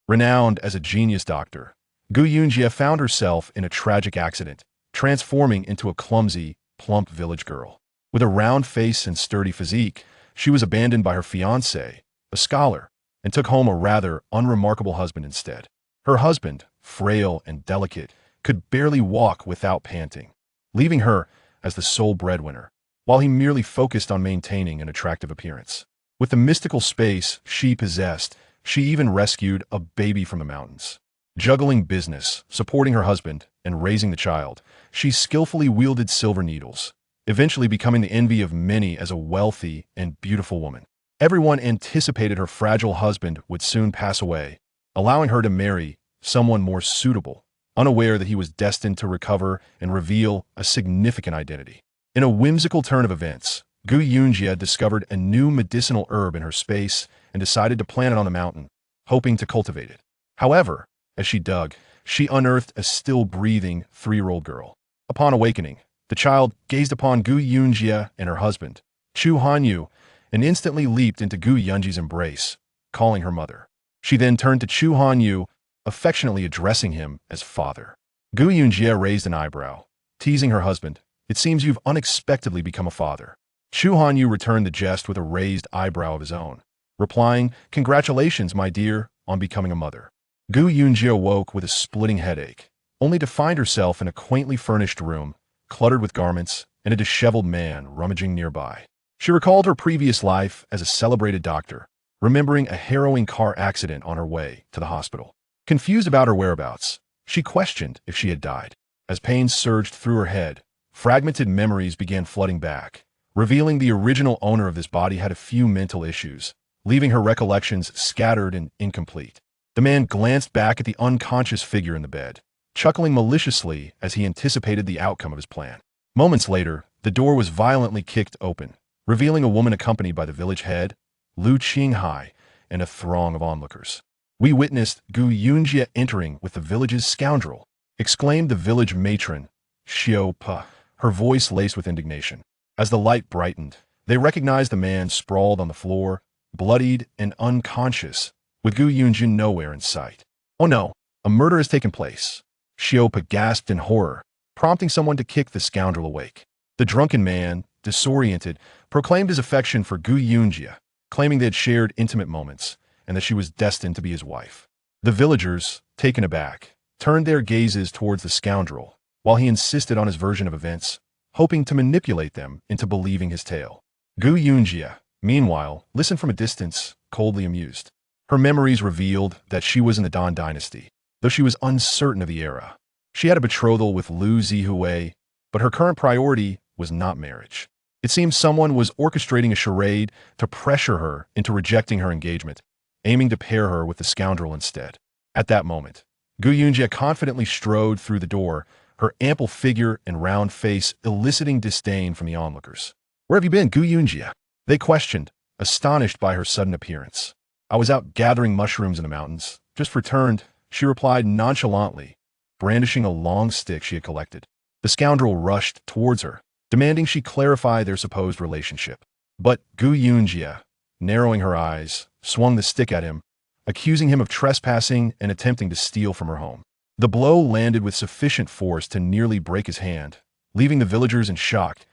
Renowned as a genius doctor, Gu Yunjie found herself in a tragic accident, transforming into a clumsy, plump village girl. With a round face and sturdy physique, she was abandoned by her fiancé, a scholar, and took home a rather unremarkable husband instead. Her husband, frail and delicate, could barely walk without panting, leaving her as the sole breadwinner, while he merely focused on maintaining an attractive appearance. With the mystical space she possessed, she even rescued a baby from the mountains. Juggling business, supporting her husband, and raising the child, she skillfully wielded silver needles, eventually becoming the envy of many as a wealthy and beautiful woman. Everyone anticipated her fragile husband would soon pass away, allowing her to marry someone more suitable, unaware that he was destined to recover and reveal a significant identity. In a whimsical turn of events, Gu Yunjie discovered a new medicinal herb in her space and decided to plant it on the mountain, hoping to cultivate it. However, as she dug, she unearthed a still-breathing 3-year-old girl. Upon awakening, the child gazed upon Gu Yunjie and her husband, Chu Hanyu, and instantly leaped into Gu Yunjie's embrace, calling her mother. She then turned to Chu Hanyu, affectionately addressing him as father. Gu Yunjie raised an eyebrow, teasing her husband, "It seems you've unexpectedly become a father." Chu Hanyu returned the jest with a raised eyebrow of his own, replying, "Congratulations, my dear, on becoming a mother." Gu Yunjie awoke with a splitting headache, only to find herself in a quaintly furnished room, cluttered with garments, and a disheveled man rummaging nearby. She recalled her previous life as a celebrated doctor, remembering a harrowing car accident on her way to the hospital. Confused about her whereabouts, she questioned if she had died. As pain surged through her head, fragmented memories began flooding back, revealing the original owner of this body had a few mental issues, leaving her recollections scattered and incomplete. The man glanced back at the unconscious figure in the bed, chuckling maliciously as he anticipated the outcome of his plan. Moments later, the door was violently kicked open, revealing a woman accompanied by the village head, Lu Qinghai, and a throng of onlookers. "We witnessed Gu Yunjie entering with the village's scoundrel," exclaimed the village matron, Xiao Pa, her voice laced with indignation. As the light brightened, they recognized the man sprawled on the floor, bloodied and unconscious, with Gu Yunjie nowhere in sight. "Oh no, a murder has taken place," Xiao Pa gasped in horror, prompting someone to kick the scoundrel awake. The drunken man, disoriented, proclaimed his affection for Gu Yunjie, claiming they had shared intimate moments and that she was destined to be his wife. The villagers, taken aback, turned their gazes towards the scoundrel, while he insisted on his version of events, hoping to manipulate them into believing his tale. Gu Yunjie, meanwhile, listened from a distance, coldly amused. Her memories revealed that she was in the Dan dynasty, though she was uncertain of the era. She had a betrothal with Lu Zihui, but her current priority was not marriage. It seemed someone was orchestrating a charade to pressure her into rejecting her engagement, aiming to pair her with the scoundrel instead. At that moment, Gu Yunjie confidently strode through the door, her ample figure and round face eliciting disdain from the onlookers. "Where have you been, Gu Yunjie?" they questioned, astonished by her sudden appearance. "I was out gathering mushrooms in the mountains. Just returned," she replied nonchalantly, brandishing a long stick she had collected. The scoundrel rushed towards her, demanding she clarify their supposed relationship. But Gu Yunjie, narrowing her eyes, swung the stick at him, accusing him of trespassing and attempting to steal from her home. The blow landed with sufficient force to nearly break his hand, leaving the villagers in shock.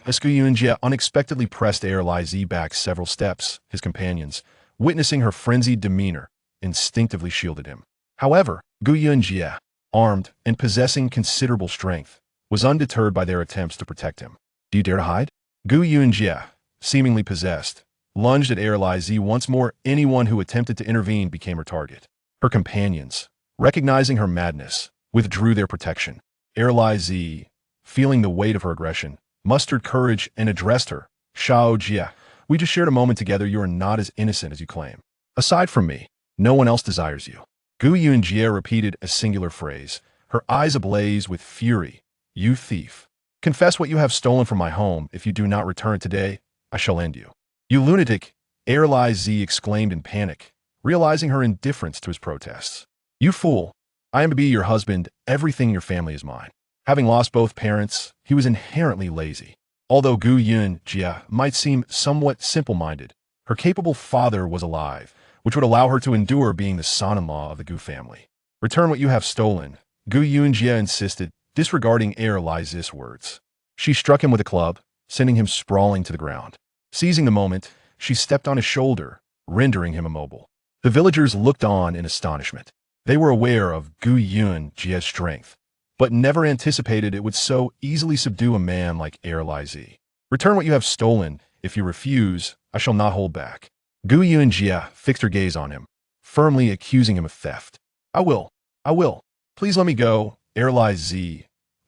As Gu Yunjie unexpectedly pressed Li Zi back several steps, his companions, witnessing her frenzied demeanor, instinctively shielded him. However, Gu Yunjie, armed and possessing considerable strength, was undeterred by their attempts to protect him. "Do you dare to hide?" Gu Yunjie, seemingly possessed, lunged at Li Zi once more. Anyone who attempted to intervene became her target. Her companions, recognizing her madness, withdrew their protection. Li Zi, feeling the weight of her aggression, mustered courage and addressed her. "Shao Jie, we just shared a moment together. You are not as innocent as you claim. Aside from me, no one else desires you." Gu Yunjie repeated a singular phrase, her eyes ablaze with fury. "You thief. Confess what you have stolen from my home. If you do not return today, I shall end you." "You lunatic," Li Zi exclaimed in panic, realizing her indifference to his protests. "You fool. I am to be your husband. Everything in your family is mine." Having lost both parents, he was inherently lazy. Although Gu Yunjie might seem somewhat simple-minded, her capable father was alive, which would allow her to endure being the son-in-law of the Gu family. Return what you have stolen, Gu Yunji insisted, disregarding Heir Liz's words. She struck him with a club, sending him sprawling to the ground. Seizing the moment, she stepped on his shoulder, rendering him immobile. The villagers looked on in astonishment. They were aware of Gu Yunji's strength, but never anticipated it would so easily subdue a man like Heir Liz. Return what you have stolen. If you refuse, I shall not hold back. Gu Yunji fixed her gaze on him, firmly accusing him of theft. I will. Please let me go. Heir Liz,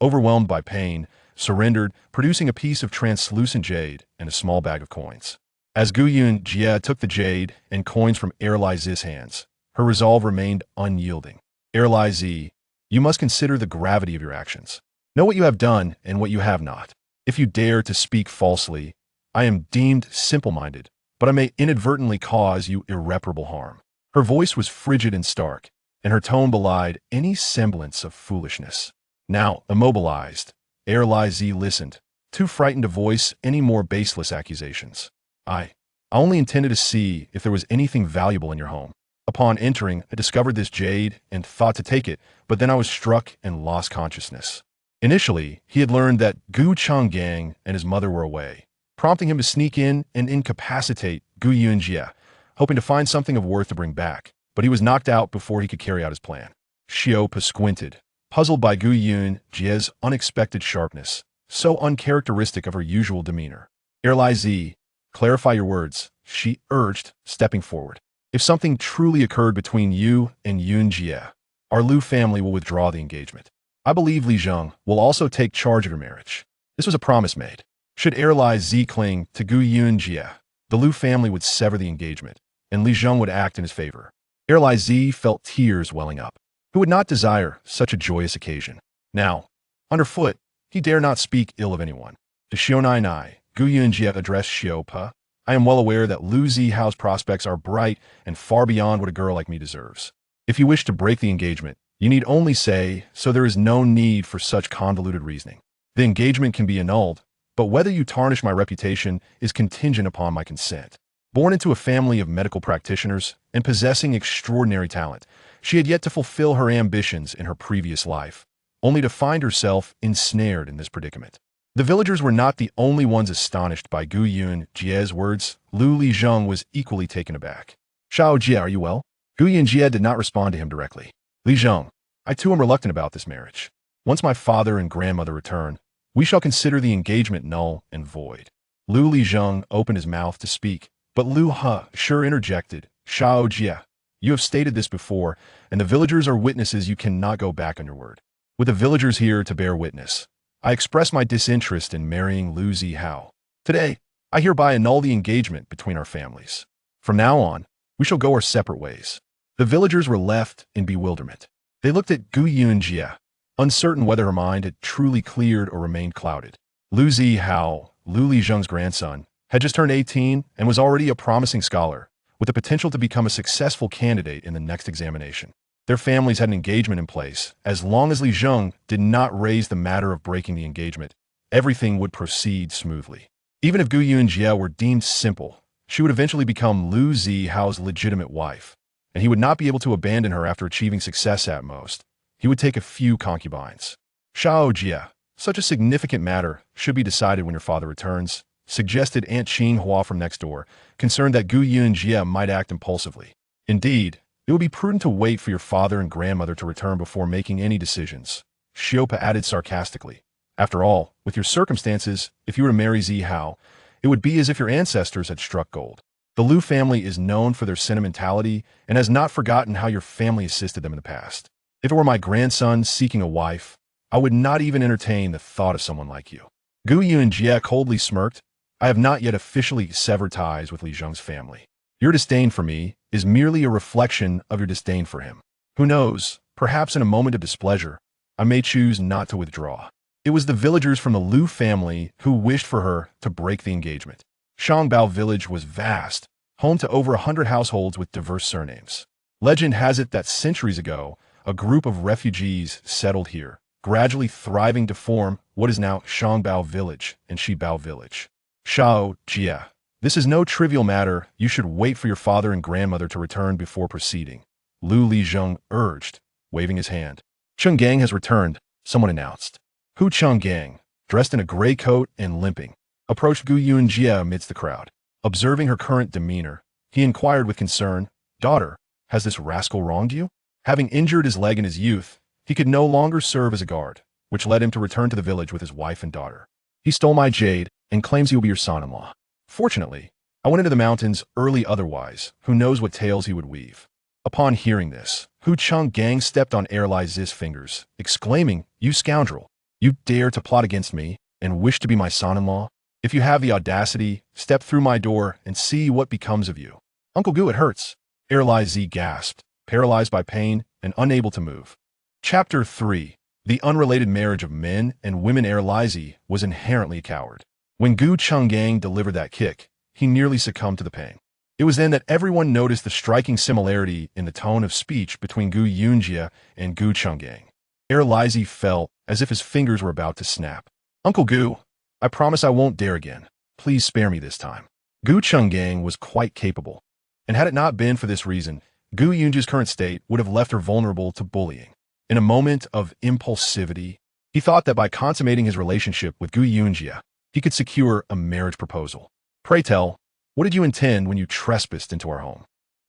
overwhelmed by pain, surrendered, producing a piece of translucent jade and a small bag of coins. As Gu Yunji took the jade and coins from Heir Liz's hands, her resolve remained unyielding. Heir Liz, you must consider the gravity of your actions. Know what you have done and what you have not. If you dare to speak falsely, I am deemed simple-minded, but I may inadvertently cause you irreparable harm. Her voice was frigid and stark, and her tone belied any semblance of foolishness. Now, immobilized, Heir Liz listened, too frightened to voice any more baseless accusations. I only intended to see if there was anything valuable in your home. Upon entering, I discovered this jade and thought to take it, but then I was struck and lost consciousness. Initially, he had learned that Gu Changgang and his mother were away, prompting him to sneak in and incapacitate Gu Yunji, hoping to find something of worth to bring back, but he was knocked out before he could carry out his plan. Xiao squinted, puzzled by Gu Yunji's unexpected sharpness, so uncharacteristic of her usual demeanor. Heir Liz, clarify your words, she urged, stepping forward. If something truly occurred between you and Yunji, our Lu family will withdraw the engagement. I believe Li Zheng will also take charge of your marriage. This was a promise made. Should Heir Liz cling to Gu Yunji, the Lu family would sever the engagement, and Li Zheng would act in his favor. Heir Liz felt tears welling up. Who would not desire such a joyous occasion? Now, underfoot, he dare not speak ill of anyone. To Xiaonai, Gu Yunji addressed Xiao. I am well aware that Lu Zihao's prospects are bright and far beyond what a girl like me deserves. If you wish to break the engagement, you need only say, so there is no need for such convoluted reasoning. The engagement can be annulled, but whether you tarnish my reputation is contingent upon my consent. Born into a family of medical practitioners and possessing extraordinary talent, she had yet to fulfill her ambitions in her previous life, only to find herself ensnared in this predicament. The villagers were not the only ones astonished by Gu Yunji's words. Li Zheng was equally taken aback. Xiao Jie, are you well? Gu Yunji did not respond to him directly. Li Zheng, I too am reluctant about this marriage. Once my father and grandmother return, we shall consider the engagement null and void. Li Zheng opened his mouth to speak, but Lu He interjected. Xiao Jie, you have stated this before, and the villagers are witnesses. You cannot go back on your word. With the villagers here to bear witness, I express my disinterest in marrying Lu Zihao. Today, I hereby annul the engagement between our families. From now on, we shall go our separate ways. The villagers were left in bewilderment. They looked at Gu Yunji, uncertain whether her mind had truly cleared or remained clouded. Lu Zihao, Li Zheng's grandson, had just turned 18 and was already a promising scholar, with the potential to become a successful candidate in the next examination. Their families had an engagement in place. As long as Li Zheng did not raise the matter of breaking the engagement, everything would proceed smoothly. Even if Gu Yunji were deemed simple, she would eventually become Lu Zihao's legitimate wife, and he would not be able to abandon her after achieving success at most. He would take a few concubines. Xiao Jie, such a significant matter should be decided when your father returns, suggested Aunt Qinghua from next door, concerned that Gu Yunji might act impulsively. Indeed, it would be prudent to wait for your father and grandmother to return before making any decisions, Xiaopa added sarcastically. After all, with your circumstances, if you were to marry Zihao, it would be as if your ancestors had struck gold. The Lu family is known for their sentimentality and has not forgotten how your family assisted them in the past. If it were my grandson seeking a wife, I would not even entertain the thought of someone like you. Gu Yunji coldly smirked. I have not yet officially severed ties with Li Zheng's family. Your disdain for me is merely a reflection of your disdain for him. Who knows, perhaps in a moment of displeasure, I may choose not to withdraw. It was the villagers from the Lu family who wished for her to break the engagement. Shangbao village was vast, home to over 100 households with diverse surnames. Legend has it that centuries ago, a group of refugees settled here, gradually thriving to form what is now Shangbao village and Shibao village. Xiao Jie, This is no trivial matter. You should wait for your father and grandmother to return before proceeding, Lu Lijeng urged, waving his hand. Changgang has returned, someone announced. Hu Changgang, dressed in a gray coat and limping, approached Gu Yunji amidst the crowd. Observing her current demeanor, he inquired with concern, "Daughter, has this rascal wronged you?" Having injured his leg in his youth, he could no longer serve as a guard, which led him to return to the village with his wife and daughter. He stole my jade and claims he will be your son-in-law. Fortunately, I went into the mountains early otherwise, who knows what tales he would weave. Upon hearing this, Hu Changgang stepped on Lai Zi's fingers, exclaiming, "You scoundrel! You dare to plot against me and wish to be my son-in-law? If you have the audacity, step through my door and see what becomes of you." "Uncle Gu, it hurts," Lai Zi gasped, paralyzed by pain and unable to move. Chapter 3. The unrelated marriage of men and women. Lai Zi was inherently a coward. When Gu Changgang delivered that kick, he nearly succumbed to the pain. It was then that everyone noticed the striking similarity in the tone of speech between Gu Yunji and Gu Changgang. Lai Zi felt as if his fingers were about to snap. "Uncle Gu, I promise I won't dare again. Please spare me this time." Gu Changgang was quite capable, and had it not been for this reason, Gu Yunji's current state would have left her vulnerable to bullying. In a moment of impulsivity, he thought that by consummating his relationship with Gu Yunji, he could secure a marriage proposal. "Pray tell, what did you intend when you trespassed into our home?"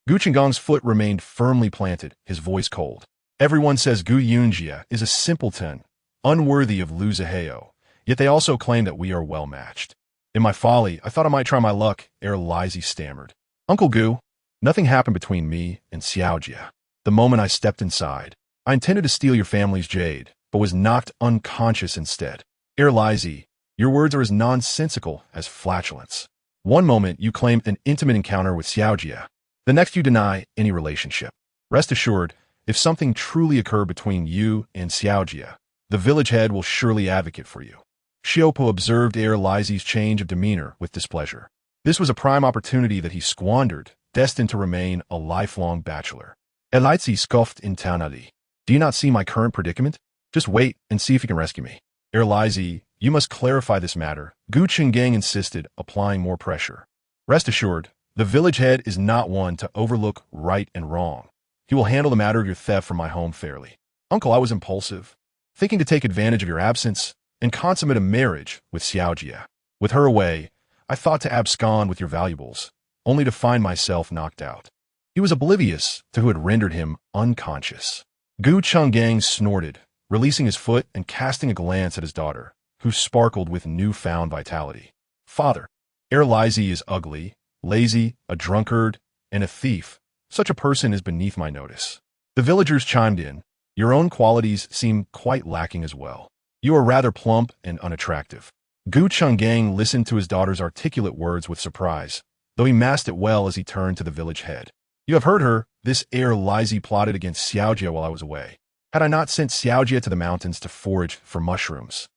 Gu Changgang's foot remained firmly planted, his voice cold. "Everyone says Gu Yunji is a simpleton, unworthy of Lu Zihao, yet they also claim that we are well matched. In my folly, I thought I might try my luck," Lai Zi stammered. "Uncle Gu, nothing happened between me and Xiaojia. The moment I stepped inside, I intended to steal your family's jade, but was knocked unconscious instead." Lai Zi, your words are as nonsensical as flatulence. One moment you claim an intimate encounter with Xiaojia, the next you deny any relationship. Rest assured, if something truly occurred between you and Xiaojia, the village head will surely advocate for you. Xiaopo observed Lai Zi's change of demeanor with displeasure. This was a prime opportunity that he squandered, destined to remain a lifelong bachelor. Lai Zi scoffed internally. "Do you not see my current predicament? Just wait and see if you can rescue me." Lai Zi, you must clarify this matter, Gu Changgang insisted, applying more pressure. "Rest assured, the village head is not one to overlook right and wrong. He will handle the matter of your theft from my home fairly." "Uncle, I was impulsive, thinking to take advantage of your absence and consummate a marriage with Xiaojia. With her away, I thought to abscond with your valuables, only to find myself knocked out." He was oblivious to who had rendered him unconscious. Gu Changgang snorted, releasing his foot and casting a glance at his daughter, who sparkled with newfound vitality. "Father, Lai Zi is ugly, lazy, a drunkard, and a thief. Such a person is beneath my notice." The villagers chimed in. "Your own qualities seem quite lacking as well. You are rather plump and unattractive." Gu Changgang listened to his daughter's articulate words with surprise, though he masked it well as he turned to the village head. "You have heard her. This Lai Zi plotted against Xiaojia while I was away. Had I not sent Xiaojia to the mountains to forage for mushrooms,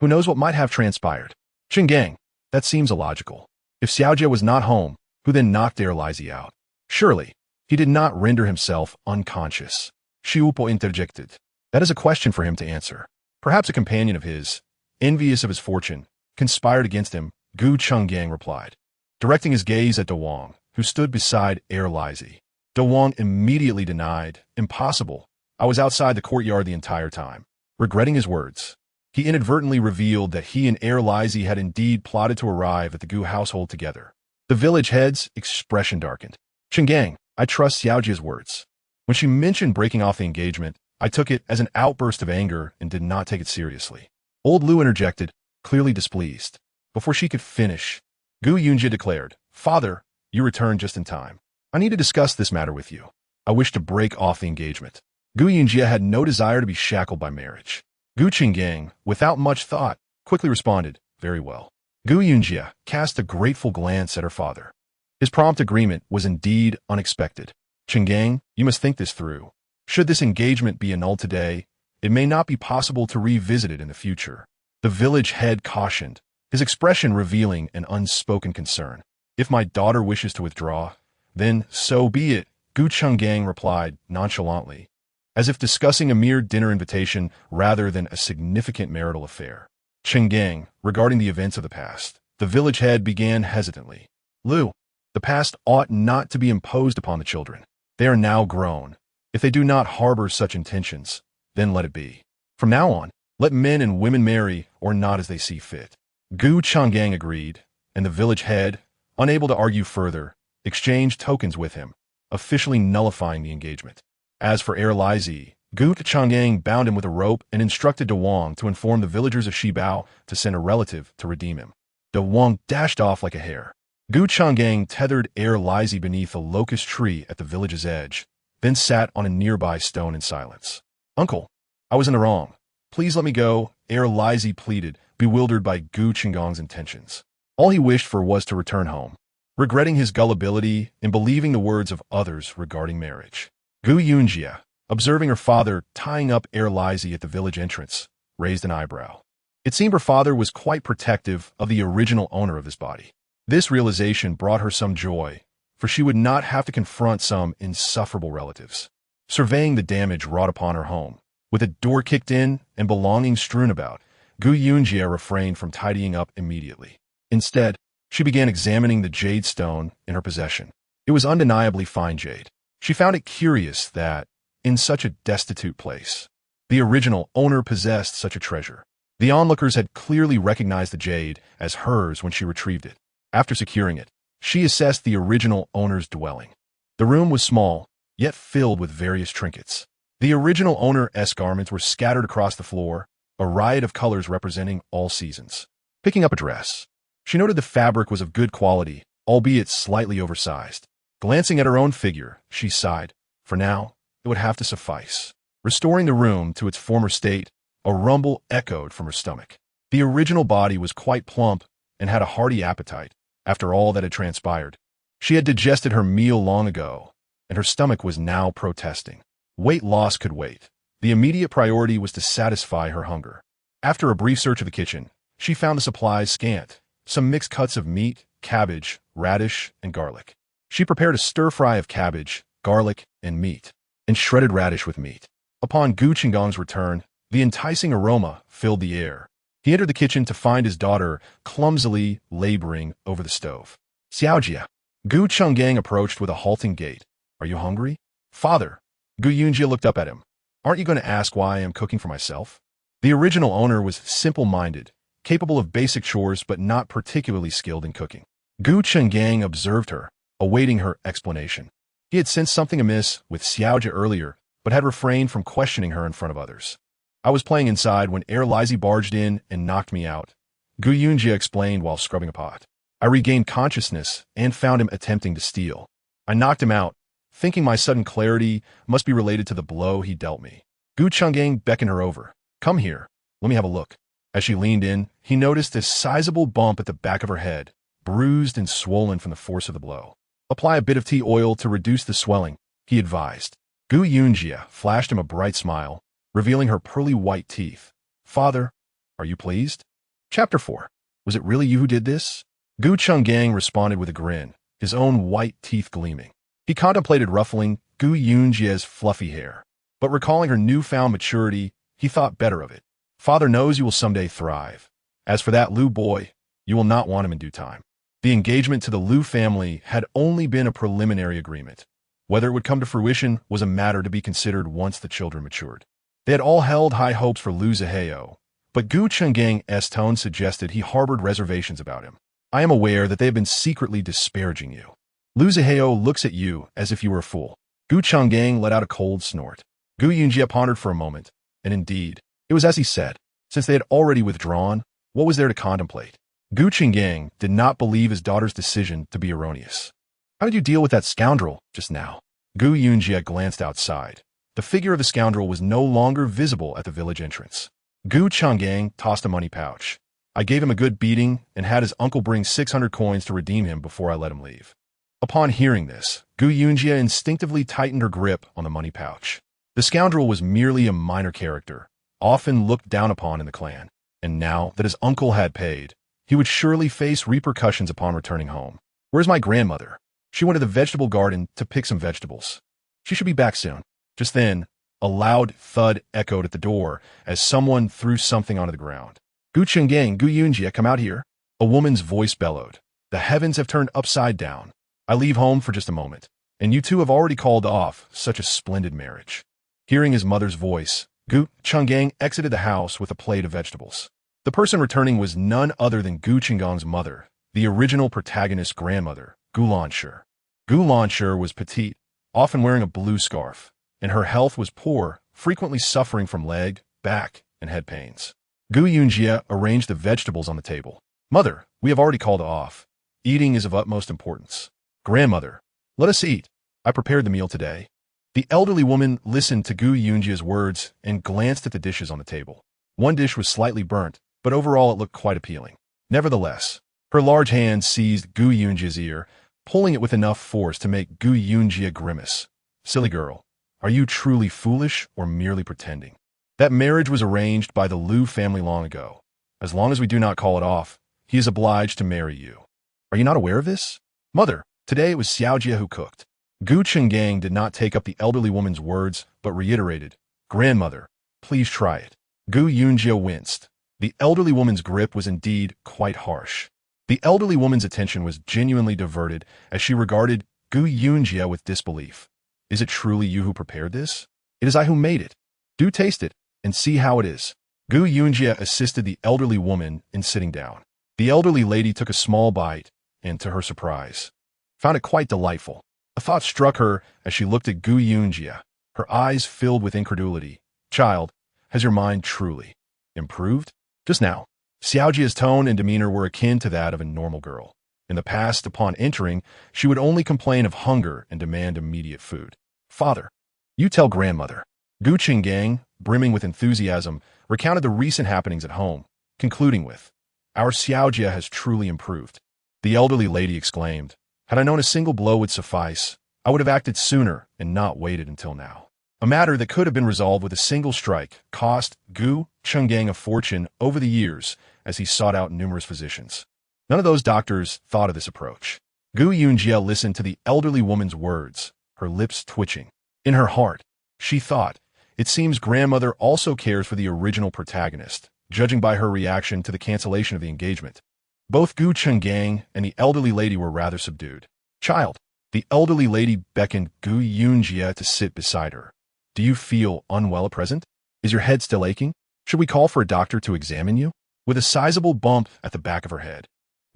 who knows what might have transpired?" "Changgang, that seems illogical. If Xiaojia was not home, who then knocked Lai Zi out? Surely, he did not render himself unconscious." Xiupo interjected. "That is a question for him to answer. Perhaps a companion of his, envious of his fortune, conspired against him," Gu Changgang replied, directing his gaze at De Wang, who stood beside Lai Zi. De Wang immediately denied. "Impossible. I was outside the courtyard the entire time." Regretting his words, he inadvertently revealed that he and Lai Zi had indeed plotted to arrive at the Gu household together. The village head's expression darkened. "Changgang, I trust Xiaojia's words. When she mentioned breaking off the engagement, I took it as an outburst of anger and did not take it seriously." Old Lu interjected, clearly displeased. Before she could finish, Gu Yunji declared, "Father, you returned just in time. I need to discuss this matter with you. I wish to break off the engagement." Gu Yunji had no desire to be shackled by marriage. Gu Changgang, without much thought, quickly responded, "Very well." Gu Yunji cast a grateful glance at her father. His prompt agreement was indeed unexpected. "Changgang, you must think this through. Should this engagement be annulled today, it may not be possible to revisit it in the future." The village head cautioned, his expression revealing an unspoken concern. "If my daughter wishes to withdraw, then so be it," Gu Changgang replied nonchalantly, as if discussing a mere dinner invitation rather than a significant marital affair. Changgang, regarding the events of the past, the village head began hesitantly. Lu, the past ought not to be imposed upon the children. They are now grown. If they do not harbor such intentions, then let it be. From now on, let men and women marry or not as they see fit. Gu Changgang agreed, and the village head, unable to argue further, exchanged tokens with him, officially nullifying the engagement. As for heir Lizi, Gu Changgang bound him with a rope and instructed De Wang to inform the villagers of Shibao to send a relative to redeem him. De Wang dashed off like a hare. Gu Changgang tethered heir Lizi beneath a locust tree at the village's edge, then sat on a nearby stone in silence. Uncle, I was in the wrong. Please let me go, heir Lizi pleaded, bewildered by Gu Chenggang's intentions. All he wished for was to return home, regretting his gullibility and believing the words of others regarding marriage. Gu Yunji, observing her father tying up heir Lizi at the village entrance, raised an eyebrow. It seemed her father was quite protective of the original owner of this body. This realization brought her some joy, for she would not have to confront some insufferable relatives. Surveying the damage wrought upon her home, with a door kicked in and belongings strewn about, Gu Yunji refrained from tidying up immediately. Instead, she began examining the jade stone in her possession. It was undeniably fine jade. She found it curious that, in such a destitute place, the original owner possessed such a treasure. The onlookers had clearly recognized the jade as hers when she retrieved it. After securing it, she assessed the original owner's dwelling. The room was small, yet filled with various trinkets. The original owner's garments were scattered across the floor, a riot of colors representing all seasons. Picking up a dress, she noted the fabric was of good quality, albeit slightly oversized. Glancing at her own figure, she sighed. For now, it would have to suffice. Restoring the room to its former state, a rumble echoed from her stomach. The original body was quite plump and had a hearty appetite after all that had transpired. She had digested her meal long ago, and her stomach was now protesting. Weight loss could wait. The immediate priority was to satisfy her hunger. After a brief search of the kitchen, she found the supplies scant, some mixed cuts of meat, cabbage, radish, and garlic. She prepared a stir-fry of cabbage, garlic, and meat, and shredded radish with meat. Upon Gu Chenggang's return, the enticing aroma filled the air. He entered the kitchen to find his daughter clumsily laboring over the stove. Xiaojia. Gu Changgang approached with a halting gait. Are you hungry? Father. Gu Yunji looked up at him. Aren't you going to ask why I am cooking for myself? The original owner was simple-minded, capable of basic chores but not particularly skilled in cooking. Gu Changgang observed her, awaiting her explanation. He had sensed something amiss with Xiaojia earlier, but had refrained from questioning her in front of others. I was playing inside when heir Lizi barged in and knocked me out, Gu Yunji explained while scrubbing a pot. I regained consciousness and found him attempting to steal. I knocked him out, thinking my sudden clarity must be related to the blow he dealt me. Gu Changgang beckoned her over. Come here, let me have a look. As she leaned in, he noticed a sizable bump at the back of her head, bruised and swollen from the force of the blow. Apply a bit of tea oil to reduce the swelling, he advised. Gu Yunji flashed him a bright smile, revealing her pearly white teeth. Father, are you pleased? Chapter 4. Was it really you who did this? Gu Changgang responded with a grin, his own white teeth gleaming. He contemplated ruffling Gu Yunji's fluffy hair, but recalling her newfound maturity, he thought better of it. Father knows you will someday thrive. As for that Lu boy, you will not want him in due time. The engagement to the Lu family had only been a preliminary agreement. Whether it would come to fruition was a matter to be considered once the children matured. They had all held high hopes for Lu Zihao, but Gu Chenggang's tone suggested he harbored reservations about him. I am aware that they have been secretly disparaging you. Lu Zihao looks at you as if you were a fool. Gu Changgang let out a cold snort. Gu Yunji pondered for a moment, and indeed, it was as he said. Since they had already withdrawn, what was there to contemplate? Gu Changgang did not believe his daughter's decision to be erroneous. How did you deal with that scoundrel just now? Gu Yunji glanced outside. The figure of the scoundrel was no longer visible at the village entrance. Gu Changgang tossed a money pouch. I gave him a good beating and had his uncle bring 600 coins to redeem him before I let him leave. Upon hearing this, Gu Yunji instinctively tightened her grip on the money pouch. The scoundrel was merely a minor character, often looked down upon in the clan, and now that his uncle had paid, he would surely face repercussions upon returning home. Where's my grandmother? She went to the vegetable garden to pick some vegetables. She should be back soon. Just then, a loud thud echoed at the door as someone threw something onto the ground. Gu Changgang, Gu Yunji, come out here. A woman's voice bellowed. The heavens have turned upside down. I leave home for just a moment, and you two have already called off such a splendid marriage." Hearing his mother's voice, Gu Changgang exited the house with a plate of vegetables. The person returning was none other than Gu Qinggang's mother, the original protagonist's grandmother, Gu Lanshi. Gu Lanshi was petite, often wearing a blue scarf, and her health was poor, frequently suffering from leg, back, and head pains. Gu Yunji arranged the vegetables on the table. "Mother, we have already called off. Eating is of utmost importance." "Grandmother, let us eat. I prepared the meal today." The elderly woman listened to Gu Yunji's words and glanced at the dishes on the table. One dish was slightly burnt, but overall it looked quite appealing. Nevertheless, her large hand seized Gu Yunji's ear, pulling it with enough force to make Gu Yunji grimace. "Silly girl, are you truly foolish or merely pretending? That marriage was arranged by the Liu family long ago. As long as we do not call it off, he is obliged to marry you. Are you not aware of this?" "Mother, today it was Xiaojie who cooked." Gu Changgang did not take up the elderly woman's words, but reiterated, "Grandmother, please try it." Gu Yunji winced. The elderly woman's grip was indeed quite harsh. The elderly woman's attention was genuinely diverted as she regarded Gu Yunji with disbelief. "Is it truly you who prepared this?" "It is I who made it. Do taste it and see how it is." Gu Yunji assisted the elderly woman in sitting down. The elderly lady took a small bite and, to her surprise, found it quite delightful. A thought struck her as she looked at Gu Yunji, her eyes filled with incredulity. "Child, has your mind truly improved?" Just now, Xiaojie's tone and demeanor were akin to that of a normal girl. In the past, upon entering, she would only complain of hunger and demand immediate food. "Father, you tell grandmother." Gu Changgang, brimming with enthusiasm, recounted the recent happenings at home, concluding with, "Our Xiaojie has truly improved." The elderly lady exclaimed, "Had I known a single blow would suffice, I would have acted sooner and not waited until now." A matter that could have been resolved with a single strike cost Gu Changgang a fortune over the years as he sought out numerous physicians. None of those doctors thought of this approach. Gu Yunji listened to the elderly woman's words, her lips twitching. In her heart, she thought, "It seems grandmother also cares for the original protagonist," judging by her reaction to the cancellation of the engagement. Both Gu Changgang and the elderly lady were rather subdued. "Child," the elderly lady beckoned Gu Yunji to sit beside her. "Do you feel unwell at present? Is your head still aching? Should we call for a doctor to examine you?" With a sizable bump at the back of her head,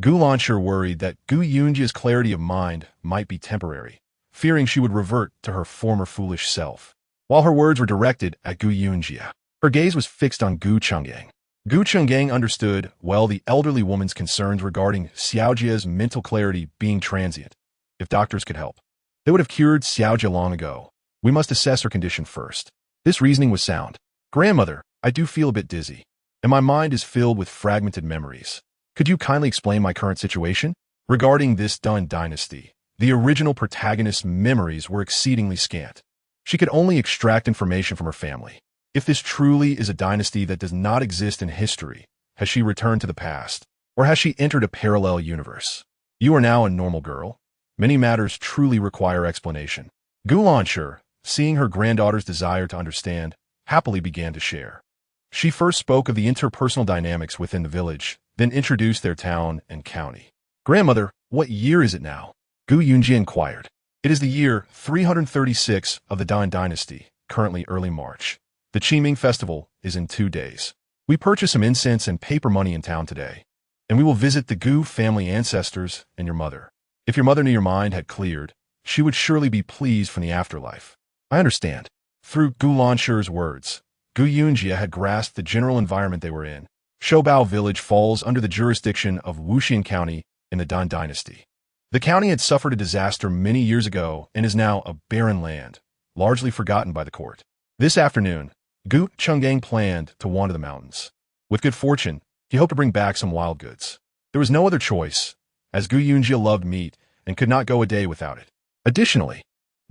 Gu Lanshi worried that Gu Yunji's clarity of mind might be temporary, fearing she would revert to her former foolish self. While her words were directed at Gu Yunji, her gaze was fixed on Gu Changgang. Gu Changgang understood well the elderly woman's concerns regarding Xiaojie's mental clarity being transient. If doctors could help, they would have cured Xiaojie long ago. "We must assess her condition first." This reasoning was sound. "Grandmother, I do feel a bit dizzy, and my mind is filled with fragmented memories. Could you kindly explain my current situation?" Regarding this Dun dynasty, the original protagonist's memories were exceedingly scant. She could only extract information from her family. If this truly is a dynasty that does not exist in history, has she returned to the past, or has she entered a parallel universe? You are now a normal girl. Many matters truly require explanation. Gu Lanshi, seeing her granddaughter's desire to understand, happily began to share. She first spoke of the interpersonal dynamics within the village, then introduced their town and county. "Grandmother, what year is it now?" Gu Yunji inquired. "It is the year 336 of the Dan dynasty, currently early March. The Qiming festival is in 2 days. We purchased some incense and paper money in town today, and we will visit the Gu family ancestors and your mother. If your mother knew your mind had cleared, she would surely be pleased from the afterlife." "I understand." Through Gu Lanshi's words, Gu Yunji had grasped the general environment they were in. Shoubao village falls under the jurisdiction of Wuxian County in the Dan dynasty. The county had suffered a disaster many years ago and is now a barren land, largely forgotten by the court. This afternoon, Gu Changgang planned to wander the mountains. With good fortune, he hoped to bring back some wild goods. There was no other choice, as Gu Yunji loved meat and could not go a day without it. Additionally,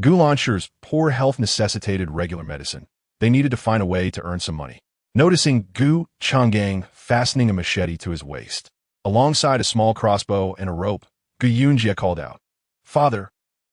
Gu Lanshi's poor health necessitated regular medicine. They needed to find a way to earn some money. Noticing Gu Changgang fastening a machete to his waist, alongside a small crossbow and a rope, Gu Yunji called out, "Father,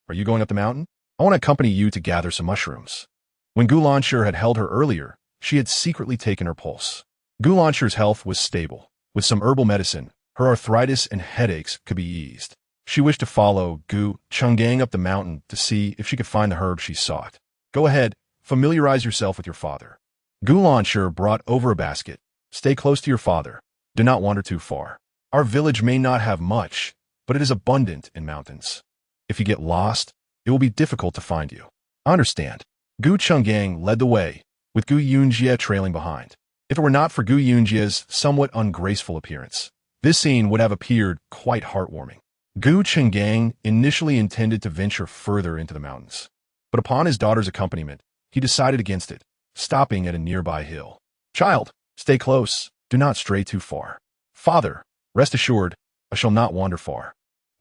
are you going up the mountain? I want to accompany you to gather some mushrooms." When Gu Lanshi had held her earlier, she had secretly taken her pulse. Gu Lanshi's health was stable. With some herbal medicine, Her arthritis and headaches could be eased. She wished to follow Gu Chenggang up the mountain to see if she could find the herb she sought. Go ahead, familiarize yourself with your father. Gu Lansher brought over a basket. Stay close to your father. Do not wander too far. Our village may not have much, but it is abundant in mountains. If you get lost, it will be difficult to find you. I understand. Gu Chenggang led the way, with Gu Yunji trailing behind. If it were not for Gu Yunji's somewhat ungraceful appearance, this scene would have appeared quite heartwarming. Gu Chenggang initially intended to venture further into the mountains, but upon his daughter's accompaniment, he decided against it, stopping at a nearby hill. Child, stay close. Do not stray too far. Father, rest assured, I shall not wander far.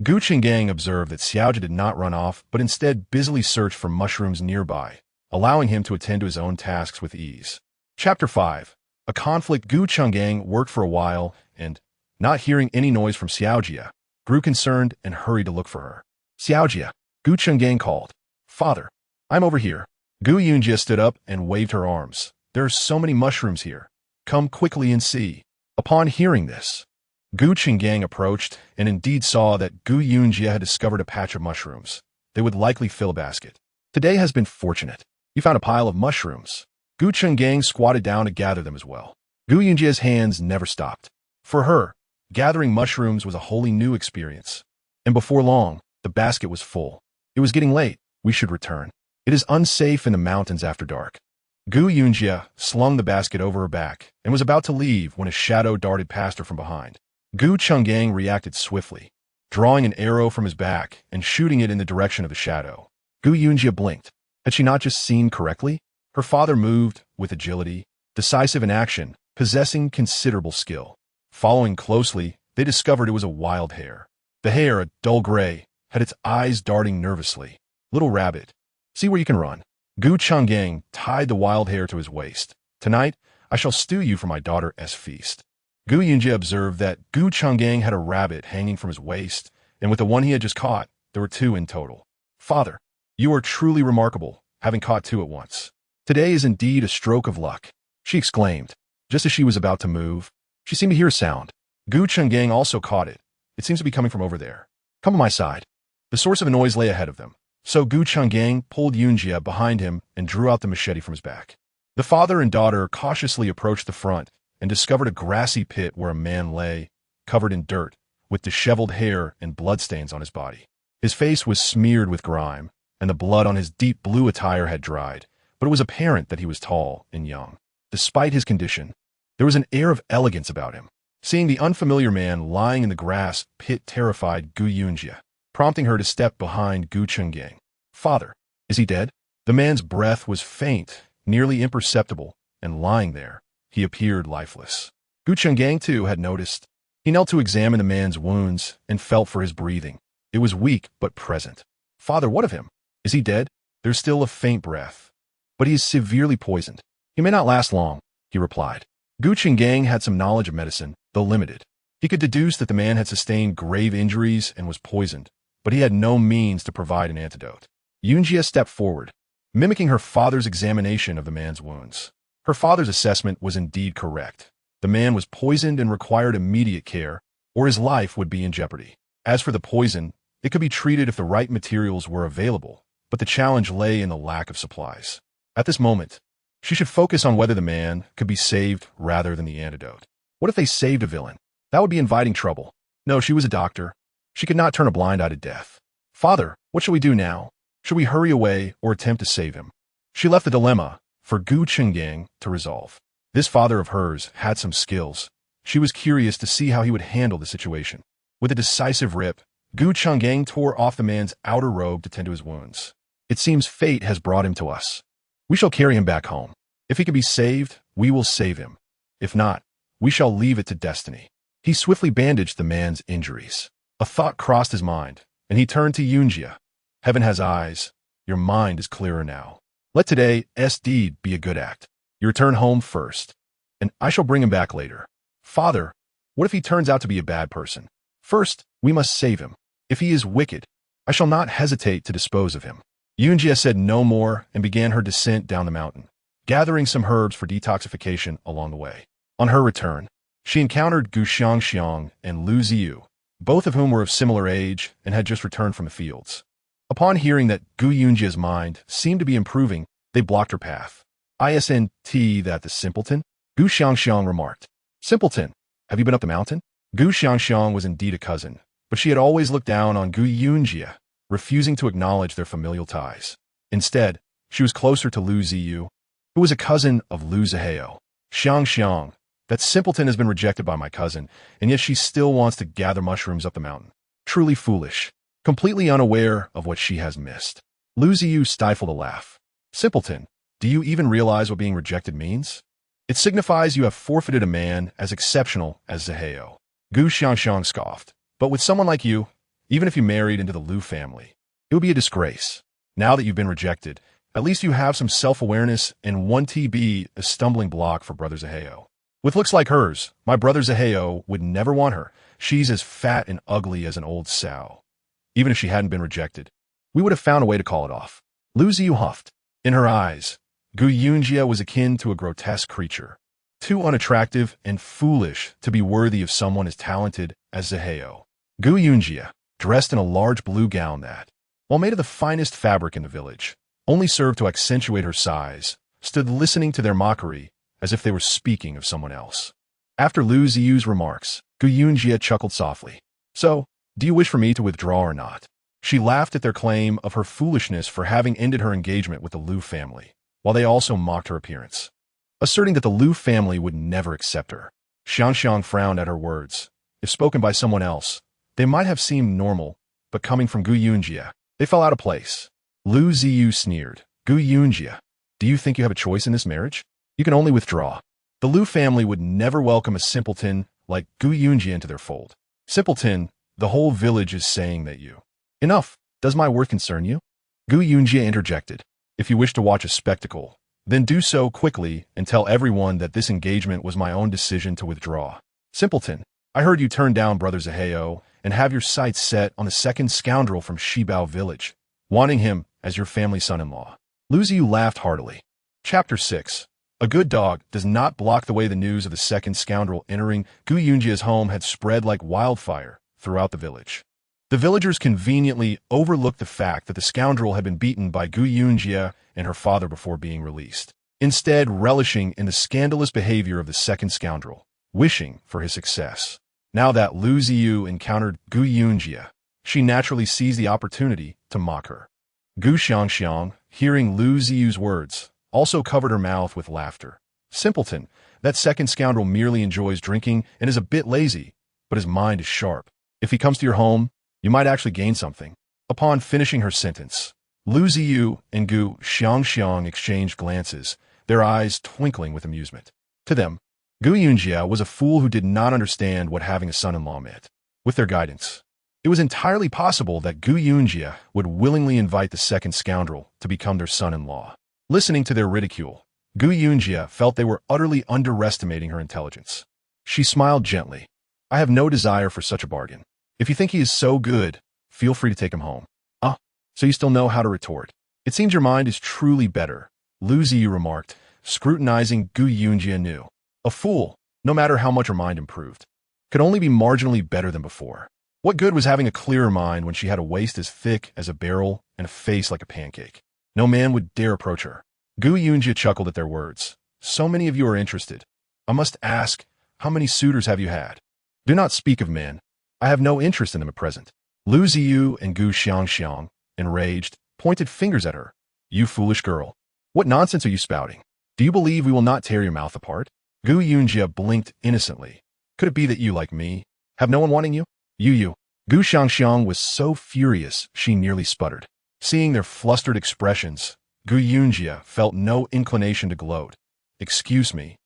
Gu Chenggang observed that Xiaojia did not run off, but instead busily searched for mushrooms nearby, allowing him to attend to his own tasks with ease. Chapter 5. A conflict. Gu Chenggang worked for a while and, not hearing any noise from Xiaojia, grew concerned and hurried to look for her. Xiaojia, Gu Chenggang called. Father, I'm over here. Gu Yunji stood up and waved her arms. There are so many mushrooms here. Come quickly and see. Upon hearing this, Gu Chenggang approached and indeed saw that Gu Yunji had discovered a patch of mushrooms. They would likely fill a basket. Today has been fortunate. You found a pile of mushrooms. Gu Chenggang squatted down to gather them as well. Gu Yunji's hands never stopped. For her, gathering mushrooms was a wholly new experience. And before long, the basket was full. It was getting late. We should return. It is unsafe in the mountains after dark. Gu Yunji slung the basket over her back and was about to leave when a shadow darted past her from behind. Gu Chenggang reacted swiftly, drawing an arrow from his back and shooting it in the direction of the shadow. Gu Yunji blinked. Had she not just seen correctly? Her father moved with agility, decisive in action, possessing considerable skill. Following closely, they discovered it was a wild hare. The hare, a dull gray, had its eyes darting nervously. Little rabbit, see where you can run. Gu Chenggang tied the wild hare to his waist. Tonight, I shall stew you for my daughter's feast. Gu Yunji observed that Gu Chenggang had a rabbit hanging from his waist, and with the one he had just caught, there were two in total. Father, you are truly remarkable, having caught two at once. Today is indeed a stroke of luck, she exclaimed. Just as she was about to move, she seemed to hear a sound. Gu Chenggang also caught it. It seems to be coming from over there. Come on my side. The source of the noise lay ahead of them. So Gu Chenggang pulled Yunji behind him and drew out the machete from his back. The father and daughter cautiously approached the front and discovered a grassy pit where a man lay, covered in dirt, with disheveled hair and bloodstains on his body. His face was smeared with grime, and the blood on his deep blue attire had dried, but it was apparent that he was tall and young. Despite his condition, there was an air of elegance about him. Seeing the unfamiliar man lying in the grass pit terrified Gu Yunji, prompting her to step behind Gu Chenggang. Father, is he dead? The man's breath was faint, nearly imperceptible, and lying there, he appeared lifeless. Gu Chenggang, too, had noticed. He knelt to examine the man's wounds and felt for his breathing. It was weak but present. Father, what of him? Is he dead? There's still a faint breath. But he is severely poisoned. He may not last long, he replied. Gu Chenggang had some knowledge of medicine, though limited. He could deduce that the man had sustained grave injuries and was poisoned, but he had no means to provide an antidote. Yunji stepped forward, mimicking her father's examination of the man's wounds. Her father's assessment was indeed correct. The man was poisoned and required immediate care, or his life would be in jeopardy. As for the poison, it could be treated if the right materials were available, but the challenge lay in the lack of supplies. At this moment, she should focus on whether the man could be saved rather than the antidote. What if they saved a villain? That would be inviting trouble. No, she was a doctor. She could not turn a blind eye to death. Father, what shall we do now? Should we hurry away or attempt to save him? She left the dilemma for Gu Chenggang to resolve. This father of hers had some skills. She was curious to see how he would handle the situation. With a decisive rip, Gu Chenggang tore off the man's outer robe to tend to his wounds. It seems fate has brought him to us. We shall carry him back home. If he can be saved, we will save him. If not, we shall leave it to destiny. He swiftly bandaged the man's injuries. A thought crossed his mind, and he turned to Yunji. Heaven has eyes. Your mind is clearer now. Let today's deed be a good act. You return home first, and I shall bring him back later. Father, what if he turns out to be a bad person? First, we must save him. If he is wicked, I shall not hesitate to dispose of him. Yunji said no more and began her descent down the mountain, gathering some herbs for detoxification along the way. On her return, She encountered Gu Xiangxiang and Lu Ziyu, both of whom were of similar age and had just returned from the fields. Upon hearing that Gu Yunji's mind seemed to be improving, they blocked her path. "Isn't that the simpleton?" Gu Xiangxiang remarked. "Simpleton, have you been up the mountain?" Gu Xiangxiang was indeed a cousin, but she had always looked down on Gu Yunji, refusing to acknowledge their familial ties. Instead, she was closer to Lu Ziyu, who was a cousin of Lu Zihao. "Xiangxiang, that simpleton has been rejected by my cousin, and yet she still wants to gather mushrooms up the mountain. Truly foolish, completely unaware of what she has missed." Lu Ziyu stifled a laugh. "Simpleton, do you even realize what being rejected means? It signifies you have forfeited a man as exceptional as Zihao." Gu Xiangxiang scoffed. "But with someone like you, even if you married into the Lu family, it would be a disgrace. Now that you've been rejected, at least you have some self-awareness and won't be a stumbling block for brother Zihao. With looks like hers, my brother Zihao would never want her. She's as fat and ugly as an old sow. Even if she hadn't been rejected, we would have found a way to call it off." Lu Ziyu huffed. In her eyes, Gu Yunji was akin to a grotesque creature, too unattractive and foolish to be worthy of someone as talented as Zihao. Gu Yunji, dressed in a large blue gown that, while made of the finest fabric in the village, only served to accentuate her size, stood listening to their mockery as if they were speaking of someone else. After Lu Ziyu's remarks, Gu Yunji chuckled softly. "So, do you wish for me to withdraw or not?" She laughed at their claim of her foolishness for having ended her engagement with the Lu family, while they also mocked her appearance, asserting that the Lu family would never accept her. Xiangxiang frowned at her words. If spoken by someone else, they might have seemed normal, but coming from Gu Yunji, they fell out of place. Lu Ziyu sneered. "Gu Yunji, do you think you have a choice in this marriage? You can only withdraw. The Lu family would never welcome a simpleton like Gu Yunji into their fold. Simpleton, the whole village is saying that you..." "Enough. Does my worth concern you?" Gu Yunji interjected. "If you wish to watch a spectacle, then do so quickly and tell everyone that this engagement was my own decision to withdraw. Simpleton, I heard you turn down brother Zihao and have your sights set on the second scoundrel from Shibao village, wanting him as your family son-in-law." Lu Ziyu laughed heartily. Chapter 6. A good dog does not block the way. The news of the second scoundrel entering Gu Yunji's home had spread like wildfire throughout the village. The villagers conveniently overlooked the fact that the scoundrel had been beaten by Gu Yunji and her father before being released, instead relishing in the scandalous behavior of the second scoundrel, wishing for his success. Now that Lu Ziyu encountered Gu Yunji, she naturally seized the opportunity to mock her. Gu Xiangxiang, hearing Lu Ziyu's words, also covered her mouth with laughter. "Simpleton, that second scoundrel merely enjoys drinking and is a bit lazy, but his mind is sharp. If he comes to your home, you might actually gain something." Upon finishing her sentence, Lu Ziyu and Gu Xiangxiang exchanged glances, their eyes twinkling with amusement. To them, Gu Yunji was a fool who did not understand what having a son-in-law meant. With their guidance, it was entirely possible that Gu Yunji would willingly invite the second scoundrel to become their son-in-law. Listening to their ridicule, Gu Yunji felt they were utterly underestimating her intelligence. She smiled gently. "I have no desire for such a bargain. If you think he is so good, feel free to take him home." "Ah, so you still know how to retort. It seems your mind is truly better," Lu Ziyu remarked, scrutinizing Gu Yunji anew. A fool, no matter how much her mind improved, could only be marginally better than before. What good was having a clearer mind when she had a waist as thick as a barrel and a face like a pancake? No man would dare approach her. Gu Yunji chuckled at their words. "So many of you are interested. I must ask, how many suitors have you had?" "Do not speak of men. I have no interest in them at present." Lu Ziyu and Gu Xiangxiang, enraged, pointed fingers at her. "You foolish girl. What nonsense are you spouting? Do you believe we will not tear your mouth apart?" Gu Yunji blinked innocently. "Could it be that you, like me, have no one wanting you?" You. Gu Xiangxiang was so furious she nearly sputtered. Seeing their flustered expressions, Gu Yunji felt no inclination to gloat. "Excuse me.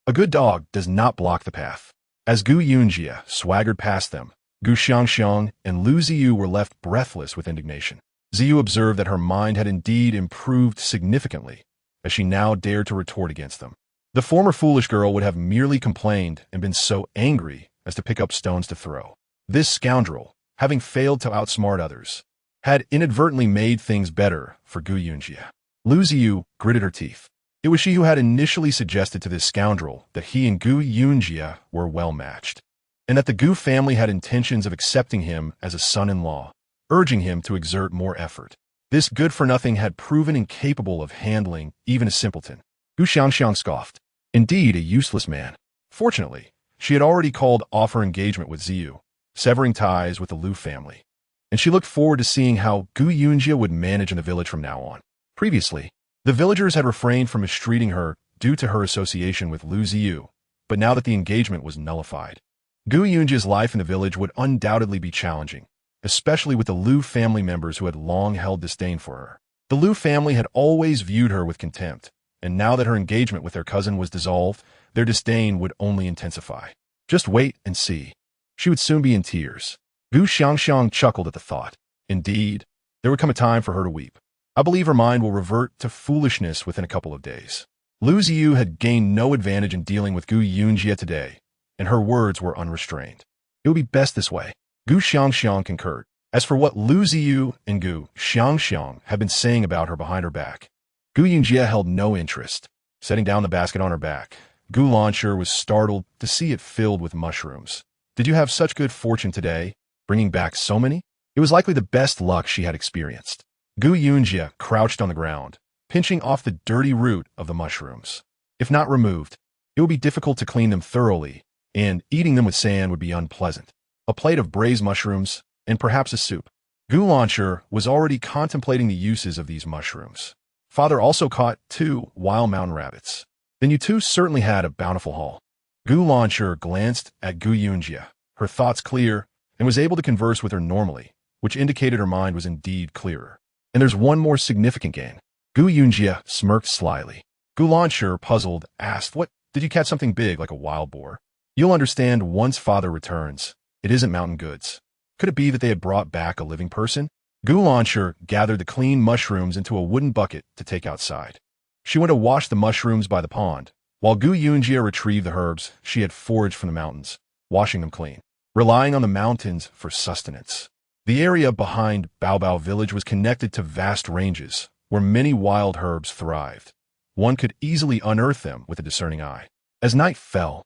A good dog does not block the path." As Gu Yunji swaggered past them, Gu Xiangxiang and Lu Ziyu were left breathless with indignation. Ziyu observed that her mind had indeed improved significantly, as she now dared to retort against them. The former foolish girl would have merely complained and been so angry as to pick up stones to throw. This scoundrel, having failed to outsmart others, had inadvertently made things better for Gu Yunji. Lu Ziyu gritted her teeth. It was she who had initially suggested to this scoundrel that he and Gu Yunji were well matched, and that the Gu family had intentions of accepting him as a son-in-law, urging him to exert more effort. This good-for-nothing had proven incapable of handling even a simpleton. Gu Xiangxiang scoffed. Indeed, a useless man. Fortunately, she had already called off her engagement with Ziyu, severing ties with the Lu family, and she looked forward to seeing how Gu Yunji would manage in the village from now on. Previously, the villagers had refrained from mistreating her due to her association with Lu Ziyu, but now that the engagement was nullified, Gu Yunji's life in the village would undoubtedly be challenging, especially with the Lu family members who had long held disdain for her. The Lu family had always viewed her with contempt, and now that her engagement with their cousin was dissolved, their disdain would only intensify. Just wait and see. She would soon be in tears. Gu Xiangxiang chuckled at the thought. Indeed, there would come a time for her to weep. I believe her mind will revert to foolishness within a couple of days. Lu Ziyu had gained no advantage in dealing with Gu Yunji today, and her words were unrestrained. It would be best this way. Gu Xiangxiang concurred. As for what Lu Ziyu and Gu Xiangxiang had been saying about her behind her back, Gu Yunji held no interest. Setting down the basket on her back, Gu Launcher was startled to see it filled with mushrooms. Did you have such good fortune today, bringing back so many? It was likely the best luck she had experienced. Gu Yunji crouched on the ground, pinching off the dirty root of the mushrooms. If not removed, it would be difficult to clean them thoroughly, and eating them with sand would be unpleasant. A plate of braised mushrooms, and perhaps a soup. Gu Launcher was already contemplating the uses of these mushrooms. Father also caught 2 wild mountain rabbits. Then you two certainly had a bountiful haul. Gu Launcher glanced at Gu Yunji, her thoughts clear, and was able to converse with her normally, which indicated her mind was indeed clearer. And there's one more significant gain. Gu Yunji smirked slyly. Gu Launcher, puzzled, asked, What, did you catch something big like a wild boar? You'll understand once father returns. It isn't mountain goods. Could it be that they had brought back a living person? Gu Launcher gathered the clean mushrooms into a wooden bucket to take outside. She went to wash the mushrooms by the pond, while Gu Yunji retrieved the herbs she had foraged from the mountains, washing them clean, relying on the mountains for sustenance. The area behind Baobao village was connected to vast ranges, where many wild herbs thrived. One could easily unearth them with a discerning eye. As night fell,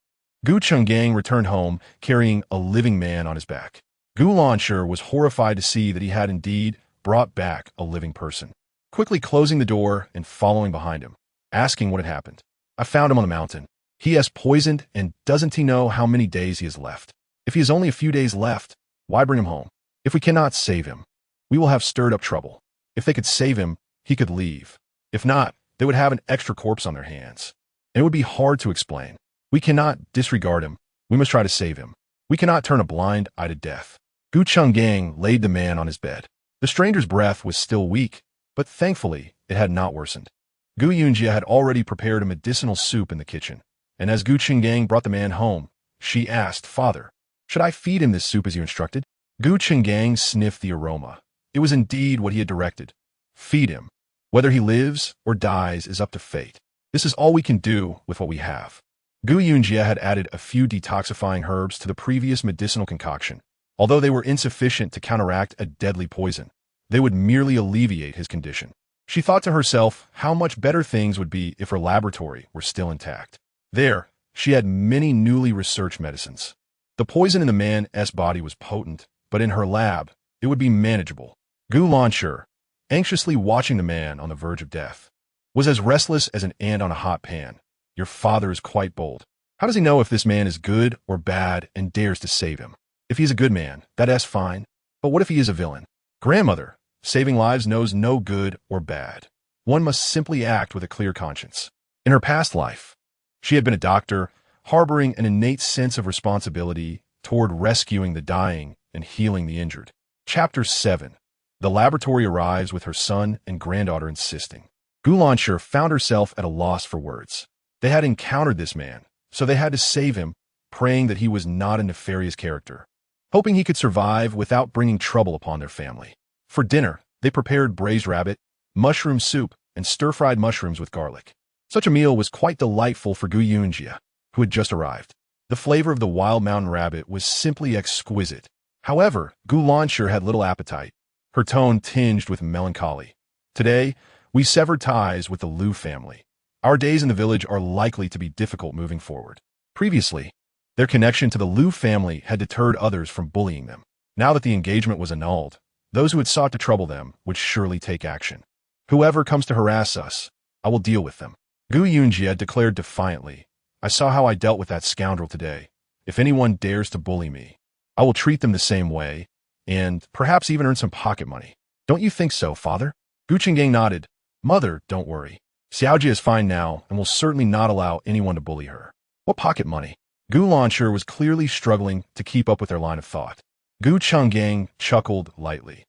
Gu Chenggang returned home carrying a living man on his back. Gu Launcher was horrified to see that he had indeed brought back a living person. Quickly closing the door and following behind him, asking what had happened. I found him on the mountain. He has poisoned, and doesn't he know how many days he has left? If he has only a few days left, why bring him home? If we cannot save him, we will have stirred up trouble. If they could save him, he could leave. If not, they would have an extra corpse on their hands. And it would be hard to explain. We cannot disregard him. We must try to save him. We cannot turn a blind eye to death. Gu Chenggang laid the man on his bed. The stranger's breath was still weak, but thankfully it had not worsened. Gu Yunji had already prepared a medicinal soup in the kitchen, and as Gu Chenggang brought the man home, she asked, Father, should I feed him this soup as you instructed? Gu Chenggang sniffed the aroma. It was indeed what he had directed. Feed him. Whether he lives or dies is up to fate. This is all we can do with what we have. Gu Yunji had added a few detoxifying herbs to the previous medicinal concoction. Although they were insufficient to counteract a deadly poison, they would merely alleviate his condition. She thought to herself how much better things would be if her laboratory were still intact. There, she had many newly researched medicines. The poison in the man's body was potent, but in her lab, it would be manageable. Gu Launcher, anxiously watching the man on the verge of death, was as restless as an ant on a hot pan. Your father is quite bold. How does he know if this man is good or bad and dares to save him? If he is a good man, that's fine. But what if he is a villain? Grandmother, saving lives knows no good or bad. One must simply act with a clear conscience. In her past life, she had been a doctor, harboring an innate sense of responsibility toward rescuing the dying and healing the injured. Chapter 7. The laboratory arrives with her son and granddaughter insisting. Gu Launcher found herself at a loss for words. They had encountered this man, so they had to save him, praying that he was not a nefarious character, hoping he could survive without bringing trouble upon their family. For dinner, they prepared braised rabbit, mushroom soup, and stir-fried mushrooms with garlic. Such a meal was quite delightful for Gu Yunji, who had just arrived. The flavor of the wild mountain rabbit was simply exquisite. However, Gu Launcher had little appetite, her tone tinged with melancholy. Today, we severed ties with the Lu family. Our days in the village are likely to be difficult moving forward. Previously, their connection to the Liu family had deterred others from bullying them. Now that the engagement was annulled, those who had sought to trouble them would surely take action. Whoever comes to harass us, I will deal with them. Gu Yunji declared defiantly, I saw how I dealt with that scoundrel today. If anyone dares to bully me, I will treat them the same way, and perhaps even earn some pocket money. Don't you think so, father? Gu Qinggang nodded. Mother, don't worry. Xiaojie is fine now and will certainly not allow anyone to bully her. What pocket money? Gu Lancher was clearly struggling to keep up with their line of thought. Gu Chenggang chuckled lightly.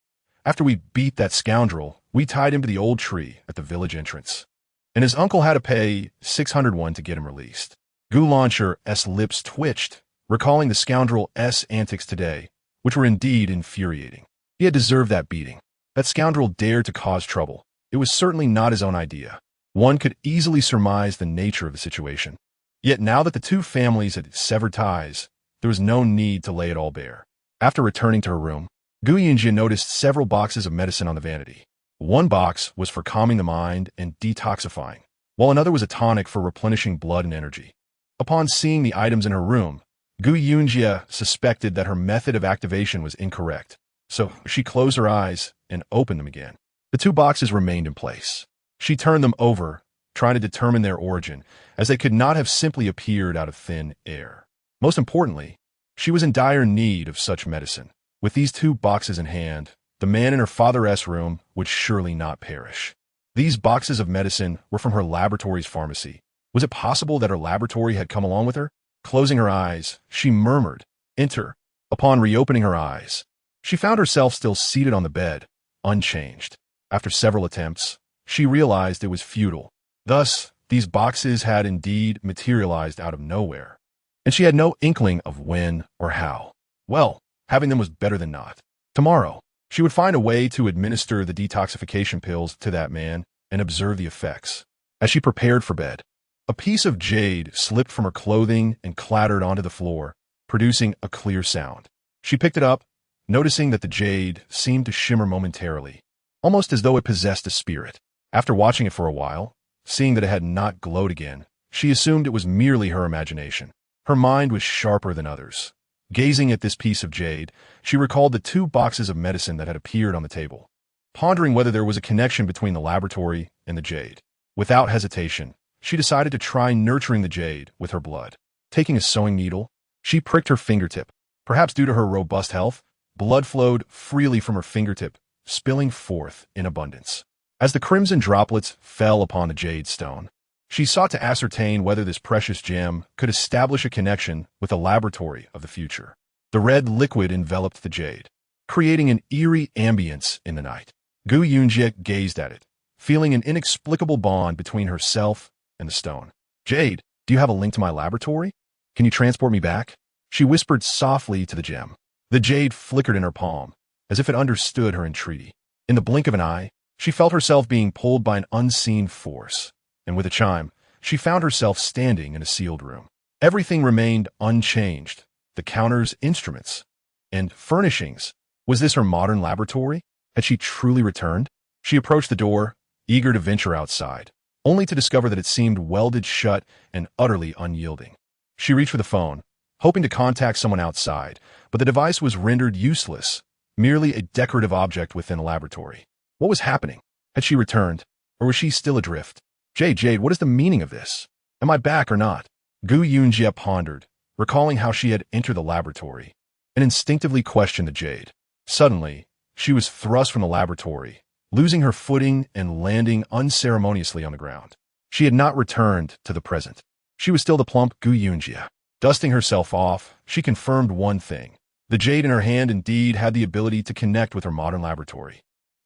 After we beat that scoundrel, we tied him to the old tree at the village entrance. And his uncle had to pay 601 to get him released. Gu Lancher's lips twitched, recalling the scoundrel's antics today, which were indeed infuriating. He had deserved that beating. That scoundrel dared to cause trouble. It was certainly not his own idea. One could easily surmise the nature of the situation. Yet now that the two families had severed ties, there was no need to lay it all bare. After returning to her room, Gu Yunji noticed several boxes of medicine on the vanity. One box was for calming the mind and detoxifying, while another was a tonic for replenishing blood and energy. Upon seeing the items in her room, Gu Yunji suspected that her method of activation was incorrect, so she closed her eyes and opened them again. The two boxes remained in place. She turned them over, trying to determine their origin, as they could not have simply appeared out of thin air. Most importantly, she was in dire need of such medicine. With these two boxes in hand, the man in her father's room would surely not perish. These boxes of medicine were from her laboratory's pharmacy. Was it possible that her laboratory had come along with her? Closing her eyes, she murmured, "Enter." Upon reopening her eyes, she found herself still seated on the bed, unchanged. After several attempts, she realized it was futile. Thus, these boxes had indeed materialized out of nowhere, and she had no inkling of when or how. Well, having them was better than not. Tomorrow, she would find a way to administer the detoxification pills to that man and observe the effects. As she prepared for bed, a piece of jade slipped from her clothing and clattered onto the floor, producing a clear sound. She picked it up, noticing that the jade seemed to shimmer momentarily, almost as though it possessed a spirit. After watching it for a while, seeing that it had not glowed again, she assumed it was merely her imagination. Her mind was sharper than others. Gazing at this piece of jade, she recalled the two boxes of medicine that had appeared on the table, pondering whether there was a connection between the laboratory and the jade. Without hesitation, she decided to try nurturing the jade with her blood. Taking a sewing needle, she pricked her fingertip. Perhaps due to her robust health, blood flowed freely from her fingertip, spilling forth in abundance. As the crimson droplets fell upon the jade stone, she sought to ascertain whether this precious gem could establish a connection with the laboratory of the future. The red liquid enveloped the jade, creating an eerie ambience in the night. Gu Yunji gazed at it, feeling an inexplicable bond between herself and the stone. "Jade, do you have a link to my laboratory? Can you transport me back?" She whispered softly to the gem. The jade flickered in her palm, as if it understood her entreaty. In the blink of an eye, she felt herself being pulled by an unseen force, and with a chime, she found herself standing in a sealed room. Everything remained unchanged: the counters, instruments, and furnishings. Was this her modern laboratory? Had she truly returned? She approached the door, eager to venture outside, only to discover that it seemed welded shut and utterly unyielding. She reached for the phone, hoping to contact someone outside, but the device was rendered useless, merely a decorative object within a laboratory. What was happening? Had she returned, or was she still adrift? Jade, what is the meaning of this? Am I back or not? Gu Yunji pondered, recalling how she had entered the laboratory, and instinctively questioned the jade. Suddenly, she was thrust from the laboratory, losing her footing and landing unceremoniously on the ground. She had not returned to the present. She was still the plump Gu Yunji. Dusting herself off, she confirmed one thing. The jade in her hand indeed had the ability to connect with her modern laboratory.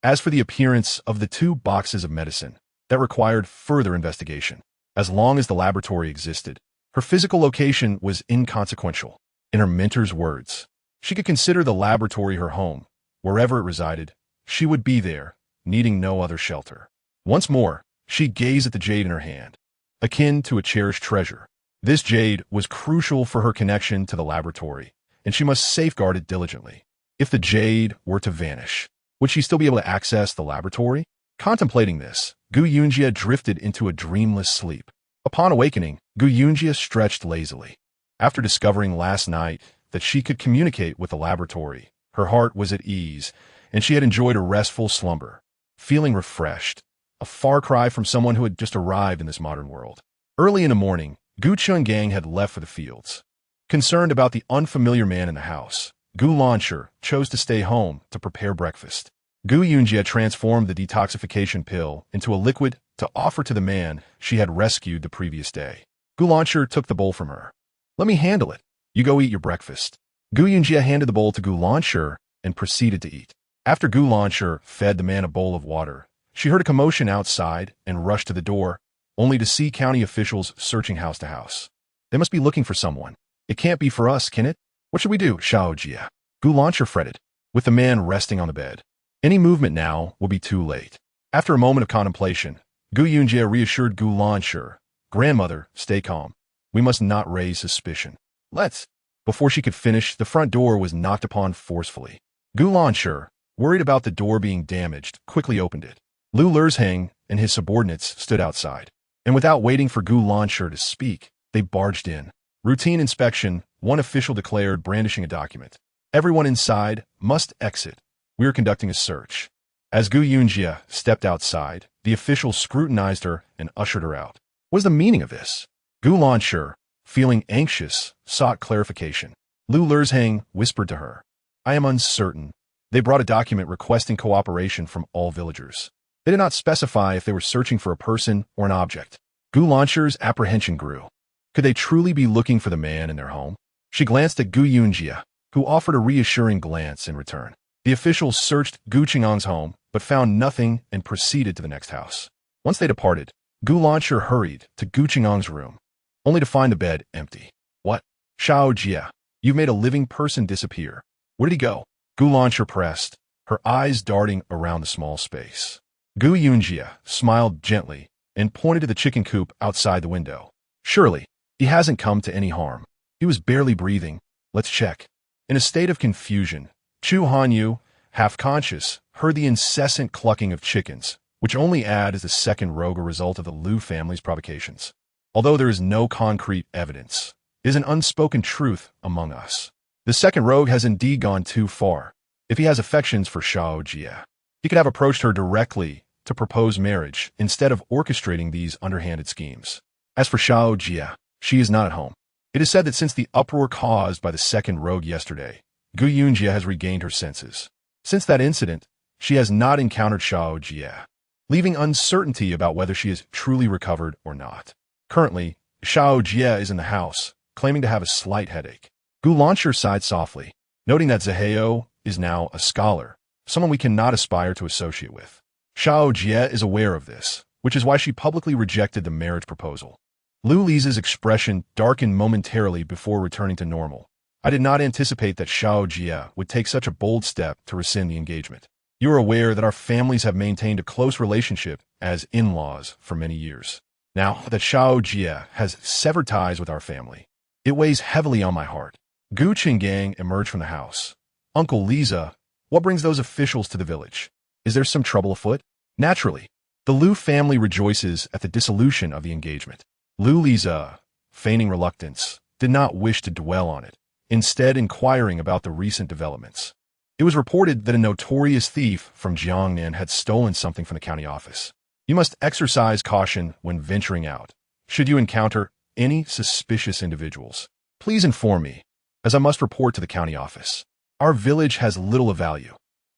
As for the appearance of the two boxes of medicine, that required further investigation. As long as the laboratory existed, her physical location was inconsequential. In her mentor's words, she could consider the laboratory her home. Wherever it resided, she would be there, needing no other shelter. Once more, she gazed at the jade in her hand, akin to a cherished treasure. This jade was crucial for her connection to the laboratory, and she must safeguard it diligently. If the jade were to vanish, would she still be able to access the laboratory? Contemplating this, Gu Yunjie drifted into a dreamless sleep. Upon awakening, Gu Yunjie stretched lazily. After discovering last night that she could communicate with the laboratory, her heart was at ease, and she had enjoyed a restful slumber. Feeling refreshed, a far cry from someone who had just arrived in this modern world. Early in the morning, Gu Chungang had left for the fields. Concerned about the unfamiliar man in the house, Gu Launcher chose to stay home to prepare breakfast. Gu Yunjie transformed the detoxification pill into a liquid to offer to the man she had rescued the previous day. Gu Launcher took the bowl from her. "Let me handle it. You go eat your breakfast." Gu Yunjie handed the bowl to Gu Launcher and proceeded to eat. After Gu Launcher fed the man a bowl of water, she heard a commotion outside and rushed to the door, only to see county officials searching house to house. "They must be looking for someone. It can't be for us, can it? What should we do, Xiao Jia?" Gu Launcher fretted, with the man resting on the bed. Any movement now will be too late. After a moment of contemplation, Gu Yunjie reassured Gu Launcher, "Grandmother, stay calm. We must not raise suspicion. Let's." Before she could finish, the front door was knocked upon forcefully. Gu Launcher, worried about the door being damaged, quickly opened it. Lu Lerzheng and his subordinates stood outside, and without waiting for Gu Launcher to speak, they barged in. "Routine inspection," one official declared, brandishing a document. "Everyone inside must exit. We are conducting a search." As Gu Yunjie stepped outside, the official scrutinized her and ushered her out. What is the meaning of this? Gu Launcher, feeling anxious, sought clarification. Lu Lerzheng whispered to her, "I am uncertain. They brought a document requesting cooperation from all villagers. They did not specify if they were searching for a person or an object." Gu Launcher's apprehension grew. Could they truly be looking for the man in their home? She glanced at Gu Yunjie, who offered a reassuring glance in return. The officials searched Gu Qingang's home, but found nothing and proceeded to the next house. Once they departed, Gu Launcher hurried to Gu Qingang's room, only to find the bed empty. "What? Xiao Jia, you've made a living person disappear. Where did he go?" Gu Launcher pressed, her eyes darting around the small space. Gu Yunjie smiled gently and pointed to the chicken coop outside the window. "Surely, he hasn't come to any harm. He was barely breathing. Let's check." In a state of confusion, Chu Hanyu, half-conscious, heard the incessant clucking of chickens, which only add as the second rogue a result of the Liu family's provocations. Although there is no concrete evidence, it is an unspoken truth among us. The second rogue has indeed gone too far. If he has affections for Xiao Jia, he could have approached her directly to propose marriage instead of orchestrating these underhanded schemes. As for Xiao Jia, she is not at home. It is said that since the uproar caused by the second rogue yesterday, Gu Yunjie has regained her senses. Since that incident, she has not encountered Xiao Jia, leaving uncertainty about whether she is truly recovered or not. Currently, Xiao Jia is in the house, claiming to have a slight headache. Gu Launcher sighed softly, noting that Zaheo is now a scholar, someone we cannot aspire to associate with. Xiao Jia is aware of this, which is why she publicly rejected the marriage proposal. Lu Li's expression darkened momentarily before returning to normal. "I did not anticipate that Xiao Jia would take such a bold step to rescind the engagement. You are aware that our families have maintained a close relationship as in-laws for many years. Now that Xiao Jia has severed ties with our family, it weighs heavily on my heart." Gu Qinggang emerged from the house. "Uncle Liza, what brings those officials to the village? Is there some trouble afoot?" Naturally, the Liu family rejoices at the dissolution of the engagement. Lu Liza, feigning reluctance, did not wish to dwell on it, instead inquiring about the recent developments. It was reported that a notorious thief from Jiangnan had stolen something from the county office. You must exercise caution when venturing out. Should you encounter any suspicious individuals, please inform me, as I must report to the county office. Our village has little of value.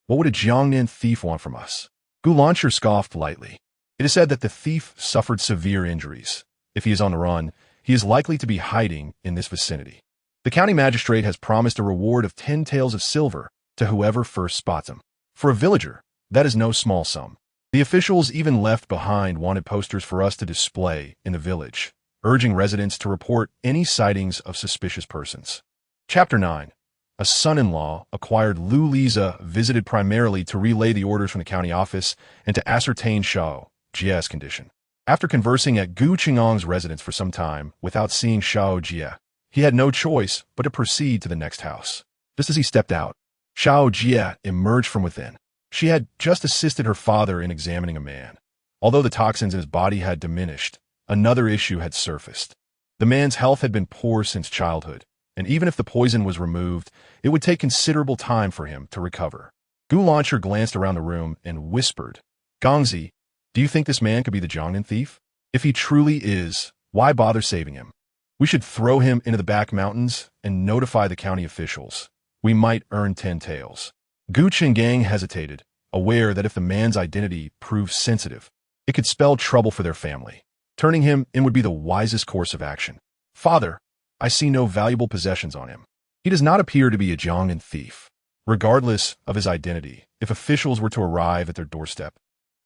What would a Jiangnan thief want from us? Gu Launcher scoffed lightly. It is said that the thief suffered severe injuries. If he is on the run, he is likely to be hiding in this vicinity. The county magistrate has promised a reward of 10 taels of silver to whoever first spots him. For a villager, that is no small sum. The officials even left behind wanted posters for us to display in the village, urging residents to report any sightings of suspicious persons. Chapter 9. A son-in-law acquired Lu Liza visited primarily to relay the orders from the county office and to ascertain Xiao Jia's condition. After conversing at Gu Qingang's residence for some time without seeing Xiao Jia, he had no choice but to proceed to the next house. Just as he stepped out, Xiao Jia emerged from within. She had just assisted her father in examining a man. Although the toxins in his body had diminished, another issue had surfaced. The man's health had been poor since childhood, and even if the poison was removed, it would take considerable time for him to recover. Gu Launcher glanced around the room and whispered, "Gongzi, do you think this man could be the Jiangnan thief? If he truly is, why bother saving him? We should throw him into the back mountains and notify the county officials. We might earn 10 taels." Gu Qinggang hesitated, aware that if the man's identity proved sensitive, it could spell trouble for their family. Turning him in would be the wisest course of action. "Father, I see no valuable possessions on him. He does not appear to be a Jiangnan thief." Regardless of his identity, if officials were to arrive at their doorstep,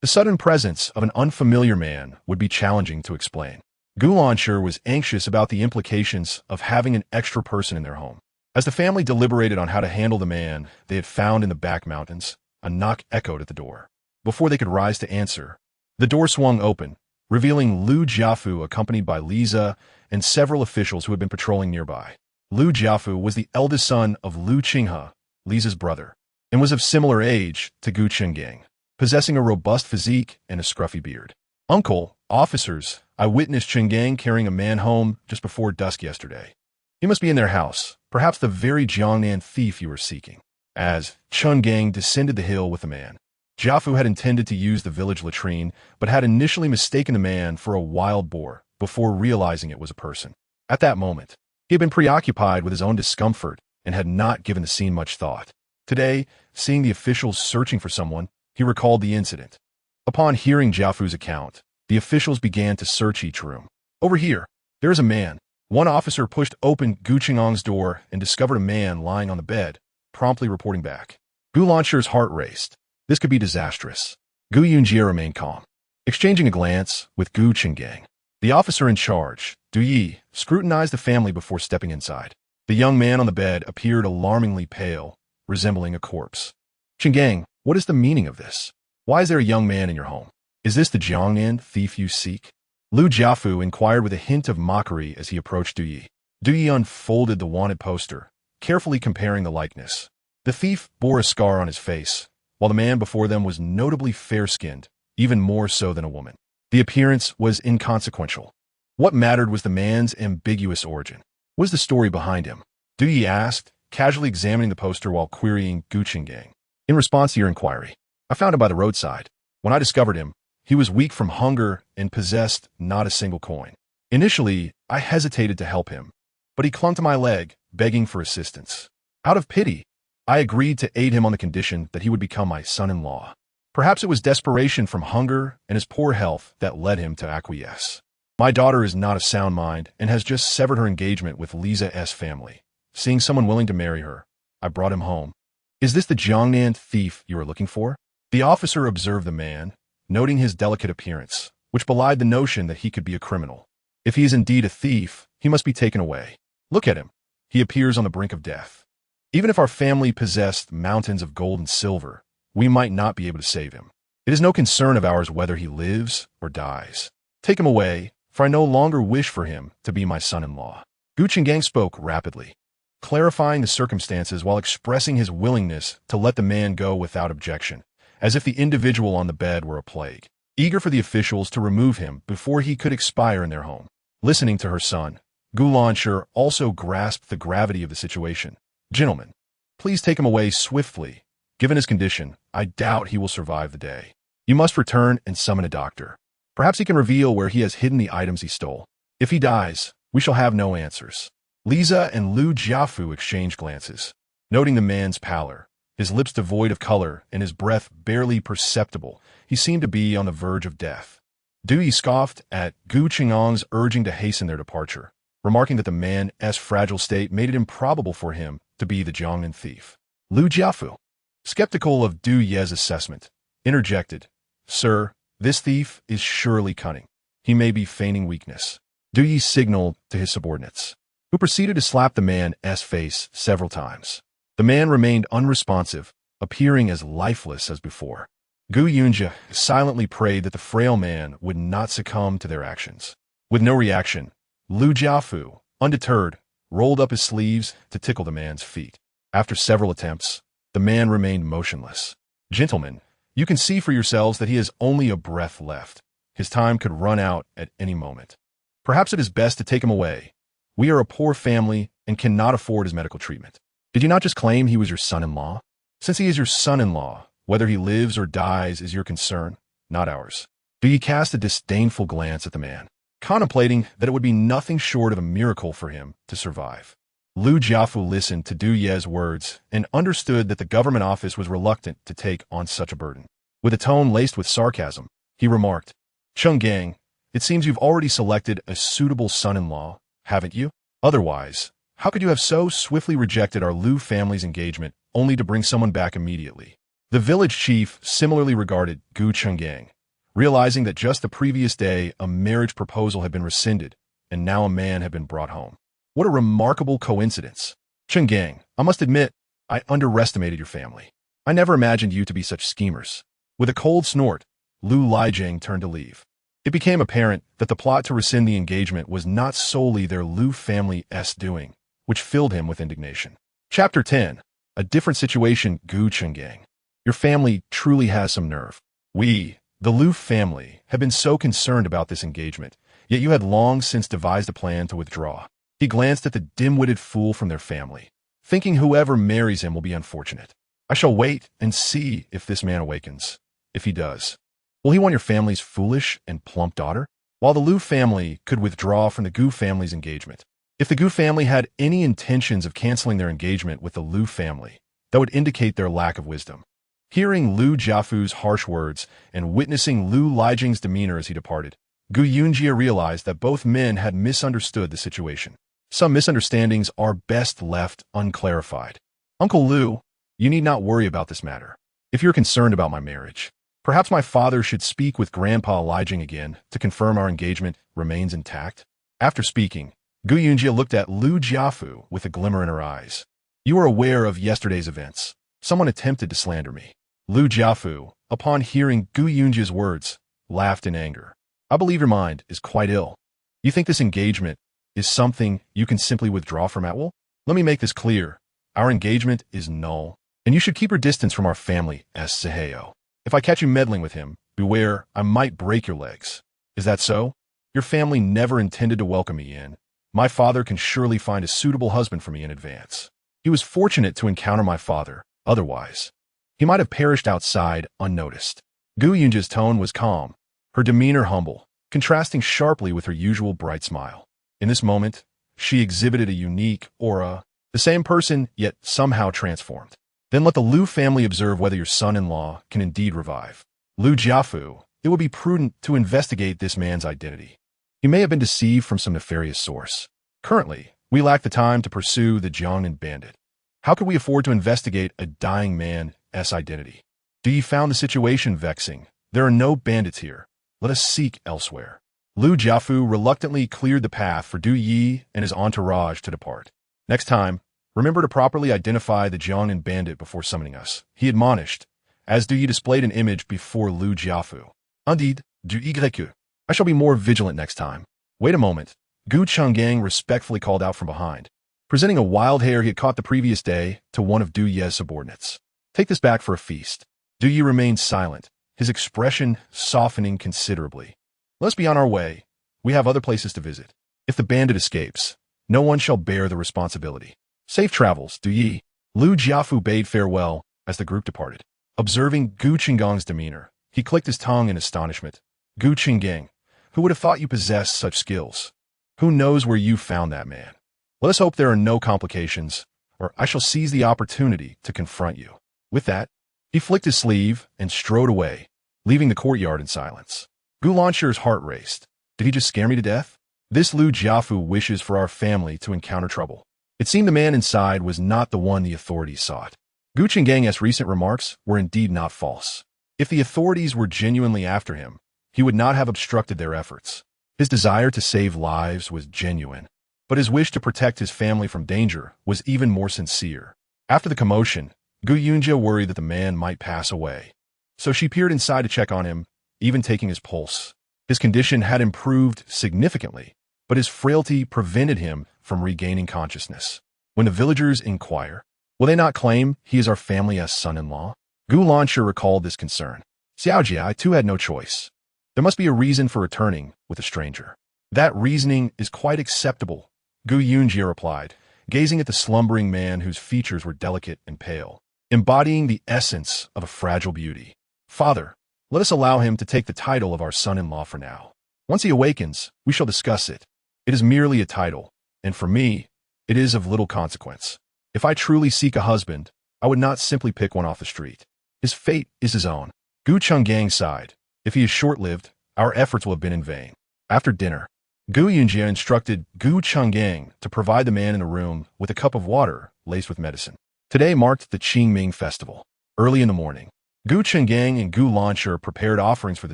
the sudden presence of an unfamiliar man would be challenging to explain. Gu Launcher was anxious about the implications of having an extra person in their home. As the family deliberated on how to handle the man they had found in the back mountains, a knock echoed at the door. Before they could rise to answer, the door swung open, revealing Lu Jiafu accompanied by Liza and several officials who had been patrolling nearby. Lu Jiafu was the eldest son of Lu Qinghe, Liza's brother, and was of similar age to Gu Qinggang, possessing a robust physique and a scruffy beard. "Uncle, officers, I witnessed Qinggang carrying a man home just before dusk yesterday. He must be in their house, perhaps the very Jiangnan thief you were seeking." As Qinggang descended the hill with the man, Jiafu had intended to use the village latrine, but had initially mistaken the man for a wild boar before realizing it was a person. At that moment, he had been preoccupied with his own discomfort and had not given the scene much thought. Today, seeing the officials searching for someone, he recalled the incident. Upon hearing Jiafu's account, the officials began to search each room. "Over here, there is a man." One officer pushed open Gu Qinggang's door and discovered a man lying on the bed, promptly reporting back. Gu Launcher's heart raced. This could be disastrous. Gu Yunji remained calm, exchanging a glance with Gu Qinggang. The officer in charge, Du Yi, scrutinized the family before stepping inside. The young man on the bed appeared alarmingly pale, resembling a corpse. "Qinggang, what is the meaning of this? Why is there a young man in your home? Is this the Jiangnan thief you seek?" Lu Jiafu inquired with a hint of mockery as he approached Du Yi. Du Yi unfolded the wanted poster, carefully comparing the likeness. The thief bore a scar on his face, while the man before them was notably fair-skinned, even more so than a woman. The appearance was inconsequential. What mattered was the man's ambiguous origin. What was the story behind him? Du Yi asked, casually examining the poster while querying Gu Qinggang. "In response to your inquiry, I found him by the roadside. When I discovered him, he was weak from hunger and possessed not a single coin. Initially, I hesitated to help him, but he clung to my leg, begging for assistance. Out of pity, I agreed to aid him on the condition that he would become my son-in-law. Perhaps it was desperation from hunger and his poor health that led him to acquiesce. My daughter is not of sound mind and has just severed her engagement with Liza's family. Seeing someone willing to marry her, I brought him home. Is this the Jiangnan thief you are looking for?" The officer observed the man, noting his delicate appearance, which belied the notion that he could be a criminal. "If he is indeed a thief, he must be taken away. Look at him. He appears on the brink of death. Even if our family possessed mountains of gold and silver, we might not be able to save him. It is no concern of ours whether he lives or dies. Take him away, for I no longer wish for him to be my son-in-law." Gu Qinggang spoke rapidly, clarifying the circumstances while expressing his willingness to let the man go without objection, as if the individual on the bed were a plague, eager for the officials to remove him before he could expire in their home. Listening to her son, Gu Launcher also grasped the gravity of the situation. "Gentlemen, please take him away swiftly. Given his condition, I doubt he will survive the day. You must return and summon a doctor. Perhaps he can reveal where he has hidden the items he stole. If he dies, we shall have no answers." Liza and Lu Jiafu exchanged glances, noting the man's pallor, his lips devoid of color and his breath barely perceptible. He seemed to be on the verge of death. Du Yi scoffed at Gu Qinggang's urging to hasten their departure, remarking that the man's fragile state made it improbable for him to be the Jiangnan thief. Lu Jiafu, skeptical of Du Ye's assessment, interjected, "Sir, this thief is surely cunning. He may be feigning weakness." Du Yi signaled to his subordinates, who proceeded to slap the man's face several times. The man remained unresponsive, appearing as lifeless as before. Gu Yunji silently prayed that the frail man would not succumb to their actions. With no reaction, Lu Jiafu, undeterred, rolled up his sleeves to tickle the man's feet. After several attempts, the man remained motionless. Gentlemen, you can see for yourselves that he has only a breath left. His time could run out at any moment. Perhaps it is best to take him away. We are a poor family and cannot afford his medical treatment. Did you not just claim he was your son-in-law? Since he is your son-in-law, whether he lives or dies is your concern, not ours. Do ye cast a disdainful glance at the man, contemplating that it would be nothing short of a miracle for him to survive? Lu Jiafu listened to Du Ye's words and understood that the government office was reluctant to take on such a burden. With a tone laced with sarcasm, he remarked, Cheng Gang, it seems you've already selected a suitable son-in-law, haven't you? Otherwise, how could you have so swiftly rejected our Lu family's engagement only to bring someone back immediately? The village chief similarly regarded Gu Chenggang, realizing that just the previous day a marriage proposal had been rescinded and now a man had been brought home. What a remarkable coincidence. Chenggang, I must admit, I underestimated your family. I never imagined you to be such schemers. With a cold snort, Lu Lijing turned to leave. It became apparent that the plot to rescind the engagement was not solely their Lu family's doing, which filled him with indignation. Chapter 10. A different situation, Gu Chenggang. Your family truly has some nerve. We, the Lu family, have been so concerned about this engagement, yet you had long since devised a plan to withdraw. He glanced at the dim-witted fool from their family, thinking whoever marries him will be unfortunate. I shall wait and see if this man awakens. If he does, will he want your family's foolish and plump daughter? While the Lu family could withdraw from the Gu family's engagement, if the Gu family had any intentions of canceling their engagement with the Lu family, that would indicate their lack of wisdom. Hearing Lu Jiafu's harsh words and witnessing Lu Lijing's demeanor as he departed, Gu Yunji realized that both men had misunderstood the situation. Some misunderstandings are best left unclarified. Uncle Lu, you need not worry about this matter. If you're concerned about my marriage, perhaps my father should speak with Grandpa Lijing again to confirm our engagement remains intact. After speaking, Gu Yunji looked at Lu Jiafu with a glimmer in her eyes. You are aware of yesterday's events. Someone attempted to slander me. Lu Jiafu, upon hearing Gu Yunji's words, laughed in anger. I believe your mind is quite ill. You think this engagement is something you can simply withdraw from at will? Let me make this clear. Our engagement is null, and you should keep your distance from our family as Seheo. If I catch you meddling with him, beware, I might break your legs. Is that so? Your family never intended to welcome me in. My father can surely find a suitable husband for me in advance. He was fortunate to encounter my father. Otherwise, he might have perished outside unnoticed. Gu Yunji's tone was calm, her demeanor humble, contrasting sharply with her usual bright smile. In this moment, she exhibited a unique aura, the same person, yet somehow transformed. Then let the Lu family observe whether your son-in-law can indeed revive. Lu Jiafu, it would be prudent to investigate this man's identity. He may have been deceived from some nefarious source. Currently, we lack the time to pursue the Jiangnan bandit. How could we afford to investigate a dying man's identity? Do ye found the situation vexing? There are no bandits here. Let us seek elsewhere. Lu Jiafu reluctantly cleared the path for Du Yi and his entourage to depart. Next time, remember to properly identify the Jiangnan bandit before summoning us, he admonished, as Du Yi displayed an image before Lu Jiafu. Indeed, Du Y. I shall be more vigilant next time. Wait a moment. Gu Chenggang respectfully called out from behind, presenting a wild hare he had caught the previous day to one of Du Ye's subordinates. Take this back for a feast. Du Yi remained silent, his expression softening considerably. Let's be on our way. We have other places to visit. If the bandit escapes, no one shall bear the responsibility. Safe travels, Du Yi. Lu Jiafu bade farewell as the group departed. Observing Gu Chenggang's demeanor, he clicked his tongue in astonishment. Gu Chenggang, who would have thought you possessed such skills? Who knows where you found that man? Let us hope there are no complications, or I shall seize the opportunity to confront you. With that, he flicked his sleeve and strode away, leaving the courtyard in silence. Gu Lanshir's heart raced. Did he just scare me to death? This Lu Jiafu wishes for our family to encounter trouble. It seemed the man inside was not the one the authorities sought. Gu Chenggang's recent remarks were indeed not false. If the authorities were genuinely after him, he would not have obstructed their efforts. His desire to save lives was genuine, but his wish to protect his family from danger was even more sincere. After the commotion, Gu Yunji worried that the man might pass away, so she peered inside to check on him, even taking his pulse. His condition had improved significantly, but his frailty prevented him from regaining consciousness. When the villagers inquire, will they not claim he is our family as son-in-law? Gu Lanshi recalled this concern. Xiaojia, I too had no choice. There must be a reason for returning with a stranger. That reasoning is quite acceptable, Gu Yunji replied, gazing at the slumbering man whose features were delicate and pale, embodying the essence of a fragile beauty. Father, let us allow him to take the title of our son-in-law for now. Once he awakens, we shall discuss it. It is merely a title, and for me, it is of little consequence. If I truly seek a husband, I would not simply pick one off the street. His fate is his own. Gu Chenggang sighed. If he is short-lived, our efforts will have been in vain. After dinner, Gu Yunji instructed Gu Chenggang to provide the man in the room with a cup of water laced with medicine. Today marked the Qingming festival. Early in the morning, Gu Chenggang and Gu Lanshi prepared offerings for the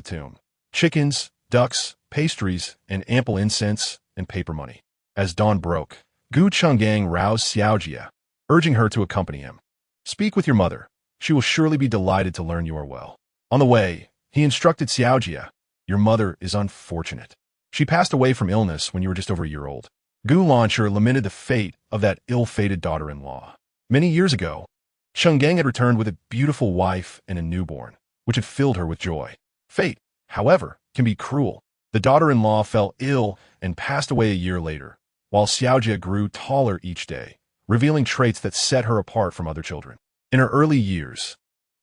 tomb. Chickens, ducks, pastries, and ample incense and paper money. As dawn broke, Gu Chenggang roused Xiaojia, urging her to accompany him. Speak with your mother. She will surely be delighted to learn you are well. On the way, he instructed Xiaojia, your mother is unfortunate. She passed away from illness when you were just over a year old. Gu Lanshi lamented the fate of that ill-fated daughter-in-law. Many years ago, Chenggang had returned with a beautiful wife and a newborn, which had filled her with joy. Fate, however, can be cruel. The daughter-in-law fell ill and passed away a year later, while Xiaojia grew taller each day, revealing traits that set her apart from other children. In her early years,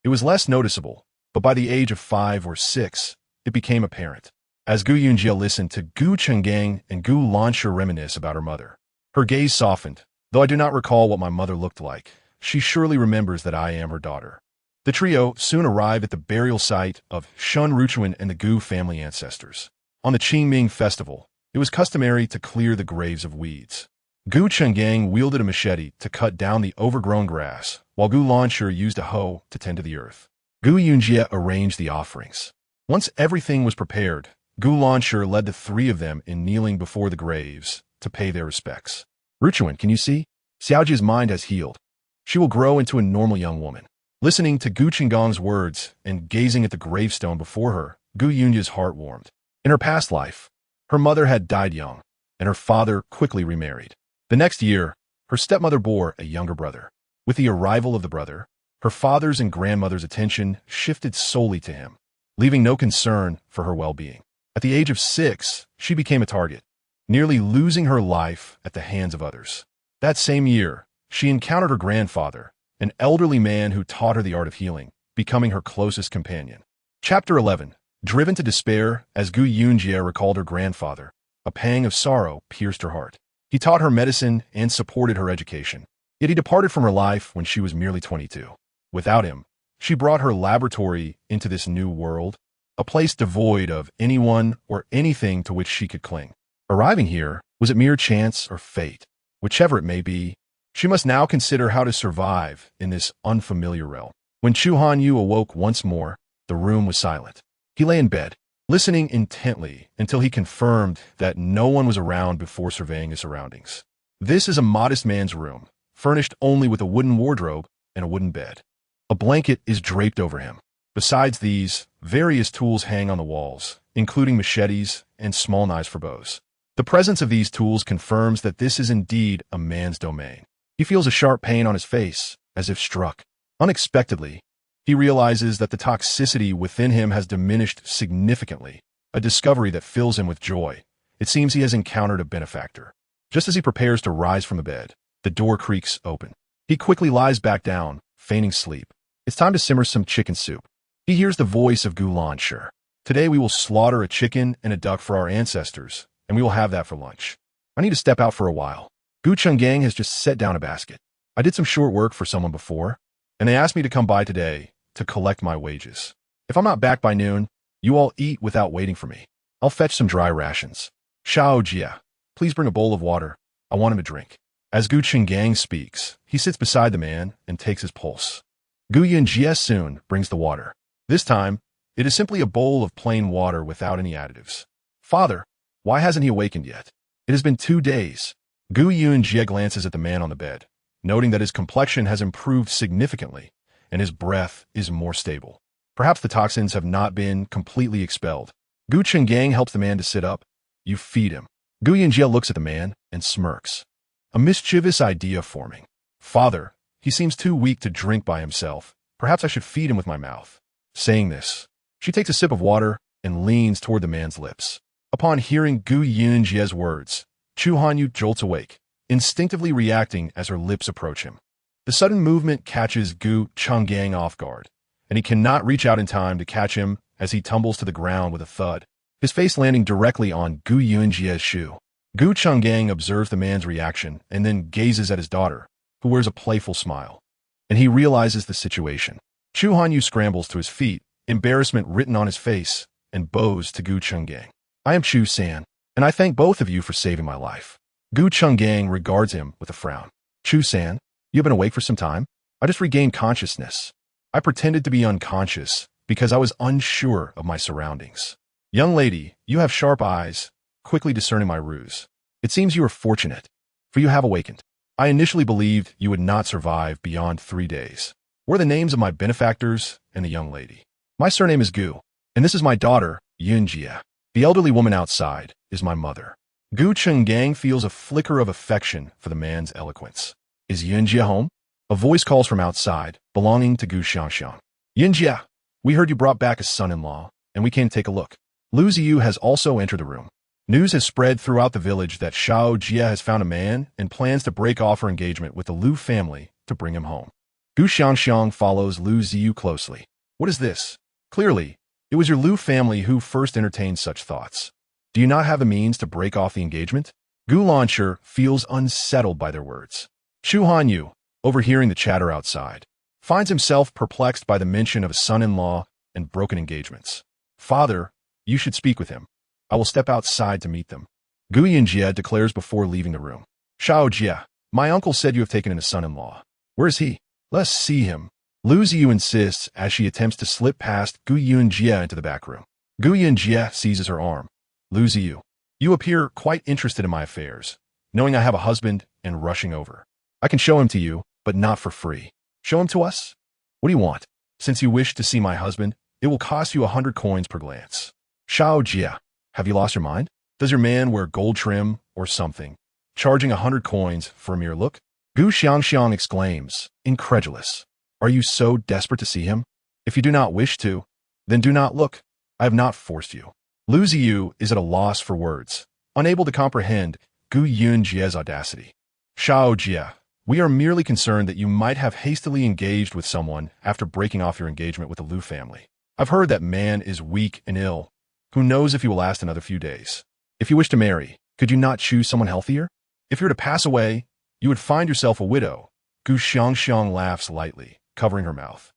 it was less noticeable, but by the age of 5 or 6, it became apparent. As Gu Yunji listened to Gu Chenggang and Gu Lanshi reminisce about her mother, her gaze softened. Though I do not recall what my mother looked like, she surely remembers that I am her daughter. The trio soon arrived at the burial site of Shun Ruchuan and the Gu family ancestors. On the Qingming festival, it was customary to clear the graves of weeds. Gu Chenggang wielded a machete to cut down the overgrown grass, while Gu Lanshi used a hoe to tend to the earth. Gu Yunji arranged the offerings. Once everything was prepared, Gu Lanshi led the 3 of them in kneeling before the graves to pay their respects. Ruchuan, can you see? Xiaojia's mind has healed. She will grow into a normal young woman. Listening to Gu Chenggang's words and gazing at the gravestone before her, Gu Yunji's heart warmed. In her past life, her mother had died young, and her father quickly remarried. The next year, her stepmother bore a younger brother. With the arrival of the brother, her father's and grandmother's attention shifted solely to him, leaving no concern for her well-being. At the age of 6, she became a target, nearly losing her life at the hands of others. That same year, she encountered her grandfather, an elderly man who taught her the art of healing, becoming her closest companion. Chapter 11. Driven to despair, as Gu Yunji recalled her grandfather, a pang of sorrow pierced her heart. He taught her medicine and supported her education, yet he departed from her life when she was merely 22. Without him, she brought her laboratory into this new world, a place devoid of anyone or anything to which she could cling. Arriving here, was it mere chance or fate? Whichever it may be, she must now consider how to survive in this unfamiliar realm. When Chu Hanyu awoke once more, the room was silent. He lay in bed, listening intently until he confirmed that no one was around before surveying his surroundings. This is a modest man's room, furnished only with a wooden wardrobe and a wooden bed. A blanket is draped over him. Besides these, various tools hang on the walls, including machetes and small knives for bows. The presence of these tools confirms that this is indeed a man's domain. He feels a sharp pain on his face, as if struck. Unexpectedly, he realizes that the toxicity within him has diminished significantly, a discovery that fills him with joy. It seems he has encountered a benefactor. Just as he prepares to rise from the bed, the door creaks open. He quickly lies back down, feigning sleep. It's time to simmer some chicken soup. He hears the voice of Gu Lanshi. Today we will slaughter a chicken and a duck for our ancestors, and we will have that for lunch. I need to step out for a while. Gu Chenggang has just set down a basket. I did some short work for someone before, and they asked me to come by today to collect my wages. If I'm not back by noon, you all eat without waiting for me. I'll fetch some dry rations. Xiaojia, please bring a bowl of water. I want him to drink. As Gu Chenggang speaks, he sits beside the man and takes his pulse. Gu Yunji soon brings the water. This time, it is simply a bowl of plain water without any additives. Father, why hasn't he awakened yet? It has been 2 days. Gu Yunji glances at the man on the bed, noting that his complexion has improved significantly, and his breath is more stable. Perhaps the toxins have not been completely expelled. Gu Chenggang helps the man to sit up. You feed him. Gu Yunji looks at the man and smirks. A mischievous idea forming. Father, he seems too weak to drink by himself. Perhaps I should feed him with my mouth. Saying this, she takes a sip of water and leans toward the man's lips. Upon hearing Gu Yunjie's words, Chu Hanyu jolts awake, instinctively reacting as her lips approach him. The sudden movement catches Gu Changgang off guard, and he cannot reach out in time to catch him as he tumbles to the ground with a thud, his face landing directly on Gu Yunjie's shoe. Gu Changgang observes the man's reaction and then gazes at his daughter, who wears a playful smile. And he realizes the situation. Chu Hanyu scrambles to his feet, embarrassment written on his face, and bows to Gu Changgang. I am Chu San, and I thank both of you for saving my life. Gu Changgang regards him with a frown. Chu San, you have been awake for some time? I just regained consciousness. I pretended to be unconscious because I was unsure of my surroundings. Young lady, you have sharp eyes, quickly discerning my ruse. It seems you are fortunate, for you have awakened. I initially believed you would not survive beyond 3 days. What are the names of my benefactors and the young lady? My surname is Gu, and this is my daughter, Yunji. The elderly woman outside is my mother. Gu Changgang feels a flicker of affection for the man's eloquence. Is Yunji home? A voice calls from outside, belonging to Gu Xiangxiang. Yunji, we heard you brought back a son-in-law, and we came to take a look. Lu Ziyu has also entered the room. News has spread throughout the village that Xiao Jia has found a man and plans to break off her engagement with the Lu family to bring him home. Gu Xiangxiang follows Lu Ziyu closely. What is this? Clearly, it was your Lu family who first entertained such thoughts. Do you not have the means to break off the engagement? Gu Lancher feels unsettled by their words. Chu Hanyu, overhearing the chatter outside, finds himself perplexed by the mention of a son-in-law and broken engagements. Father, you should speak with him. I will step outside to meet them. Gu Yunjie declares before leaving the room. Xiao Jia, my uncle said you have taken in a son-in-law. Where is he? Let's see him. Lu Ziyu insists as she attempts to slip past Gu Yunjie into the back room. Gu Yunjie seizes her arm. Lu Ziyu, you appear quite interested in my affairs, knowing I have a husband and rushing over. I can show him to you, but not for free. Show him to us? What do you want? Since you wish to see my husband, it will cost you 100 coins per glance. Xiao Jia, have you lost your mind? Does your man wear gold trim or something, charging 100 coins for a mere look? Gu Xiangxiang exclaims, incredulous. Are you so desperate to see him? If you do not wish to, then do not look. I have not forced you. Lu Ziyu is at a loss for words, unable to comprehend Gu Yunjie's audacity. Xiao Jia, we are merely concerned that you might have hastily engaged with someone after breaking off your engagement with the Lu family. I've heard that man is weak and ill. Who knows if he will last another few days? If you wish to marry, could you not choose someone healthier? If you were to pass away, you would find yourself a widow. Gu Xiangxiang laughs lightly, covering her mouth.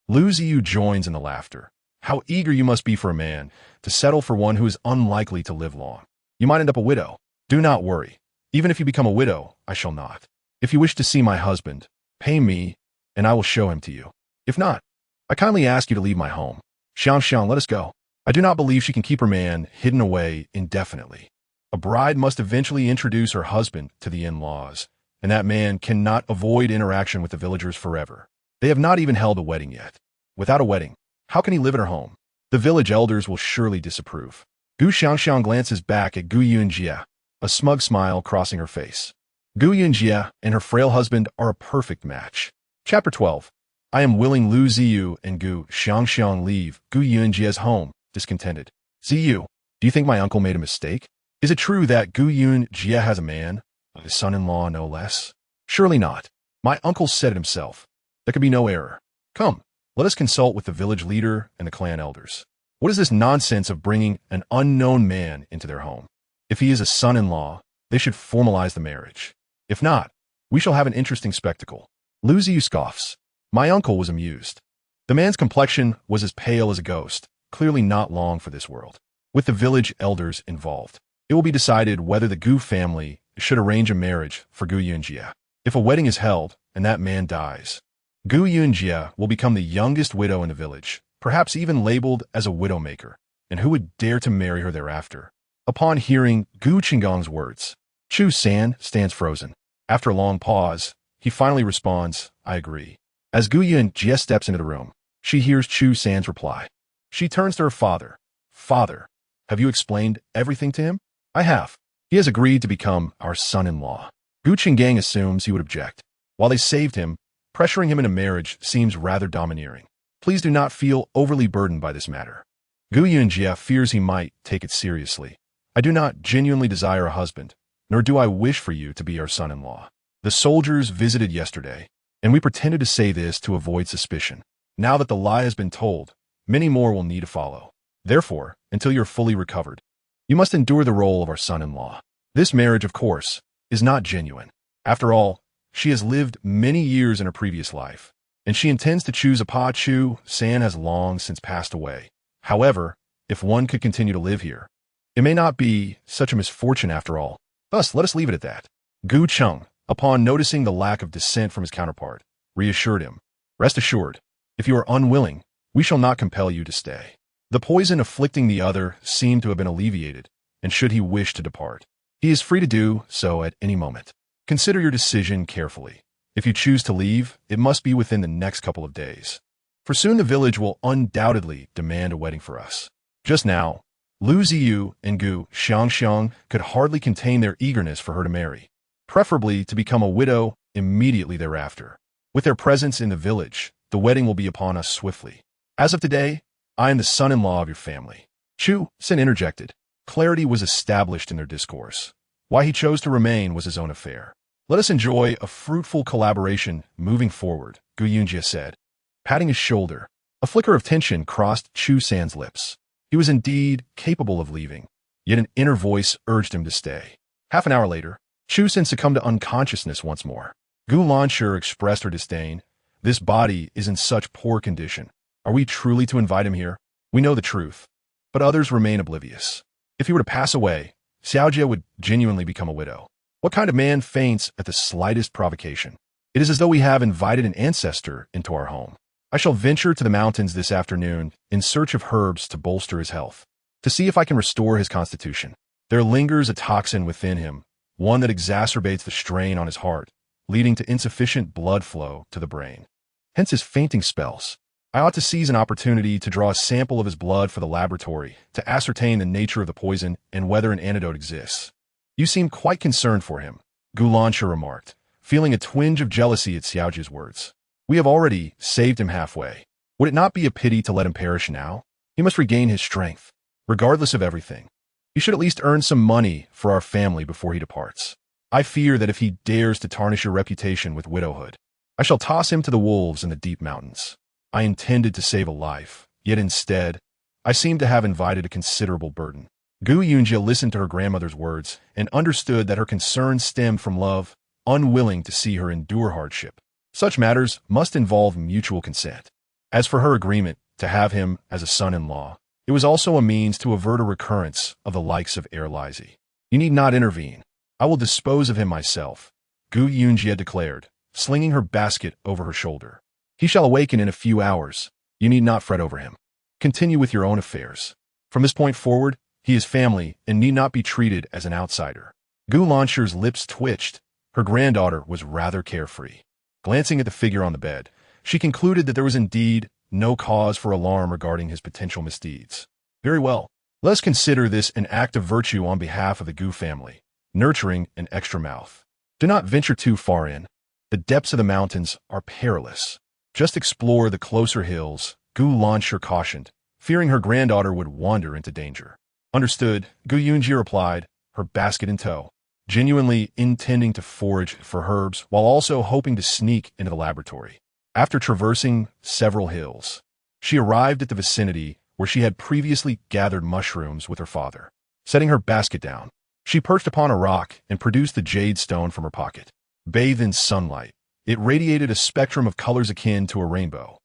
Lu Ziyu joins in the laughter. How eager you must be for a man to settle for one who is unlikely to live long. You might end up a widow. Do not worry. Even if you become a widow, I shall not. If you wish to see my husband, pay me, and I will show him to you. If not, I kindly ask you to leave my home. Xiangxiang, let us go. I do not believe she can keep her man hidden away indefinitely. A bride must eventually introduce her husband to the in-laws, and that man cannot avoid interaction with the villagers forever. They have not even held a wedding yet. Without a wedding, how can he live at her home? The village elders will surely disapprove. Gu Xiangxiang glances back at Gu Yunjie, a smug smile crossing her face. Gu Yunjie and her frail husband are a perfect match. Chapter 12. I am willing Lu Ziyu and Gu Xiangxiang leave Gu Yunjie's home, discontented. Ziyu, do you think my uncle made a mistake? Is it true that Gu Yunjie has a man, a son-in-law no less? Surely not. My uncle said it himself. There could be no error. Come, let us consult with the village leader and the clan elders. What is this nonsense of bringing an unknown man into their home? If he is a son-in-law, they should formalize the marriage. If not, we shall have an interesting spectacle. Lu Ziyu scoffs. My uncle was amused. The man's complexion was as pale as a ghost, clearly not long for this world. With the village elders involved, it will be decided whether the Gu family should arrange a marriage for Gu Yunjie. If a wedding is held and that man dies, Gu Yunjie will become the youngest widow in the village, perhaps even labeled as a widowmaker, and who would dare to marry her thereafter? Upon hearing Gu Qinggong's words, Chu San stands frozen. After a long pause, he finally responds, I agree. As Gu Yunjie steps into the room, she hears Chu San's reply. She turns to her father. Father, have you explained everything to him? I have. He has agreed to become our son-in-law. Gu Qinggang assumes he would object. While they saved him, Pressuring him into marriage seems rather domineering. Please do not feel overly burdened by this matter. Gu Yunji fears he might take it seriously. I do not genuinely desire a husband, nor do I wish for you to be our son-in-law. The soldiers visited yesterday, and we pretended to say this to avoid suspicion. Now that the lie has been told, many more will need to follow. Therefore, until you're fully recovered, you must endure the role of our son-in-law. This marriage, of course, is not genuine. After all, she has lived many years in her previous life, and she intends to choose a Pa Chu. San has long since passed away. However, if one could continue to live here, it may not be such a misfortune after all. Thus, let us leave it at that. Gu Chung, upon noticing the lack of dissent from his counterpart, reassured him. Rest assured, if you are unwilling, we shall not compel you to stay. The poison afflicting the other seemed to have been alleviated, and should he wish to depart, he is free to do so at any moment. Consider your decision carefully. If you choose to leave, it must be within the next couple of days. For soon the village will undoubtedly demand a wedding for us. Just now, Lu Ziyu and Gu Xiangxiang could hardly contain their eagerness for her to marry, preferably to become a widow immediately thereafter. With their presence in the village, the wedding will be upon us swiftly. As of today, I am the son-in-law of your family. Chu Sin interjected. Clarity was established in their discourse. Why he chose to remain was his own affair. Let us enjoy a fruitful collaboration moving forward, Gu Yunji said, patting his shoulder. A flicker of tension crossed Chu San's lips. He was indeed capable of leaving, yet an inner voice urged him to stay. Half an hour later, Chu San succumbed to unconsciousness once more. Gu Lanshi expressed her disdain. This body is in such poor condition. Are we truly to invite him here? We know the truth, but others remain oblivious. If he were to pass away, Xiaojie would genuinely become a widow. What kind of man faints at the slightest provocation? It is as though we have invited an ancestor into our home. I shall venture to the mountains this afternoon in search of herbs to bolster his health, to see if I can restore his constitution. There lingers a toxin within him, one that exacerbates the strain on his heart, leading to insufficient blood flow to the brain. Hence his fainting spells. I ought to seize an opportunity to draw a sample of his blood for the laboratory to ascertain the nature of the poison and whether an antidote exists. You seem quite concerned for him, Gu Lanshi remarked, feeling a twinge of jealousy at Xiaojie's words. We have already saved him halfway. Would it not be a pity to let him perish now? He must regain his strength, regardless of everything. He should at least earn some money for our family before he departs. I fear that if he dares to tarnish your reputation with widowhood, I shall toss him to the wolves in the deep mountains. I intended to save a life, yet instead, I seem to have invited a considerable burden. Gu Yunji listened to her grandmother's words and understood that her concern stemmed from love, unwilling to see her endure hardship. Such matters must involve mutual consent. As for her agreement to have him as a son-in-law, it was also a means to avert a recurrence of the likes of Erlizy. You need not intervene. I will dispose of him myself, Gu Yunji declared, slinging her basket over her shoulder. He shall awaken in a few hours. You need not fret over him. Continue with your own affairs. From this point forward, he is family and need not be treated as an outsider. Gu Lanshi's lips twitched. Her granddaughter was rather carefree. Glancing at the figure on the bed, she concluded that there was indeed no cause for alarm regarding his potential misdeeds. Very well. Let us consider this an act of virtue on behalf of the Gu family, nurturing an extra mouth. Do not venture too far in. The depths of the mountains are perilous. Just explore the closer hills, Gu Lanshi cautioned, fearing her granddaughter would wander into danger. Understood, Gu Yunji replied, her basket in tow, genuinely intending to forage for herbs while also hoping to sneak into the laboratory. After traversing several hills, she arrived at the vicinity where she had previously gathered mushrooms with her father. Setting her basket down, she perched upon a rock and produced the jade stone from her pocket. Bathed in sunlight, it radiated a spectrum of colors akin to a rainbow.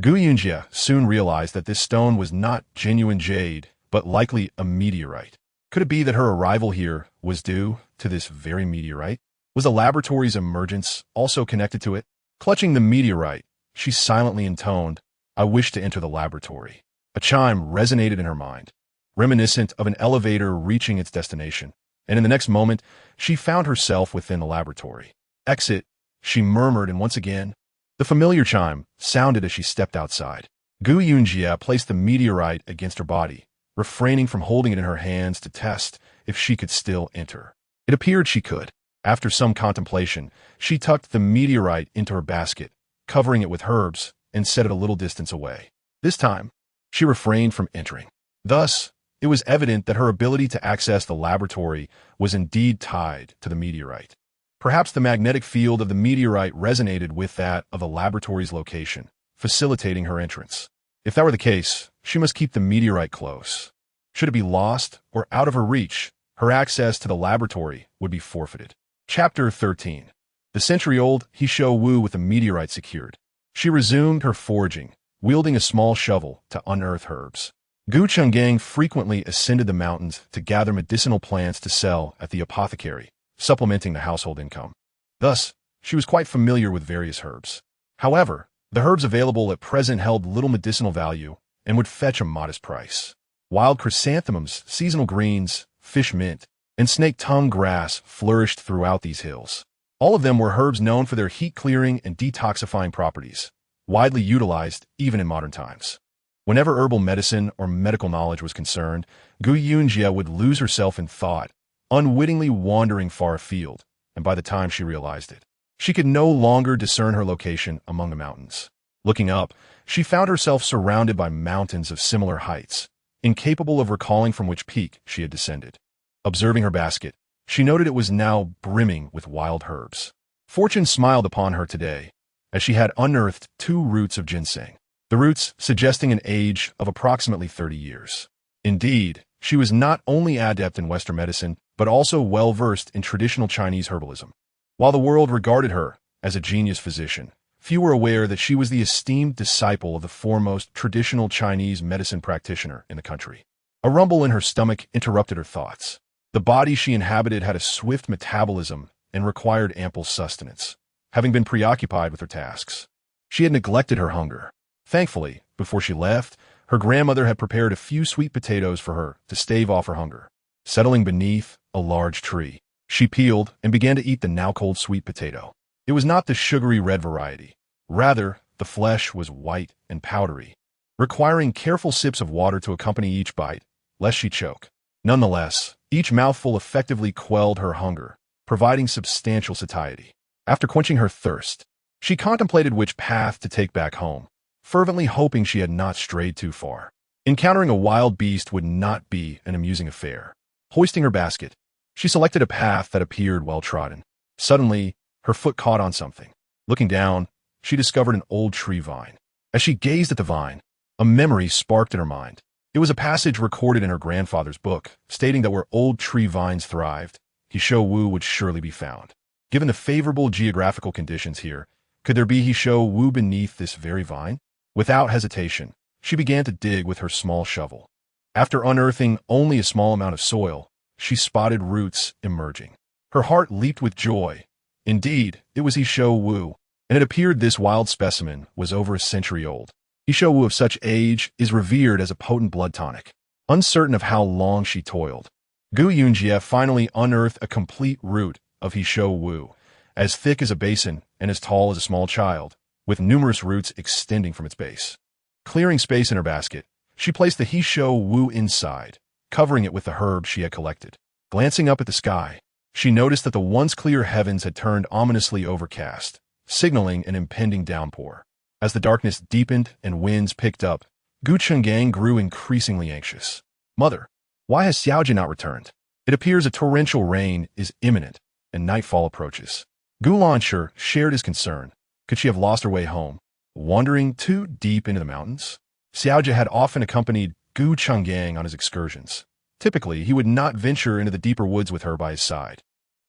Gu Yunji soon realized that this stone was not genuine jade, but likely a meteorite. Could it be that her arrival here was due to this very meteorite? Was the laboratory's emergence also connected to it? Clutching the meteorite, she silently intoned, I wish to enter the laboratory. A chime resonated in her mind, reminiscent of an elevator reaching its destination, and in the next moment, she found herself within the laboratory. Exit, she murmured, and once again, the familiar chime sounded as she stepped outside. Gu Yunji placed the meteorite against her body, refraining from holding it in her hands to test if she could still enter. It appeared she could. After some contemplation, she tucked the meteorite into her basket, covering it with herbs, and set it a little distance away. This time, she refrained from entering. Thus, it was evident that her ability to access the laboratory was indeed tied to the meteorite. Perhaps the magnetic field of the meteorite resonated with that of the laboratory's location, facilitating her entrance. If that were the case, she must keep the meteorite close. Should it be lost or out of her reach, her access to the laboratory would be forfeited. Chapter 13. The century-old Hisho Wu with the meteorite secured. She resumed her foraging, wielding a small shovel to unearth herbs. Gu Chenggang frequently ascended the mountains to gather medicinal plants to sell at the apothecary, supplementing the household income. Thus, she was quite familiar with various herbs. However, the herbs available at present held little medicinal value and would fetch a modest price. Wild chrysanthemums, seasonal greens, fish mint, and snake-tongue grass flourished throughout these hills. All of them were herbs known for their heat-clearing and detoxifying properties, widely utilized even in modern times. Whenever herbal medicine or medical knowledge was concerned, Gu Yunji would lose herself in thought, unwittingly wandering far afield, and by the time she realized it, she could no longer discern her location among the mountains. Looking up, she found herself surrounded by mountains of similar heights, incapable of recalling from which peak she had descended. Observing her basket, she noted it was now brimming with wild herbs. Fortune smiled upon her today, as she had unearthed 2 roots of ginseng, the roots suggesting an age of approximately 30 years. Indeed, she was not only adept in Western medicine, but also well-versed in traditional Chinese herbalism. While the world regarded her as a genius physician, few were aware that she was the esteemed disciple of the foremost traditional Chinese medicine practitioner in the country. A rumble in her stomach interrupted her thoughts. The body she inhabited had a swift metabolism and required ample sustenance, having been preoccupied with her tasks. She had neglected her hunger. Thankfully, before she left, her grandmother had prepared a few sweet potatoes for her to stave off her hunger. Settling beneath a large tree, she peeled and began to eat the now-cold sweet potato. It was not the sugary red variety. Rather, the flesh was white and powdery, requiring careful sips of water to accompany each bite, lest she choke. Nonetheless, each mouthful effectively quelled her hunger, providing substantial satiety. After quenching her thirst, she contemplated which path to take back home, fervently hoping she had not strayed too far. Encountering a wild beast would not be an amusing affair. Hoisting her basket, she selected a path that appeared well-trodden. Suddenly, her foot caught on something. Looking down, she discovered an old tree vine. As she gazed at the vine, a memory sparked in her mind. It was a passage recorded in her grandfather's book, stating that where old tree vines thrived, Hisho Wu would surely be found. Given the favorable geographical conditions here, could there be Hisho Wu beneath this very vine? Without hesitation, she began to dig with her small shovel. After unearthing only a small amount of soil, she spotted roots emerging. Her heart leaped with joy. Indeed, it was Hisho Wu, and it appeared this wild specimen was over a century old. Hisho Wu of such age is revered as a potent blood tonic. Uncertain of how long she toiled, Gu Yunji finally unearthed a complete root of Hisho Wu, as thick as a basin and as tall as a small child, with numerous roots extending from its base. Clearing space in her basket, she placed the Hisho Wu inside, covering it with the herbs she had collected. Glancing up at the sky, she noticed that the once clear heavens had turned ominously overcast, signaling an impending downpour. As the darkness deepened and winds picked up, Gu Chenggang grew increasingly anxious. Mother, why has Xiaojia not returned? It appears a torrential rain is imminent, and nightfall approaches. Gu Lanshi shared his concern. Could she have lost her way home, wandering too deep into the mountains? Xiaojia had often accompanied Gu Chenggang on his excursions. Typically, he would not venture into the deeper woods with her by his side,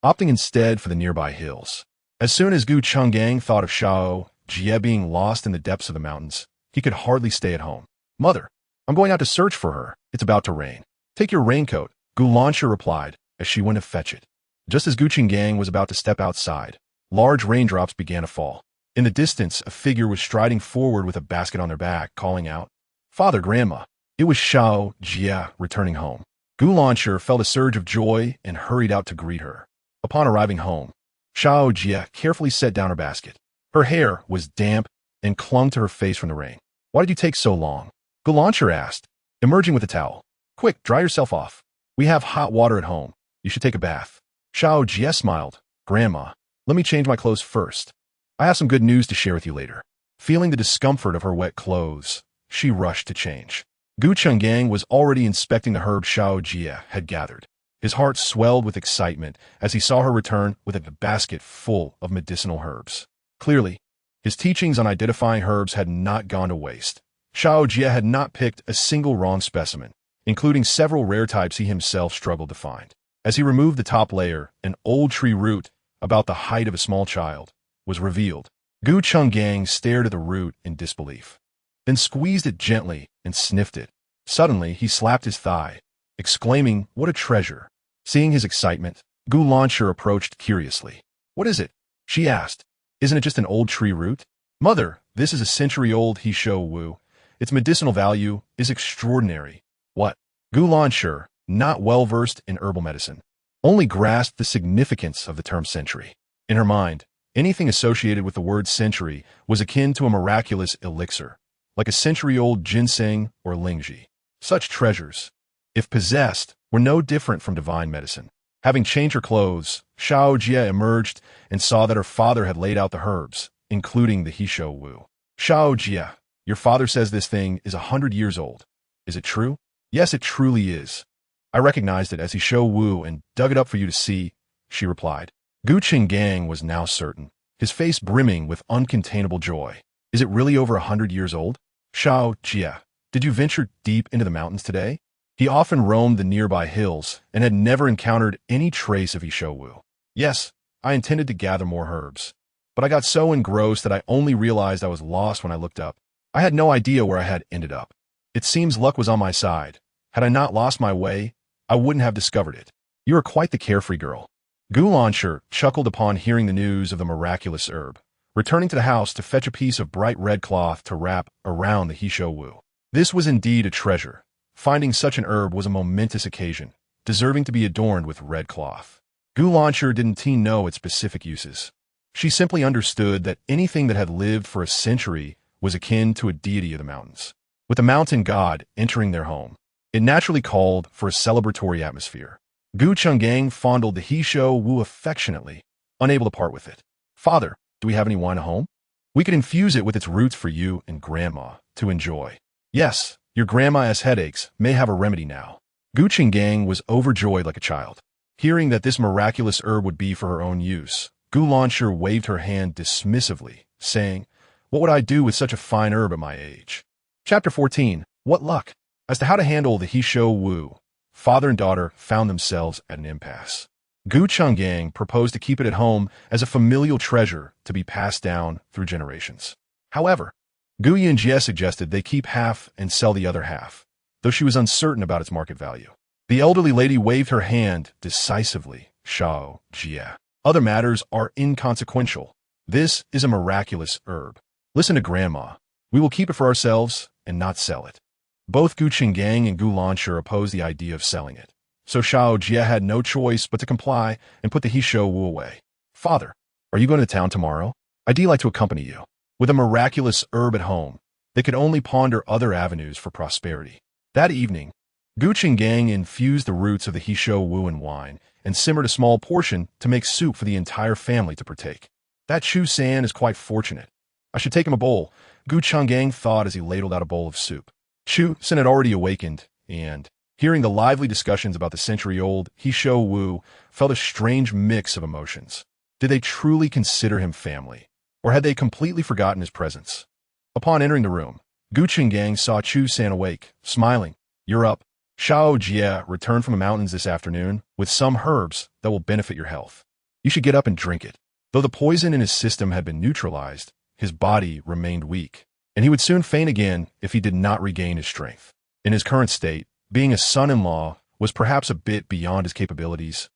opting instead for the nearby hills. As soon as Gu Chenggang thought of Xiao Jie being lost in the depths of the mountains, he could hardly stay at home. Mother, I'm going out to search for her. It's about to rain. Take your raincoat, Gu Lanshi replied as she went to fetch it. Just as Gu Chenggang was about to step outside, large raindrops began to fall. In the distance, a figure was striding forward with a basket on their back, calling out, Father, Grandma. It was Xiao Jie returning home. Gu Lanshi felt a surge of joy and hurried out to greet her. Upon arriving home, Xiao Jie carefully set down her basket. Her hair was damp and clung to her face from the rain. Why did you take so long? Gu Lanshi asked, emerging with a towel. Quick, dry yourself off. We have hot water at home. You should take a bath. Xiao Jie smiled. Grandma, let me change my clothes first. I have some good news to share with you later. Feeling the discomfort of her wet clothes, she rushed to change. Gu Chenggang was already inspecting the herbs Xiao Jie had gathered. His heart swelled with excitement as he saw her return with a basket full of medicinal herbs. Clearly, his teachings on identifying herbs had not gone to waste. Xiao Jie had not picked a single wrong specimen, including several rare types he himself struggled to find. As he removed the top layer, an old tree root, about the height of a small child, was revealed. Gu Chenggang stared at the root in disbelief, then squeezed it gently and sniffed it. Suddenly, he slapped his thigh, exclaiming, "What a treasure!" Seeing his excitement, Gu Lanshi approached curiously. "What is it?" she asked. "Isn't it just an old tree root?" "Mother, this is a century-old Heeshou Wu. Its medicinal value is extraordinary." "What?" Gu Lanshi, not well-versed in herbal medicine, only grasped the significance of the term century. In her mind, anything associated with the word century was akin to a miraculous elixir, like a century-old ginseng or lingji. Such treasures, if possessed, were no different from divine medicine. Having changed her clothes, Xiao Jie emerged and saw that her father had laid out the herbs, including the Heeshou Wu. "Xiao Jie, your father says this thing is 100 years old. Is it true?" "Yes, it truly is. I recognized it as Heeshou Wu and dug it up for you to see," she replied. Gu Chenggang was now certain, his face brimming with uncontainable joy. "Is it really over 100 years old?" "Xiao Jie, did you venture deep into the mountains today?" He often roamed the nearby hills and had never encountered any trace of Heeshou Wu. "Yes, I intended to gather more herbs, but I got so engrossed that I only realized I was lost when I looked up. I had no idea where I had ended up. It seems luck was on my side. Had I not lost my way, I wouldn't have discovered it." "You are quite the carefree girl." Gu Lanshi chuckled upon hearing the news of the miraculous herb, returning to the house to fetch a piece of bright red cloth to wrap around the Heeshou Wu. This was indeed a treasure. Finding such an herb was a momentous occasion, deserving to be adorned with red cloth. Gu Lanshi didn't know its specific uses. She simply understood that anything that had lived for a century was akin to a deity of the mountains. With the mountain god entering their home, it naturally called for a celebratory atmosphere. Gu Chenggang fondled the Heeshou Wu affectionately, unable to part with it. "Father, do we have any wine at home? We could infuse it with its roots for you and Grandma to enjoy." "Yes, your grandma has headaches, may have a remedy now." Gu Chenggang was overjoyed like a child. Hearing that this miraculous herb would be for her own use, Gu Lanshi waved her hand dismissively, saying, "What would I do with such a fine herb at my age?" Chapter 14. What luck? As to how to handle the Heeshou Wu, father and daughter found themselves at an impasse. Gu Chenggang proposed to keep it at home as a familial treasure to be passed down through generations. However, Gu Yunji suggested they keep half and sell the other half, though she was uncertain about its market value. The elderly lady waved her hand decisively. "Xiao Jie, other matters are inconsequential. This is a miraculous herb. Listen to Grandma. We will keep it for ourselves and not sell it." Both Gu Chenggang and Gu Lanshi opposed the idea of selling it, so Xiao Jie had no choice but to comply and put the Heeshou Wu away. "Father, are you going to town tomorrow? I'd like to accompany you." With a miraculous herb at home, they could only ponder other avenues for prosperity. That evening, Gu Chenggang infused the roots of the Heeshou Wu in wine and simmered a small portion to make soup for the entire family to partake. "That Chu San is quite fortunate. I should take him a bowl," Gu Chenggang thought as he ladled out a bowl of soup. Chu San had already awakened, and, hearing the lively discussions about the century-old Heeshou Wu, felt a strange mix of emotions. Did they truly consider him family, or had they completely forgotten his presence? Upon entering the room, Gu Chenggang saw Chu San awake, smiling. "You're up. Xiao Jie returned from the mountains this afternoon with some herbs that will benefit your health. You should get up and drink it." Though the poison in his system had been neutralized, his body remained weak, and he would soon faint again if he did not regain his strength. In his current state, being a son-in-law was perhaps a bit beyond his capabilities,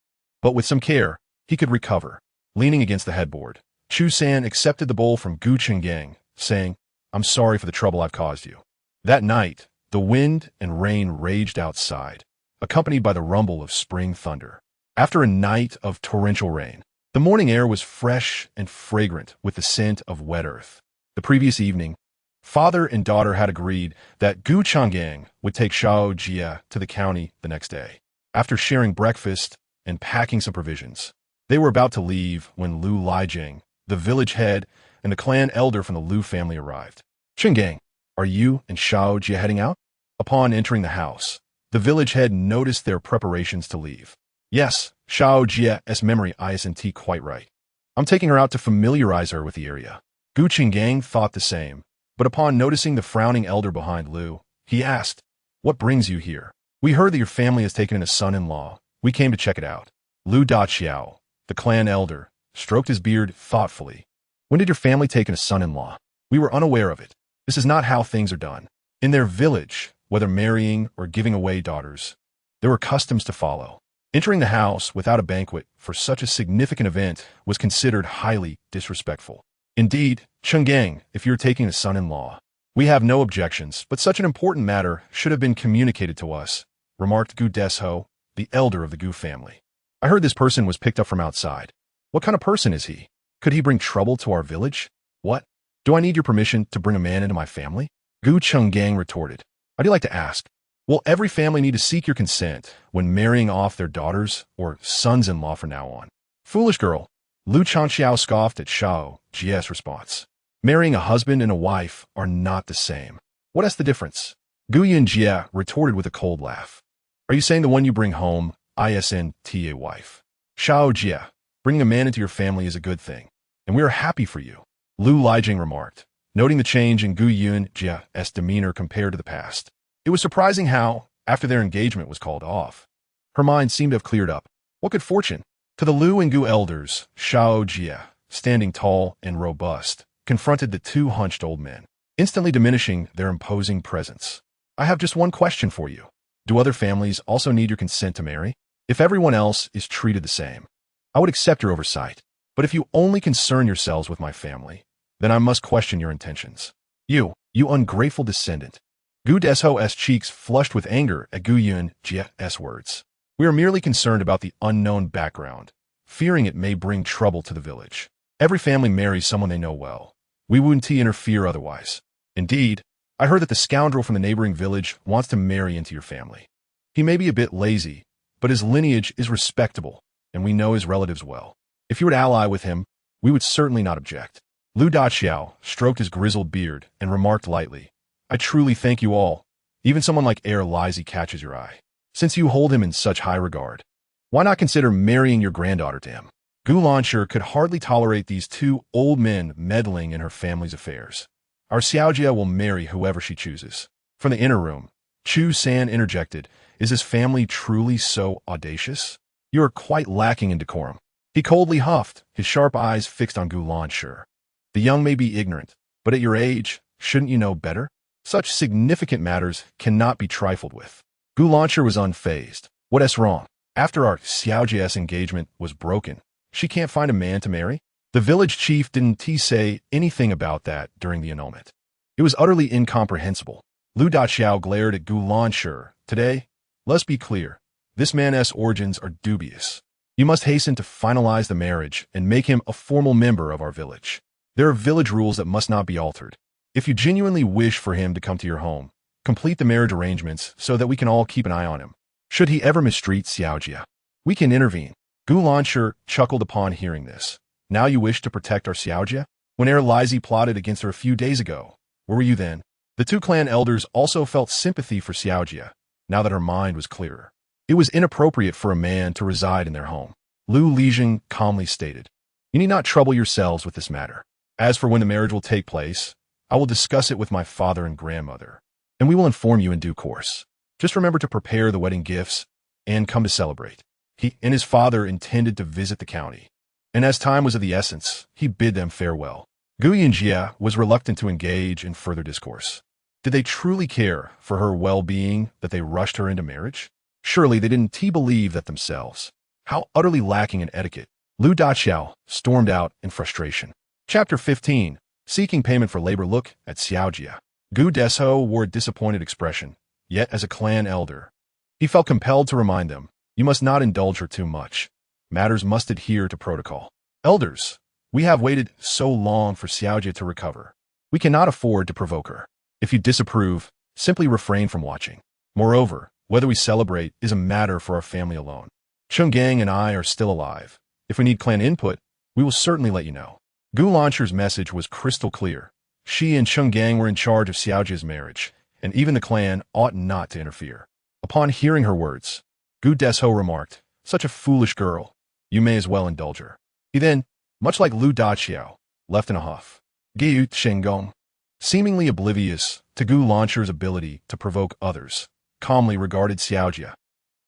but with some care, he could recover. Leaning against the headboard, Chu San accepted the bowl from Gu Chenggang, saying, "I'm sorry for the trouble I've caused you." That night, the wind and rain raged outside, accompanied by the rumble of spring thunder. After a night of torrential rain, the morning air was fresh and fragrant with the scent of wet earth. The previous evening, father and daughter had agreed that Gu Chenggang would take Xiao Jie to the county the next day. After sharing breakfast and packing some provisions, they were about to leave when Lu Lijiang, the village head, and the clan elder from the Liu family arrived. Chinggang, are you and Xiao Jie heading out? Upon entering the house, the village head noticed their preparations to leave. Yes, Xiao Jie's memory isn't quite right. I'm taking her out to familiarize her with the area. Gu Qinggang thought the same, but upon noticing the frowning elder behind Liu, he asked, "What brings you here?" "We heard that your family has taken in a son-in-law. We came to check it out." Liu Daqiao, the clan elder, stroked his beard thoughtfully. "When did your family take in a son-in-law? We were unaware of it. This is not how things are done. In their village, whether marrying or giving away daughters, there were customs to follow. Entering the house without a banquet for such a significant event was considered highly disrespectful. Indeed, Chenggang, if you're taking a son-in-law, we have no objections, but such an important matter should have been communicated to us," remarked Gu Desho, the elder of the Gu family. "I heard this person was picked up from outside. What kind of person is he? Could he bring trouble to our village?" "What? Do I need your permission to bring a man into my family?" Gu Chenggang retorted. "I'd like to ask, will every family need to seek your consent when marrying off their daughters or sons-in-law from now on?" "Foolish girl," Liu Chanxiao scoffed at Xiao Jie's response. "Marrying a husband and a wife are not the same. What is the difference?" Gu Yunji retorted with a cold laugh. "Are you saying the one you bring home isn't a wife?" "Xiao Jie, bringing a man into your family is a good thing, and we are happy for you," Liu Lijing remarked, noting the change in Gu Yunji's demeanor compared to the past. It was surprising how, after their engagement was called off, her mind seemed to have cleared up. What good fortune! To the Liu and Gu elders, Xiao Jie, standing tall and robust, confronted the two hunched old men, instantly diminishing their imposing presence. "I have just one question for you. Do other families also need your consent to marry? If everyone else is treated the same, I would accept your oversight. But if you only concern yourselves with my family, then I must question your intentions. You ungrateful descendant." Gu Desho's cheeks flushed with anger at Gu Yunji's words. "We are merely concerned about the unknown background, fearing it may bring trouble to the village. Every family marries someone they know well. We wouldn't interfere otherwise. Indeed, I heard that the scoundrel from the neighboring village wants to marry into your family. He may be a bit lazy, but his lineage is respectable, and we know his relatives well. If you would ally with him, we would certainly not object." Liu Daqiao stroked his grizzled beard and remarked lightly, "I truly thank you all. Even someone like Heir Lizy catches your eye. Since you hold him in such high regard, why not consider marrying your granddaughter to him?" Gu Lancher could hardly tolerate these two old men meddling in her family's affairs. "Our Xiaojia will marry whoever she chooses." From the inner room, Chu San interjected, "Is this family truly so audacious? You are quite lacking in decorum." He coldly huffed, his sharp eyes fixed on Gu Lancher. "The young may be ignorant, but at your age, shouldn't you know better? Such significant matters cannot be trifled with." Gu Lancher was unfazed. "What is wrong? After our Xiaojia's engagement was broken, she can't find a man to marry?" The village chief didn't say anything about that during the annulment. It was utterly incomprehensible. Liu Daqiao glared at Gu Lancher. "Today, let's be clear, this man's origins are dubious. You must hasten to finalize the marriage and make him a formal member of our village. There are village rules that must not be altered. If you genuinely wish for him to come to your home, complete the marriage arrangements so that we can all keep an eye on him. Should he ever mistreat Xiaojia, we can intervene." Gu Lancher chuckled upon hearing this. "Now you wish to protect our Xiaojia? When Heir Lizy plotted against her a few days ago, where were you then?" The two clan elders also felt sympathy for Xiaojia, now that her mind was clearer. It was inappropriate for a man to reside in their home. Liu Lijing calmly stated, "You need not trouble yourselves with this matter. As for when the marriage will take place, I will discuss it with my father and grandmother, and we will inform you in due course. Just remember to prepare the wedding gifts and come to celebrate." He and his father intended to visit the county, and as time was of the essence, he bid them farewell. Gu Yunjie was reluctant to engage in further discourse. Did they truly care for her well-being that they rushed her into marriage? Surely they didn't believe that themselves. How utterly lacking in etiquette. Liu Daqiao stormed out in frustration. Chapter 15. Seeking payment for labor. Look at Xiaojia. Gu Desho wore a disappointed expression, yet as a clan elder, he felt compelled to remind them, "You must not indulge her too much. Matters must adhere to protocol. Elders, we have waited so long for Xiaojia to recover. We cannot afford to provoke her. If you disapprove, simply refrain from watching. Moreover, whether we celebrate is a matter for our family alone. Chenggang and I are still alive. If we need clan input, we will certainly let you know." Gu Lancher's message was crystal clear. She and Cheng Gang were in charge of Xiaojia's marriage, and even the clan ought not to interfere. Upon hearing her words, Gu Desho remarked, "Such a foolish girl. You may as well indulge her." He then, much like Lu Daqiao, left in a huff. Gu Shenggong, seemingly oblivious to Gu Lancher's ability to provoke others, calmly regarded Xiaojia.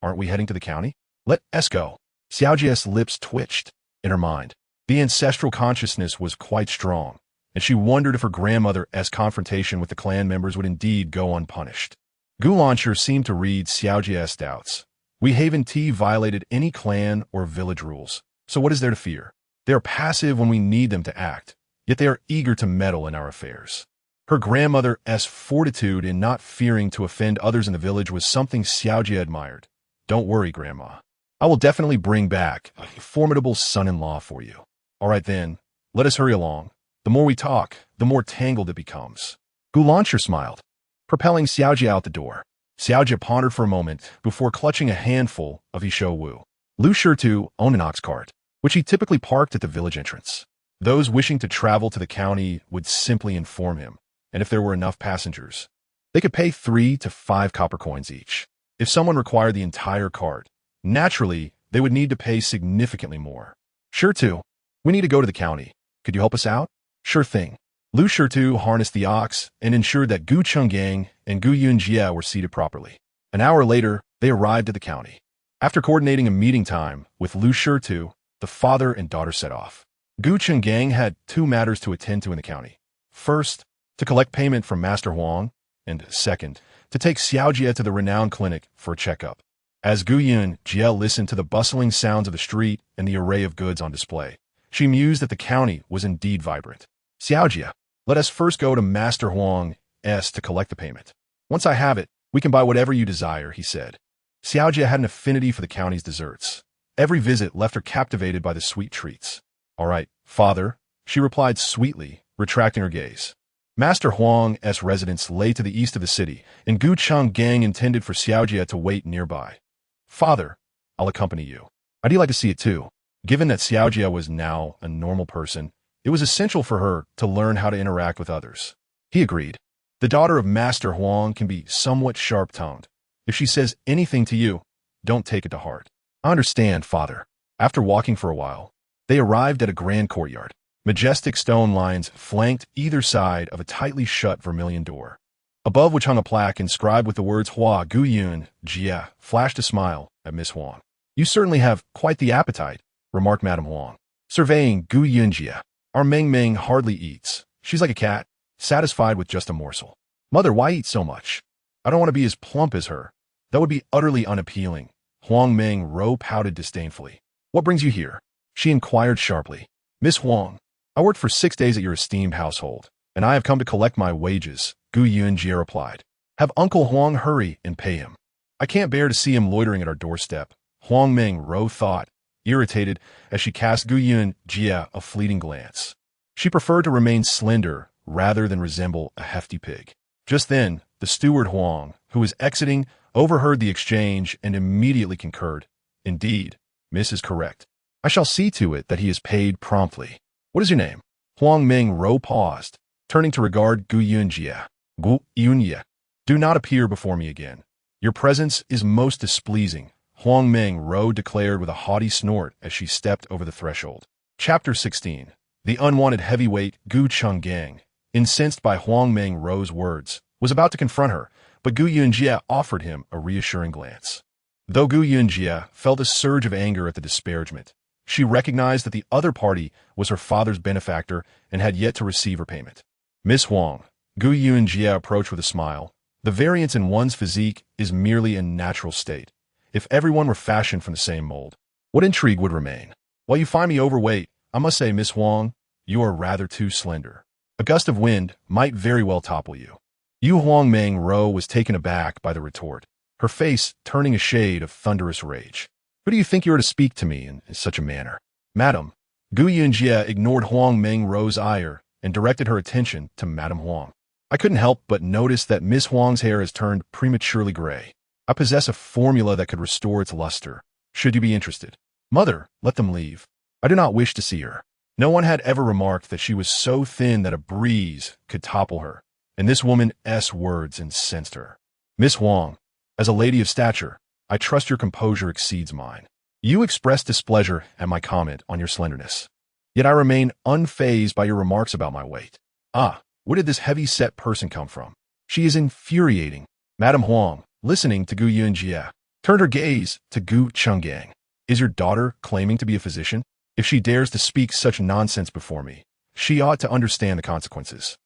"Aren't we heading to the county? Let us go." Xiaojia's lips twitched. In her mind, the ancestral consciousness was quite strong, and she wondered if her grandmother's confrontation with the clan members would indeed go unpunished. Gu Lancher seemed to read Xiaojia's doubts. "We Haven Tea violated any clan or village rules, so what is there to fear? They are passive when we need them to act, yet they are eager to meddle in our affairs." Her grandmother's fortitude in not fearing to offend others in the village was something Xiaojia admired. "Don't worry, Grandma. I will definitely bring back a formidable son-in-law for you." "All right then, let us hurry along. The more we talk, the more tangled it becomes." Gu Lancher smiled, propelling Xiaojia out the door. Xiaojia pondered for a moment before clutching a handful of Yishou Wu. Lu Shitu owned an ox cart, which he typically parked at the village entrance. Those wishing to travel to the county would simply inform him, and if there were enough passengers, they could pay 3 to 5 copper coins each. If someone required the entire cart, naturally, they would need to pay significantly more. "Shitu, we need to go to the county. Could you help us out?" "Sure thing." Lu Shitu harnessed the ox and ensured that Gu Chenggang and Gu Yunji were seated properly. An hour later, they arrived at the county. After coordinating a meeting time with Lu Shitu, the father and daughter set off. Gu Chenggang had 2 matters to attend to in the county. First, to collect payment from Master Huang, and second, to take Xiaojia to the renowned clinic for a checkup. As Gu Yunji listened to the bustling sounds of the street and the array of goods on display, she mused that the county was indeed vibrant. "Xiaojia, let us first go to Master Huang's to collect the payment. Once I have it, we can buy whatever you desire," he said. Xiaojia had an affinity for the county's desserts. Every visit left her captivated by the sweet treats. "All right, father," she replied sweetly, retracting her gaze. Master Huang's residence lay to the east of the city, and Gu Chenggang intended for Xiaojia to wait nearby. "Father, I'll accompany you. I'd like to see it too." Given that Xiaojia was now a normal person, it was essential for her to learn how to interact with others. He agreed. The daughter of Master Huang can be somewhat sharp-tongued. If she says anything to you, don't take it to heart. "I understand, father." After walking for a while, they arrived at a grand courtyard. Majestic stone lines flanked either side of a tightly shut vermilion door, above which hung a plaque inscribed with the words Hua Gu Yun Jia. Flashed a smile at Miss Huang. "You certainly have quite the appetite," remarked Madame Huang, surveying Gu Yunjia. "Our Meng Meng hardly eats. She's like a cat, satisfied with just a morsel." "Mother, why eat so much? I don't want to be as plump as her. That would be utterly unappealing." Huang Meng Ro pouted disdainfully. "What brings you here?" she inquired sharply. "Miss Huang, I worked for 6 days at your esteemed household, and I have come to collect my wages," Gu Yunjia replied. "Have Uncle Huang hurry and pay him. I can't bear to see him loitering at our doorstep." Huang Meng Ro thought, irritated as she cast Gu Yunjia a fleeting glance. She preferred to remain slender rather than resemble a hefty pig. Just then, the steward Huang, who was exiting, overheard the exchange and immediately concurred. "Indeed, Miss is correct. I shall see to it that he is paid promptly. What is your name?" Huang Meng Ro paused, turning to regard Gu Yunjia. "Gu Yunjia, do not appear before me again. Your presence is most displeasing," Huang Meng Ro declared with a haughty snort as she stepped over the threshold. Chapter 16. The unwanted heavyweight Gu Chenggang, incensed by Huang Meng Ro's words, was about to confront her, but Gu Yunjia offered him a reassuring glance. Though Gu Yunjia felt a surge of anger at the disparagement, she recognized that the other party was her father's benefactor and had yet to receive her payment. "Miss Huang," Gu Yunjia approached with a smile, "the variance in one's physique is merely a natural state. If everyone were fashioned from the same mold, what intrigue would remain? While you find me overweight, I must say, Miss Huang, you are rather too slender. A gust of wind might very well topple you." Yu Huang Meng Ro was taken aback by the retort, her face turning a shade of thunderous rage. "Who do you think you are to speak to me in such a manner?" "Madam." Gu Yunjia ignored Huang Meng Ro's ire and directed her attention to Madame Huang. "I couldn't help but notice that Miss Huang's hair has turned prematurely gray. I possess a formula that could restore its luster, should you be interested." "Mother, let them leave. I do not wish to see her." No one had ever remarked that she was so thin that a breeze could topple her, and this woman's words incensed her. Miss Huang, as a lady of stature, I trust your composure exceeds mine. You expressed displeasure at my comment on your slenderness. Yet I remain unfazed by your remarks about my weight. Ah, where did this heavy-set person come from? She is infuriating. Madame Huang, listening to Gu Yunji, turned her gaze to Gu Chenggang. Is your daughter claiming to be a physician? If she dares to speak such nonsense before me, she ought to understand the consequences.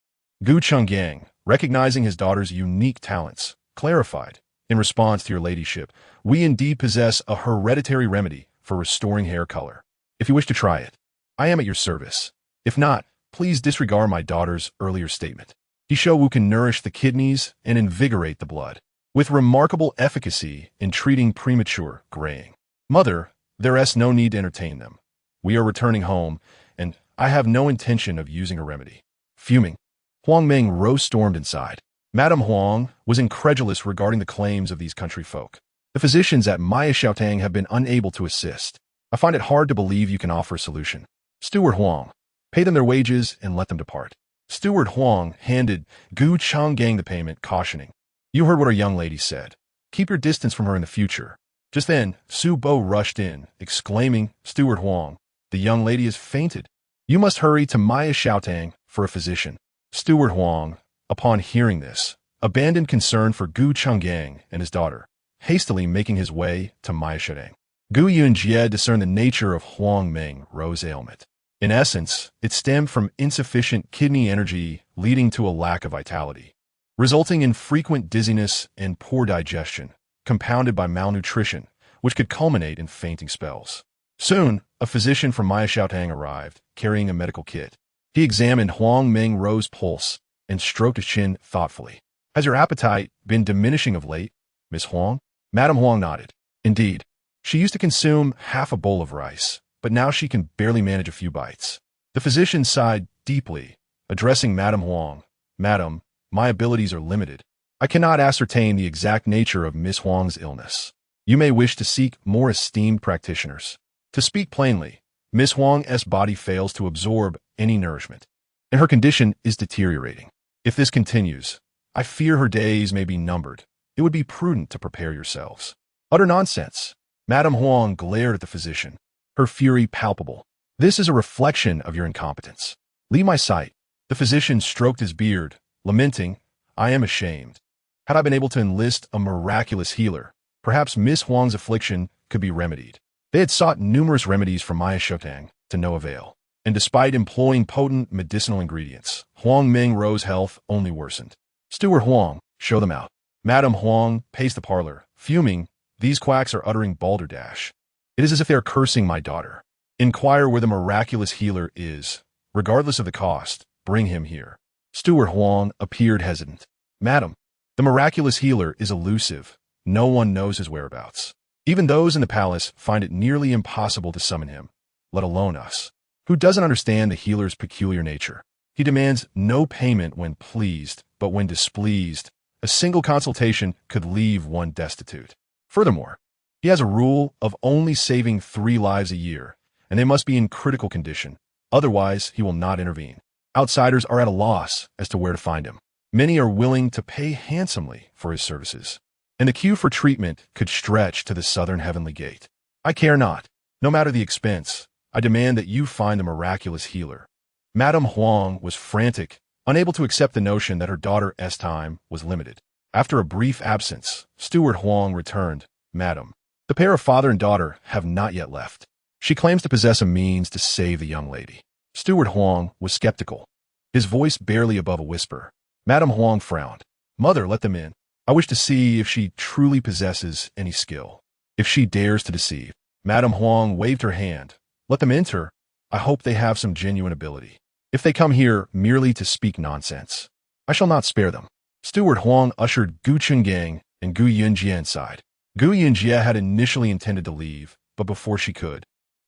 Gu Chenggang, recognizing his daughter's unique talents, clarified, in response to your ladyship, we indeed possess a hereditary remedy for restoring hair color. If you wish to try it, I am at your service. If not, please disregard my daughter's earlier statement. Wu can nourish the kidneys and invigorate the blood, with remarkable efficacy in treating premature graying. Mother, there is no need to entertain them. We are returning home, and I have no intention of using a remedy. Fuming, Huang Ming rose-stormed inside. Madame Huang was incredulous regarding the claims of these country folk. The physicians at Maya Xiaotang have been unable to assist. I find it hard to believe you can offer a solution. Steward Huang, pay them their wages and let them depart. Steward Huang handed Gu Chenggang the payment, cautioning, you heard what our young lady said. Keep your distance from her in the future. Just then, Su Bo rushed in, exclaiming, Steward Huang, the young lady has fainted. You must hurry to Maya Xiaotang for a physician. Steward Huang, upon hearing this, abandoned concern for Gu Chenggang and his daughter, hastily making his way to Maya Xiaotang. Gu Yunji discerned the nature of Huang Ming's ailment. In essence, it stemmed from insufficient kidney energy leading to a lack of vitality, resulting in frequent dizziness and poor digestion, compounded by malnutrition, which could culminate in fainting spells. Soon, a physician from Maya Xiaotang arrived, carrying a medical kit. He examined Huang Ming's pulse and stroked his chin thoughtfully. Has your appetite been diminishing of late, Miss Huang? Madame Huang nodded. Indeed. She used to consume half a bowl of rice, but now she can barely manage a few bites. The physician sighed deeply, addressing Madame Huang. Madam, my abilities are limited. I cannot ascertain the exact nature of Miss Huang's illness. You may wish to seek more esteemed practitioners. To speak plainly, Miss Huang's body fails to absorb any nourishment, and her condition is deteriorating. If this continues, I fear her days may be numbered. It would be prudent to prepare yourselves. Utter nonsense. Madame Huang glared at the physician, her fury palpable. This is a reflection of your incompetence. Leave my sight. The physician stroked his beard, lamenting, I am ashamed. Had I been able to enlist a miraculous healer, perhaps Miss Huang's affliction could be remedied. They had sought numerous remedies from Maya Xiaotang to no avail, and despite employing potent medicinal ingredients, Huang Ming's health only worsened. Steward Huang, show them out. Madame Huang paced the parlor, fuming. These quacks are uttering balderdash. It is as if they are cursing my daughter. Inquire where the miraculous healer is. Regardless of the cost, bring him here. Steward Huang appeared hesitant. Madam, the miraculous healer is elusive. No one knows his whereabouts. Even those in the palace find it nearly impossible to summon him, let alone us. Who doesn't understand the healer's peculiar nature? He demands no payment when pleased, but when displeased, a single consultation could leave one destitute. Furthermore, he has a rule of only saving 3 lives a year, and they must be in critical condition. Otherwise, he will not intervene. Outsiders are at a loss as to where to find him. Many are willing to pay handsomely for his services, and the queue for treatment could stretch to the southern heavenly gate. I care not. No matter the expense, I demand that you find the miraculous healer. Madame Huang was frantic, unable to accept the notion that her daughter's time was limited. After a brief absence, Steward Huang returned. Madam, the pair of father and daughter have not yet left. She claims to possess a means to save the young lady. Steward Huang was skeptical, his voice barely above a whisper. Madame Huang frowned. Mother, let them in. I wish to see if she truly possesses any skill. If she dares to deceive. Madame Huang waved her hand. Let them enter. I hope they have some genuine ability. If they come here merely to speak nonsense, I shall not spare them. Steward Huang ushered Gu Chenggang and Gu Yunji inside. Gu Yunji had initially intended to leave, but before she could,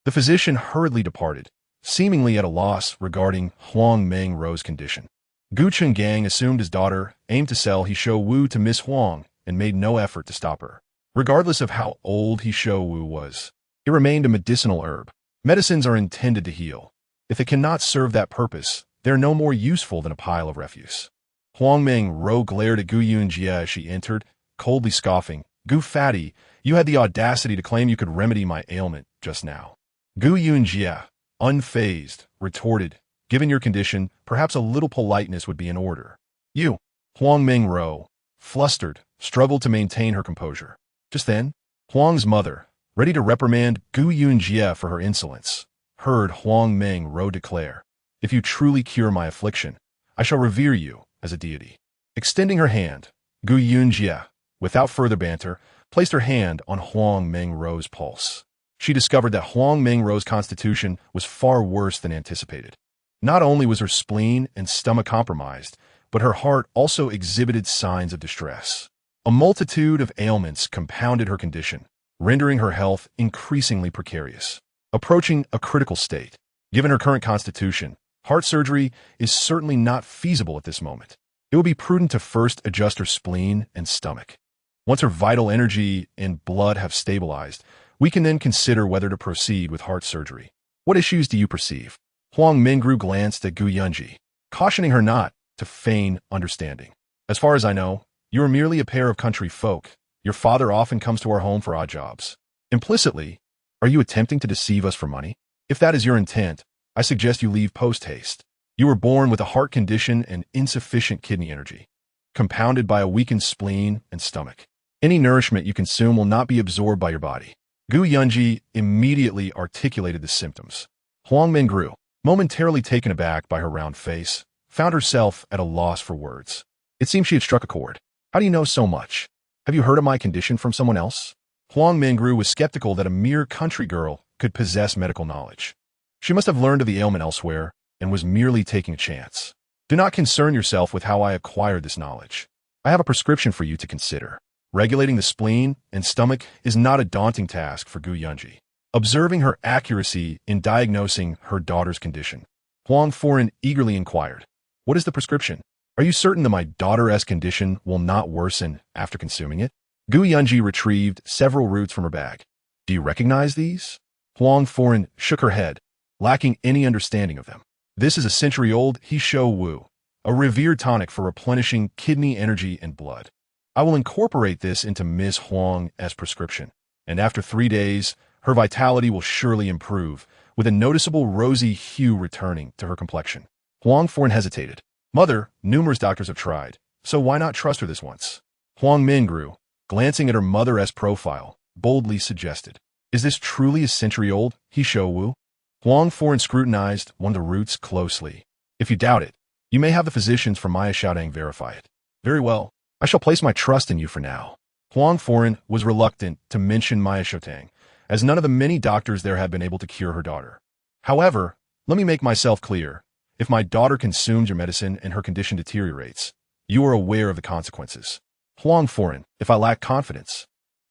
the physician hurriedly departed, seemingly at a loss regarding Huang Ming's condition. Gu Chenggang assumed his daughter aimed to sell Wu to Miss Huang and made no effort to stop her. Regardless of how old Wu was, it remained a medicinal herb. Medicines are intended to heal, If it cannot serve that purpose, they are no more useful than a pile of refuse. Huang Meng-ro glared at Gu Yunji as she entered, coldly scoffing. Gu fatty, you had the audacity to claim you could remedy my ailment just now. Gu Yunji, unfazed, retorted, given your condition, perhaps a little politeness would be in order. You, Huang Meng-ro, flustered, struggled to maintain her composure. Just then, Huang's mother, ready to reprimand Gu Yunji for her insolence, heard Huang Meng-ro declare, if you truly cure my affliction, I shall revere you as a deity. Extending her hand, Gu Yunji, without further banter, placed her hand on Huang Meng-ro's pulse. She discovered that Huang Meng-ro's constitution was far worse than anticipated. Not only was her spleen and stomach compromised, but her heart also exhibited signs of distress. A multitude of ailments compounded her condition, rendering her health increasingly precarious. Approaching a critical state, given her current constitution, heart surgery is certainly not feasible at this moment. It would be prudent to first adjust her spleen and stomach. Once her vital energy and blood have stabilized, we can then consider whether to proceed with heart surgery. What issues do you perceive? Huang Meng-ru glanced at Gu Yunji, cautioning her not to feign understanding. As far as I know, you are merely a pair of country folk. Your father often comes to our home for odd jobs. Implicitly, are you attempting to deceive us for money? If that is your intent, I suggest you leave post-haste. You were born with a heart condition and insufficient kidney energy, compounded by a weakened spleen and stomach. Any nourishment you consume will not be absorbed by your body. Gu Yunji immediately articulated the symptoms. Huang Meng-ru, momentarily taken aback by her round face, found herself at a loss for words. It seemed she had struck a chord. How do you know so much? Have you heard of my condition from someone else? Huang Meng-ru was skeptical that a mere country girl could possess medical knowledge. She must have learned of the ailment elsewhere and was merely taking a chance. Do not concern yourself with how I acquired this knowledge. I have a prescription for you to consider. Regulating the spleen and stomach is not a daunting task for Gu Yunji. Observing her accuracy in diagnosing her daughter's condition, Huang Foren eagerly inquired, what is the prescription? Are you certain that my daughter's condition will not worsen after consuming it? Gu Yunji retrieved several roots from her bag. Do you recognize these? Huang Foren shook her head, lacking any understanding of them. This is a century-old Heishou Wu, a revered tonic for replenishing kidney energy and blood. I will incorporate this into Ms. Huang as prescription, and after 3 days, her vitality will surely improve, with a noticeable rosy hue returning to her complexion. Huang Foren hesitated. Mother, numerous doctors have tried, so why not trust her this once? Huang Meng-ru, glancing at her mother's profile, boldly suggested, is this truly a century-old Heishou Wu? Huang Foren scrutinized one of the roots closely. If you doubt it, you may have the physicians from Maya Xiaodang verify it. Very well. I shall place my trust in you for now. Huang Foren was reluctant to mention Maya Xiaodang, as none of the many doctors there had been able to cure her daughter. However, let me make myself clear. If my daughter consumes your medicine and her condition deteriorates, you are aware of the consequences. Huang Foren, if I lack confidence,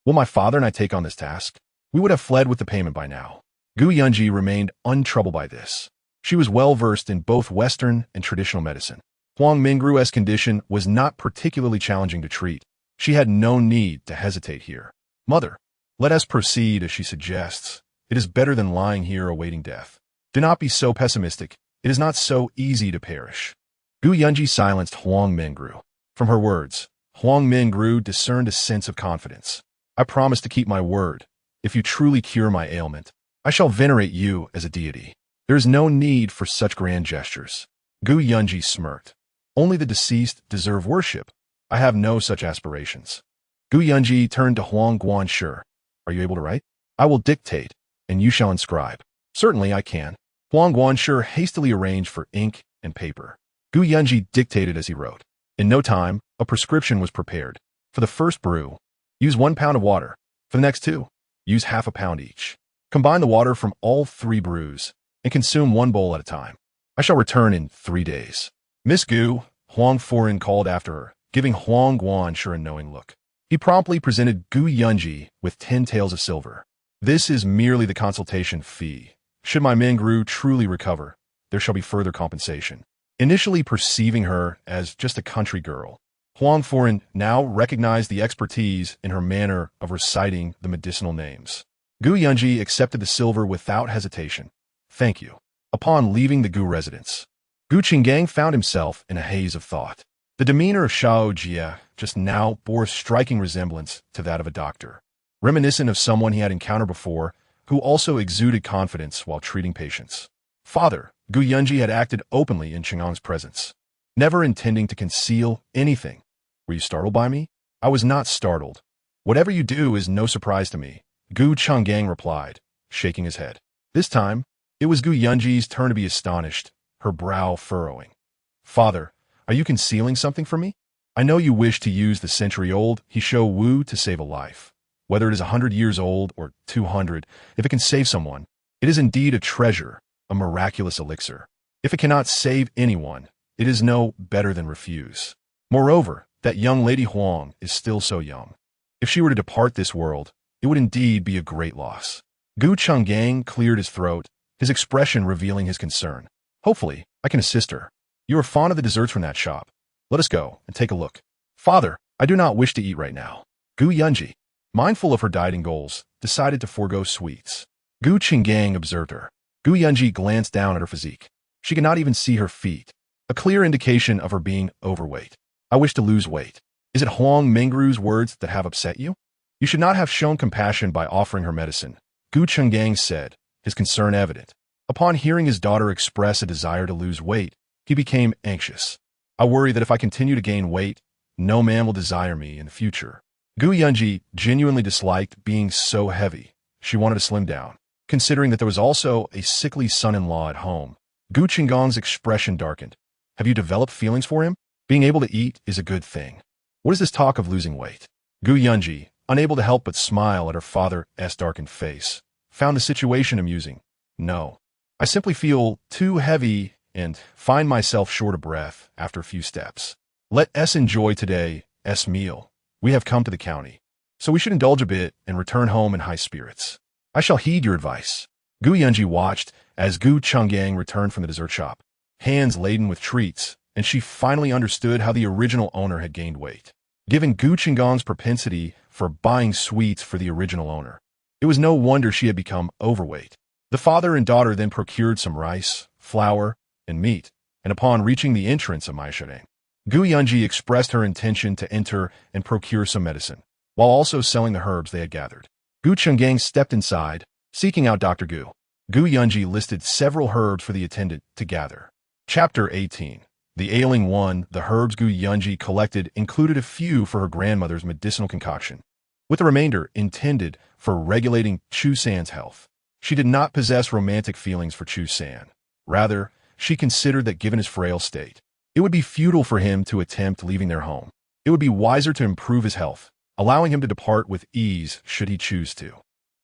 will my father and I take on this task? We would have fled with the payment by now. Gu Yunji remained untroubled by this. She was well-versed in both Western and traditional medicine. Huang Meng-ru's condition was not particularly challenging to treat. She had no need to hesitate here. Mother, let us proceed as she suggests. It is better than lying here awaiting death. Do not be so pessimistic. It is not so easy to perish. Gu Yunji silenced Huang Meng-ru. From her words, Huang Meng-ru discerned a sense of confidence. I promise to keep my word. If you truly cure my ailment, I shall venerate you as a deity. There is no need for such grand gestures. Gu Yunji smirked. Only the deceased deserve worship. I have no such aspirations. Gu Yunji turned to Huang Guanshi. Are you able to write? I will dictate, and you shall inscribe. Certainly I can. Huang Guanshi hastily arranged for ink and paper. Gu Yunji dictated as he wrote. In no time, a prescription was prepared. For the first brew, use 1 pound of water. For the next 2, use half a pound each. Combine the water from all 3 brews and consume 1 bowl at a time. I shall return in 3 days. Miss Gu, Huang Foren called after her, giving Huang Guanshi a knowing look. He promptly presented Gu Yunji with 10 taels of silver. This is merely the consultation fee. Should my Meng-ru truly recover, there shall be further compensation. Initially perceiving her as just a country girl, Huang Foren now recognized the expertise in her manner of reciting the medicinal names. Gu Yunji accepted the silver without hesitation. Thank you. Upon leaving the Gu residence, Gu Qinggang found himself in a haze of thought. The demeanor of Xiao Jie just now bore a striking resemblance to that of a doctor, reminiscent of someone he had encountered before who also exuded confidence while treating patients. Father, Gu Yunji had acted openly in Qingang's presence, never intending to conceal anything. Were you startled by me? I was not startled. Whatever you do is no surprise to me, Gu Changgang replied, shaking his head. This time, it was Gu Yunji's turn to be astonished, her brow furrowing. Father, are you concealing something from me? I know you wish to use the century-old Hisho Wu to save a life. Whether it is 100 years old or 200, if it can save someone, it is indeed a treasure, a miraculous elixir. If it cannot save anyone, it is no better than refuse. Moreover, that young lady Huang is still so young. If she were to depart this world, it would indeed be a great loss. Gu Changgang cleared his throat, his expression revealing his concern. Hopefully, I can assist her. You are fond of the desserts from that shop. Let us go and take a look. Father, I do not wish to eat right now. Gu Yunji, mindful of her dieting goals, decided to forego sweets. Gu Qinggang observed her. Gu Yunji glanced down at her physique. She could not even see her feet, a clear indication of her being overweight. I wish to lose weight. Is it Huang Mengru's words that have upset you? You should not have shown compassion by offering her medicine, Gu Chenggang said, his concern evident. Upon hearing his daughter express a desire to lose weight, he became anxious. I worry that if I continue to gain weight, no man will desire me in the future. Gu Yunji genuinely disliked being so heavy. She wanted to slim down. Considering that there was also a sickly son-in-law at home, Gu Qinggang's expression darkened. Have you developed feelings for him? Being able to eat is a good thing. What is this talk of losing weight? Gu Yunji, unable to help but smile at her father's darkened face, found the situation amusing. No. I simply feel too heavy and find myself short of breath after a few steps. Let us enjoy today's meal. We have come to the county, so we should indulge a bit and return home in high spirits. I shall heed your advice. Gu Yunji watched as Gu Changgang returned from the dessert shop, hands laden with treats, and she finally understood how the original owner had gained weight. Given Gu Qinggang's propensity for buying sweets for the original owner, it was no wonder she had become overweight. The father and daughter then procured some rice, flour, and meat, and upon reaching the entrance of Maishadeng, Gu Yunji expressed her intention to enter and procure some medicine, while also selling the herbs they had gathered. Gu Chenggang stepped inside, seeking out Dr. Gu. Gu Yunji listed several herbs for the attendant to gather. Chapter 18. The ailing one. The herbs Gu Yunji collected included a few for her grandmother's medicinal concoction, with the remainder intended for regulating Chu San's health. She did not possess romantic feelings for Chu San. Rather, she considered that given his frail state, it would be futile for him to attempt leaving their home. It would be wiser to improve his health, allowing him to depart with ease should he choose to.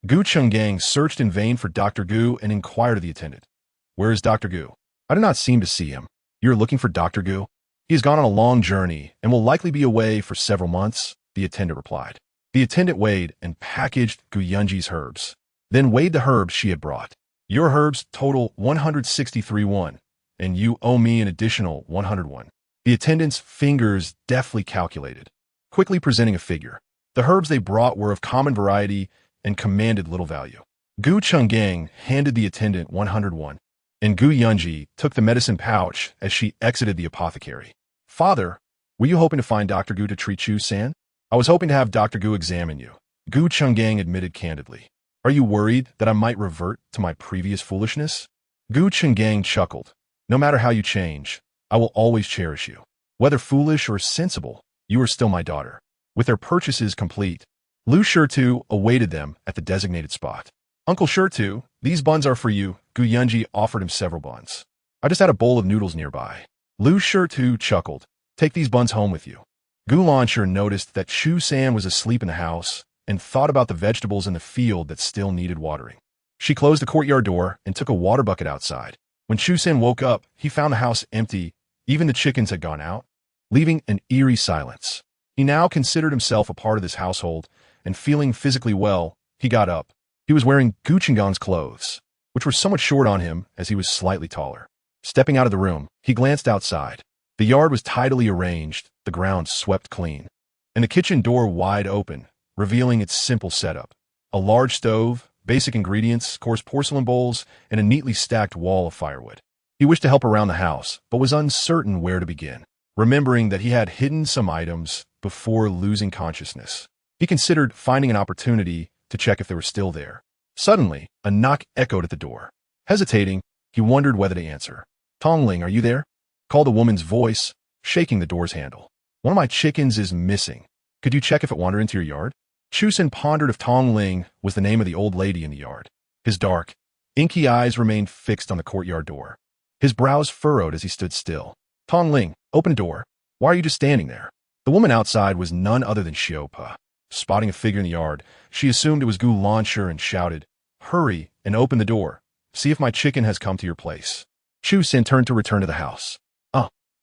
Gu Chenggang searched in vain for Dr. Gu and inquired of the attendant, "Where is Dr. Gu? I do not seem to see him." "You are looking for Dr. Gu? He has gone on a long journey and will likely be away for several months," the attendant replied. The attendant weighed and packaged Gu Yunji's herbs, then weighed the herbs she had brought. "Your herbs total 163 won, and you owe me an additional 101. The attendant's fingers deftly calculated, quickly presenting a figure. The herbs they brought were of common variety and commanded little value. Gu Chenggang handed the attendant 101, and Gu Yunji took the medicine pouch as she exited the apothecary. "Father, were you hoping to find Dr. Gu to treat Chu San?" "I was hoping to have Dr. Gu examine you," Gu Chenggang admitted candidly. "Are you worried that I might revert to my previous foolishness?" Gu Chenggang chuckled. "No matter how you change, I will always cherish you. Whether foolish or sensible, you are still my daughter." With their purchases complete, Lu Shirtu awaited them at the designated spot. "Uncle Shirtu, these buns are for you." Gu Yunji offered him several buns. "I just had a bowl of noodles nearby." Lu Shirtu chuckled. "Take these buns home with you." Gu Lancher noticed that Chu San was asleep in the house and thought about the vegetables in the field that still needed watering. She closed the courtyard door and took a water bucket outside. When Chu San woke up, he found the house empty. Even the chickens had gone out, leaving an eerie silence. He now considered himself a part of this household, and feeling physically well, he got up. He was wearing Gu Qinggang's clothes, which were somewhat short on him as he was slightly taller. Stepping out of the room, he glanced outside. The yard was tidily arranged, the ground swept clean, and the kitchen door wide open, revealing its simple setup. A large stove, basic ingredients, coarse porcelain bowls, and a neatly stacked wall of firewood. He wished to help around the house, but was uncertain where to begin. Remembering that he had hidden some items before losing consciousness, he considered finding an opportunity to check if they were still there. Suddenly, a knock echoed at the door. Hesitating, he wondered whether to answer. "Tongling, are you there?" called a woman's voice, shaking the door's handle. "One of my chickens is missing. Could you check if it wandered into your yard?" Chusen pondered if Tongling was the name of the old lady in the yard. His dark, inky eyes remained fixed on the courtyard door. His brows furrowed as he stood still. "Tongling, open the door. Why are you just standing there?" The woman outside was none other than Xiaopa. Spotting a figure in the yard, she assumed it was Gu Launcher and shouted, "Hurry and open the door. See if my chicken has come to your place." Chusen turned to return to the house.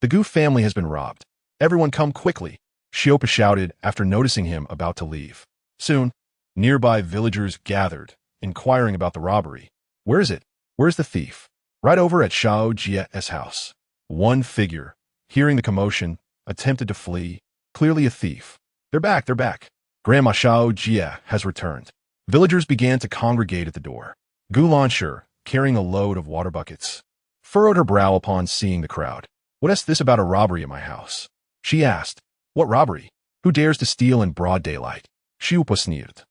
The Gu family has been robbed. Everyone come quickly," Xiaopa shouted after noticing him about to leave. Soon, nearby villagers gathered, inquiring about the robbery. "Where is it? Where's the thief?" "Right over at Xiao Jia's house." One figure, hearing the commotion, attempted to flee. "Clearly a thief. They're back, they're back. Grandma Xiao Jia has returned." Villagers began to congregate at the door. Gu Launcher, carrying a load of water buckets, furrowed her brow upon seeing the crowd. "What is this about a robbery at my house?" she asked. "What robbery? Who dares to steal in broad daylight?" Xiupa sneered.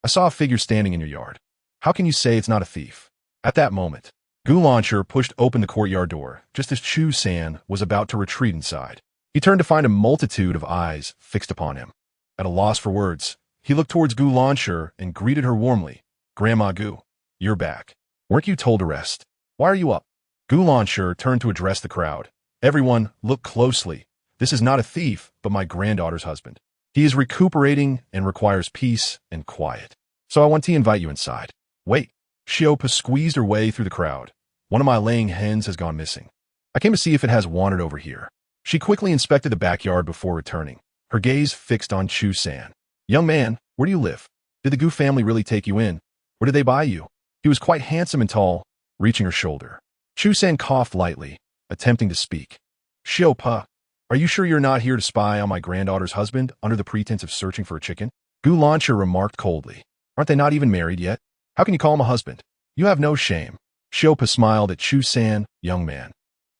"I saw a figure standing in your yard. How can you say it's not a thief?" At that moment, Gu Launcher pushed open the courtyard door, just as Chu San was about to retreat inside. He turned to find a multitude of eyes fixed upon him. At a loss for words, he looked towards Gu Launcher and greeted her warmly. "Grandma Gu, you're back. Weren't you told to rest? Why are you up?" Gu Launcher turned to address the crowd. "Everyone, look closely. This is not a thief, but my granddaughter's husband. He is recuperating and requires peace and quiet. So I want to invite you inside." "Wait." Xiaopa squeezed her way through the crowd. "One of my laying hens has gone missing. I came to see if it has wandered over here." She quickly inspected the backyard before returning, her gaze fixed on Chu San. "Young man, where do you live? Did the Gu family really take you in? Or did they buy you?" He was quite handsome and tall, reaching her shoulder. Chu San coughed lightly, attempting to speak. "Xiaopa, are you sure you're not here to spy on my granddaughter's husband under the pretense of searching for a chicken?" Gu Launcher remarked coldly. "Aren't they not even married yet? How can you call him a husband? You have no shame." Xiaopa smiled at Chu San. "Young man,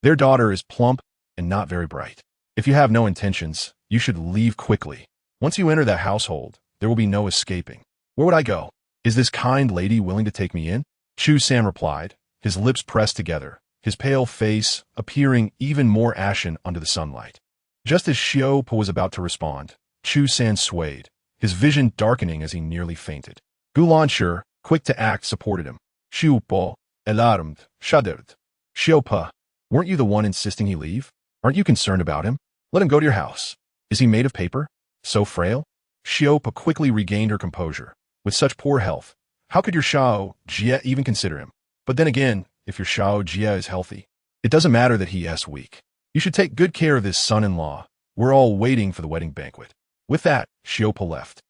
their daughter is plump and not very bright. If you have no intentions, you should leave quickly. Once you enter that household, there will be no escaping. Where would I go? Is this kind lady willing to take me in?" Chu San replied, his lips pressed together, his pale face appearing even more ashen under the sunlight. Just as Xiaopa was about to respond, Chu San swayed, his vision darkening as he nearly fainted. Gu Launcher, quick to act, supported him. "Xiaopa, alarmed, shuddered. Xiaopa, weren't you the one insisting he leave? Aren't you concerned about him? Let him go to your house. Is he made of paper? So frail?" Xiaopa quickly regained her composure. "With such poor health, how could your Xiao Jia even consider him? But then again, if your Xiao Jia is healthy, it doesn't matter that he is weak. You should take good care of this son-in-law. We're all waiting for the wedding banquet." With that, Xiaopa left,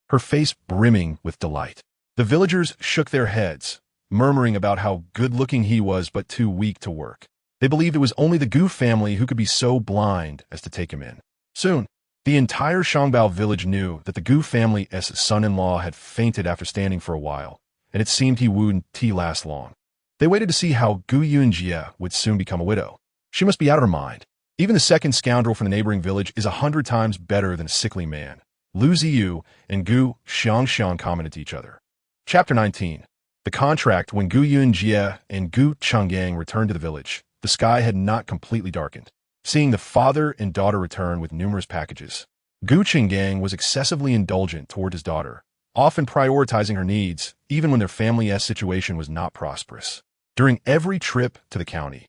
her face brimming with delight. The villagers shook their heads, murmuring about how good-looking he was but too weak to work. They believed it was only the Gu family who could be so blind as to take him in. Soon, the entire Shangbao village knew that the Gu family's son-in-law had fainted after standing for a while, and it seemed he wouldn't last long. They waited to see how Gu Yunji would soon become a widow. She must be out of her mind. Even the second scoundrel from the neighboring village is 100 times better than a sickly man. Lu Ziyu and Gu Xiangxiang commented to each other. Chapter 19. The contract. When Gu Yunji and Gu Changgang returned to the village, the sky had not completely darkened. Seeing the father and daughter return with numerous packages, Gu Changgang was excessively indulgent toward his daughter, often prioritizing her needs, even when their family's situation was not prosperous. During every trip to the county,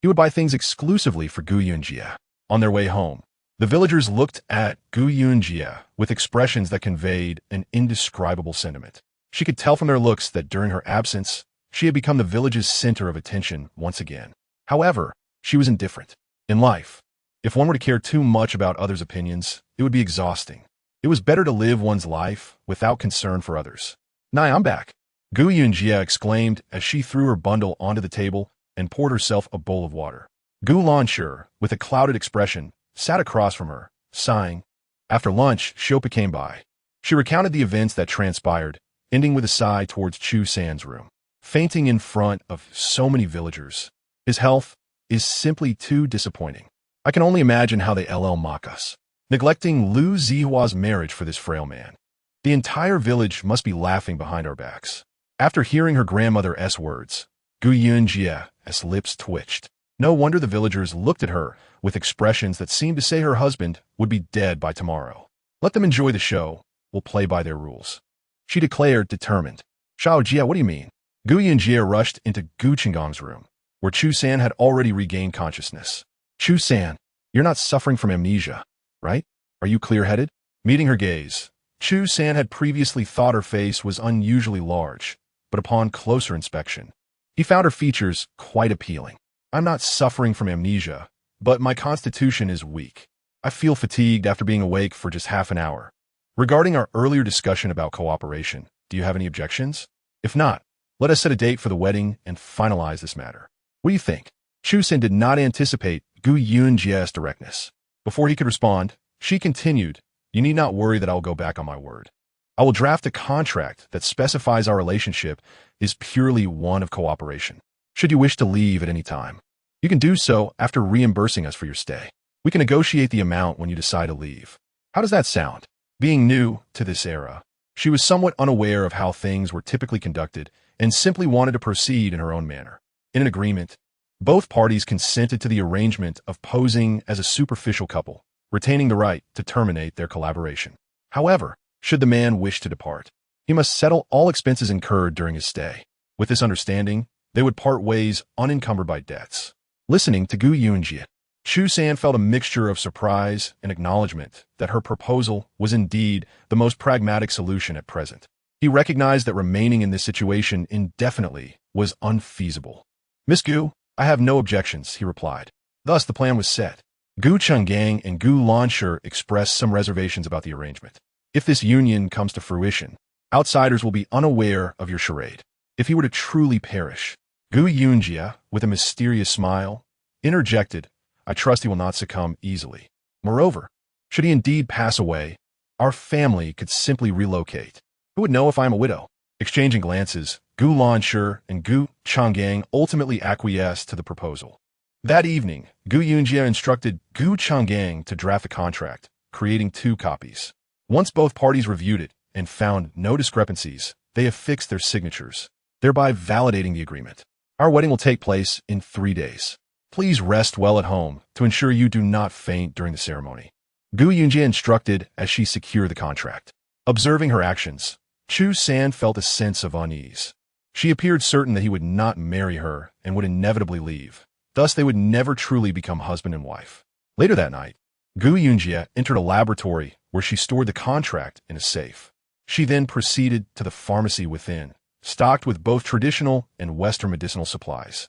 he would buy things exclusively for Gu Yunji. On their way home, the villagers looked at Gu Yunji with expressions that conveyed an indescribable sentiment. She could tell from their looks that during her absence, she had become the village's center of attention once again. However, she was indifferent. In life, if one were to care too much about others' opinions, it would be exhausting. It was better to live one's life without concern for others. "Nai, I'm back," Gu Yunji exclaimed as she threw her bundle onto the table and poured herself a bowl of water. Gu Launcher, with a clouded expression, sat across from her, sighing. After lunch, Xiaopa came by. She recounted the events that transpired, ending with a sigh towards Chu San's room. Fainting in front of so many villagers. His health is simply too disappointing. I can only imagine how they mock us. Neglecting Lu Zihua's marriage for this frail man. The entire village must be laughing behind our backs. After hearing her grandmother's words, Gu Yunji's lips twitched. No wonder the villagers looked at her with expressions that seemed to say her husband would be dead by tomorrow. Let them enjoy the show. We'll play by their rules. She declared, determined. Shao Jia, what do you mean? Gu Yunjie rushed into Gu Qinggong's room, where Chu San had already regained consciousness. Chu San, you're not suffering from amnesia, right? Are you clear-headed? Meeting her gaze, Chu San had previously thought her face was unusually large, but upon closer inspection, he found her features quite appealing. I'm not suffering from amnesia, but my constitution is weak. I feel fatigued after being awake for just half an hour. Regarding our earlier discussion about cooperation, do you have any objections? If not, let us set a date for the wedding and finalize this matter. What do you think? Chu San did not anticipate Gu Yunjie's directness. Before he could respond, she continued, you need not worry that I will go back on my word. I will draft a contract that specifies our relationship is purely one of cooperation. Should you wish to leave at any time, you can do so after reimbursing us for your stay. We can negotiate the amount when you decide to leave. How does that sound? Being new to this era, she was somewhat unaware of how things were typically conducted and simply wanted to proceed in her own manner. In an agreement, both parties consented to the arrangement of posing as a superficial couple, retaining the right to terminate their collaboration. However, should the man wish to depart, he must settle all expenses incurred during his stay. With this understanding, they would part ways unencumbered by debts. Listening to Gu Yunjie, Chu San felt a mixture of surprise and acknowledgement that her proposal was indeed the most pragmatic solution at present. He recognized that remaining in this situation indefinitely was unfeasible. Miss Gu, I have no objections, he replied. Thus the plan was set. Gu Chenggang and Gu Lanshi expressed some reservations about the arrangement. If this union comes to fruition, outsiders will be unaware of your charade. If he were to truly perish, Gu Yunjie, with a mysterious smile, interjected, I trust he will not succumb easily. Moreover, should he indeed pass away, our family could simply relocate. Who would know if I am a widow? Exchanging glances, Gu Lanshi and Gu Chenggang ultimately acquiesced to the proposal. That evening, Gu Yunjie instructed Gu Chenggang to draft a contract, creating 2 copies. Once both parties reviewed it and found no discrepancies, they affixed their signatures, thereby validating the agreement. Our wedding will take place in 3 days. Please rest well at home to ensure you do not faint during the ceremony. Gu Yunjie instructed as she secured the contract. Observing her actions, Chu San felt a sense of unease. She appeared certain that he would not marry her and would inevitably leave. Thus, they would never truly become husband and wife. Later that night, Gu Yunjie entered a laboratory where she stored the contract in a safe. She then proceeded to the pharmacy within, stocked with both traditional and Western medicinal supplies,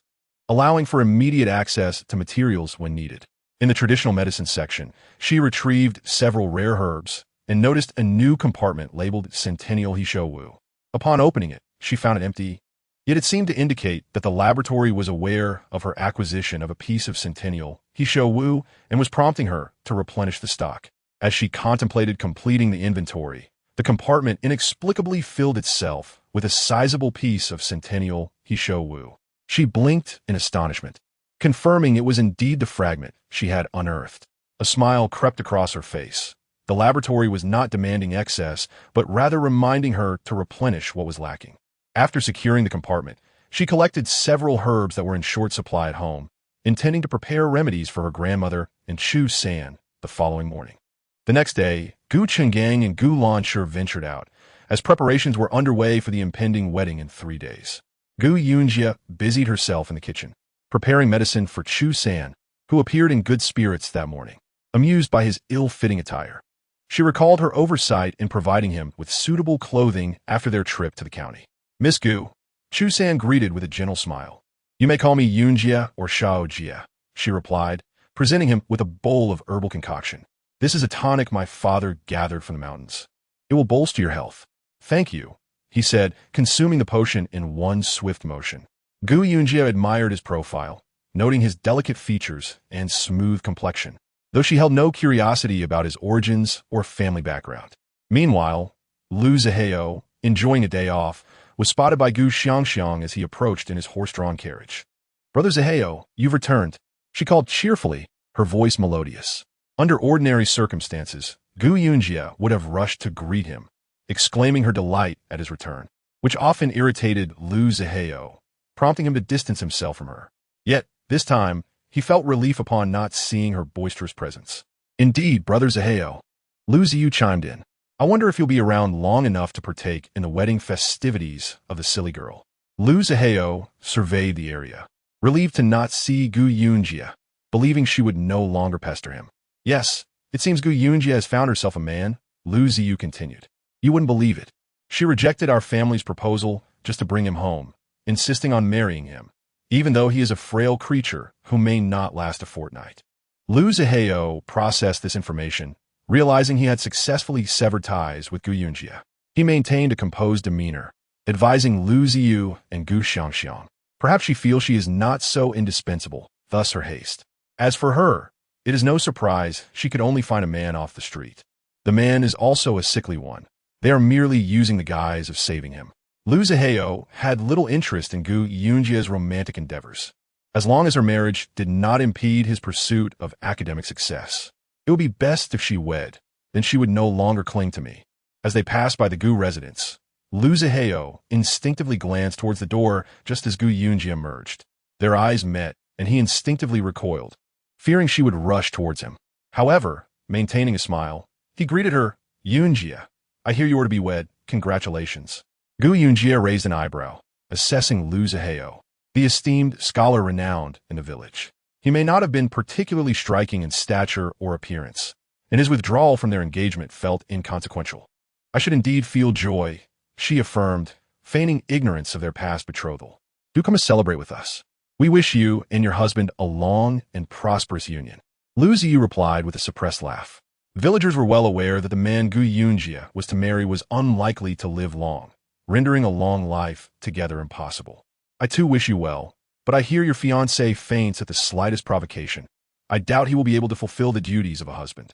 allowing for immediate access to materials when needed. In the traditional medicine section, she retrieved several rare herbs and noticed a new compartment labeled Centennial Hishowu. Upon opening it, she found it empty, yet it seemed to indicate that the laboratory was aware of her acquisition of a piece of Centennial Hishowu and was prompting her to replenish the stock. As she contemplated completing the inventory, the compartment inexplicably filled itself with a sizable piece of Centennial Hishowu. She blinked in astonishment, confirming it was indeed the fragment she had unearthed. A smile crept across her face. The laboratory was not demanding excess, but rather reminding her to replenish what was lacking. After securing the compartment, she collected several herbs that were in short supply at home, intending to prepare remedies for her grandmother and Chu San the following morning. The next day, Gu Chenggang and Gu Lanshi ventured out, as preparations were underway for the impending wedding in 3 days. Gu Yunjie busied herself in the kitchen, preparing medicine for Chu San, who appeared in good spirits that morning, amused by his ill-fitting attire. She recalled her oversight in providing him with suitable clothing after their trip to the county. Miss Gu, Chu San greeted with a gentle smile. You may call me Yunjie or Shao Jia, she replied, presenting him with a bowl of herbal concoction. This is a tonic my father gathered from the mountains. It will bolster your health. Thank you, he said, consuming the potion in one swift motion. Gu Yunjie admired his profile, noting his delicate features and smooth complexion, though she held no curiosity about his origins or family background. Meanwhile, Lu Zihao enjoying a day off, was spotted by Gu Xiangxiang as he approached in his horse-drawn carriage. "Brother Zaheo, you've returned," she called cheerfully, her voice melodious. Under ordinary circumstances, Gu Yunji would have rushed to greet him, exclaiming her delight at his return, which often irritated Lu Zaheo, prompting him to distance himself from her. Yet, this time, he felt relief upon not seeing her boisterous presence. "Indeed, Brother Zaheo," Lu Ziyu chimed in. "I wonder if you'll be around long enough to partake in the wedding festivities of the silly girl." Lu Zaheo surveyed the area, relieved to not see Gu Yunji, believing she would no longer pester him. "Yes, it seems Gu Yunji has found herself a man," Lu Ziyu continued. "You wouldn't believe it. She rejected our family's proposal just to bring him home, insisting on marrying him, even though he is a frail creature who may not last a fortnight." Lu Zaheo processed this information, realizing he had successfully severed ties with Gu Yunji. He maintained a composed demeanor, advising Lu Ziyu and Gu Xiangxiang. Perhaps she feels she is not so indispensable, thus her haste. As for her, it is no surprise she could only find a man off the street. The man is also a sickly one. They are merely using the guise of saving him. Lu Zaheo had little interest in Gu Yunji's romantic endeavors, as long as her marriage did not impede his pursuit of academic success. It would be best if she wed, then she would no longer cling to me. As they passed by the Gu residence, Lu Zaheo instinctively glanced towards the door just as Gu Yunji emerged. Their eyes met, and he instinctively recoiled, fearing she would rush towards him. However, maintaining a smile, he greeted her. "Yunji, I hear you are to be wed. Congratulations." Gu Yunji raised an eyebrow, assessing Lu Zaheo, the esteemed scholar renowned in the village. He may not have been particularly striking in stature or appearance, and his withdrawal from their engagement felt inconsequential. "I should indeed feel joy," she affirmed, feigning ignorance of their past betrothal. "Do come and celebrate with us. We wish you and your husband a long and prosperous union." Lu Ziyu replied with a suppressed laugh. Villagers were well aware that the man Gu Yunji was to marry was unlikely to live long, rendering a long life together impossible. "I too wish you well, but I hear your fiancé faints at the slightest provocation. I doubt he will be able to fulfill the duties of a husband."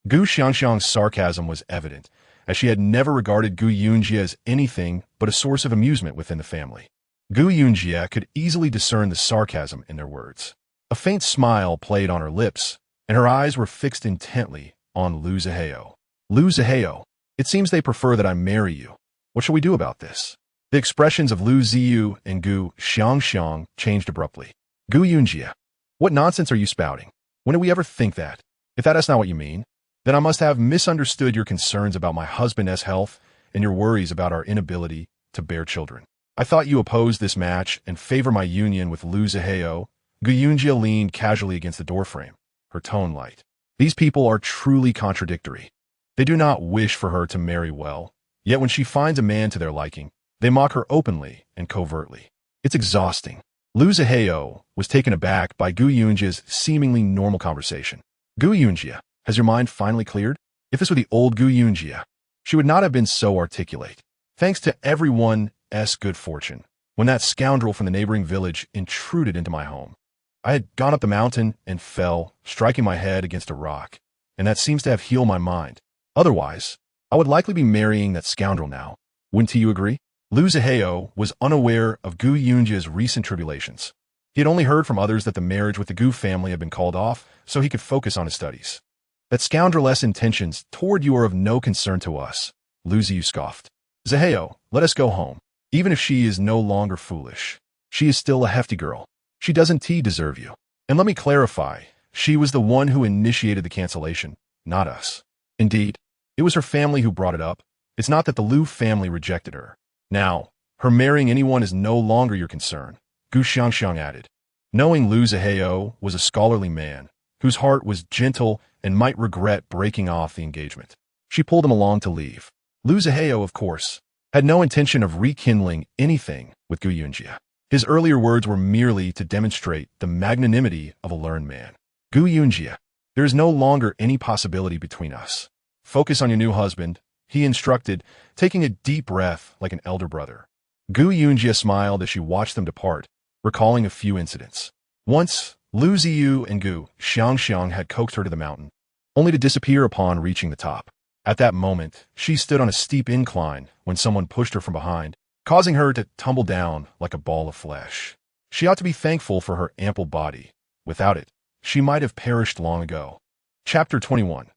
Gu Xiangxiang's sarcasm was evident, as she had never regarded Gu Yunji as anything but a source of amusement within the family. Gu Yunji could easily discern the sarcasm in their words. A faint smile played on her lips, and her eyes were fixed intently on Lu Zaheo. "Lu Zaheo, it seems they prefer that I marry you. What shall we do about this?" The expressions of Lu Ziyu and Gu Xiangxiang changed abruptly. "Gu Yunji, what nonsense are you spouting? When did we ever think that? If that is not what you mean, then I must have misunderstood your concerns about my husband's health and your worries about our inability to bear children. I thought you opposed this match and favor my union with Lu Zaheo." Gu Yunji leaned casually against the doorframe, her tone light. "These people are truly contradictory. They do not wish for her to marry well, yet when she finds a man to their liking, they mock her openly and covertly. It's exhausting." Lu Zaheo was taken aback by Gu Yunji's seemingly normal conversation. "Gu Yunji, has your mind finally cleared? If this were the old Gu Yunji, she would not have been so articulate. Thanks to everyone's good fortune, when that scoundrel from the neighboring village intruded into my home, I had gone up the mountain and fell, striking my head against a rock, and that seems to have healed my mind. Otherwise, I would likely be marrying that scoundrel now. Wouldn't you agree?" Lu Zaheo was unaware of Gu Yunji's recent tribulations. He had only heard from others that the marriage with the Gu family had been called off so he could focus on his studies. "That scoundrel's intentions toward you are of no concern to us," Lu Ziyu scoffed. "Zaheo, let us go home. Even if she is no longer foolish, she is still a hefty girl. She doesn't deserve you. And let me clarify, she was the one who initiated the cancellation, not us. Indeed, it was her family who brought it up. It's not that the Lu family rejected her. Now, her marrying anyone is no longer your concern," Gu Xiangxiang added. Knowing Lu Zaheo was a scholarly man, whose heart was gentle and might regret breaking off the engagement, she pulled him along to leave. Lu Zaheo, of course, had no intention of rekindling anything with Gu Yunji. His earlier words were merely to demonstrate the magnanimity of a learned man. "Gu Yunji, there is no longer any possibility between us. Focus on your new husband," he instructed, taking a deep breath like an elder brother. Gu Yunji smiled as she watched them depart, recalling a few incidents. Once, Lu Ziyu and Gu Xiangxiang had coaxed her to the mountain, only to disappear upon reaching the top. At that moment, she stood on a steep incline when someone pushed her from behind, causing her to tumble down like a ball of flesh. She ought to be thankful for her ample body. Without it, she might have perished long ago. Chapter 21.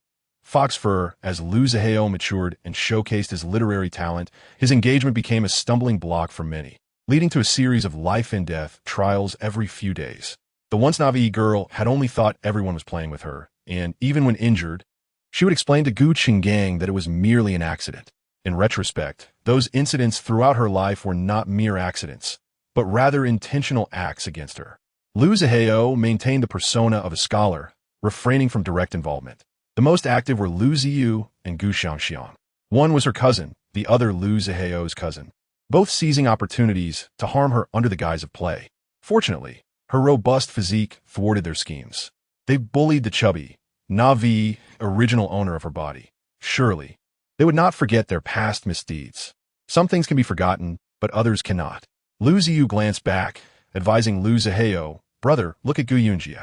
Fox Fur. As Liu Zihao matured and showcased his literary talent, his engagement became a stumbling block for many, leading to a series of life-and-death trials every few days. The once naive girl had only thought everyone was playing with her, and even when injured, she would explain to Gu Qinggang that it was merely an accident. In retrospect, those incidents throughout her life were not mere accidents, but rather intentional acts against her. Liu Zihao maintained the persona of a scholar, refraining from direct involvement. The most active were Liu Ziyu and Gu Xiangxiang. One was her cousin, the other Liu Zihao's cousin, both seizing opportunities to harm her under the guise of play. Fortunately, her robust physique thwarted their schemes. They bullied the chubby, Navi, original owner of her body. Surely, they would not forget their past misdeeds. Some things can be forgotten, but others cannot. Liu Ziyu glanced back, advising Liu Zihao, "Brother, look at Gu Yunji.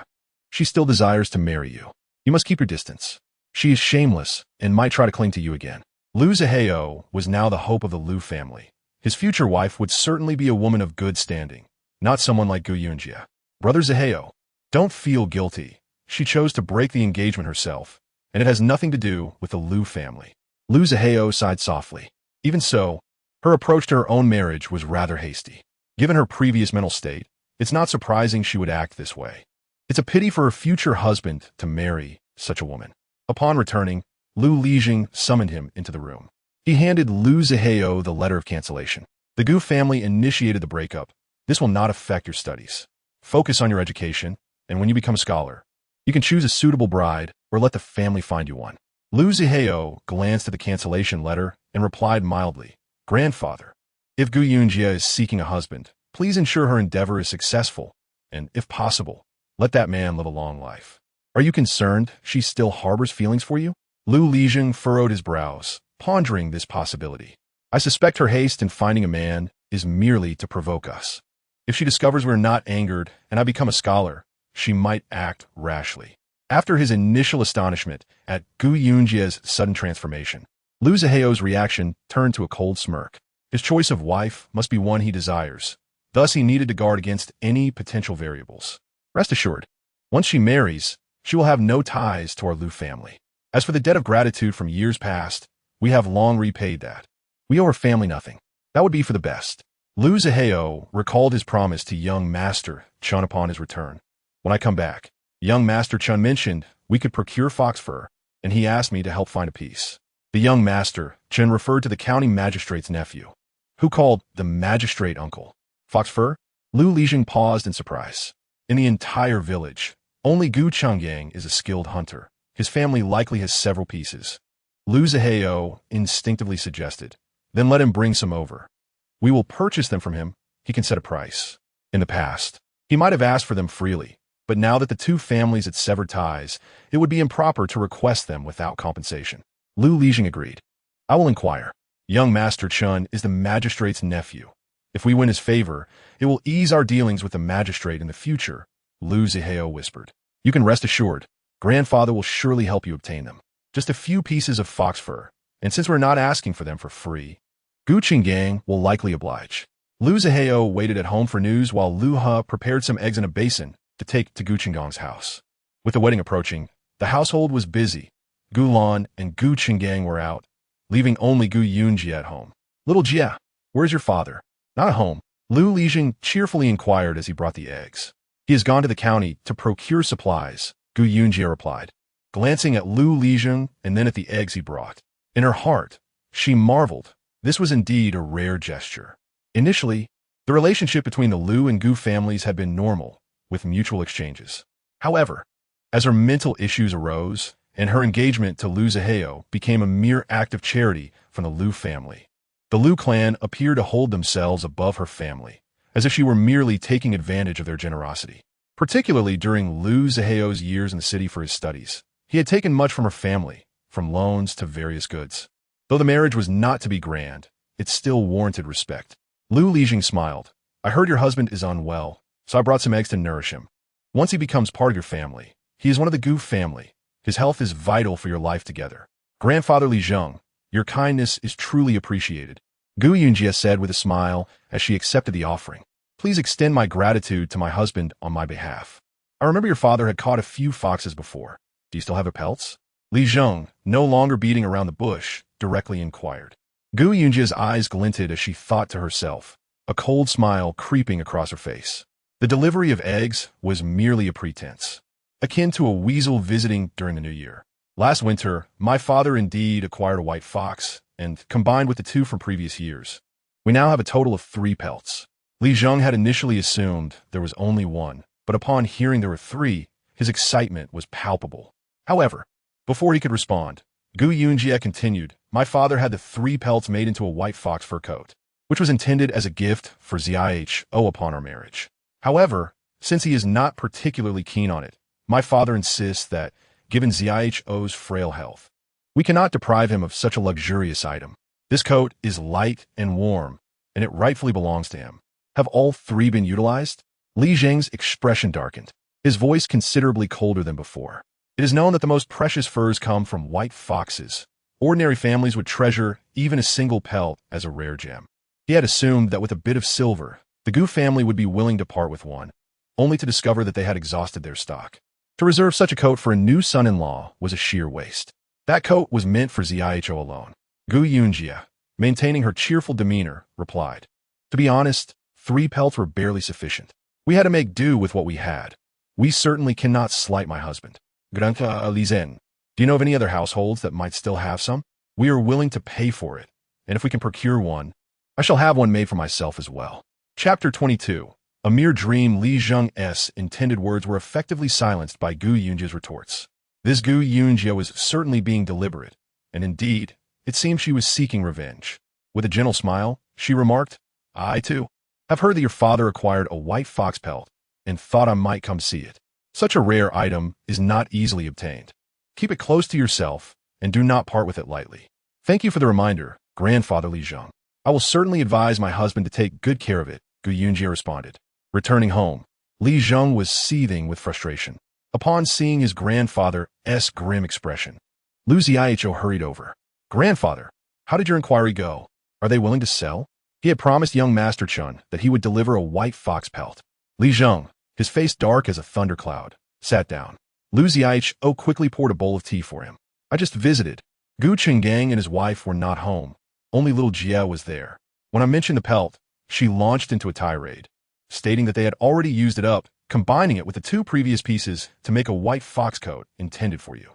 She still desires to marry you. You must keep your distance. She is shameless and might try to cling to you again." Liu Zihao was now the hope of the Liu family. His future wife would certainly be a woman of good standing, not someone like Gu Yunji. "Brother Zihao, don't feel guilty. She chose to break the engagement herself, and it has nothing to do with the Liu family." Liu Zihao sighed softly. Even so, her approach to her own marriage was rather hasty. Given her previous mental state, it's not surprising she would act this way. It's a pity for her future husband to marry such a woman. Upon returning, Liu Lijing summoned him into the room. He handed Liu Zihao the letter of cancellation. "The Gu family initiated the breakup. This will not affect your studies. Focus on your education, and when you become a scholar, you can choose a suitable bride or let the family find you one." Liu Zihao glanced at the cancellation letter and replied mildly, "Grandfather, if Gu Yunji is seeking a husband, please ensure her endeavor is successful, and, if possible, let that man live a long life. Are you concerned she still harbors feelings for you?" Liu Lijing furrowed his brows, pondering this possibility. "I suspect her haste in finding a man is merely to provoke us. If she discovers we're not angered and I become a scholar, she might act rashly." After his initial astonishment at Gu Yunji's sudden transformation, Liu Zihao's reaction turned to a cold smirk. His choice of wife must be one he desires. Thus, he needed to guard against any potential variables. Rest assured, once she marries, she will have no ties to our Liu family. As for the debt of gratitude from years past, we have long repaid that. We owe our family nothing. That would be for the best. Liu Zihao recalled his promise to young Master Chun upon his return. "When I come back, young Master Chun mentioned we could procure fox fur, and he asked me to help find a piece." The young Master Chun referred to the county magistrate's nephew, who called the magistrate uncle. "Fox fur?" Liu Lijing paused in surprise. In the entire village, only Gu Changgang is a skilled hunter. His family likely has several pieces. Liu Zihao instinctively suggested, "Then let him bring some over. We will purchase them from him. He can set a price." In the past, he might have asked for them freely, but now that the two families had severed ties, it would be improper to request them without compensation. Liu Lijing agreed. "I will inquire. Young Master Chun is the magistrate's nephew. If we win his favor, it will ease our dealings with the magistrate in the future," Liu Zihao whispered. "You can rest assured, Grandfather will surely help you obtain them. Just a few pieces of fox fur, and since we're not asking for them for free, Gu Qinggang will likely oblige." Liu Zihao waited at home for news while Liu He prepared some eggs in a basin to take to Gu Qinggang's house. With the wedding approaching, the household was busy. Gu Lan and Gu Qinggang were out, leaving only Gu Yunji at home. "Little Jia, where's your father?" "Not at home," Liu Lijing cheerfully inquired as he brought the eggs. "He has gone to the county to procure supplies," Gu Yunji replied, glancing at Liu Lijing and then at the eggs he brought. In her heart, she marveled. This was indeed a rare gesture. Initially, the relationship between the Liu and Gu families had been normal, with mutual exchanges. However, as her mental issues arose, and her engagement to Liu Zihao became a mere act of charity from the Liu family, the Liu clan appeared to hold themselves above her family, as if she were merely taking advantage of their generosity. Particularly during Liu Zihao's years in the city for his studies, he had taken much from her family, from loans to various goods. Though the marriage was not to be grand, it still warranted respect. Liu Lijing smiled. "I heard your husband is unwell, so I brought some eggs to nourish him. Once he becomes part of your family, he is one of the Gu family. His health is vital for your life together." Grandfather Li Zheng, your kindness is truly appreciated, Gu Yunji said with a smile as she accepted the offering. Please extend my gratitude to my husband on my behalf. I remember your father had caught a few foxes before. Do you still have her pelts? Li Zheng, no longer beating around the bush, directly inquired. Gu Yunji's eyes glinted as she thought to herself, a cold smile creeping across her face. The delivery of eggs was merely a pretense, akin to a weasel visiting during the new year. Last winter, my father indeed acquired a white fox, and combined with the two from previous years, we now have a total of 3 pelts. Li Zheng had initially assumed there was only one, but upon hearing there were 3, his excitement was palpable. However, before he could respond, Gu Yunji continued, my father had the 3 pelts made into a white fox fur coat, which was intended as a gift for Zhiho upon our marriage. However, since he is not particularly keen on it, my father insists that, given Zhiho's frail health, we cannot deprive him of such a luxurious item. This coat is light and warm, and it rightfully belongs to him. Have all 3 been utilized? Li Zheng's expression darkened, his voice considerably colder than before. It is known that the most precious furs come from white foxes. Ordinary families would treasure even a single pelt as a rare gem. He had assumed that with a bit of silver, the Gu family would be willing to part with one, only to discover that they had exhausted their stock. To reserve such a coat for a new son-in-law was a sheer waste. That coat was meant for Zhiho alone. Gu Yunji, maintaining her cheerful demeanor, replied, to be honest, 3 pelts were barely sufficient. We had to make do with what we had. We certainly cannot slight my husband. Grandpa Li Zheng, do you know of any other households that might still have some? We are willing to pay for it, and if we can procure one, I shall have one made for myself as well. Chapter 22. A mere dream. Li Zheng's intended words were effectively silenced by Gu Yunji's retorts. This Gu Yunji was certainly being deliberate, and indeed, it seemed she was seeking revenge. With a gentle smile, she remarked, I, too, have heard that your father acquired a white fox pelt, and thought I might come see it. Such a rare item is not easily obtained. Keep it close to yourself, and do not part with it lightly. Thank you for the reminder, Grandfather Li Zheng. I will certainly advise my husband to take good care of it, Gu Yunji responded. Returning home, Li Zheng was seething with frustration. Upon seeing his grandfather's grim expression, Lu Zhiho hurried over. Grandfather, how did your inquiry go? Are they willing to sell? He had promised young Master Chun that he would deliver a white fox pelt. Li Zheng, his face dark as a thundercloud, sat down. Lu Zhiho quickly poured a bowl of tea for him. I just visited. Gu Chenggang and his wife were not home. Only little Jia was there. When I mentioned the pelt, she launched into a tirade, stating that they had already used it up, combining it with the 2 previous pieces to make a white fox coat intended for you.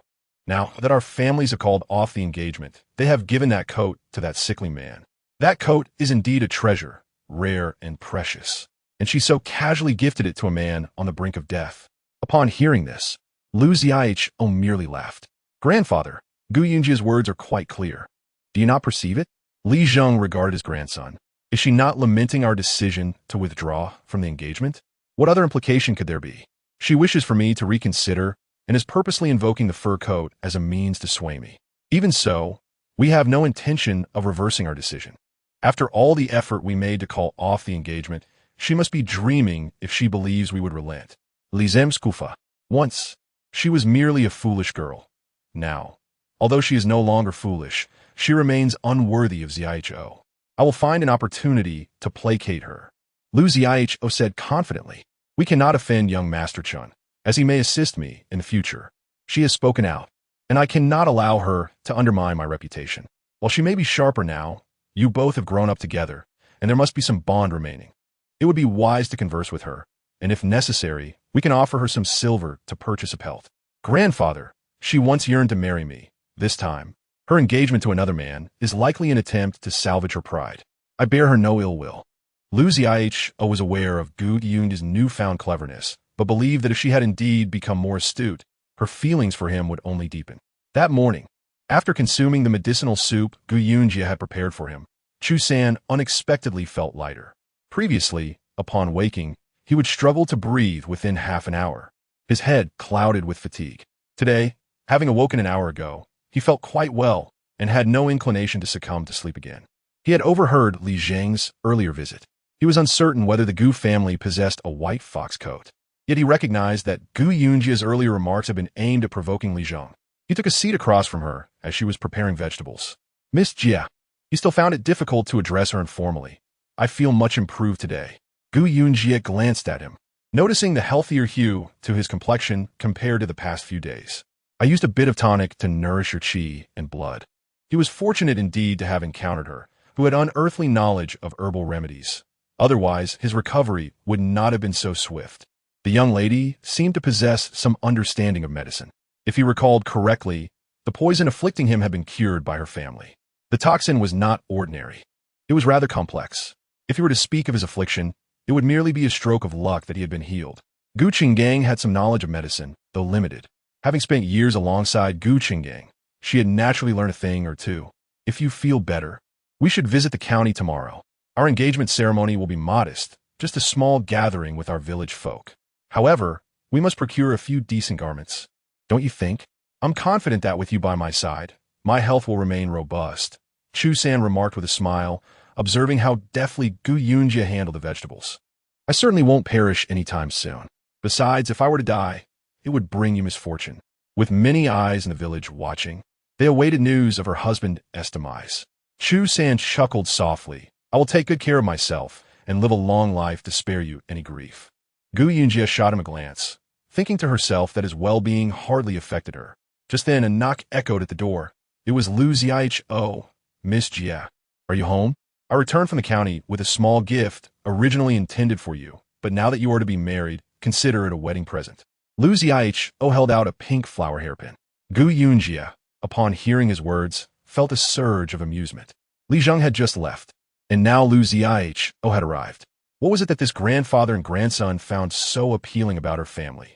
Now that our families have called off the engagement, they have given that coat to that sickly man. That coat is indeed a treasure, rare and precious, and she so casually gifted it to a man on the brink of death. Upon hearing this, Lu Zhiho merely laughed. Grandfather, Gu Yunji's words are quite clear. Do you not perceive it? Li Zheng regarded his grandson. Is she not lamenting our decision to withdraw from the engagement? What other implication could there be? She wishes for me to reconsider and is purposely invoking the fur coat as a means to sway me. Even so, we have no intention of reversing our decision. After all the effort we made to call off the engagement, she must be dreaming if she believes we would relent. Li Zheng's kufa. Once, she was merely a foolish girl. Now, although she is no longer foolish, she remains unworthy of Zhiho. I will find an opportunity to placate her. Lu Zhiho said confidently. We cannot offend young Master Chun, as he may assist me in the future. She has spoken out, and I cannot allow her to undermine my reputation. While she may be sharper now, you both have grown up together, and there must be some bond remaining. It would be wise to converse with her, and if necessary, we can offer her some silver to purchase a pelt. Grandfather, she once yearned to marry me. This time, her engagement to another man is likely an attempt to salvage her pride. I bear her no ill will. Lu Zhiho was aware of Gu Yunji's newfound cleverness, but believed that if she had indeed become more astute, her feelings for him would only deepen. That morning, after consuming the medicinal soup Gu Yunji had prepared for him, Chu San unexpectedly felt lighter. Previously, upon waking, he would struggle to breathe within half an hour, his head clouded with fatigue. Today, having awoken an hour ago, he felt quite well and had no inclination to succumb to sleep again. He had overheard Li Zheng's earlier visit. He was uncertain whether the Gu family possessed a white fox coat. Yet he recognized that Gu Yunji's earlier remarks had been aimed at provoking Li Zheng. He took a seat across from her as she was preparing vegetables. Miss Jia. He still found it difficult to address her informally. I feel much improved today. Yunji glanced at him, noticing the healthier hue to his complexion compared to the past few days. I used a bit of tonic to nourish your qi and blood. He was fortunate indeed to have encountered her, who had unearthly knowledge of herbal remedies. Otherwise, his recovery would not have been so swift. The young lady seemed to possess some understanding of medicine. If he recalled correctly, the poison afflicting him had been cured by her family. The toxin was not ordinary. It was rather complex. If he were to speak of his affliction, it would merely be a stroke of luck that he had been healed. Gu Qinggang had some knowledge of medicine, though limited. Having spent years alongside Gu Qinggang, she had naturally learned a thing or two. If you feel better, we should visit the county tomorrow. Our engagement ceremony will be modest, just a small gathering with our village folk. However, we must procure a few decent garments. Don't you think? I'm confident that with you by my side, my health will remain robust. Chu San remarked with a smile, observing how deftly Gu Yunji handled the vegetables. I certainly won't perish anytime soon. Besides, if I were to die, it would bring you misfortune. With many eyes in the village watching, they awaited news of her husband's demise. Chu San chuckled softly. I will take good care of myself and live a long life to spare you any grief. Gu Yunji shot him a glance, thinking to herself that his well-being hardly affected her. Just then, a knock echoed at the door. It was Lu Ziho. Miss Jia, are you home? I returned from the county with a small gift originally intended for you, but now that you are to be married, consider it a wedding present. Lu Ziho held out a pink flower hairpin. Gu Yunji, upon hearing his words, felt a surge of amusement. Li Zheng had just left, and now Lu Ziho had arrived. What was it that this grandfather and grandson found so appealing about her family?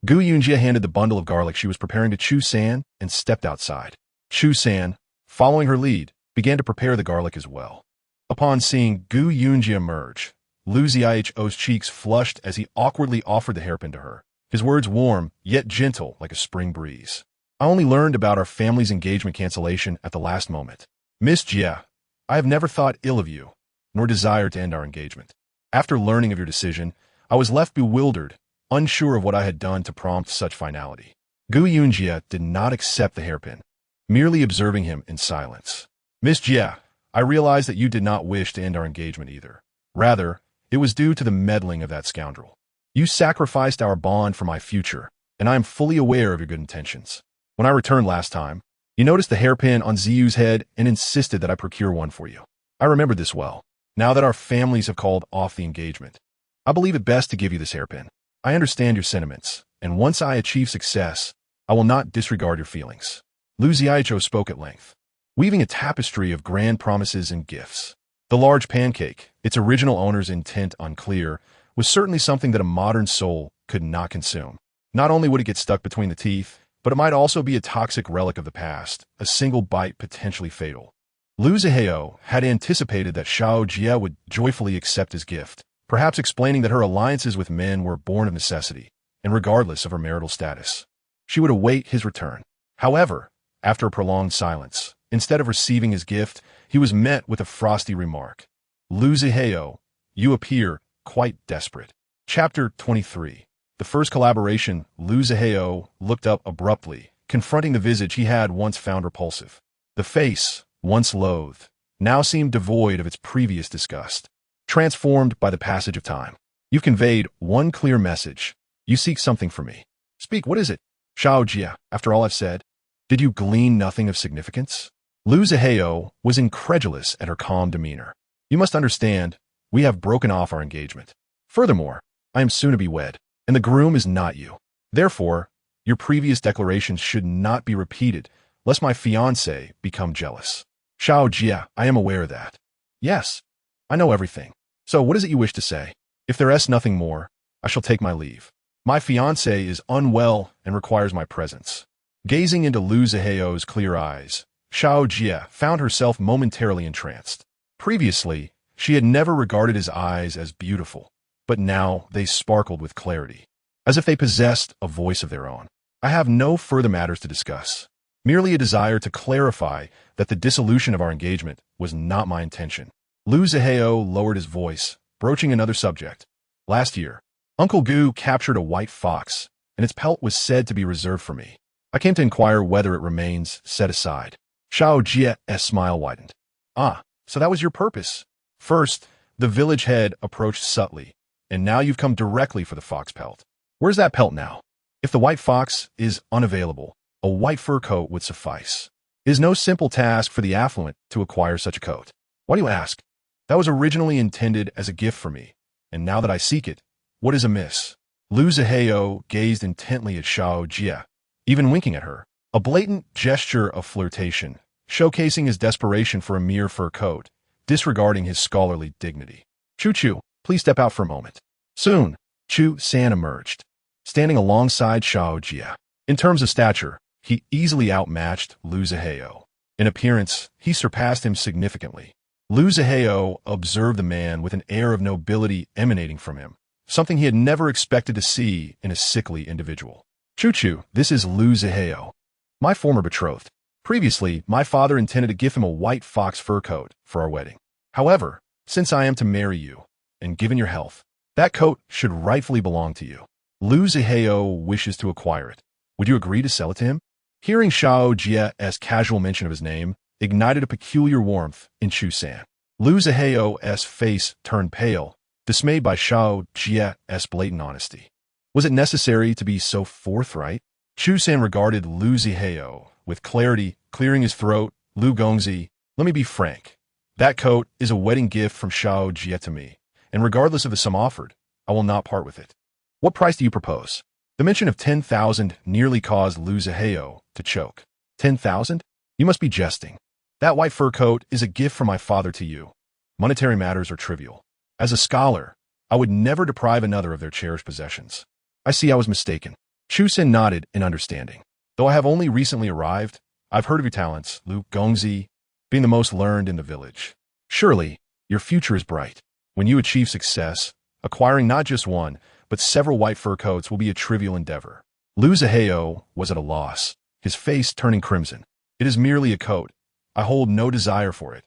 Gu Yunji handed the bundle of garlic she was preparing to Chu San and stepped outside. Chu San, following her lead, began to prepare the garlic as well. Upon seeing Gu Yunji emerge, Lu Ziho's cheeks flushed as he awkwardly offered the hairpin to her, his words warm, yet gentle like a spring breeze. I only learned about our family's engagement cancellation at the last moment. Miss Jia, I have never thought ill of you, nor desired to end our engagement. After learning of your decision, I was left bewildered, unsure of what I had done to prompt such finality. Gu Yunji did not accept the hairpin, merely observing him in silence. Miss Jia, I realize that you did not wish to end our engagement either. Rather, it was due to the meddling of that scoundrel. You sacrificed our bond for my future, and I am fully aware of your good intentions. When I returned last time, you noticed the hairpin on Ziyu's head and insisted that I procure one for you. I remember this well. Now that our families have called off the engagement, I believe it best to give you this hairpin. I understand your sentiments, and once I achieve success, I will not disregard your feelings. Lu Ziho spoke at length, weaving a tapestry of grand promises and gifts. The large pancake, its original owner's intent unclear, was certainly something that a modern soul could not consume. Not only would it get stuck between the teeth, but it might also be a toxic relic of the past, a single bite potentially fatal. Lu Ziho had anticipated that Xiao Jia would joyfully accept his gift, perhaps explaining that her alliances with men were born of necessity, and regardless of her marital status. She would await his return. However, after a prolonged silence, instead of receiving his gift, he was met with a frosty remark. Lu Ziho, you appear quite desperate. Chapter 23. The first collaboration. Lu Ziho looked up abruptly, confronting the visage he had once found repulsive. The face, once loathed, now seemed devoid of its previous disgust, transformed by the passage of time. You've conveyed one clear message. You seek something from me. Speak, what is it? Xiao Jia, after all I've said, did you glean nothing of significance? Lu Ziho was incredulous at her calm demeanor. You must understand, we have broken off our engagement. Furthermore, I am soon to be wed, and the groom is not you. Therefore, your previous declarations should not be repeated, lest my fiancé become jealous. Xiao Jia, I am aware of that. Yes, I know everything. So what is it you wish to say? If there is nothing more, I shall take my leave. My fiancé is unwell and requires my presence. Gazing into Lu Ziho's clear eyes, Xiao Jia found herself momentarily entranced. Previously, she had never regarded his eyes as beautiful, but now they sparkled with clarity, as if they possessed a voice of their own. I have no further matters to discuss, merely a desire to clarify that the dissolution of our engagement was not my intention. Lu Ziho lowered his voice, broaching another subject. Last year, Uncle Gu captured a white fox, and its pelt was said to be reserved for me. I came to inquire whether it remains set aside. Xiao Jie's smile widened. Ah, so that was your purpose. First, the village head approached subtly, and now you've come directly for the fox pelt. Where's that pelt now? If the white fox is unavailable, a white fur coat would suffice. It is no simple task for the affluent to acquire such a coat. Why do you ask? That was originally intended as a gift for me, and now that I seek it, what is amiss? Lu Zihao gazed intently at Xiao Jie, even winking at her, a blatant gesture of flirtation, showcasing his desperation for a mere fur coat, disregarding his scholarly dignity. Chu, please step out for a moment. Soon, Chu San emerged, standing alongside Xiao Jie. In terms of stature, he easily outmatched Lu Zihao. In appearance, he surpassed him significantly. Lu Zihao observed the man with an air of nobility emanating from him, something he had never expected to see in a sickly individual. Chu, this is Lu Zihao, my former betrothed. Previously, my father intended to give him a white fox fur coat for our wedding. However, since I am to marry you, and given your health, that coat should rightfully belong to you. Lu Zihao wishes to acquire it. Would you agree to sell it to him? Hearing Xiao Jie's casual mention of his name ignited a peculiar warmth in Chu San. Lu Zihao's face turned pale, dismayed by Xiao Jie's blatant honesty. Was it necessary to be so forthright? Chu San regarded Lu Zihao with clarity, clearing his throat. Lu Gongzi, let me be frank. That coat is a wedding gift from Xiao Jie to me, and regardless of the sum offered, I will not part with it. What price do you propose? The mention of 10,000 nearly caused Lu Zihao to choke. 10,000? You must be jesting. That white fur coat is a gift from my father to you. Monetary matters are trivial. As a scholar, I would never deprive another of their cherished possessions. I see I was mistaken. Chu San nodded in understanding. Though I have only recently arrived, I've heard of your talents, Lu Gongzi, being the most learned in the village. Surely, your future is bright. When you achieve success, acquiring not just one, but several white fur coats will be a trivial endeavor. Lu Zihao was at a loss, his face turning crimson. It is merely a coat. I hold no desire for it,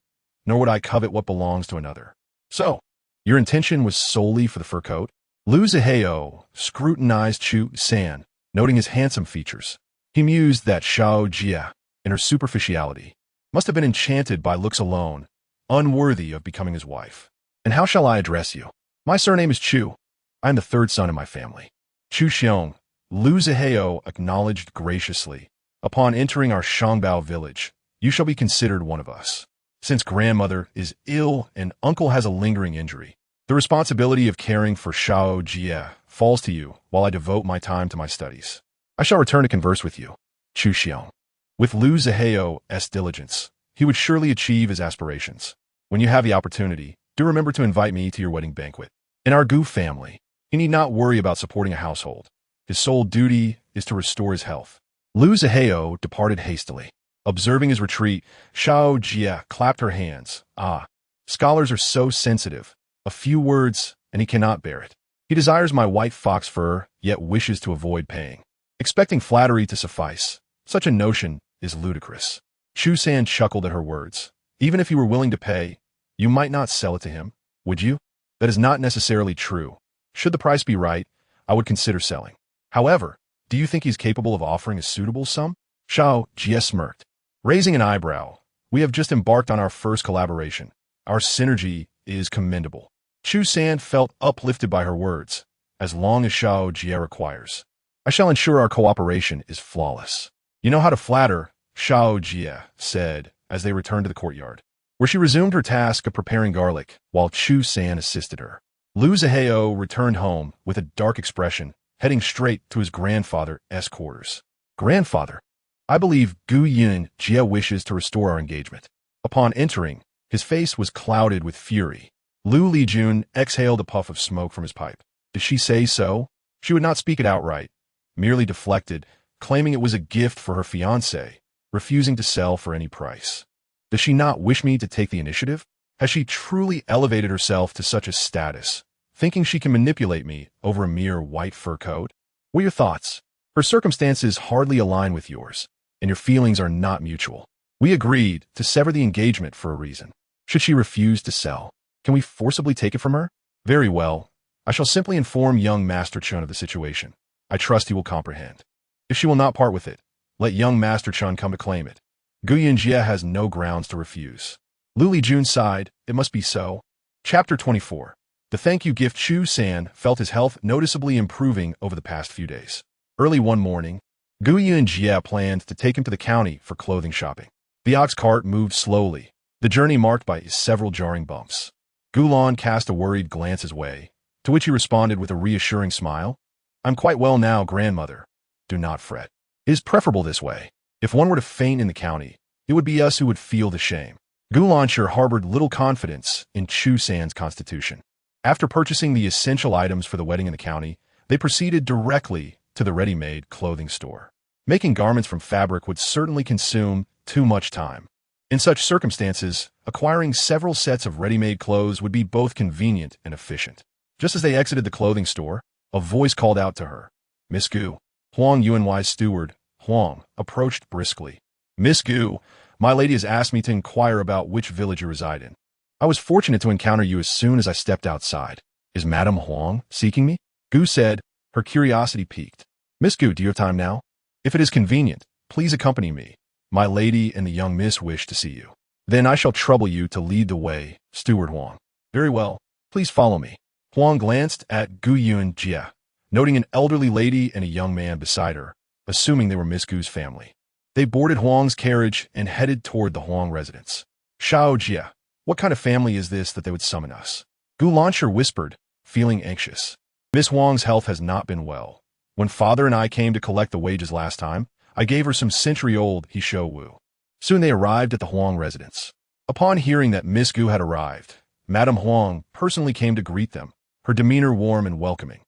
nor would I covet what belongs to another. So, your intention was solely for the fur coat? Lu Zihao scrutinized Chu San, noting his handsome features. He mused that Xiao Jie, in her superficiality, must have been enchanted by looks alone, unworthy of becoming his wife. And how shall I address you? My surname is Chu. I am the third son in my family. Chu Xiong, Lu Zihao acknowledged graciously. Upon entering our Shangbao village, you shall be considered one of us. Since grandmother is ill and uncle has a lingering injury, the responsibility of caring for Xiao Jie falls to you while I devote my time to my studies. I shall return to converse with you, Chu Xiong. With Lu Zihao's diligence, he would surely achieve his aspirations. When you have the opportunity, do remember to invite me to your wedding banquet. In our Gu family, he need not worry about supporting a household. His sole duty is to restore his health. Lu Zihao departed hastily. Observing his retreat, Xiao Jie clapped her hands. Ah, scholars are so sensitive. A few words, and he cannot bear it. He desires my white fox fur, yet wishes to avoid paying. Expecting flattery to suffice, such a notion is ludicrous. Chu San chuckled at her words. Even if you were willing to pay, you might not sell it to him, would you? That is not necessarily true. Should the price be right, I would consider selling. However, do you think he's capable of offering a suitable sum? Xiao Jie smirked. Raising an eyebrow, we have just embarked on our first collaboration. Our synergy is commendable. Chu San felt uplifted by her words. As long as Xiao Jie requires, I shall ensure our cooperation is flawless. You know how to flatter, Xiao Jie said as they returned to the courtyard, where she resumed her task of preparing garlic while Chu San assisted her. Lu Zihao returned home with a dark expression, heading straight to his grandfather's quarters. Grandfather, I believe Gu Yunji wishes to restore our engagement. Upon entering, his face was clouded with fury. Lu Lijun exhaled a puff of smoke from his pipe. Did she say so? She would not speak it outright, merely deflected, claiming it was a gift for her fiancé, refusing to sell for any price. Does she not wish me to take the initiative? Has she truly elevated herself to such a status, thinking she can manipulate me over a mere white fur coat? What are your thoughts? Her circumstances hardly align with yours, and your feelings are not mutual. We agreed to sever the engagement for a reason. Should she refuse to sell, can we forcibly take it from her? Very well. I shall simply inform young Master Chun of the situation. I trust he will comprehend. If she will not part with it, Let young Master Chun come to claim it. Gu Yunji has no grounds to refuse. Lu Lijun sighed, it must be so. Chapter 24. The thank you gift. Chu San felt his health noticeably improving over the past few days. Early one morning, Gu Yunji planned to take him to the county for clothing shopping. The ox cart moved slowly, the journey marked by several jarring bumps. Gulan cast a worried glance his way, to which he responded with a reassuring smile. I'm quite well now, grandmother. Do not fret. It is preferable this way. If one were to faint in the county, it would be us who would feel the shame. Gulancher harbored little confidence in Chu San's constitution. After purchasing the essential items for the wedding in the county, they proceeded directly to the ready-made clothing store. Making garments from fabric would certainly consume too much time. In such circumstances, acquiring several sets of ready-made clothes would be both convenient and efficient. Just as they exited the clothing store, a voice called out to her. Miss Gu. Huang Yuanwei's steward, Huang, approached briskly. Miss Gu, my lady has asked me to inquire about which village you reside in. I was fortunate to encounter you as soon as I stepped outside. Is Madame Huang seeking me? Gu said, her curiosity piqued. Miss Gu, do you have time now? If it is convenient, please accompany me. My lady and the young miss wish to see you. Then I shall trouble you to lead the way, Steward Huang. Very well. Please follow me. Huang glanced at Gu Yunji, noting an elderly lady and a young man beside her, assuming they were Miss Gu's family. They boarded Huang's carriage and headed toward the Huang residence. Shao Jia, what kind of family is this that they would summon us? Gu Lancher whispered, feeling anxious. Miss Huang's health has not been well. When father and I came to collect the wages last time, I gave her some century-old Hisho Wu. Soon they arrived at the Huang residence. Upon hearing that Miss Gu had arrived, Madame Huang personally came to greet them, her demeanor warm and welcoming.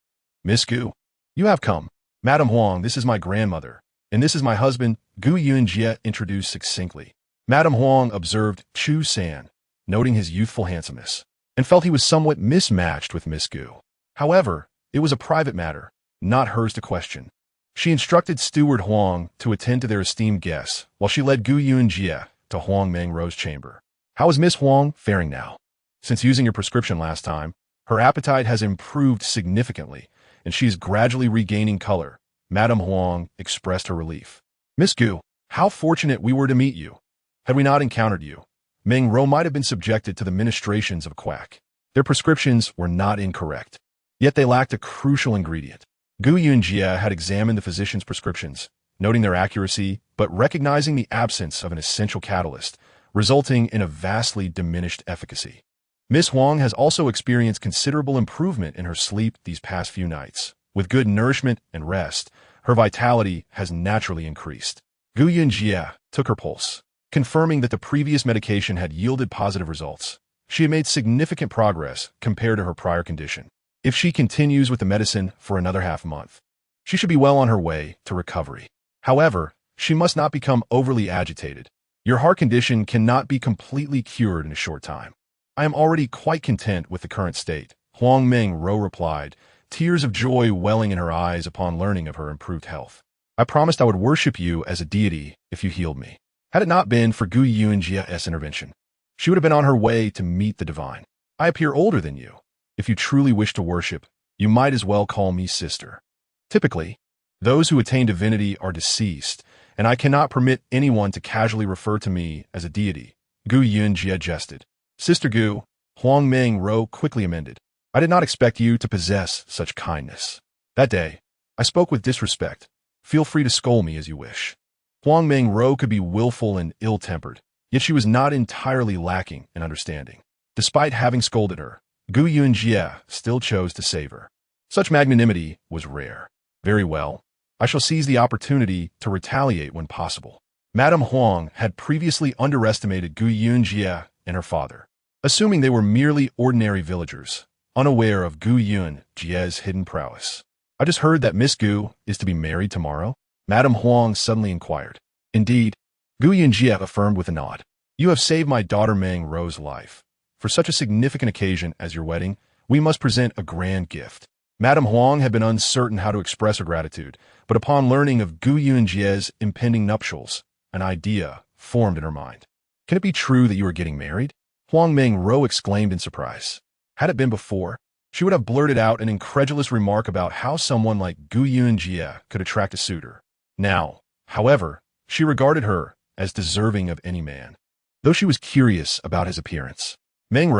Miss Gu, you have come. Madame Huang, this is my grandmother, and this is my husband, Gu Yunji introduced succinctly. Madame Huang observed Chu San, noting his youthful handsomeness, and felt he was somewhat mismatched with Miss Gu. However, it was a private matter, not hers to question. She instructed Steward Huang to attend to their esteemed guests, while she led Gu Yunji to Huang Mengrou's chamber. How is Miss Huang faring now? Since using your prescription last time, her appetite has improved significantly, and she is gradually regaining color. Madame Huang expressed her relief. Miss Gu, how fortunate we were to meet you. Had we not encountered you, Mengrou might have been subjected to the ministrations of a quack. Their prescriptions were not incorrect, yet they lacked a crucial ingredient. Gu Yunji had examined the physician's prescriptions, noting their accuracy, but recognizing the absence of an essential catalyst, resulting in a vastly diminished efficacy. Miss Huang has also experienced considerable improvement in her sleep these past few nights. With good nourishment and rest, her vitality has naturally increased. Gu Yunji took her pulse, confirming that the previous medication had yielded positive results. She had made significant progress compared to her prior condition. If she continues with the medicine for another half-month, she should be well on her way to recovery. However, she must not become overly agitated. Your heart condition cannot be completely cured in a short time. I am already quite content with the current state, Huang Mengrou's replied, tears of joy welling in her eyes upon learning of her improved health. I promised I would worship you as a deity if you healed me. Had it not been for Gu Yunji's intervention, she would have been on her way to meet the divine. I appear older than you. If you truly wish to worship, you might as well call me sister. Typically, those who attain divinity are deceased, and I cannot permit anyone to casually refer to me as a deity. Gu Yunji jested. Sister Gu, Huang Mengrou quickly amended. I did not expect you to possess such kindness. That day, I spoke with disrespect. Feel free to scold me as you wish. Huang Mengrou could be willful and ill-tempered, yet she was not entirely lacking in understanding. Despite having scolded her, Gu Yunji still chose to save her. Such magnanimity was rare. Very well. I shall seize the opportunity to retaliate when possible. Madame Huang had previously underestimated Gu Yunji and her father, assuming they were merely ordinary villagers, unaware of Gu Yunji's hidden prowess. I just heard that Miss Gu is to be married tomorrow? Madame Huang suddenly inquired. Indeed, Gu Yunji affirmed with a nod. You have saved my daughter Mengrou's life. For such a significant occasion as your wedding, we must present a grand gift. Madame Huang had been uncertain how to express her gratitude, but upon learning of Gu Yunji's impending nuptials, an idea formed in her mind. Can it be true that you are getting married? Huang Mengrou exclaimed in surprise. Had it been before, she would have blurted out an incredulous remark about how someone like Gu Yunji could attract a suitor. Now, However, she regarded her as deserving of any man, though she was curious about his appearance. Meng,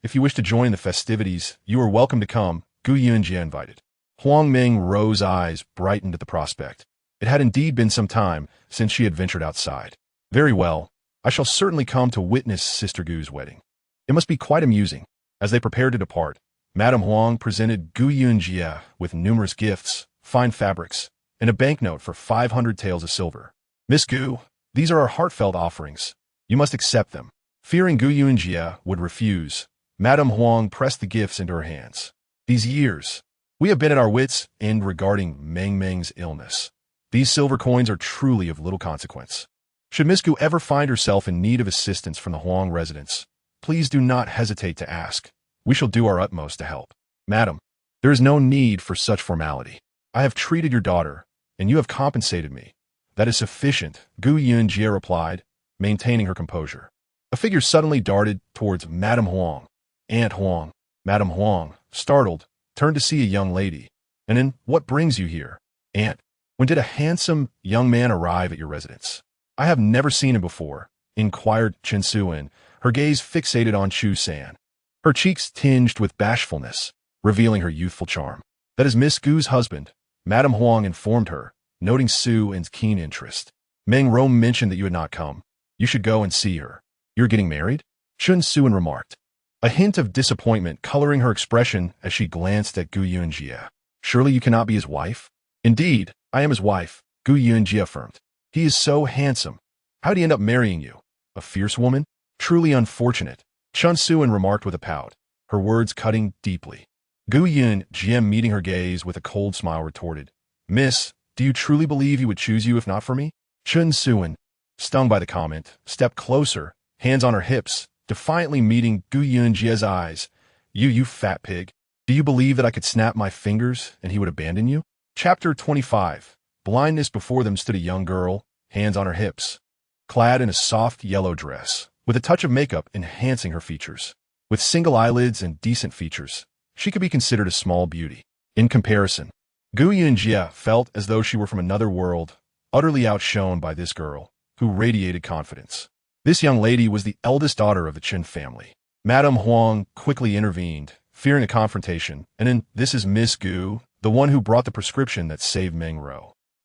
if you wish to join the festivities, you are welcome to come, Gu Yunji invited. Huang Meng's eyes brightened at the prospect. It had indeed been some time since she had ventured outside. Very well, I shall certainly come to witness Sister Gu's wedding. It must be quite amusing. As they prepared to depart, Madame Huang presented Gu Yunji with numerous gifts, fine fabrics, and a banknote for 500 taels of silver. Miss Gu, these are our heartfelt offerings. You must accept them. Fearing Gu Yunji would refuse, Madame Huang pressed the gifts into her hands. These years, we have been at our wits' end regarding Meng's illness. These silver coins are truly of little consequence. Should Miss Gu ever find herself in need of assistance from the Huang residence, please do not hesitate to ask. We shall do our utmost to help. Madam, there is no need for such formality. I have treated your daughter, and you have compensated me. That is sufficient, Gu Yunji replied, maintaining her composure. A figure suddenly darted towards Madame Huang. Aunt Huang. Madame Huang, startled, turned to see a young lady. And then, what brings you here? Aunt, when did a handsome young man arrive at your residence? I have never seen him before, inquired Chen Suan, her gaze fixated on Chu San. Her cheeks tinged with bashfulness, revealing her youthful charm. That is Miss Gu's husband, Madame Huang informed her, noting Suan's keen interest. Meng mentioned that you had not come. You should go and see her. You're getting married? Chen Suan remarked, a hint of disappointment coloring her expression as she glanced at Gu Yunji. Surely you cannot be his wife? Indeed, I am his wife, Gu Yunji affirmed. He is so handsome. How did he end up marrying you? A fierce woman? Truly unfortunate, Chen Suan remarked with a pout, her words cutting deeply. Gu Yunji, meeting her gaze with a cold smile, retorted, Miss, do you truly believe he would choose you if not for me? Chen Suan, stung by the comment, stepped closer, hands on her hips, defiantly meeting Gu Yunji's eyes. You fat pig. Do you believe that I could snap my fingers and he would abandon you? Chapter 25. Blindness. Before them stood a young girl, hands on her hips, clad in a soft yellow dress, with a touch of makeup enhancing her features. With single eyelids and decent features, she could be considered a small beauty. In comparison, Gu Yunji felt as though she were from another world, utterly outshone by this girl, who radiated confidence. This young lady was the eldest daughter of the Chen family. Madame Huang quickly intervened, fearing a confrontation, and then, this is Miss Gu, the one who brought the prescription that saved Meng.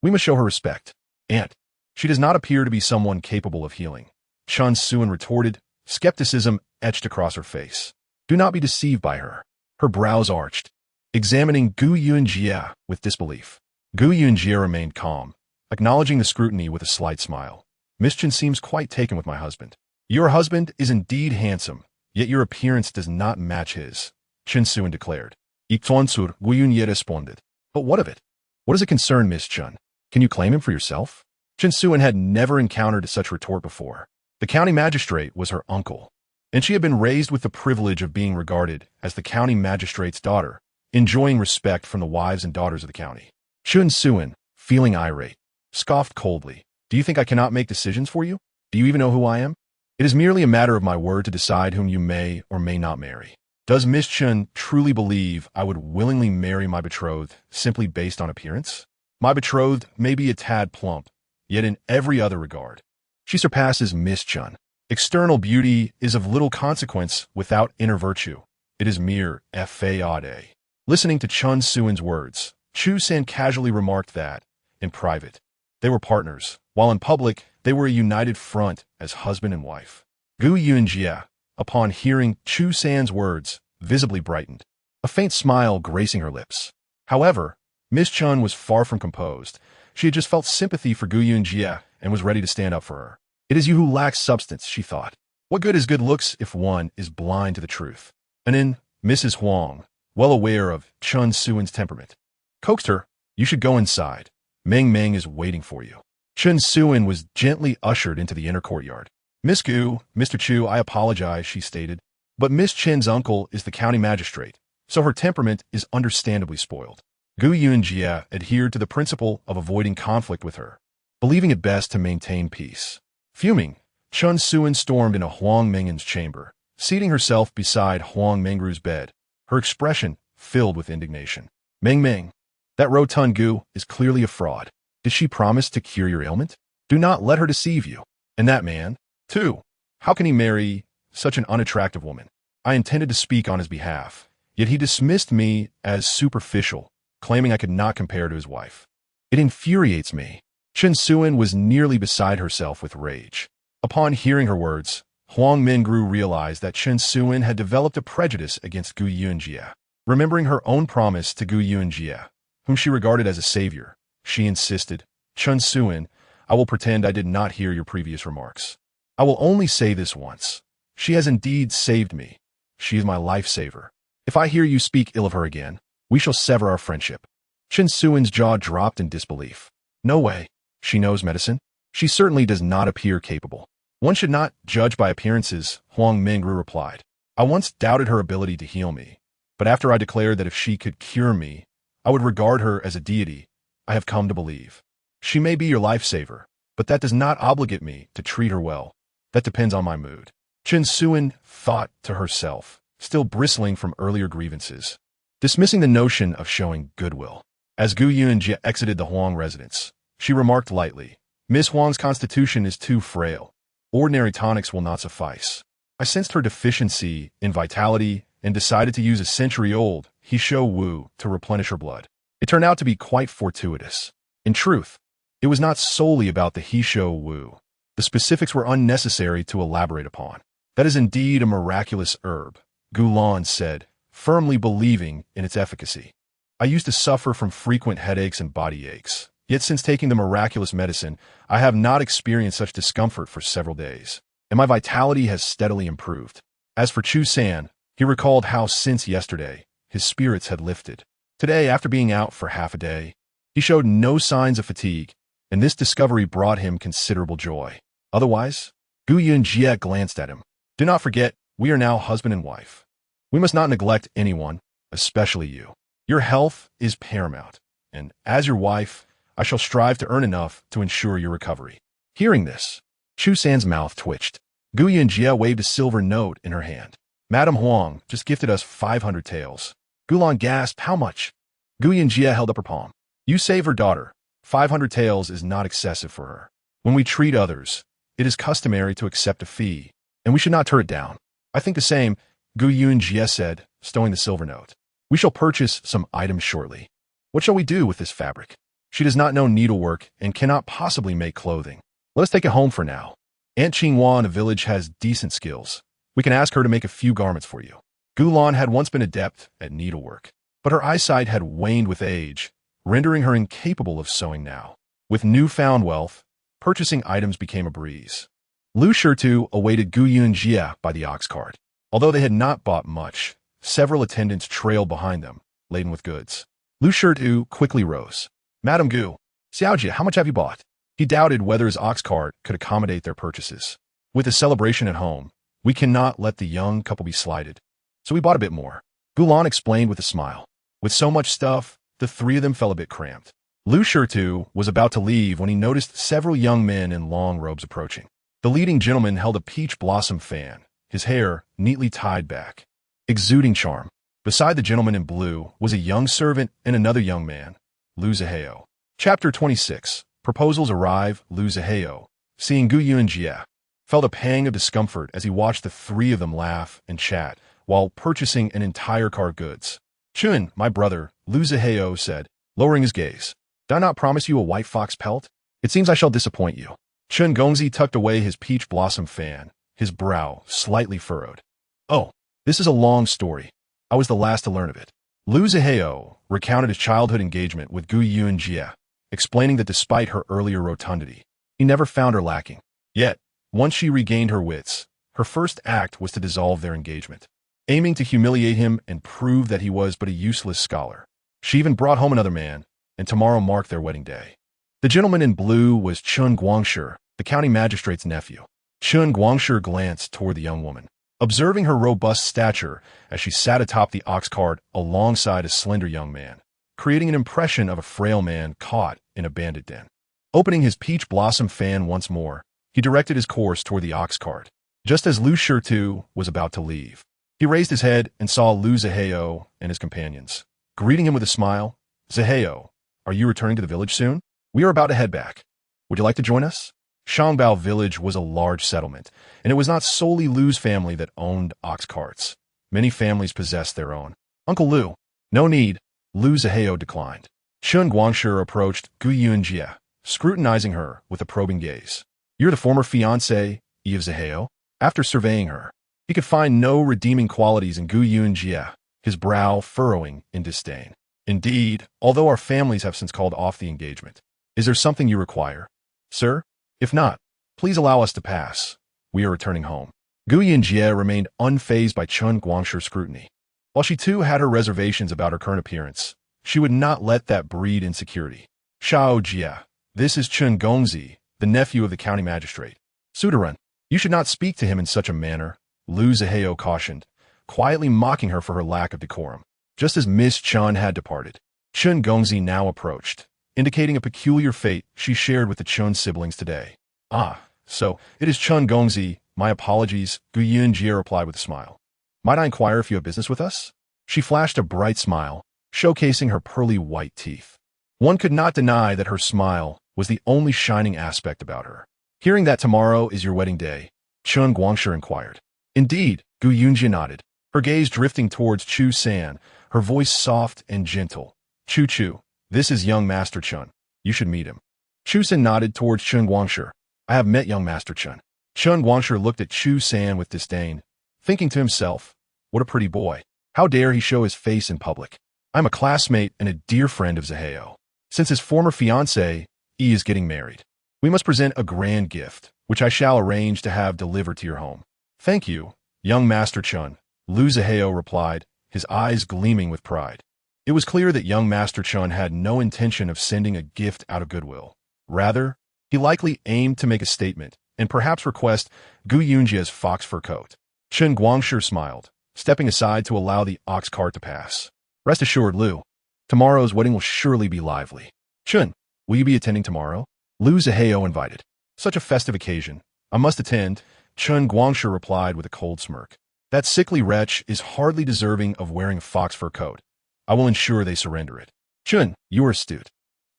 We must show her respect. Aunt, she does not appear to be someone capable of healing. Chen Suan retorted, skepticism etched across her face. Do not be deceived by her. Her brows arched, examining Gu Yunji with disbelief. Gu Yunji remained calm, acknowledging the scrutiny with a slight smile. Miss Chen seems quite taken with my husband. Your husband is indeed handsome, yet your appearance does not match his, Chen Suan declared. Gu Yunji responded. But what of it? What does it concern, Miss Chen? Can you claim him for yourself? Chen Suan had never encountered such retort before. The county magistrate was her uncle, and she had been raised with the privilege of being regarded as the county magistrate's daughter, enjoying respect from the wives and daughters of the county. Chen Suan, feeling irate, scoffed coldly. Do you think I cannot make decisions for you? Do you even know who I am? It is merely a matter of my word to decide whom you may or may not marry. Does Miss Chen truly believe I would willingly marry my betrothed simply based on appearance? My betrothed may be a tad plump, yet in every other regard, she surpasses Miss Chen. External beauty is of little consequence without inner virtue. It is mere fade. Listening to Chen Suan's words, Chu San casually remarked that, in private, they were partners, while in public, they were a united front as husband and wife. Gu Yunji, upon hearing Chu San's words, visibly brightened, a faint smile gracing her lips. However, Miss Chen was far from composed. She had just felt sympathy for Gu Yunji and was ready to stand up for her. It is you who lack substance, she thought. What good is good looks if one is blind to the truth? And then Mrs. Huang, well aware of Chen Suan's temperament, coaxed her, you should go inside. Meng is waiting for you. Chen Suan was gently ushered into the inner courtyard. Miss Gu, Mr. Chu, I apologize, she stated, but Miss Chen's uncle is the county magistrate, so her temperament is understandably spoiled. Gu Yunji adhered to the principle of avoiding conflict with her, believing it best to maintain peace. Fuming, Chen Suan stormed into Huang Meng's chamber, seating herself beside Huang Mengru's bed, her expression filled with indignation. Meng, that rotund Gu is clearly a fraud. Did she promise to cure your ailment? Do not let her deceive you. And that man, too. How can he marry such an unattractive woman? I intended to speak on his behalf, yet he dismissed me as superficial, claiming I could not compare to his wife. It infuriates me. Chen Suan was nearly beside herself with rage. Upon hearing her words, Huang Mingru realized that Chen Suan had developed a prejudice against Gu Yunjie. Remembering her own promise to Gu Yunjie, whom she regarded as a savior, she insisted, Chen Suan, I will pretend I did not hear your previous remarks. I will only say this once. She has indeed saved me. She is my lifesaver. If I hear you speak ill of her again, we shall sever our friendship. Chen Suan's jaw dropped in disbelief. No way. She knows medicine. She certainly does not appear capable. One should not judge by appearances, Huang Mingru replied. I once doubted her ability to heal me, but after I declared that if she could cure me, I would regard her as a deity, I have come to believe. She may be your lifesaver, but that does not obligate me to treat her well. That depends on my mood. Chen Suan thought to herself, still bristling from earlier grievances, dismissing the notion of showing goodwill. As Gu Yunjie exited the Huang residence, she remarked lightly, Miss Huang's constitution is too frail. Ordinary tonics will not suffice. I sensed her deficiency in vitality and decided to use a century-old Heeshou Wu to replenish her blood. It turned out to be quite fortuitous. In truth, it was not solely about the Heeshou Wu. The specifics were unnecessary to elaborate upon. That is indeed a miraculous herb, Gulan said, firmly believing in its efficacy. I used to suffer from frequent headaches and body aches. Yet since taking the miraculous medicine, I have not experienced such discomfort for several days, and my vitality has steadily improved. As for Chu San, he recalled how since yesterday, his spirits had lifted. Today, after being out for half a day, he showed no signs of fatigue, and this discovery brought him considerable joy. Otherwise, Gu Yunjie glanced at him. Do not forget, we are now husband and wife. We must not neglect anyone, especially you. Your health is paramount, and as your wife, I shall strive to earn enough to ensure your recovery. Hearing this, Chu San's mouth twitched. Gu Yunjie waved a silver note in her hand. Madame Huang just gifted us 500 taels. Gulan gasped, how much? Gu Yunjie held up her palm. You save her daughter. 500 taels is not excessive for her. When we treat others, it is customary to accept a fee, and we should not turn it down. I think the same, Gu Yunjie said, stowing the silver note. We shall purchase some items shortly. What shall we do with this fabric? She does not know needlework and cannot possibly make clothing. Let us take it home for now. Aunt Qinghua in the village has decent skills. We can ask her to make a few garments for you. Gulan had once been adept at needlework, but her eyesight had waned with age, rendering her incapable of sewing now. With newfound wealth, purchasing items became a breeze. Lu Shirtu awaited Gu Yunjie by the ox cart. Although they had not bought much, several attendants trailed behind them, laden with goods. Lu Shirtu quickly rose. Madame Gu, Xiaojie, how much have you bought? He doubted whether his ox cart could accommodate their purchases. With a celebration at home, we cannot let the young couple be slighted. So we bought a bit more. Gulan explained with a smile. With so much stuff, the three of them felt a bit cramped. Lu Shirtu was about to leave when he noticed several young men in long robes approaching. The leading gentleman held a peach blossom fan, his hair neatly tied back, exuding charm. Beside the gentleman in blue was a young servant and another young man, Lu Zihao. Chapter 26. Proposals arrive. Lu Zihao, seeing Gu Yunjie, felt a pang of discomfort as he watched the three of them laugh and chat while purchasing an entire car of goods. Chun, my brother, Lu Zihao said, lowering his gaze. Did I not promise you a white fox pelt? It seems I shall disappoint you. Chun Gongzi tucked away his peach blossom fan, his brow slightly furrowed. Oh, this is a long story. I was the last to learn of it. Lu Zihao recounted his childhood engagement with Gu Yunjie, explaining that despite her earlier rotundity, he never found her lacking. Yet, once she regained her wits, her first act was to dissolve their engagement, aiming to humiliate him and prove that he was but a useless scholar. She even brought home another man, and tomorrow marked their wedding day. The gentleman in blue was Chun Guangshi, the county magistrate's nephew. Chun Guangshi glanced toward the young woman, observing her robust stature as she sat atop the ox cart alongside a slender young man, creating an impression of a frail man caught in a bandit den. Opening his peach blossom fan once more, he directed his course toward the ox cart. Just as Lu Shirtu was about to leave, he raised his head and saw Lu Zihao and his companions. Greeting him with a smile, Zihao, are you returning to the village soon? We are about to head back. Would you like to join us? Shangbao village was a large settlement, and it was not solely Lu's family that owned ox carts. Many families possessed their own. Uncle Lu. No need. Lu Zihao declined. Chun Guangshi approached Gu Yunji, scrutinizing her with a probing gaze. You're the former fiancé, Eve Zihao? After surveying her, he could find no redeeming qualities in Gu Yunji, his brow furrowing in disdain. Indeed, although our families have since called off the engagement. Is there something you require, sir? If not, please allow us to pass. We are returning home. Gu Yunji remained unfazed by Chun Guangshi's scrutiny. While she too had her reservations about her current appearance, she would not let that breed insecurity. Xiao Jia, this is Chun Gongzi, the nephew of the county magistrate. Sudaran, you should not speak to him in such a manner, Lu Zihao cautioned, quietly mocking her for her lack of decorum. Just as Miss Chun had departed, Chun Gongzi now approached, indicating a peculiar fate she shared with the Chun siblings today. Ah, so it is Chun Gongzi. My apologies, Gu Yunji replied with a smile. Might I inquire if you have business with us? She flashed a bright smile, showcasing her pearly white teeth. One could not deny that her smile was the only shining aspect about her. Hearing that tomorrow is your wedding day, Chun Guangshi inquired. Indeed, Gu Yunji nodded, her gaze drifting towards Chu San, her voice soft and gentle. Chu, this is young Master Chun. You should meet him. Chu San nodded towards Chun Guangshi. I have met young Master Chun. Chun Guangshi looked at Chu San with disdain, thinking to himself, what a pretty boy. How dare he show his face in public? I'm a classmate and a dear friend of Zihao. Since his former fiancé, he is getting married. We must present a grand gift, which I shall arrange to have delivered to your home. Thank you, young Master Chun, Lu Zihao replied, his eyes gleaming with pride. It was clear that young Master Chun had no intention of sending a gift out of goodwill. Rather, he likely aimed to make a statement and perhaps request Gu Yunji's fox fur coat. Chun Guangshi smiled, stepping aside to allow the ox cart to pass. Rest assured, Lu, tomorrow's wedding will surely be lively. Chun, will you be attending tomorrow? Lu Zihao invited. Such a festive occasion. I must attend, Chun Guangshi replied with a cold smirk. That sickly wretch is hardly deserving of wearing a fox fur coat. I will ensure they surrender it. Chun, you are astute.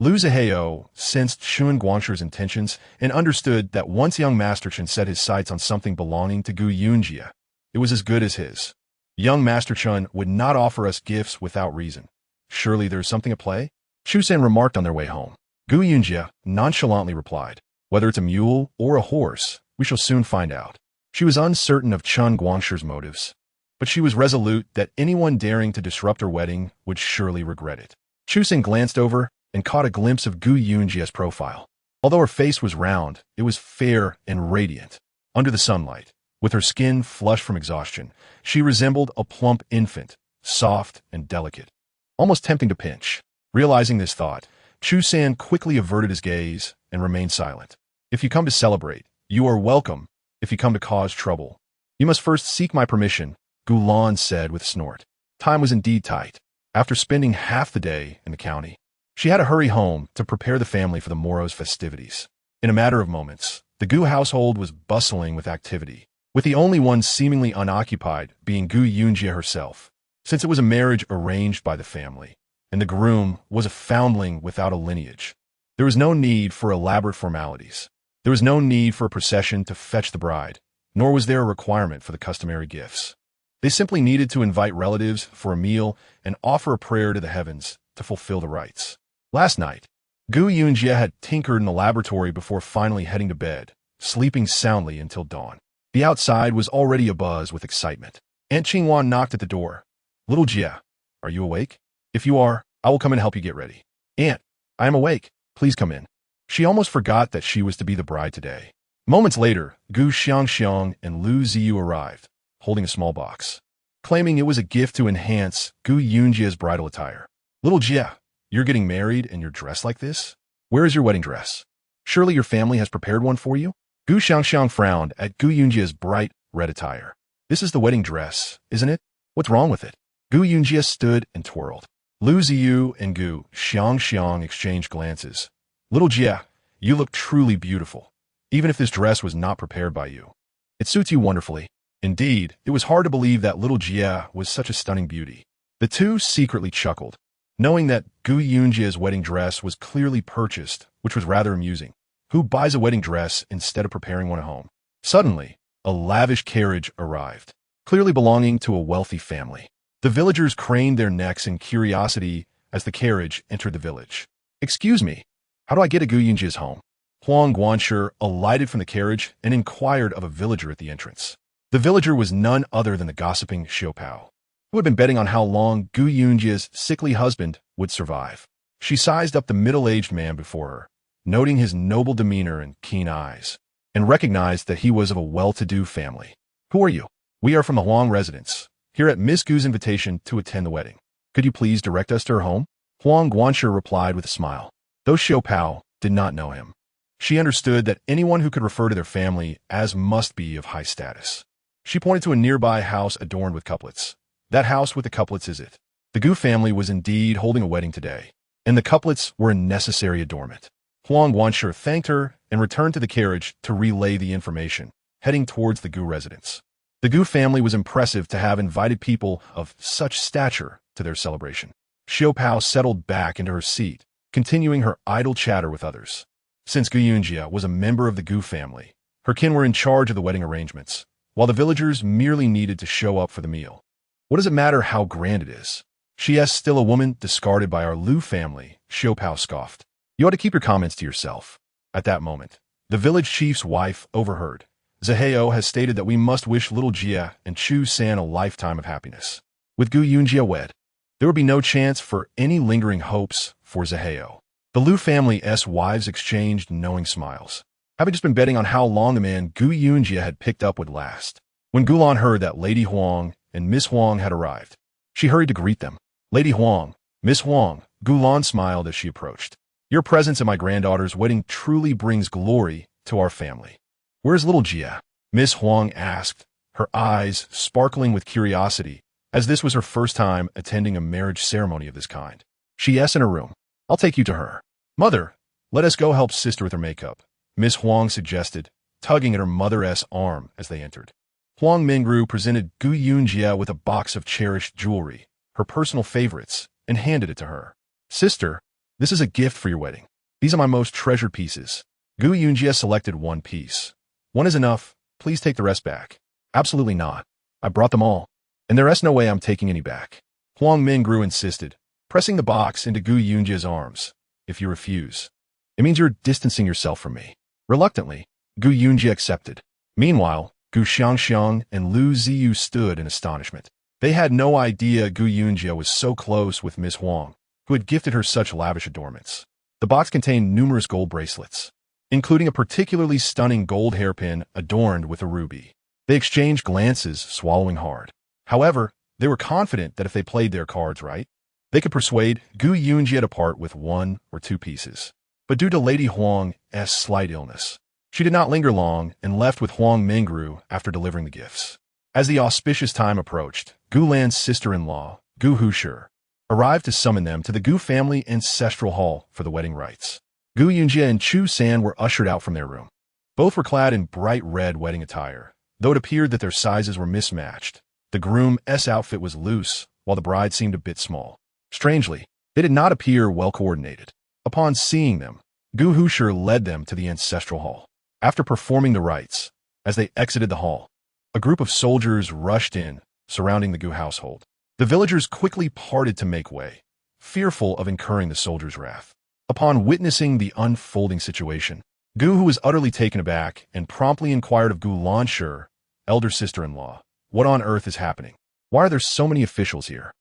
Lu Zihao sensed Chun Guangshi's intentions and understood that once young Master Chun set his sights on something belonging to Gu Yunji, it was as good as his. Young Master Chun would not offer us gifts without reason. Surely there is something at play? Chu San remarked on their way home. Gu Yunji nonchalantly replied, whether it's a mule or a horse, we shall soon find out. She was uncertain of Chun Guangshi's motives, but she was resolute that anyone daring to disrupt her wedding would surely regret it. Chu San glanced over and caught a glimpse of Gu Yunji's profile. Although her face was round, it was fair and radiant. Under the sunlight, with her skin flushed from exhaustion, she resembled a plump infant, soft and delicate, almost tempting to pinch. Realizing this thought, Chu San quickly averted his gaze and remained silent. If you come to celebrate, you are welcome. If you come to cause trouble, you must first seek my permission, Gu Lan said with a snort. Time was indeed tight. After spending half the day in the county, she had to hurry home to prepare the family for the morrow's festivities. In a matter of moments, the Gu household was bustling with activity, with the only one seemingly unoccupied being Gu Yunji herself, since it was a marriage arranged by the family, and the groom was a foundling without a lineage. There was no need for elaborate formalities. There was no need for a procession to fetch the bride, nor was there a requirement for the customary gifts. They simply needed to invite relatives for a meal and offer a prayer to the heavens to fulfill the rites. Last night, Gu Yunji had tinkered in the laboratory before finally heading to bed, sleeping soundly until dawn. The outside was already abuzz with excitement. Aunt Qingwan knocked at the door. Little Jia, are you awake? If you are, I will come and help you get ready. Aunt, I am awake. Please come in. She almost forgot that she was to be the bride today. Moments later, Gu Xiangxiang and Lu Ziyu arrived, holding a small box, claiming it was a gift to enhance Gu Yunji's bridal attire. Little Jia, you're getting married and you're dressed like this? Where is your wedding dress? Surely your family has prepared one for you? Gu Xiangxiang frowned at Gu Yunji's bright red attire. This is the wedding dress, isn't it? What's wrong with it? Gu Yunji stood and twirled. Lu Ziyu and Gu Xiangxiang exchanged glances. Little Jia, you look truly beautiful, even if this dress was not prepared by you. It suits you wonderfully. Indeed, it was hard to believe that little Jia was such a stunning beauty. The two secretly chuckled. knowing that Gu Yunji's wedding dress was clearly purchased, which was rather amusing. Who buys a wedding dress instead of preparing one at home? Suddenly, a lavish carriage arrived, clearly belonging to a wealthy family. The villagers craned their necks in curiosity as the carriage entered the village. "Excuse me, how do I get to Gu Yunji's home?" Huang Guanshi alighted from the carriage and inquired of a villager at the entrance. The villager was none other than the gossiping Xiaopao, who had been betting on how long Gu Yunji's sickly husband would survive. She sized up the middle-aged man before her, noting his noble demeanor and keen eyes, and recognized that he was of a well-to-do family. "Who are you?" "We are from the Huang residence, here at Miss Gu's invitation to attend the wedding. Could you please direct us to her home?" Huang Guanshi replied with a smile. Though Xiaopao did not know him, she understood that anyone who could refer to their family as must be of high status. She pointed to a nearby house adorned with couplets. "That house with the couplets is it." The Gu family was indeed holding a wedding today, and the couplets were a necessary adornment. Huang Guanshi thanked her and returned to the carriage to relay the information, heading towards the Gu residence. The Gu family was impressive to have invited people of such stature to their celebration. Xiaopao settled back into her seat, continuing her idle chatter with others. Since Gu Yunji was a member of the Gu family, her kin were in charge of the wedding arrangements, while the villagers merely needed to show up for the meal. "What does it matter how grand it is? She is still a woman discarded by our Lu family," Xiaopao scoffed. "You ought to keep your comments to yourself." At that moment, the village chief's wife overheard. "Zaheo has stated that we must wish little Jia and Chu San a lifetime of happiness. With Gu Yunji wed, there would be no chance for any lingering hopes for Zaheo." The Lu family's wives exchanged knowing smiles, having just been betting on how long the man Gu Yunji had picked up would last. When Gulan heard that Lady Huang and Miss Huang had arrived, she hurried to greet them. "Lady Huang, Miss Huang," Gulan smiled as she approached. "Your presence at my granddaughter's wedding truly brings glory to our family." "Where's little Jia?" Miss Huang asked, her eyes sparkling with curiosity, as this was her first time attending a marriage ceremony of this kind. "She's in her room. I'll take you to her." "Mother, let us go help sister with her makeup," Miss Huang suggested, tugging at her mother's arm as they entered. Huang Mingru presented Gu Yunji with a box of cherished jewelry, her personal favorites, and handed it to her. "Sister, this is a gift for your wedding. These are my most treasured pieces." Gu Yunji selected one piece. "One is enough. Please take the rest back." "Absolutely not. I brought them all, and there is no way I'm taking any back," Huang Mingru insisted, pressing the box into Gu Yunji's arms. "If you refuse, it means you're distancing yourself from me." Reluctantly, Gu Yunji accepted. Meanwhile, Gu Xiangxiang and Lu Ziyu stood in astonishment. They had no idea Gu Yunji was so close with Miss Huang, who had gifted her such lavish adornments. The box contained numerous gold bracelets, including a particularly stunning gold hairpin adorned with a ruby. They exchanged glances, swallowing hard. However, they were confident that if they played their cards right, they could persuade Gu Yunji to part with one or two pieces. But due to Lady Huang's slight illness, she did not linger long and left with Huang Mingru after delivering the gifts. As the auspicious time approached, Gu Lan's sister-in-law, Gu Hushi, arrived to summon them to the Gu family ancestral hall for the wedding rites. Gu Yunji and Chu San were ushered out from their room. Both were clad in bright red wedding attire, though it appeared that their sizes were mismatched. The groom's outfit was loose, while the bride seemed a bit small. Strangely, they did not appear well coordinated. Upon seeing them, Gu Hushi led them to the ancestral hall. After performing the rites, as they exited the hall, a group of soldiers rushed in, surrounding the Gu household. The villagers quickly parted to make way, fearful of incurring the soldiers' wrath. Upon witnessing the unfolding situation, Gu, who was utterly taken aback, and promptly inquired of Gu Lanshi, elder sister-in-law, "What on earth is happening? Why are there so many officials here?"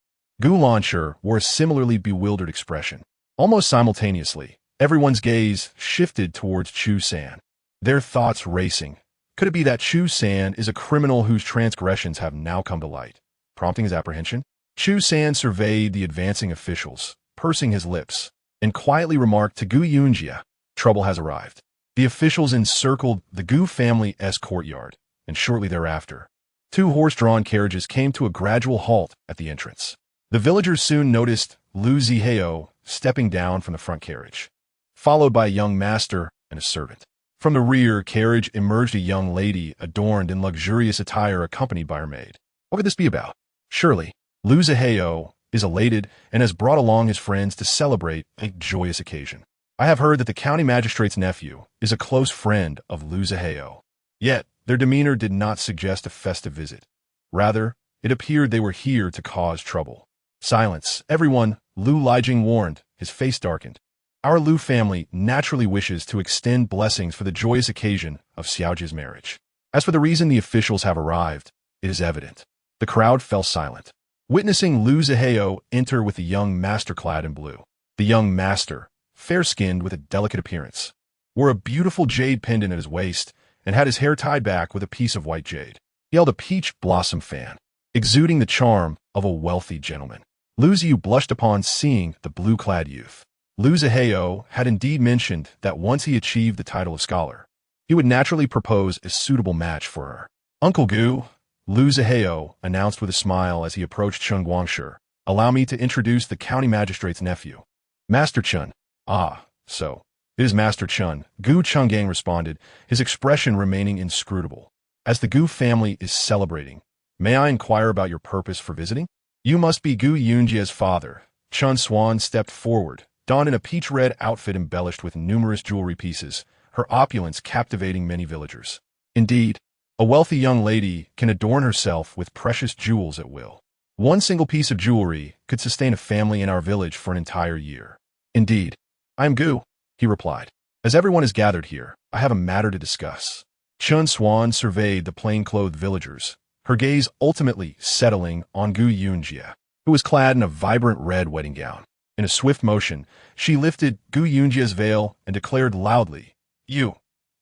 Gu Lanshi wore a similarly bewildered expression. Almost simultaneously, everyone's gaze shifted towards Chu San, their thoughts racing. Could it be that Chu San is a criminal whose transgressions have now come to light, prompting his apprehension? Chu San surveyed the advancing officials, pursing his lips, and quietly remarked to Gu Yunji, "Trouble has arrived." The officials encircled the Gu family's courtyard, and shortly thereafter, two horse-drawn carriages came to a gradual halt at the entrance. The villagers soon noticed Lu Ziheo stepping down from the front carriage, followed by a young master and a servant. From the rear carriage emerged a young lady adorned in luxurious attire accompanied by her maid. What could this be about? Surely, Lu Ziheo, is elated and has brought along his friends to celebrate a joyous occasion. I have heard that the county magistrate's nephew is a close friend of Lu Zaheo. Yet, their demeanor did not suggest a festive visit. Rather, it appeared they were here to cause trouble. Silence, everyone, Lu Lijing warned, his face darkened. Our Lu family naturally wishes to extend blessings for the joyous occasion of Xiaoji's marriage. As for the reason the officials have arrived, it is evident. The crowd fell silent, witnessing Lu Zaheo enter with the young master clad in blue. The young master, fair-skinned with a delicate appearance, wore a beautiful jade pendant at his waist and had his hair tied back with a piece of white jade. He held a peach blossom fan, exuding the charm of a wealthy gentleman. Lu Ziyu blushed upon seeing the blue-clad youth. Lu Zaheo had indeed mentioned that once he achieved the title of scholar, he would naturally propose a suitable match for her. Uncle Gu, Lu Zaheo announced with a smile as he approached Chen Guangshi, allow me to introduce the county magistrate's nephew. Master Chen. Ah, so. It is Master Chen, Gu Chenggang responded, his expression remaining inscrutable. As the Gu family is celebrating, may I inquire about your purpose for visiting? You must be Gu Yunji's father. Chen Xuan stepped forward, donned in a peach-red outfit embellished with numerous jewelry pieces, her opulence captivating many villagers. Indeed, a wealthy young lady can adorn herself with precious jewels at will. One single piece of jewelry could sustain a family in our village for an entire year. Indeed, I am Gu, he replied. As everyone is gathered here, I have a matter to discuss. Chen Xuan surveyed the plain-clothed villagers, her gaze ultimately settling on Gu Yunji, who was clad in a vibrant red wedding gown. In a swift motion, she lifted Gu Yunji's veil and declared loudly, You,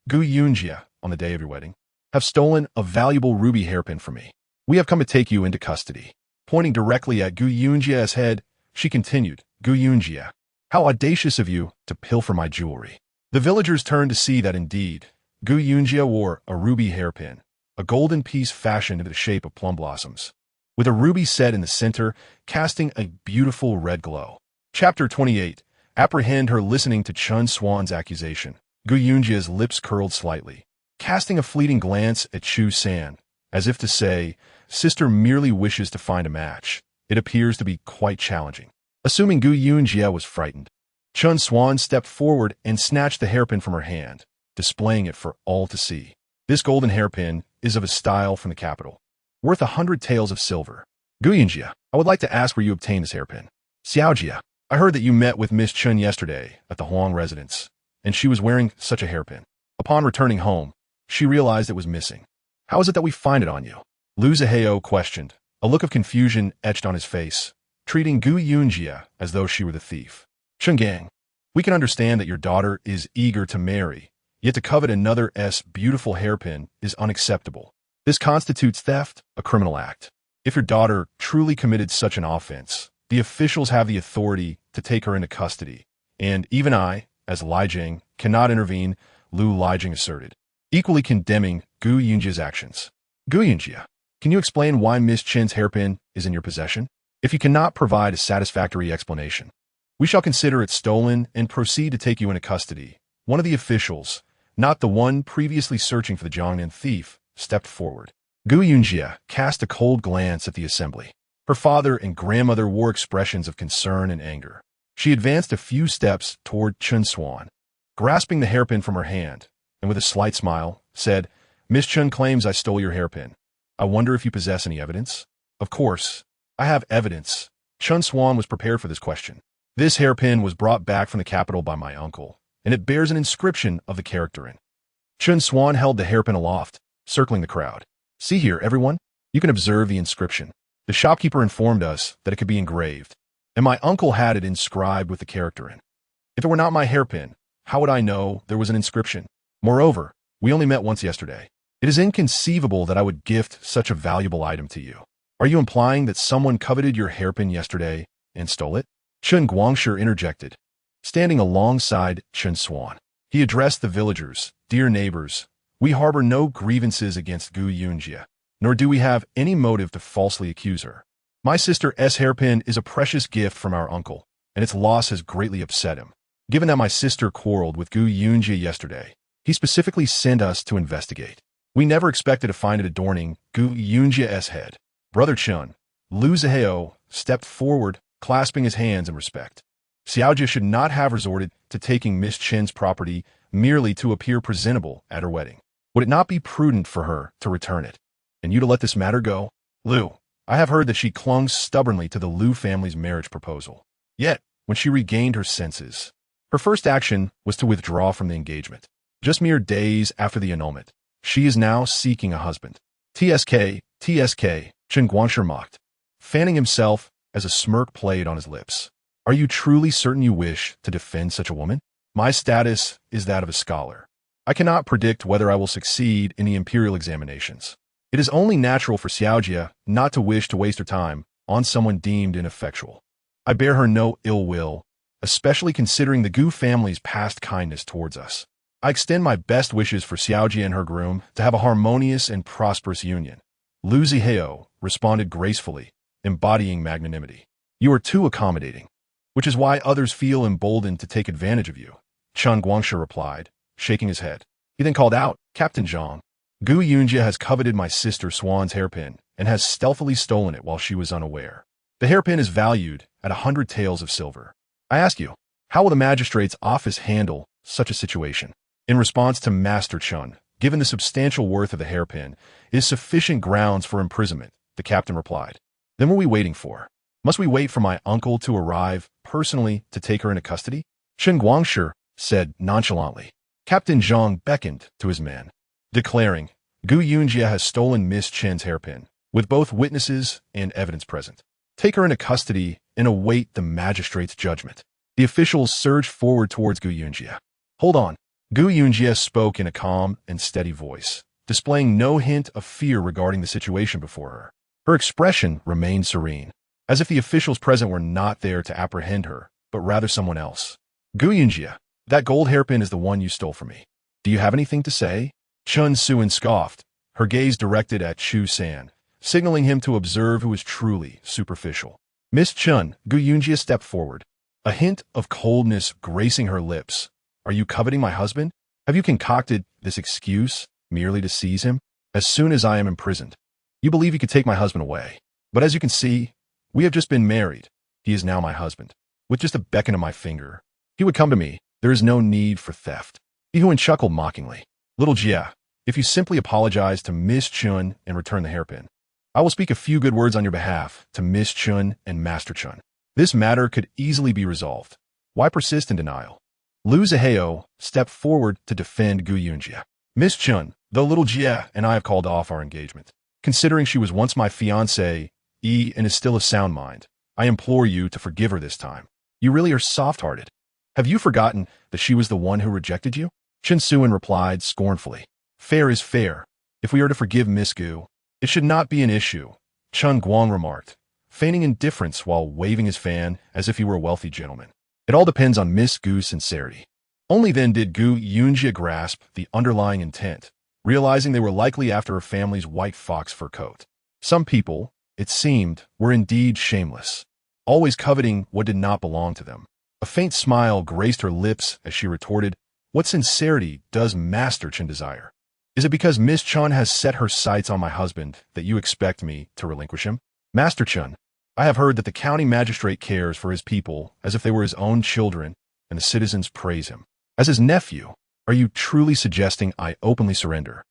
Gu Yunji, on the day of your wedding, have stolen a valuable ruby hairpin from me. We have come to take you into custody. Pointing directly at Gu Yunji's head, she continued, Gu Yunji, how audacious of you to pilfer my jewelry. The villagers turned to see that indeed, Gu Yunji wore a ruby hairpin, a golden piece fashioned into the shape of plum blossoms, with a ruby set in the center, casting a beautiful red glow. Chapter 28. Apprehend her. Listening to Chen Xuan's accusation, Gu Yunji's lips curled slightly, casting a fleeting glance at Chu San, as if to say, Sister merely wishes to find a match. It appears to be quite challenging. Assuming Gu Yunji was frightened, Chen Xuan stepped forward and snatched the hairpin from her hand, displaying it for all to see. This golden hairpin is of a style from the capital, worth 100 taels of silver. Gu Yunji, I would like to ask where you obtained this hairpin. Xiaojia, I heard that you met with Miss Chen yesterday at the Huang residence, and she was wearing such a hairpin. Upon returning home, she realized it was missing. How is it that we find it on you? Lu Zaheo questioned, a look of confusion etched on his face, treating Gu Yunji as though she were the thief. Chenggang, we can understand that your daughter is eager to marry, yet to covet another's beautiful hairpin is unacceptable. This constitutes theft, a criminal act. If your daughter truly committed such an offense, the officials have the authority to take her into custody, and even I, as Lijing, cannot intervene, Lu Lijing asserted, equally condemning Gu Yunji's actions. Gu Yunji, can you explain why Miss Chen's hairpin is in your possession? If you cannot provide a satisfactory explanation, we shall consider it stolen and proceed to take you into custody. One of the officials, not the one previously searching for the Jiangnan thief, stepped forward. Gu Yunji cast a cold glance at the assembly. Her father and grandmother wore expressions of concern and anger. She advanced a few steps toward Chen Xuan, grasping the hairpin from her hand, and with a slight smile, said, Miss Chen claims I stole your hairpin. I wonder if you possess any evidence? Of course, I have evidence. Chen Xuan was prepared for this question. This hairpin was brought back from the capital by my uncle, and it bears an inscription of the character in. Chen Xuan held the hairpin aloft, circling the crowd. See here, everyone. You can observe the inscription. The shopkeeper informed us that it could be engraved, and my uncle had it inscribed with the character in. If it were not my hairpin, how would I know there was an inscription? Moreover, we only met once yesterday. It is inconceivable that I would gift such a valuable item to you. Are you implying that someone coveted your hairpin yesterday and stole it? Chen Guangshi interjected, standing alongside Chen Xuan. He addressed the villagers, Dear neighbors, we harbor no grievances against Gu Yunji, nor do we have any motive to falsely accuse her. My sister's hairpin is a precious gift from our uncle, and its loss has greatly upset him. Given that my sister quarreled with Gu Yunji yesterday, he specifically sent us to investigate. We never expected to find it adorning Gu Yunji's head. Brother Chen, Lu Zaheo stepped forward, clasping his hands in respect. Xiaojia should not have resorted to taking Miss Chen's property merely to appear presentable at her wedding. Would it not be prudent for her to return it, and you to let this matter go? Liu, I have heard that she clung stubbornly to the Liu family's marriage proposal. Yet, when she regained her senses, her first action was to withdraw from the engagement. Just mere days after the annulment, she is now seeking a husband. TSK, Chen Guangshi mocked, fanning himself as a smirk played on his lips. Are you truly certain you wish to defend such a woman? My status is that of a scholar. I cannot predict whether I will succeed in the imperial examinations. It is only natural for Xiaojia not to wish to waste her time on someone deemed ineffectual. I bear her no ill will, especially considering the Gu family's past kindness towards us. I extend my best wishes for Xiaojia and her groom to have a harmonious and prosperous union. Liu Zihao responded gracefully, embodying magnanimity. You are too accommodating, which is why others feel emboldened to take advantage of you, Chen Guangshi replied, shaking his head. He then called out, Captain Zhang, Gu Yunji has coveted my sister Swan's hairpin and has stealthily stolen it while she was unaware. The hairpin is valued at 100 taels of silver. I ask you, how will the magistrate's office handle such a situation? In response to Master Chen, given the substantial worth of the hairpin is sufficient grounds for imprisonment, the captain replied. Then what are we waiting for? Must we wait for my uncle to arrive personally to take her into custody? Chen Guangshi said nonchalantly. Captain Zhang beckoned to his men, declaring, Gu Yunjie has stolen Miss Chen's hairpin, with both witnesses and evidence present. Take her into custody and await the magistrate's judgment. The officials surged forward towards Gu Yunjie. Hold on. Gu Yunjie spoke in a calm and steady voice, displaying no hint of fear regarding the situation before her. Her expression remained serene, as if the officials present were not there to apprehend her, but rather someone else. Gu Yunjie, that gold hairpin is the one you stole from me. Do you have anything to say? Chun Suin scoffed, her gaze directed at Chu San, signaling him to observe who was truly superficial. Miss Chun, Gu Yunjie stepped forward, a hint of coldness gracing her lips. Are you coveting my husband? Have you concocted this excuse merely to seize him? As soon as I am imprisoned, you believe you could take my husband away. But as you can see, we have just been married. He is now my husband. With just a beckon of my finger, he would come to me. There is no need for theft. Yihuan chuckled mockingly. Little Jia, if you simply apologize to Miss Chun and return the hairpin, I will speak a few good words on your behalf to Miss Chun and Master Chun. This matter could easily be resolved. Why persist in denial? Liu Zihao stepped forward to defend Gu Yunjie. Miss Chun, though little Jia and I have called off our engagement, considering she was once my fiancé and is still of sound mind, I implore you to forgive her this time. You really are soft-hearted. Have you forgotten that she was the one who rejected you? Chen Suin replied scornfully. Fair is fair. If we are to forgive Miss Gu, it should not be an issue, Chen Guang remarked, feigning indifference while waving his fan as if he were a wealthy gentleman. It all depends on Miss Gu's sincerity. Only then did Gu Yunjie grasp the underlying intent, realizing they were likely after her family's white fox fur coat. Some people, it seemed, were indeed shameless, always coveting what did not belong to them. A faint smile graced her lips as she retorted, What sincerity does Master Chen desire? Is it because Miss Chun has set her sights on my husband that you expect me to relinquish him? Master Chun, I have heard that the county magistrate cares for his people as if they were his own children, and the citizens praise him. As his nephew, are you truly suggesting I openly surrender?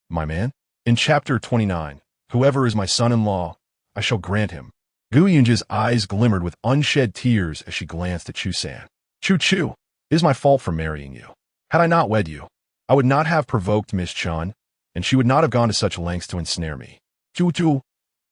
My man? In chapter 29, whoever is my son-in-law, I shall grant him. Gu Yunjie's eyes glimmered with unshed tears as she glanced at Chu San. Chu, it is my fault for marrying you. Had I not wed you, I would not have provoked Miss Chun, and she would not have gone to such lengths to ensnare me. Chu,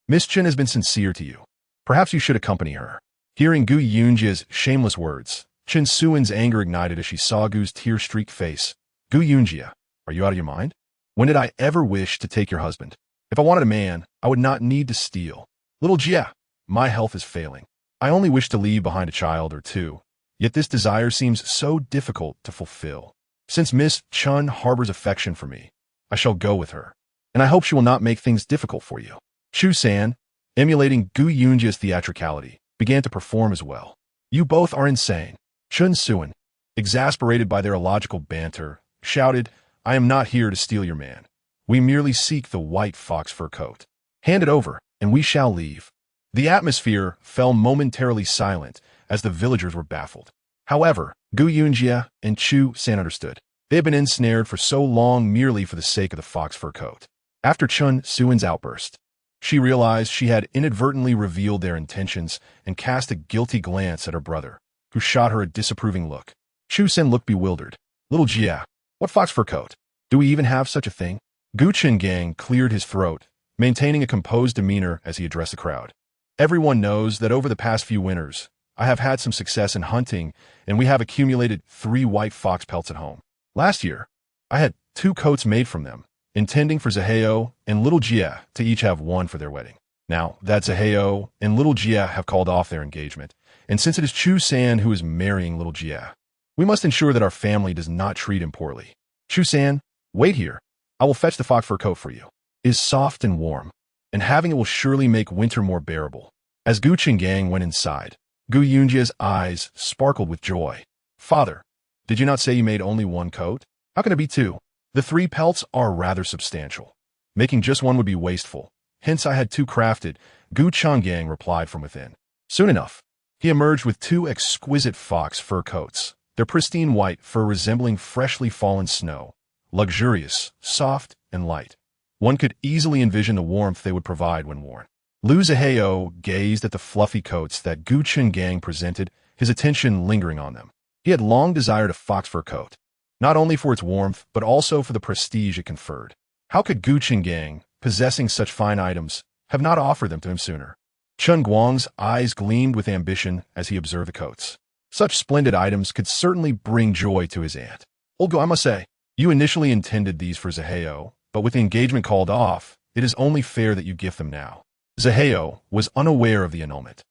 Miss Chun has been sincere to you. Perhaps you should accompany her. Hearing Gu Yunjie's shameless words, Chen Suin's anger ignited as she saw Gu's tear-streaked face. Gu Yunjie, are you out of your mind? When did I ever wish to take your husband? If I wanted a man, I would not need to steal. Little Jia, my health is failing. I only wish to leave behind a child or two, yet this desire seems so difficult to fulfill. Since Miss Chun harbors affection for me, I shall go with her, and I hope she will not make things difficult for you. Chu San, emulating Gu Yunjie's theatricality, began to perform as well. You both are insane. Chen Suin, exasperated by their illogical banter, shouted, I am not here to steal your man. We merely seek the white fox fur coat. Hand it over, and we shall leave. The atmosphere fell momentarily silent as the villagers were baffled. However, Gu Yunji and Chu San understood. They had been ensnared for so long merely for the sake of the fox fur coat. After Chun Suin's outburst, she realized she had inadvertently revealed their intentions and cast a guilty glance at her brother, who shot her a disapproving look. Chu San looked bewildered. Little Jia, what fox fur coat? Do we even have such a thing? Gu Qingang cleared his throat, maintaining a composed demeanor as he addressed the crowd. Everyone knows that over the past few winters, I have had some success in hunting, and we have accumulated 3 white fox pelts at home. Last year, I had 2 coats made from them, intending for Zaheo and Little Jia to each have 1 for their wedding. Now, that Zaheo and Little Jia have called off their engagement, and since it is Chu San who is marrying Little Jia, we must ensure that our family does not treat him poorly. Chu San, wait here. I will fetch the fox fur coat for you. It is soft and warm, and having it will surely make winter more bearable. As Gu Qingang went inside, Gu Yunji's eyes sparkled with joy. Father, did you not say you made only 1 coat? How can it be 2? The 3 pelts are rather substantial. Making just 1 would be wasteful. Hence I had 2 crafted, Gu Changgang replied from within. Soon enough, he emerged with 2 exquisite fox fur coats, their pristine white fur resembling freshly fallen snow, luxurious, soft, and light. One could easily envision the warmth they would provide when worn. Lu Zaheo gazed at the fluffy coats that Gu Qingang presented, his attention lingering on them. He had long desired a fox fur coat, not only for its warmth, but also for the prestige it conferred. How could Gu Qingang, possessing such fine items, have not offered them to him sooner? Chun Guang's eyes gleamed with ambition as he observed the coats. Such splendid items could certainly bring joy to his aunt. Old Gu, I must say, you initially intended these for Zaheo, but with the engagement called off, it is only fair that you gift them now. Zaheo was unaware of the annulment.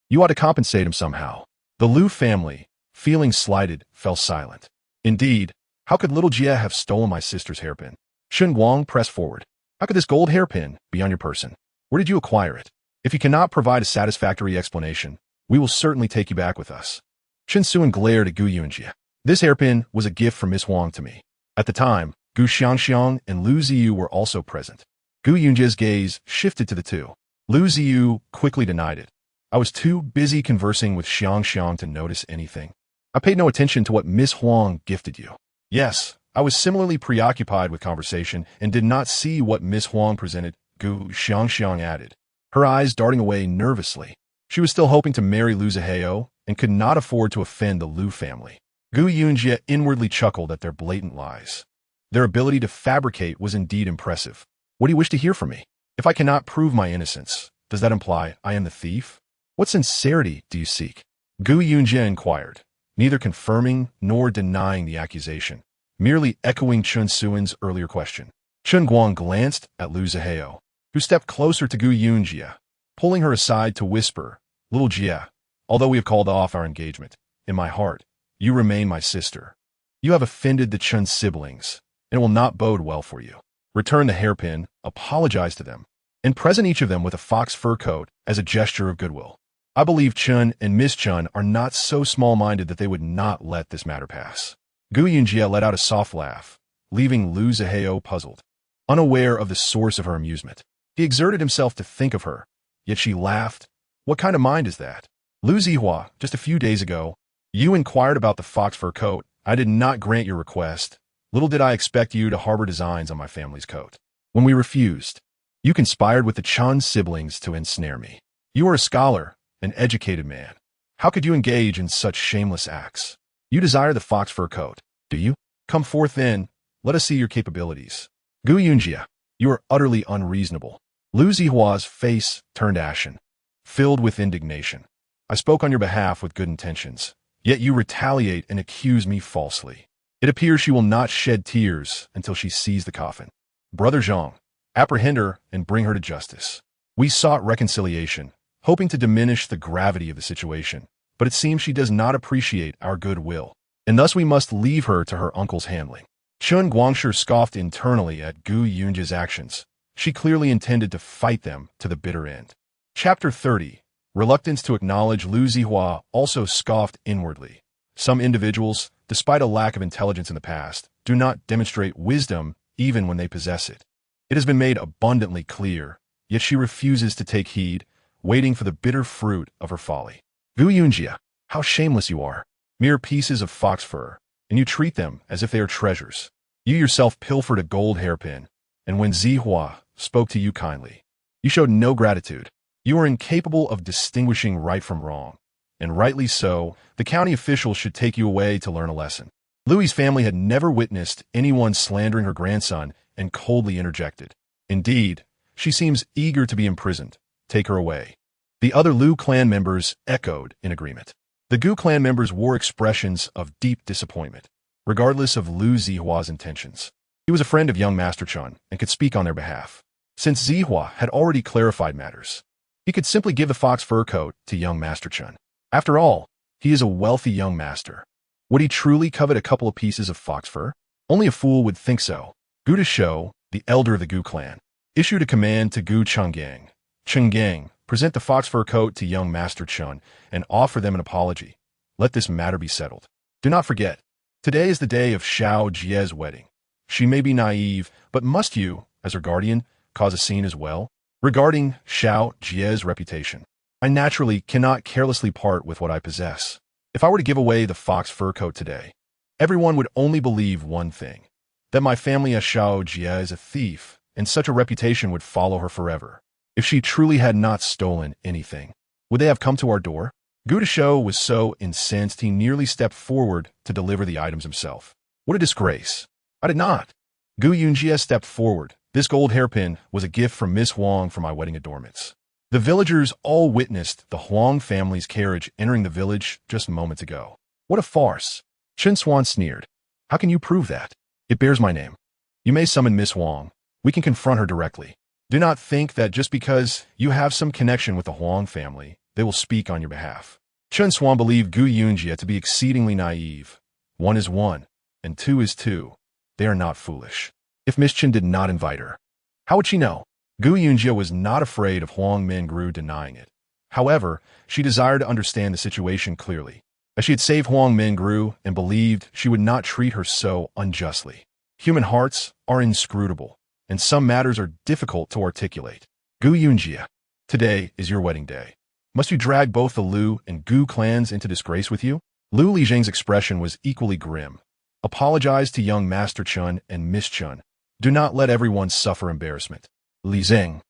You ought to compensate him somehow. The Lu family, feeling slighted, fell silent. Indeed, how could little Jia have stolen my sister's hairpin? Shun Guang pressed forward. How could this gold hairpin be on your person? Where did you acquire it? If you cannot provide a satisfactory explanation, we will certainly take you back with us. Chen Suan glared at Gu Yunji. This hairpin was a gift from Miss Huang to me. At the time, Gu Xiangxiang and Lu Ziyu were also present. Gu Yunji's gaze shifted to the 2. Lu Ziyu quickly denied it. I was too busy conversing with Xiangxiang to notice anything. I paid no attention to what Miss Huang gifted you. Yes, I was similarly preoccupied with conversation and did not see what Miss Huang presented, Gu Xiangxiang added, her eyes darting away nervously. She was still hoping to marry Lu Zaheo and could not afford to offend the Lu family. Gu Yunji inwardly chuckled at their blatant lies. Their ability to fabricate was indeed impressive. What do you wish to hear from me? If I cannot prove my innocence, does that imply I am the thief? What sincerity do you seek? Gu Yunji inquired, neither confirming nor denying the accusation, merely echoing Chun Suan's earlier question. Chun Guang glanced at Lu Zaheo, who stepped closer to Gu Yunji, pulling her aside to whisper, Little Jia, although we have called off our engagement, in my heart, you remain my sister. You have offended the Chun siblings, and it will not bode well for you. Return the hairpin, apologize to them, and present each of them with a fox fur coat as a gesture of goodwill. I believe Chun and Miss Chun are not so small-minded that they would not let this matter pass. Gu Yunji let out a soft laugh, leaving Lu Zaheo puzzled, unaware of the source of her amusement. He exerted himself to think of her, yet she laughed. What kind of mind is that? Lu Zihua, just a few days ago, you inquired about the fox fur coat. I did not grant your request. Little did I expect you to harbor designs on my family's coat. When we refused, you conspired with the Chan siblings to ensnare me. You are a scholar, an educated man. How could you engage in such shameless acts? You desire the fox fur coat, do you? Come forth then, let us see your capabilities. Gu Yunji, you are utterly unreasonable. Lu Zihua's face turned ashen, filled with indignation. I spoke on your behalf with good intentions, yet you retaliate and accuse me falsely. It appears she will not shed tears until she sees the coffin. Brother Zhang, apprehend her and bring her to justice. We sought reconciliation, hoping to diminish the gravity of the situation, but it seems she does not appreciate our goodwill, and thus we must leave her to her uncle's handling. Chun Guangshi scoffed internally at Gu Yunji's actions. She clearly intended to fight them to the bitter end. Chapter 30. Reluctance to acknowledge Lu Zihua also scoffed inwardly. Some individuals, despite a lack of intelligence in the past, do not demonstrate wisdom even when they possess it. It has been made abundantly clear, yet she refuses to take heed, waiting for the bitter fruit of her folly. Gu Yunji, how shameless you are. Mere pieces of fox fur, and you treat them as if they are treasures. You yourself pilfered a gold hairpin, and when Zihua spoke to you kindly, you showed no gratitude. You are incapable of distinguishing right from wrong, and rightly so. The county officials should take you away to learn a lesson. Louis's family had never witnessed anyone slandering her grandson and coldly interjected. Indeed, she seems eager to be imprisoned. Take her away. The other Liu clan members echoed in agreement. The Gu clan members wore expressions of deep disappointment, regardless of Liu Zihua's intentions. He was a friend of young Master Chun and could speak on their behalf. Since Zihua had already clarified matters, he could simply give the fox fur coat to young Master Chun. After all, he is a wealthy young master. Would he truly covet a couple of pieces of fox fur? Only a fool would think so. Gu Deshou, the elder of the Gu clan, issued a command to Gu Chenggang. Chenggang, present the fox fur coat to young Master Chun and offer them an apology. Let this matter be settled. Do not forget, today is the day of Xiao Jie's wedding. She may be naive, but must you, as her guardian, cause a scene as well? Regarding Xiao Jie's reputation, I naturally cannot carelessly part with what I possess. If I were to give away the fox fur coat today, everyone would only believe one thing, that my family as Xiao Jie is a thief, and such a reputation would follow her forever. If she truly had not stolen anything, would they have come to our door? Gu Deshou was so incensed he nearly stepped forward to deliver the items himself. What a disgrace. I did not. Gu Yunji stepped forward. This gold hairpin was a gift from Miss Huang for my wedding adornments. The villagers all witnessed the Huang family's carriage entering the village just moments ago. What a farce. Chen Xuan sneered. How can you prove that? It bears my name. You may summon Miss Huang. We can confront her directly. Do not think that just because you have some connection with the Huang family, they will speak on your behalf. Chen Xuan believed Gu Yunji to be exceedingly naive. 1 is 1, and 2 is 2. They are not foolish. If Miss Chen did not invite her, how would she know? Gu Yunji was not afraid of Huang Mingru denying it. However, she desired to understand the situation clearly, as she had saved Huang Mingru and believed she would not treat her so unjustly. Human hearts are inscrutable, and some matters are difficult to articulate. Gu Yunji, today is your wedding day. Must you drag both the Liu and Gu clans into disgrace with you? Liu Lijing's expression was equally grim. Apologize to young Master Chun and Miss Chun. Do not let everyone suffer embarrassment. Li Zeng,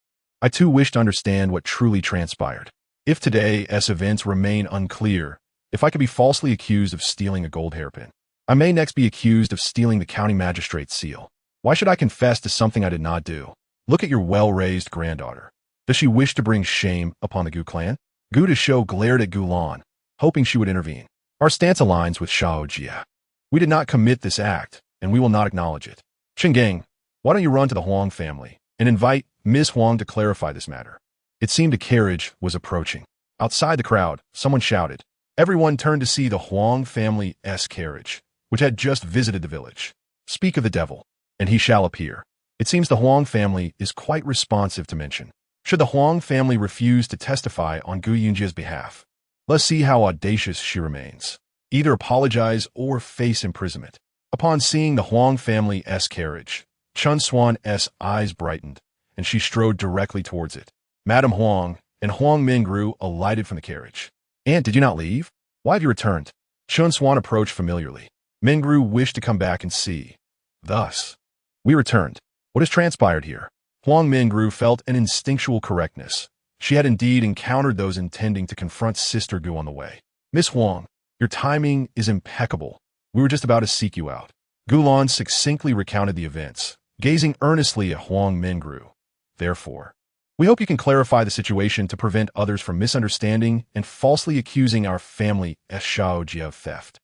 I too wish to understand what truly transpired. If today's events remain unclear, if I could be falsely accused of stealing a gold hairpin, I may next be accused of stealing the county magistrate's seal. Why should I confess to something I did not do? Look at your well-raised granddaughter. Does she wish to bring shame upon the Gu clan? Gu Deshou glared at Gu Lan, hoping she would intervene. Our stance aligns with Xiao Jie. We did not commit this act, and we will not acknowledge it. Chenggang, why don't you run to the Huang family and invite Miss Huang to clarify this matter? It seemed a carriage was approaching. Outside the crowd, someone shouted. Everyone turned to see the Huang family's carriage, which had just visited the village. Speak of the devil, and he shall appear. It seems the Huang family is quite responsive to mention. Should the Huang family refuse to testify on Gu Yunji's behalf, let's see how audacious she remains. Either apologize or face imprisonment. Upon seeing the Huang family's carriage, Chen Xuan's eyes brightened, and she strode directly towards it. Madame Huang and Huang Mingru alighted from the carriage. Aunt, did you not leave? Why have you returned? Chen Xuan approached familiarly. Mingru wished to come back and see. Thus, we returned. What has transpired here? Huang Mingru felt an instinctual correctness. She had indeed encountered those intending to confront Sister Gu on the way. Miss Huang, your timing is impeccable. We were just about to seek you out. Gu Lan succinctly recounted the events, gazing earnestly at Huang Mingru. Therefore, we hope you can clarify the situation to prevent others from misunderstanding and falsely accusing our family as Xiao Jie of theft.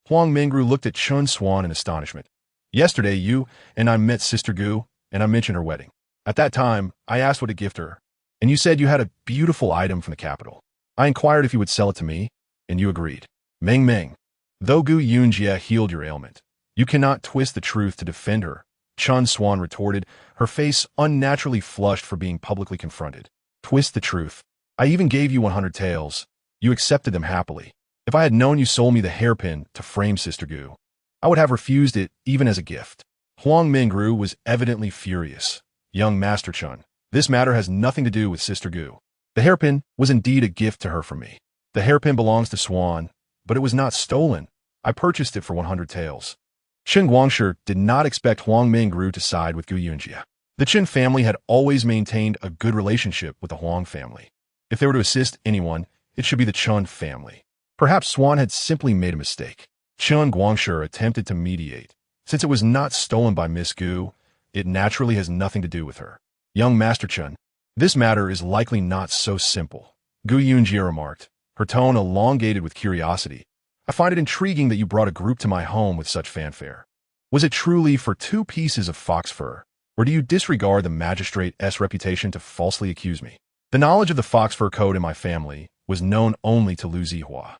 Huang Mingru looked at Chen Xuan in astonishment. Yesterday you and I met Sister Gu, and I mentioned her wedding. At that time, I asked what to gift her, and you said you had a beautiful item from the capital. I inquired if you would sell it to me, and you agreed. Meng Meng, though Gu Yunji healed your ailment, you cannot twist the truth to defend her, Chen Xuan retorted, her face unnaturally flushed for being publicly confronted. Twist the truth. I even gave you 100 taels. You accepted them happily. If I had known you sold me the hairpin to frame Sister Gu, I would have refused it even as a gift. Huang Mingru was evidently furious. Young Master Chun, this matter has nothing to do with Sister Gu. The hairpin was indeed a gift to her from me. The hairpin belongs to Swan, but it was not stolen. I purchased it for 100 taels. Chen Guangshi did not expect Huang Mingru to side with Gu Yunji. The Chen family had always maintained a good relationship with the Huang family. If they were to assist anyone, it should be the Chen family. Perhaps Swan had simply made a mistake. Chen Guangshi attempted to mediate. Since it was not stolen by Miss Gu, it naturally has nothing to do with her. Young Master Chen, this matter is likely not so simple. Gu Yunji remarked, her tone elongated with curiosity. I find it intriguing that you brought a group to my home with such fanfare. Was it truly for 2 pieces of fox fur, or do you disregard the magistrate's reputation to falsely accuse me? The knowledge of the fox fur code in my family was known only to Lu Zihua.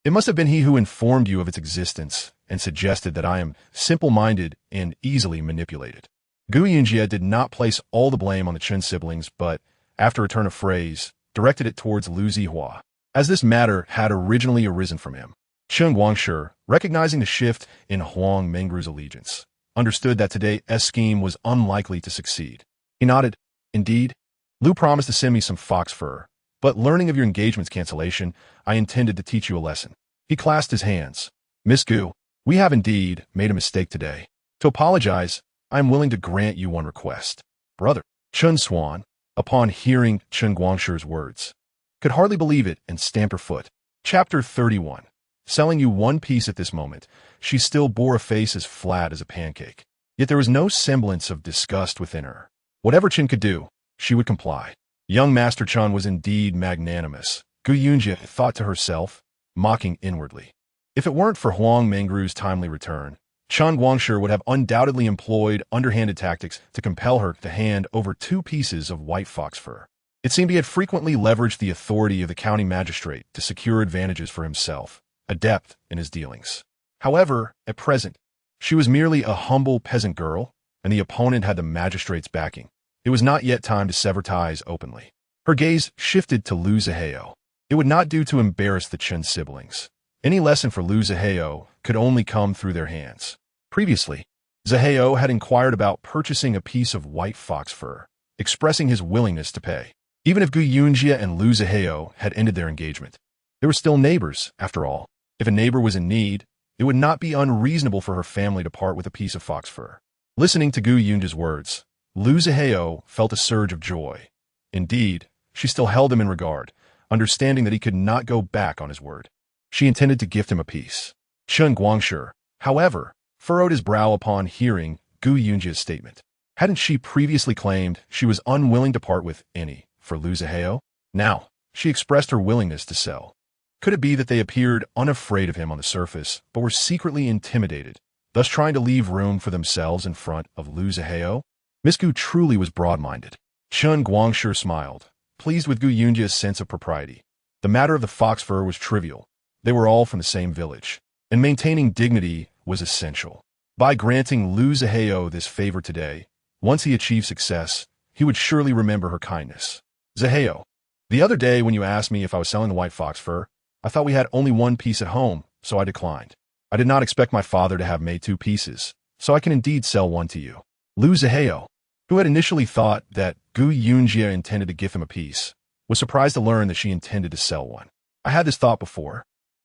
It must have been he who informed you of its existence and suggested that I am simple-minded and easily manipulated. Gu Yunji did not place all the blame on the Chen siblings, but, after a turn of phrase, directed it towards Lu Zihua, as this matter had originally arisen from him. Chen Guangshi, recognizing the shift in Huang Mingru's allegiance, understood that today's scheme was unlikely to succeed. He nodded. Indeed, Lu promised to send me some fox fur, but learning of your engagement's cancellation, I intended to teach you a lesson. He clasped his hands. Miss Gu, we have indeed made a mistake today. To apologize, I am willing to grant you one request. Brother, Chen Swan, upon hearing Chen Guangshi's words, could hardly believe it and stamped her foot. Chapter 31. Selling you 1 piece at this moment, she still bore a face as flat as a pancake. Yet there was no semblance of disgust within her. Whatever Chen could do, she would comply. Young Master Chen was indeed magnanimous, Gu Yunji thought to herself, mocking inwardly. If it weren't for Huang Mingru's timely return, Chen Guangshi would have undoubtedly employed underhanded tactics to compel her to hand over 2 pieces of white fox fur. It seemed he had frequently leveraged the authority of the county magistrate to secure advantages for himself, adept in his dealings. However, at present, she was merely a humble peasant girl, and the opponent had the magistrate's backing. It was not yet time to sever ties openly. Her gaze shifted to Lu Zihao. It would not do to embarrass the Chen siblings. Any lesson for Lu Zihao could only come through their hands. Previously, Zihao had inquired about purchasing a piece of white fox fur, expressing his willingness to pay. Even if Gu Yunji and Lu Zihao had ended their engagement, they were still neighbors, after all. If a neighbor was in need, it would not be unreasonable for her family to part with a piece of fox fur. Listening to Gu Yunji's words, Lu Zihao felt a surge of joy. Indeed, she still held him in regard, understanding that he could not go back on his word. She intended to gift him a piece. Chen Guangshi, however, furrowed his brow upon hearing Gu Yunji's statement. Hadn't she previously claimed she was unwilling to part with any for Lu Zihao? Now, she expressed her willingness to sell. Could it be that they appeared unafraid of him on the surface, but were secretly intimidated, thus trying to leave room for themselves in front of Lu Zihao? Miss Gu truly was broad-minded. Chen Guangshi smiled, pleased with Gu Yunji's sense of propriety. The matter of the fox fur was trivial. They were all from the same village, and maintaining dignity was essential. By granting Lu Zihao this favor today, once he achieved success, he would surely remember her kindness. Zihao, the other day when you asked me if I was selling the white fox fur, I thought we had only 1 piece at home, so I declined. I did not expect my father to have made 2 pieces, so I can indeed sell 1 to you. Lu Zihao, who had initially thought that Gu Yunji intended to give him a piece, was surprised to learn that she intended to sell 1. I had this thought before,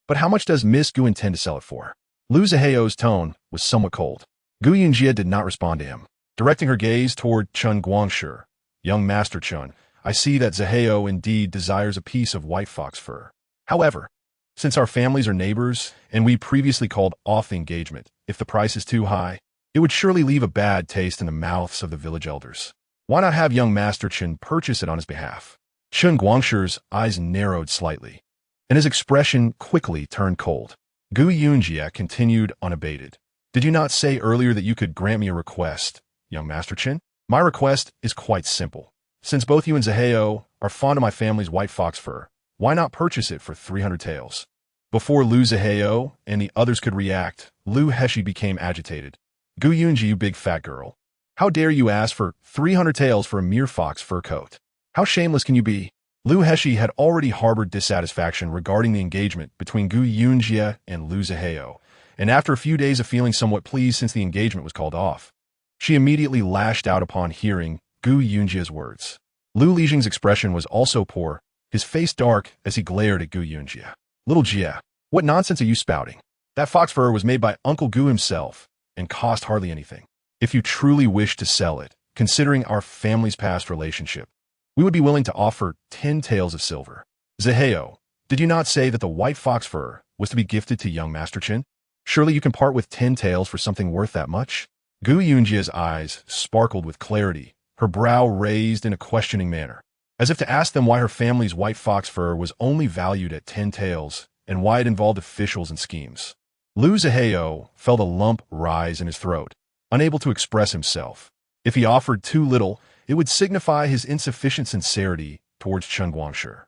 but how much does Miss Gu intend to sell it for? Lu Zihao's tone was somewhat cold. Gu Yunji did not respond to him. Directing her gaze toward Chen Guangshi, young Master Chen, I see that Zihao indeed desires a piece of white fox fur. However, since our families are neighbors and we previously called off the engagement, if the price is too high, it would surely leave a bad taste in the mouths of the village elders. Why not have young Master Chen purchase it on his behalf? Chen Guangshi's eyes narrowed slightly, and his expression quickly turned cold. Gu Yunji continued unabated. Did you not say earlier that you could grant me a request, young Master Chen? My request is quite simple. Since both you and Zihao are fond of my family's white fox fur, why not purchase it for 300 taels? Before Lu Zihao and the others could react, Lu Heshi became agitated. Gu Yunji, you big fat girl. How dare you ask for 300 taels for a mere fox fur coat? How shameless can you be? Lu Heshi had already harbored dissatisfaction regarding the engagement between Gu Yunji and Lu Zihao, and after a few days of feeling somewhat pleased since the engagement was called off, she immediately lashed out upon hearing Gu Yunji's words. Lu Lijing's expression was also poor, his face dark as he glared at Gu Yunji. Little Jia, what nonsense are you spouting? That fox fur was made by Uncle Gu himself and cost hardly anything. If you truly wish to sell it, considering our family's past relationship, we would be willing to offer 10 taels of silver. Zaheo, did you not say that the white fox fur was to be gifted to young Master Chen? Surely you can part with 10 taels for something worth that much? Gu Yunjia's eyes sparkled with clarity, her brow raised in a questioning manner, as if to ask them why her family's white fox fur was only valued at 10 taels and why it involved officials and schemes. Lu Zaheo felt a lump rise in his throat, unable to express himself. If he offered too little, it would signify his insufficient sincerity towards Chen Guangshi.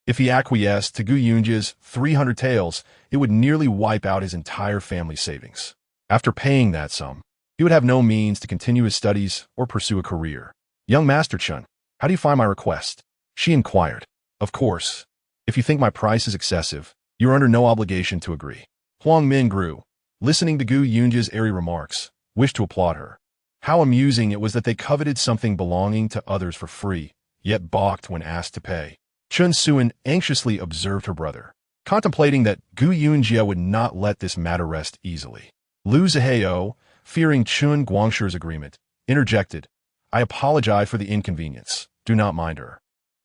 If he acquiesced to Gu Yunji's 300 taels, it would nearly wipe out his entire family's savings. After paying that sum, he would have no means to continue his studies or pursue a career. Young Master Chen, how do you find my request? She inquired. Of course. If you think my price is excessive, you are under no obligation to agree. Huang Min grew, listening to Gu Yunji's airy remarks, wished to applaud her. How amusing it was that they coveted something belonging to others for free, yet balked when asked to pay. Chun Suan anxiously observed her brother, contemplating that Gu Yunjia would not let this matter rest easily. Lu Zaheo, fearing Chun Guangshi's agreement, interjected, I apologize for the inconvenience. Do not mind her.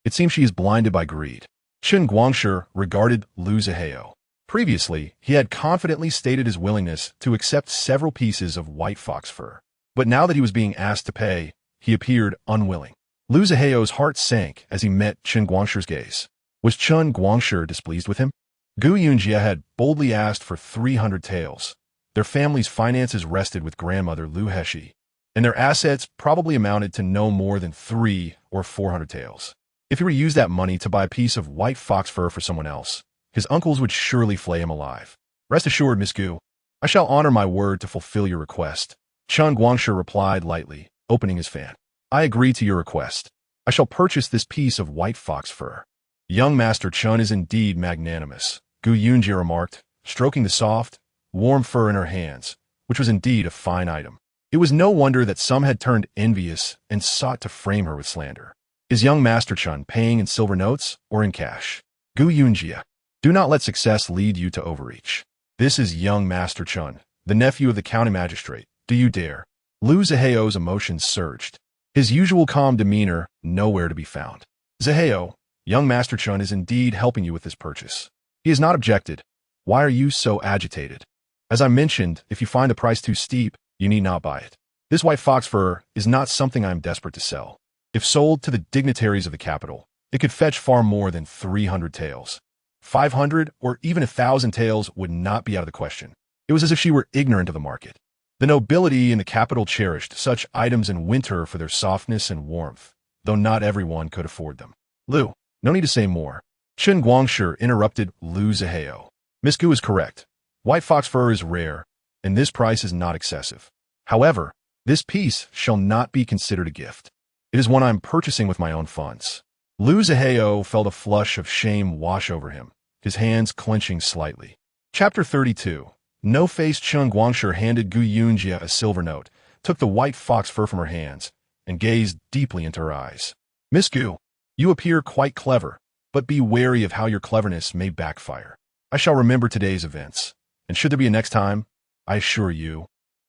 It seems she is blinded by greed. Chun Guangshi regarded Lu Zaheo. Previously, he had confidently stated his willingness to accept several pieces of white fox fur, but now that he was being asked to pay, he appeared unwilling. Lu Zaheo's heart sank as he met Chun Guangshi's gaze. Was Chun Guangshi displeased with him? Gu Yunjia had boldly asked for 300 taels. Their family's finances rested with grandmother Lu Heshi, and their assets probably amounted to no more than 300 or 400 taels. If he were to use that money to buy a piece of white fox fur for someone else, his uncles would surely flay him alive. Rest assured, Miss Gu, I shall honor my word to fulfill your request. Chun Guangshi replied lightly, opening his fan. I agree to your request. I shall purchase this piece of white fox fur. Young Master Chun is indeed magnanimous, Gu Yunji remarked, stroking the soft, warm fur in her hands, which was indeed a fine item. It was no wonder that some had turned envious and sought to frame her with slander. Is young Master Chun paying in silver notes or in cash? Gu Yunjia, do not let success lead you to overreach. This is young Master Chun, the nephew of the county magistrate. Do you dare? Lu Zaheo's emotions surged. His usual calm demeanor nowhere to be found. Zaheo, young Master Chun is indeed helping you with this purchase. He has not objected. Why are you so agitated? As I mentioned, if you find the price too steep, you need not buy it. This white fox fur is not something I am desperate to sell. If sold to the dignitaries of the capital, it could fetch far more than 300 taels. 500 or even 1,000 taels would not be out of the question. It was as if she were ignorant of the market. The nobility in the capital cherished such items in winter for their softness and warmth, though not everyone could afford them. Lu, no need to say more. Chun Guangshi interrupted Lu Zaheo. Miss Gu is correct. White fox fur is rare, and this price is not excessive. However, this piece shall not be considered a gift. It is one I am purchasing with my own funds. Lu Zaheo felt a flush of shame wash over him, his hands clenching slightly. Chapter 32. No-faced Chun Guangshi handed Gu Yunjia a silver note, took the white fox fur from her hands, and gazed deeply into her eyes. Miss Gu, you appear quite clever, but be wary of how your cleverness may backfire. I shall remember today's events, and should there be a next time, I assure you,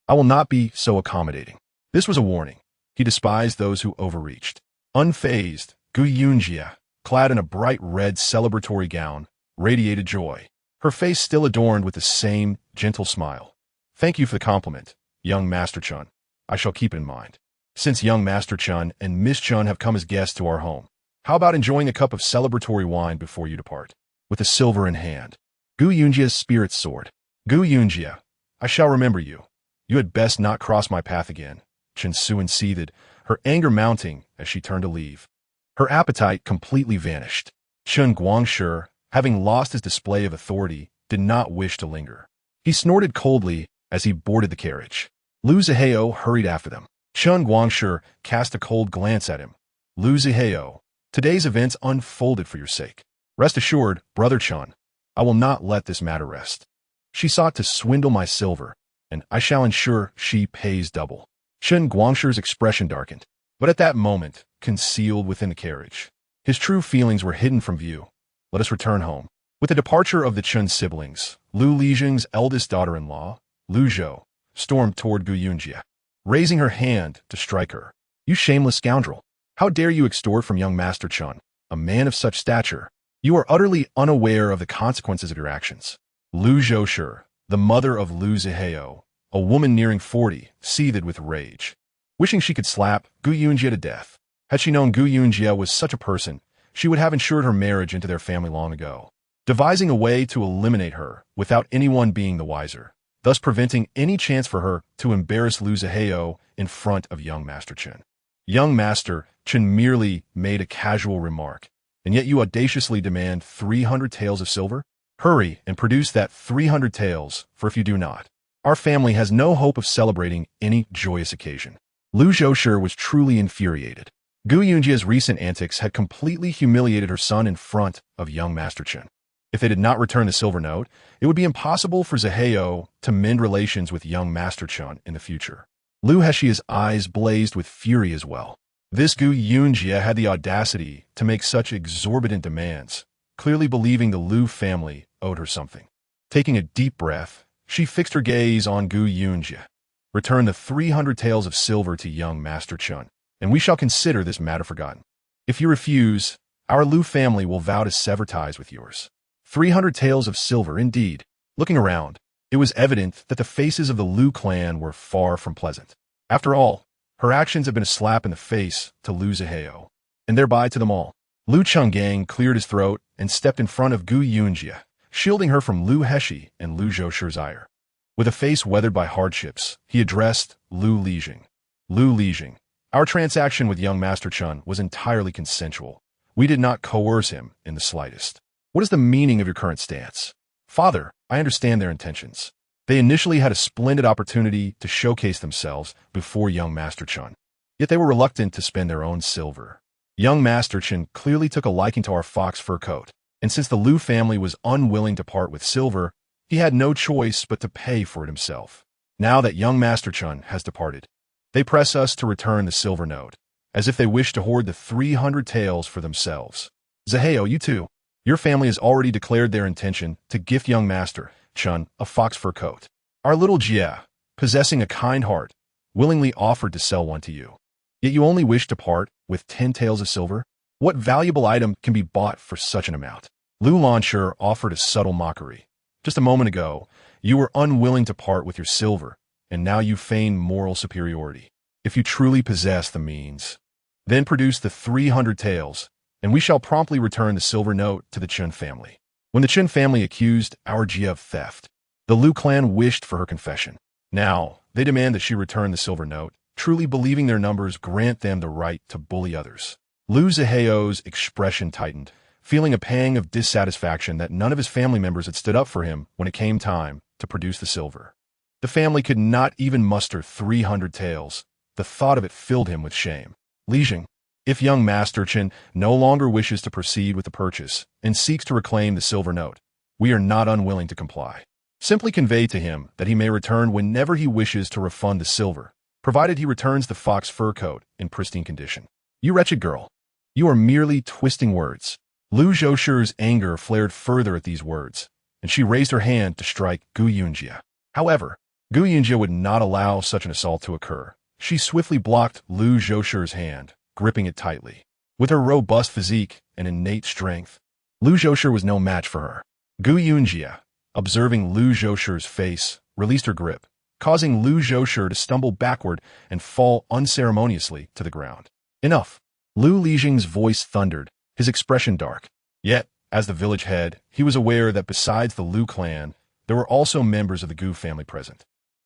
I will not be so accommodating. This was a warning. He despised those who overreached. Unfazed, Gu Yunjia, clad in a bright red celebratory gown, radiated joy, her face still adorned with the same gentle smile. Thank you for the compliment, young Master Chun. I shall keep it in mind. Since young Master Chun and Miss Chun have come as guests to our home, how about enjoying a cup of celebratory wine before you depart? With the silver in hand, Gu Yunjia's spirits soared. Gu Yunjia, I shall remember you. You had best not cross my path again. Chen Suan seethed, her anger mounting as she turned to leave. Her appetite completely vanished. Chun Guangshi, having lost his display of authority, did not wish to linger. He snorted coldly as he boarded the carriage. Lu Zaheo hurried after them. Chun Guangshi cast a cold glance at him. Lu Zaheo, today's events unfolded for your sake. Rest assured, Brother Chun, I will not let this matter rest. She sought to swindle my silver, and I shall ensure she pays double. Chun Guangshi's expression darkened, but at that moment, concealed within the carriage, His true feelings were hidden from view. Let us return home. With the departure of the Chun siblings, Lu Lijing's eldest daughter-in-law, Lu Zhou, stormed toward Gu Yunji, raising her hand to strike her. You shameless scoundrel! How dare you extort from young Master Chun, a man of such stature? You are utterly unaware of the consequences of your actions. Lu Zhou, the mother of Lu Zihao, a woman nearing 40, seethed with rage, wishing she could slap Gu Yunji to death. Had she known Gu Yunji was such a person, she would have ensured her marriage into their family long ago, devising a way to eliminate her without anyone being the wiser, thus preventing any chance for her to embarrass Lu Zihao in front of young Master Chen. Young Master Chen merely made a casual remark, and yet you audaciously demand 300 taels of silver? Hurry and produce that 300 taels, for if you do not, our family has no hope of celebrating any joyous occasion. Lu Zhou was truly infuriated. Gu Yunji's recent antics had completely humiliated her son in front of young Master Chen. If they did not return the silver note, it would be impossible for Zihao to mend relations with young Master Chen in the future. Lu Heshi's eyes blazed with fury as well. This Gu Yunji had the audacity to make such exorbitant demands, clearly believing the Lu family owed her something. Taking a deep breath, she fixed her gaze on Gu Yunji. Return the 300 taels of silver to young Master Chen, and we shall consider this matter forgotten. If you refuse, our Lu family will vow to sever ties with yours. 300 taels of silver indeed. Looking around, it was evident that the faces of the Lu clan were far from pleasant. After all, her actions had been a slap in the face to Lu Zihao, and thereby to them all. Lu Changgang cleared his throat and stepped in front of Gu Yunji, shielding her from Lu Heshi and Lu Zhoushi's ire. With a face weathered by hardships, he addressed Lu Lijing. Lu Lijing, our transaction with young Master Chun was entirely consensual. We did not coerce him in the slightest. What is the meaning of your current stance? Father, I understand their intentions. They initially had a splendid opportunity to showcase themselves before young Master Chun, yet they were reluctant to spend their own silver. Young Master Chen clearly took a liking to our fox fur coat, and since the Lu family was unwilling to part with silver, he had no choice but to pay for it himself. Now that young Master Chun has departed, they press us to return the silver note, as if they wish to hoard the 300 taels for themselves. Zihao, you too. Your family has already declared their intention to gift young Master Chun a fox fur coat. Our little Jia, possessing a kind heart, willingly offered to sell one to you. Yet you only wish to part with 10 taels of silver? What valuable item can be bought for such an amount? Lu Lanshur offered a subtle mockery. Just a moment ago, you were unwilling to part with your silver, and now you feign moral superiority. If you truly possess the means, then produce the 300 taels, and we shall promptly return the silver note to the Chun family. When the Chun family accused our Jia of theft, the Lu clan wished for her confession. Now, they demand that she return the silver note, truly believing their numbers grant them the right to bully others. Lu Zihao's expression tightened, feeling a pang of dissatisfaction that none of his family members had stood up for him when it came time to produce the silver. The family could not even muster 300 taels. The thought of it filled him with shame. Lijing, if young Master Chen no longer wishes to proceed with the purchase and seeks to reclaim the silver note, we are not unwilling to comply. Simply convey to him that he may return whenever he wishes to refund the silver, provided he returns the fox fur coat in pristine condition. You wretched girl, you are merely twisting words. Lu Zhoushi's anger flared further at these words, and she raised her hand to strike Gu Yunji. However, Gu Yunji would not allow such an assault to occur. She swiftly blocked Lu Zhoushi's hand, gripping it tightly. With her robust physique and innate strength, Lu Zhoushi was no match for her. Gu Yunji, observing Lu Zhoushi's face, released her grip, causing Lu Zhoushi to stumble backward and fall unceremoniously to the ground. Enough! Lu Lijing's voice thundered, his expression dark. Yet, as the village head, he was aware that besides the Lu clan, there were also members of the Gu family present.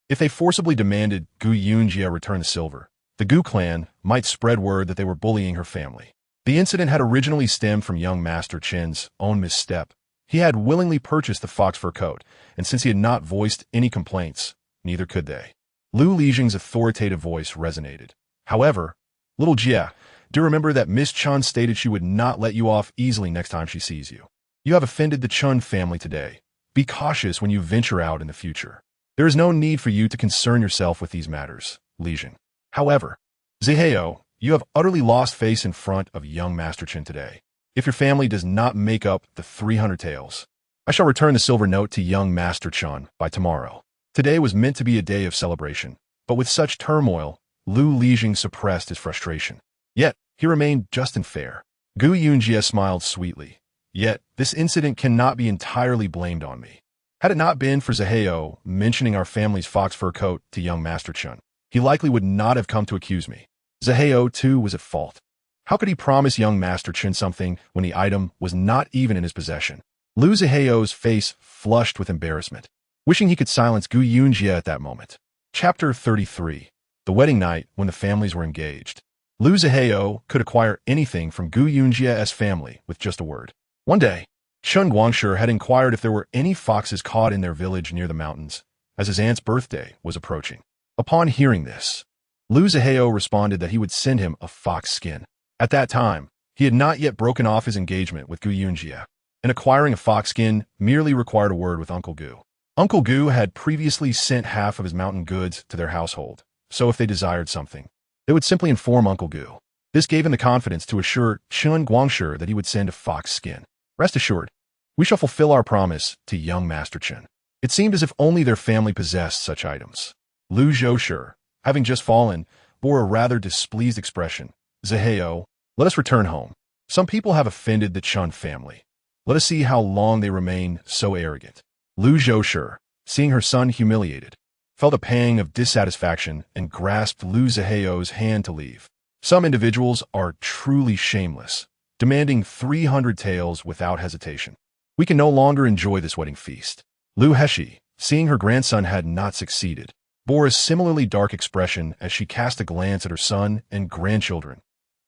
If they forcibly demanded Gu Yunji return the silver, the Gu clan might spread word that they were bullying her family. The incident had originally stemmed from young Master Chen's own misstep. He had willingly purchased the fox fur coat, and since he had not voiced any complaints, neither could they. Lu Lijing's authoritative voice resonated. However, little Jia, do remember that Miss Chun stated she would not let you off easily next time she sees you. You have offended the Chun family today. Be cautious when you venture out in the future. There is no need for you to concern yourself with these matters, Lijing. However, Zihao, you have utterly lost face in front of young Master Chen today. If your family does not make up the 300 taels, I shall return the silver note to young Master Chun by tomorrow. Today was meant to be a day of celebration, but with such turmoil, Lu Lijing suppressed his frustration. Yet, he remained just and fair. Gu Yunji smiled sweetly. Yet, this incident cannot be entirely blamed on me. Had it not been for Zaheo mentioning our family's fox fur coat to young Master Chun, he likely would not have come to accuse me. Zaheo, too, was at fault. How could he promise young Master Chun something when the item was not even in his possession? Lu Zaheo's face flushed with embarrassment, wishing he could silence Gu Yunji at that moment. Chapter 33. The wedding night when the families were engaged. Lu Zaheo could acquire anything from Gu Yunji's family with just a word. One day, Chun Guangshi had inquired if there were any foxes caught in their village near the mountains, as his aunt's birthday was approaching. Upon hearing this, Lu Zaheo responded that he would send him a fox skin. At that time, he had not yet broken off his engagement with Gu Yunji, and acquiring a fox skin merely required a word with Uncle Gu. Uncle Gu had previously sent half of his mountain goods to their household, so if they desired something, they would simply inform Uncle Gu. This gave him the confidence to assure Chun Guangshi that he would send a fox skin. Rest assured, we shall fulfill our promise to young Master Chun. It seemed as if only their family possessed such items. Lu Zhoushi, having just fallen, bore a rather displeased expression. Zaheo, let us return home. Some people have offended the Chun family. Let us see how long they remain so arrogant. Lu Zhoushi, seeing her son humiliated, felt a pang of dissatisfaction and grasped Lu Zaheo's hand to leave. Some individuals are truly shameless, demanding 300 taels without hesitation. We can no longer enjoy this wedding feast. Lu Heshi, seeing her grandson had not succeeded, bore a similarly dark expression as she cast a glance at her son and grandchildren.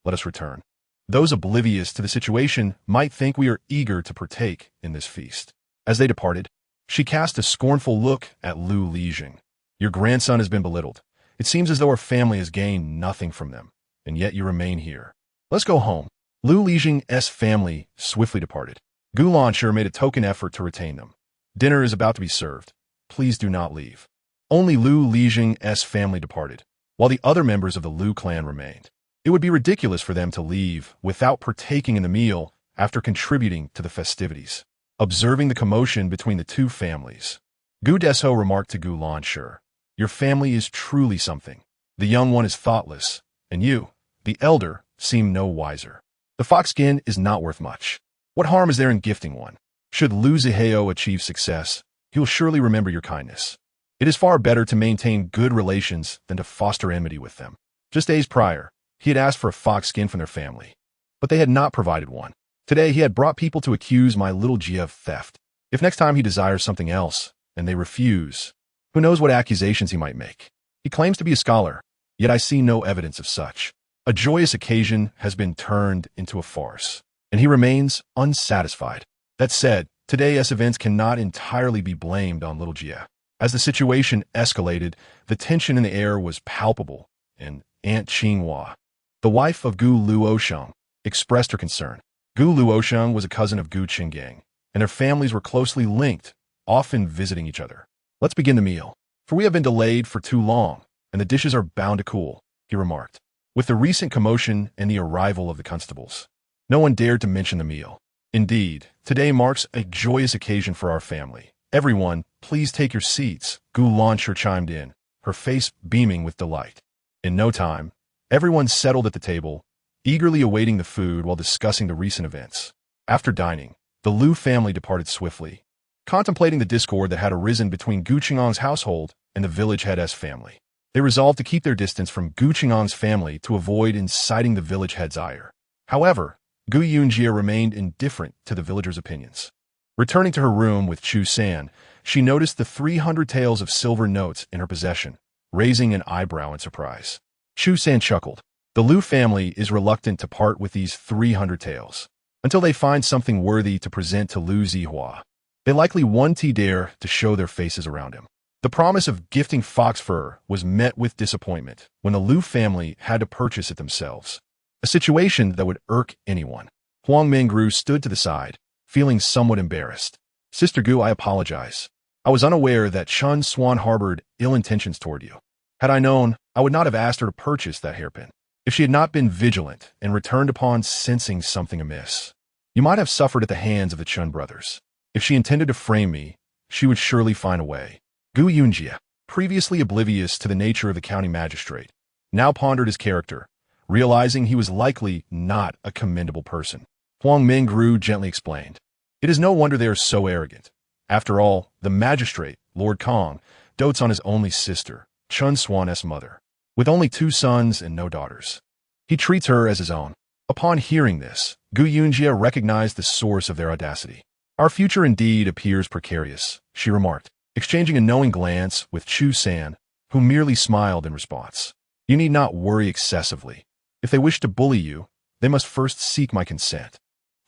Let us return. Those oblivious to the situation might think we are eager to partake in this feast. As they departed, she cast a scornful look at Lu Lijing. Your grandson has been belittled. It seems as though our family has gained nothing from them, and yet you remain here. Let's go home. Lu Lijing's family swiftly departed. Gu Lanshi made a token effort to retain them. Dinner is about to be served. Please do not leave. Only Lu Lijing's family departed, while the other members of the Lu clan remained. It would be ridiculous for them to leave without partaking in the meal after contributing to the festivities. Observing the commotion between the two families, Gu Desho remarked to Gu Lanshi, your family is truly something. The young one is thoughtless, and you, the elder, seem no wiser. The fox skin is not worth much. What harm is there in gifting one? Should Lu Zaheo achieve success, he will surely remember your kindness. It is far better to maintain good relations than to foster enmity with them. Just days prior, he had asked for a fox skin from their family, but they had not provided one. Today, he had brought people to accuse my little Jia of theft. If next time he desires something else, and they refuse, who knows what accusations he might make. He claims to be a scholar, yet I see no evidence of such. A joyous occasion has been turned into a farce, and he remains unsatisfied. That said, today's events cannot entirely be blamed on little Jia. As the situation escalated, the tension in the air was palpable, and Aunt Qinghua, the wife of Gu Luosheng, expressed her concern. Gu Luosheng was a cousin of Gu Qinggang, and their families were closely linked, often visiting each other. Let's begin the meal, for we have been delayed for too long, and the dishes are bound to cool, he remarked. With the recent commotion and the arrival of the constables, no one dared to mention the meal. Indeed, today marks a joyous occasion for our family. Everyone, please take your seats, Gu Lanshi chimed in, her face beaming with delight. In no time, everyone settled at the table, eagerly awaiting the food while discussing the recent events. After dining, the Lu family departed swiftly, contemplating the discord that had arisen between Gu Qingang's household and the village head's family. They resolved to keep their distance from Gu Qingang's family to avoid inciting the village head's ire. However, Gu Yunji remained indifferent to the villagers' opinions. Returning to her room with Chu San, she noticed the 300 taels of silver notes in her possession, raising an eyebrow in surprise. Chu San chuckled. The Lu family is reluctant to part with these 300 taels until they find something worthy to present to Lu Zihua. They likely won't dare to show their faces around him. The promise of gifting fox fur was met with disappointment when the Lu family had to purchase it themselves, a situation that would irk anyone. Huang Mingru stood to the side, feeling somewhat embarrassed. Sister Gu, I apologize. I was unaware that Chun Swan harbored ill intentions toward you. Had I known, I would not have asked her to purchase that hairpin. If she had not been vigilant and returned upon sensing something amiss, You might have suffered at the hands of the Chun brothers. If she intended to frame me, she would surely find a way. Gu Yunji, previously oblivious to the nature of the county magistrate, now pondered his character, realizing he was likely not a commendable person. Huang Mingru gently explained, "It is no wonder they are so arrogant. After all, the magistrate, Lord Kong, dotes on his only sister, Chun Swan's mother, with only 2 sons and no daughters. He treats her as his own." Upon hearing this, Gu Yunji recognized the source of their audacity. "Our future indeed appears precarious," she remarked, exchanging a knowing glance with Chu San, who merely smiled in response. "You need not worry excessively. If they wish to bully you, they must first seek my consent."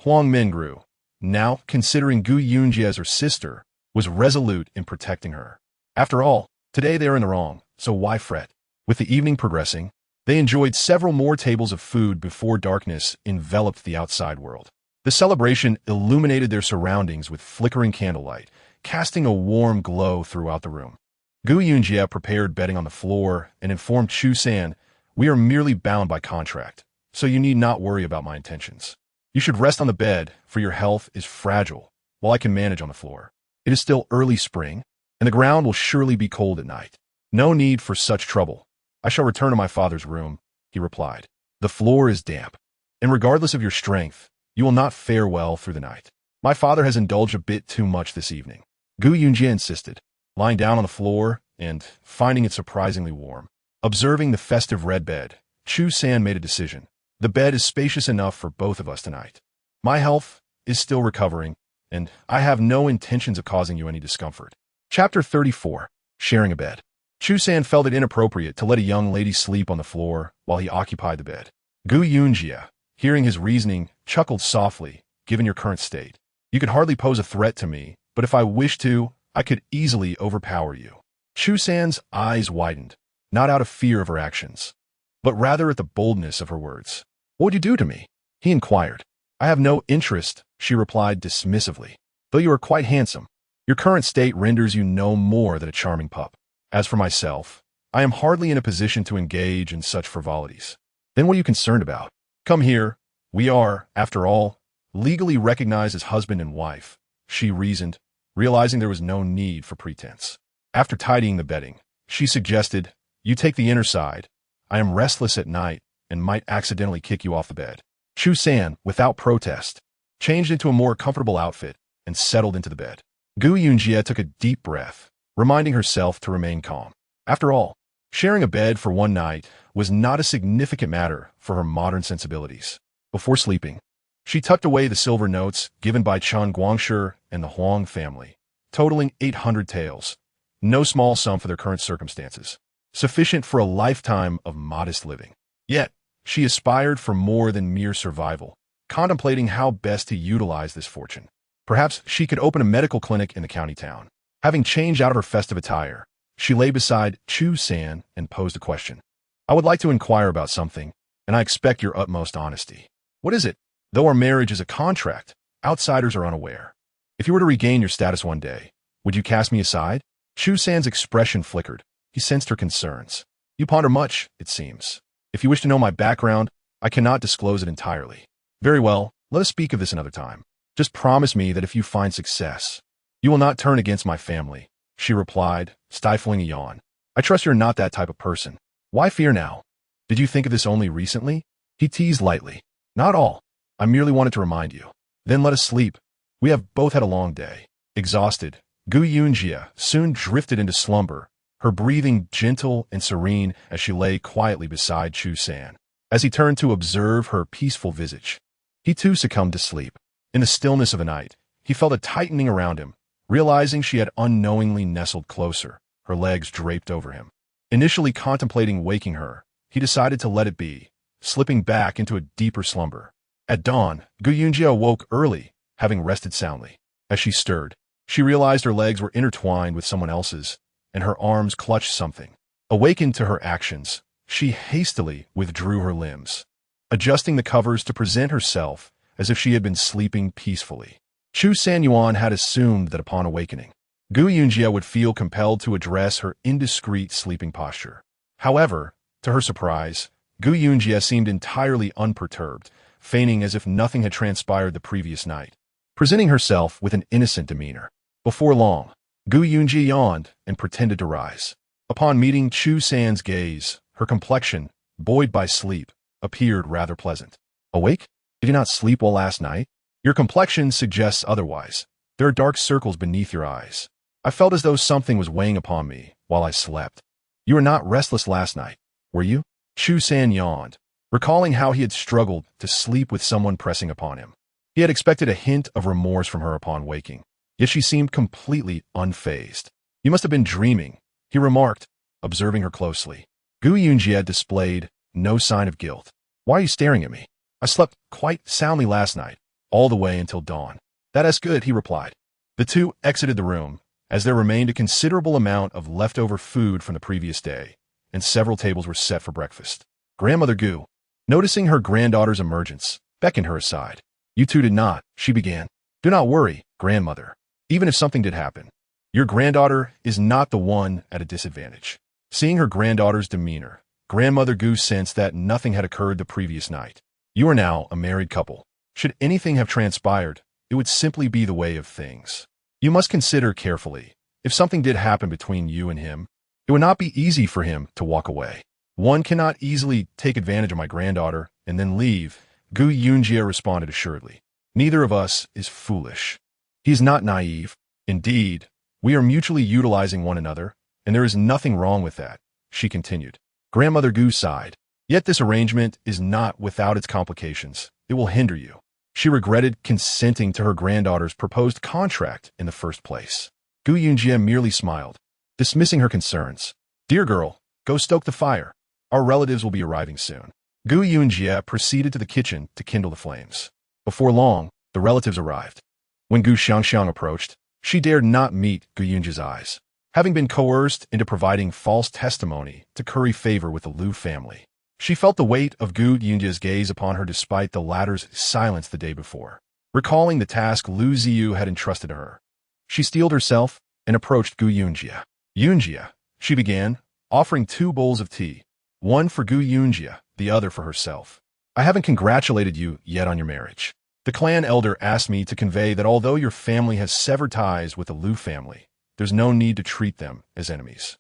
Huang Mingru, now considering Gu Yunji as her sister, was resolute in protecting her. After all, today they are in the wrong, so why fret? With the evening progressing, they enjoyed several more tables of food before darkness enveloped the outside world. The celebration illuminated their surroundings with flickering candlelight, casting a warm glow throughout the room. Gu Yunji prepared bedding on the floor and informed Chu San, "We are merely bound by contract, so you need not worry about my intentions. You should rest on the bed, for your health is fragile, while I can manage on the floor. It is still early spring, and the ground will surely be cold at night. No need for such trouble. I shall return to my father's room," he replied. "The floor is damp, and regardless of your strength, you will not fare well through the night. My father has indulged a bit too much this evening." Gu Yunji insisted, lying down on the floor and finding it surprisingly warm. Observing the festive red bed, Chu San made a decision. "The bed is spacious enough for both of us tonight. My health is still recovering, and I have no intentions of causing you any discomfort." Chapter 34. Sharing a bed. Chu San felt it inappropriate to let a young lady sleep on the floor while he occupied the bed. Gu Yunji, hearing his reasoning, chuckled softly, "Given your current state, you could hardly pose a threat to me, but if I wished to, I could easily overpower you." Chu San's eyes widened, not out of fear of her actions, but rather at the boldness of her words. "What would you do to me?" he inquired. "I have no interest," she replied dismissively, "though you are quite handsome. Your current state renders you no more than a charming pup. As for myself, I am hardly in a position to engage in such frivolities. Then what are you concerned about? Come here. We are, after all, legally recognized as husband and wife," she reasoned, realizing there was no need for pretense. After tidying the bedding, she suggested, "You take the inner side. I am restless at night and might accidentally kick you off the bed." Chu San, without protest, changed into a more comfortable outfit and settled into the bed. Gu Yunji took a deep breath, reminding herself to remain calm. After all, sharing a bed for one night was not a significant matter for her modern sensibilities. Before sleeping, she tucked away the silver notes given by Chan Guangshi and the Huang family, totaling 800 taels, no small sum for their current circumstances, sufficient for a lifetime of modest living. Yet, she aspired for more than mere survival, contemplating how best to utilize this fortune. Perhaps she could open a medical clinic in the county town. Having changed out of her festive attire, she lay beside Chu San and posed a question. "I would like to inquire about something, and I expect your utmost honesty." "What is it?" "Though our marriage is a contract, outsiders are unaware. If you were to regain your status one day, would you cast me aside?" Chu San's expression flickered. He sensed her concerns. "You ponder much, it seems. If you wish to know my background, I cannot disclose it entirely." "Very well, let us speak of this another time. Just promise me that if you find success, you will not turn against my family," she replied, stifling a yawn. "I trust you're not that type of person. Why fear now? Did you think of this only recently?" He teased lightly. "Not all. I merely wanted to remind you." "Then let us sleep. We have both had a long day." Exhausted, Gu Yunji soon drifted into slumber, her breathing gentle and serene as she lay quietly beside Chu San. As he turned to observe her peaceful visage, he too succumbed to sleep. In the stillness of the night, he felt a tightening around him, realizing she had unknowingly nestled closer, her legs draped over him. Initially contemplating waking her, he decided to let it be, slipping back into a deeper slumber. At dawn, Gu Yunji awoke early, having rested soundly. As she stirred, she realized her legs were intertwined with someone else's, and her arms clutched something. Awakened to her actions, she hastily withdrew her limbs, adjusting the covers to present herself as if she had been sleeping peacefully. Chu Sanyuan had assumed that upon awakening, Gu Yunji would feel compelled to address her indiscreet sleeping posture. However, to her surprise, Gu Yunji seemed entirely unperturbed, feigning as if nothing had transpired the previous night, presenting herself with an innocent demeanor. Before long, Gu Yunji yawned and pretended to rise. Upon meeting Chu San's gaze, her complexion, buoyed by sleep, appeared rather pleasant. Awake? Did you not sleep well last night? Your complexion suggests otherwise. There are dark circles beneath your eyes. I felt as though something was weighing upon me while I slept. You were not restless last night, were you? Chu San yawned, recalling how he had struggled to sleep with someone pressing upon him. He had expected a hint of remorse from her upon waking, yet she seemed completely unfazed. You must have been dreaming, he remarked, observing her closely. Gu Yunji had displayed no sign of guilt. Why are you staring at me? I slept quite soundly last night, all the way until dawn. That is good, he replied. The two exited the room, as there remained a considerable amount of leftover food from the previous day, and several tables were set for breakfast. Grandmother Gu, noticing her granddaughter's emergence, beckoned her aside. You two did not, she began. Do not worry, grandmother. Even if something did happen, your granddaughter is not the one at a disadvantage. Seeing her granddaughter's demeanor, Grandmother Gu sensed that nothing had occurred the previous night. You are now a married couple. Should anything have transpired, it would simply be the way of things. You must consider carefully. If something did happen between you and him, it would not be easy for him to walk away. One cannot easily take advantage of my granddaughter and then leave, Gu Yunjie responded assuredly. Neither of us is foolish. He is not naive. Indeed, we are mutually utilizing one another, and there is nothing wrong with that, she continued. Grandmother Gu sighed. Yet this arrangement is not without its complications. It will hinder you. She regretted consenting to her granddaughter's proposed contract in the first place. Gu Yunjie merely smiled, dismissing her concerns. Dear girl, go stoke the fire. Our relatives will be arriving soon. Gu Yunjie proceeded to the kitchen to kindle the flames. Before long, the relatives arrived. When Gu Xiangxiang approached, she dared not meet Gu Yunjie's eyes, having been coerced into providing false testimony to curry favor with the Liu family. She felt the weight of Gu Yunjie's gaze upon her despite the latter's silence the day before. Recalling the task Lu Ziyu had entrusted to her, she steeled herself and approached Gu Yunjie. Yunjie, she began, offering 2 bowls of tea, one for Gu Yunjie, the other for herself. I haven't congratulated you yet on your marriage. The clan elder asked me to convey that although your family has severed ties with the Liu family, there's no need to treat them as enemies.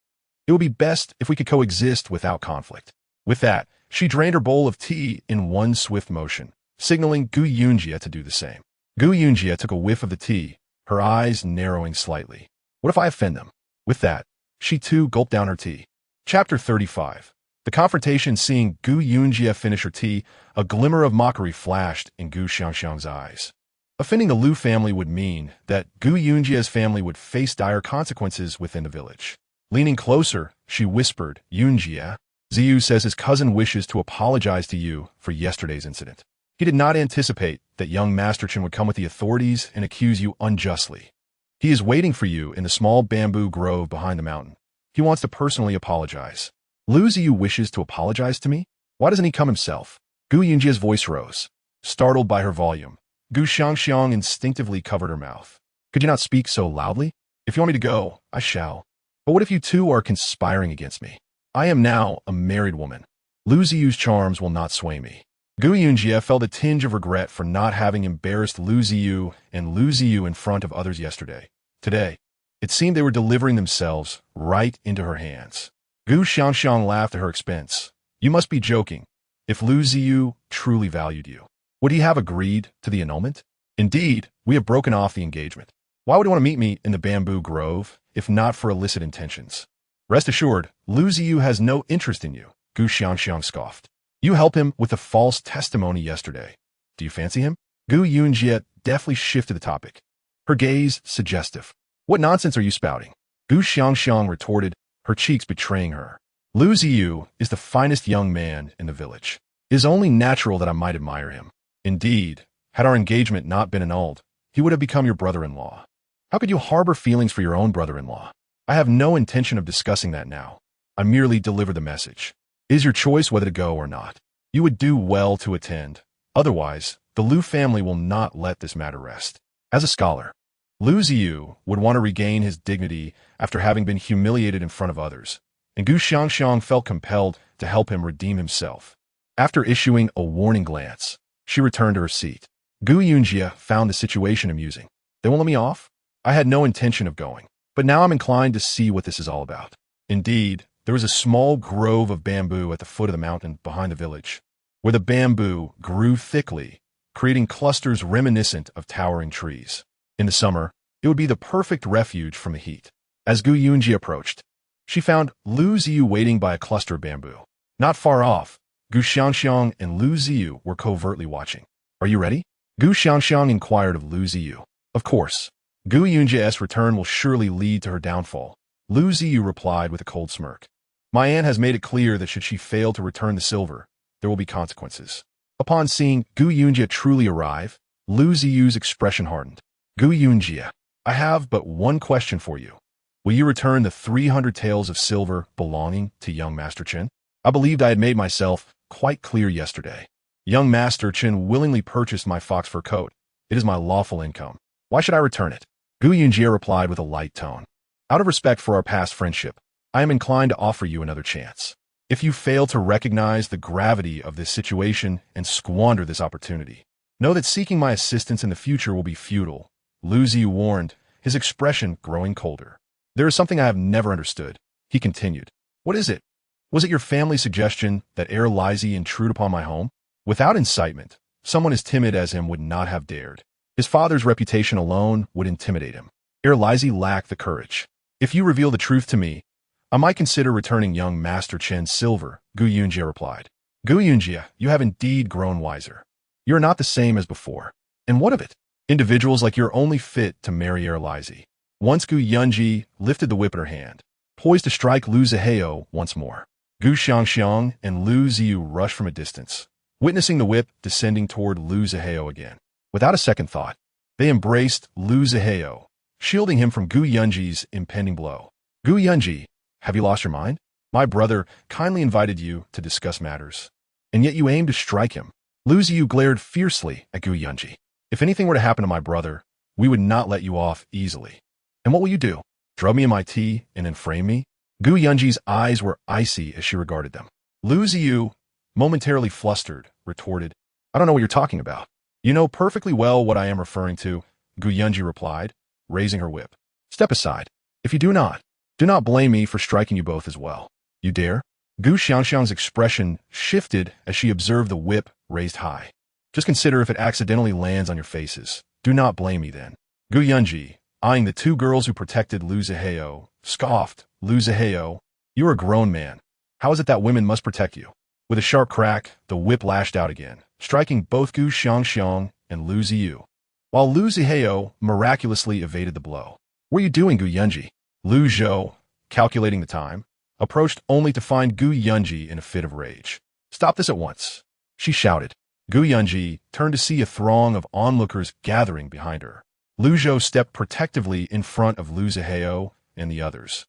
It would be best if we could coexist without conflict. With that, she drained her bowl of tea in one swift motion, signaling Gu Yunjie to do the same. Gu Yunjie took a whiff of the tea, her eyes narrowing slightly. What if I offend them? With that, she too gulped down her tea. Chapter 35. The confrontation. Seeing Gu Yunjie finish her tea, a glimmer of mockery flashed in Gu Xiangxiang's eyes. Offending the Liu family would mean that Gu Yunjie's family would face dire consequences within the village. Leaning closer, she whispered, Yunjie, Ziyu says his cousin wishes to apologize to you for yesterday's incident. He did not anticipate that young Master Chen would come with the authorities and accuse you unjustly. He is waiting for you in the small bamboo grove behind the mountain. He wants to personally apologize. Lu Ziyu wishes to apologize to me? Why doesn't he come himself? Gu Yunjie's voice rose. Startled by her volume, Gu Xiangxiang instinctively covered her mouth. Could you not speak so loudly? If you want me to go, I shall. But what if you two are conspiring against me? I am now a married woman. Lu Ziyu's charms will not sway me. Gu Yunjie felt a tinge of regret for not having embarrassed Lu Ziyu and Lu Ziyu in front of others yesterday. Today, it seemed they were delivering themselves right into her hands. Gu Xiangxiang laughed at her expense. You must be joking. If Lu Ziyu truly valued you, would he have agreed to the annulment? Indeed, we have broken off the engagement. Why would he want to meet me in the bamboo grove, if not for illicit intentions? Rest assured, Lu Ziyu has no interest in you, Gu Xiangxiang scoffed. You helped him with a false testimony yesterday. Do you fancy him? Gu Yunjie deftly shifted the topic, her gaze suggestive. What nonsense are you spouting? Gu Xiangxiang retorted, her cheeks betraying her. Lu Ziyu is the finest young man in the village. It is only natural that I might admire him. Indeed, had our engagement not been annulled, he would have become your brother-in-law. How could you harbor feelings for your own brother-in-law? I have no intention of discussing that now. I merely deliver the message. It is your choice whether to go or not. You would do well to attend. Otherwise, the Liu family will not let this matter rest. As a scholar, Lu Ziyu would want to regain his dignity after having been humiliated in front of others, and Gu Xiangxiang felt compelled to help him redeem himself. After issuing a warning glance, She returned to her seat. Gu Yunji found the situation amusing. They won't let me off? I had no intention of going, but now I'm inclined to see what this is all about. Indeed, there was a small grove of bamboo at the foot of the mountain behind the village, where the bamboo grew thickly, creating clusters reminiscent of towering trees. In the summer, it would be the perfect refuge from the heat. As Gu Yunji approached, she found Lu Ziyu waiting by a cluster of bamboo. Not far off, Gu Xiangxiang and Lu Ziyu were covertly watching. Are you ready? Gu Xiangxiang inquired of Lu Ziyu. Of course. Gu Yunji's return will surely lead to her downfall. Lu Ziyu replied with a cold smirk. My aunt has made it clear that should she fail to return the silver, there will be consequences. Upon seeing Gu Yunji truly arrive, Lu Ziyu's expression hardened. Gu Yunji, I have but one question for you. Will you return the 300 taels of silver belonging to young Master Chen? I believed I had made myself quite clear yesterday. Young Master Chen willingly purchased my fox fur coat. It is my lawful income. Why should I return it? Gu Yunji replied with a light tone. Out of respect for our past friendship, I am inclined to offer you another chance. If you fail to recognize the gravity of this situation and squander this opportunity, know that seeking my assistance in the future will be futile. Lu Ziyu warned, his expression growing colder. There is something I have never understood, he continued. What is it? Was it your family's suggestion that Heir Lizzie intrude upon my home? Without incitement, someone as timid as him would not have dared. His father's reputation alone would intimidate him. Heir Lizzie lacked the courage. If you reveal the truth to me, I might consider returning young Master Chen's silver, Gu Yunji replied. Gu Yunji, you have indeed grown wiser. You are not the same as before. And what of it? Individuals like you are only fit to marry Heir Lizzie. Once Gu Yunji lifted the whip in her hand, poised to strike Lu Ziheo once more. Gu Xiangxiang and Lu Ziyu rushed from a distance, witnessing the whip descending toward Lu Ziheo again. Without a second thought, they embraced Lu Ziheo, shielding him from Gu Yunji's impending blow. Gu Yunji, have you lost your mind? My brother kindly invited you to discuss matters, and yet you aim to strike him. Lu Ziyu glared fiercely at Gu Yunji. If anything were to happen to my brother, we would not let you off easily. And what will you do? Drub me in my tea and then frame me? Gu Yunji's eyes were icy as she regarded them. Lu Ziyu, momentarily flustered, retorted, I don't know what you're talking about. You know perfectly well what I am referring to, Gu Yunji replied, raising her whip. Step aside. If you do not blame me for striking you both as well. You dare? Gu Xiangxiang's expression shifted as she observed the whip raised high. Just consider if it accidentally lands on your faces. Do not blame me then. Gu Yunji, eyeing the two girls who protected Lu Ziheo, scoffed, Lu Ziheo, you are a grown man. How is it that women must protect you? With a sharp crack, the whip lashed out again, striking both Gu Xiangxiang and Lu Ziyu, while Lu Ziheo miraculously evaded the blow. What are you doing, Gu Yunji? Lu Zhou, calculating the time, approached only to find Gu Yunji in a fit of rage. Stop this at once, she shouted. Gu Yunji turned to see a throng of onlookers gathering behind her. Lu Zhou stepped protectively in front of Lu Ziheo and the others.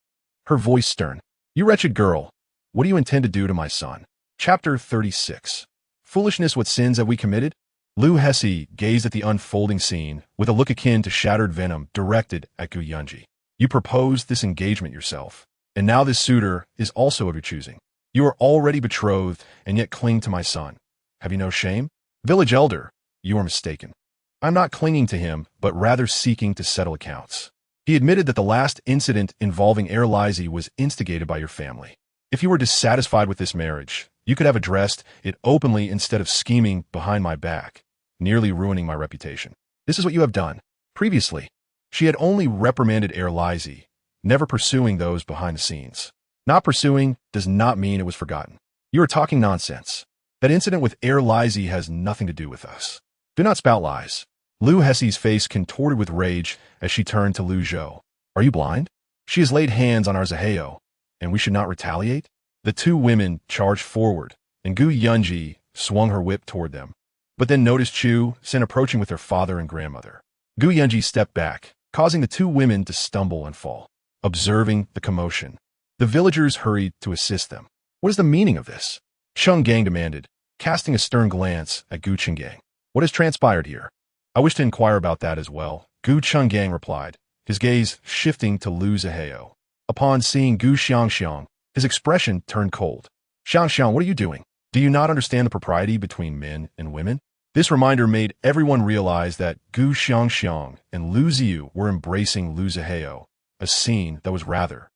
Her voice stern. You wretched girl, what do you intend to do to my son? Chapter 36. Foolishness, what sins have we committed? Lu Hesi gazed at the unfolding scene with a look akin to shattered venom directed at Gu Yunji. You proposed this engagement yourself, and now this suitor is also of your choosing. You are already betrothed and yet cling to my son. Have you no shame? Village elder, you are mistaken. I'm not clinging to him, but rather seeking to settle accounts. He admitted that the last incident involving Heir Lizzie was instigated by your family. If you were dissatisfied with this marriage, you could have addressed it openly instead of scheming behind my back, nearly ruining my reputation. This is what you have done. Previously, she had only reprimanded Heir Lizzie, never pursuing those behind the scenes. Not pursuing does not mean it was forgotten. You are talking nonsense. That incident with Heir Lizzie has nothing to do with us. Do not spout lies. Lu Hesi's face contorted with rage as she turned to Lu Zhou. Are you blind? She has laid hands on our Ziheo, and we should not retaliate? The two women charged forward, and Gu Yunji swung her whip toward them, but then noticed Chu Sin approaching with her father and grandmother. Gu Yunji stepped back, causing the two women to stumble and fall. Observing the commotion, the villagers hurried to assist them. What is the meaning of this? Cheng Gang demanded, casting a stern glance at Gu Chenggang. What has transpired here? I wish to inquire about that as well, Gu Chenggang replied, his gaze shifting to Lu Ziheo. Upon seeing Gu Xiangxiang, his expression turned cold. Xiangxiang, what are you doing? Do you not understand the propriety between men and women? This reminder made everyone realize that Gu Xiangxiang and Lu Ziyu were embracing Lu Zihao, a scene that was rather.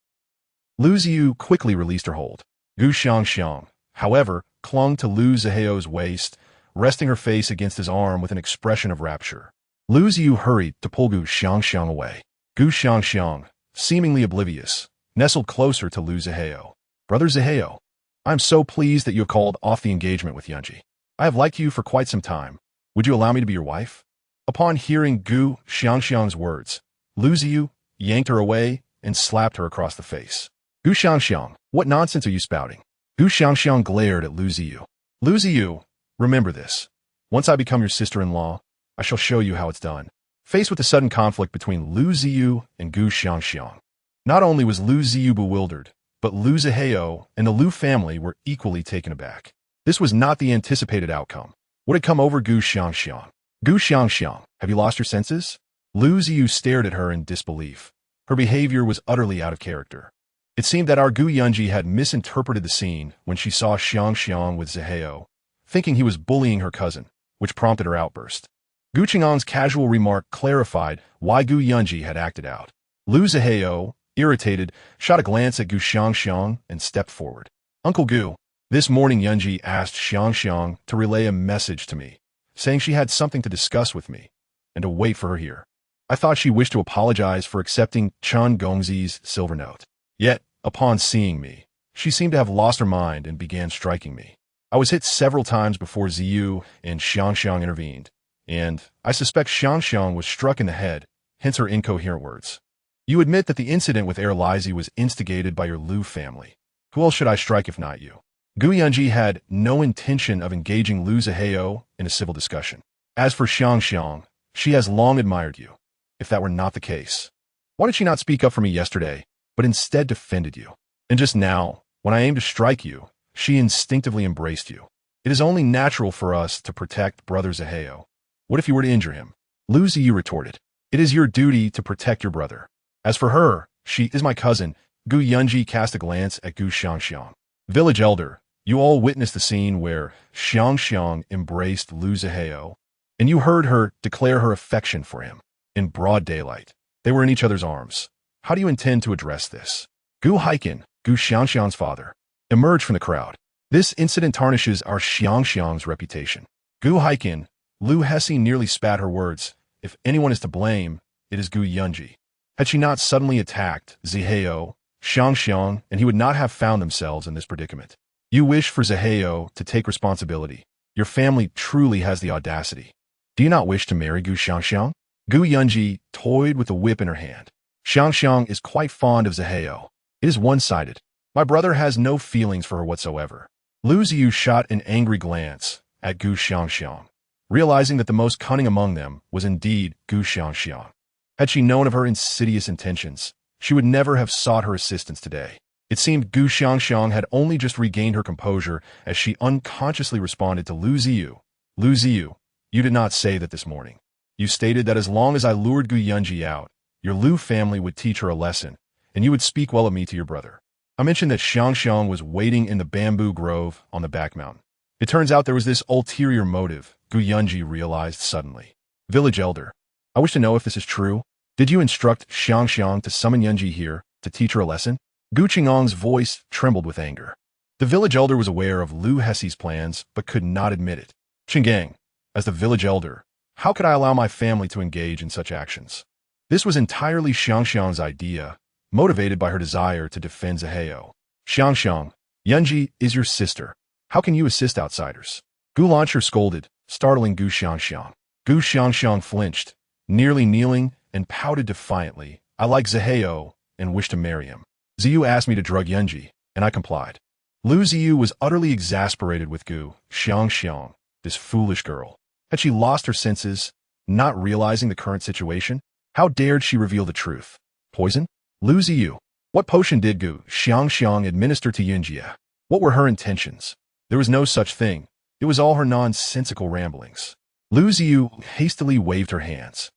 Lu Ziyu quickly released her hold. Gu Xiangxiang, however, clung to Lu Zihao's waist, resting her face against his arm with an expression of rapture. Lu Ziyu hurried to pull Gu Xiangxiang away. Gu Xiangxiang, seemingly oblivious, nestled closer to Lu Zihao. Brother Zihao, I am so pleased that you have called off the engagement with Yunji. I have liked you for quite some time. Would you allow me to be your wife? Upon hearing Gu Xiangxiang's words, Lu Ziyu yanked her away and slapped her across the face. Gu Xiangxiang, what nonsense are you spouting? Gu Xiangxiang glared at Lu Ziyu. Lu Ziyu, remember this. Once I become your sister-in-law, I shall show you how it's done. Faced with the sudden conflict between Lu Ziyu and Gu Xiangxiang, not only was Lu Ziyu bewildered, but Lu Zihao and the Lu family were equally taken aback. This was not the anticipated outcome. What had come over Gu Xiangxiang? Gu Xiangxiang, have you lost your senses? Lu Ziyu stared at her in disbelief. Her behavior was utterly out of character. It seemed that our Gu Yunji had misinterpreted the scene when she saw Xiangxiang with Zihao, thinking he was bullying her cousin, which prompted her outburst. Gu Qingang's casual remark clarified why Gu Yunji had acted out. Lu Zihao, irritated, shot a glance at Gu Xiangxiang and stepped forward. Uncle Gu, this morning Yunji asked Xiangxiang to relay a message to me, saying she had something to discuss with me, and to wait for her here. I thought she wished to apologize for accepting Chen Gongzi's silver note. Yet, upon seeing me, she seemed to have lost her mind and began striking me. I was hit several times before Ziyu and Xiangxiang intervened, and I suspect Xiangxiang was struck in the head, hence her incoherent words. You admit that the incident with Heir Lizi was instigated by your Lu family. Who else should I strike if not you? Gu Yunji had no intention of engaging Lu Zihao in a civil discussion. As for Xiangxiang, she has long admired you. If that were not the case, why did she not speak up for me yesterday, but instead defended you? And just now, when I aimed to strike you, she instinctively embraced you. It is only natural for us to protect Brother Zihao. What if you were to injure him? Lu Ziyu retorted. It is your duty to protect your brother. As for her, she is my cousin. Gu Yunji cast a glance at Gu Xiangxiang. Village elder, you all witnessed the scene where Xiangxiang embraced Lu Zihao, and you heard her declare her affection for him. In broad daylight, they were in each other's arms. How do you intend to address this? Gu Haiken, Gu Xiangxiang's father, emerged from the crowd. This incident tarnishes our Xiangxiang's reputation. Gu Haiken, Lu Hesi nearly spat her words. If anyone is to blame, it is Gu Yunji. Had she not suddenly attacked Zihao, Xiangxiang, and he would not have found themselves in this predicament. You wish for Zihao to take responsibility. Your family truly has the audacity. Do you not wish to marry Gu Xiangxiang? Gu Yunji toyed with the whip in her hand. Xiangxiang is quite fond of Zihao. It is one-sided. My brother has no feelings for her whatsoever. Lu Ziyu shot an angry glance at Gu Xiangxiang, realizing that the most cunning among them was indeed Gu Xiangxiang. Had she known of her insidious intentions, she would never have sought her assistance today. It seemed Gu Xiangxiang had only just regained her composure as she unconsciously responded to Lu Ziyu. Lu Ziyu, you did not say that this morning. You stated that as long as I lured Gu Yunji out, your Lu family would teach her a lesson, and you would speak well of me to your brother. I mentioned that Xiangxiang was waiting in the bamboo grove on the back mountain. It turns out there was this ulterior motive, Gu Yunji realized suddenly. Village elder, I wish to know if this is true. Did you instruct Xiangxiang to summon Yunji here to teach her a lesson? Gu Qingang's voice trembled with anger. The village elder was aware of Lu Hesi's plans, but could not admit it. Qinggang, as the village elder, how could I allow my family to engage in such actions? This was entirely Xiangxiang's idea, motivated by her desire to defend Zihao. Xiangxiang, Yunji is your sister. How can you assist outsiders? Gu Lancher scolded, startling Gu Xiangxiang. Gu Xiangxiang flinched, nearly kneeling, and pouted defiantly. I like Zihao and wish to marry him. Ziyu asked me to drug Yunji, and I complied. Lu Ziyu was utterly exasperated with Gu Xiangxiang, this foolish girl. Had she lost her senses, not realizing the current situation? How dared she reveal the truth? Poison? Lu Ziyu. What potion did Gu Xiangxiang administer to Yunji? What were her intentions? There was no such thing. It was all her nonsensical ramblings. Lu Ziyu hastily waved her hands.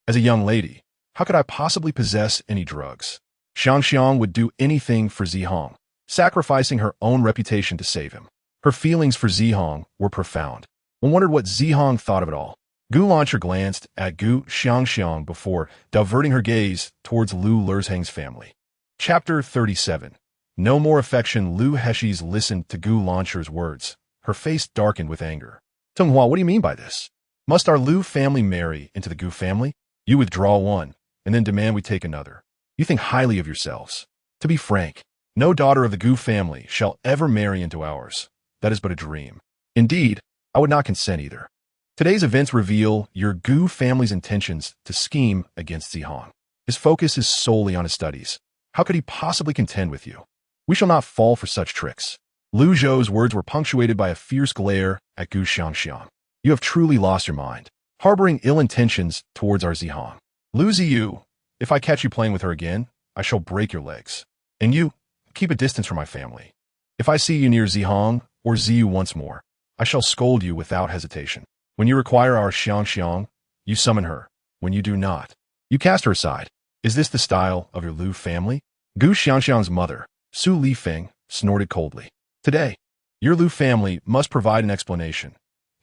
As a young lady, how could I possibly possess any drugs? Xiangxiang would do anything for Zihong, sacrificing her own reputation to save him. Her feelings for Zihong were profound. One wondered what Zihong thought of it all. Gu Launcher glanced at Gu Xiangxiang before diverting her gaze towards Lu Lerzhang's family. Chapter 37. No more affection. Lu Heshi's listened to Gu Launcher's words. Her face darkened with anger. Tenghua, what do you mean by this? Must our Lu family marry into the Gu family? You withdraw one, and then demand we take another. You think highly of yourselves. To be frank, no daughter of the Gu family shall ever marry into ours. That is but a dream. Indeed, I would not consent either. Today's events reveal your Gu family's intentions to scheme against Zihong. His focus is solely on his studies. How could he possibly contend with you? We shall not fall for such tricks. Lu Zhou's words were punctuated by a fierce glare at Gu Xiangxiang. You have truly lost your mind, harboring ill intentions towards our Zihong. Lu Ziyu, if I catch you playing with her again, I shall break your legs. And you, keep a distance from my family. If I see you near Zihong or Ziyu once more, I shall scold you without hesitation. When you require our Xiangxiang, you summon her. When you do not, you cast her aside. Is this the style of your Lu family? Gu Xiangxiang's mother, Su Lifeng, snorted coldly. Today, your Lu family must provide an explanation.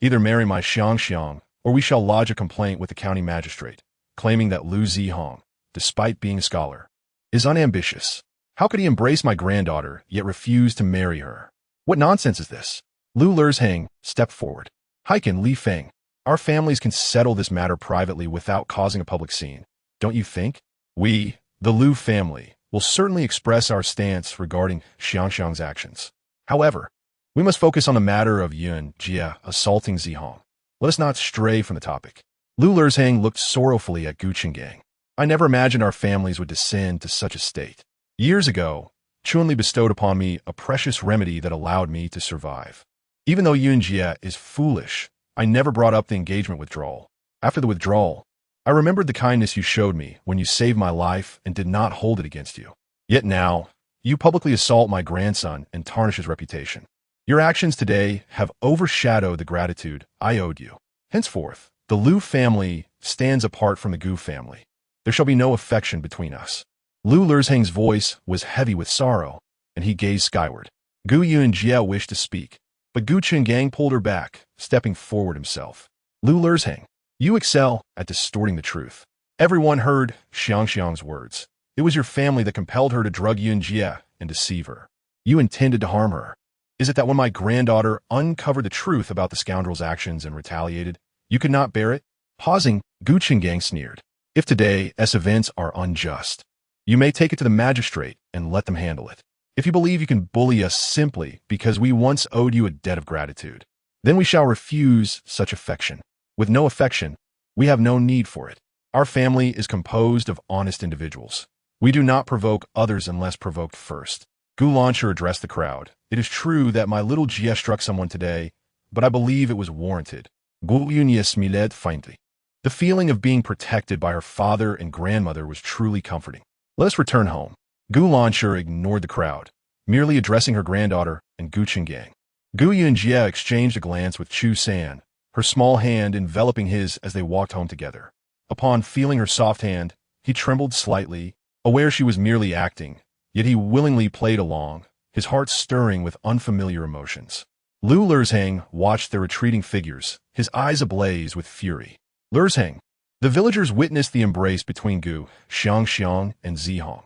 Either marry my Xiangxiang, or we shall lodge a complaint with the county magistrate, claiming that Lu Zihong, despite being a scholar, is unambitious. How could he embrace my granddaughter, yet refuse to marry her? What nonsense is this? Lu Lerzhang stepped forward. Heiken Li Feng, our families can settle this matter privately without causing a public scene. Don't you think? We, the Lu family, will certainly express our stance regarding Xiangxiang's actions. However, we must focus on the matter of Yunji assaulting Zihong. Let us not stray from the topic. Lu Lerzhang looked sorrowfully at Gu Qinggang. I never imagined our families would descend to such a state. Years ago, Chunli bestowed upon me a precious remedy that allowed me to survive. Even though Yunji is foolish, I never brought up the engagement withdrawal. After the withdrawal, I remembered the kindness you showed me when you saved my life and did not hold it against you. Yet now, you publicly assault my grandson and tarnish his reputation. Your actions today have overshadowed the gratitude I owed you. Henceforth, the Lu family stands apart from the Gu family. There shall be no affection between us. Lu Lerzhang's voice was heavy with sorrow, and he gazed skyward. Gu Yunji wished to speak, but Gu Qinggang pulled her back, stepping forward himself. Lu Lerzhang, you excel at distorting the truth. Everyone heard Xiangxiang's words. It was your family that compelled her to drug Yunji and deceive her. You intended to harm her. Is it that when my granddaughter uncovered the truth about the scoundrel's actions and retaliated, you could not bear it? Pausing, Gu Qinggang sneered. If today's events are unjust, you may take it to the magistrate and let them handle it. If you believe you can bully us simply because we once owed you a debt of gratitude, then we shall refuse such affection. With no affection, we have no need for it. Our family is composed of honest individuals. We do not provoke others unless provoked first. Gu Launcher addressed the crowd. It is true that my little Jie struck someone today, but I believe it was warranted. Gu Yunyi smiled faintly. The feeling of being protected by her father and grandmother was truly comforting. Let us return home. Gu Launcher ignored the crowd, merely addressing her granddaughter and Gu Qinggang. Gu Yunji exchanged a glance with Chu San, her small hand enveloping his as they walked home together. Upon feeling her soft hand, he trembled slightly, aware she was merely acting, yet he willingly played along, his heart stirring with unfamiliar emotions. Lu Lerzhang watched their retreating figures, his eyes ablaze with fury. Lerzhang, the villagers witnessed the embrace between Gu Xiangxiang and Zihong.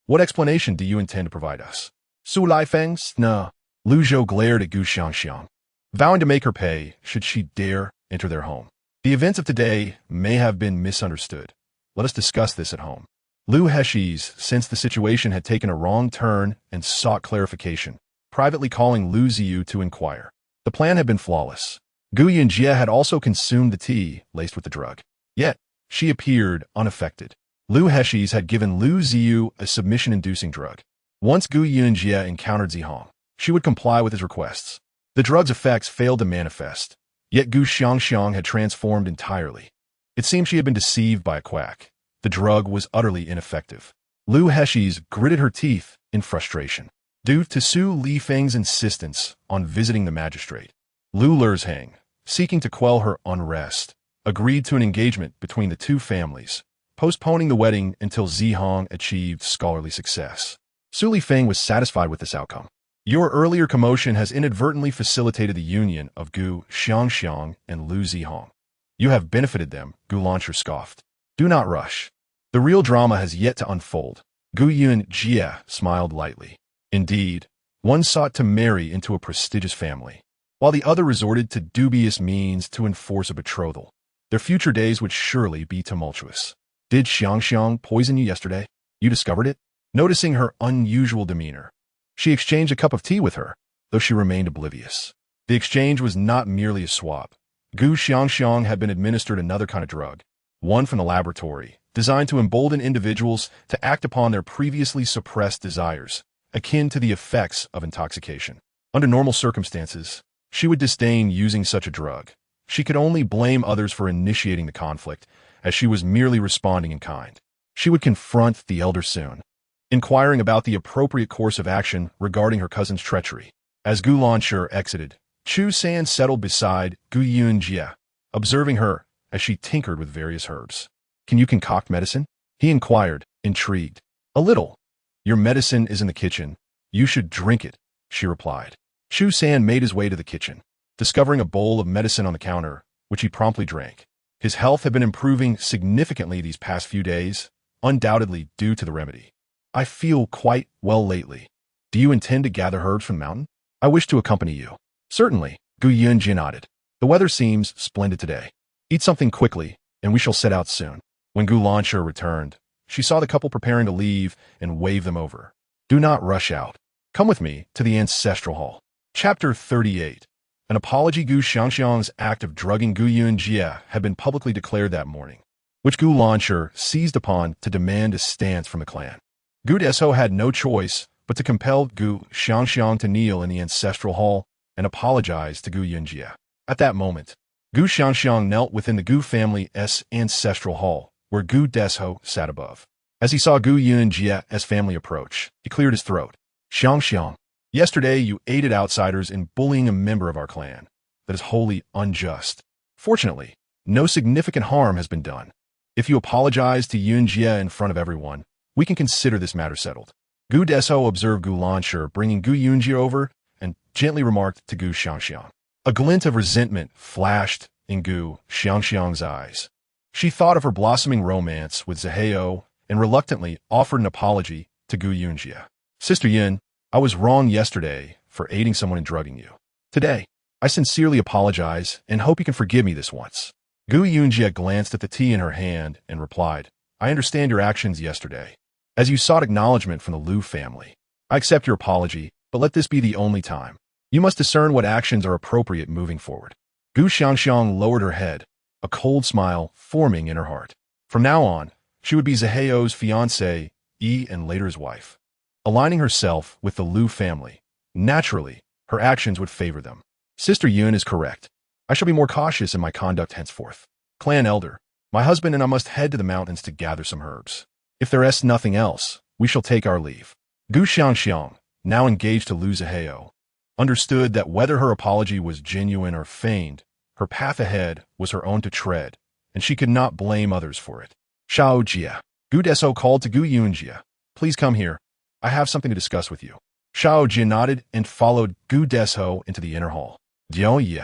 What explanation do you intend to provide us? Su Lifeng, sna. Lu Zhou glared at Gu Xiangxiang, vowing to make her pay should she dare enter their home. The events of today may have been misunderstood. Let us discuss this at home. Lu Heshi's sensed the situation had taken a wrong turn and sought clarification, privately calling Lu Ziyu to inquire. The plan had been flawless. Gu Yunji had also consumed the tea laced with the drug. Yet, she appeared unaffected. Lu Heshi's had given Lu Ziyu a submission-inducing drug. Once Gu Yunji encountered Zihong, she would comply with his requests. The drug's effects failed to manifest, yet Gu Xiangxiang had transformed entirely. It seemed she had been deceived by a quack. The drug was utterly ineffective. Lu Heshi's gritted her teeth in frustration. Due to Su Lifeng's insistence on visiting the magistrate, Lu Lerzhang, seeking to quell her unrest, agreed to an engagement between the two families, postponing the wedding until Zihong achieved scholarly success. Su Lifeng was satisfied with this outcome. Your earlier commotion has inadvertently facilitated the union of Gu Xiangxiang and Lu Zihong. You have benefited them, Gu Launcher scoffed. Do not rush. The real drama has yet to unfold. Gu Yunji smiled lightly. Indeed, one sought to marry into a prestigious family, while the other resorted to dubious means to enforce a betrothal. Their future days would surely be tumultuous. Did Xiangxiang poison you yesterday? You discovered it? Noticing her unusual demeanor, she exchanged a cup of tea with her, though she remained oblivious. The exchange was not merely a swap. Gu Xiangxiang had been administered another kind of drug, one from the laboratory, designed to embolden individuals to act upon their previously suppressed desires, akin to the effects of intoxication. Under normal circumstances, she would disdain using such a drug. She could only blame others for initiating the conflict, as she was merely responding in kind. She would confront the elder soon, inquiring about the appropriate course of action regarding her cousin's treachery. As Gu Launcher exited, Chu San settled beside Gu Yunji, observing her as she tinkered with various herbs. Can you concoct medicine? He inquired, intrigued. A little. Your medicine is in the kitchen. You should drink it, she replied. Chu San made his way to the kitchen, discovering a bowl of medicine on the counter, which he promptly drank. His health had been improving significantly these past few days, undoubtedly due to the remedy. I feel quite well lately. Do you intend to gather herbs from the mountain? I wish to accompany you. Certainly, Gu Yunji nodded. The weather seems splendid today. Eat something quickly, and we shall set out soon. When Gu Launcher returned, she saw the couple preparing to leave and waved them over. Do not rush out. Come with me to the ancestral hall. Chapter 38. An apology. Gu Xiangxiang's act of drugging Gu Yunji had been publicly declared that morning, which Gu Launcher seized upon to demand a stance from the clan. Gu Desho had no choice but to compel Gu Xiangxiang to kneel in the ancestral hall and apologize to Gu Yunji. At that moment, Gu Xiangxiang knelt within the Gu family's ancestral hall, where Gu Desho sat above. As he saw Gu Yunji's family approach, he cleared his throat. Xiangxiang, yesterday you aided outsiders in bullying a member of our clan. That is wholly unjust. Fortunately, no significant harm has been done. If you apologize to Yunji in front of everyone, we can consider this matter settled. Gu Desho observed Gu Launcher bringing Gu Yunji over and gently remarked to Gu Xiangxiang. A glint of resentment flashed in Gu Xiangxiang's eyes. She thought of her blossoming romance with Ziheo and reluctantly offered an apology to Gu Yunji. Sister Yun, I was wrong yesterday for aiding someone in drugging you. Today, I sincerely apologize and hope you can forgive me this once. Gu Yunji glanced at the tea in her hand and replied, I understand your actions yesterday, as you sought acknowledgement from the Lu family. I accept your apology, but let this be the only time. You must discern what actions are appropriate moving forward. Gu Xiangxiang lowered her head, a cold smile forming in her heart. From now on, she would be Ziheo's fiancé, and later his wife. Aligning herself with the Lu family, naturally, her actions would favor them. Sister Yun is correct. I shall be more cautious in my conduct henceforth. Clan elder, my husband and I must head to the mountains to gather some herbs. If there is nothing else, we shall take our leave. Gu Xiangxiang, now engaged to Lu Ziheo, understood that whether her apology was genuine or feigned, her path ahead was her own to tread, and she could not blame others for it. Shao Jia. Gu Desho called to Gu Yunji. Please come here. I have something to discuss with you. Shao Jia nodded and followed Gu Desho into the inner hall. Diao Ye,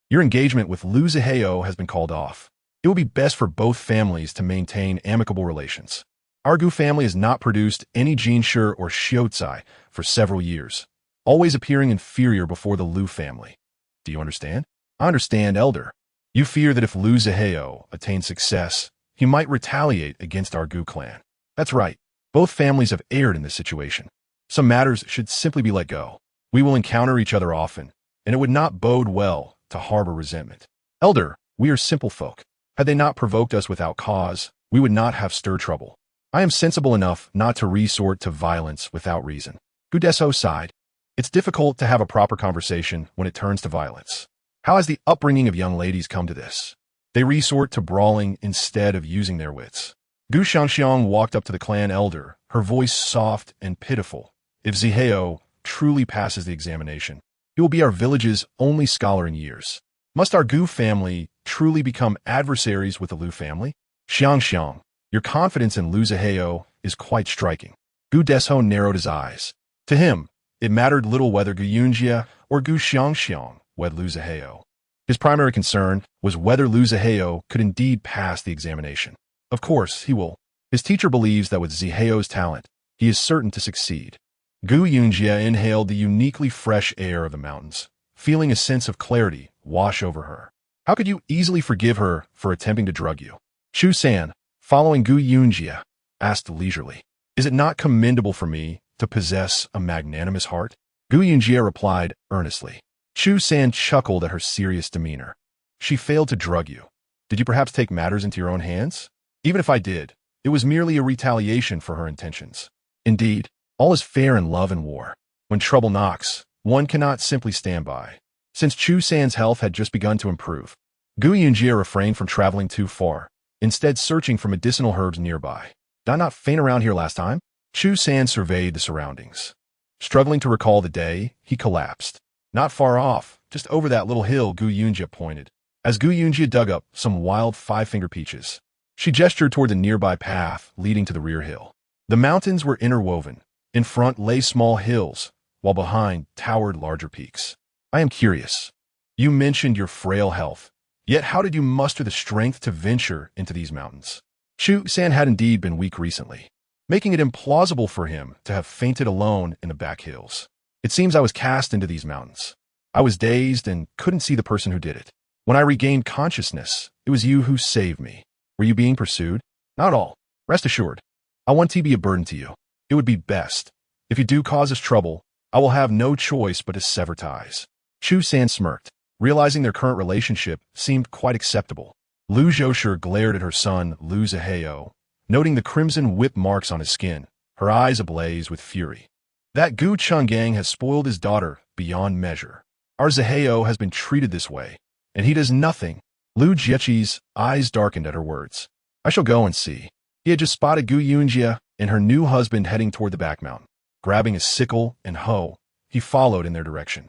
your engagement with Lu Ziheo has been called off. It will be best for both families to maintain amicable relations. Our Gu family has not produced any Jinshe or Xiozai for several years, always appearing inferior before the Lu family. Do you understand? I understand, elder. You fear that if Lu Ziheo attains success, he might retaliate against our Gu clan. That's right. Both families have erred in this situation. Some matters should simply be let go. We will encounter each other often, and it would not bode well to harbor resentment. Elder, we are simple folk. Had they not provoked us without cause, we would not have stirred trouble. I am sensible enough not to resort to violence without reason. Gu Desho sighed. It's difficult to have a proper conversation when it turns to violence. How has the upbringing of young ladies come to this? They resort to brawling instead of using their wits. Gu Xiangxiang walked up to the clan elder, her voice soft and pitiful. If Ziheo truly passes the examination, he will be our village's only scholar in years. Must our Gu family truly become adversaries with the Lu family? Xiangxiang, your confidence in Lu Ziheo is quite striking. Gu Desho narrowed his eyes. To him, It mattered little whether Gu Yunjie or Gu Xiangxiang wed Lu Zihao. His primary concern was whether Lu Zihao could indeed pass the examination. Of course, he will. His teacher believes that with Zihao's talent, he is certain to succeed. Gu Yunjie inhaled the uniquely fresh air of the mountains, feeling a sense of clarity wash over her. How could you easily forgive her for attempting to drug you? Chu San, following Gu Yunjie, asked leisurely. Is it not commendable for me to possess a magnanimous heart? Gu Yunjie replied earnestly. Chu San chuckled at her serious demeanor. She failed to drug you. Did you perhaps take matters into your own hands? Even if I did, it was merely a retaliation for her intentions. Indeed, all is fair in love and war. When trouble knocks, one cannot simply stand by. Since Chu San's health had just begun to improve, Gu Yunjie refrained from traveling too far, instead searching for medicinal herbs nearby. Did I not faint around here last time? Chu San surveyed the surroundings. Struggling to recall the day, he collapsed. Not far off, just over that little hill, Gu Yunjie pointed, as Gu Yunjie dug up some wild five-finger peaches. She gestured toward the nearby path leading to the rear hill. The mountains were interwoven. In front lay small hills, while behind towered larger peaks. I am curious. You mentioned your frail health, yet how did you muster the strength to venture into these mountains? Chu San had indeed been weak recently, making it implausible for him to have fainted alone in the back hills. It seems I was cast into these mountains. I was dazed and couldn't see the person who did it. When I regained consciousness, it was you who saved me. Were you being pursued? Not all. Rest assured, I want to be a burden to you. It would be best. If you do cause us trouble, I will have no choice but to sever ties. Chu San smirked, realizing their current relationship seemed quite acceptable. Lu Zhousher glared at her son, Lu Zihao, noting the crimson whip marks on his skin, her eyes ablaze with fury. That Gu Changgang has spoiled his daughter beyond measure. Our Zihao has been treated this way, and he does nothing. Lu Jiechi's eyes darkened at her words. I shall go and see. He had just spotted Gu Yunjie and her new husband heading toward the back mountain. Grabbing a sickle and hoe, he followed in their direction.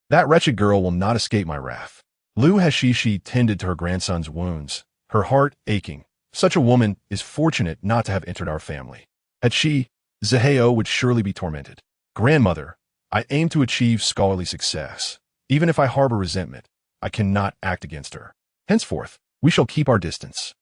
That wretched girl will not escape my wrath. Lu Hashishi tended to her grandson's wounds, her heart aching. Such a woman is fortunate not to have entered our family. Had she, Zihao would surely be tormented. Grandmother, I aim to achieve scholarly success. Even if I harbor resentment, I cannot act against her. Henceforth, we shall keep our distance.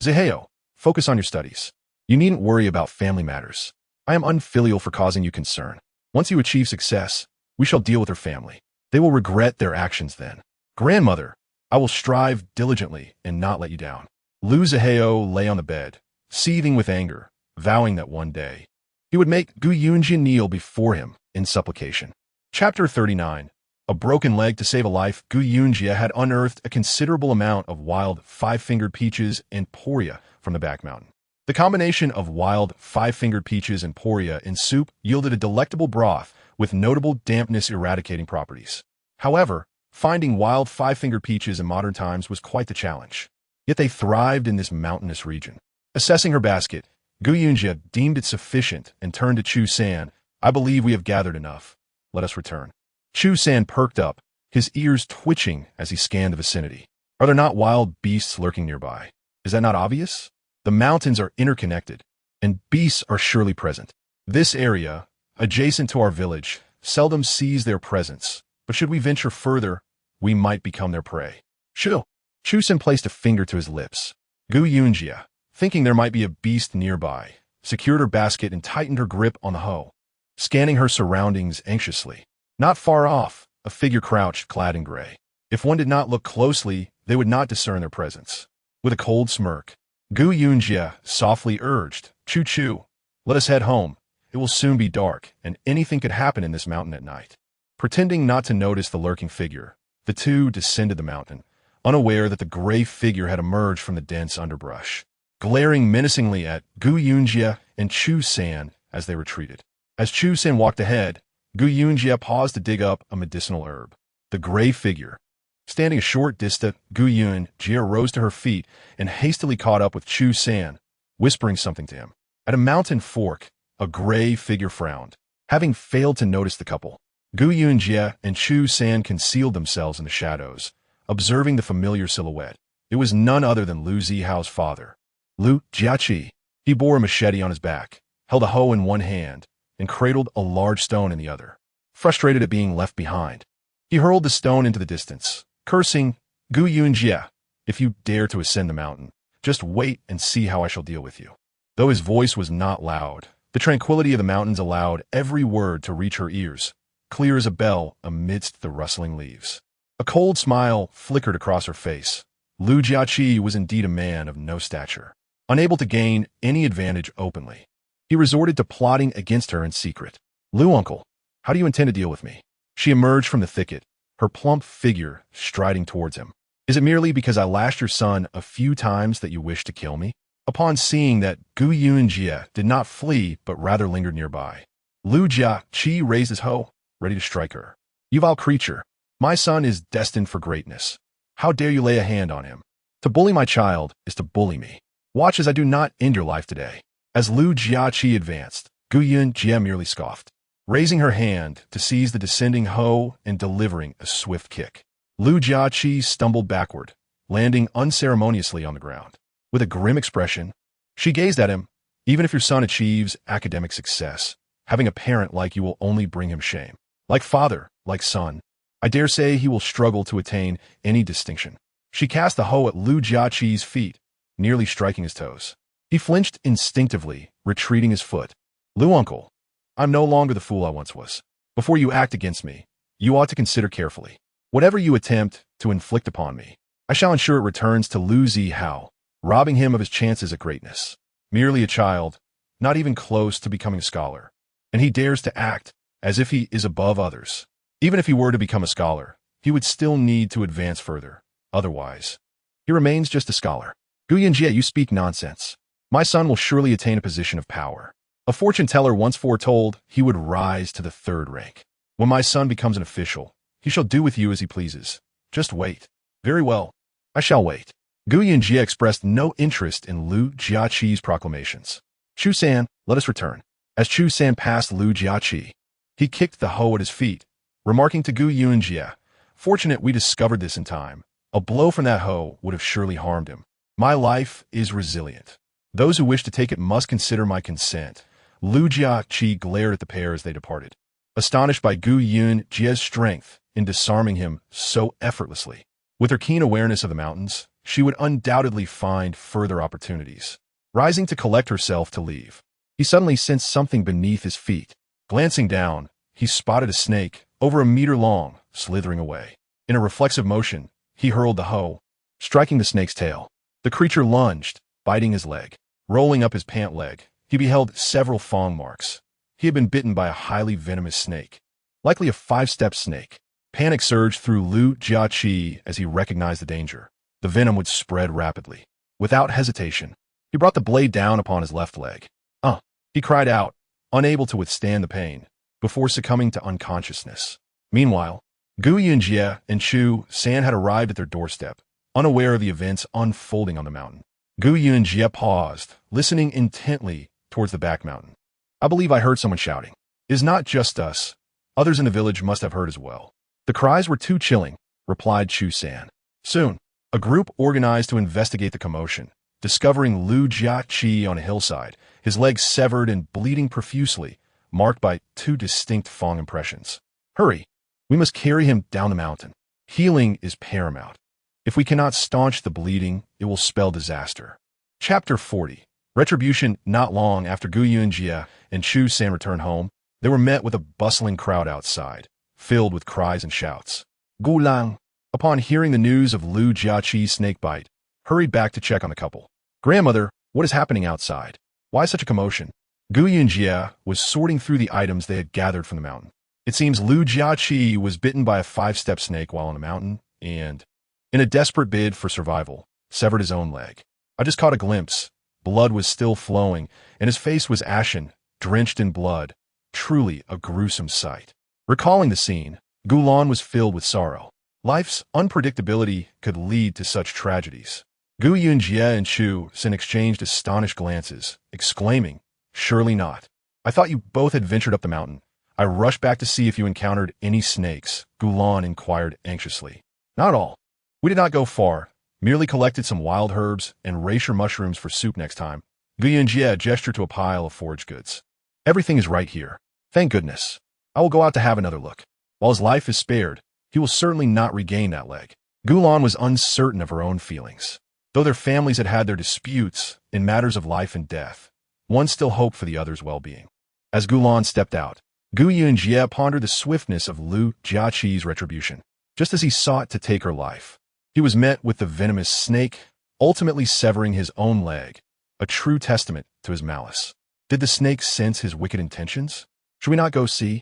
Zihao, focus on your studies. You needn't worry about family matters. I am unfilial for causing you concern. Once you achieve success, we shall deal with her family. They will regret their actions then. Grandmother, I will strive diligently and not let you down. Lu Zihao lay on the bed, seething with anger, vowing that one day he would make Gu Yunjie kneel before him in supplication. Chapter 39. A broken leg to save a life. Gu Yunjie had unearthed a considerable amount of wild five-fingered peaches and poria from the back mountain. The combination of wild five-fingered peaches and poria in soup yielded a delectable broth with notable dampness eradicating properties. However, finding wild five-fingered peaches in modern times was quite the challenge. Yet they thrived in this mountainous region. Assessing her basket, Gu Yunjie deemed it sufficient and turned to Chu San. I believe we have gathered enough. Let us return. Chu San perked up, his ears twitching as he scanned the vicinity. Are there not wild beasts lurking nearby? Is that not obvious? The mountains are interconnected, and beasts are surely present. This area, adjacent to our village, seldom sees their presence, but should we venture further, we might become their prey. Chu San placed a finger to his lips. Gu Yunjie, thinking there might be a beast nearby, secured her basket and tightened her grip on the hoe, scanning her surroundings anxiously. Not far off, a figure crouched, clad in gray. If one did not look closely, they would not discern their presence. With a cold smirk, Gu Yunjie softly urged, Chu, let us head home. It will soon be dark, and anything could happen in this mountain at night. Pretending not to notice the lurking figure, the two descended the mountain, unaware that the gray figure had emerged from the dense underbrush, glaring menacingly at Gu Yunjie and Chu San as they retreated. As Chu San walked ahead, Gu Yunjie paused to dig up a medicinal herb. The gray figure, standing a short distance, Gu Yunjie rose to her feet and hastily caught up with Chu San, whispering something to him. At a mountain fork, a gray figure frowned. Having failed to notice the couple, Gu Yunjie and Chu San concealed themselves in the shadows, observing the familiar silhouette. It was none other than Lu Zihao's father, Lu Jiaqi. He bore a machete on his back, held a hoe in one hand, and cradled a large stone in the other. frustrated at being left behind. He hurled the stone into the distance, cursing, "Gu Yunji, if you dare to ascend the mountain, just wait and see how I shall deal with you." Though his voice was not loud, the tranquility of the mountains allowed every word to reach her ears, clear as a bell amidst the rustling leaves. A cold smile flickered across her face. Lu Jiaqi was indeed a man of no stature, unable to gain any advantage openly. He resorted to plotting against her in secret. "Lu uncle, how do you intend to deal with me?" She emerged from the thicket, her plump figure striding towards him. "Is it merely because I lashed your son a few times that you wish to kill me?" Upon seeing that Gu Yunji did not flee but rather lingered nearby, Lu Jiaqi raised his hoe, ready to strike her. "You vile creature, my son is destined for greatness. How dare you lay a hand on him? To bully my child is to bully me. Watch as I do not end your life today." As Lu Jiaqi advanced, Gu Yunji merely scoffed, raising her hand to seize the descending hoe and delivering a swift kick. Lu Jiaqi stumbled backward, landing unceremoniously on the ground. With a grim expression, she gazed at him. "Even if your son achieves academic success, having a parent like you will only bring him shame. Like father, like son, I dare say he will struggle to attain any distinction." She cast the hoe at Lu Jiaqi's feet, nearly striking his toes. He flinched instinctively, retreating his foot. "Lu uncle, I'm no longer the fool I once was. Before you act against me, you ought to consider carefully. Whatever you attempt to inflict upon me, I shall ensure it returns to Lu Zihao, robbing him of his chances at greatness. Merely a child, not even close to becoming a scholar, and he dares to act as if he is above others. Even if he were to become a scholar, he would still need to advance further. Otherwise, he remains just a scholar." "Gu Yunji, you speak nonsense. My son will surely attain a position of power. A fortune teller once foretold he would rise to the 3rd rank. When my son becomes an official, he shall do with you as he pleases. Just wait." "Very well, I shall wait." Gu Yunji expressed no interest in Lu Jiaqi's proclamations. "Chu-san, let us return." As Chu-san passed Lu Jiaqi, he kicked the hoe at his feet, remarking to Gu Yunji, "Fortunate we discovered this in time. A blow from that hoe would have surely harmed him. My life is resilient. Those who wish to take it must consider my consent." Lu Jiaqi glared at the pair as they departed, astonished by Gu Yunji's strength in disarming him so effortlessly. With her keen awareness of the mountains, she would undoubtedly find further opportunities. Rising to collect herself to leave, he suddenly sensed something beneath his feet. Glancing down, he spotted a snake, over a meter long, slithering away. In a reflexive motion, he hurled the hoe, striking the snake's tail. The creature lunged, biting his leg. Rolling up his pant leg, he beheld several fang marks. He had been bitten by a highly venomous snake, likely a 5-step snake. Panic surged through Lu Jiaqi as he recognized the danger. The venom would spread rapidly. Without hesitation, he brought the blade down upon his left leg. He cried out, unable to withstand the pain, before succumbing to unconsciousness. Meanwhile, Gu Yunji and Chu San had arrived at their doorstep, unaware of the events unfolding on the mountain. Gu Yunji paused, listening intently towards the back mountain. "I believe I heard someone shouting. It is not just us. Others in the village must have heard as well." "The cries were too chilling," replied Chu San. Soon, a group organized to investigate the commotion, discovering Lu Jiaqi on a hillside, his legs severed and bleeding profusely, marked by 2 distinct fang impressions. "Hurry! We must carry him down the mountain. Healing is paramount. If we cannot staunch the bleeding, it will spell disaster." Chapter 40. Retribution. Not long after Gu Yunji and Chu San returned home, they were met with a bustling crowd outside, filled with cries and shouts. Gu Lang, upon hearing the news of Lu Jiaqi's snakebite, hurried back to check on the couple. "Grandmother, what is happening outside? Why such a commotion?" Gu Yunji was sorting through the items they had gathered from the mountain. It seems Lu Jiaqi was bitten by a 5-step snake while on the mountain and, in a desperate bid for survival, severed his own leg. I just caught a glimpse. Blood was still flowing, and his face was ashen, drenched in blood. Truly a gruesome sight. Recalling the scene, Gulan was filled with sorrow. Life's unpredictability could lead to such tragedies. Gu Yunji and Chu Sin exchanged astonished glances, exclaiming, "Surely not. I thought you both had ventured up the mountain. I rushed back to see if you encountered any snakes," Gulan inquired anxiously. "Not all. We did not go far, merely collected some wild herbs and reishi mushrooms for soup next time." Gu Yunji gestured to a pile of forage goods. "Everything is right here. Thank goodness." I will go out to have another look. While his life is spared, he will certainly not regain that leg. Gulan was uncertain of her own feelings. Though their families had had their disputes in matters of life and death, one still hoped for the other's well-being. As Gulan stepped out, Gu Yunji pondered the swiftness of Lu Jiaqi's retribution. Just as he sought to take her life, he was met with the venomous snake, ultimately severing his own leg, a true testament to his malice. Did the snake sense his wicked intentions? Should we not go see?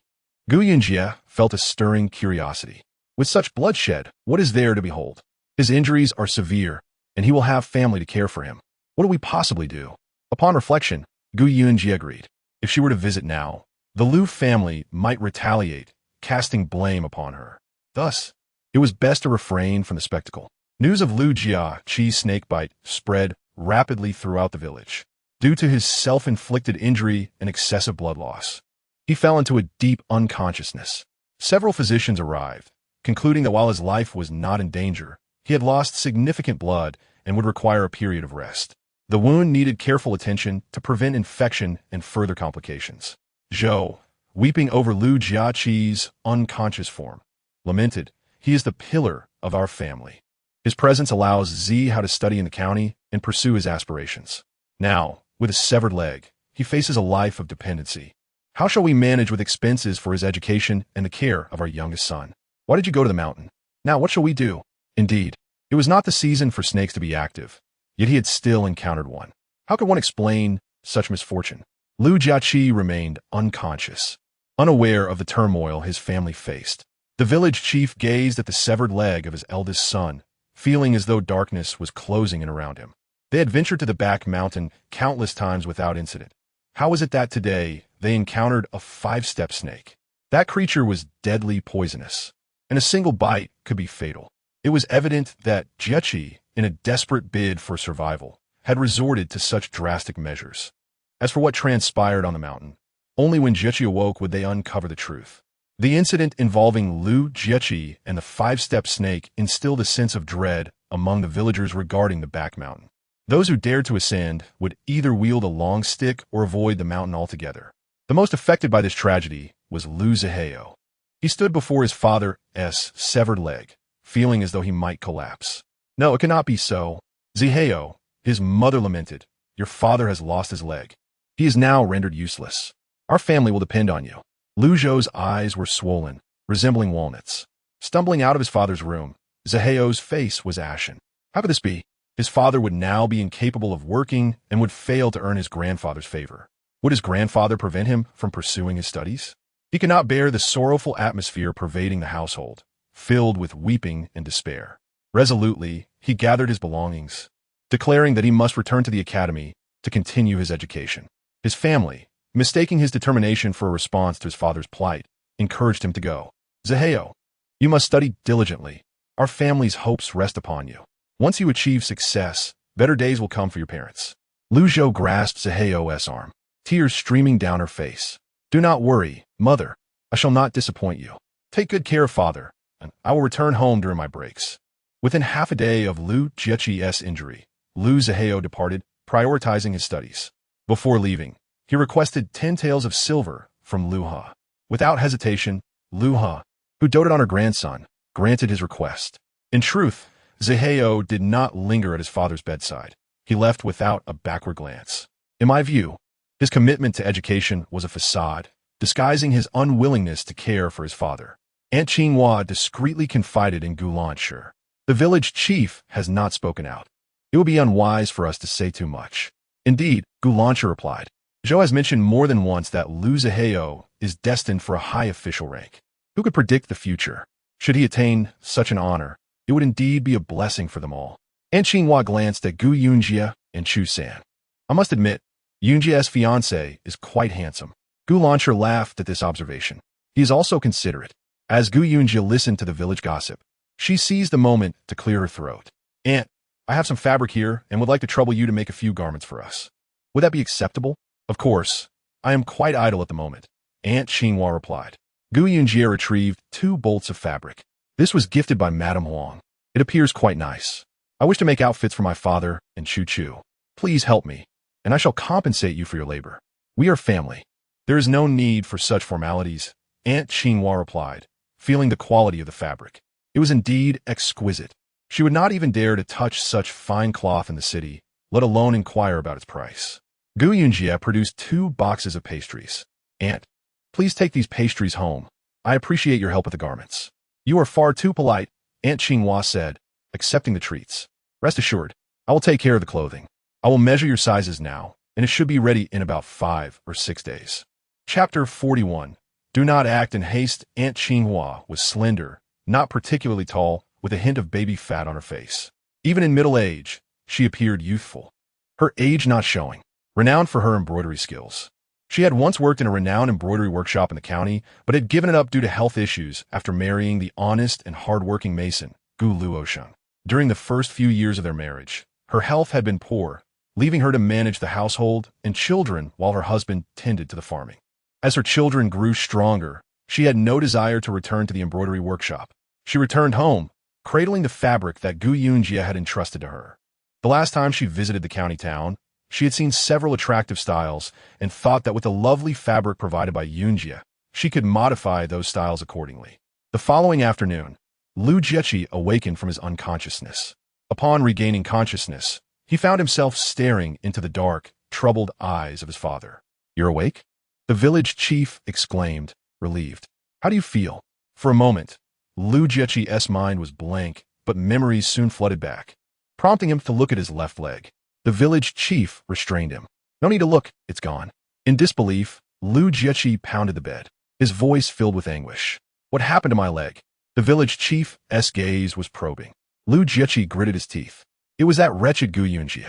Gu Yunji felt a stirring curiosity. With such bloodshed, what is there to behold? His injuries are severe, and he will have family to care for him. What do we possibly do? Upon reflection, Gu Yunji agreed. If she were to visit now, the Lu family might retaliate, casting blame upon her. Thus, it was best to refrain from the spectacle. News of Lu Jiaqi's snakebite spread rapidly throughout the village. Due to his self-inflicted injury and excessive blood loss, he fell into a deep unconsciousness. Several physicians arrived, concluding that while his life was not in danger, he had lost significant blood and would require a period of rest. The wound needed careful attention to prevent infection and further complications. Zhou, weeping over Lu Jiaqi's unconscious form, lamented, "He is the pillar of our family. His presence allows Zi how to study in the county and pursue his aspirations. Now, with a severed leg, he faces a life of dependency. How shall we manage with expenses for his education and the care of our youngest son? Why did you go to the mountain? Now what shall we do?" Indeed, it was not the season for snakes to be active, yet he had still encountered one. How could one explain such misfortune? Lu Jiaqi remained unconscious, unaware of the turmoil his family faced. The village chief gazed at the severed leg of his eldest son, feeling as though darkness was closing in around him. They had ventured to the back mountain countless times without incident. How was it that today they encountered a 5-step snake? That creature was deadly poisonous, and a single bite could be fatal. It was evident that Jiaqi, in a desperate bid for survival, had resorted to such drastic measures. As for what transpired on the mountain, only when Jiaqi awoke would they uncover the truth. The incident involving Lu Jiaqi and the 5-step snake instilled a sense of dread among the villagers regarding the back mountain. Those who dared to ascend would either wield a long stick or avoid the mountain altogether. The most affected by this tragedy was Lu Ziheo. He stood before his father's severed leg, feeling as though he might collapse. "No, it cannot be so. Ziheo," his mother lamented, "your father has lost his leg. He is now rendered useless. Our family will depend on you." Lu Zhou's eyes were swollen, resembling walnuts. Stumbling out of his father's room, Ziheo's face was ashen. How could this be? His father would now be incapable of working and would fail to earn his grandfather's favor. Would his grandfather prevent him from pursuing his studies? He could not bear the sorrowful atmosphere pervading the household, filled with weeping and despair. Resolutely, he gathered his belongings, declaring that he must return to the academy to continue his education. His family, mistaking his determination for a response to his father's plight, encouraged him to go. "Ziheo, you must study diligently. Our family's hopes rest upon you. Once you achieve success, better days will come for your parents." Lu Zhou grasped Ziheo's arm, tears streaming down her face. "Do not worry, mother. I shall not disappoint you. Take good care of father, and I will return home during my breaks." Within half a day of Lu Jiaqi's injury, Lu Ziheo departed, prioritizing his studies. Before leaving, he requested 10 taels of silver from Lu Ha. Without hesitation, Lu Ha, who doted on her grandson, granted his request. In truth, Ziheo did not linger at his father's bedside. He left without a backward glance. In my view, his commitment to education was a facade, disguising his unwillingness to care for his father. Aunt Qinghua discreetly confided in Gulanshi. "The village chief has not spoken out. It would be unwise for us to say too much." "Indeed," Gulanshi replied. "Zhou has mentioned more than once that Lu Ziheo is destined for a high official rank. Who could predict the future? Should he attain such an honor, it would indeed be a blessing for them all." Aunt Qinghua glanced at Gu Yunji and Chu San. "I must admit, Yunji's fiancé is quite handsome." Gulanshi laughed at this observation. "He is also considerate." As Gu Yunji listened to the village gossip, she seized the moment to clear her throat. "Aunt, I have some fabric here and would like to trouble you to make a few garments for us. Would that be acceptable?" "Of course. I am quite idle at the moment," Aunt Qinghua replied. Gu Yunji retrieved 2 bolts of fabric. "This was gifted by Madame Huang. It appears quite nice. I wish to make outfits for my father and Chu Chu. Please help me, and I shall compensate you for your labor. We are family. There is no need for such formalities," Aunt Xinhua replied, feeling the quality of the fabric. It was indeed exquisite. She would not even dare to touch such fine cloth in the city, let alone inquire about its price. Gu Yunji produced 2 boxes of pastries. Aunt, please take these pastries home. I appreciate your help with the garments. You are far too polite, Aunt Xinhua said, accepting the treats. Rest assured, I will take care of the clothing. I will measure your sizes now, and it should be ready in about 5 or 6 days. Chapter 41. Do not act in haste. Aunt Xinhua was slender, not particularly tall, with a hint of baby fat on her face. Even in middle age, she appeared youthful. Her age not showing. Renowned for her embroidery skills. She had once worked in a renowned embroidery workshop in the county, but had given it up due to health issues after marrying the honest and hard-working mason, Gu Luosheng. During the first few years of their marriage, her health had been poor, leaving her to manage the household and children while her husband tended to the farming. As her children grew stronger, she had no desire to return to the embroidery workshop. She returned home, cradling the fabric that Gu Yunji had entrusted to her. The last time she visited the county town, she had seen several attractive styles and thought that with the lovely fabric provided by Yunji, she could modify those styles accordingly. The following afternoon, Lu Jiechi awakened from his unconsciousness. Upon regaining consciousness, he found himself staring into the dark, troubled eyes of his father. You're awake? The village chief exclaimed, relieved. How do you feel? For a moment, Lu Jiechi's mind was blank, but memories soon flooded back, prompting him to look at his left leg. The village chief restrained him. No need to look, it's gone. In disbelief, Lu Jiechi pounded the bed, his voice filled with anguish. What happened to my leg? The village chief's gaze was probing. Lu Jiechi gritted his teeth. It was that wretched Gu Yunji.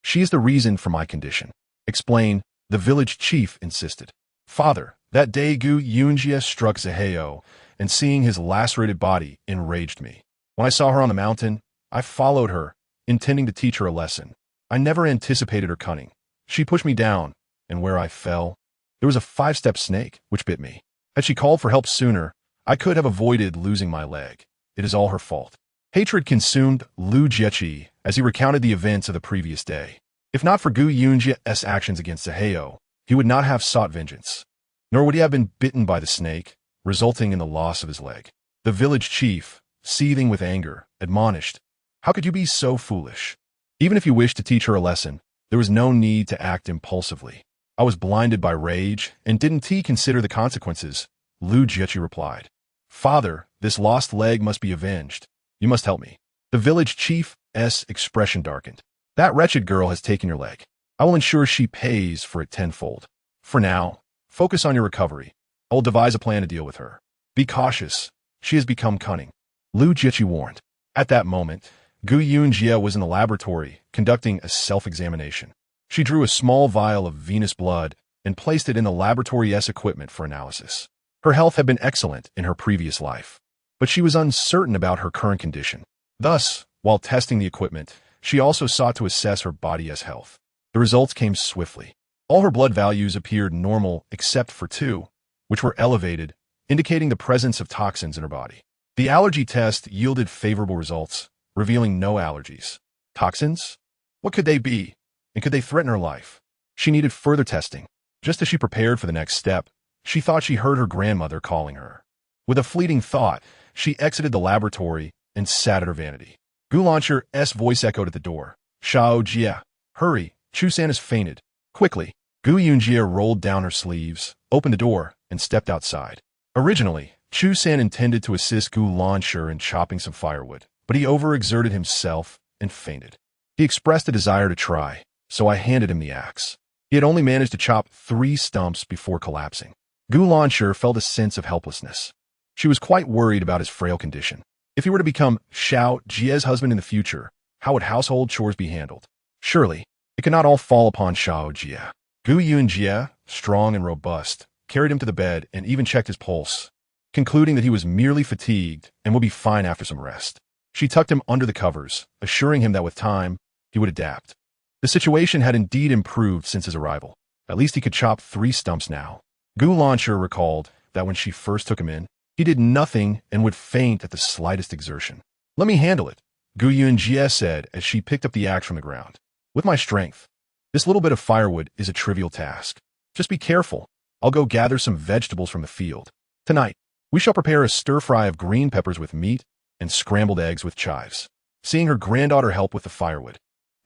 She is the reason for my condition. Explain, the village chief insisted. Father, that day Gu Yunji struck Zaheo, and seeing his lacerated body enraged me. When I saw her on the mountain, I followed her, intending to teach her a lesson. I never anticipated her cunning. She pushed me down, and where I fell, there was a 5-step snake, which bit me. Had she called for help sooner, I could have avoided losing my leg. It is all her fault. Hatred consumed Lu Jiechi as he recounted the events of the previous day. If not for Gu Yunji's actions against Zaheo, he would not have sought vengeance. Nor would he have been bitten by the snake, resulting in the loss of his leg. The village chief, seething with anger, admonished, How could you be so foolish? Even if you wished to teach her a lesson, there was no need to act impulsively. I was blinded by rage, and didn't he consider the consequences? Lu Jiechi replied. Father, this lost leg must be avenged. You must help me. The village chief's expression darkened. That wretched girl has taken your leg. I will ensure she pays for it tenfold. For now, focus on your recovery. I will devise a plan to deal with her. Be cautious. She has become cunning. Lu Jiechi warned. At that moment, Gu Yunji was in the laboratory, conducting a self-examination. She drew a small vial of venous blood and placed it in the laboratory's equipment for analysis. Her health had been excellent in her previous life, but she was uncertain about her current condition. Thus, while testing the equipment, she also sought to assess her body's health. The results came swiftly. All her blood values appeared normal except for 2, which were elevated, indicating the presence of toxins in her body. The allergy test yielded favorable results, revealing no allergies. Toxins? What could they be? And could they threaten her life? She needed further testing. Just as she prepared for the next step, she thought she heard her grandmother calling her. With a fleeting thought, she exited the laboratory and sat at her vanity. Gu Launcher's voice echoed at the door. Shao Jia, hurry, Chu-san has fainted. Quickly, Gu Yunji rolled down her sleeves, opened the door, and stepped outside. Originally, Chu-san intended to assist Gu Launcher in chopping some firewood, but he overexerted himself and fainted. He expressed a desire to try, so I handed him the axe. He had only managed to chop 3 stumps before collapsing. Gu Launcher felt a sense of helplessness. She was quite worried about his frail condition. If he were to become Shao Jia's husband in the future, how would household chores be handled? Surely, it could not all fall upon Shao Jia. Gu Yunji, strong and robust, carried him to the bed and even checked his pulse, concluding that he was merely fatigued and would be fine after some rest. She tucked him under the covers, assuring him that with time, he would adapt. The situation had indeed improved since his arrival. At least he could chop 3 stumps now. Gu Launcher recalled that when she first took him in, he did nothing and would faint at the slightest exertion. Let me handle it, Gu Yunji said as she picked up the axe from the ground. With my strength, this little bit of firewood is a trivial task. Just be careful. I'll go gather some vegetables from the field. Tonight, we shall prepare a stir-fry of green peppers with meat and scrambled eggs with chives. Seeing her granddaughter help with the firewood,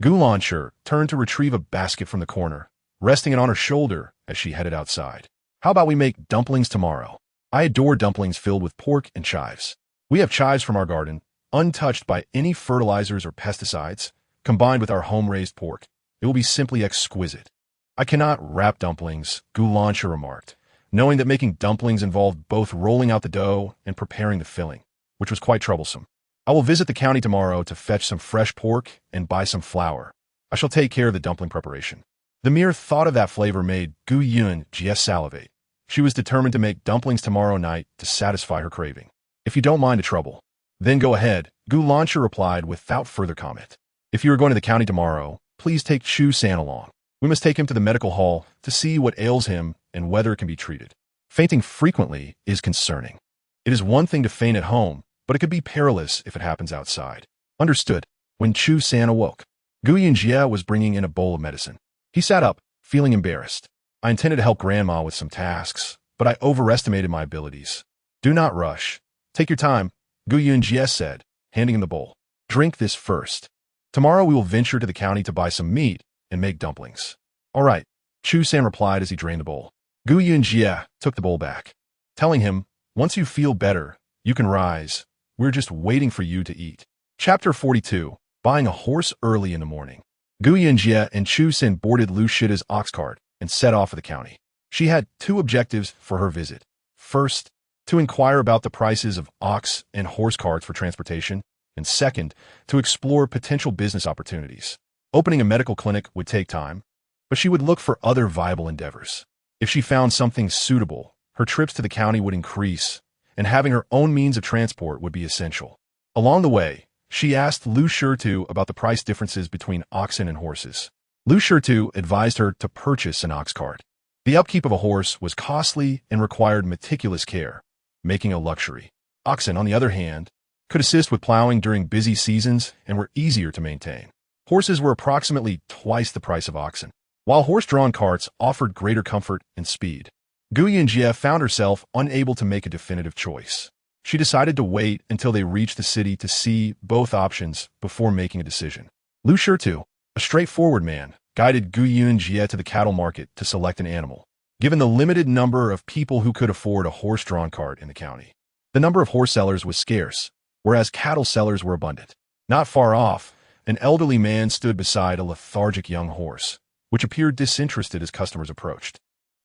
Gulancher turned to retrieve a basket from the corner, resting it on her shoulder as she headed outside. How about we make dumplings tomorrow? I adore dumplings filled with pork and chives. We have chives from our garden, untouched by any fertilizers or pesticides, combined with our home-raised pork. It will be simply exquisite. I cannot wrap dumplings, Gulancher remarked, knowing that making dumplings involved both rolling out the dough and preparing the filling, which was quite troublesome. I will visit the county tomorrow to fetch some fresh pork and buy some flour. I shall take care of the dumpling preparation. The mere thought of that flavor made Yunji salivate. She was determined to make dumplings tomorrow night to satisfy her craving. If you don't mind the trouble, then go ahead, Gulancher replied without further comment. If you are going to the county tomorrow, please take Chu-san along. We must take him to the medical hall to see what ails him and whether it can be treated. Fainting frequently is concerning. It is one thing to faint at home, but it could be perilous if it happens outside. Understood. When Chu-san awoke, Yunji was bringing in a bowl of medicine. He sat up, feeling embarrassed. I intended to help Grandma with some tasks, but I overestimated my abilities. Do not rush. Take your time, Yunji said, handing him the bowl. Drink this first. Tomorrow we will venture to the county to buy some meat and make dumplings. All right, Chu-san replied as he drained the bowl. Yunji took the bowl back, telling him, once you feel better, you can rise. We're just waiting for you to eat. Chapter 42, Buying a Horse Early in the Morning. Yunji and Chu-san boarded Lu Shida's ox cart and set off for the county. She had two objectives for her visit. First, to inquire about the prices of ox and horse carts for transportation, and second, to explore potential business opportunities. Opening a medical clinic would take time, but she would look for other viable endeavors. If she found something suitable, her trips to the county would increase, and having her own means of transport would be essential. Along the way, she asked Lu Shitu about the price differences between oxen and horses. Lu Shitu advised her to purchase an ox cart. The upkeep of a horse was costly and required meticulous care, making a luxury. Oxen, on the other hand, could assist with plowing during busy seasons and were easier to maintain. Horses were approximately twice the price of oxen, while horse-drawn carts offered greater comfort and speed. Yunji found herself unable to make a definitive choice. She decided to wait until they reached the city to see both options before making a decision. Lu Shitu, a straightforward man, guided Yunji to the cattle market to select an animal, given the limited number of people who could afford a horse-drawn cart in the county. The number of horse sellers was scarce, whereas cattle sellers were abundant. Not far off, an elderly man stood beside a lethargic young horse, which appeared disinterested as customers approached.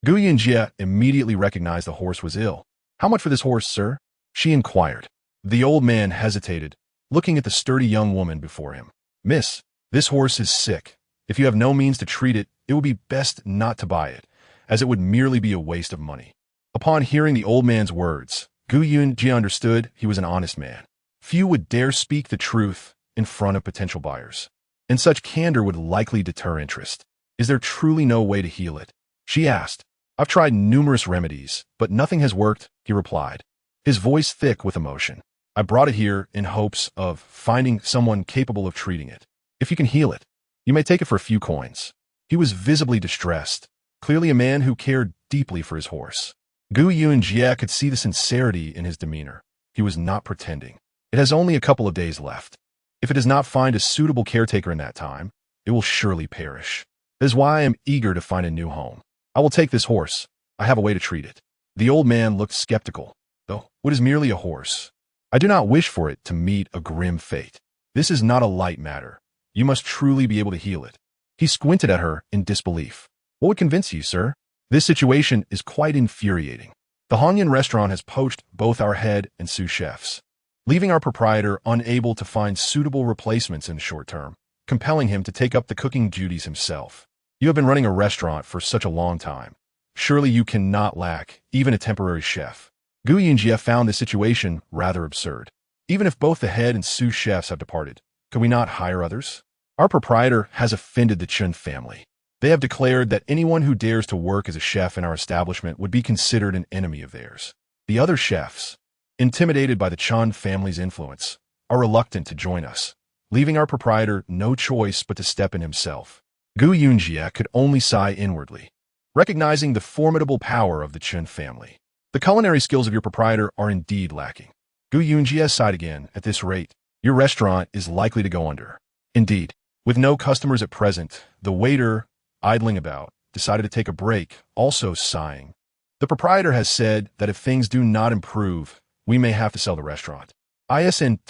Yunji immediately recognized the horse was ill. How much for this horse, sir? She inquired. The old man hesitated, looking at the sturdy young woman before him. Miss, this horse is sick. If you have no means to treat it, it would be best not to buy it, as it would merely be a waste of money. Upon hearing the old man's words, Yunji understood he was an honest man. Few would dare speak the truth in front of potential buyers, and such candor would likely deter interest. Is there truly no way to heal it? She asked. I've tried numerous remedies, but nothing has worked, he replied, his voice thick with emotion. I brought it here in hopes of finding someone capable of treating it. If you can heal it, you may take it for a few coins. He was visibly distressed, clearly a man who cared deeply for his horse. Yunji could see the sincerity in his demeanor. He was not pretending. It has only a couple of days left. If it does not find a suitable caretaker in that time, it will surely perish. That is why I am eager to find a new home. I will take this horse. I have a way to treat it. The old man looked skeptical, though what is merely a horse? I do not wish for it to meet a grim fate. This is not a light matter. You must truly be able to heal it. He squinted at her in disbelief. What would convince you, sir? This situation is quite infuriating. The Hanyan restaurant has poached both our head and sous chefs, leaving our proprietor unable to find suitable replacements in the short term, compelling him to take up the cooking duties himself. You have been running a restaurant for such a long time. Surely you cannot lack even a temporary chef. Yunji found this situation rather absurd. Even if both the head and sous chefs have departed, could we not hire others? Our proprietor has offended the Chun family. They have declared that anyone who dares to work as a chef in our establishment would be considered an enemy of theirs. The other chefs, intimidated by the Chun family's influence, are reluctant to join us, leaving our proprietor no choice but to step in himself. Yunji could only sigh inwardly, recognizing the formidable power of the Chun family. The culinary skills of your proprietor are indeed lacking. Gu Yunji sighed again. At this rate, your restaurant is likely to go under. Indeed, with no customers at present, the waiter, idling about, decided to take a break, also sighing. The proprietor has said that if things do not improve, we may have to sell the restaurant. Isn't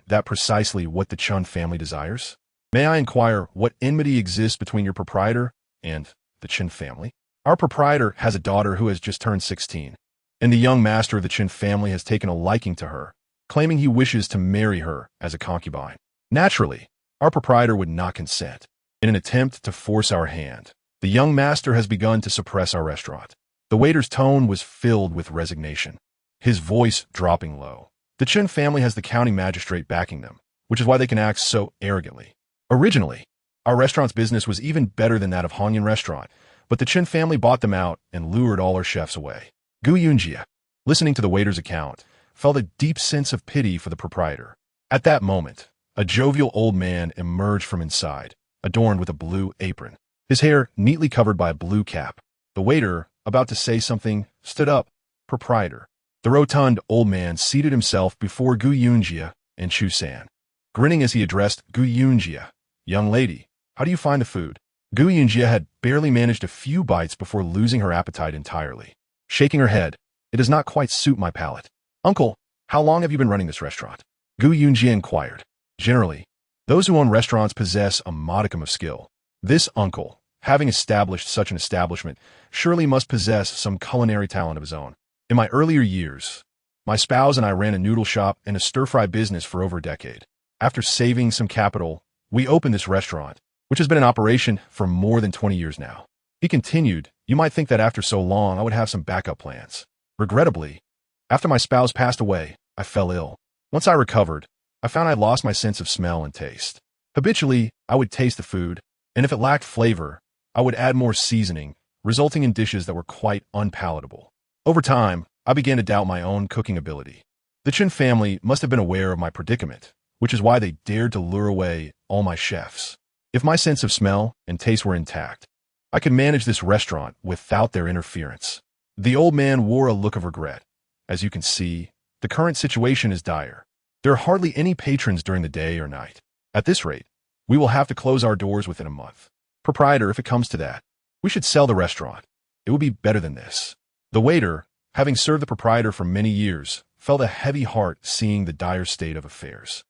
that precisely what the Chun family desires? May I inquire what enmity exists between your proprietor and the Chin family? Our proprietor has a daughter who has just turned 16, and the young master of the Chin family has taken a liking to her, claiming he wishes to marry her as a concubine. Naturally, our proprietor would not consent. In an attempt to force our hand, the young master has begun to suppress our restaurant. The waiter's tone was filled with resignation, his voice dropping low. The Chin family has the county magistrate backing them, which is why they can act so arrogantly. Originally, our restaurant's business was even better than that of Hongyan restaurant, but the Chin family bought them out and lured all our chefs away. Gu Yunji, listening to the waiter's account, felt a deep sense of pity for the proprietor. At that moment, a jovial old man emerged from inside, adorned with a blue apron, his hair neatly covered by a blue cap. The waiter, about to say something, stood up. Proprietor. The rotund old man seated himself before Gu Yunji and Chu San, grinning as he addressed Gu Yunji. Young lady, how do you find the food? Gu Yunji had barely managed a few bites before losing her appetite entirely. Shaking her head, it does not quite suit my palate. Uncle, how long have you been running this restaurant? Gu Yunji inquired. Generally, those who own restaurants possess a modicum of skill. This uncle, having established such an establishment, surely must possess some culinary talent of his own. In my earlier years, my spouse and I ran a noodle shop and a stir-fry business for over a decade. After saving some capital, we opened this restaurant, which has been in operation for more than 20 years now. He continued, you might think that after so long I would have some backup plans. Regrettably, after my spouse passed away, I fell ill. Once I recovered, I found I'd lost my sense of smell and taste. Habitually, I would taste the food, and if it lacked flavor, I would add more seasoning, resulting in dishes that were quite unpalatable. Over time, I began to doubt my own cooking ability. The Chin family must have been aware of my predicament, which is why they dared to lure away all my chefs. If my sense of smell and taste were intact, I could manage this restaurant without their interference. The old man wore a look of regret. As you can see, the current situation is dire. There are hardly any patrons during the day or night. At this rate, we will have to close our doors within a month. Proprietor, if it comes to that, we should sell the restaurant. It would be better than this. The waiter, having served the proprietor for many years, felt a heavy heart seeing the dire state of affairs.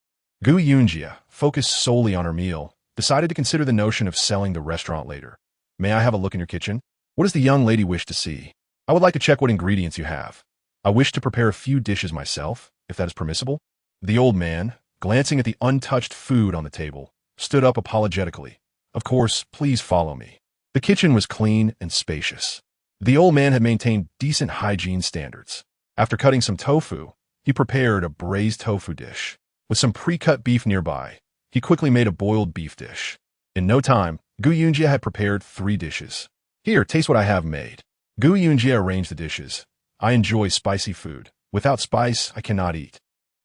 Gu Yunji, focused solely on her meal, decided to consider the notion of selling the restaurant later. May I have a look in your kitchen? What does the young lady wish to see? I would like to check what ingredients you have. I wish to prepare a few dishes myself, if that is permissible. The old man, glancing at the untouched food on the table, stood up apologetically. Of course, please follow me. The kitchen was clean and spacious. The old man had maintained decent hygiene standards. After cutting some tofu, he prepared a braised tofu dish. With some pre-cut beef nearby, he quickly made a boiled beef dish. In no time, Gu Yunji had prepared 3 dishes. Here, taste what I have made. Gu Yunji arranged the dishes. I enjoy spicy food. Without spice, I cannot eat.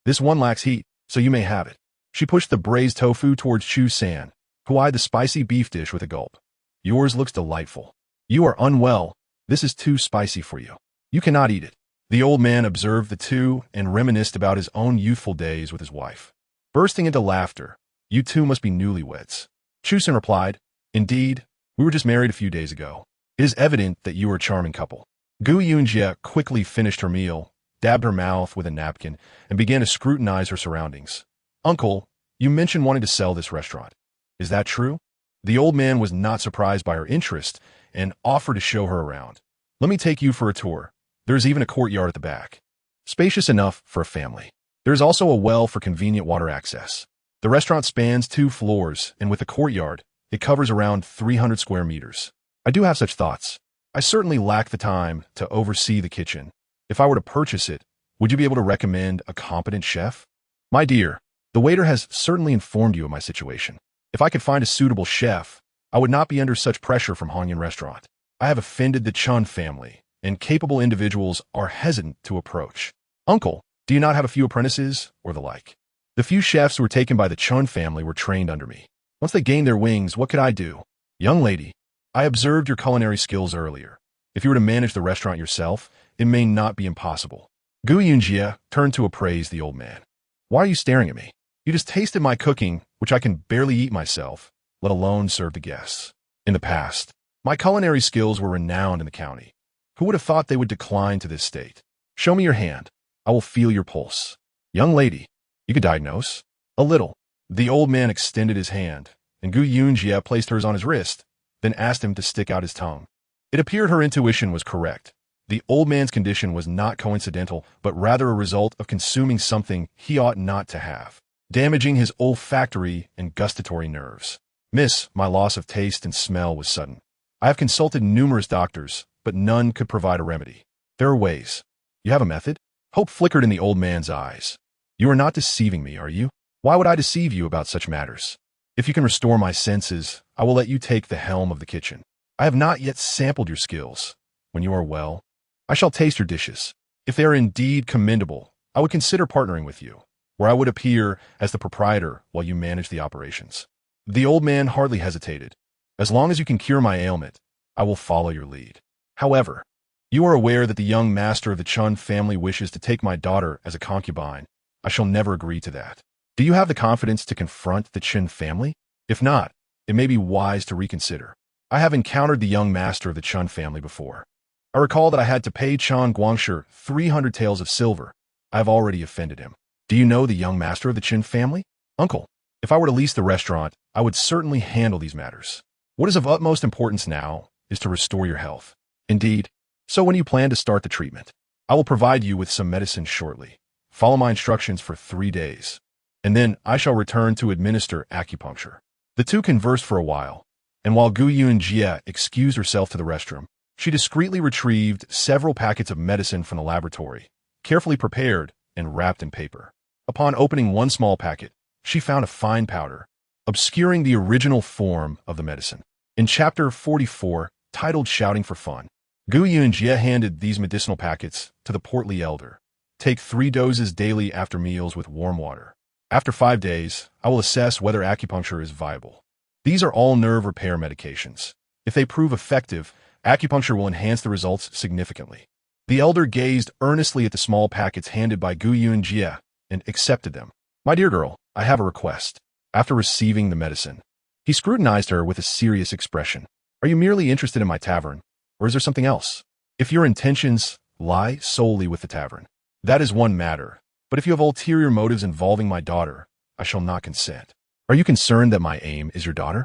This one lacks heat, so you may have it. She pushed the braised tofu towards Chu San, who eyed the spicy beef dish with a gulp. Yours looks delightful. You are unwell. This is too spicy for you. You cannot eat it. The old man observed the two and reminisced about his own youthful days with his wife. Bursting into laughter, you two must be newlyweds. Chu San replied, indeed, we were just married a few days ago. It is evident that you are a charming couple. Gu Yunji quickly finished her meal, dabbed her mouth with a napkin, and began to scrutinize her surroundings. Uncle, you mentioned wanting to sell this restaurant. Is that true? The old man was not surprised by her interest and offered to show her around. Let me take you for a tour. There is even a courtyard at the back. Spacious enough for a family. There is also a well for convenient water access. The restaurant spans 2 floors, and with a courtyard, it covers around 300 square meters. I do have such thoughts. I certainly lack the time to oversee the kitchen. If I were to purchase it, would you be able to recommend a competent chef? My dear, the waiter has certainly informed you of my situation. If I could find a suitable chef, I would not be under such pressure from Hongyan restaurant. I have offended the Chun family, and capable individuals are hesitant to approach. Uncle, do you not have a few apprentices, or the like? The few chefs who were taken by the Chun family were trained under me. Once they gained their wings, what could I do? Young lady, I observed your culinary skills earlier. If you were to manage the restaurant yourself, it may not be impossible. Gu Yunji turned to appraise the old man. Why are you staring at me? You just tasted my cooking, which I can barely eat myself, let alone serve the guests. In the past, my culinary skills were renowned in the county. Who would have thought they would decline to this state? Show me your hand. I will feel your pulse. Young lady, you could diagnose. A little. The old man extended his hand, and Gu Yunji placed hers on his wrist, then asked him to stick out his tongue. It appeared her intuition was correct. The old man's condition was not coincidental, but rather a result of consuming something he ought not to have, damaging his olfactory and gustatory nerves. Miss, my loss of taste and smell was sudden. I have consulted numerous doctors, but none could provide a remedy. There are ways. You have a method? Hope flickered in the old man's eyes. You are not deceiving me, are you? Why would I deceive you about such matters? If you can restore my senses, I will let you take the helm of the kitchen. I have not yet sampled your skills. When you are well, I shall taste your dishes. If they are indeed commendable, I would consider partnering with you, where I would appear as the proprietor while you manage the operations. The old man hardly hesitated. As long as you can cure my ailment, I will follow your lead. However, you are aware that the young master of the Chun family wishes to take my daughter as a concubine. I shall never agree to that. Do you have the confidence to confront the Chun family? If not, it may be wise to reconsider. I have encountered the young master of the Chun family before. I recall that I had to pay Chan Guangshi 300 taels of silver. I have already offended him. Do you know the young master of the Chun family? Uncle, if I were to lease the restaurant, I would certainly handle these matters. What is of utmost importance now is to restore your health. Indeed. So when you plan to start the treatment, I will provide you with some medicine shortly. Follow my instructions for 3 days, and then I shall return to administer acupuncture. The two conversed for a while, and while Gu Yunji excused herself to the restroom, she discreetly retrieved several packets of medicine from the laboratory, carefully prepared and wrapped in paper. Upon opening one small packet, she found a fine powder, obscuring the original form of the medicine. In Chapter 44, titled Shouting for Fun, Gu Yunji handed these medicinal packets to the portly elder. Take 3 doses daily after meals with warm water. After 5 days, I will assess whether acupuncture is viable. These are all nerve repair medications. If they prove effective, acupuncture will enhance the results significantly. The elder gazed earnestly at the small packets handed by Gu Yunji and accepted them. My dear girl, I have a request. After receiving the medicine, he scrutinized her with a serious expression. Are you merely interested in my tavern, or is there something else? If your intentions lie solely with the tavern, that is one matter, but if you have ulterior motives involving my daughter, I shall not consent. Are you concerned that my aim is your daughter?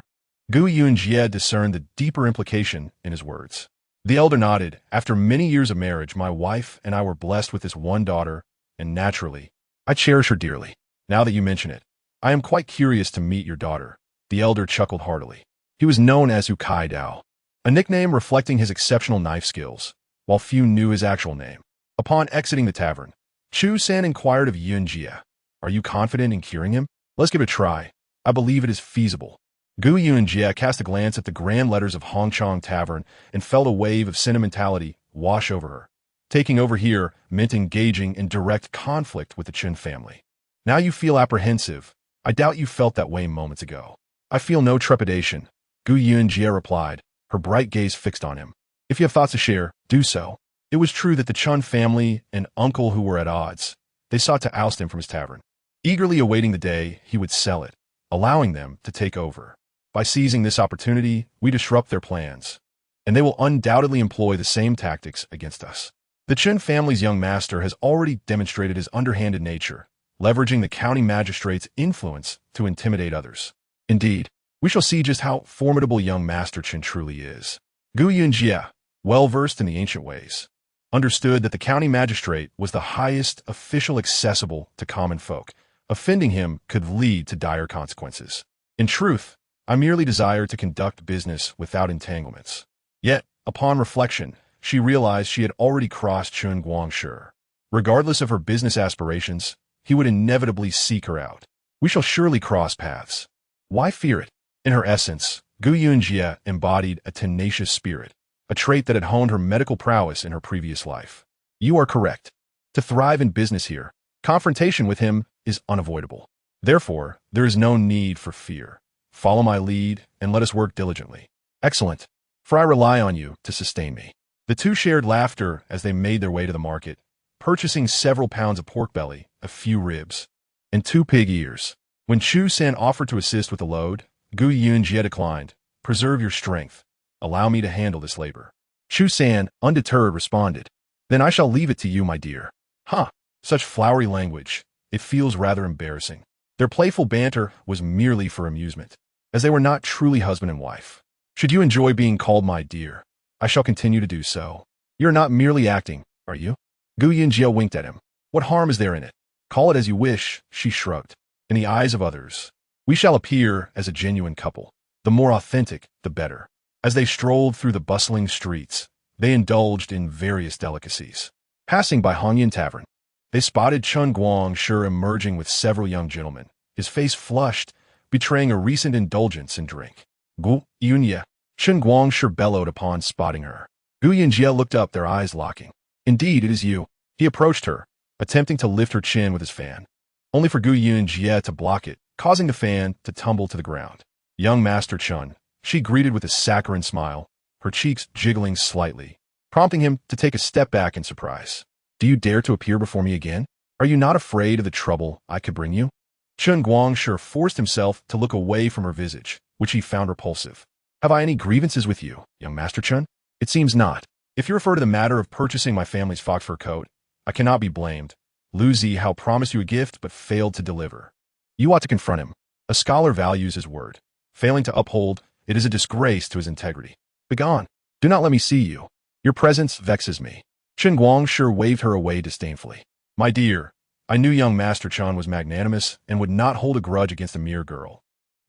Gu Yunji discerned the deeper implication in his words. The elder nodded. After many years of marriage, my wife and I were blessed with this one daughter, and naturally, I cherish her dearly. Now that you mention it, I am quite curious to meet your daughter. The elder chuckled heartily. He was known as Ukai Dao, a nickname reflecting his exceptional knife skills, while few knew his actual name. Upon exiting the tavern, Chu San inquired of Yunji, are you confident in curing him? Let's give it a try. I believe it is feasible. Gu Yunji cast a glance at the grand letters of Hongchong Tavern and felt a wave of sentimentality wash over her. Taking over here meant engaging in direct conflict with the Chun family. Now you feel apprehensive. I doubt you felt that way moments ago. I feel no trepidation, Gu Yunji replied, her bright gaze fixed on him. If you have thoughts to share, do so. It was true that the Chun family and uncle who were at odds. They sought to oust him from his tavern, eagerly awaiting the day he would sell it, allowing them to take over. By seizing this opportunity, we disrupt their plans, and they will undoubtedly employ the same tactics against us. The Chun family's young master has already demonstrated his underhanded nature, leveraging the county magistrate's influence to intimidate others. Indeed, we shall see just how formidable young Master Chen truly is. Gu Yunji, well-versed in the ancient ways, understood that the county magistrate was the highest official accessible to common folk. Offending him could lead to dire consequences. In truth, I merely desire to conduct business without entanglements. Yet, upon reflection, she realized she had already crossed Chun Guangshi. Regardless of her business aspirations, he would inevitably seek her out. We shall surely cross paths. Why fear it? In her essence, Gu Yunji embodied a tenacious spirit, a trait that had honed her medical prowess in her previous life. You are correct. To thrive in business here, confrontation with him is unavoidable. Therefore, there is no need for fear. Follow my lead and let us work diligently. Excellent, for I rely on you to sustain me. The two shared laughter as they made their way to the market, purchasing several pounds of pork belly, a few ribs, and 2 pig ears. When Chu-san offered to assist with the load, Gu Yunji declined. "Preserve your strength. Allow me to handle this labor." Chu-san, undeterred, responded, "Then I shall leave it to you, my dear." Huh, such flowery language. It feels rather embarrassing. Their playful banter was merely for amusement, as they were not truly husband and wife. "Should you enjoy being called my dear, I shall continue to do so. You're not merely acting, are you?" Gu Yunji winked at him. "What harm is there in it? Call it as you wish," she shrugged. "In the eyes of others, we shall appear as a genuine couple. The more authentic, the better." As they strolled through the bustling streets, they indulged in various delicacies. Passing by Hongyan Tavern, they spotted Chun Guangshi emerging with several young gentlemen, his face flushed, betraying a recent indulgence in drink. "Gu Yunji," Chun Guangshi bellowed upon spotting her. Gu Yunji looked up, their eyes locking. "Indeed, it is you." He approached her, attempting to lift her chin with his fan, only for Gu Yunji to block it, causing the fan to tumble to the ground. "Young Master Chun," she greeted with a saccharine smile, her cheeks jiggling slightly, prompting him to take a step back in surprise. "Do you dare to appear before me again? Are you not afraid of the trouble I could bring you?" Chun Guangshi forced himself to look away from her visage, which he found repulsive. "Have I any grievances with you, young Master Chun? It seems not. If you refer to the matter of purchasing my family's fox fur coat, I cannot be blamed. Lu Zihao promised you a gift but failed to deliver. You ought to confront him. A scholar values his word. Failing to uphold, it is a disgrace to his integrity. Begone. Do not let me see you. Your presence vexes me." Chun Guangshi waved her away disdainfully. "My dear, I knew young Master Chun was magnanimous and would not hold a grudge against a mere girl,"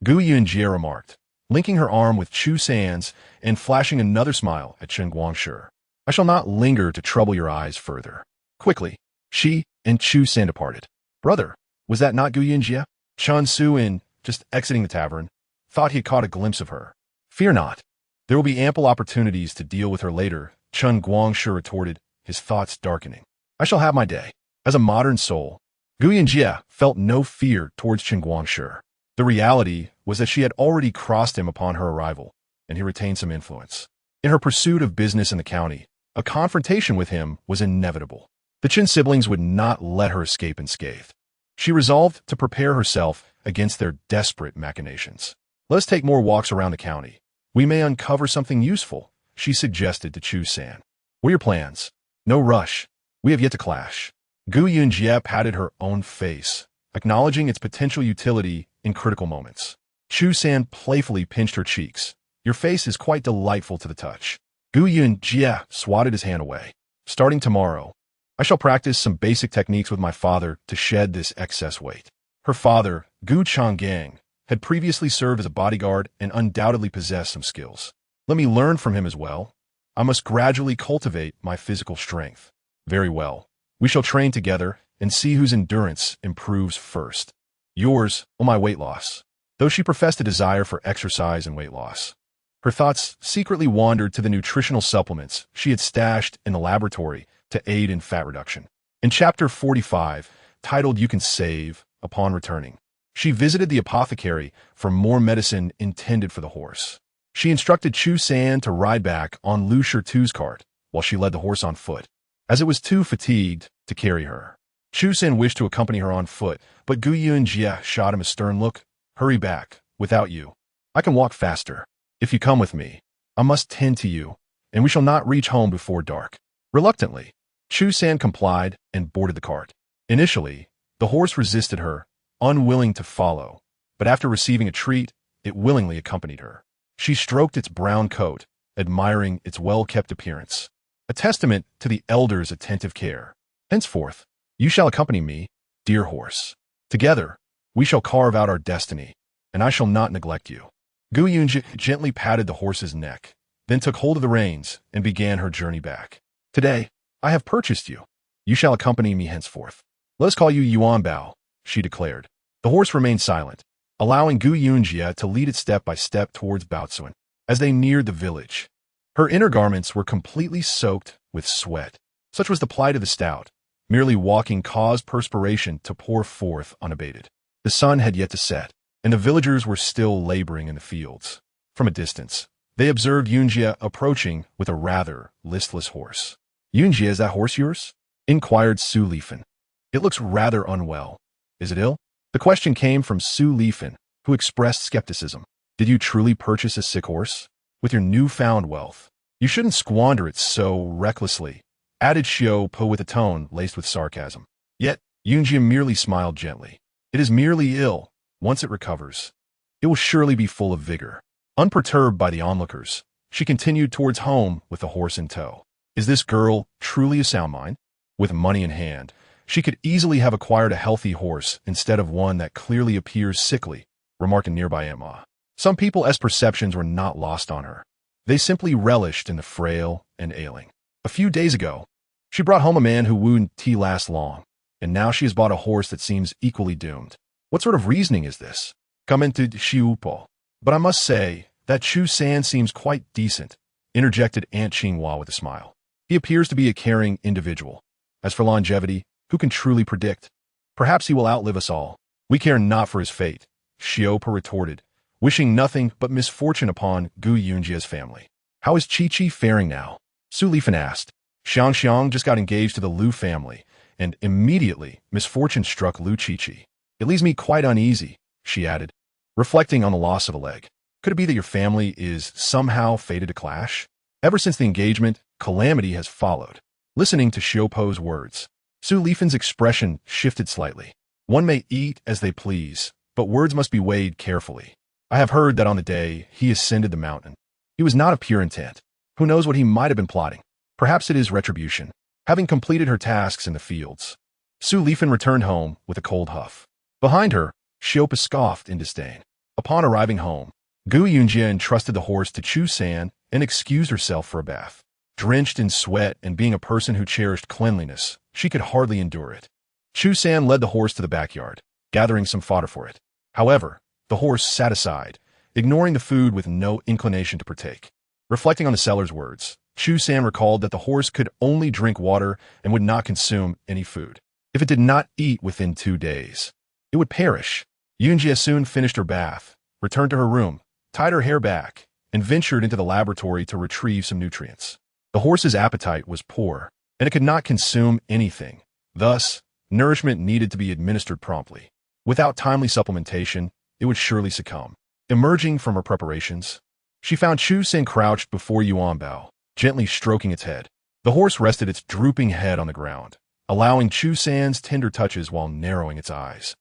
Gu Yunji remarked, linking her arm with Chu San's and flashing another smile at Chun Guangshi. "I shall not linger to trouble your eyes further." Quickly, she and Chu San departed. "Brother, was that not Gu Yunji?" Chun Su-in, just exiting the tavern, thought he had caught a glimpse of her. "Fear not. There will be ample opportunities to deal with her later," Chun Guangshi retorted, his thoughts darkening. "I shall have my day." As a modern soul, Gu Yunji felt no fear towards Chun Guangshi. The reality was that she had already crossed him upon her arrival, and he retained some influence. In her pursuit of business in the county, a confrontation with him was inevitable. The Chin siblings would not let her escape unscathed. She resolved to prepare herself against their desperate machinations. "Let us take more walks around the county. We may uncover something useful," she suggested to Chu San. "What are your plans?" "No rush. We have yet to clash." Gu Yunji patted her own face, acknowledging its potential utility in critical moments. Chu San playfully pinched her cheeks. "Your face is quite delightful to the touch." Gu Yunji swatted his hand away. "Starting tomorrow, I shall practice some basic techniques with my father to shed this excess weight." Her father, Gu Changgang, had previously served as a bodyguard and undoubtedly possessed some skills. "Let me learn from him as well. I must gradually cultivate my physical strength." "Very well. We shall train together and see whose endurance improves first." "Yours, or my weight loss." Though she professed a desire for exercise and weight loss, her thoughts secretly wandered to the nutritional supplements she had stashed in the laboratory to aid in fat reduction. In Chapter 45, titled "You Can Save," upon returning, she visited the apothecary for more medicine intended for the horse. She instructed Chu San to ride back on Lu Shitu's cart while she led the horse on foot, as it was too fatigued to carry her. Chu San wished to accompany her on foot, but Gu Yunji shot him a stern look. "Hurry back. Without you, I can walk faster. If you come with me, I must tend to you, and we shall not reach home before dark." Reluctantly, Chu San complied and boarded the cart. Initially, the horse resisted her, unwilling to follow, but after receiving a treat, it willingly accompanied her. She stroked its brown coat, admiring its well-kept appearance, a testament to the elder's attentive care. "Henceforth, you shall accompany me, dear horse. Together, we shall carve out our destiny, and I shall not neglect you." Gu Yunji gently patted the horse's neck, then took hold of the reins and began her journey back. "Today, I have purchased you. You shall accompany me henceforth. Let us call you Yuan Bao," she declared. The horse remained silent, allowing Gu Yunji to lead it step by step towards Baocuan. As they neared the village, her inner garments were completely soaked with sweat. Such was the plight of the stout. Merely walking caused perspiration to pour forth unabated. The sun had yet to set, and the villagers were still laboring in the fields. From a distance, They observed Yunji approaching with a rather listless horse. "Yunji, is that horse yours?" inquired Su Lifan. "It looks rather unwell. Is it ill?" The question came from Su Lifan, who expressed skepticism. "Did you truly purchase a sick horse? With your newfound wealth, you shouldn't squander it so recklessly," added Xiao Po with a tone laced with sarcasm. Yet, Yunji merely smiled gently. "It is merely ill. Once it recovers, it will surely be full of vigor." Unperturbed by the onlookers, she continued towards home with the horse in tow. Is this girl truly a sound mind? With money in hand, she could easily have acquired a healthy horse instead of one that clearly appears sickly, remarked a nearby Emma. Some people's perceptions were not lost on her. They simply relished in the frail and ailing. A few days ago, she brought home a man who wouldn't last long, and now she has bought a horse that seems equally doomed. What sort of reasoning is this? Commented Xiupo. But I must say that Chu San seems quite decent, interjected Aunt Qinghua with a smile. He appears to be a caring individual. As for longevity, who can truly predict? Perhaps he will outlive us all. We care not for his fate, Xiupo retorted, wishing nothing but misfortune upon Gu Yunji's family. How is Chi-Chi faring now? Su Lifan asked. Xiang just got engaged to the Lu family, and immediately misfortune struck Lu Chi-Chi. It leaves me quite uneasy, she added, reflecting on the loss of a leg. Could it be that your family is somehow fated to clash? Ever since the engagement, calamity has followed. Listening to Xiupo's words, Su Lifan's expression shifted slightly. One may eat as they please, but words must be weighed carefully. I have heard that on the day he ascended the mountain, he was not of pure intent. Who knows what he might have been plotting? Perhaps it is retribution. Having completed her tasks in the fields, Su Lifan returned home with a cold huff. Behind her, Xiupo scoffed in disdain. Upon arriving home, Gu Yunji entrusted the horse to Chu San and excused herself for a bath. Drenched in sweat and being a person who cherished cleanliness, she could hardly endure it. Chu San led the horse to the backyard, gathering some fodder for it. However, the horse sat aside, ignoring the food with no inclination to partake. Reflecting on the seller's words, Chu San recalled that the horse could only drink water and would not consume any food. If it did not eat within 2 days, it would perish. Yunji soon finished her bath, returned to her room, tied her hair back, and ventured into the laboratory to retrieve some nutrients. The horse's appetite was poor, and it could not consume anything. Thus, nourishment needed to be administered promptly. Without timely supplementation, it would surely succumb. Emerging from her preparations, she found Chu San crouched before Yuanbao, gently stroking its head. The horse rested its drooping head on the ground, allowing Chu San's tender touches while narrowing its eyes.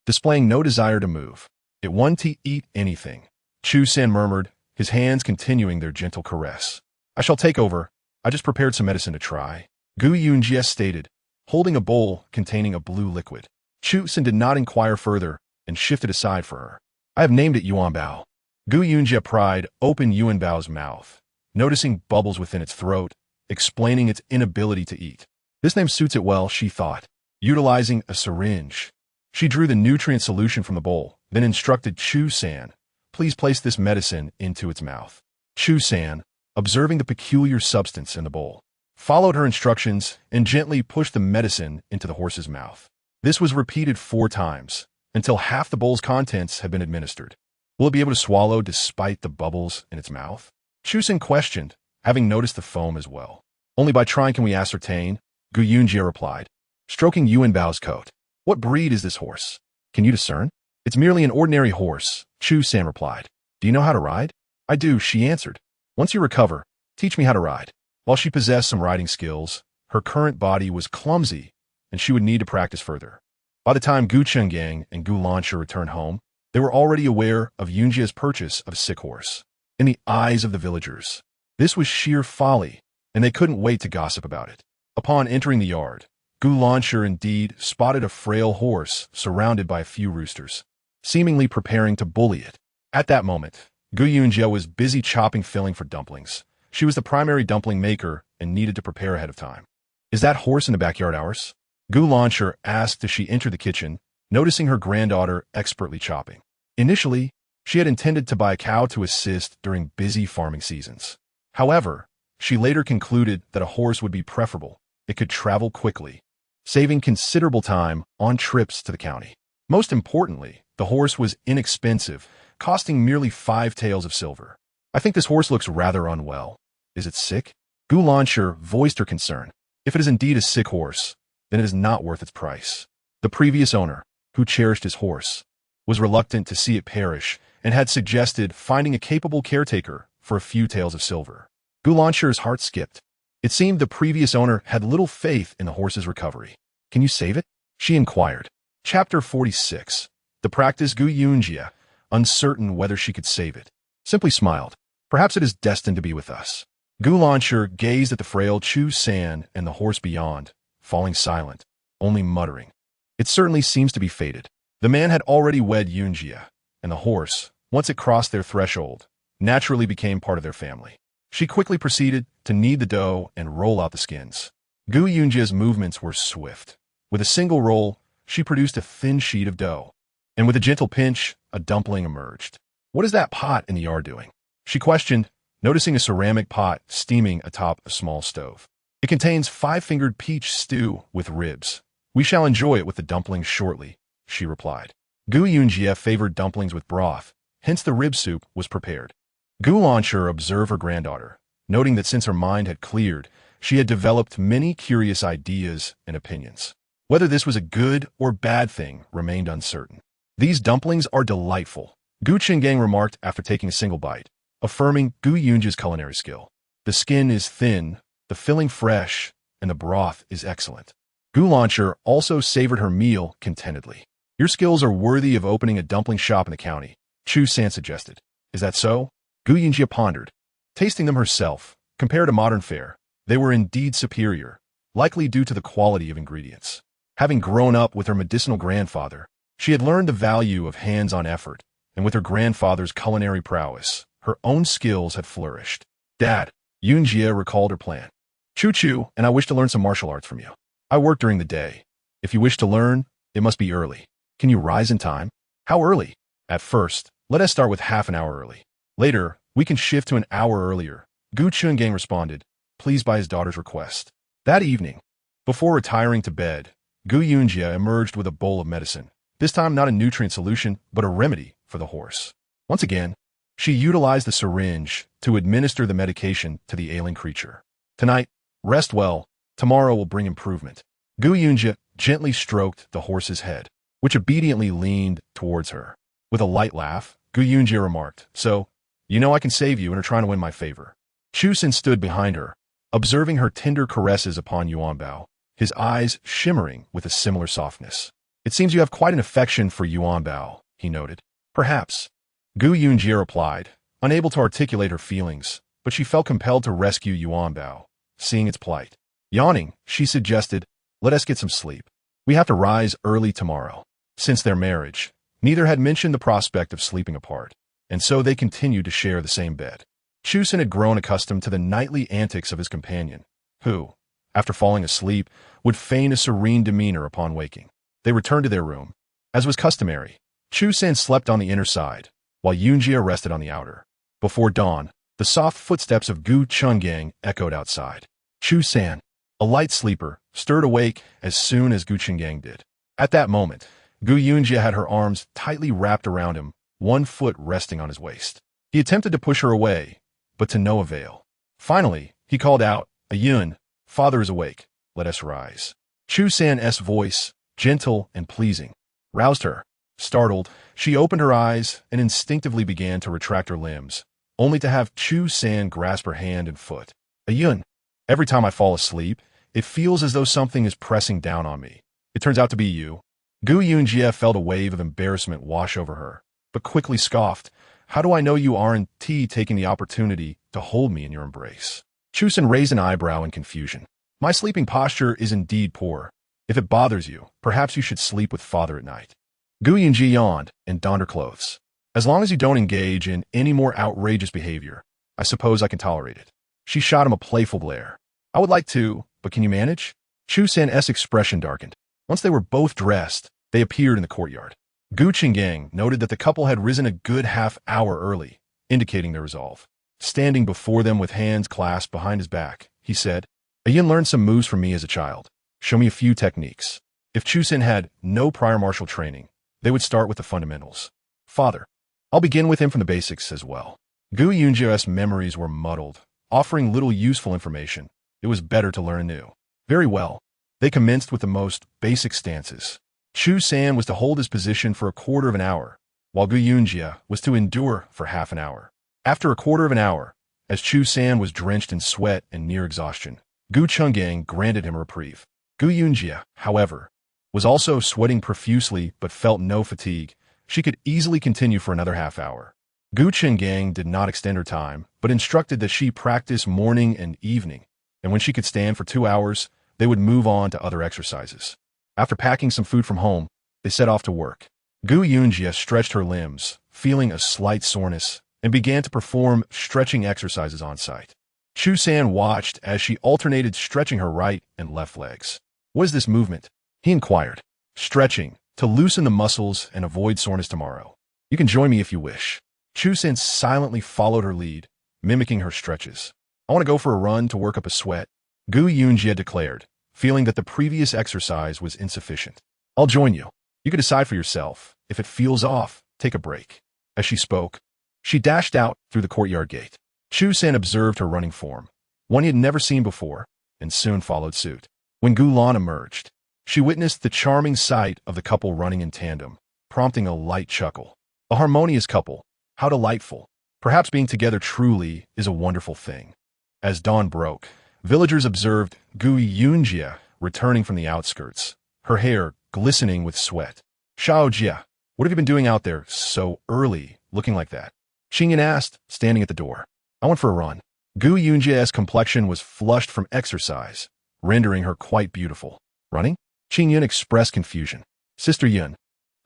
Displaying no desire to move, it wanted to eat anything. Chu San murmured, his hands continuing their gentle caress. "I shall take over. I just prepared some medicine to try," Gu Yunji stated, holding a bowl containing a blue liquid. Chu San did not inquire further and shifted aside for her. "I have named it Yuanbao." Gu Yunji pried open Yuanbao's mouth, noticing bubbles within its throat, explaining its inability to eat. This name suits it well, she thought. Utilizing a syringe, she drew the nutrient solution from the bowl, then instructed Chu San, "Please place this medicine into its mouth." Chu San, observing the peculiar substance in the bowl, followed her instructions and gently pushed the medicine into the horse's mouth. This was repeated 4 times, until half the bowl's contents had been administered. Will it be able to swallow despite the bubbles in its mouth? Chu San questioned, having noticed the foam as well. "Only by trying can we ascertain," Gu Yunji replied, stroking Yuanbao's coat. "What breed is this horse? Can you discern?" "It's merely an ordinary horse," Chu San replied. "Do you know how to ride?" "I do," she answered. "Once you recover, teach me how to ride." While she possessed some riding skills, her current body was clumsy, and she would need to practice further. By the time Gu Chenggang and Gu Lansha returned home, they were already aware of Yunji's purchase of a sick horse. In the eyes of the villagers, this was sheer folly, and they couldn't wait to gossip about it. Upon entering the yard, Gu Lansha indeed spotted a frail horse surrounded by a few roosters, seemingly preparing to bully it. At that moment, Gu Yunji was busy chopping filling for dumplings. She was the primary dumpling maker and needed to prepare ahead of time. "Is that horse in the backyard ours?" Gu Lansha asked as she entered the kitchen, noticing her granddaughter expertly chopping. Initially, she had intended to buy a cow to assist during busy farming seasons. However, she later concluded that a horse would be preferable. It could travel quickly, saving considerable time on trips to the county. Most importantly, the horse was inexpensive, costing merely 5 taels of silver. I think this horse looks rather unwell. Is it sick? Gu Lancher voiced her concern. If it is indeed a sick horse, then it is not worth its price. The previous owner, who cherished his horse, was reluctant to see it perish and had suggested finding a capable caretaker for a few taels of silver. Gu Lancher's heart skipped. It seemed the previous owner had little faith in the horse's recovery. Can you save it? She inquired. Chapter 46. The practice Gu Yunji, uncertain whether she could save it, simply smiled. Perhaps it is destined to be with us. Gu Lancher gazed at the frail Chu San and the horse beyond, falling silent, only muttering. It certainly seems to be fated. The man had already wed Yunji, and the horse, once it crossed their threshold, naturally became part of their family. She quickly proceeded to knead the dough and roll out the skins. Gu Yunji's movements were swift. With a single roll, she produced a thin sheet of dough, and with a gentle pinch, a dumpling emerged. What is that pot in the yard doing? She questioned, noticing a ceramic pot steaming atop a small stove. It contains 5-fingered peach stew with ribs. We shall enjoy it with the dumplings shortly, she replied. Gu Yunji favored dumplings with broth, hence the rib soup was prepared. Gu Lancher observed her granddaughter, noting that since her mind had cleared, she had developed many curious ideas and opinions. Whether this was a good or bad thing remained uncertain. These dumplings are delightful, Gu Qinggang remarked after taking a single bite, affirming Gu Yunji's culinary skill. The skin is thin, the filling fresh, and the broth is excellent. Gu Lancher also savored her meal contentedly. Your skills are worthy of opening a dumpling shop in the county, Chu San suggested. Is that so? Gu Yunji pondered. Tasting them herself, compared to modern fare, they were indeed superior, likely due to the quality of ingredients. Having grown up with her medicinal grandfather, she had learned the value of hands-on effort, and with her grandfather's culinary prowess, her own skills had flourished. Dad, Yunji recalled her plan. Choo-choo, and I wish to learn some martial arts from you. I work during the day. If you wish to learn, it must be early. Can you rise in time? How early? At first, let us start with half an hour early. Later, we can shift to an hour earlier, Gu Qinggang responded, pleased by his daughter's request. That evening, before retiring to bed, Gu Yunji emerged with a bowl of medicine, this time not a nutrient solution, but a remedy for the horse. Once again, she utilized the syringe to administer the medication to the ailing creature. Tonight, rest well, tomorrow will bring improvement. Gu Yunji gently stroked the horse's head, which obediently leaned towards her. With a light laugh, Gu Yunji remarked, so, you know I can save you and are trying to win my favor. Chu San stood behind her, observing her tender caresses upon Yuanbao, his eyes shimmering with a similar softness. It seems you have quite an affection for Yuanbao, he noted. Perhaps. Gu Yunji replied, unable to articulate her feelings, but she felt compelled to rescue Yuanbao, seeing its plight. Yawning, she suggested, let us get some sleep. We have to rise early tomorrow. Since their marriage, neither had mentioned the prospect of sleeping apart, and so they continued to share the same bed. Chu San had grown accustomed to the nightly antics of his companion, who, after falling asleep, would feign a serene demeanor upon waking. They returned to their room. As was customary, Chu San slept on the inner side, while Yunji rested on the outer. Before dawn, the soft footsteps of Gu Qinggang echoed outside. Chu San, a light sleeper, stirred awake as soon as Gu Qinggang did. At that moment, Gu Yunji had her arms tightly wrapped around him, one foot resting on his waist. He attempted to push her away, but to no avail. Finally, he called out, Ayun, father is awake, let us rise. Chu San's voice, gentle and pleasing, roused her. Startled, she opened her eyes and instinctively began to retract her limbs, only to have Chu San grasp her hand and foot. Ayun, every time I fall asleep, it feels as though something is pressing down on me. It turns out to be you. Gu Yunji felt a wave of embarrassment wash over her, but quickly scoffed. How do I know you aren't taking the opportunity to hold me in your embrace? Chu San raised an eyebrow in confusion. My sleeping posture is indeed poor. If it bothers you, perhaps you should sleep with father at night. Gu Yunji yawned and donned her clothes. As long as you don't engage in any more outrageous behavior, I suppose I can tolerate it. She shot him a playful glare. I would like to, but can you manage? Chu San's expression darkened. Once they were both dressed, they appeared in the courtyard. Gu Qinggang noted that the couple had risen a good half-hour early, indicating their resolve. Standing before them with hands clasped behind his back, he said, Ayun learned some moves from me as a child. Show me a few techniques. If Chu San had no prior martial training, they would start with the fundamentals. Father, I'll begin with him from the basics as well. Gu Yunji's memories were muddled, offering little useful information. It was better to learn anew. Very well. They commenced with the most basic stances. Chu San was to hold his position for a quarter of an hour, while Gu Yunji was to endure for half an hour. After a quarter of an hour, as Chu San was drenched in sweat and near exhaustion, Gu Chungang granted him a reprieve. Gu Yunji, however, was also sweating profusely but felt no fatigue. She could easily continue for another half hour. Gu Chungang did not extend her time, but instructed that she practice morning and evening, and when she could stand for 2 hours, they would move on to other exercises. After packing some food from home, they set off to work. Gu Yunji stretched her limbs, feeling a slight soreness, and began to perform stretching exercises on site. Chu San watched as she alternated stretching her right and left legs. "What is this movement?" he inquired. "Stretching, to loosen the muscles and avoid soreness tomorrow. You can join me if you wish." Chu San silently followed her lead, mimicking her stretches. "I want to go for a run to work up a sweat," Gu Yunji declared, feeling that the previous exercise was insufficient. "I'll join you. You can decide for yourself. If it feels off, take a break." As she spoke, she dashed out through the courtyard gate. Chu San observed her running form, one he had never seen before, and soon followed suit. When Gu Lan emerged, she witnessed the charming sight of the couple running in tandem, prompting a light chuckle. A harmonious couple, how delightful. Perhaps being together truly is a wonderful thing. As dawn broke, villagers observed Gu Yunji returning from the outskirts, her hair glistening with sweat. "Xiao Jia, what have you been doing out there so early, looking like that?" Xingyan asked, standing at the door. "I went for a run." Gu Yunji's complexion was flushed from exercise, rendering her quite beautiful. "Running?" Xingyan expressed confusion. "Sister Yun,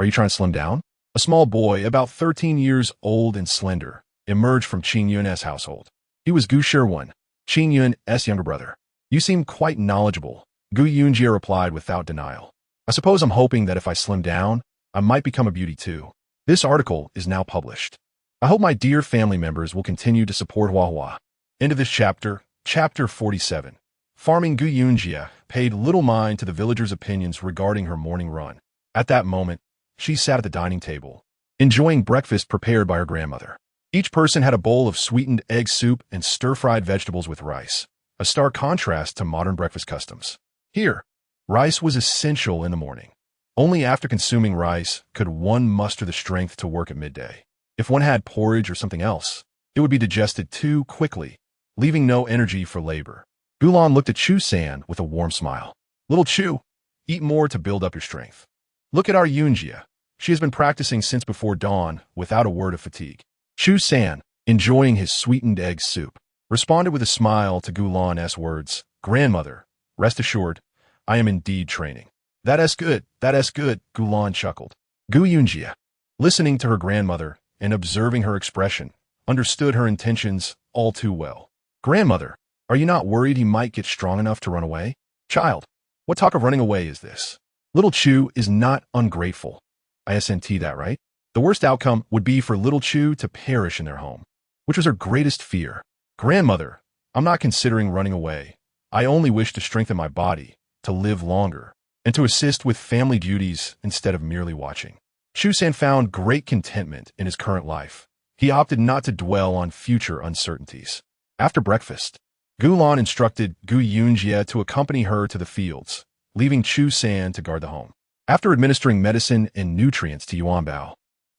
are you trying to slim down?" A small boy, about 13 years old and slender, emerged from Qing Yun's household. He was Gu Shirwan, Qing Yun's younger brother. "You seem quite knowledgeable," Gu Yunji replied without denial. "I suppose I'm hoping that if I slim down, I might become a beauty too. This article is now published. I hope my dear family members will continue to support Huahua." End of this chapter, Chapter 47. Farming Gu Yunji paid little mind to the villagers' opinions regarding her morning run. At that moment, she sat at the dining table, enjoying breakfast prepared by her grandmother. Each person had a bowl of sweetened egg soup and stir-fried vegetables with rice, a stark contrast to modern breakfast customs. Here, rice was essential in the morning. Only after consuming rice could one muster the strength to work at midday. If one had porridge or something else, it would be digested too quickly, leaving no energy for labor. Gulan looked at Chu San with a warm smile. "Little Chu, eat more to build up your strength. Look at our Yunji. She has been practicing since before dawn without a word of fatigue." Chu San, enjoying his sweetened egg soup, responded with a smile to Gulan's words. "Grandmother, rest assured, I am indeed training." That is good, Gulan chuckled. Gu Yunji, listening to her grandmother and observing her expression, understood her intentions all too well. "Grandmother, are you not worried he might get strong enough to run away?" "Child, what talk of running away is this? Little Chu is not ungrateful. ISNT that, right? The worst outcome would be for little Chu to perish in their home, which was her greatest fear. Grandmother, I'm not considering running away. I only wish to strengthen my body, to live longer, and to assist with family duties instead of merely watching." Chu San found great contentment in his current life. He opted not to dwell on future uncertainties. After breakfast, Gulan instructed Gu Yunji to accompany her to the fields, leaving Chu San to guard the home. After administering medicine and nutrients to Yuanbao,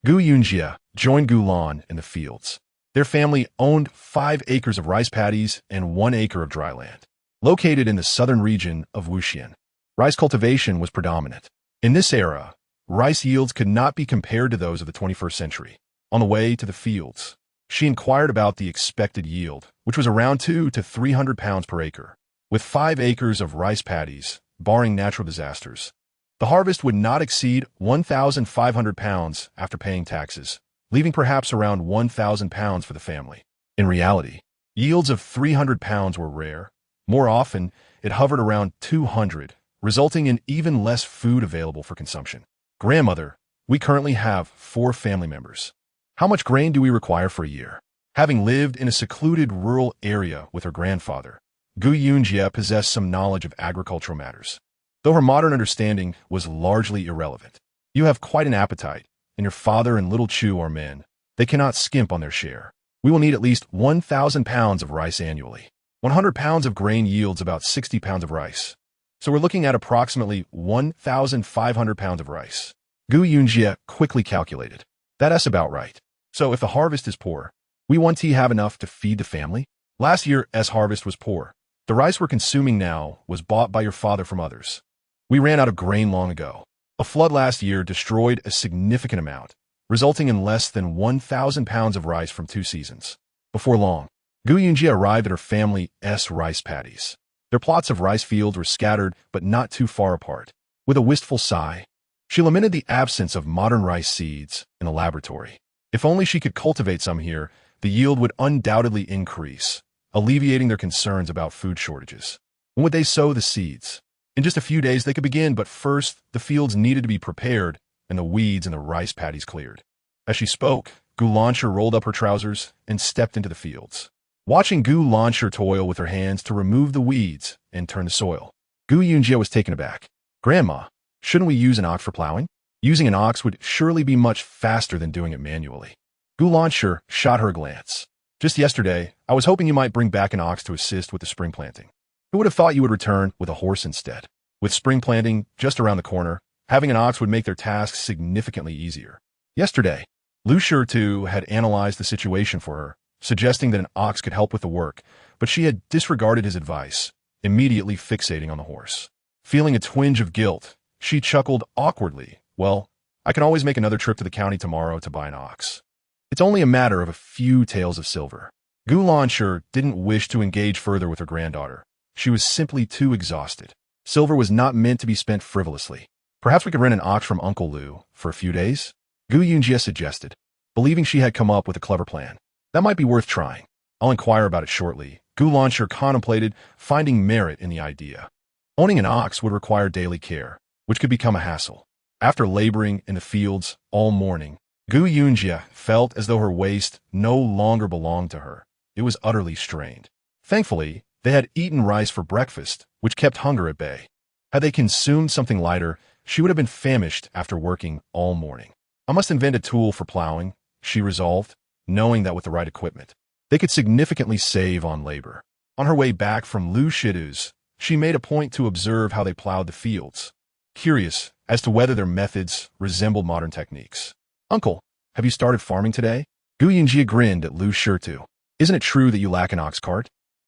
Gu Yunji joined Gulan in the fields. Their family owned 5 acres of rice paddies and 1 acre of dry land. Located in the southern region of Wuxian, rice cultivation was predominant. In this era, rice yields could not be compared to those of the 21st century. On the way to the fields, she inquired about the expected yield, which was around 200 to 300 pounds per acre. With 5 acres of rice paddies, barring natural disasters, the harvest would not exceed 1,500 pounds after paying taxes, leaving perhaps around 1,000 pounds for the family. In reality, yields of 300 pounds were rare. More often, it hovered around 200, resulting in even less food available for consumption. "Grandmother, we currently have 4 family members. How much grain do we require for a year?" Having lived in a secluded rural area with her grandfather, Gu Yunji possessed some knowledge of agricultural matters. Though her modern understanding was largely irrelevant. "You have quite an appetite, and your father and little Chu are men. They cannot skimp on their share. We will need at least 1,000 pounds of rice annually. 100 pounds of grain yields about 60 pounds of rice. So we're looking at approximately 1,500 pounds of rice. Gu Yunji quickly calculated. That's about right. So if the harvest is poor, we want to have enough to feed the family? Last year's harvest was poor. The rice we're consuming now was bought by your father from others. We ran out of grain long ago. A flood last year destroyed a significant amount, resulting in less than 1,000 pounds of rice from 2 seasons. Before long, Gu Yunji arrived at her family's rice paddies. Their plots of rice fields were scattered but not too far apart. With a wistful sigh, she lamented the absence of modern rice seeds in the laboratory. If only she could cultivate some here, the yield would undoubtedly increase, alleviating their concerns about food shortages. When would they sow the seeds? In just a few days they could begin, but first the fields needed to be prepared and the weeds in the rice paddies cleared. As she spoke, Gu Launcher rolled up her trousers and stepped into the fields. Watching Gu Launcher toil with her hands to remove the weeds and turn the soil, Gu Yunji was taken aback. Grandma, shouldn't we use an ox for plowing? Using an ox would surely be much faster than doing it manually. Gu Launcher shot her a glance. Just yesterday, I was hoping you might bring back an ox to assist with the spring planting. Who would have thought you would return with a horse instead? With spring planting just around the corner, having an ox would make their tasks significantly easier. Yesterday, Lu Shurtu had analyzed the situation for her, suggesting that an ox could help with the work, but she had disregarded his advice, immediately fixating on the horse. Feeling a twinge of guilt, she chuckled awkwardly. Well, I can always make another trip to the county tomorrow to buy an ox. It's only a matter of a few taels of silver. Gu Launcher didn't wish to engage further with her granddaughter. She was simply too exhausted. Silver was not meant to be spent frivolously. Perhaps we could rent an ox from Uncle Lu for a few days? Gu Yunji suggested, believing she had come up with a clever plan. That might be worth trying. I'll inquire about it shortly. Gu Launcher contemplated finding merit in the idea. Owning an ox would require daily care, which could become a hassle. After laboring in the fields all morning, Gu Yunji felt as though her waist no longer belonged to her. It was utterly strained. Thankfully, they had eaten rice for breakfast, which kept hunger at bay. Had they consumed something lighter, she would have been famished after working all morning. I must invent a tool for plowing, she resolved, knowing that with the right equipment, they could significantly save on labor. On her way back from Lu Shidu's, she made a point to observe how they plowed the fields, curious as to whether their methods resembled modern techniques. Uncle, have you started farming today? Gu Yunji grinned at Lu Shurtu. Isn't it true that you lack an ox cart?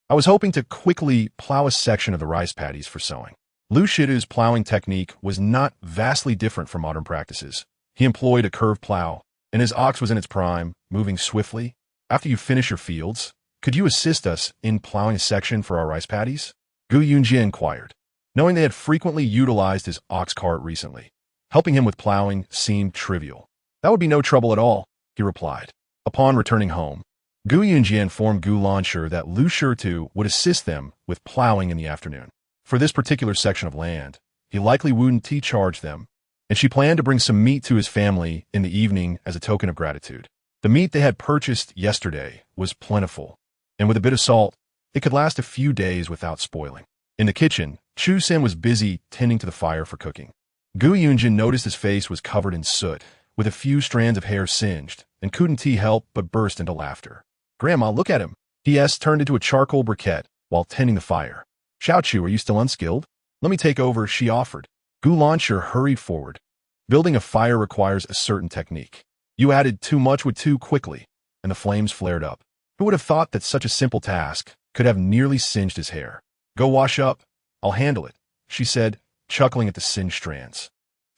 I was hoping to quickly plow a section of the rice paddies for sowing. Lu Shidu's plowing technique was not vastly different from modern practices. He employed a curved plow, and his ox was in its prime, moving swiftly. After you finish your fields, could you assist us in plowing a section for our rice paddies? Gu Yunji inquired, knowing they had frequently utilized his ox cart recently. Helping him with plowing seemed trivial. That would be no trouble at all, he replied. Upon returning home, Gu Yunji informed Gu Launcher that Lu Shurtu would assist them with plowing in the afternoon. For this particular section of land, he likely wouldn't charge them, and she planned to bring some meat to his family in the evening as a token of gratitude. The meat they had purchased yesterday was plentiful, and with a bit of salt, it could last a few days without spoiling. In the kitchen, Chu Sen was busy tending to the fire for cooking. Gu Yunji noticed his face was covered in soot, with a few strands of hair singed, and couldn't help but burst into laughter. Grandma, look at him. P.S. turned into a charcoal briquette while tending the fire. Xiaochu, are you still unskilled? Let me take over, she offered. Gu Launcher hurried forward. Building a fire requires a certain technique. You added too much wood too quickly, and the flames flared up. Who would have thought that such a simple task could have nearly singed his hair? Go wash up. I'll handle it, she said, chuckling at the singed strands.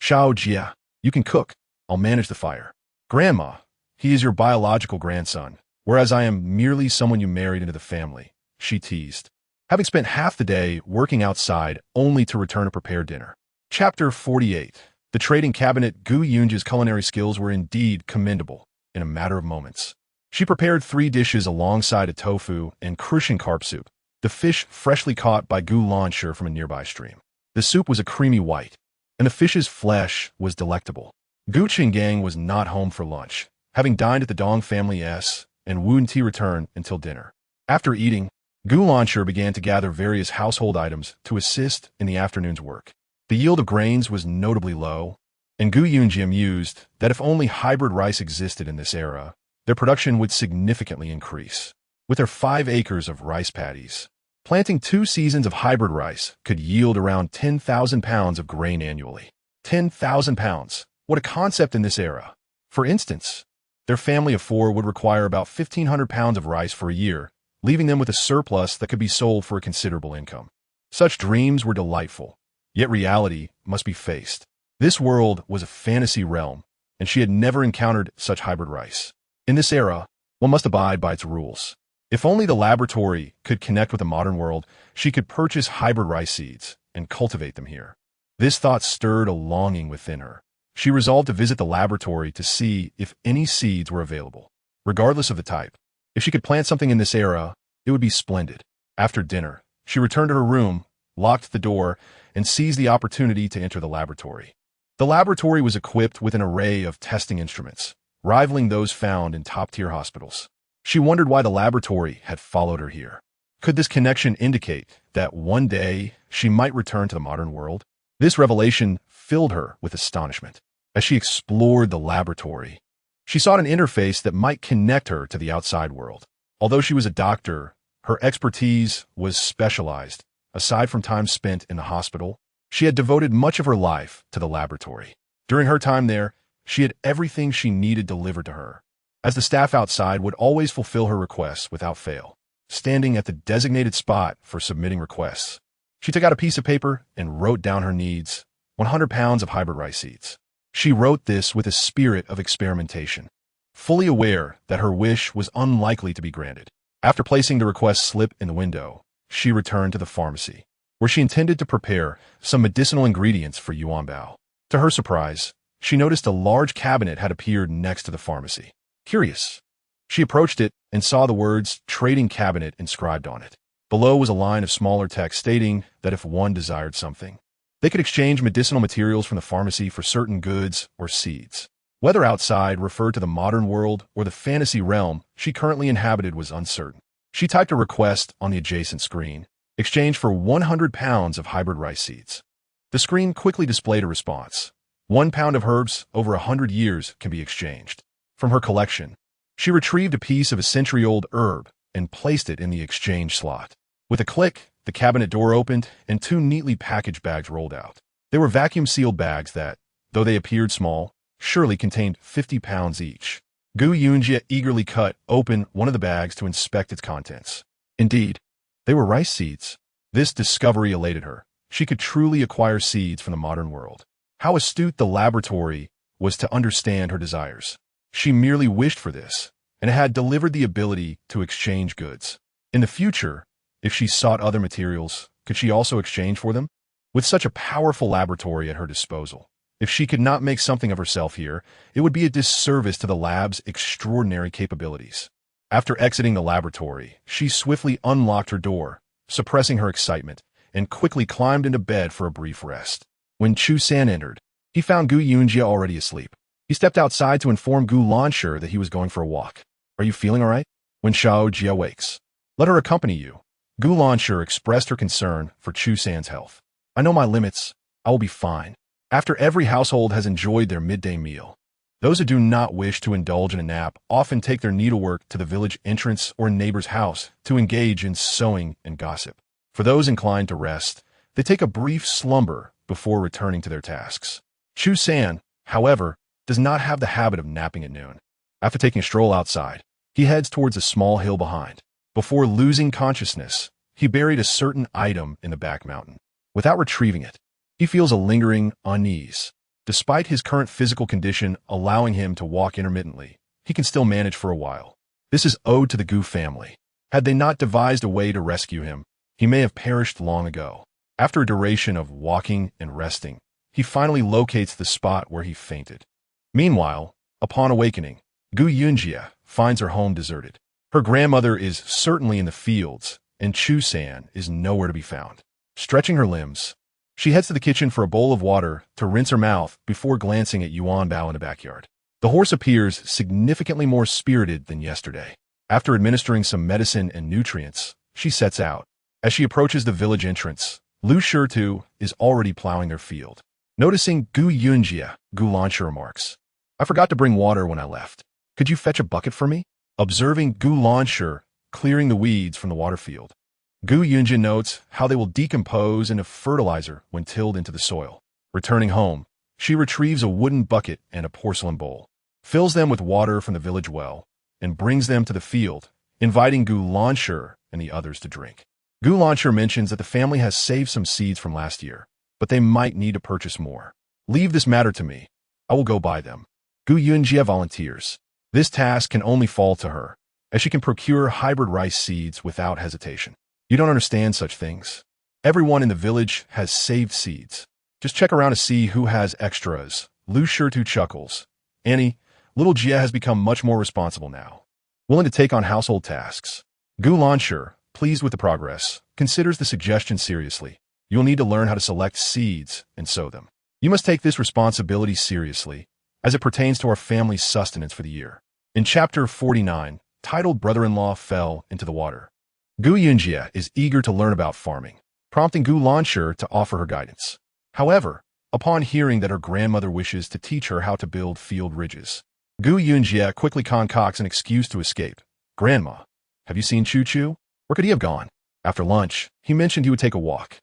Xiao Jia, you can cook. I'll manage the fire. Grandma, he is your biological grandson, whereas I am merely someone you married into the family, she teased, having spent half the day working outside only to return a prepared dinner. Chapter 48. The trading cabinet. Gu Yunji's culinary skills were indeed commendable in a matter of moments. She prepared 3 dishes alongside a tofu and crucian carp soup, the fish freshly caught by Gu Launcher from a nearby stream. The soup was a creamy white, and the fish's flesh was delectable. Gu Qinggang was not home for lunch, having dined at the Dong family's, and wouldn't return until dinner. After eating, Gu Launcher began to gather various household items to assist in the afternoon's work. The yield of grains was notably low, and Gu Yunji mused that if only hybrid rice existed in this era, their production would significantly increase. With their 5 acres of rice paddies, planting 2 seasons of hybrid rice could yield around 10,000 pounds of grain annually. 10,000 pounds. What a concept in this era. For instance, their family of 4 would require about 1,500 pounds of rice for a year, leaving them with a surplus that could be sold for a considerable income. Such dreams were delightful, yet reality must be faced. This world was a fantasy realm, and she had never encountered such hybrid rice. In this era, one must abide by its rules. If only the laboratory could connect with the modern world, she could purchase hybrid rice seeds and cultivate them here. This thought stirred a longing within her. She resolved to visit the laboratory to see if any seeds were available, regardless of the type. If she could plant something in this era, it would be splendid. After dinner, she returned to her room, locked the door, and seized the opportunity to enter the laboratory. The laboratory was equipped with an array of testing instruments, rivaling those found in top-tier hospitals. She wondered why the laboratory had followed her here. Could this connection indicate that one day she might return to the modern world? This revelation filled her with astonishment. As she explored the laboratory, she sought an interface that might connect her to the outside world. Although she was a doctor, her expertise was specialized. Aside from time spent in the hospital, she had devoted much of her life to the laboratory. During her time there, she had everything she needed delivered to her, as the staff outside would always fulfill her requests without fail. Standing at the designated spot for submitting requests, she took out a piece of paper and wrote down her needs: 100 pounds of hybrid rice seeds. She wrote this with a spirit of experimentation, fully aware that her wish was unlikely to be granted. After placing the request slip in the window, she returned to the pharmacy, where she intended to prepare some medicinal ingredients for Yuanbao. To her surprise, she noticed a large cabinet had appeared next to the pharmacy. Curious, she approached it and saw the words "Trading Cabinet" inscribed on it. Below was a line of smaller text stating that if one desired something, they could exchange medicinal materials from the pharmacy for certain goods or seeds. Whether outside referred to the modern world or the fantasy realm she currently inhabited was uncertain. She typed a request on the adjacent screen: exchange for 100 pounds of hybrid rice seeds. The screen quickly displayed a response: 1 pound of herbs over 100 years can be exchanged. From her collection, she retrieved a piece of a century-old herb and placed it in the exchange slot. With a click, the cabinet door opened and 2 neatly packaged bags rolled out. They were vacuum-sealed bags that, though they appeared small, surely contained 50 pounds each. Yunji eagerly cut open one of the bags to inspect its contents. Indeed, they were rice seeds. This discovery elated her. She could truly acquire seeds from the modern world. How astute the laboratory was to understand her desires. She merely wished for this, and had delivered the ability to exchange goods. In the future, if she sought other materials, could she also exchange for them? With such a powerful laboratory at her disposal, if she could not make something of herself here, it would be a disservice to the lab's extraordinary capabilities. After exiting the laboratory, she swiftly unlocked her door, suppressing her excitement, and quickly climbed into bed for a brief rest. When Chu-san entered, he found Yunji already asleep. He stepped outside to inform Gu Lanshi that he was going for a walk. "Are you feeling all right?" When Xiaoji awakes, "Let her accompany you." Gu Lanshi expressed her concern for Chu-san's health. "I know my limits. I will be fine." After every household has enjoyed their midday meal, those who do not wish to indulge in a nap often take their needlework to the village entrance or a neighbor's house to engage in sewing and gossip. For those inclined to rest, they take a brief slumber before returning to their tasks. Chu-san, however, does not have the habit of napping at noon. After taking a stroll outside, he heads towards a small hill behind. Before losing consciousness, he buried a certain item in the back mountain. Without retrieving it, he feels a lingering unease. Despite his current physical condition allowing him to walk intermittently, he can still manage for a while. This is owed to the Gu family. Had they not devised a way to rescue him, he may have perished long ago. After a duration of walking and resting, he finally locates the spot where he fainted. Meanwhile, upon awakening, Yunji finds her home deserted. Her grandmother is certainly in the fields, and Chu-san is nowhere to be found. Stretching her limbs, she heads to the kitchen for a bowl of water to rinse her mouth before glancing at Yuanbao in the backyard. The horse appears significantly more spirited than yesterday. After administering some medicine and nutrients, she sets out. As she approaches the village entrance, Lu Shirtu is already plowing their field. Noticing Yunji, Gu Lanshi remarks, "I forgot to bring water when I left." Could you fetch a bucket for me? Observing Gu Lanshi clearing the weeds from the water field. Gu Yunji notes how they will decompose into fertilizer when tilled into the soil. Returning home, she retrieves a wooden bucket and a porcelain bowl, fills them with water from the village well, and brings them to the field, inviting Gu Lanshi and the others to drink. Gu Lanshi mentions that the family has saved some seeds from last year, but they might need to purchase more. Leave this matter to me. I will go buy them. Gu Yunji volunteers. This task can only fall to her, as she can procure hybrid rice seeds without hesitation. You don't understand such things. Everyone in the village has saved seeds. Just check around to see who has extras. Lu Shirtu chuckles. Annie, little Jia has become much more responsible now, willing to take on household tasks. Gu Lanshi, pleased with the progress, considers the suggestion seriously. You'll need to learn how to select seeds and sow them. You must take this responsibility seriously, as it pertains to our family's sustenance for the year. In Chapter 49, titled Brother-in-Law Fell into the Water, Gu Yunji is eager to learn about farming, prompting Gu Lanshi to offer her guidance. However, upon hearing that her grandmother wishes to teach her how to build field ridges, Gu Yunji quickly concocts an excuse to escape. Grandma, have you seen Choo Choo? Where could he have gone? After lunch, he mentioned he would take a walk.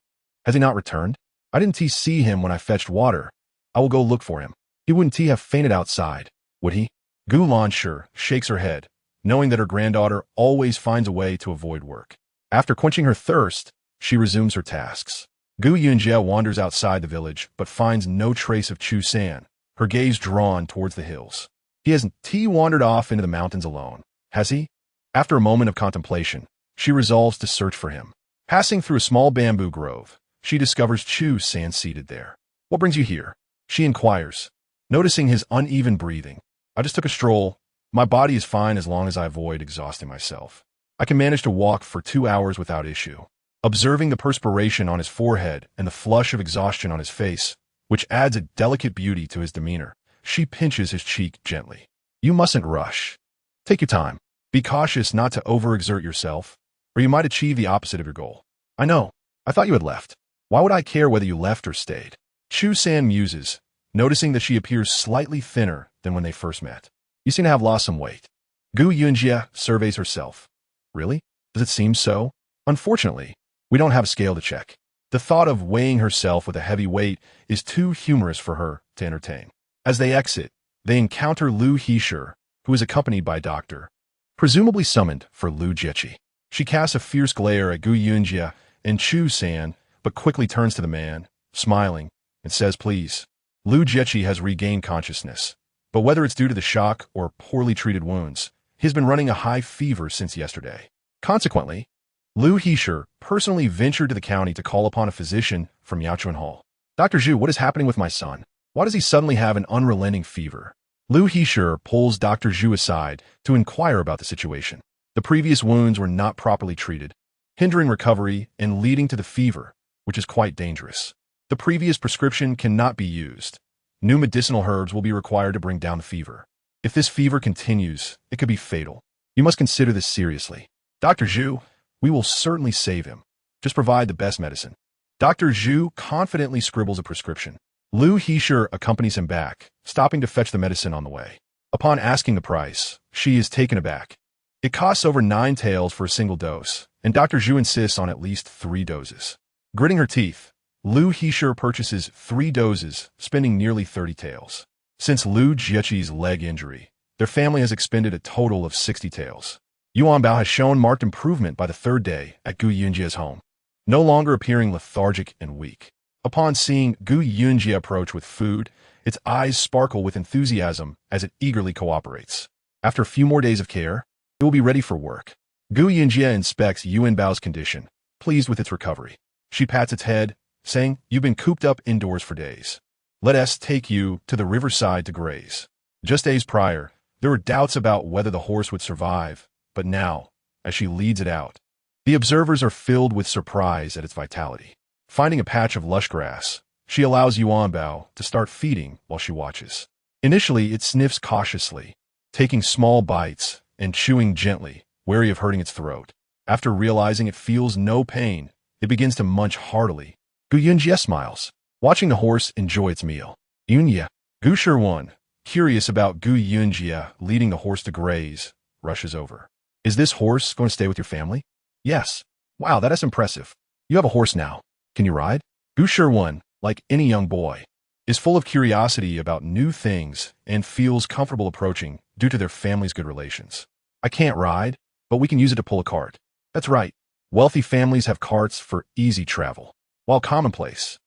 Has he not returned? I didn't see him when I fetched water. I will go look for him. He wouldn't have fainted outside, would he? Gu Lanshi shakes her head, knowing that her granddaughter always finds a way to avoid work. After quenching her thirst, she resumes her tasks. Gu Yunji wanders outside the village, but finds no trace of Chu San, her gaze drawn towards the hills. He hasn't wandered off into the mountains alone, has he? After a moment of contemplation, she resolves to search for him. Passing through a small bamboo grove, she discovers Chu San seated there. What brings you here? She inquires, noticing his uneven breathing. I just took a stroll. My body is fine as long as I avoid exhausting myself. I can manage to walk for 2 hours without issue. Observing the perspiration on his forehead and the flush of exhaustion on his face, which adds a delicate beauty to his demeanor, she pinches his cheek gently. You mustn't rush. Take your time. Be cautious not to overexert yourself, or you might achieve the opposite of your goal. I know. I thought you had left. Why would I care whether you left or stayed? Chu San muses, noticing that she appears slightly thinner than when they first met. You seem to have lost some weight. Gu Yunji surveys herself. Really? Does it seem so? Unfortunately, we don't have a scale to check. The thought of weighing herself with a heavy weight is too humorous for her to entertain. As they exit, they encounter Lu Heisher, who is accompanied by a doctor, presumably summoned for Lu Jiechi. She casts a fierce glare at Gu Yunji and Chu San, but quickly turns to the man, smiling, and says, please. Lu Jiechi has regained consciousness, but whether it's due to the shock or poorly treated wounds, he's been running a high fever since yesterday. Consequently, Lu Heisher personally ventured to the county to call upon a physician from Yaochuan Hall. Dr. Zhu, what is happening with my son? Why does he suddenly have an unrelenting fever? Lu Heisher pulls Dr. Zhu aside to inquire about the situation. The previous wounds were not properly treated, hindering recovery and leading to the fever, which is quite dangerous. The previous prescription cannot be used. New medicinal herbs will be required to bring down the fever. If this fever continues, it could be fatal. You must consider this seriously. Dr. Zhu, we will certainly save him. Just provide the best medicine. Dr. Zhu confidently scribbles a prescription. Lu Heisher accompanies him back, stopping to fetch the medicine on the way. Upon asking the price, she is taken aback. It costs over 9 taels for a single dose, and Dr. Zhu insists on at least 3 doses. Gritting her teeth, Lu Heisher purchases 3 doses, spending nearly 30 taels. Since Lu Jiechi's leg injury, their family has expended a total of 60 taels. Yuan Bao has shown marked improvement by the 3rd day at Gu Yunji's home, no longer appearing lethargic and weak. Upon seeing Gu Yunji approach with food, its eyes sparkle with enthusiasm as it eagerly cooperates. After a few more days of care, it will be ready for work. Gu Yunji inspects Yuan Bao's condition, pleased with its recovery. She pats its head, saying, you've been cooped up indoors for days. Let us take you to the riverside to graze. Just days prior, there were doubts about whether the horse would survive, but now, as she leads it out, the observers are filled with surprise at its vitality. Finding a patch of lush grass, she allows Yuan Bao to start feeding while she watches. Initially, it sniffs cautiously, taking small bites and chewing gently, wary of hurting its throat. After realizing it feels no pain, it begins to munch heartily. Gu Yunji smiles, watching the horse enjoy its meal. Yunye, Gu Shi 1, curious about Gu Yunji, leading the horse to graze, rushes over. Is this horse going to stay with your family? Yes. Wow, that is impressive. You have a horse now. Can you ride? Gu Shirwan, like any young boy, is full of curiosity about new things and feels comfortable approaching due to their family's good relations. I can't ride, but we can use it to pull a cart. That's right. Wealthy families have carts for easy travel. While commonplace,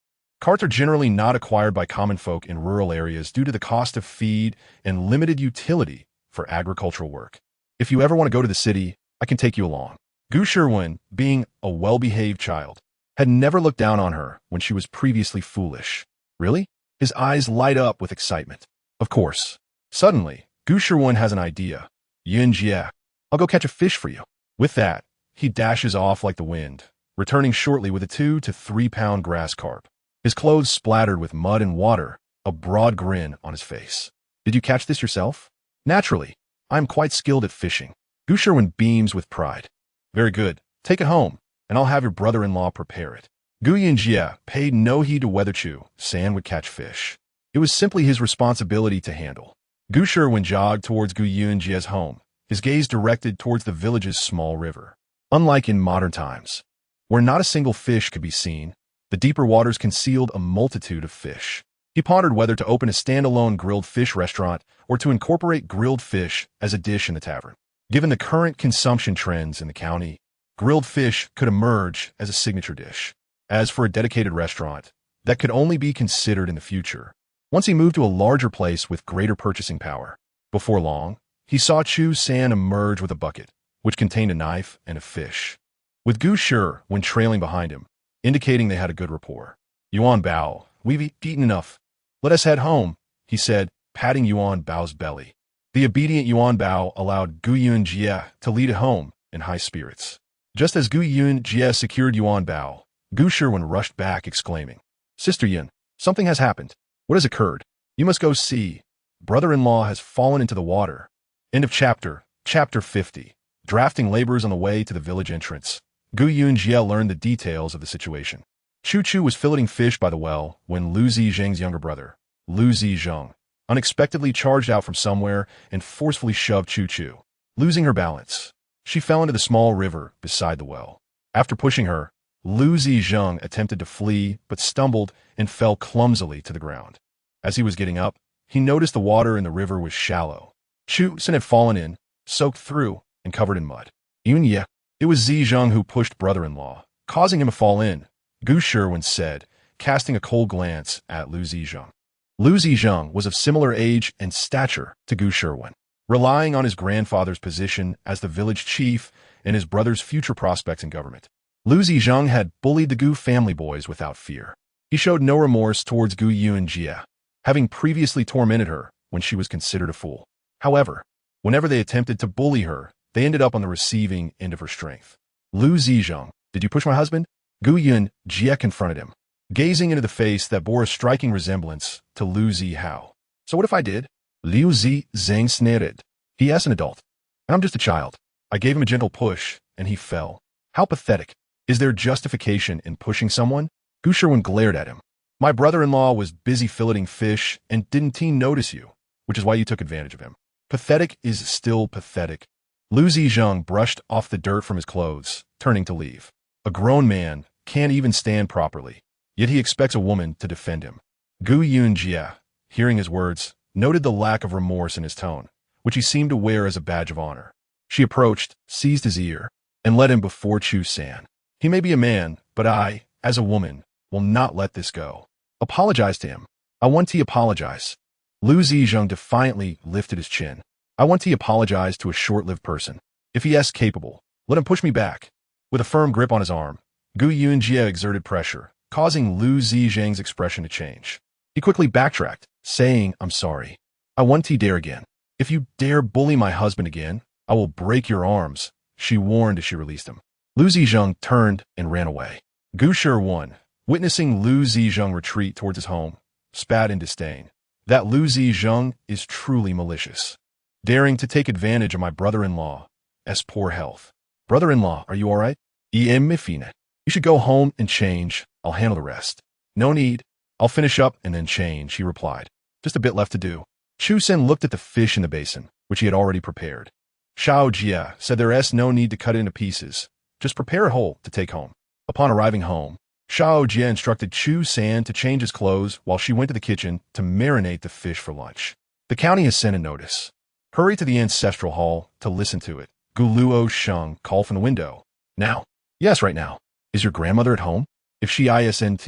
carts are generally not acquired by common folk in rural areas due to the cost of feed and limited utility for agricultural work. If you ever want to go to the city, I can take you along. Gu Shirwan, being a well-behaved child, had never looked down on her when she was previously foolish. Really? His eyes light up with excitement. Of course. Suddenly, Gu Shirwan has an idea. Yunji, I'll go catch a fish for you. With that, he dashes off like the wind, returning shortly with a 2 to 3 pound grass carp. His clothes splattered with mud and water, a broad grin on his face. Did you catch this yourself? Naturally. I am quite skilled at fishing. Gu Shirwan beams with pride. Very good. Take it home, and I'll have your brother-in-law prepare it. Gu Yunji paid no heed to whether Chu San would catch fish. It was simply his responsibility to handle. Gu Shirwan jogged towards Gu Yunji's home, his gaze directed towards the village's small river. Unlike in modern times, where not a single fish could be seen, the deeper waters concealed a multitude of fish. He pondered whether to open a standalone grilled fish restaurant or to incorporate grilled fish as a dish in the tavern. Given the current consumption trends in the county, grilled fish could emerge as a signature dish. As for a dedicated restaurant, that could only be considered in the future, once he moved to a larger place with greater purchasing power. Before long, he saw Chu San emerge with a bucket, which contained a knife and a fish, with Gu Shir when trailing behind him, indicating they had a good rapport. Yuan Bao, we've eaten enough. Let us head home, he said, patting Yuan Bao's belly. The obedient Yuan Bao allowed Gu Yunji to lead it home in high spirits. Just as Gu Yunji secured Yuan Bao, Gu Shirwan rushed back, exclaiming, Sister Yun, something has happened. What has occurred? You must go see. Brother-in-law has fallen into the water. End of chapter. Chapter 50. Drafting laborers on the way to the village entrance. Gu Yunji learned the details of the situation. Chu Chu was filleting fish by the well when Lu Zizheng's younger brother, Lu Zizheng, unexpectedly charged out from somewhere and forcefully shoved Chu Chu. Losing her balance, she fell into the small river beside the well. After pushing her, Lu Zizheng attempted to flee but stumbled and fell clumsily to the ground. As he was getting up, he noticed the water in the river was shallow. Chu San had fallen in, soaked through, and covered in mud. Yunye, it was Zizheng who pushed brother-in-law, causing him to fall in, Gu Shirwan said, casting a cold glance at Lu Zizheng. Lu Zizheng was of similar age and stature to Gu Shirwan, relying on his grandfather's position as the village chief and his brother's future prospects in government. Lu Zizheng had bullied the Gu family boys without fear. He showed no remorse towards Gu Yunji, having previously tormented her when she was considered a fool. However, whenever they attempted to bully her, they ended up on the receiving end of her strength. Lu Zizheng, did you push my husband? Gu Yunji confronted him, gazing into the face that bore a striking resemblance to Lu Zihao. So what if I did? Liu Zizheng sneered. He is an adult. I'm just a child. I gave him a gentle push, and he fell. How pathetic. Is there justification in pushing someone? Gu Shirwan glared at him. My brother-in-law was busy filleting fish and didn't he notice you, which is why you took advantage of him. Pathetic is still pathetic. Lu Zizheng brushed off the dirt from his clothes, turning to leave. A grown man can't even stand properly, yet he expects a woman to defend him. Gu Yunji, hearing his words, noted the lack of remorse in his tone, which he seemed to wear as a badge of honor. She approached, seized his ear, and led him before Chu San. He may be a man, but I, as a woman, will not let this go. Apologize to him. I want to apologize. Lu Zizheng defiantly lifted his chin. I want to apologize to a short-lived person. If he is capable, let him push me back. With a firm grip on his arm, Gu Yunji exerted pressure, causing Lu Zizheng's expression to change. He quickly backtracked, saying, I'm sorry. I want to dare again. If you dare bully my husband again, I will break your arms, she warned as she released him. Lu Zizheng turned and ran away. Gu Shirwan, witnessing Lu Zizheng retreat towards his home, spat in disdain. That Lu Zizheng is truly malicious, daring to take advantage of my brother-in-law's poor health. Brother-in-law, are you all right? You should go home and change. I'll handle the rest. No need. I'll finish up and then change, he replied. Just a bit left to do. Chu Sen looked at the fish in the basin, which he had already prepared. Xiao Jia said there is no need to cut it into pieces. Just prepare it whole to take home. Upon arriving home, Xiao Jia instructed Chu San to change his clothes while she went to the kitchen to marinate the fish for lunch. The county has sent a notice. Hurry to the ancestral hall to listen to it. Gu Luo Sheng called from the window. Now. Yes, right now. Is your grandmother at home? If she isn't,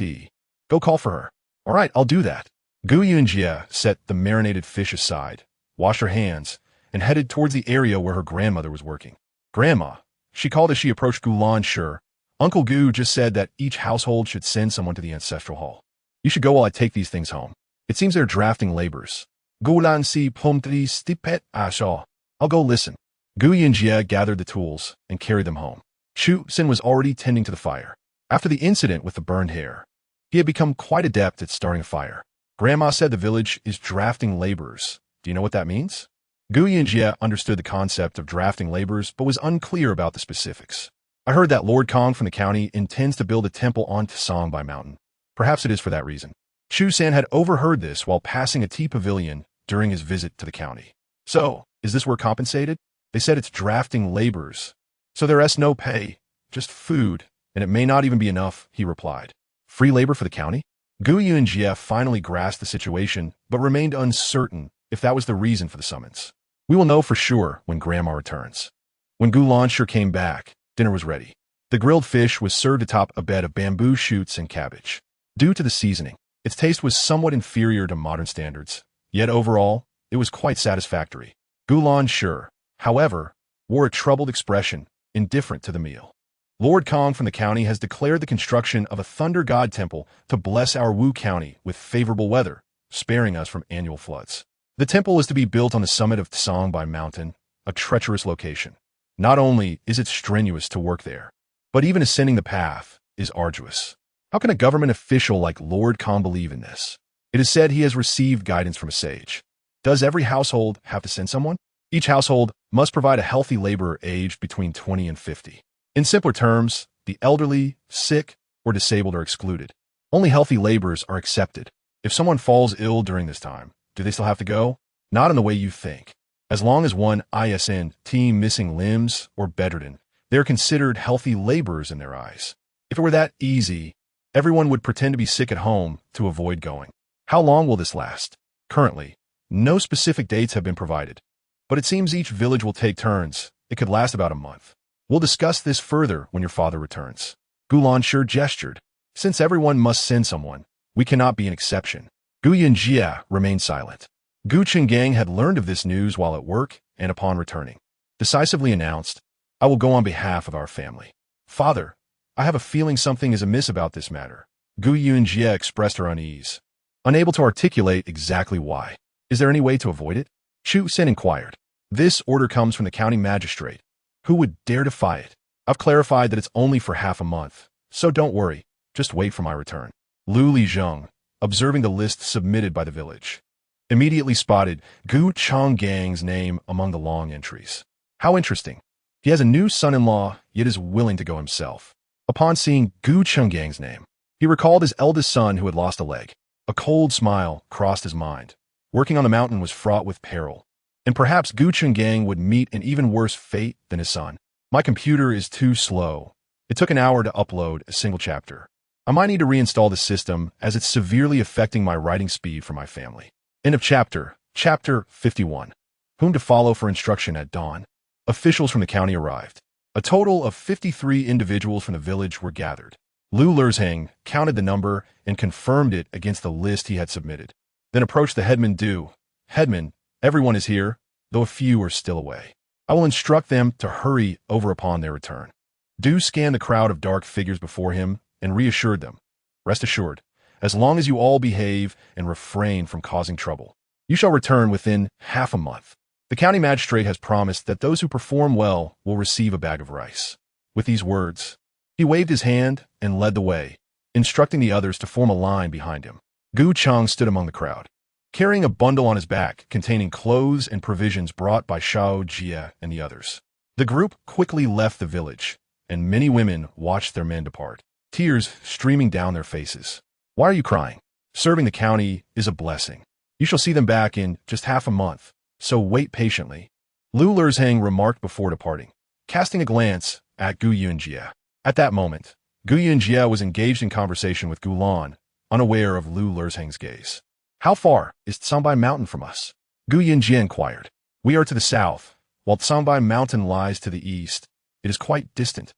go call for her. All right, I'll do that. Gu Yunji set the marinated fish aside, washed her hands, and headed towards the area where her grandmother was working. Grandma, she called as she approached Gulan Shi. Uncle Gu just said that each household should send someone to the ancestral hall. You should go while I take these things home. It seems they're drafting laborers. Gulan si pomtri stipet ashaw. I'll go listen. Gu Yunji gathered the tools and carried them home. Chu Sin was already tending to the fire. After the incident with the burned hair, he had become quite adept at starting a fire. Grandma said the village is drafting laborers. Do you know what that means? Gu Yunji understood the concept of drafting laborers but was unclear about the specifics. I heard that Lord Kong from the county intends to build a temple on Tsangbai Mountain. Perhaps it is for that reason. Chu San had overheard this while passing a tea pavilion during his visit to the county. So, is this work compensated? They said it's drafting laborers. So there is no pay, just food, and it may not even be enough, he replied. Free labor for the county? Gu Yunji finally grasped the situation, but remained uncertain if that was the reason for the summons. We will know for sure when Grandma returns. When Gulan Shi came back, dinner was ready. The grilled fish was served atop a bed of bamboo shoots and cabbage. Due to the seasoning, its taste was somewhat inferior to modern standards, yet overall, it was quite satisfactory. Gulan Shi, however, wore a troubled expression, indifferent to the meal. Lord Kong from the county has declared the construction of a thunder god temple to bless our Wu County with favorable weather, sparing us from annual floods. The temple is to be built on the summit of Tsangbai Mountain, a treacherous location. Not only is it strenuous to work there, but even ascending the path is arduous. How can a government official like Lord Kong believe in this? It is said he has received guidance from a sage. Does every household have to send someone? Each household must provide a healthy laborer aged between 20 and 50. In simpler terms, the elderly, sick, or disabled are excluded. Only healthy laborers are accepted. If someone falls ill during this time, do they still have to go? Not in the way you think. As long as one isn't missing limbs or bedridden, they are considered healthy laborers in their eyes. If it were that easy, everyone would pretend to be sick at home to avoid going. How long will this last? Currently, no specific dates have been provided, but it seems each village will take turns. It could last about a month. We'll discuss this further when your father returns. Gulan Shi gestured. Since everyone must send someone, we cannot be an exception. Gu Yunji remained silent. Gu Chenggang had learned of this news while at work and upon returning, decisively announced, I will go on behalf of our family. Father, I have a feeling something is amiss about this matter. Gu Yunji expressed her unease, unable to articulate exactly why. Is there any way to avoid it? Chu Sen inquired. This order comes from the county magistrate. Who would dare defy it? I've clarified that it's only for half a month, so don't worry. Just wait for my return. Lu Lijong, observing the list submitted by the village, immediately spotted Gu Chonggang's name among the long entries. How interesting. He has a new son-in-law, yet is willing to go himself. Upon seeing Gu Chonggang's name, he recalled his eldest son who had lost a leg. A cold smile crossed his mind. Working on the mountain was fraught with peril, and perhaps Gu Chenggang would meet an even worse fate than his son. My computer is too slow. It took an hour to upload a single chapter. I might need to reinstall the system as it's severely affecting my writing speed for my family. End of chapter. Chapter 51. Whom to follow for instruction at dawn. Officials from the county arrived. A total of 53 individuals from the village were gathered. Lu Lerzheng counted the number and confirmed it against the list he had submitted. Then approached the headman Du. Headman, everyone is here, though a few are still away. I will instruct them to hurry over upon their return. Du scanned the crowd of dark figures before him and reassured them. Rest assured, as long as you all behave and refrain from causing trouble, you shall return within half a month. The county magistrate has promised that those who perform well will receive a bag of rice. With these words, he waved his hand and led the way, instructing the others to form a line behind him. Gu Chang stood among the crowd, carrying a bundle on his back containing clothes and provisions brought by Xiao Jia and the others. The group quickly left the village, and many women watched their men depart, tears streaming down their faces. Why are you crying? Serving the county is a blessing. You shall see them back in just half a month, so wait patiently. Lu Lerzhang remarked before departing, casting a glance at Gu Yunjie. At that moment, Gu Yunjie was engaged in conversation with Gulan, unaware of Lu Lerzhang's gaze. How far is Tsambai Mountain from us? Gu Yunjie inquired. We are to the south, while Tsambai Mountain lies to the east. It is quite distant.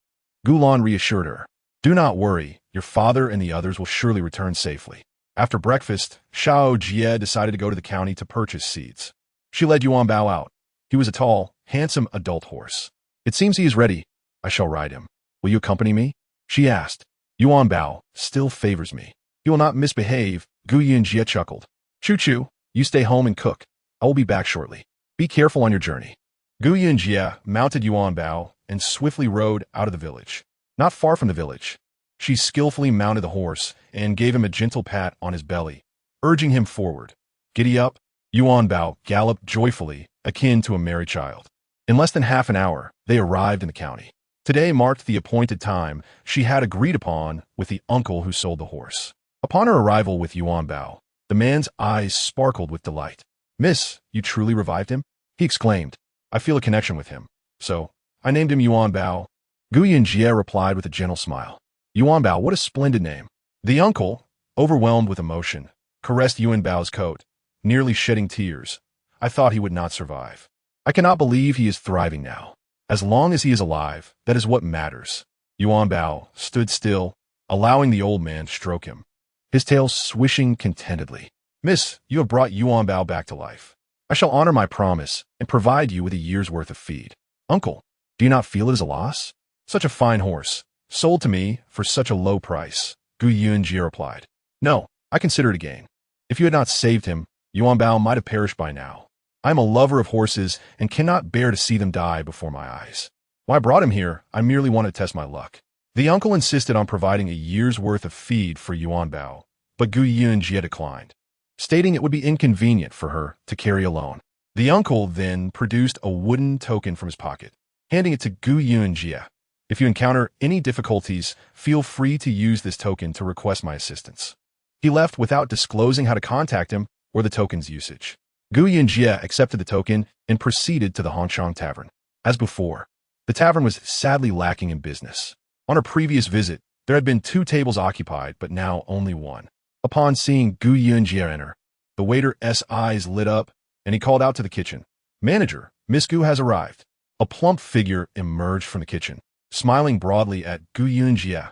Gulan reassured her. Do not worry, your father and the others will surely return safely. After breakfast, Xiao Jie decided to go to the county to purchase seeds. She led Yuan Bao out. He was a tall, handsome adult horse. It seems he is ready. I shall ride him. Will you accompany me? She asked. Yuan Bao still favors me. He will not misbehave, Gu Yunjie chuckled. Choo-choo, you stay home and cook. I will be back shortly. Be careful on your journey. Gu Yunjie mounted Yuan Bao and swiftly rode out of the village. Not far from the village, she skillfully mounted the horse and gave him a gentle pat on his belly, urging him forward. Giddy up, Yuan Bao galloped joyfully, akin to a merry child. In less than half an hour, they arrived in the county. Today marked the appointed time she had agreed upon with the uncle who sold the horse. Upon her arrival with Yuan Bao, the man's eyes sparkled with delight. Miss, you truly revived him? He exclaimed. I feel a connection with him. So, I named him Yuan Bao. Gu Yunjie replied with a gentle smile. Yuan Bao, what a splendid name. The uncle, overwhelmed with emotion, caressed Yuan Bao's coat, nearly shedding tears. I thought he would not survive. I cannot believe he is thriving now. As long as he is alive, that is what matters. Yuan Bao stood still, allowing the old man to stroke him, his tail swishing contentedly. Miss, you have brought Yuan Bao back to life. I shall honor my promise and provide you with a year's worth of feed. Uncle, do you not feel it as a loss? Such a fine horse, sold to me for such a low price, Gu Yunjie replied. No, I consider it a gain. If you had not saved him, Yuan Bao might have perished by now. I am a lover of horses and cannot bear to see them die before my eyes. When I brought him here, I merely wanted to test my luck. The uncle insisted on providing a year's worth of feed for Yuan Bao, but Gu Yunjie declined, stating it would be inconvenient for her to carry alone. The uncle then produced a wooden token from his pocket, handing it to Gu Yunjie. If you encounter any difficulties, feel free to use this token to request my assistance. He left without disclosing how to contact him or the token's usage. Gu Yunjie accepted the token and proceeded to the Hongshang Tavern. As before, the tavern was sadly lacking in business. On a previous visit, there had been 2 tables occupied, but now only 1. Upon seeing Gu Yunjie enter, the waiter's eyes lit up, and he called out to the kitchen. Manager, Miss Gu has arrived. A plump figure emerged from the kitchen, smiling broadly at Gu Yunjie.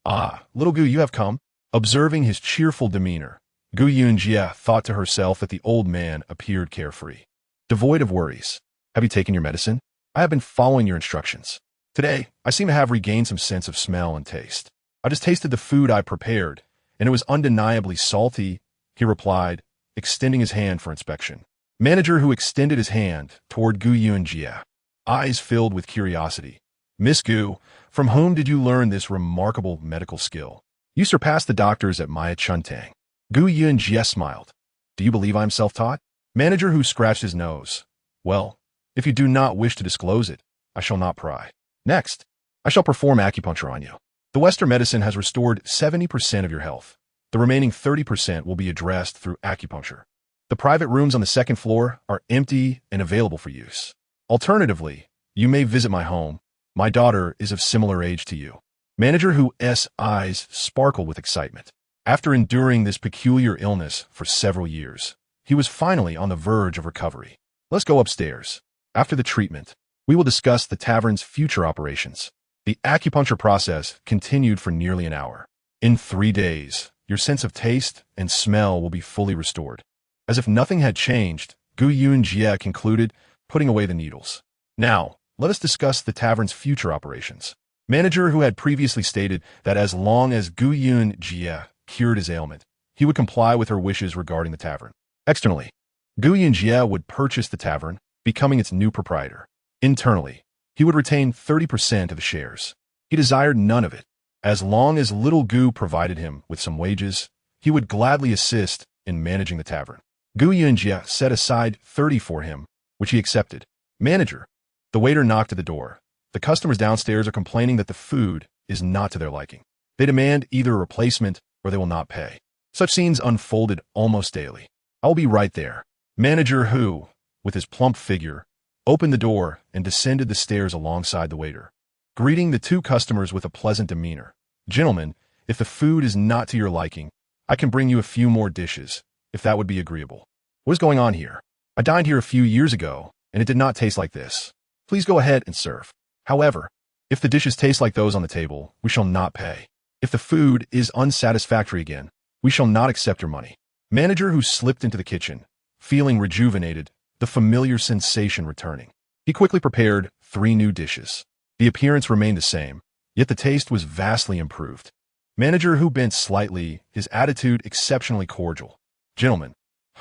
Ah, little Gu, you have come. Observing his cheerful demeanor, Gu Yunjie thought to herself that the old man appeared carefree, devoid of worries. Have you taken your medicine? I have been following your instructions. Today, I seem to have regained some sense of smell and taste. I just tasted the food I prepared, and it was undeniably salty, he replied, extending his hand for inspection. Manager who extended his hand toward Gu Yunjie, eyes filled with curiosity. Miss Gu, from whom did you learn this remarkable medical skill? You surpassed the doctors at Maya Chuntang. Gu Yunjie smiled. Do you believe I am self-taught? Manager who scratched his nose. Well, if you do not wish to disclose it, I shall not pry. Next, I shall perform acupuncture on you. The Western medicine has restored 70% of your health. The remaining 30% will be addressed through acupuncture. The private rooms on the 2nd floor are empty and available for use. Alternatively, you may visit my home. My daughter is of similar age to you. Manager whose eyes sparkled with excitement. After enduring this peculiar illness for several years, he was finally on the verge of recovery. Let's go upstairs. After the treatment, we will discuss the tavern's future operations. The acupuncture process continued for nearly an hour. In 3 days, your sense of taste and smell will be fully restored. As if nothing had changed, Gu Yunjie concluded, putting away the needles. Now, let us discuss the tavern's future operations. Manager who had previously stated that as long as Gu Yunjie cured his ailment, he would comply with her wishes regarding the tavern. Externally, Gu Yunjie would purchase the tavern, becoming its new proprietor. Internally, he would retain 30% of the shares. He desired none of it. As long as little Gu provided him with some wages, he would gladly assist in managing the tavern. Gu Yunjie set aside 30 for him, which he accepted. Manager. The waiter knocked at the door. The customers downstairs are complaining that the food is not to their liking. They demand either a replacement or they will not pay. Such scenes unfolded almost daily. I'll be right there. Manager Hu, with his plump figure, opened the door and descended the stairs alongside the waiter, greeting the two customers with a pleasant demeanor. Gentlemen, if the food is not to your liking, I can bring you a few more dishes, if that would be agreeable. What is going on here? I dined here a few years ago, and it did not taste like this. Please go ahead and serve. However, if the dishes taste like those on the table, we shall not pay. If the food is unsatisfactory again, we shall not accept your money. Manager Hu slipped into the kitchen, feeling rejuvenated, the familiar sensation returning. He quickly prepared 3 new dishes. The appearance remained the same, yet the taste was vastly improved. Manager Hu bent slightly, his attitude exceptionally cordial. Gentlemen,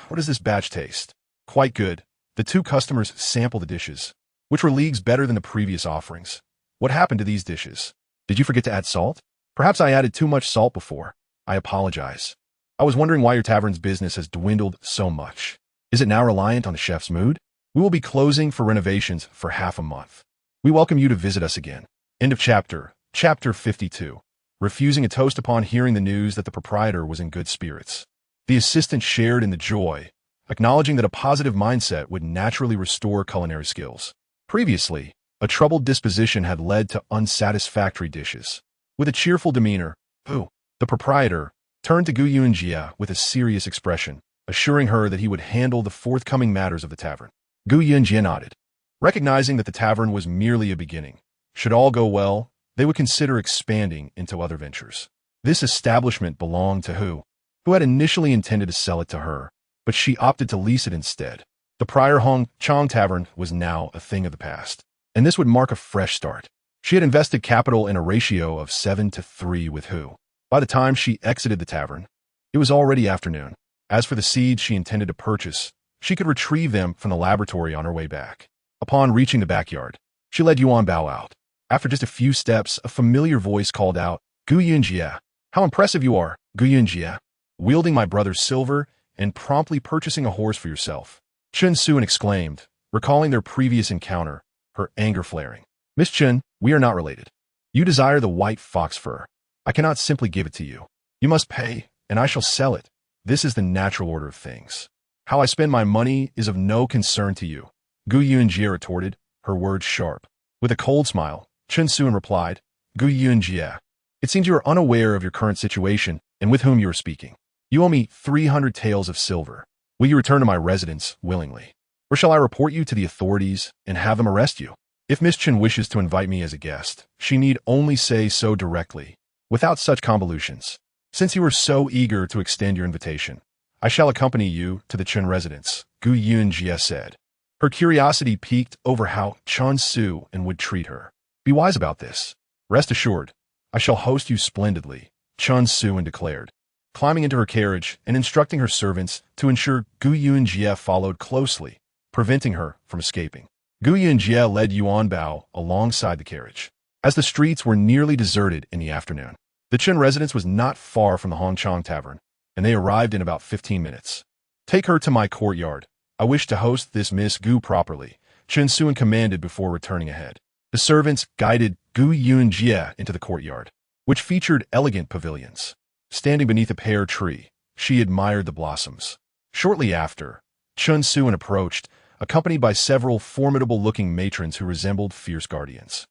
what does this batch taste? Quite good. The two customers sampled the dishes, which were leagues better than the previous offerings. What happened to these dishes? Did you forget to add salt? Perhaps I added too much salt before. I apologize. I was wondering why your tavern's business has dwindled so much. Is it now reliant on the chef's mood? We will be closing for renovations for half a month. We welcome you to visit us again. End of chapter. Chapter 52. Refusing a toast upon hearing the news that the proprietor was in good spirits. The assistant shared in the joy, acknowledging that a positive mindset would naturally restore culinary skills. Previously, a troubled disposition had led to unsatisfactory dishes. With a cheerful demeanor, the proprietor, turned to Gu Yunji with a serious expression, assuring her that he would handle the forthcoming matters of the tavern. Gu Yunji nodded, recognizing that the tavern was merely a beginning. Should all go well, they would consider expanding into other ventures. This establishment belonged to who had initially intended to sell it to her, but she opted to lease it instead. The prior Hong Chong Tavern was now a thing of the past, and this would mark a fresh start. She had invested capital in a ratio of 7-3 with Hu. By the time she exited the tavern, it was already afternoon. As for the seeds she intended to purchase, she could retrieve them from the laboratory on her way back. Upon reaching the backyard, she led Yuan Bao out. After just a few steps, a familiar voice called out, Gu Yunji, how impressive you are, Gu Yunji, wielding my brother's silver and promptly purchasing a horse for yourself. Chen Suan exclaimed, recalling their previous encounter, her anger flaring. Miss Chen, we are not related. You desire the white fox fur. I cannot simply give it to you. You must pay, and I shall sell it. This is the natural order of things. How I spend my money is of no concern to you, Gu Yunji retorted, her words sharp. With a cold smile, Chen Suan replied, Gu Yunji, it seems you are unaware of your current situation and with whom you are speaking. You owe me 300 taels of silver. Will you return to my residence willingly? Or shall I report you to the authorities and have them arrest you? If Miss Chen wishes to invite me as a guest, she need only say so directly, without such convolutions. Since you are so eager to extend your invitation, I shall accompany you to the Chen residence, Gu Yunji said. Her curiosity piqued over how Chen Suan would treat her. Be wise about this. Rest assured, I shall host you splendidly, Chen Suan declared, climbing into her carriage and instructing her servants to ensure Gu Yunji followed closely, preventing her from escaping. Gu Yunji led Yuan Bao alongside the carriage. As the streets were nearly deserted in the afternoon, the Chen residence was not far from the Hong Chong Tavern, and they arrived in about 15 minutes. Take her to my courtyard. I wish to host this Miss Gu properly, Chen Suan commanded before returning ahead. The servants guided Gu Yunji into the courtyard, which featured elegant pavilions. Standing beneath a pear tree, she admired the blossoms. Shortly after, Chen Suan approached, accompanied by several formidable-looking matrons who resembled fierce guardians.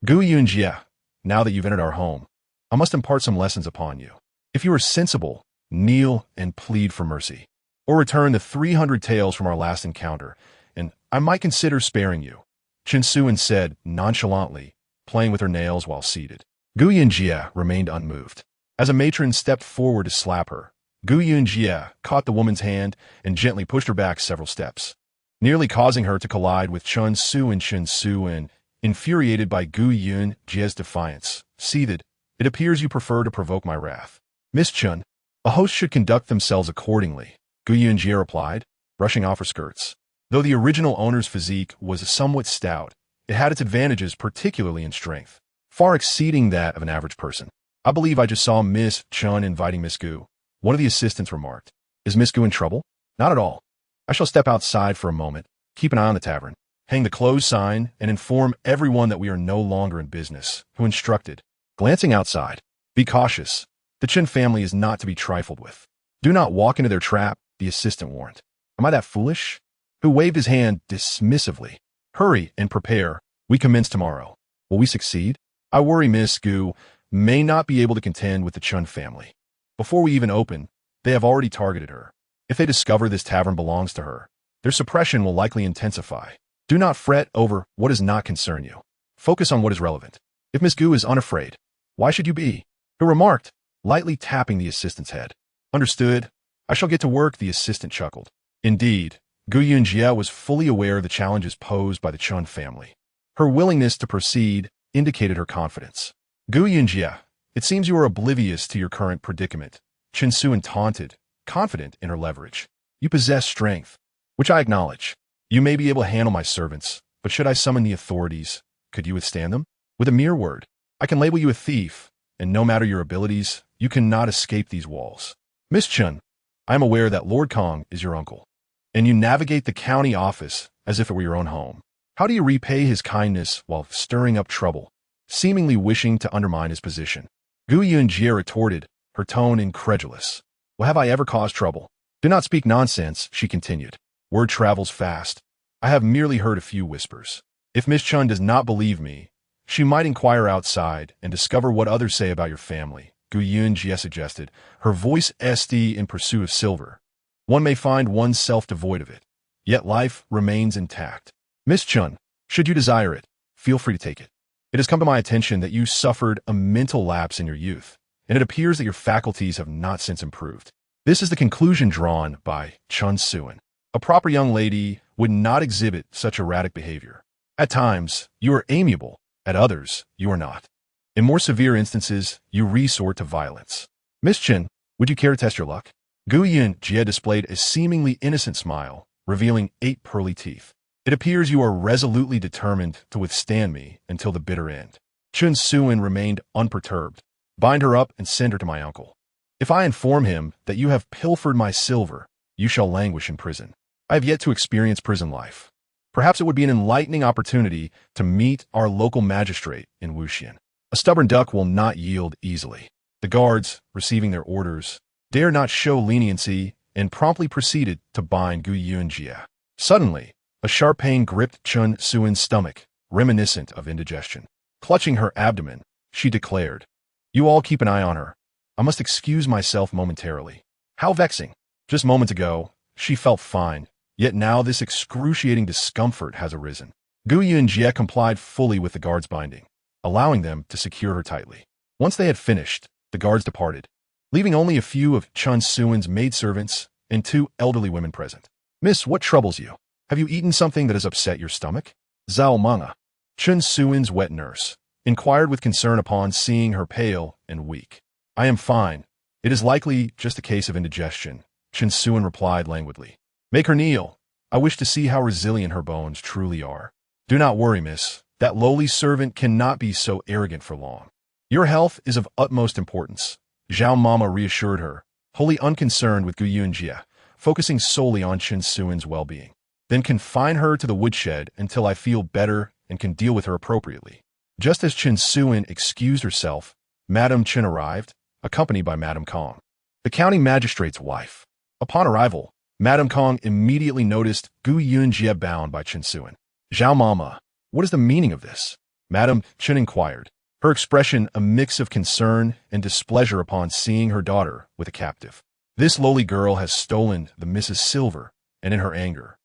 Gu Yunji, now that you've entered our home, I must impart some lessons upon you. If you are sensible, kneel and plead for mercy, or return the 300 taels from our last encounter, and I might consider sparing you, Chen Suan said nonchalantly, playing with her nails while seated. Gu Yunji remained unmoved. As a matron stepped forward to slap her, Gu Yunji caught the woman's hand and gently pushed her back several steps, nearly causing her to collide with Chen Suan. Chen Suan, infuriated by Gu Yunji's defiance, seethed, it appears you prefer to provoke my wrath. Miss Chen, a host should conduct themselves accordingly, Gu Yunji replied, brushing off her skirts. Though the original owner's physique was somewhat stout, it had its advantages, particularly in strength, far exceeding that of an average person. I believe I just saw Miss Chen inviting Miss Gu, one of the assistants remarked. Is Miss Gu in trouble? Not at all. I shall step outside for a moment, keep an eye on the tavern, hang the closed sign, and inform everyone that we are no longer in business, who instructed. Glancing outside, be cautious. The Chen family is not to be trifled with. Do not walk into their trap, the assistant warned. Am I that foolish? Who waved his hand dismissively. Hurry and prepare. We commence tomorrow. Will we succeed? I worry Miss Gu may not be able to contend with the Chun family. Before we even open, they have already targeted her. If they discover this tavern belongs to her, their suppression will likely intensify. Do not fret over what does not concern you. Focus on what is relevant. If Miss Gu is unafraid, why should you be? He remarked, lightly tapping the assistant's head. Understood. I shall get to work, the assistant chuckled. Indeed, Gu Yunji was fully aware of the challenges posed by the Chun family. Her willingness to proceed indicated her confidence. Gu Yunji, it seems you are oblivious to your current predicament, Chen Suan taunted, confident in her leverage. You possess strength, which I acknowledge. You may be able to handle my servants, but should I summon the authorities, could you withstand them? With a mere word, I can label you a thief, and no matter your abilities, you cannot escape these walls. Miss Chun, I am aware that Lord Kong is your uncle, and you navigate the county office as if it were your own home. How do you repay his kindness while stirring up trouble, seemingly wishing to undermine his position? Gu Yunji retorted, her tone incredulous. Well, have I ever caused trouble? Do not speak nonsense, she continued. Word travels fast. I have merely heard a few whispers. If Miss Chun does not believe me, she might inquire outside and discover what others say about your family, Gu Yunji suggested, her voice SD in pursuit of silver. One may find oneself devoid of it, yet life remains intact. Miss Chun, should you desire it, feel free to take it. It has come to my attention that you suffered a mental lapse in your youth, and it appears that your faculties have not since improved. This is the conclusion drawn by Chen Suan. A proper young lady would not exhibit such erratic behavior. At times, you are amiable. At others, you are not. In more severe instances, you resort to violence. Miss Chen, would you care to test your luck? Gu Yunji displayed a seemingly innocent smile, revealing 8 pearly teeth. It appears you are resolutely determined to withstand me until the bitter end. Chen Suan remained unperturbed. Bind her up and send her to my uncle. If I inform him that you have pilfered my silver, you shall languish in prison. I have yet to experience prison life. Perhaps it would be an enlightening opportunity to meet our local magistrate in Wuxian. A stubborn duck will not yield easily. The guards, receiving their orders, dare not show leniency and promptly proceeded to bind Gu Yunji. Suddenly, a sharp pain gripped Chen Suan's stomach, reminiscent of indigestion. Clutching her abdomen, she declared, You all keep an eye on her. I must excuse myself momentarily. How vexing. Just moments ago, she felt fine, yet now this excruciating discomfort has arisen. Gu Yunji complied fully with the guards' binding, allowing them to secure her tightly. Once they had finished, the guards departed, leaving only a few of Chen Suan's maidservants and 2 elderly women present. Miss, what troubles you? Have you eaten something that has upset your stomach? Zhao Manga, Chen Suan's wet nurse, inquired with concern upon seeing her pale and weak. I am fine. It is likely just a case of indigestion, Chen Suan replied languidly. Make her kneel. I wish to see how resilient her bones truly are. Do not worry, miss. That lowly servant cannot be so arrogant for long. Your health is of utmost importance, Zhao Mama reassured her, wholly unconcerned with Gu Yunji, focusing solely on Chen Suan's well-being. Then confine her to the woodshed until I feel better and can deal with her appropriately. Just as Chen Suan excused herself, Madame Chen arrived, accompanied by Madame Kong, the county magistrate's wife. Upon arrival, Madame Kong immediately noticed Gu Yunji bound by Chen Suan. Zhao Mama, what is the meaning of this? Madame Chen inquired, her expression a mix of concern and displeasure upon seeing her daughter with a captive. This lowly girl has stolen the Mrs. Silver, and in her anger,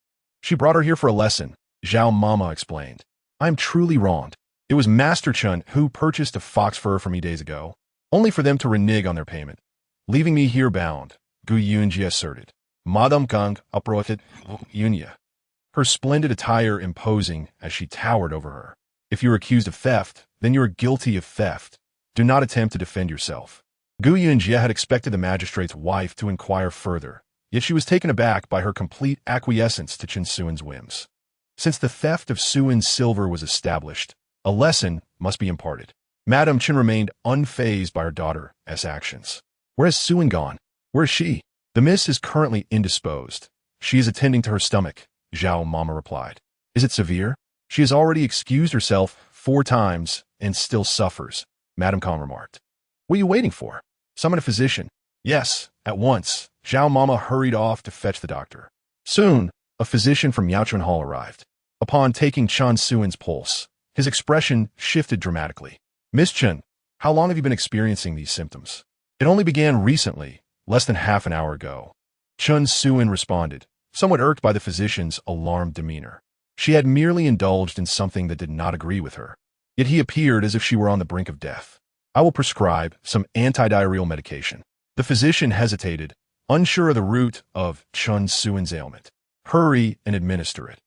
she brought her here for a lesson, Zhao Mama explained. I am truly wronged. It was Master Chen who purchased a fox fur for me days ago, only for them to renege on their payment, leaving me here bound, Gu Yunji asserted. Madame Kong approached Yunji, her splendid attire imposing as she towered over her. If you are accused of theft, then you are guilty of theft. Do not attempt to defend yourself. Gu Yunji had expected the magistrate's wife to inquire further, yet she was taken aback by her complete acquiescence to Chen Suan's whims. Since the theft of Suan's silver was established, a lesson must be imparted. Madame Chen remained unfazed by her daughter's actions. Where has Suan gone? Where is she? The miss is currently indisposed. She is attending to her stomach, Zhao Mama replied. Is it severe? She has already excused herself 4 times and still suffers, Madame Kong remarked. What are you waiting for? Summon a physician. Yes, at once, Zhao Mama hurried off to fetch the doctor. Soon, a physician from Yaochun Hall arrived. Upon taking Chen Suin's pulse, his expression shifted dramatically. Miss Chen, how long have you been experiencing these symptoms? It only began recently, less than half an hour ago. Chen Suin responded, somewhat irked by the physician's alarmed demeanor. She had merely indulged in something that did not agree with her. Yet he appeared as if she were on the brink of death. I will prescribe some antidiarrheal medication. The physician hesitated, unsure of the root of Chen Suin's ailment. Hurry and administer it.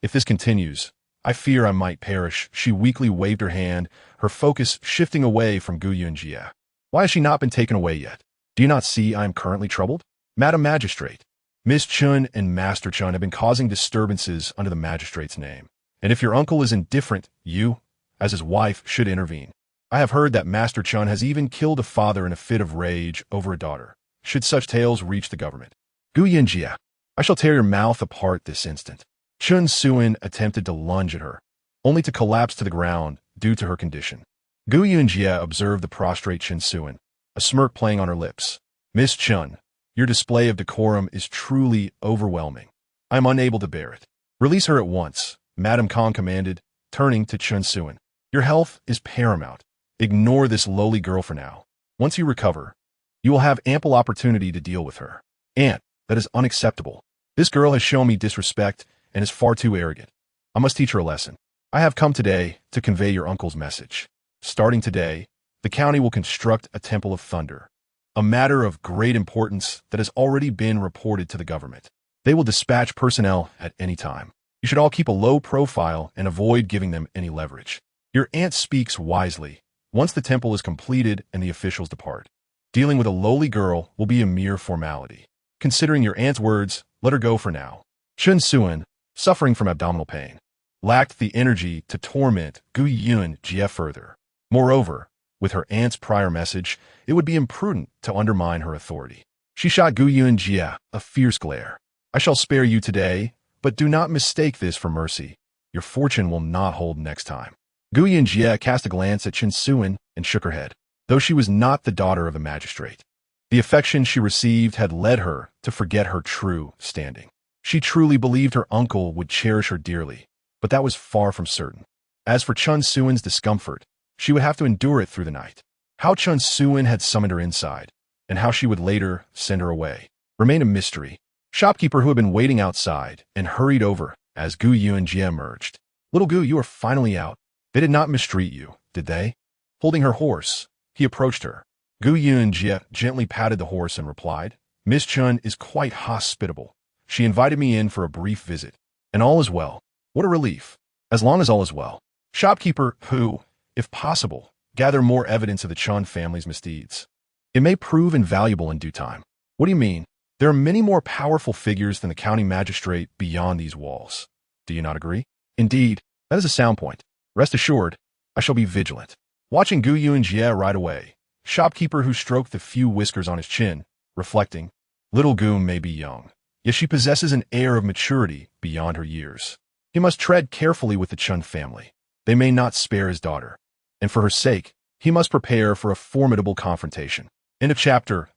If this continues, I fear I might perish. She weakly waved her hand, her focus shifting away from Gu Yunji. Why has she not been taken away yet? Do you not see I am currently troubled? Madam Magistrate, Miss Chun and Master Chun have been causing disturbances under the magistrate's name. And if your uncle is indifferent, you, as his wife, should intervene. I have heard that Master Chun has even killed a father in a fit of rage over a daughter. Should such tales reach the government, Gu Yunji, I shall tear your mouth apart this instant. Chen Suin attempted to lunge at her, only to collapse to the ground due to her condition. Gu Yunji observed the prostrate Chen Suin, a smirk playing on her lips. Miss Chun, your display of decorum is truly overwhelming. I am unable to bear it. Release her at once, Madame Kong commanded, turning to Chen Suin. Your health is paramount. Ignore this lowly girl for now. Once you recover, you will have ample opportunity to deal with her. Aunt, that is unacceptable. This girl has shown me disrespect and is far too arrogant. I must teach her a lesson. I have come today to convey your uncle's message. Starting today, the county will construct a temple of thunder, a matter of great importance that has already been reported to the government. They will dispatch personnel at any time. You should all keep a low profile and avoid giving them any leverage. Your aunt speaks wisely. Once the temple is completed and the officials depart, dealing with a lowly girl will be a mere formality. Considering your aunt's words, let her go for now. Chen Suin, suffering from abdominal pain, lacked the energy to torment Gu Yunji further. Moreover, with her aunt's prior message, it would be imprudent to undermine her authority. She shot Gu Yunji a fierce glare. I shall spare you today, but do not mistake this for mercy. Your fortune will not hold next time. Gu Yunji cast a glance at Chen Suin and shook her head. Though she was not the daughter of a magistrate, the affection she received had led her to forget her true standing. She truly believed her uncle would cherish her dearly, but that was far from certain. As for Chen Suin's discomfort, she would have to endure it through the night. How Chen Suin had summoned her inside, and how she would later send her away, remained a mystery. Shopkeeper who had been waiting outside and hurried over as Gu Yunji emerged. Little Gu, you are finally out. They did not mistreat you, did they? Holding her horse, he approached her. Gu Yunji gently patted the horse and replied, Miss Chun is quite hospitable. She invited me in for a brief visit. And all is well. What a relief. As long as all is well. Shopkeeper who, if possible, gather more evidence of the Chun family's misdeeds. It may prove invaluable in due time. What do you mean? There are many more powerful figures than the county magistrate beyond these walls. Do you not agree? Indeed, that is a sound point. Rest assured, I shall be vigilant. Watching Gu Yunji ride away, shopkeeper who stroked the few whiskers on his chin, reflecting, little Gu may be young, yet she possesses an air of maturity beyond her years. He must tread carefully with the Chun family. They may not spare his daughter. And for her sake, he must prepare for a formidable confrontation. End of chapter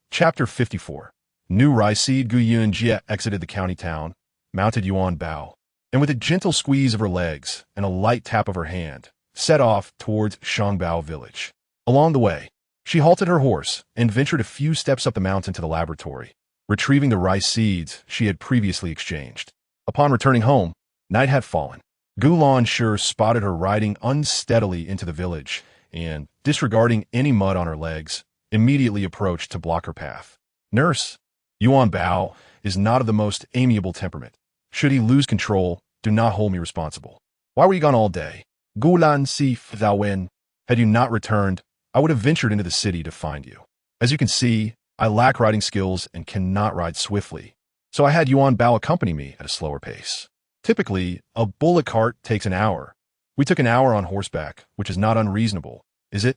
54. New Raiseed Gu Yunji exited the county town, mounted Yuan Bao, and with a gentle squeeze of her legs and a light tap of her hand, set off towards Shangbao village. Along the way, she halted her horse and ventured a few steps up the mountain to the laboratory, retrieving the rice seeds she had previously exchanged. Upon returning home, night had fallen. Gulan Shur spotted her riding unsteadily into the village and, disregarding any mud on her legs, immediately approached to block her path. Nurse, Yuan Bao is not of the most amiable temperament. Should he lose control, do not hold me responsible. Why were you gone all day? Gulan Si Fzawen, had you not returned, I would have ventured into the city to find you. As you can see, I lack riding skills and cannot ride swiftly, so I had Yuan Bao accompany me at a slower pace. Typically, a bullock cart takes an hour. We took an hour on horseback, which is not unreasonable, is it?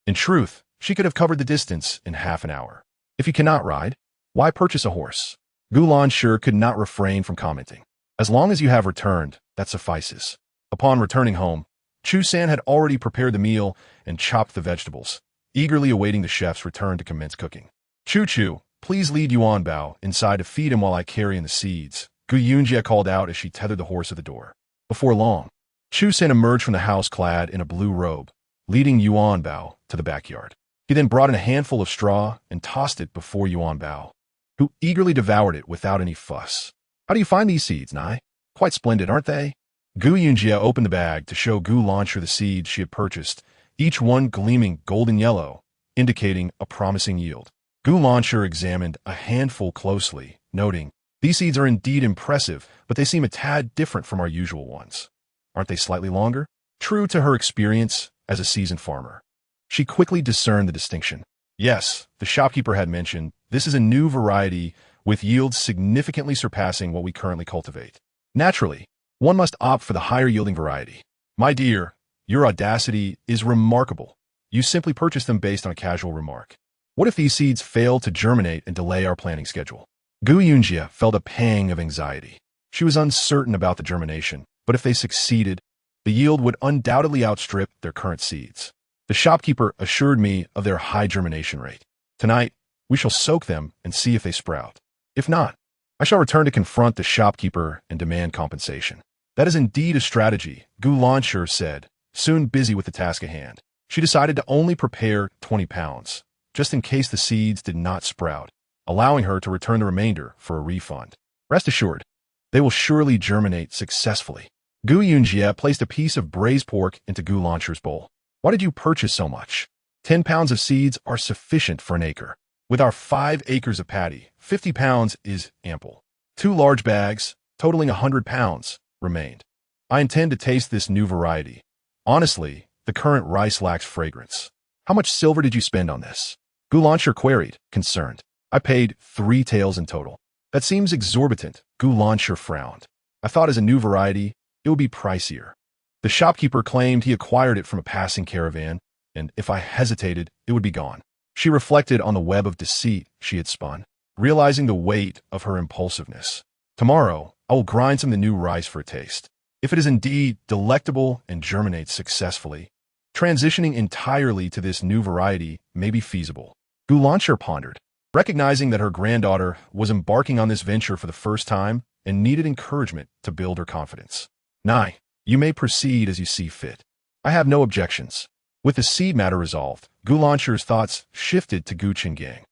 In truth, she could have covered the distance in half an hour. If you cannot ride, why purchase a horse? Gulan Shur could not refrain from commenting. As long as you have returned, that suffices. Upon returning home, Chu San had already prepared the meal and chopped the vegetables, eagerly awaiting the chef's return to commence cooking. Chu Chu, Please lead Yuan Bao inside to feed him while I carry in the seeds, Gu Yunji called out as she tethered the horse at the door. Before long, Chu San emerged from the house clad in a blue robe, leading Yuan Bao to the backyard. He then brought in a handful of straw and tossed it before Yuan Bao, who eagerly devoured it without any fuss. How do you find these seeds, Nai? Quite splendid, aren't they? Gu Yunjie opened the bag to show Gu Launcher the seeds she had purchased, each one gleaming golden yellow, indicating a promising yield. Gu Launcher examined a handful closely, noting, "These seeds are indeed impressive, but they seem a tad different from our usual ones. Aren't they slightly longer?" True to her experience as a seasoned farmer, she quickly discerned the distinction. Yes, the shopkeeper had mentioned, this is a new variety with yields significantly surpassing what we currently cultivate. Naturally, one must opt for the higher-yielding variety. My dear, your audacity is remarkable. You simply purchased them based on a casual remark. What if these seeds fail to germinate and delay our planting schedule? Gu Yunjie felt a pang of anxiety. She was uncertain about the germination, but if they succeeded, the yield would undoubtedly outstrip their current seeds. The shopkeeper assured me of their high germination rate. Tonight, we shall soak them and see if they sprout. If not, I shall return to confront the shopkeeper and demand compensation. That is indeed a strategy, Gu Launcher said, soon busy with the task at hand. She decided to only prepare 20 pounds, just in case the seeds did not sprout, allowing her to return the remainder for a refund. Rest assured, they will surely germinate successfully. Gu Yunjie placed a piece of braised pork into Gu Launcher's bowl. Why did you purchase so much? 10 pounds of seeds are sufficient for an acre. With our 5 acres of paddy, 50 pounds is ample. 2 large bags, totaling 100 pounds, remained. I intend to taste this new variety. Honestly, the current rice lacks fragrance. How much silver did you spend on this? Gu Launcher queried, concerned. I paid 3 taels in total. That seems exorbitant, Gu Launcher frowned. I thought as a new variety, it would be pricier. The shopkeeper claimed he acquired it from a passing caravan, and if I hesitated, it would be gone. She reflected on the web of deceit she had spun, realizing the weight of her impulsiveness. Tomorrow, I will grind some of the new rice for a taste. If it is indeed delectable and germinates successfully, transitioning entirely to this new variety may be feasible. Gu Launcher pondered, recognizing that her granddaughter was embarking on this venture for the first time and needed encouragement to build her confidence. Nai, you may proceed as you see fit. I have no objections. With the seed matter resolved, Gu Launcher's thoughts shifted to Gu Qinggang.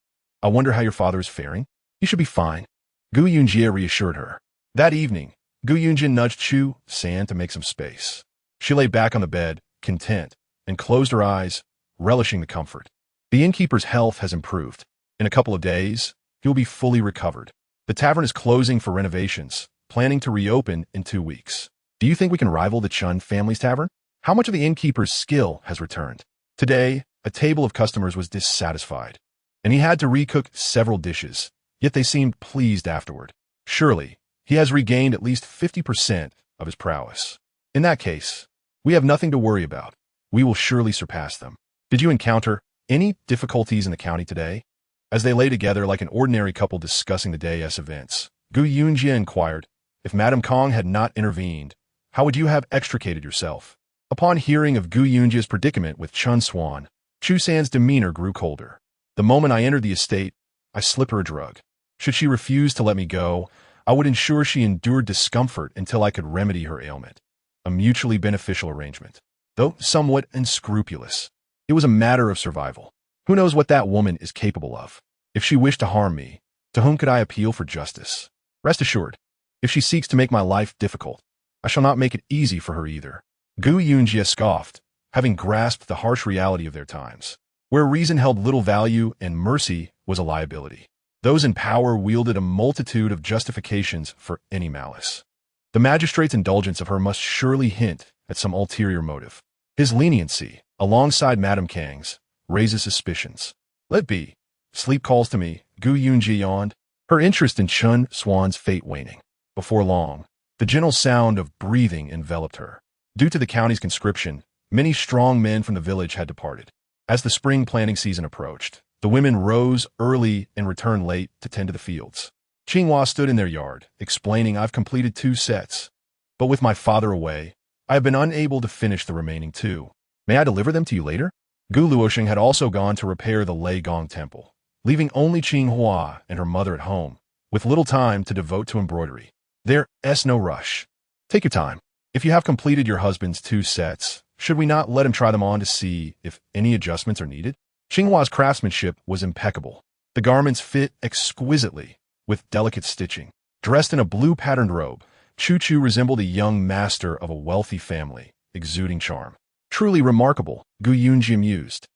I wonder how your father is faring? He should be fine. Gu Yunjie reassured her. That evening, Gu Yunjie nudged Chu San to make some space. She lay back on the bed, content, and closed her eyes, relishing the comfort. The innkeeper's health has improved. In a couple of days, he will be fully recovered. The tavern is closing for renovations, planning to reopen in 2 weeks. Do you think we can rival the Chun family's tavern? How much of the innkeeper's skill has returned? Today, a table of customers was dissatisfied, and he had to recook several dishes, yet they seemed pleased afterward. Surely, he has regained at least 50% of his prowess. In that case, we have nothing to worry about. We will surely surpass them. Did you encounter any difficulties in the county today? As they lay together like an ordinary couple discussing the day's events, Gu Yunjie inquired, if Madame Kong had not intervened, how would you have extricated yourself? Upon hearing of Gu Yunjie's predicament with Chun Swan, Chu San's demeanor grew colder. The moment I entered the estate, I slipped her a drug. Should she refuse to let me go, I would ensure she endured discomfort until I could remedy her ailment. A mutually beneficial arrangement. Though somewhat unscrupulous, it was a matter of survival. Who knows what that woman is capable of? If she wished to harm me, to whom could I appeal for justice? Rest assured, if she seeks to make my life difficult, I shall not make it easy for her either. Gu Yunjie scoffed, having grasped the harsh reality of their times, where reason held little value and mercy was a liability. Those in power wielded a multitude of justifications for any malice. The magistrate's indulgence of her must surely hint at some ulterior motive. His leniency, alongside Madame Kang's, raises suspicions. Let be. Sleep calls to me, Gu Yunjie yawned, her interest in Chun Swan's fate waning. Before long, the gentle sound of breathing enveloped her. Due to the county's conscription, many strong men from the village had departed. As the spring planting season approached, the women rose early and returned late to tend to the fields. Qinghua stood in their yard, explaining, I've completed 2 sets. But with my father away, I have been unable to finish the remaining 2. May I deliver them to you later? Gu Luosheng had also gone to repair the Lei Gong temple, leaving only Qinghua and her mother at home, with little time to devote to embroidery. There's no rush. Take your time. If you have completed your husband's 2 sets, should we not let him try them on to see if any adjustments are needed? Qinghua's craftsmanship was impeccable. The garments fit exquisitely, with delicate stitching. Dressed in a blue-patterned robe, Chu resembled a young master of a wealthy family, exuding charm. Truly remarkable, Gu Yunji mused,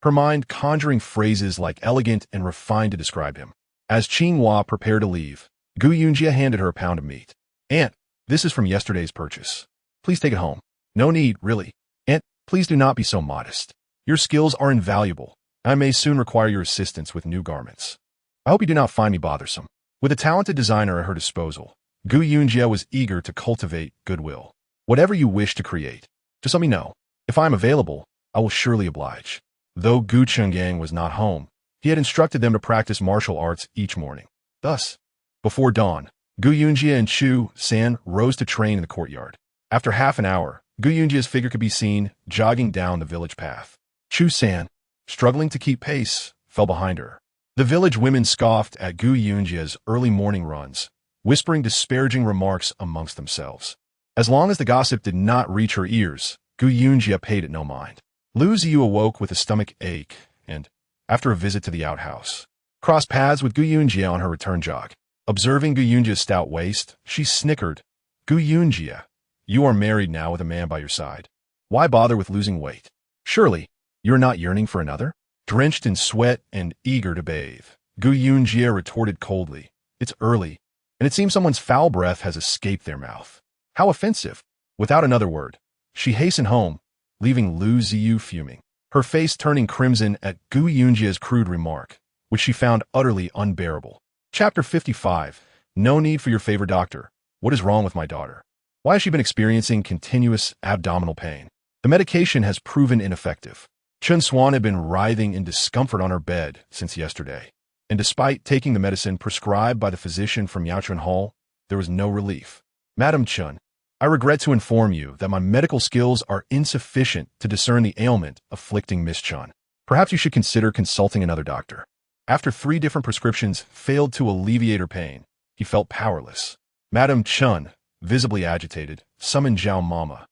her mind conjuring phrases like elegant and refined to describe him. As Qinghua prepared to leave, Gu Yunji handed her a pound of meat. "Aunt, this is from yesterday's purchase. Please take it home." "No need, really. Aunt, please do not be so modest. Your skills are invaluable. I may soon require your assistance with new garments. I hope you do not find me bothersome." With a talented designer at her disposal, Gu Yunji was eager to cultivate goodwill. "Whatever you wish to create, just let me know. If I am available, I will surely oblige." Though Gu Chenggang was not home, he had instructed them to practice martial arts each morning. Thus, before dawn, Gu Yunji and Chu San rose to train in the courtyard. After half an hour, Gu Yunji's figure could be seen jogging down the village path. Chu San, struggling to keep pace, fell behind her. The village women scoffed at Gu Yunji's early morning runs, whispering disparaging remarks amongst themselves. As long as the gossip did not reach her ears, Gu Yunji paid it no mind. Lu Ziyu awoke with a stomach ache and, after a visit to the outhouse, crossed paths with Gu Yunji on her return jog. Observing Gu Yunji's stout waist, she snickered. "Gu Yunji, you are married now with a man by your side. Why bother with losing weight? Surely, you are not yearning for another?" Drenched in sweat and eager to bathe, Gu Yunji retorted coldly. "It's early, and it seems someone's foul breath has escaped their mouth. How offensive!" Without another word, she hastened home, leaving Lu Ziyu fuming, her face turning crimson at Gu Yunji's crude remark, which she found utterly unbearable. Chapter 55. No need for your favor, doctor. What is wrong with my daughter? Why has she been experiencing continuous abdominal pain? The medication has proven ineffective. Chun Swan had been writhing in discomfort on her bed since yesterday, and despite taking the medicine prescribed by the physician from Yaochun Hall, there was no relief. "Madam Chun, I regret to inform you that my medical skills are insufficient to discern the ailment afflicting Miss Chun. Perhaps you should consider consulting another doctor." After 3 different prescriptions failed to alleviate her pain, he felt powerless. Madam Chun, visibly agitated, summoned Zhao Mama.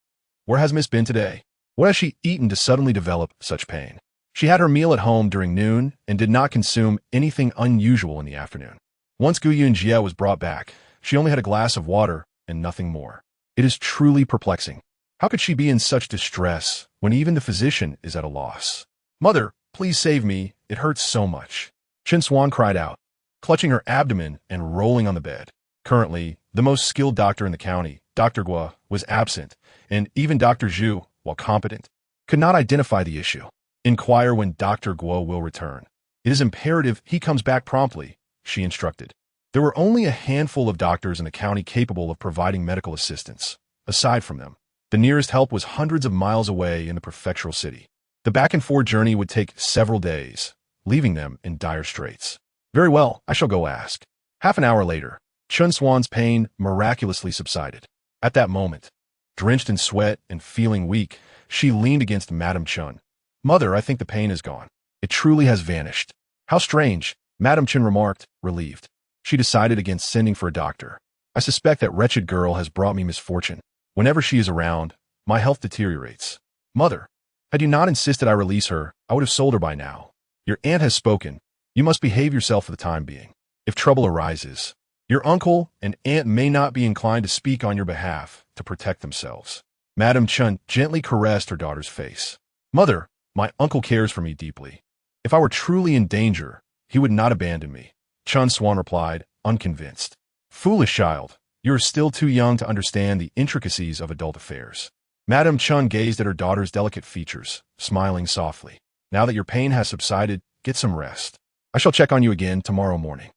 "Where has Miss been today? What has she eaten to suddenly develop such pain?" She had her meal at home during noon and did not consume anything unusual in the afternoon. Once Gu Yunji was brought back, she only had a glass of water and nothing more. It is truly perplexing. How could she be in such distress when even the physician is at a loss? "Mother, please save me. It hurts so much." Chen Swan cried out, clutching her abdomen and rolling on the bed. Currently, the most skilled doctor in the county, Dr. Guo, was absent, and even Dr. Zhu, while competent, could not identify the issue. "Inquire when Dr. Guo will return. It is imperative he comes back promptly," she instructed. There were only a handful of doctors in the county capable of providing medical assistance. Aside from them, the nearest help was hundreds of miles away in the prefectural city. The back-and-forth journey would take several days, leaving them in dire straits. "Very well, I shall go ask." Half an hour later, Chun Swan's pain miraculously subsided. At that moment, drenched in sweat and feeling weak, she leaned against Madame Chun. "Mother, I think the pain is gone. It truly has vanished." "How strange," Madame Chun remarked, relieved. She decided against sending for a doctor. "I suspect that wretched girl has brought me misfortune. Whenever she is around, my health deteriorates." "Mother, had you not insisted I release her, I would have sold her by now. Your aunt has spoken. You must behave yourself for the time being. If trouble arises, your uncle and aunt may not be inclined to speak on your behalf to protect themselves." Madame Chun gently caressed her daughter's face. "Mother, my uncle cares for me deeply. If I were truly in danger, he would not abandon me." Chun Swan replied, unconvinced. "Foolish child, you are still too young to understand the intricacies of adult affairs." Madame Chun gazed at her daughter's delicate features, smiling softly. "Now that your pain has subsided, get some rest. I shall check on you again tomorrow morning."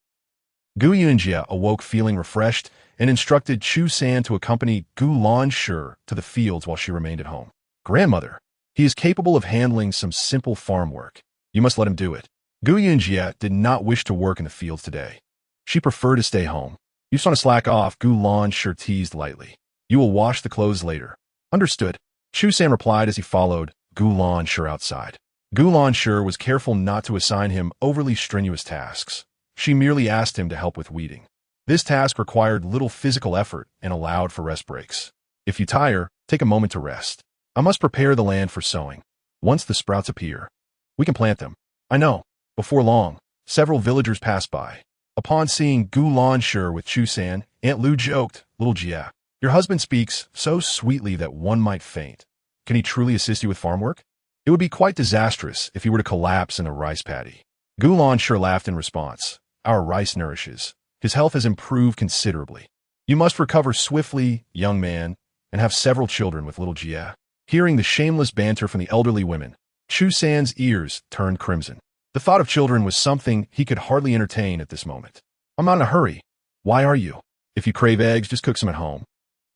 Gu Yunjie awoke feeling refreshed and instructed Chu San to accompany Gu Lanshi to the fields while she remained at home. "Grandmother, he is capable of handling some simple farm work. You must let him do it." Gu Yunjie did not wish to work in the fields today. She preferred to stay home. "You just want to slack off," Gu Lanshi teased lightly. "You will wash the clothes later." "Understood," Chu San replied as he followed Gu Lanshi outside. Gu Lanshi was careful not to assign him overly strenuous tasks. She merely asked him to help with weeding. This task required little physical effort and allowed for rest breaks. If you tire, take a moment to rest. I must prepare the land for sowing. Once the sprouts appear, we can plant them. I know. Before long, several villagers passed by. Upon seeing Gu Lanshi with Chu San, Aunt Lu joked, "Little Jia, your husband speaks so sweetly that one might faint. Can he truly assist you with farm work? It would be quite disastrous if he were to collapse in a rice paddy." Gu Lanshi laughed in response. "Our rice nourishes. His health has improved considerably. You must recover swiftly, young man, and have several children with little Jia." Hearing the shameless banter from the elderly women, Chu San's ears turned crimson. The thought of children was something he could hardly entertain at this moment. "I'm not in a hurry. Why are you? If you crave eggs, just cook some at home."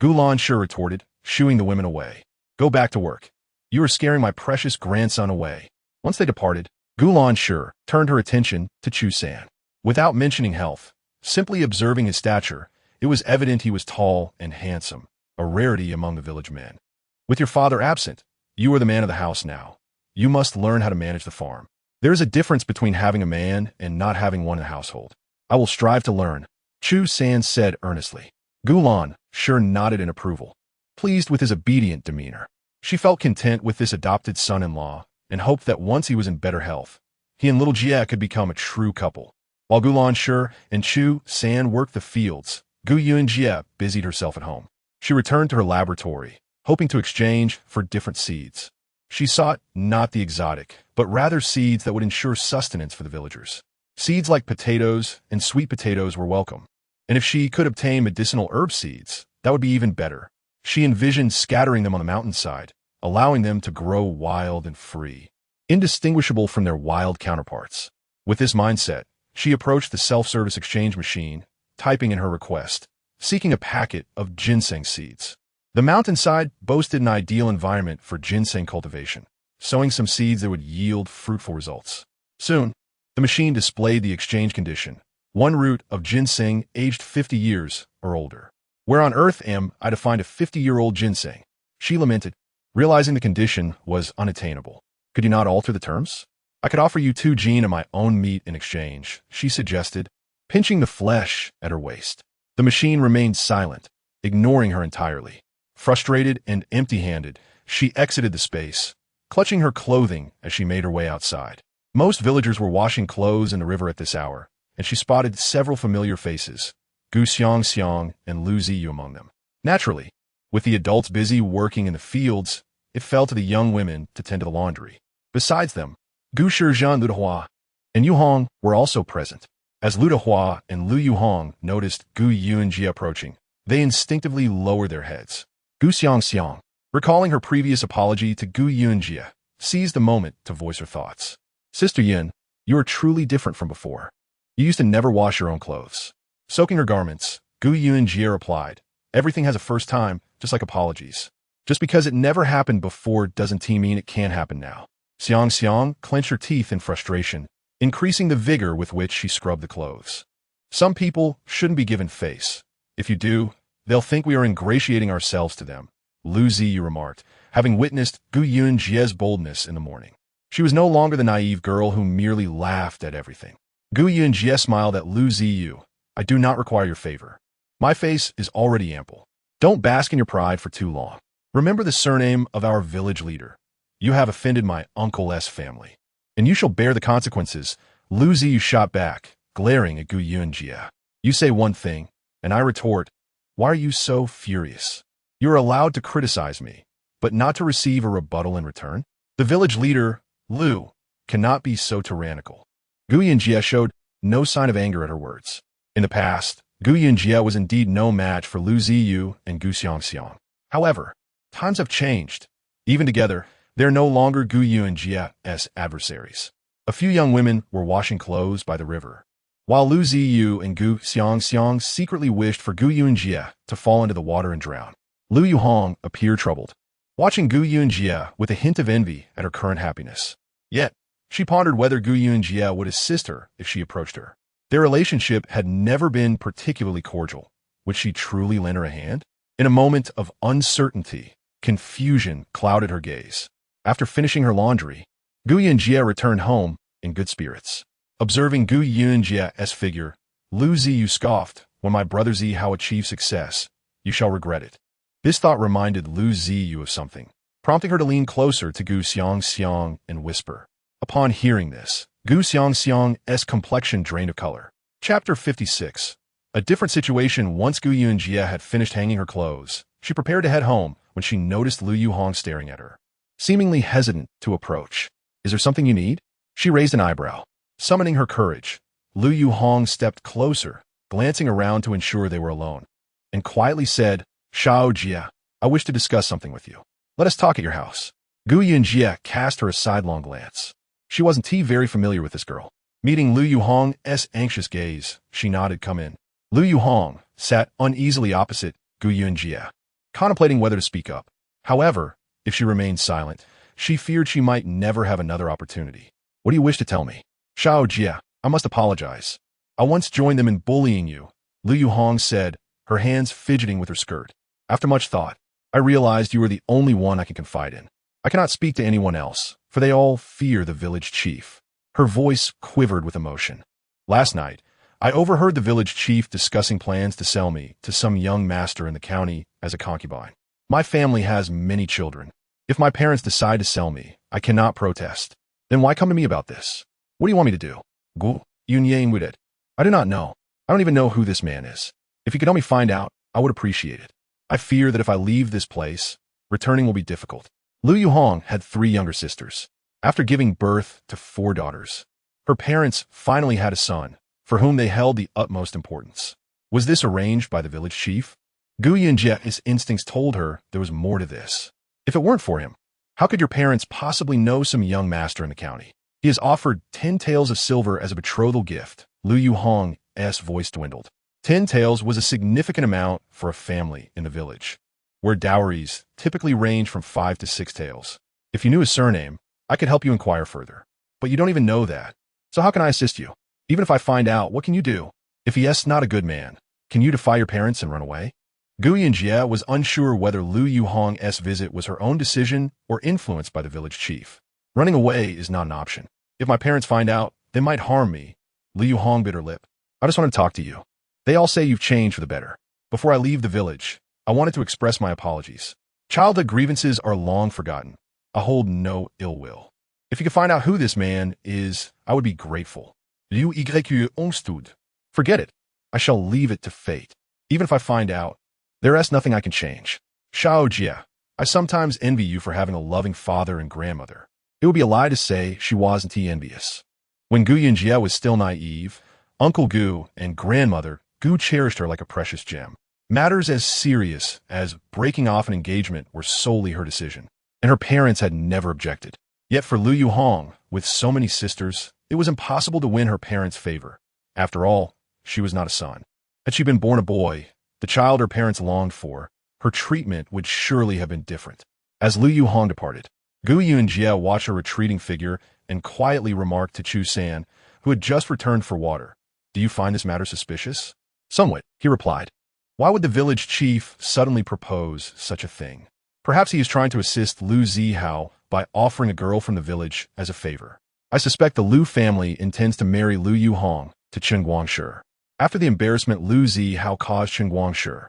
Gu Lanshi retorted, shooing the women away. "Go back to work. You are scaring my precious grandson away." Once they departed, Gu Lanshi turned her attention to Chu San. Without mentioning health, simply observing his stature, it was evident he was tall and handsome, a rarity among the village men. "With your father absent, you are the man of the house now. You must learn how to manage the farm. There is a difference between having a man and not having one in the household." "I will strive to learn," Chu San said earnestly. Gu Lanshi nodded in approval, pleased with his obedient demeanor. She felt content with this adopted son-in-law and hoped that once he was in better health, he and little Jia could become a true couple. While Gu Lanshi and Chu San worked the fields, Gu Yunji busied herself at home. She returned to her laboratory, hoping to exchange for different seeds. She sought not the exotic, but rather seeds that would ensure sustenance for the villagers. Seeds like potatoes and sweet potatoes were welcome, and if she could obtain medicinal herb seeds, that would be even better. She envisioned scattering them on the mountainside, allowing them to grow wild and free, indistinguishable from their wild counterparts. With this mindset, she approached the self-service exchange machine, typing in her request, seeking a packet of ginseng seeds. The mountainside boasted an ideal environment for ginseng cultivation, sowing some seeds that would yield fruitful results. Soon, the machine displayed the exchange condition: one root of ginseng aged 50 years or older. "Where on earth am I to find a 50-year-old ginseng?" she lamented, realizing the condition was unattainable. "Could you not alter the terms?" "I could offer you 2 gene of my own meat in exchange," she suggested, pinching the flesh at her waist. The machine remained silent, ignoring her entirely. Frustrated and empty-handed, she exited the space, clutching her clothing as she made her way outside. Most villagers were washing clothes in the river at this hour, and she spotted several familiar faces, Gu Xiang and Lu Ziyu among them. Naturally, with the adults busy working in the fields, it fell to the young women to tend to the laundry. Besides them, Gu Shizhan, Lu Dehua, and Yu Hong were also present. As Lu Dehua and Lu Yuhong noticed Gu Yunji approaching, they instinctively lowered their heads. Gu Xiang, recalling her previous apology to Gu Yunji, seized the moment to voice her thoughts. "Sister Yin, you are truly different from before. You used to never wash your own clothes." Soaking her garments, Gu Yunji replied, "Everything has a first time, just like apologies. Just because it never happened before doesn't mean it can't happen now." Xiang clenched her teeth in frustration, increasing the vigor with which she scrubbed the clothes. "Some people shouldn't be given face. If you do, they'll think we are ingratiating ourselves to them," Lu Ziyu remarked, having witnessed Gu Yunji's boldness in the morning. She was no longer the naive girl who merely laughed at everything. Gu Yunji smiled at Lu Ziyu. "I do not require your favor. My face is already ample. Don't bask in your pride for too long. Remember the surname of our village leader. You have offended my uncle's family, and you shall bear the consequences." Lu Ziyu shot back, glaring at Gu Yunji. "You say one thing, and I retort, why are you so furious? You are allowed to criticize me, but not to receive a rebuttal in return. The village leader, Lu, cannot be so tyrannical." Gu Yunji showed no sign of anger at her words. In the past, Gu Yunji was indeed no match for Lu Ziyu and Gu Xiang. However, times have changed. Even together, they are no longer Gu Yunji's adversaries. A few young women were washing clothes by the river, while Lu Ziyu and Gu Xiang secretly wished for Gu Yunji to fall into the water and drown. Lu Yuhong appeared troubled, watching Gu Yunji with a hint of envy at her current happiness. Yet, she pondered whether Gu Yunji would assist her if she approached her. Their relationship had never been particularly cordial. Would she truly lend her a hand? In a moment of uncertainty, confusion clouded her gaze. After finishing her laundry, Gu Yunjie returned home in good spirits. Observing Gu Yunjie's figure, Lu Ziyu scoffed, "When my brother Zihao achieves success, you shall regret it." This thought reminded Lu Ziyu of something, prompting her to lean closer to Gu Xiangxiang and whisper. Upon hearing this, Gu Xiangxiang's complexion drained of color. Chapter 56. A different situation. Once Gu Yunjie had finished hanging her clothes, she prepared to head home when she noticed Lu Yuhong staring at her, seemingly hesitant to approach. "Is there something you need?" She raised an eyebrow. Summoning her courage, Lu Yuhong stepped closer, glancing around to ensure they were alone, and quietly said, "Shao Jia, I wish to discuss something with you. Let us talk at your house." Gu Yunjie cast her a sidelong glance. She wasn't very familiar with this girl. Meeting Lu Yuhong's anxious gaze, she nodded, "Come in." Lu Yuhong sat uneasily opposite Gu Yunjie, contemplating whether to speak up. However, if she remained silent, she feared she might never have another opportunity. "What do you wish to tell me?" "Shao Jia, I must apologize. I once joined them in bullying you," Lu Yuhong said, her hands fidgeting with her skirt. "After much thought, I realized you were the only one I can confide in. I cannot speak to anyone else, for they all fear the village chief." Her voice quivered with emotion. "Last night, I overheard the village chief discussing plans to sell me to some young master in the county as a concubine. My family has many children. If my parents decide to sell me, I cannot protest. Then why come to me about this? What do you want me to do?" Gu Yunye with it. "I do not know. I don't even know who this man is. If you could help me find out, I would appreciate it. I fear that if I leave this place, returning will be difficult." Lu Yuhong had 3 younger sisters. After giving birth to 4 daughters, her parents finally had a son, for whom they held the utmost importance. Was this arranged by the village chief? Gu Yunjie's instincts told her there was more to this. If it weren't for him, how could your parents possibly know some young master in the county? "He has offered 10 taels of silver as a betrothal gift." Lu Yuhong's voice dwindled. 10 taels was a significant amount for a family in the village, where dowries typically range from 5 to 6 taels. "If you knew his surname, I could help you inquire further. But you don't even know that. So how can I assist you? Even if I find out, what can you do? If he is not a good man, can you defy your parents and run away?" Gu Yunjie was unsure whether Lu Yuhong's visit was her own decision or influenced by the village chief. "Running away is not an option. If my parents find out, they might harm me." Lu Yuhong bit her lip. "I just want to talk to you. They all say you've changed for the better. Before I leave the village, I wanted to express my apologies. Childhood grievances are long forgotten. I hold no ill will. If you could find out who this man is, I would be grateful." Liu Yqu Ongstud. "Forget it. I shall leave it to fate. Even if I find out, there is nothing I can change. Shao Jia, I sometimes envy you for having a loving father and grandmother." It would be a lie to say she wasn't envious. When Gu Yunjie was still naive, Uncle Gu and Grandmother Gu cherished her like a precious gem. Matters as serious as breaking off an engagement were solely her decision, and her parents had never objected. Yet for Lu Yuhong, with so many sisters, it was impossible to win her parents' favor. After all, she was not a son. Had she been born a boy, the child her parents longed for, her treatment would surely have been different. As Lu Yuhong departed, Gu Yunjie watched her retreating figure and quietly remarked to Chu San, who had just returned for water, "Do you find this matter suspicious?" "Somewhat," he replied. "Why would the village chief suddenly propose such a thing? Perhaps he is trying to assist Lu Zihao by offering a girl from the village as a favor. I suspect the Lu family intends to marry Lu Yuhong to Chen Guangshi. After the embarrassment Lu Zihao caused Chen Guangshi,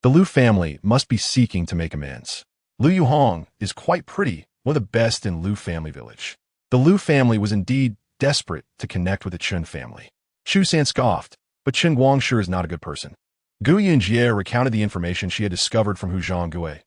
the Lu family must be seeking to make amends. Lu Yuhong is quite pretty, one of the best in Lu family village." The Lu family was indeed desperate to connect with the Chen family. Chu San scoffed, but Chen Guangshi is not a good person. Gu Yunjie recounted the information she had discovered from Hu Zhanggue.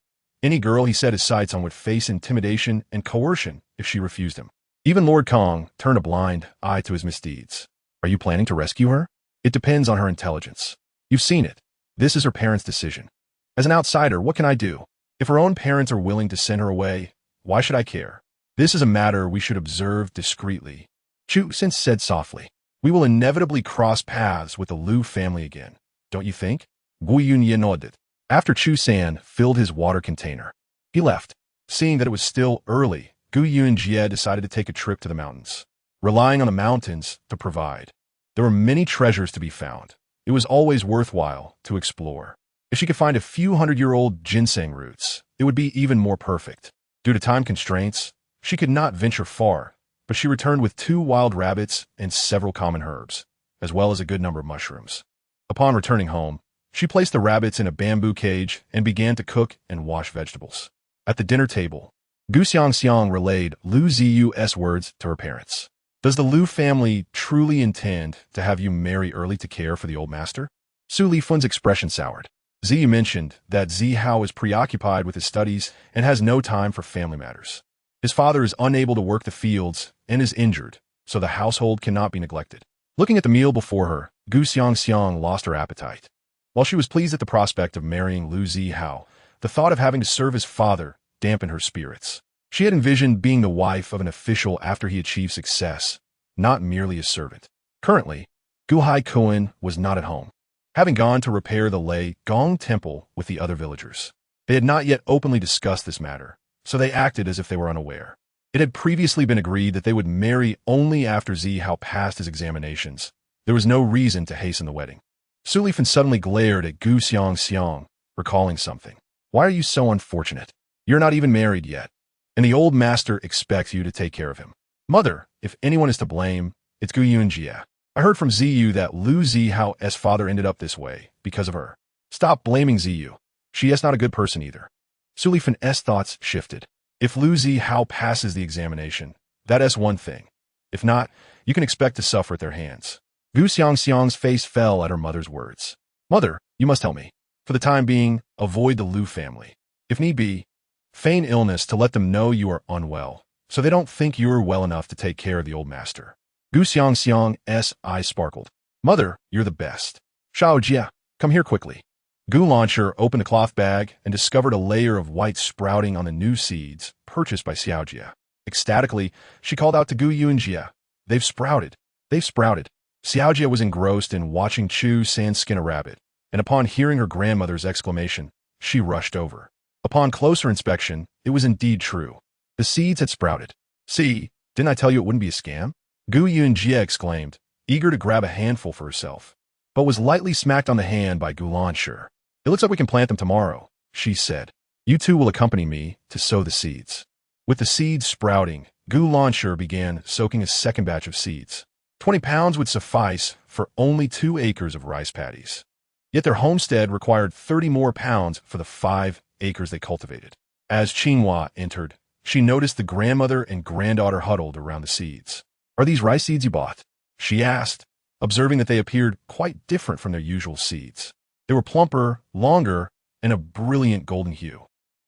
Any girl he set his sights on would face intimidation and coercion if she refused him. Even Lord Kong turned a blind eye to his misdeeds. "Are you planning to rescue her?" "It depends on her intelligence. You've seen it. This is her parents' decision. As an outsider, what can I do? If her own parents are willing to send her away, why should I care? This is a matter we should observe discreetly." Chu San said softly. "We will inevitably cross paths with the Lu family again, don't you think?" Gu Yunye nodded. After Chu San filled his water container, he left. Seeing that it was still early, Gu Yunjie decided to take a trip to the mountains, relying on the mountains to provide. There were many treasures to be found. It was always worthwhile to explore. If she could find a few hundred-year-old ginseng roots, it would be even more perfect. Due to time constraints, she could not venture far, but she returned with 2 wild rabbits and several common herbs, as well as a good number of mushrooms. Upon returning home, she placed the rabbits in a bamboo cage and began to cook and wash vegetables. At the dinner table, Gu Xiangxiang relayed Lu Ziyu's words to her parents. Does the Lu family truly intend to have you marry early to care for the old master? Su Lifun's expression soured. Ziyu mentioned that Zihao is preoccupied with his studies and has no time for family matters. His father is unable to work the fields and is injured, so the household cannot be neglected. Looking at the meal before her, Gu Xiangxiang lost her appetite. While she was pleased at the prospect of marrying Lu Zihao, the thought of having to serve his father dampened her spirits. She had envisioned being the wife of an official after he achieved success, not merely a servant. Currently, Gu Haikuan was not at home, having gone to repair the Lei Gong temple with the other villagers. They had not yet openly discussed this matter, so they acted as if they were unaware. It had previously been agreed that they would marry only after Zihao passed his examinations. There was no reason to hasten the wedding. Su Lifan suddenly glared at Gu Xiangxiang, recalling something. Why are you so unfortunate? You're not even married yet, and the old master expects you to take care of him. Mother, if anyone is to blame, it's Gu Yunji. I heard from Ziyu that Lu Zihao's father ended up this way because of her. Stop blaming Ziyu. She is not a good person either. Su Lifan's thoughts shifted. If Lu Zihao passes the examination, that is one thing. If not, you can expect to suffer at their hands. Gu Xiangxiang's face fell at her mother's words. Mother, you must help me. For the time being, avoid the Lu family. If need be, feign illness to let them know you are unwell, so they don't think you're well enough to take care of the old master. Gu Xiangxiang's eyes sparkled. Mother, you're the best. Xiao Jia, come here quickly. Gu Launcher opened a cloth bag and discovered a layer of white sprouting on the new seeds purchased by Xiao Jia. Ecstatically, she called out to Gu Yunji. They've sprouted. They've sprouted. Xiao Jia was engrossed in watching Chu San skin a rabbit, and upon hearing her grandmother's exclamation, she rushed over. Upon closer inspection, it was indeed true. The seeds had sprouted. See, didn't I tell you it wouldn't be a scam? Gu Yunji exclaimed, eager to grab a handful for herself, but was lightly smacked on the hand by Gu Launcher. It looks like we can plant them tomorrow, she said. You two will accompany me to sow the seeds. With the seeds sprouting, Gu Launcher began soaking a second batch of seeds. 20 pounds would suffice for only 2 acres of rice paddies. Yet their homestead required 30 more pounds for the 5 acres they cultivated. As Qinghua entered, she noticed the grandmother and granddaughter huddled around the seeds. Are these rice seeds you bought? She asked, observing that they appeared quite different from their usual seeds. They were plumper, longer, and a brilliant golden hue.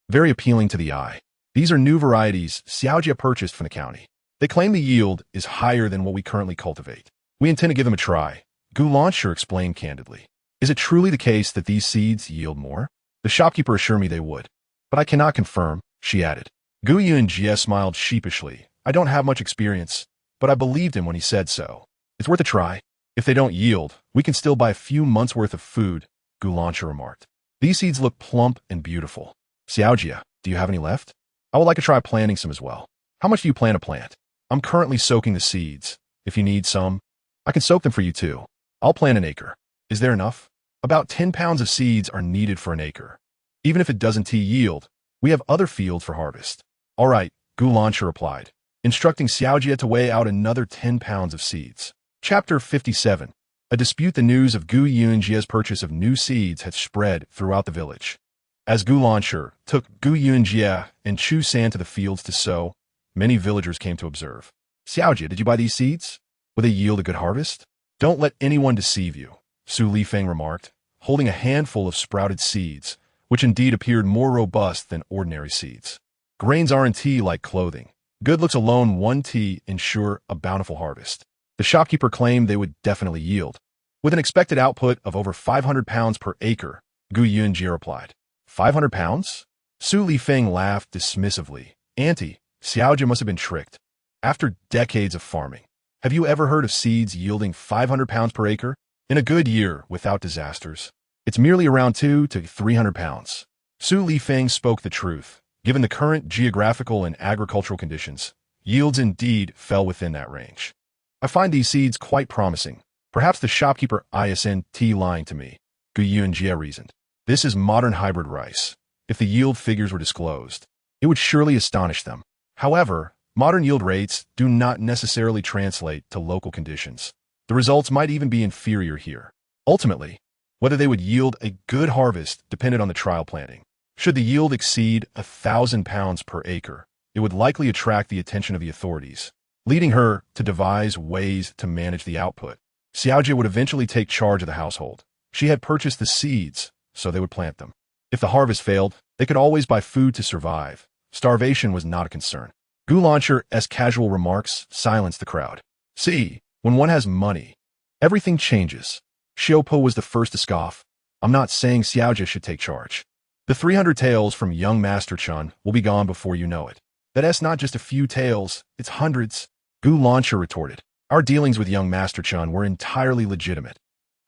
Very appealing to the eye. These are new varieties Xiaojia purchased from the county. They claim the yield is higher than what we currently cultivate. We intend to give them a try, Gu Launcher explained candidly. Is it truly the case that these seeds yield more? The shopkeeper assured me they would, but I cannot confirm, she added. Gu Yunji smiled sheepishly. I don't have much experience, but I believed him when he said so. It's worth a try. If they don't yield, we can still buy a few months' worth of food, Gu Launcher remarked. These seeds look plump and beautiful. Xiaojia, do you have any left? I would like to try planting some as well. How much do you plan to plant? I'm currently soaking the seeds. If you need some, I can soak them for you too. I'll plant an acre. Is there enough? About 10 pounds of seeds are needed for an acre. Even if it doesn't yield, we have other fields for harvest. All right, Gu Launcher replied, instructing Xiaojia to weigh out another 10 pounds of seeds. Chapter 57. A dispute. The news of Gu Yunji's purchase of new seeds had spread throughout the village. As Gu Launcher took Gu Yunji and Chu San to the fields to sow, many villagers came to observe. Xiaojia, did you buy these seeds? Will they yield a good harvest? Don't let anyone deceive you, Su Lifeng remarked, holding a handful of sprouted seeds, which indeed appeared more robust than ordinary seeds. Grains aren't like clothing. Good looks alone won't ensure a bountiful harvest. The shopkeeper claimed they would definitely yield. With an expected output of over 500 pounds per acre, Gu Yunji replied. 500 pounds? Su Lifeng laughed dismissively. Auntie, Xiaojia must have been tricked. After decades of farming, have you ever heard of seeds yielding 500 pounds per acre? In a good year, without disasters, it's merely around 200 to 300 pounds. Su Lifeng spoke the truth. Given the current geographical and agricultural conditions, yields indeed fell within that range. I find these seeds quite promising. Perhaps the shopkeeper isn't lying to me, Gu Yunji reasoned. This is modern hybrid rice. If the yield figures were disclosed, it would surely astonish them. However, Modern yield rates do not necessarily translate to local conditions. The results might even be inferior here. Ultimately, whether they would yield a good harvest depended on the trial planting. Should the yield exceed 1,000 pounds per acre, it would likely attract the attention of the authorities, leading her to devise ways to manage the output. Xiaojie would eventually take charge of the household. She had purchased the seeds, so they would plant them. If the harvest failed, they could always buy food to survive. Starvation was not a concern. Gulansher's casual remarks silenced the crowd. See, when one has money, everything changes. Xiaopo was the first to scoff. I'm not saying Xiaojie should take charge. The 300 taels from young Master Chun will be gone before you know it. That's not just a few taels, it's hundreds. Gulansher retorted. Our dealings with young Master Chun were entirely legitimate.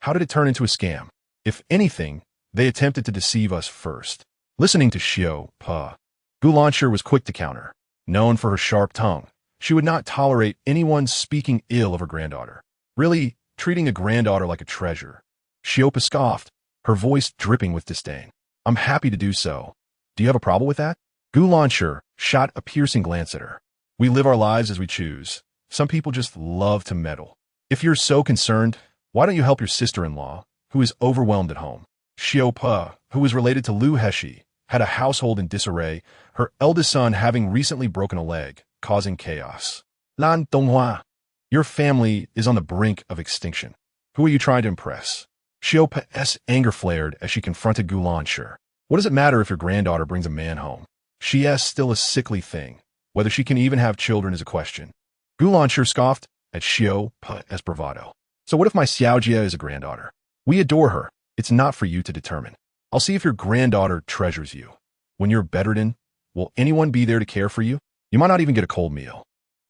How did it turn into a scam? If anything, they attempted to deceive us first. Listening to Xiaopo, Gulansher was quick to counter. Known for her sharp tongue, she would not tolerate anyone speaking ill of her granddaughter. Really, treating a granddaughter like a treasure. Xiaopo scoffed, her voice dripping with disdain. I'm happy to do so. Do you have a problem with that? Gulansher shot a piercing glance at her. We live our lives as we choose. Some people just love to meddle. If you're so concerned, why don't you help your sister-in-law, who is overwhelmed at home? Xiaopo, who was related to Lu Heshi, had a household in disarray, her eldest son having recently broken a leg, causing chaos. Lan Donghua, your family is on the brink of extinction. Who are you trying to impress? Xiaopo's anger flared as she confronted Gulansher. What does it matter if your granddaughter brings a man home? She is still a sickly thing. Whether she can even have children is a question. Gulansher scoffed at Xiaopo's bravado. So what if my Xiaojie is a granddaughter? We adore her. It's not for you to determine. I'll see if your granddaughter treasures you. When you're bedridden, will anyone be there to care for you? You might not even get a cold meal.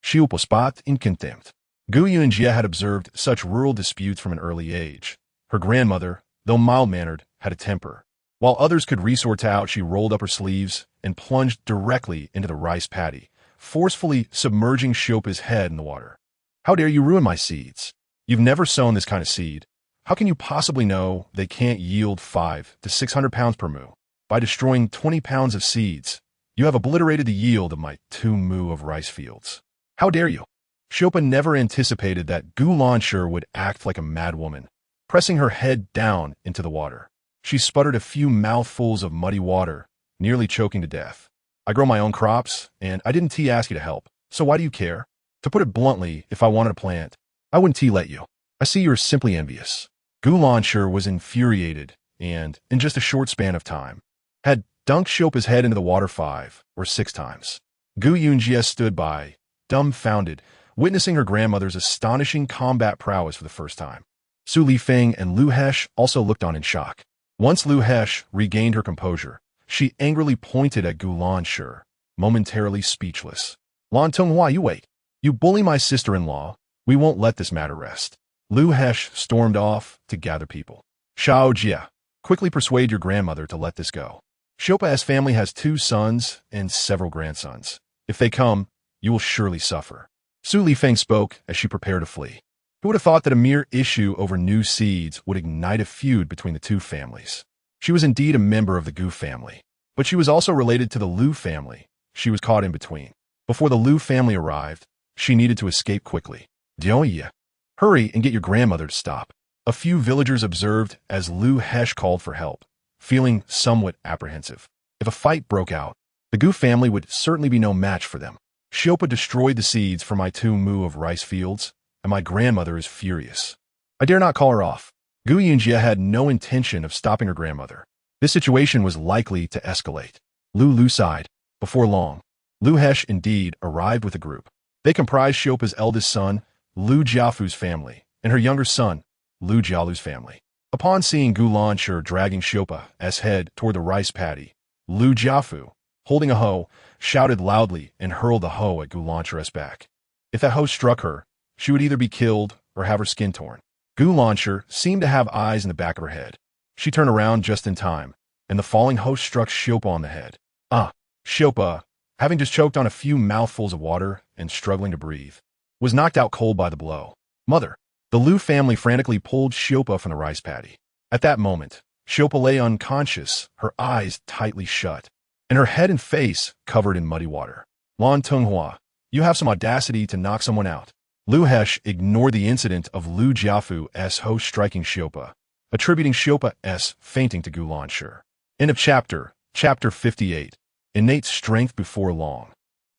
Xiaopo spat in contempt. Gu Yunji had observed such rural disputes from an early age. Her grandmother, though mild-mannered, had a temper. While others could resort out, she rolled up her sleeves and plunged directly into the rice paddy, forcefully submerging Xiaopo's head in the water. How dare you ruin my seeds? You've never sown this kind of seed. How can you possibly know they can't yield 500 to 600 pounds per mu? By destroying 20 pounds of seeds, you have obliterated the yield of my 2 mu of rice fields. How dare you? Xiaopo never anticipated that Gulansher would act like a mad woman, pressing her head down into the water. She sputtered a few mouthfuls of muddy water, nearly choking to death. I grow my own crops, and I didn't ask you to help, so why do you care? To put it bluntly, if I wanted to plant, I wouldn't let you. I see you're simply envious. Gulansher was infuriated, and, in just a short span of time, had dunked Xiaopo's head into the water 5 or 6 times. Gu Yunji stood by, dumbfounded, witnessing her grandmother's astonishing combat prowess for the first time. Su Lifeng and Lu Hesh also looked on in shock. Once Lu Hesh regained her composure, she angrily pointed at Gulansher, momentarily speechless. Lan Donghua, you wait. You bully my sister-in-law. We won't let this matter rest. Lu Hesh stormed off to gather people. Xiaojie, quickly persuade your grandmother to let this go. Xiaopo's family has 2 sons and several grandsons. If they come, you will surely suffer. Su Lifeng spoke as she prepared to flee. Who would have thought that a mere issue over new seeds would ignite a feud between the 2 families? She was indeed a member of the Gu family, but she was also related to the Lu family. She was caught in between. Before the Lu family arrived, she needed to escape quickly. Dioye, hurry and get your grandmother to stop. A few villagers observed as Lu Hesh called for help, feeling somewhat apprehensive. If a fight broke out, the Gu family would certainly be no match for them. Xiaopo destroyed the seeds for my 2 mu of rice fields, and my grandmother is furious. I dare not call her off. Gu Yunji had no intention of stopping her grandmother. This situation was likely to escalate. Lu sighed. Before long, Lu Hesh indeed arrived with a group. They comprised Xiaopo's eldest son, Lu Jiafu's family, and her younger son, Lu Jialu's family. Upon seeing Gulansher dragging Xiaopo's head toward the rice paddy, Lu Jiafu, holding a hoe, shouted loudly and hurled the hoe at Gulansher's back. If that hoe struck her, she would either be killed or have her skin torn. Gulansher seemed to have eyes in the back of her head. She turned around just in time, and the falling hoe struck Xiaopo on the head. Xiaopo, having just choked on a few mouthfuls of water and struggling to breathe, was knocked out cold by the blow. Mother, the Lu family frantically pulled Xiaopo from the rice paddy. At that moment, Xiaopo lay unconscious, her eyes tightly shut, and her head and face covered in muddy water. Lan Donghua, You have some audacity to knock someone out. Lu Hesh ignored the incident of Lu Jiafu's host striking Xiopa, attributing Xiopa's fainting to Gu Lanshi. End of chapter. Chapter 58. Innate strength before long.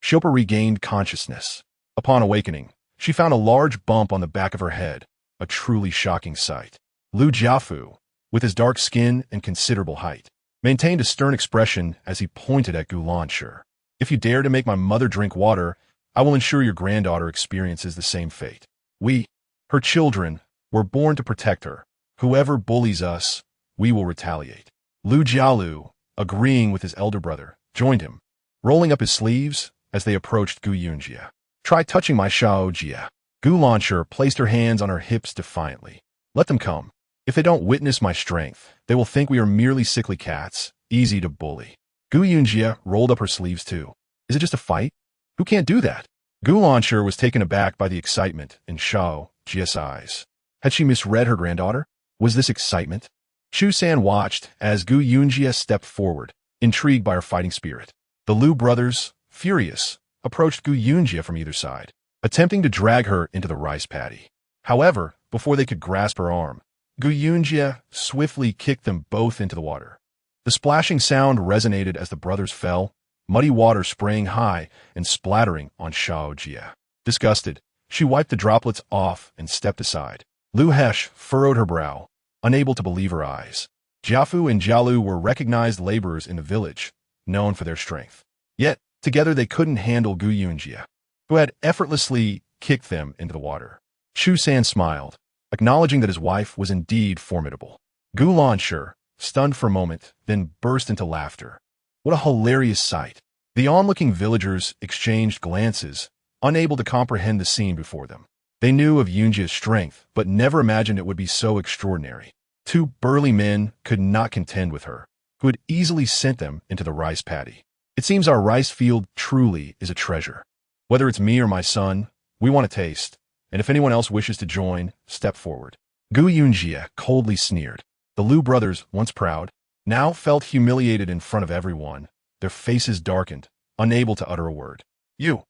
Xiopa regained consciousness. Upon awakening, she found a large bump on the back of her head, a truly shocking sight. Lu Jiafu, with his dark skin and considerable height, maintained a stern expression as he pointed at Gu Lanshi. If you dare to make my mother drink water, I will ensure your granddaughter experiences the same fate. We, her children, were born to protect her. Whoever bullies us, we will retaliate. Lu Jialu, agreeing with his elder brother, joined him, rolling up his sleeves as they approached Gu Yunji. Try touching my Shao Jia. Gu Lanshi placed her hands on her hips defiantly. Let them come. If they don't witness my strength, they will think we are merely sickly cats, easy to bully. Gu Yunji rolled up her sleeves too. Is it just a fight? Who can't do that? Gu Lanshi was taken aback by the excitement in Shao Jia's eyes. Had she misread her granddaughter? Was this excitement? Chu San watched as Gu Yunji stepped forward, intrigued by her fighting spirit. The Lu brothers, furious, approached Gu Yunji from either side, attempting to drag her into the rice paddy. However, before they could grasp her arm, Gu Yunji swiftly kicked them both into the water. The splashing sound resonated as the brothers fell, muddy water spraying high and splattering on Shao Jia. Disgusted, she wiped the droplets off and stepped aside. Lu Hesh furrowed her brow, unable to believe her eyes. Jiafu and Jialu were recognized laborers in the village, known for their strength. Yet, together they couldn't handle Gu Yunji, who had effortlessly kicked them into the water. Chu San smiled, acknowledging that his wife was indeed formidable. Gu Lanshi, stunned for a moment, then burst into laughter. What a hilarious sight. The onlooking villagers exchanged glances, unable to comprehend the scene before them. They knew of Yunji's strength, but never imagined it would be so extraordinary. Two burly men could not contend with her, who had easily sent them into the rice paddy. It seems our rice field truly is a treasure. Whether it's me or my son, we want to taste, and if anyone else wishes to join, step forward. Gu Yunji coldly sneered. The Lu brothers, once proud, now felt humiliated in front of everyone, their faces darkened, unable to utter a word. You!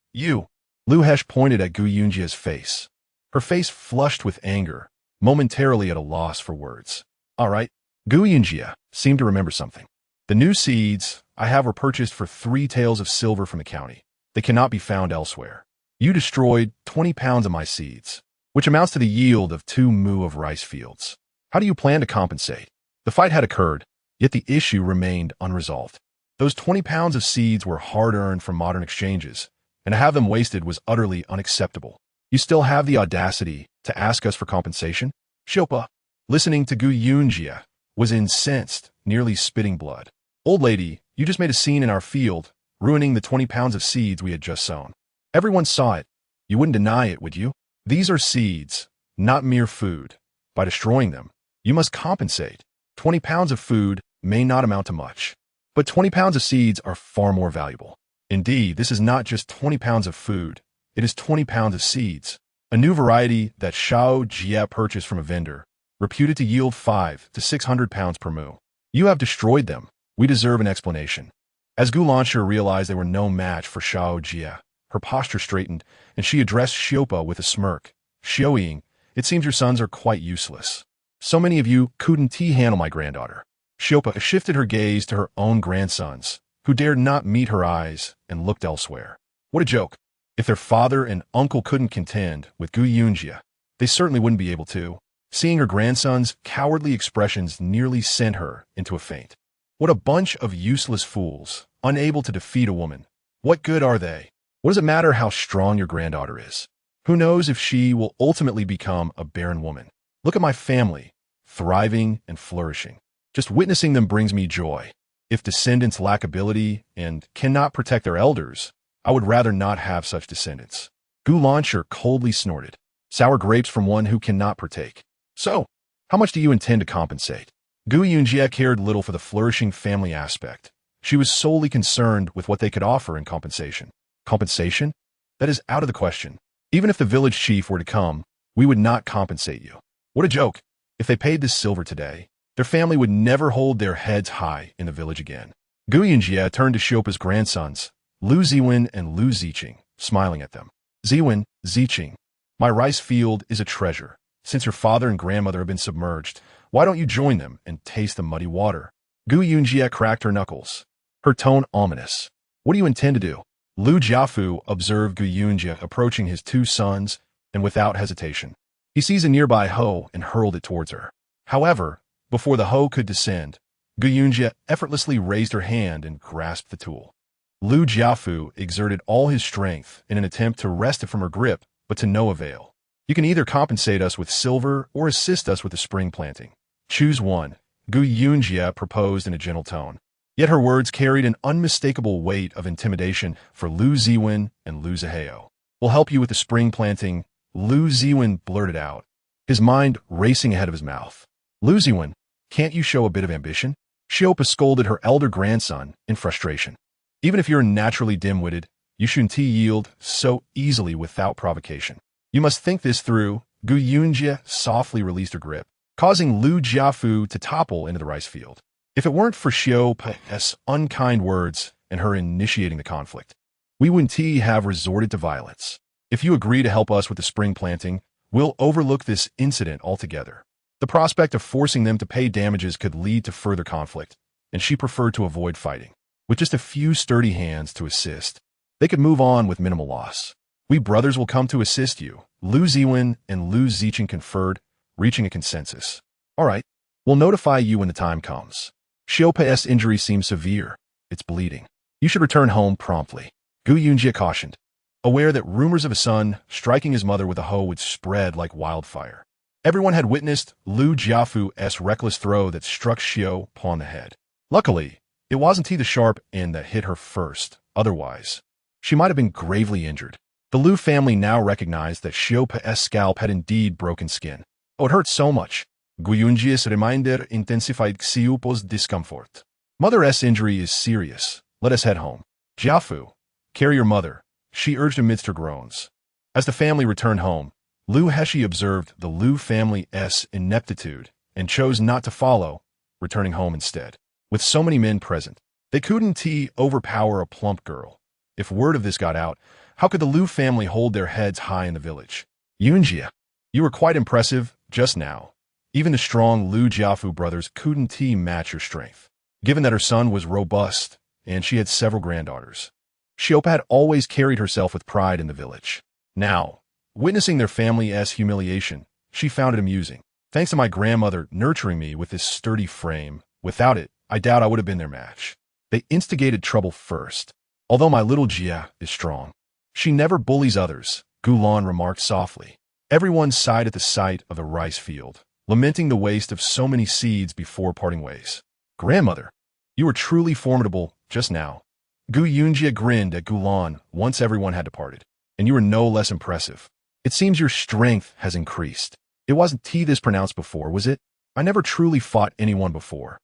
Lu Hesh pointed at Gu Yunji's face. Her face flushed with anger, momentarily at a loss for words. All right. Gu Yunji seemed to remember something. The new seeds I have were purchased for 3 taels of silver from the county. They cannot be found elsewhere. You destroyed 20 pounds of my seeds, which amounts to the yield of 2 mu of rice fields. How do you plan to compensate? The fight had occurred, yet the issue remained unresolved. Those 20 pounds of seeds were hard-earned from modern exchanges, and to have them wasted was utterly unacceptable. You still have the audacity to ask us for compensation? Xiopa, listening to Gu Yunji, was incensed, nearly spitting blood. Old lady, you just made a scene in our field, ruining the 20 pounds of seeds we had just sown. Everyone saw it. You wouldn't deny it, would you? These are seeds, not mere food. By destroying them, you must compensate. 20 pounds of food may not amount to much, but 20 pounds of seeds are far more valuable. Indeed, this is not just 20 pounds of food, it is 20 pounds of seeds, a new variety that Shao Jia purchased from a vendor, reputed to yield 5 to 600 pounds per mu. You have destroyed them. We deserve an explanation. As Gu Lanshi realized they were no match for Shao Jia, her posture straightened, and she addressed Xiopa with a smirk. Xiao Ying, it seems your sons are quite useless. So many of you couldn't handle my granddaughter. Xiopa shifted her gaze to her own grandsons, who dared not meet her eyes and looked elsewhere. What a joke. If their father and uncle couldn't contend with Gu Yunji, they certainly wouldn't be able to. Seeing her grandson's cowardly expressions nearly sent her into a faint. What a bunch of useless fools, unable to defeat a woman. What good are they? What does it matter how strong your granddaughter is? Who knows if she will ultimately become a barren woman? Look at my family, thriving and flourishing. Just witnessing them brings me joy. If descendants lack ability and cannot protect their elders, I would rather not have such descendants. Gu Lanshi coldly snorted. Sour grapes from one who cannot partake. So, how much do you intend to compensate? Gu Yunji cared little for the flourishing family aspect. She was solely concerned with what they could offer in compensation. Compensation? That is out of the question. Even if the village chief were to come, we would not compensate you. What a joke. If they paid this silver today, their family would never hold their heads high in the village again. Gu Yunji turned to Xiopa's grandsons, Lu Ziwen and Lu Ziqing, smiling at them. Ziwen, Ziqing, my rice field is a treasure. Since your father and grandmother have been submerged, why don't you join them and taste the muddy water? Gu Yunjie cracked her knuckles, her tone ominous. What do you intend to do? Lu Jiafu observed Gu Yunjie approaching his two sons, and without hesitation, he seized a nearby hoe and hurled it towards her. However, before the hoe could descend, Gu Yunjie effortlessly raised her hand and grasped the tool. Lu Jiafu exerted all his strength in an attempt to wrest it from her grip, but to no avail. You can either compensate us with silver or assist us with the spring planting. Choose one, Gu Yunjie proposed in a gentle tone. Yet her words carried an unmistakable weight of intimidation for Lu Ziwen and Lu Zihao. We'll help you with the spring planting, Lu Ziwen blurted out, his mind racing ahead of his mouth. Lu Ziwen, can't you show a bit of ambition? Xiopa scolded her elder grandson in frustration. Even if you're naturally dim-witted, you shouldn't yield so easily without provocation. You must think this through. Gu Yunjie softly released her grip, causing Lu Jiafu to topple into the rice field. If it weren't for Xiopa's unkind words and her initiating the conflict, we wouldn't have resorted to violence. If you agree to help us with the spring planting, we'll overlook this incident altogether. The prospect of forcing them to pay damages could lead to further conflict, and she preferred to avoid fighting. With just a few sturdy hands to assist, they could move on with minimal loss. We brothers will come to assist you, Lu Ziwen and Lu Ziqing conferred, reaching a consensus. All right, we'll notify you when the time comes. Xiopa's injury seems severe. It's bleeding. You should return home promptly. Gu Yunjie cautioned, aware that rumors of a son striking his mother with a hoe would spread like wildfire. Everyone had witnessed Lu Jiafu's reckless throw that struck Xiao upon the head. Luckily, it wasn't the sharp end that hit her first. Otherwise, she might have been gravely injured. The Lu family now recognized that Xiopa's scalp had indeed broken skin. Oh, it hurt so much. Gu Yunjie's reminder intensified Xiopa's discomfort. Mother's injury is serious. Let us head home. Jiafu, carry your mother, she urged amidst her groans. As the family returned home, Lu Heshi observed the Lu family's ineptitude and chose not to follow, returning home instead. With so many men present, they couldn't overpower a plump girl. If word of this got out, how could the Lu family hold their heads high in the village? Yunjie, you were quite impressive just now. Even the strong Lu Jiafu brothers couldn't match your strength, given that her son was robust and she had several granddaughters. Xiopa had always carried herself with pride in the village. Now, witnessing their family's humiliation, she found it amusing. Thanks to my grandmother nurturing me with this sturdy frame, without it, I doubt I would have been their match. They instigated trouble first. Although my little Jia is strong, she never bullies others, Gulan remarked softly. Everyone sighed at the sight of the rice field, lamenting the waste of so many seeds before parting ways. Grandmother, you were truly formidable just now. Gu Yunjie grinned at Gulan once everyone had departed. And you were no less impressive. It seems your strength has increased. It wasn't this pronounced before, was it? I never truly fought anyone before.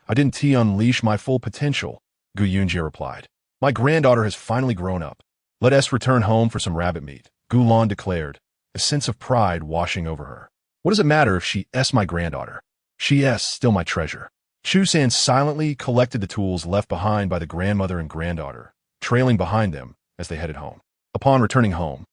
I didn't unleash my full potential, Gu Yunjie replied. My granddaughter has finally grown up. Let us return home for some rabbit meat, Gulan declared, a sense of pride washing over her. What does it matter if she's my granddaughter? She's still my treasure. Chu San silently collected the tools left behind by the grandmother and granddaughter, trailing behind them as they headed home. Upon returning home,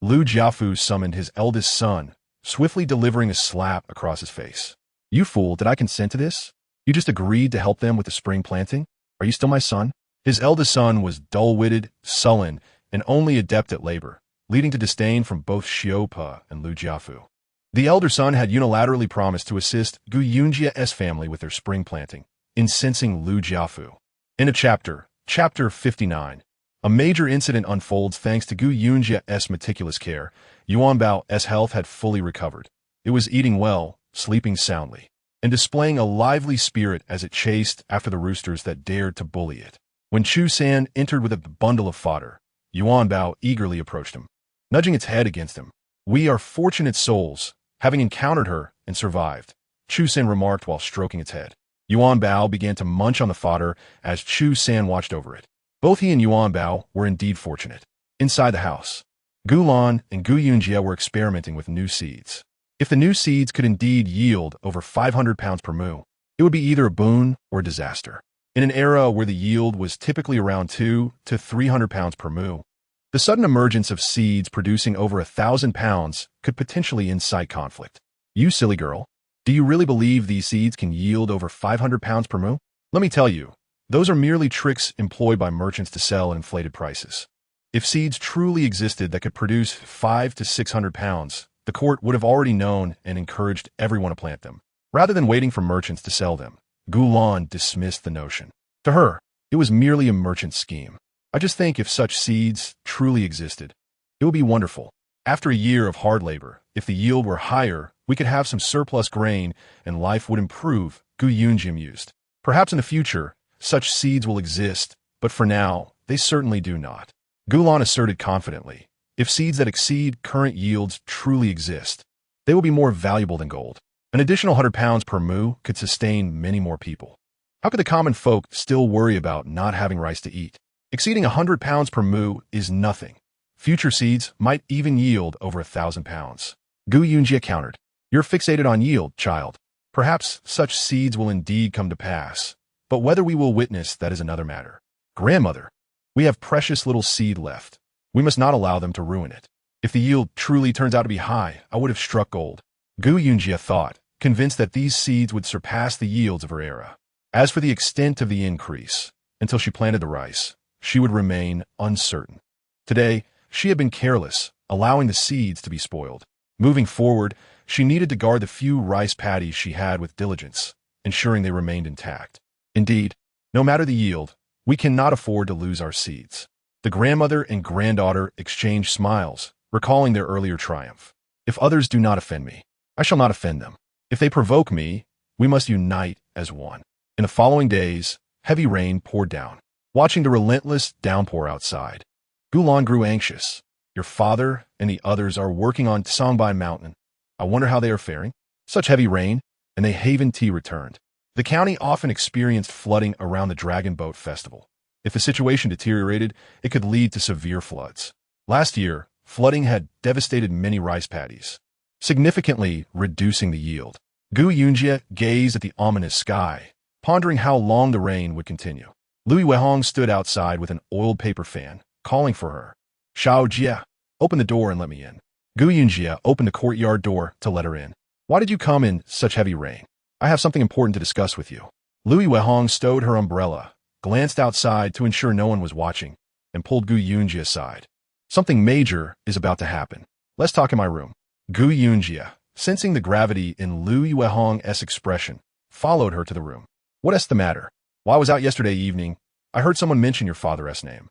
Lu Jiafu summoned his eldest son, swiftly delivering a slap across his face. You fool, did I consent to this? You just agreed to help them with the spring planting? Are you still my son? His eldest son was dull-witted, sullen, and only adept at labor, leading to disdain from both Xiopa and Lu Jiafu. The elder son had unilaterally promised to assist Gu Yunjie's family with their spring planting, incensing Lu Jiafu. In a chapter 59, a major incident unfolds thanks to Gu Yunjie's meticulous care. Yuanbao's health had fully recovered. It was eating well, sleeping soundly, and displaying a lively spirit as it chased after the roosters that dared to bully it. When Chu San entered with a bundle of fodder, Yuanbao eagerly approached him, nudging its head against him. We are fortunate souls, having encountered her and survived, Chu San remarked while stroking its head. Yuanbao began to munch on the fodder as Chu San watched over it. Both he and Yuanbao were indeed fortunate. Inside the house, Gulan and Gu Yunjie were experimenting with new seeds. If the new seeds could indeed yield over 500 pounds per moo, it would be either a boon or a disaster. In an era where the yield was typically around 200 to 300 pounds per moo, The sudden emergence of seeds producing over 1,000 pounds could potentially incite conflict. You silly girl. Do you really believe these seeds can yield over 500 pounds per moo? Let me tell you, those are merely tricks employed by merchants to sell at inflated prices. If seeds truly existed that could produce 500 to 600 pounds, the court would have already known and encouraged everyone to plant them. Rather than waiting for merchants to sell them, Gulan dismissed the notion. To her, it was merely a merchant scheme. I just think if such seeds truly existed, it would be wonderful. After a year of hard labor, if the yield were higher, we could have some surplus grain and life would improve, Yunji mused. Perhaps in the future, such seeds will exist, but for now, they certainly do not. Gulan asserted confidently, if seeds that exceed current yields truly exist, they will be more valuable than gold. An additional 100 pounds per moo could sustain many more people. How could the common folk still worry about not having rice to eat? Exceeding 100 pounds per moo is nothing. Future seeds might even yield over 1,000 pounds. Yunji countered. You're fixated on yield, child. Perhaps such seeds will indeed come to pass, but whether we will witness that is another matter. Grandmother, we have precious little seed left. We must not allow them to ruin it. If the yield truly turns out to be high, I would have struck gold. Yunji thought, convinced that these seeds would surpass the yields of her era. As for the extent of the increase, until she planted the rice, she would remain uncertain. Today, she had been careless, allowing the seeds to be spoiled. Moving forward, she needed to guard the few rice paddies she had with diligence, ensuring they remained intact. Indeed, no matter the yield, we cannot afford to lose our seeds. The grandmother and granddaughter exchanged smiles, recalling their earlier triumph. If others do not offend me, I shall not offend them. If they provoke me, we must unite as one. In the following days, heavy rain poured down. Watching the relentless downpour outside, Gulan grew anxious. Your father and the others are working on Songbin Mountain. I wonder how they are faring. Such heavy rain, and the Haven tea returned. The county often experienced flooding around the Dragon Boat Festival. If the situation deteriorated, it could lead to severe floods. Last year, flooding had devastated many rice paddies, significantly reducing the yield. Yunji gazed at the ominous sky, pondering how long the rain would continue. Louis Wehong stood outside with an oiled paper fan, calling for her. Xiao Jia, open the door and let me in. Yunji opened the courtyard door to let her in. Why did you come in such heavy rain? I have something important to discuss with you. Louis Wehong stowed her umbrella, glanced outside to ensure no one was watching, and pulled Yunji aside. Something major is about to happen. Let's talk in my room. Yunji, sensing the gravity in Louis Wehong's expression, followed her to the room. What's the matter? While I was out yesterday evening, I heard someone mention your father's name.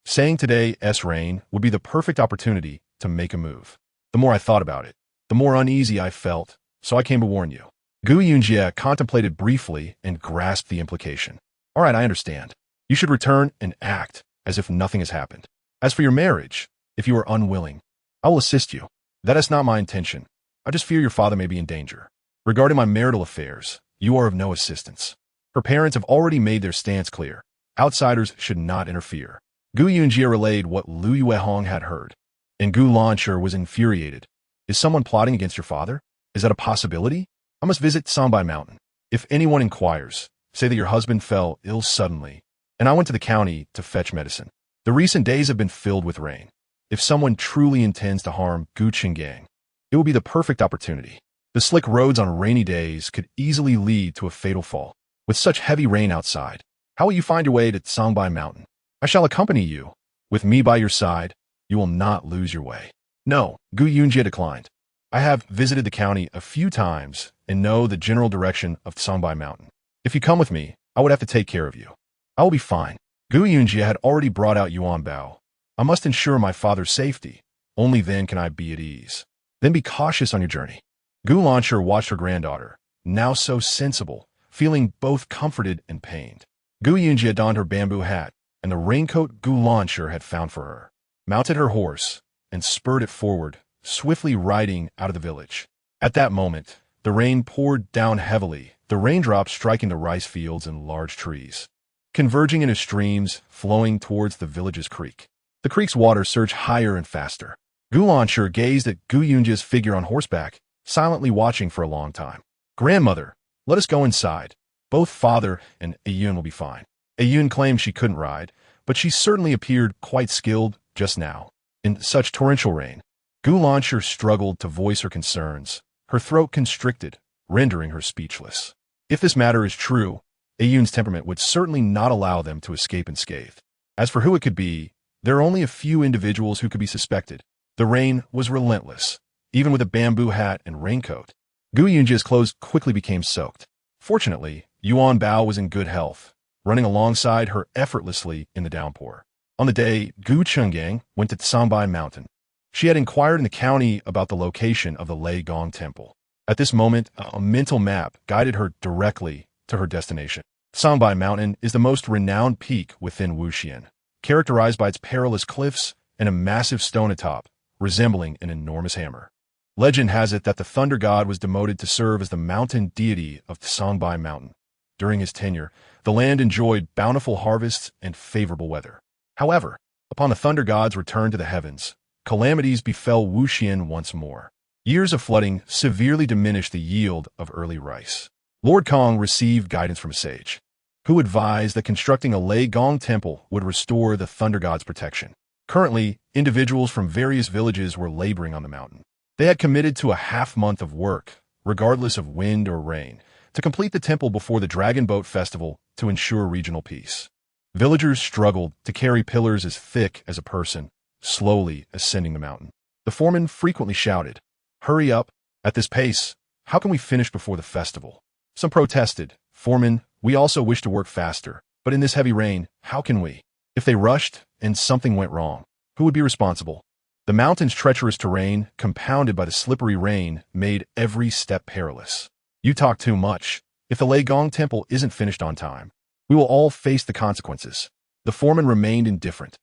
Saying today's rain would be the perfect opportunity to make a move. The more I thought about it, the more uneasy I felt, so I came to warn you. Yunji contemplated briefly and grasped the implication. All right, I understand. You should return and act as if nothing has happened. As for your marriage, if you are unwilling, I will assist you. That is not my intention. I just fear your father may be in danger. Regarding my marital affairs, you are of no assistance. Her parents have already made their stance clear. Outsiders should not interfere. Yunji relayed what Louis Wehong had heard, and Gulan was infuriated. Is someone plotting against your father? Is that a possibility? I must visit Songbin Mountain. If anyone inquires, say that your husband fell ill suddenly, and I went to the county to fetch medicine. The recent days have been filled with rain. If someone truly intends to harm Gu Qinggang, it will be the perfect opportunity. The slick roads on rainy days could easily lead to a fatal fall. With such heavy rain outside, how will you find your way to Songbin Mountain? I shall accompany you. With me by your side, you will not lose your way. No, Yunji declined. I have visited the county a few times and know the general direction of Songbin Mountain. If you come with me, I would have to take care of you. I will be fine. Yunji had already brought out Yuan Bao. I must ensure my father's safety. Only then can I be at ease. Then be cautious on your journey. Gulan watched her granddaughter, now so sensible, feeling both comforted and pained. Yunji donned her bamboo hat and the raincoat Gulan had found for her, mounted her horse, and spurred it forward, swiftly riding out of the village. At that moment, the rain poured down heavily, the raindrops striking the rice fields and large trees, converging into streams flowing towards the village's creek. The creek's water surged higher and faster. Gulan gazed at Yunji's figure on horseback, silently watching for a long time. Grandmother, let us go inside. Both father and Ayun will be fine. Ayun claimed she couldn't ride, but she certainly appeared quite skilled, just now. In such torrential rain, Gu Lancher struggled to voice her concerns, her throat constricted, rendering her speechless. If this matter is true, Ayun's temperament would certainly not allow them to escape unscathed. As for who it could be, there are only a few individuals who could be suspected. The rain was relentless, even with a bamboo hat and raincoat. Gu Yunji's clothes quickly became soaked. Fortunately, Yuan Bao was in good health, running alongside her effortlessly in the downpour. On the day, Gu Chenggang went to Tsangbai Mountain. She had inquired in the county about the location of the Lei Gong Temple. At this moment, a mental map guided her directly to her destination. Tsangbai Mountain is the most renowned peak within Wuxian, characterized by its perilous cliffs and a massive stone atop, resembling an enormous hammer. Legend has it that the thunder god was demoted to serve as the mountain deity of Tsangbai Mountain. During his tenure, the land enjoyed bountiful harvests and favorable weather. However, upon the thunder god's return to the heavens, calamities befell Wuxian once more. Years of flooding severely diminished the yield of early rice. Lord Kong received guidance from a sage, who advised that constructing a Lei Gong temple would restore the thunder god's protection. Currently, individuals from various villages were laboring on the mountain. They had committed to a half-month of work, regardless of wind or rain, to complete the temple before the Dragon Boat Festival to ensure regional peace. Villagers struggled to carry pillars as thick as a person, slowly ascending the mountain. The foreman frequently shouted, "Hurry up! At this pace, how can we finish before the festival?" Some protested, "Foreman, we also wish to work faster, but in this heavy rain, how can we?" If they rushed and something went wrong, who would be responsible? The mountain's treacherous terrain, compounded by the slippery rain, made every step perilous. "You talk too much. If the Lei Gong temple isn't finished on time, we will all face the consequences." The foreman remained indifferent.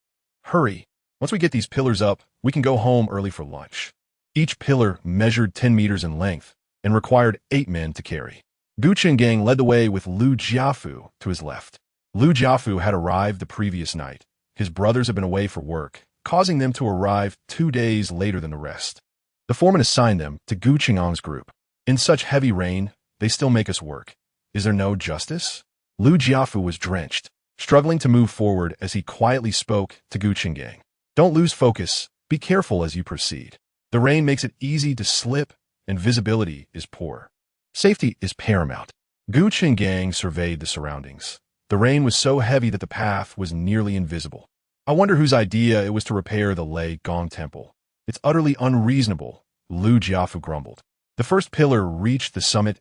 "Hurry. Once we get these pillars up, we can go home early for lunch." Each pillar measured 10 meters in length and required 8 men to carry. Gu Chenggang led the way with Lu Jiafu to his left. Lu Jiafu had arrived the previous night. His brothers had been away for work, causing them to arrive 2 days later than the rest. The foreman assigned them to Gu Chenggang's group. "In such heavy rain, they still make us work. Is there no justice?" Lu Jiafu was drenched, struggling to move forward as he quietly spoke to Gu Chenggang. "Don't lose focus. Be careful as you proceed. The rain makes it easy to slip, and visibility is poor. Safety is paramount." Gu Chenggang surveyed the surroundings. The rain was so heavy that the path was nearly invisible. "I wonder whose idea it was to repair the Lei Gong temple. It's utterly unreasonable," Lu Jiafu grumbled. The first pillar reached the summit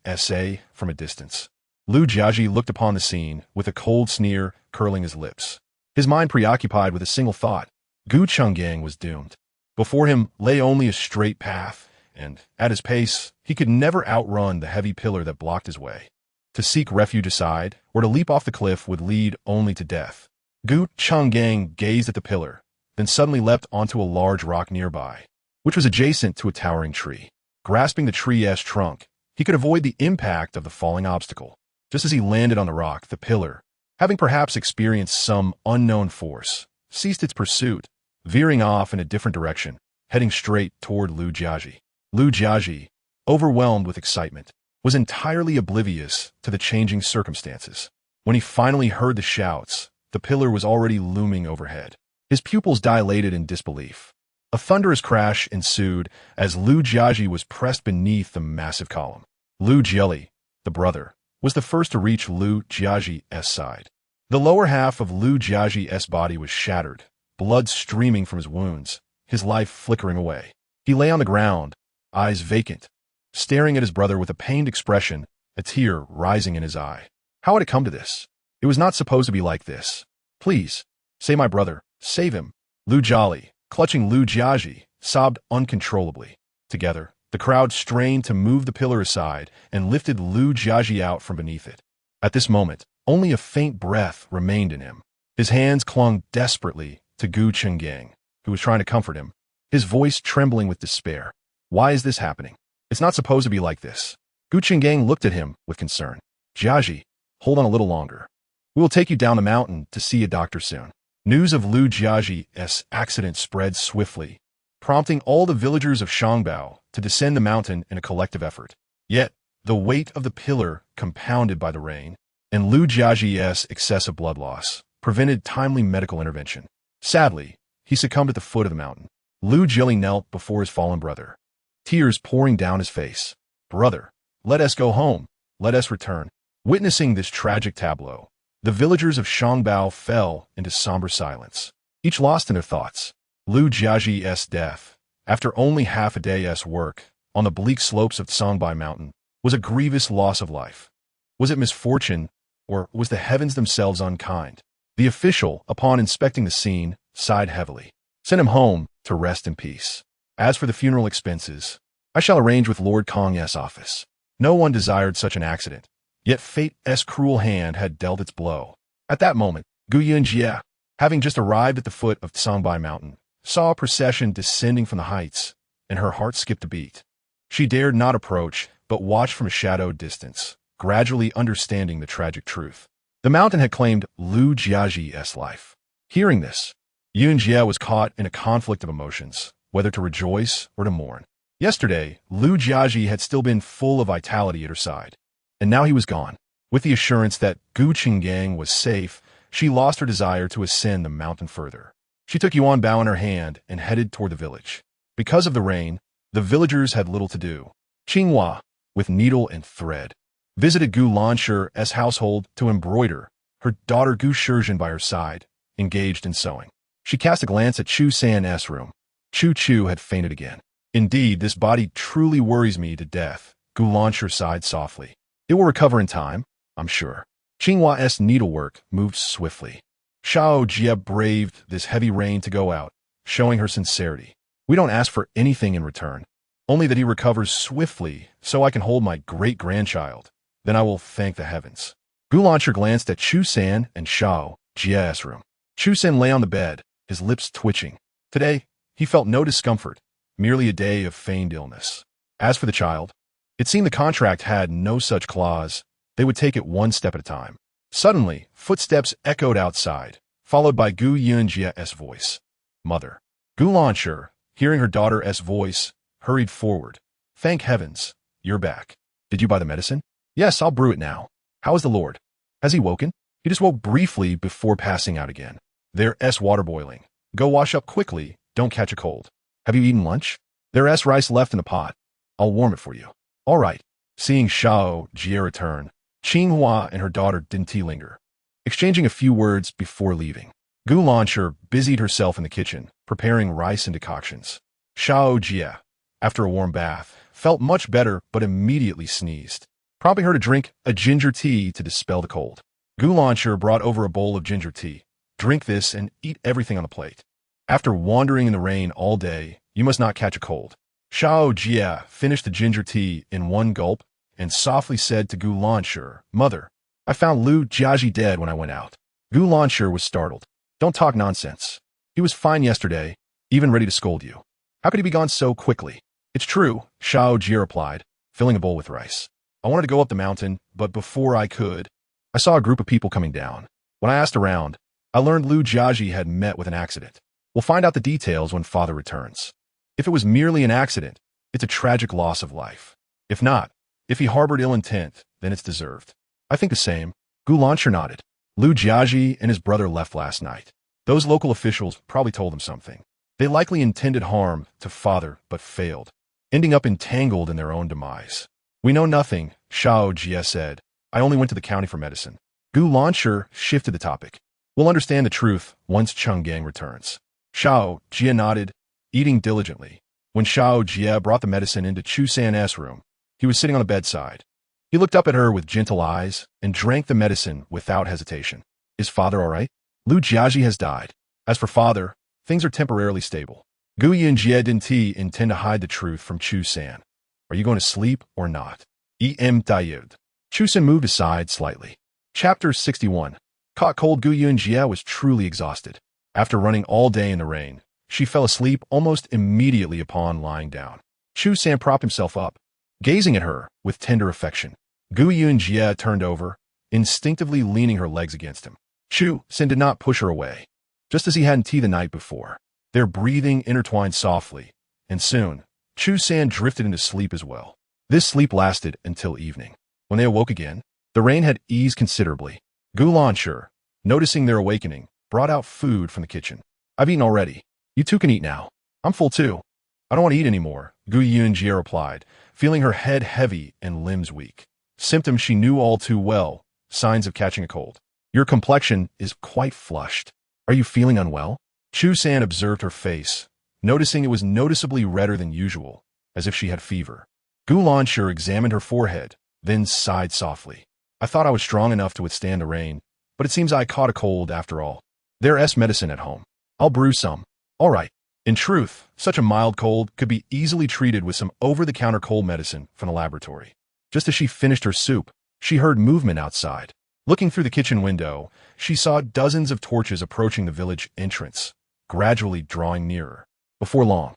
from a distance. Lu Jiaji looked upon the scene with a cold sneer curling his lips. His mind preoccupied with a single thought. Gu Chenggang was doomed. Before him lay only a straight path, and, at his pace, he could never outrun the heavy pillar that blocked his way. To seek refuge aside, or to leap off the cliff would lead only to death. Gu Chenggang gazed at the pillar, then suddenly leapt onto a large rock nearby, which was adjacent to a towering tree. Grasping the tree's trunk, he could avoid the impact of the falling obstacle. Just as he landed on the rock, the pillar, having perhaps experienced some unknown force, ceased its pursuit, veering off in a different direction, heading straight toward Lu Jiaji. Lu Jiaji, overwhelmed with excitement, was entirely oblivious to the changing circumstances. When he finally heard the shouts, the pillar was already looming overhead. His pupils dilated in disbelief. A thunderous crash ensued as Lu Jiaji was pressed beneath the massive column. Lu Jieli, the brother, was the first to reach Lu Jiaji's side. The lower half of Lu Jiaji's body was shattered, blood streaming from his wounds, his life flickering away. He lay on the ground, eyes vacant, staring at his brother with a pained expression, a tear rising in his eye. How had it come to this? It was not supposed to be like this. "Please, save my brother, save him." Lu Jiali, clutching Lu Jiaji, sobbed uncontrollably. Together, the crowd strained to move the pillar aside and lifted Lu Jiaji out from beneath it. At this moment, only a faint breath remained in him. His hands clung desperately to Gu Chenggang, who was trying to comfort him, his voice trembling with despair. "Why is this happening? It's not supposed to be like this." Gu Chenggang looked at him with concern. "Jiaji, hold on a little longer. We will take you down the mountain to see a doctor soon." News of Lu Jiaji's accident spread swiftly, prompting all the villagers of Shangbao to descend the mountain in a collective effort. Yet, the weight of the pillar, compounded by the rain, and Lu Jiaji's excessive blood loss, prevented timely medical intervention. Sadly, he he succumbed at the foot of the mountain. Lu Jili knelt before his fallen brother, tears pouring down his face. "Brother, let us go home. Let us return." Witnessing this tragic tableau, the villagers of Shangbao fell into somber silence, each lost in their thoughts. Lu Jiaji's death, after only half a day's work on the bleak slopes of Songbai Mountain, was a grievous loss of life. Was it misfortune, or was the heavens themselves unkind? The official, upon inspecting the scene, sighed heavily. "Send him home to rest in peace. As for the funeral expenses, I shall arrange with Lord Kong's office." No one desired such an accident, yet fate's cruel hand had dealt its blow. At that moment, Gu Yunji, having just arrived at the foot of Songbai Mountain, saw a procession descending from the heights, and her heart skipped a beat. She dared not approach, but watched from a shadowed distance, gradually understanding the tragic truth. The mountain had claimed Lu Jiaji's life. Hearing this, Yunji was caught in a conflict of emotions, whether to rejoice or to mourn. Yesterday, Lu Jiaji had still been full of vitality at her side, and now he was gone. With the assurance that Gu Qinggang was safe, she lost her desire to ascend the mountain further. She took Yuan Bao in her hand and headed toward the village. Because of the rain, the villagers had little to do. Qinghua, with needle and thread, visited Gu Lanshur's household to embroider, her daughter Gu Shizhen by her side, engaged in sewing. She cast a glance at Chu San's room. Chu Chu had fainted again. "Indeed, this body truly worries me to death," Gu Lanshur sighed softly. "It will recover in time, I'm sure." Qinghua's needlework moved swiftly. Shao Jie braved this heavy rain to go out, showing her sincerity. "We don't ask for anything in return, only that he recovers swiftly so I can hold my great-grandchild. Then I will thank the heavens." Gu Lanshur glanced at Chu San and Shao Jie's room. Chu San lay on the bed, his lips twitching. Today, he felt no discomfort, merely a day of feigned illness. As for the child, it seemed the contract had no such clause. They would take it one step at a time. Suddenly, footsteps echoed outside, followed by Gu Yunji's voice. "Mother." Gu Lanshur, hearing her daughter's voice, hurried forward. "Thank heavens, you're back. Did you buy the medicine?" "Yes, I'll brew it now." "How is the Lord? Has he woken?" "He just woke briefly before passing out again." "There's water boiling. Go wash up quickly, don't catch a cold." "Have you eaten lunch?" "There's rice left in a pot. I'll warm it for you." "All right." Seeing Shao Jie return, Qinghua and her daughter didn't linger, exchanging a few words before leaving. Gu Lanshur busied herself in the kitchen, preparing rice and decoctions. Shao Jie, after a warm bath, felt much better but immediately sneezed, prompting her to drink a ginger tea to dispel the cold. Gu Lanshur brought over a bowl of ginger tea. "Drink this and eat everything on the plate. After wandering in the rain all day, you must not catch a cold." Shao Jie finished the ginger tea in one gulp and softly said to Gu Lanshur, "Mother, I found Lu Jiaji dead when I went out." Gu Lanshur was startled. "Don't talk nonsense. He was fine yesterday, even ready to scold you. How could he be gone so quickly?" "It's true," Shao Jie replied, filling a bowl with rice. "I wanted to go up the mountain, but before I could, I saw a group of people coming down. When I asked around, I learned Lu Jiaji had met with an accident. We'll find out the details when father returns. If it was merely an accident, it's a tragic loss of life. If not, if he harbored ill intent, then it's deserved." "I think the same." Gu Lanshur nodded. "Lu Jiaji and his brother left last night. Those local officials probably told him something. They likely intended harm to father but failed, ending up entangled in their own demise." "We know nothing," Shao Jie said. "I only went to the county for medicine." Gu Lanshur shifted the topic. "We'll understand the truth once Chenggang returns." Shao Jie nodded, eating diligently. When Shao Jie brought the medicine into Chu San's room, he was sitting on the bedside. He looked up at her with gentle eyes and drank the medicine without hesitation. "Is father all right?" "Lu Jiaji has died. As for father, things are temporarily stable." Gu Yunji didn't intend to hide the truth from Chu San. "Are you going to sleep or not?" Dayud. Chu San moved aside slightly. Chapter 61. Caught cold. Gu Yunji was truly exhausted. After running all day in the rain, she fell asleep almost immediately upon lying down. Chu San propped himself up, gazing at her with tender affection. Gu Yunji turned over, instinctively leaning her legs against him. Chu San did not push her away, just as he had in tea the night before. Their breathing intertwined softly, and soon, Chu San drifted into sleep as well. This sleep lasted until evening. When they awoke again, the rain had eased considerably. Gu Lanshur, noticing their awakening, brought out food from the kitchen. "I've eaten already. You two can eat now. I'm full too. I don't want to eat anymore, Yunji replied, feeling her head heavy and limbs weak. Symptoms she knew all too well, signs of catching a cold. Your complexion is quite flushed. Are you feeling unwell? Chu-san observed her face, noticing it was noticeably redder than usual, as if she had fever. Gu Lanshi examined her forehead, then sighed softly. I thought I was strong enough to withstand the rain, but it seems I caught a cold after all. There's medicine at home. I'll brew some. All right. In truth, such a mild cold could be easily treated with some over-the-counter cold medicine from the laboratory. Just as she finished her soup, she heard movement outside. Looking through the kitchen window, she saw dozens of torches approaching the village entrance, gradually drawing nearer. Before long,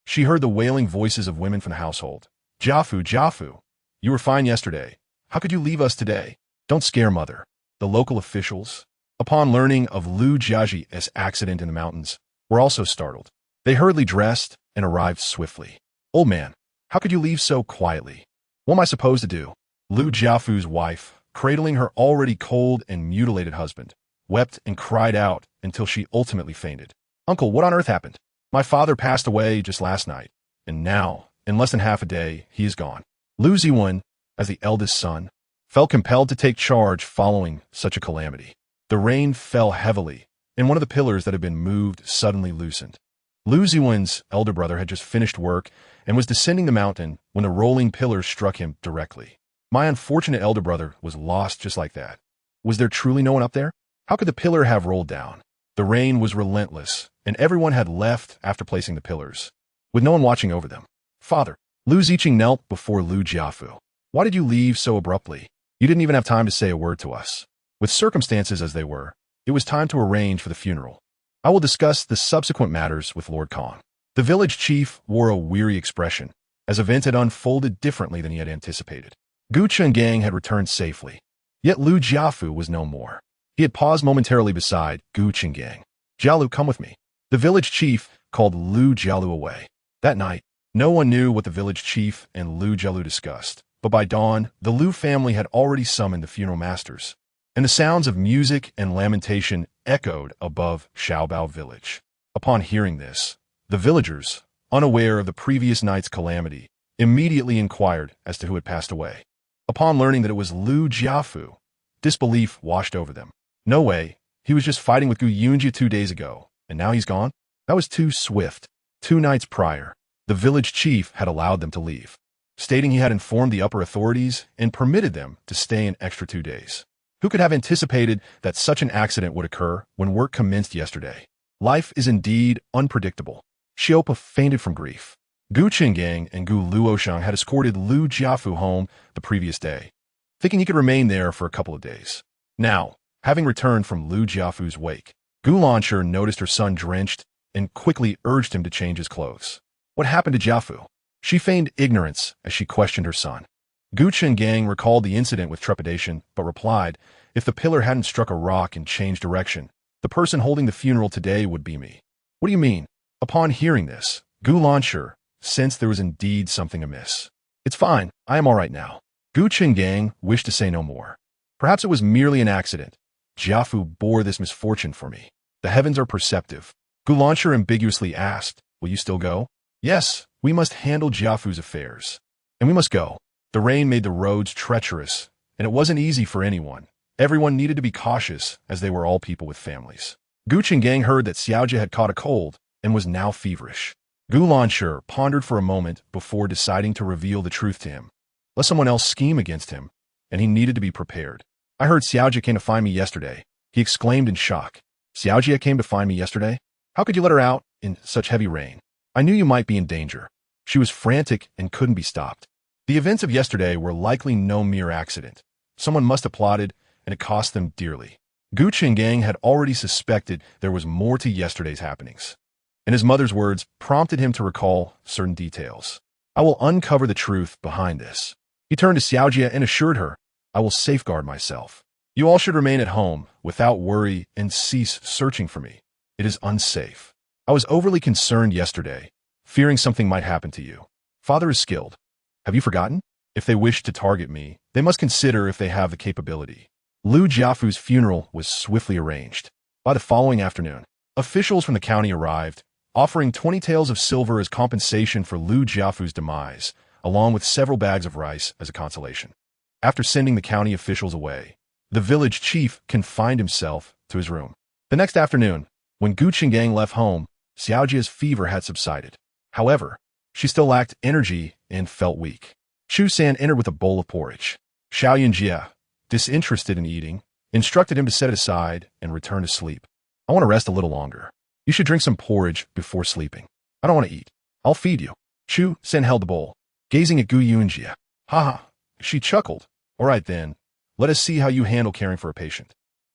she heard the wailing voices of women from the household. Jafu, you were fine yesterday. How could you leave us today? Don't scare mother. The local officials, upon learning of Lu Jiaji's accident in the mountains, were also startled. They hurriedly dressed and arrived swiftly. Old man, how could you leave so quietly? What am I supposed to do? Lu Jiafu's wife, cradling her already cold and mutilated husband, wept and cried out until she ultimately fainted. Uncle, what on earth happened? My father passed away just last night, and now, in less than half a day, he is gone. Lu Ziwen, as the eldest son, felt compelled to take charge following such a calamity. The rain fell heavily, and one of the pillars that had been moved suddenly loosened. Lu Ziwen's elder brother had just finished work and was descending the mountain when the rolling pillar struck him directly. My unfortunate elder brother was lost just like that. Was there truly no one up there? How could the pillar have rolled down? The rain was relentless, and everyone had left after placing the pillars, with no one watching over them. Father, Lu Ziqing knelt before Lu Jiafu. Why did you leave so abruptly? You didn't even have time to say a word to us. With circumstances as they were, it was time to arrange for the funeral. I will discuss the subsequent matters with Lord Kong. The village chief wore a weary expression, as events had unfolded differently than he had anticipated. Gu Chenggang had returned safely, yet Lu Jiafu was no more. He had paused momentarily beside Gu Chenggang. Jialu, come with me. The village chief called Lu Jialu away. That night, no one knew what the village chief and Lu Jialu discussed, but by dawn, the Lu family had already summoned the funeral masters, and the sounds of music and lamentation echoed above Xiaobao village. Upon hearing this, the villagers, unaware of the previous night's calamity, immediately inquired as to who had passed away. Upon learning that it was Lu Jiafu, disbelief washed over them. No way, he was just fighting with Gu Yunji 2 days ago, and now he's gone? That was too swift. 2 nights prior, the village chief had allowed them to leave, stating he had informed the upper authorities and permitted them to stay an extra 2 days. Who could have anticipated that such an accident would occur when work commenced yesterday? Life is indeed unpredictable. Xiaopa fainted from grief. Gu Chenggang and Gu Luoshang had escorted Lu Jiafu home the previous day, thinking he could remain there for a couple of days. Now, having returned from Lu Jiafu's wake, Gu Lanshi noticed her son drenched and quickly urged him to change his clothes. What happened to Jiafu? She feigned ignorance as she questioned her son. Gu Chenggang recalled the incident with trepidation, but replied, if the pillar hadn't struck a rock and changed direction, the person holding the funeral today would be me. What do you mean? Upon hearing this, Gu Lanshi sensed there was indeed something amiss. It's fine, I am all right now. Gu Chenggang wished to say no more. Perhaps it was merely an accident. Jiafu bore this misfortune for me. The heavens are perceptive. Gu Lanshi ambiguously asked, will you still go? Yes, we must handle Jiafu's affairs. And we must go. The rain made the roads treacherous, and it wasn't easy for anyone. Everyone needed to be cautious, as they were all people with families. Gu Chenggang heard that Xiaojie had caught a cold and was now feverish. Gu Lanshi pondered for a moment before deciding to reveal the truth to him. Let someone else scheme against him, and he needed to be prepared. I heard Xiaojie came to find me yesterday, he exclaimed in shock. Xiaojie came to find me yesterday? How could you let her out in such heavy rain? I knew you might be in danger. She was frantic and couldn't be stopped. The events of yesterday were likely no mere accident. Someone must have plotted, and it cost them dearly. Gu Chenggang had already suspected there was more to yesterday's happenings, and his mother's words prompted him to recall certain details. I will uncover the truth behind this. He turned to Xiaojie and assured her, I will safeguard myself. You all should remain at home, without worry, and cease searching for me. It is unsafe. I was overly concerned yesterday, fearing something might happen to you. Father is skilled. Have you forgotten? If they wish to target me, they must consider if they have the capability. Lu Jiafu's funeral was swiftly arranged. By the following afternoon, officials from the county arrived, offering 20 taels of silver as compensation for Liu Jiafu's demise, along with several bags of rice as a consolation. After sending the county officials away, the village chief confined himself to his room. The next afternoon, when Gu Qinggang left home, Xiaojia's fever had subsided. However, she still lacked energy and felt weak. Chu San entered with a bowl of porridge. Xiao Yunjie, disinterested in eating, instructed him to set it aside and return to sleep. I want to rest a little longer. You should drink some porridge before sleeping. I don't want to eat. I'll feed you. Chu San held the bowl, gazing at Gu Yunjie. Ha! She chuckled. All right then, let us see how you handle caring for a patient.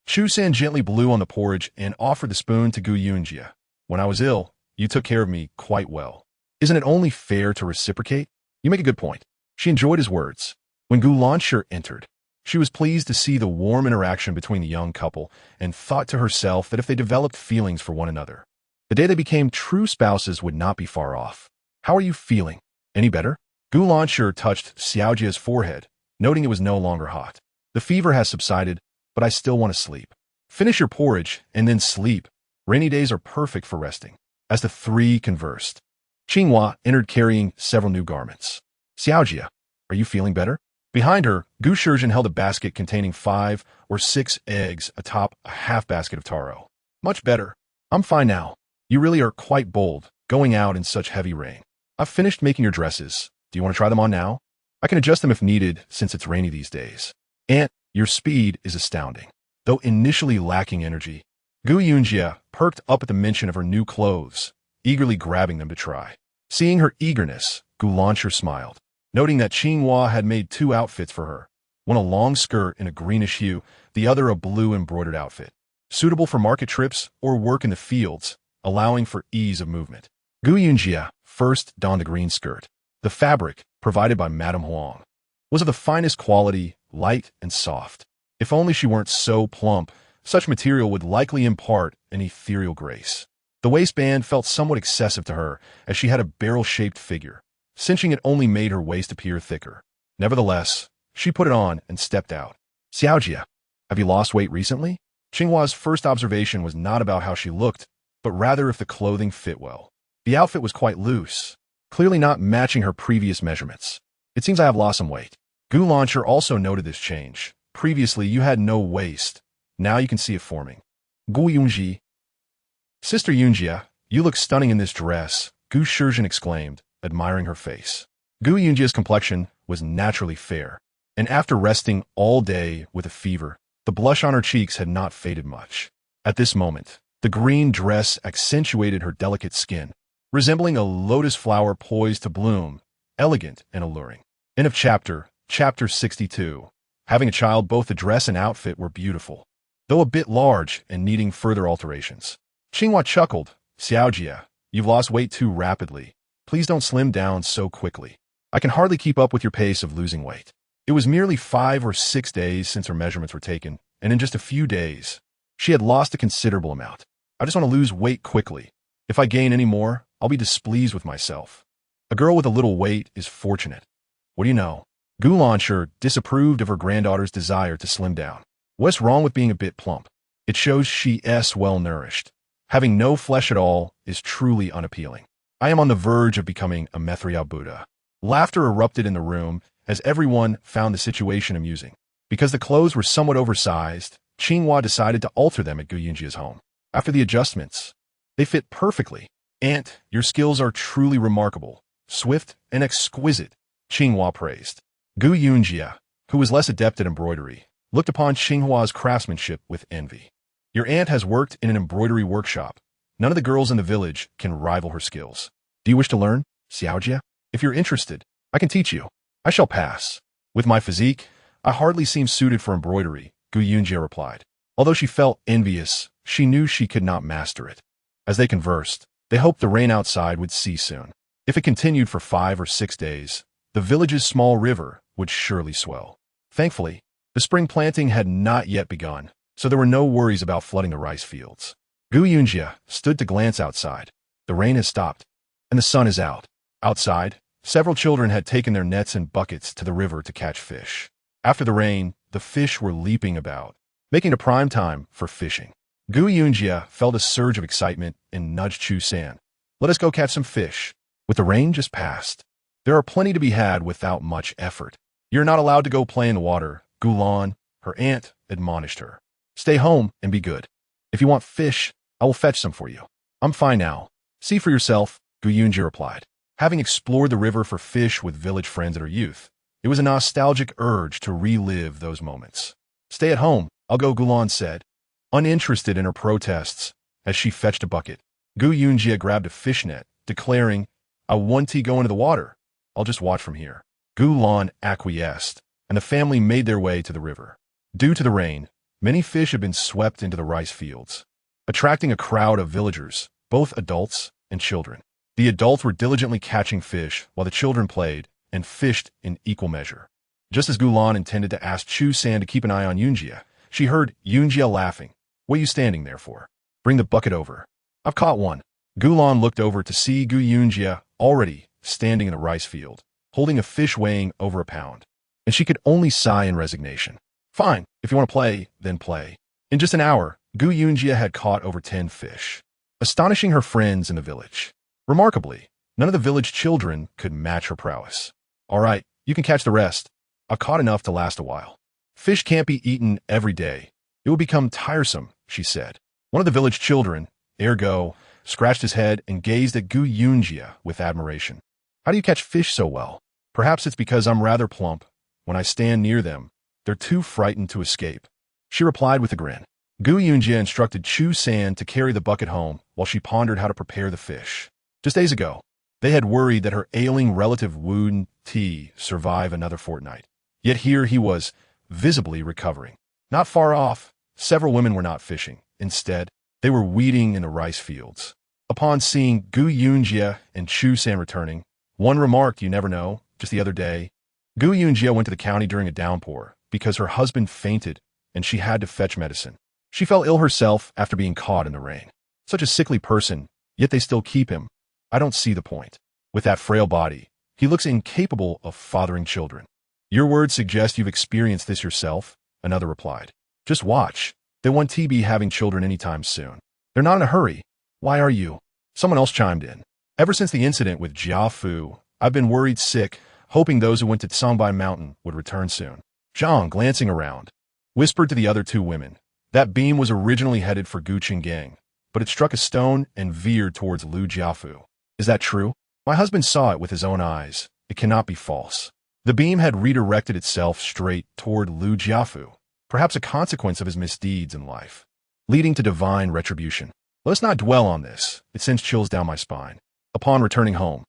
Chu San gently blew on the porridge and offered the spoon to Gu Yunjie. When I was ill, you took care of me quite well. Isn't it only fair to reciprocate? You make a good point. She enjoyed his words. When Gu Lanshi entered, she was pleased to see the warm interaction between the young couple and thought to herself that if they developed feelings for one another, the day they became true spouses would not be far off. How are you feeling? Any better? Gu Lanshi touched Xiaojia's forehead, noting it was no longer hot. The fever has subsided, but I still want to sleep. Finish your porridge and then sleep. Rainy days are perfect for resting. As the three conversed, Qinghua entered carrying several new garments. Xiaojia, are you feeling better? Behind her, Gu Shizhen held a basket containing 5 or 6 eggs atop a half basket of taro. Much better. I'm fine now. You really are quite bold, going out in such heavy rain. I've finished making your dresses. Do you want to try them on now? I can adjust them if needed, since it's rainy these days. Aunt, your speed is astounding. Though initially lacking energy, Gu Yunjie perked up at the mention of her new clothes, eagerly grabbing them to try. Seeing her eagerness, Gu Lanshi smiled, noting that Qinghua had made 2 outfits for her, one a long skirt in a greenish hue, the other a blue embroidered outfit, suitable for market trips or work in the fields, allowing for ease of movement. Gu Yunjie first donned the green skirt. The fabric, provided by Madame Huang, was of the finest quality, light and soft. If only she weren't so plump, such material would likely impart an ethereal grace. The waistband felt somewhat excessive to her, as she had a barrel-shaped figure. Cinching it only made her waist appear thicker. Nevertheless, she put it on and stepped out. Xiaojia, have you lost weight recently? Qinghua's first observation was not about how she looked, but rather if the clothing fit well. The outfit was quite loose, clearly not matching her previous measurements. It seems I have lost some weight. Gu Lanshi also noted this change. Previously, you had no waist. Now you can see it forming. Gu Yunji. Sister Yunjie, you look stunning in this dress, Gu Shizhen exclaimed, admiring her face. Gu Yunjie's complexion was naturally fair, and after resting all day with a fever, the blush on her cheeks had not faded much. At this moment, the green dress accentuated her delicate skin, resembling a lotus flower poised to bloom, elegant and alluring. End of chapter. Chapter 62. Having a child, both the dress and outfit were beautiful, though a bit large and needing further alterations. Qinghua chuckled. Xiaojia, you've lost weight too rapidly. Please don't slim down so quickly. I can hardly keep up with your pace of losing weight. It was merely 5 or 6 days since her measurements were taken, and in just a few days, she had lost a considerable amount. I just want to lose weight quickly. If I gain any more, I'll be displeased with myself. A girl with a little weight is fortunate. What do you know? Gu Lanshi disapproved of her granddaughter's desire to slim down. What's wrong with being a bit plump? It shows she's well-nourished. Having no flesh at all is truly unappealing. I am on the verge of becoming a Methriel Buddha. Laughter erupted in the room as everyone found the situation amusing. Because the clothes were somewhat oversized, Qinghua decided to alter them at Gu Yunjie's home. After the adjustments, they fit perfectly. Aunt, your skills are truly remarkable, swift and exquisite, Qinghua praised. Gu Yunjie, who was less adept at embroidery, looked upon Qinghua's craftsmanship with envy. Your aunt has worked in an embroidery workshop. None of the girls in the village can rival her skills. Do you wish to learn, Xiaojia? If you're interested, I can teach you. I shall pass. With my physique, I hardly seem suited for embroidery, Gu Yunjie replied. Although she felt envious, she knew she could not master it. As they conversed, they hoped the rain outside would cease soon. If it continued for 5 or 6 days, the village's small river would surely swell. Thankfully, the spring planting had not yet begun, so there were no worries about flooding the rice fields. Gu Yunjie stood to glance outside. The rain has stopped, and the sun is out. Outside, several children had taken their nets and buckets to the river to catch fish. After the rain, the fish were leaping about, making it prime time for fishing. Gu Yunjie felt a surge of excitement and nudged Chu San. Let us go catch some fish. With the rain just past, there are plenty to be had without much effort. You're not allowed to go play in the water, Gulan, her aunt admonished her. Stay home and be good. If you want fish, I will fetch some for you. I'm fine now. See for yourself, Yunji replied. Having explored the river for fish with village friends in her youth, it was a nostalgic urge to relive those moments. Stay at home, I'll go, Gulan said, uninterested in her protests as she fetched a bucket. Yunji grabbed a fishnet, declaring, I want to go into the water. I'll just watch from here. Gulan acquiesced, and the family made their way to the river. Due to the rain, many fish had been swept into the rice fields, attracting a crowd of villagers, both adults and children. The adults were diligently catching fish while the children played and fished in equal measure. Just as Gulan intended to ask Chu-san to keep an eye on Yunji, she heard Yunji laughing. What are you standing there for? Bring the bucket over. I've caught one. Gulan looked over to see Yunji already standing in the rice field, holding a fish weighing over a pound, and she could only sigh in resignation. Fine, if you want to play, then play. In just an hour, Yunji had caught over 10 fish, astonishing her friends in the village. Remarkably, none of the village children could match her prowess. All right, you can catch the rest. I caught enough to last a while. Fish can't be eaten every day. It will become tiresome, she said. One of the village children, Ergo, scratched his head and gazed at Yunji with admiration. How do you catch fish so well? Perhaps it's because I'm rather plump. When I stand near them, they're too frightened to escape. She replied with a grin. Yunji instructed Chu-san to carry the bucket home while she pondered how to prepare the fish. Just days ago, they had worried that her ailing relative wouldn't survive another fortnight. Yet here he was, visibly recovering. Not far off, several women were not fishing. Instead, they were weeding in the rice fields. Upon seeing Yunji and Chu-san returning, one remarked, you never know, just the other day. Yunji went to the county during a downpour because her husband fainted and she had to fetch medicine. She fell ill herself after being caught in the rain. Such a sickly person, yet they still keep him. I don't see the point. With that frail body, he looks incapable of fathering children. Your words suggest you've experienced this yourself, another replied. Just watch. They won't be having children anytime soon. They're not in a hurry. Why are you? Someone else chimed in. Ever since the incident with Jiafu, I've been worried sick, hoping those who went to Songbai Mountain would return soon. Zhang, glancing around, whispered to the other two women. That beam was originally headed for Guqinggang, but it struck a stone and veered towards Lu Jiafu. Is that true? My husband saw it with his own eyes. It cannot be false. The beam had redirected itself straight toward Lu Jiafu, perhaps a consequence of his misdeeds in life, leading to divine retribution. Let us not dwell on this. It sends chills down my spine. Upon returning home,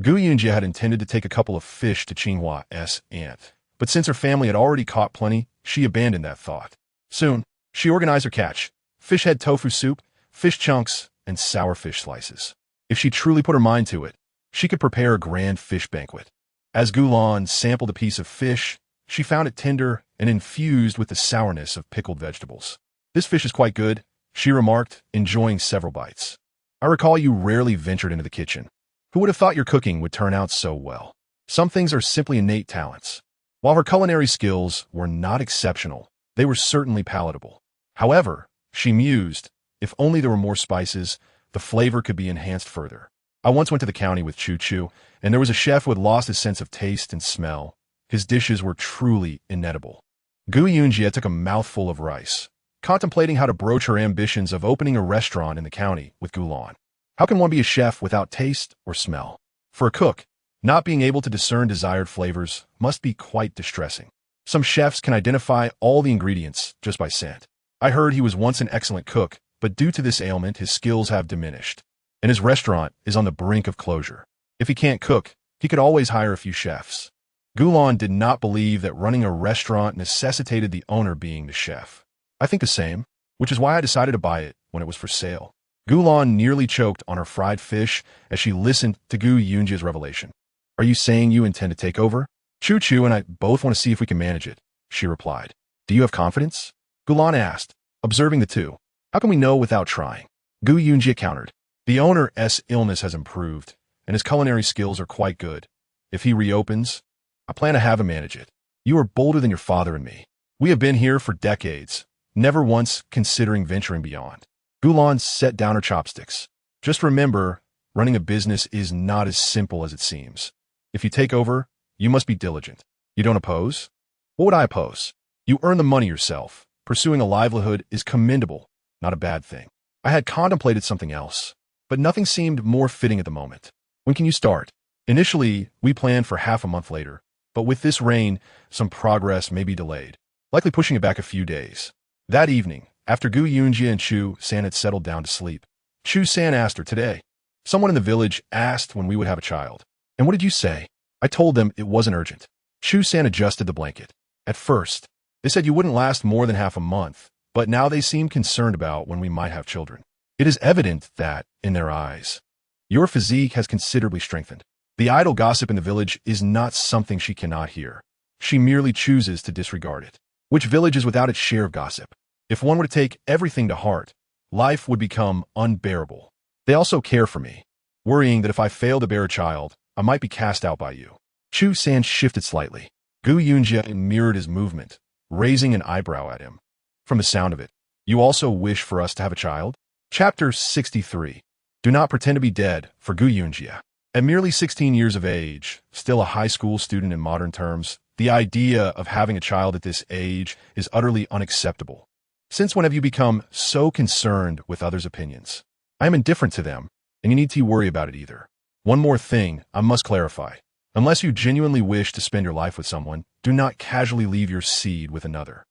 Yunji had intended to take a couple of fish to Qinghua's aunt, but since her family had already caught plenty, she abandoned that thought. Soon, she organized her catch: fish head tofu soup, fish chunks, and sour fish slices. If she truly put her mind to it, she could prepare a grand fish banquet. As Gulan sampled a piece of fish, she found it tender and infused with the sourness of pickled vegetables. This fish is quite good, she remarked, enjoying several bites. I recall you rarely ventured into the kitchen. Who would have thought your cooking would turn out so well? Some things are simply innate talents. While her culinary skills were not exceptional, they were certainly palatable. However, she mused, if only there were more spices, the flavor could be enhanced further. I once went to the county with Chu-Chu, and there was a chef who had lost his sense of taste and smell. His dishes were truly inedible. Yunji took a mouthful of rice, contemplating how to broach her ambitions of opening a restaurant in the county with Gulan. How can one be a chef without taste or smell? For a cook, not being able to discern desired flavors must be quite distressing. Some chefs can identify all the ingredients just by scent. I heard he was once an excellent cook, but due to this ailment, his skills have diminished, and his restaurant is on the brink of closure. If he can't cook, he could always hire a few chefs. Gulan did not believe that running a restaurant necessitated the owner being the chef. I think the same, which is why I decided to buy it when it was for sale. Gulan nearly choked on her fried fish as she listened to Yunji's revelation. Are you saying you intend to take over? Chu-Chu and I both want to see if we can manage it, she replied. Do you have confidence? Gulan asked, observing the two. How can we know without trying? Yunji countered. The owner's illness has improved, and his culinary skills are quite good. If he reopens, I plan to have him manage it. You are bolder than your father and me. We have been here for decades, never once considering venturing beyond. Gulan set down her chopsticks. Just remember, Running a business is not as simple as it seems. If you take over, you must be diligent. You don't oppose? What would I oppose? You earn the money yourself. Pursuing a livelihood is commendable, not a bad thing. I had contemplated something else, but nothing seemed more fitting at the moment. When can you start? Initially, we planned for half a month later, but with this rain, some progress may be delayed, likely pushing it back a few days. That evening, after Gu Yunji and Chu San had settled down to sleep, Chu San asked her today. Someone in the village asked when we would have a child. And what did you say? I told them it wasn't urgent. Chu San adjusted the blanket. At first, they said you wouldn't last more than half a month, but now they seem concerned about when we might have children. It is evident that, in their eyes, your physique has considerably strengthened. The idle gossip in the village is not something she cannot hear. She merely chooses to disregard it. Which village is without its share of gossip? If one were to take everything to heart, life would become unbearable. They also care for me, worrying that if I fail to bear a child, I might be cast out by you. Chu San shifted slightly. Gu Yunji mirrored his movement, raising an eyebrow at him. From the sound of it, you also wish for us to have a child? Chapter 63. Do not pretend to be dead for Gu Yunji. At merely 16 years of age, still a high school student in modern terms, the idea of having a child at this age is utterly unacceptable. Since when have you become so concerned with others' opinions? I am indifferent to them, and you need to worry about it either. One more thing I must clarify. Unless you genuinely wish to spend your life with someone, do not casually leave your seed with another.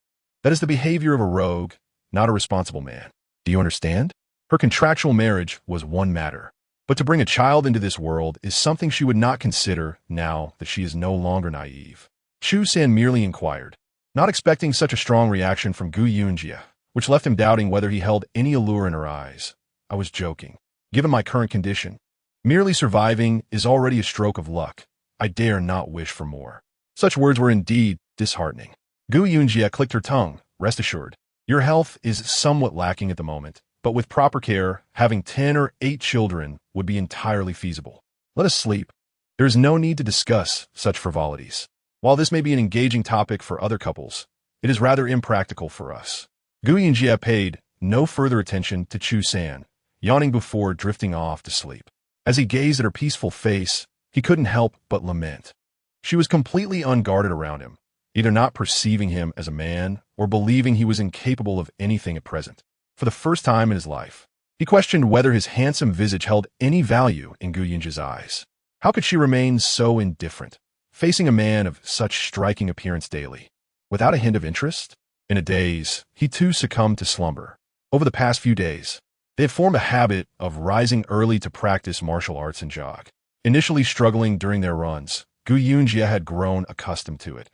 That is the behavior of a rogue, not a responsible man. Do you understand? Her contractual marriage was one matter, but to bring a child into this world is something she would not consider now that she is no longer naive. Chu San merely inquired, not expecting such a strong reaction from Gu Yunji, which left him doubting whether he held any allure in her eyes. I was joking. Given my current condition, merely surviving is already a stroke of luck. I dare not wish for more. Such words were indeed disheartening. Gu Yunji clicked her tongue. Rest assured, your health is somewhat lacking at the moment, but with proper care, having 10 or 8 children would be entirely feasible. Let us sleep. There is no need to discuss such frivolities. While this may be an engaging topic for other couples, it is rather impractical for us. Gu Yunji paid no further attention to Chu San, yawning before drifting off to sleep. As he gazed at her peaceful face, he couldn't help but lament. She was completely unguarded around him, either not perceiving him as a man or believing he was incapable of anything at present. For the first time in his life, he questioned whether his handsome visage held any value in Gu Yunji's eyes. How could she remain so indifferent, facing a man of such striking appearance daily, without a hint of interest? In a daze, he too succumbed to slumber. Over the past few days, they had formed a habit of rising early to practice martial arts and jog. Initially struggling during their runs, Gu Yunji had grown accustomed to it,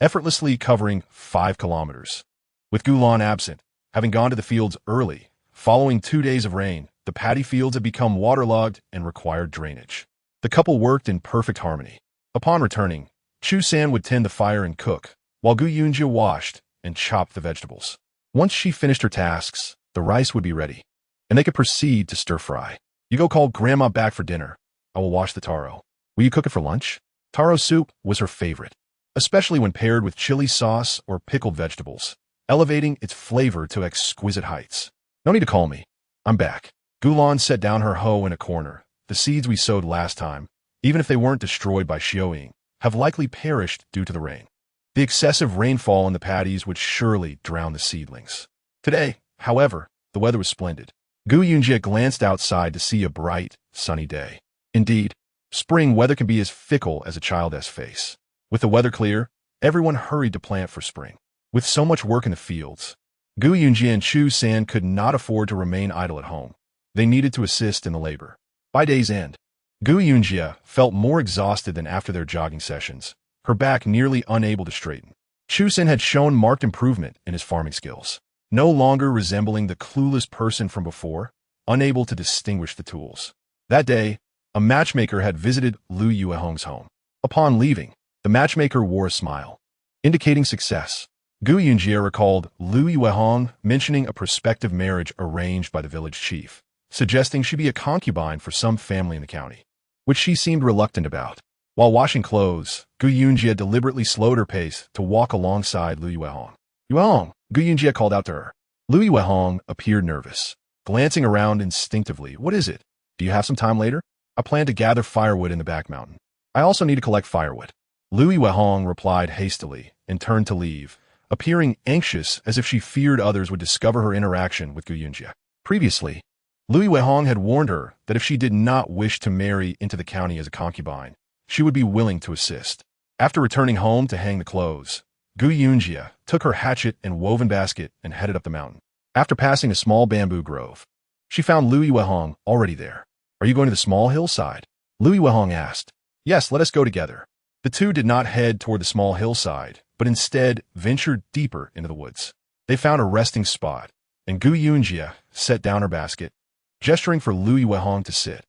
effortlessly covering 5 kilometers. With Gulan absent, having gone to the fields early, following 2 days of rain, the paddy fields had become waterlogged and required drainage. The couple worked in perfect harmony. Upon returning, Chu San would tend the fire and cook, while Gu Yunji washed and chopped the vegetables. Once she finished her tasks, the rice would be ready, and they could proceed to stir-fry. Yugo called Grandma back for dinner. I will wash the taro. Will you cook it for lunch? Taro soup was her favorite, especially when paired with chili sauce or pickled vegetables, elevating its flavor to exquisite heights. No need to call me. I'm back. Gulan set down her hoe in a corner. The seeds we sowed last time, even if they weren't destroyed by Xiaoying, have likely perished due to the rain. The excessive rainfall in the paddies would surely drown the seedlings. Today, however, the weather was splendid. Gu Yunji glanced outside to see a bright, sunny day. Indeed, spring weather can be as fickle as a child's face. With the weather clear, everyone hurried to plant for spring. With so much work in the fields, Gu Yunji and Chu San could not afford to remain idle at home. They needed to assist in the labor. By day's end, Gu Yunji felt more exhausted than after their jogging sessions, her back nearly unable to straighten. Chu San had shown marked improvement in his farming skills, no longer resembling the clueless person from before, unable to distinguish the tools. That day, a matchmaker had visited Lu Yuehong's home. Upon leaving, the matchmaker wore a smile, indicating success. Gu Yunji recalled Lu Yuehong mentioning a prospective marriage arranged by the village chief, suggesting she be a concubine for some family in the county, which she seemed reluctant about. While washing clothes, Gu Yunji deliberately slowed her pace to walk alongside Lu Yuehong. Yuehong, Gu Yunji called out to her. Lu Yuehong appeared nervous, glancing around instinctively. What is it? Do you have some time later? I plan to gather firewood in the back mountain. I also need to collect firewood. Lui Wehong replied hastily and turned to leave, appearing anxious as if she feared others would discover her interaction with Gu Yunji. Previously, Lui Wehong had warned her that if she did not wish to marry into the county as a concubine, she would be willing to assist. After returning home to hang the clothes, Gu Yunji took her hatchet and woven basket and headed up the mountain. After passing a small bamboo grove, she found Lui Wehong already there. Are you going to the small hillside? Lui Wehong asked. Yes, let us go together. The two did not head toward the small hillside, but instead ventured deeper into the woods. They found a resting spot, and Gu Yunji set down her basket, gesturing for Lui Wehong to sit.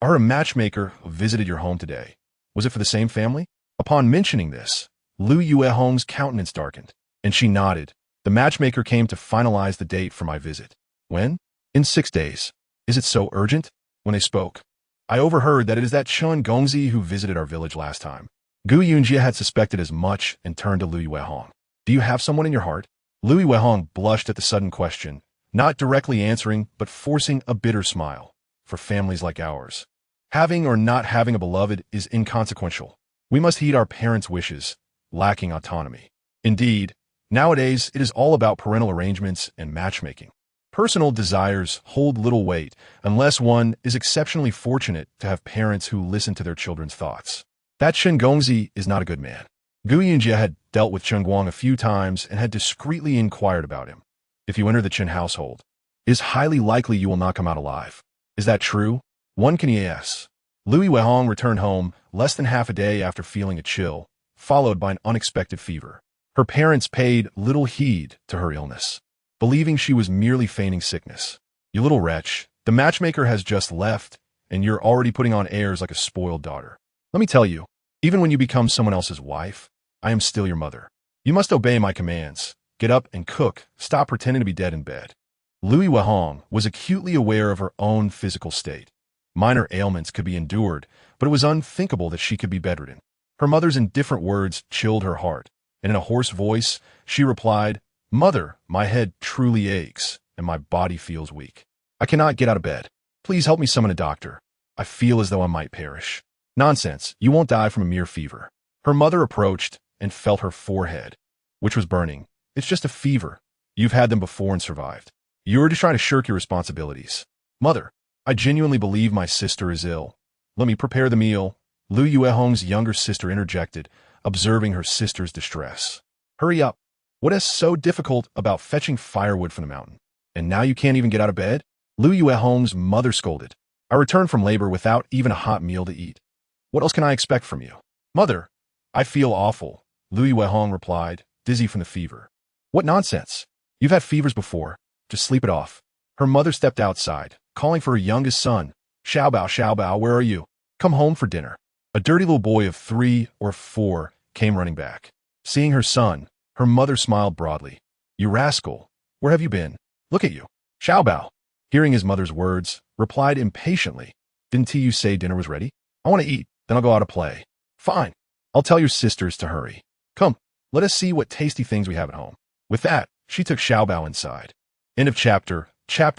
Are a matchmaker who visited your home today? Was it for the same family? Upon mentioning this, Lui Wehong's countenance darkened, and she nodded. The matchmaker came to finalize the date for my visit. When? In 6 days. Is it so urgent? When they spoke, I overheard that it is that Chun Gongzi who visited our village last time. Gu Yunji had suspected as much and turned to Lui Wehong. Do you have someone in your heart? Lui Wehong blushed at the sudden question, not directly answering, but forcing a bitter smile. For families like ours, having or not having a beloved is inconsequential. We must heed our parents' wishes, lacking autonomy. Indeed, nowadays it is all about parental arrangements and matchmaking. Personal desires hold little weight unless one is exceptionally fortunate to have parents who listen to their children's thoughts. That Chen Gongzi is not a good man. Gu Yunji had dealt with Chen Guang a few times and had discreetly inquired about him. If you enter the Chen household, it is highly likely you will not come out alive. Is that true? One can yes. Lui Wehong returned home less than half a day after feeling a chill, followed by an unexpected fever. Her parents paid little heed to her illness, believing she was merely feigning sickness. You little wretch, the matchmaker has just left, and you're already putting on airs like a spoiled daughter. Let me tell you, even when you become someone else's wife, I am still your mother. You must obey my commands. Get up and cook. Stop pretending to be dead in bed. Lui Wehong was acutely aware of her own physical state. Minor ailments could be endured, but it was unthinkable that she could be bedridden. Her mother's indifferent words chilled her heart, and in a hoarse voice, she replied, Mother, my head truly aches, and my body feels weak. I cannot get out of bed. Please help me summon a doctor. I feel as though I might perish. Nonsense, you won't die from a mere fever. Her mother approached and felt her forehead, which was burning. It's just a fever. You've had them before and survived. You're just trying to shirk your responsibilities. Mother, I genuinely believe my sister is ill. Let me prepare the meal. Lui Wehong's younger sister interjected, observing her sister's distress. Hurry up. What is so difficult about fetching firewood from the mountain? And now you can't even get out of bed? Lui Wehong's mother scolded. I returned from labor without even a hot meal to eat. What else can I expect from you? Mother, I feel awful, Lui Wehong replied, dizzy from the fever. What nonsense. You've had fevers before. Just sleep it off. Her mother stepped outside, calling for her youngest son. Xiaobao, where are you? Come home for dinner. A dirty little boy of 3 or 4 came running back. Seeing her son, her mother smiled broadly. You rascal, where have you been? Look at you. Xiaobao, hearing his mother's words, replied impatiently. Didn't you say dinner was ready? I want to eat, then I'll go out to play. Fine. I'll tell your sisters to hurry. Come, let us see what tasty things we have at home. With that, she took Xiaobao inside. End of chapter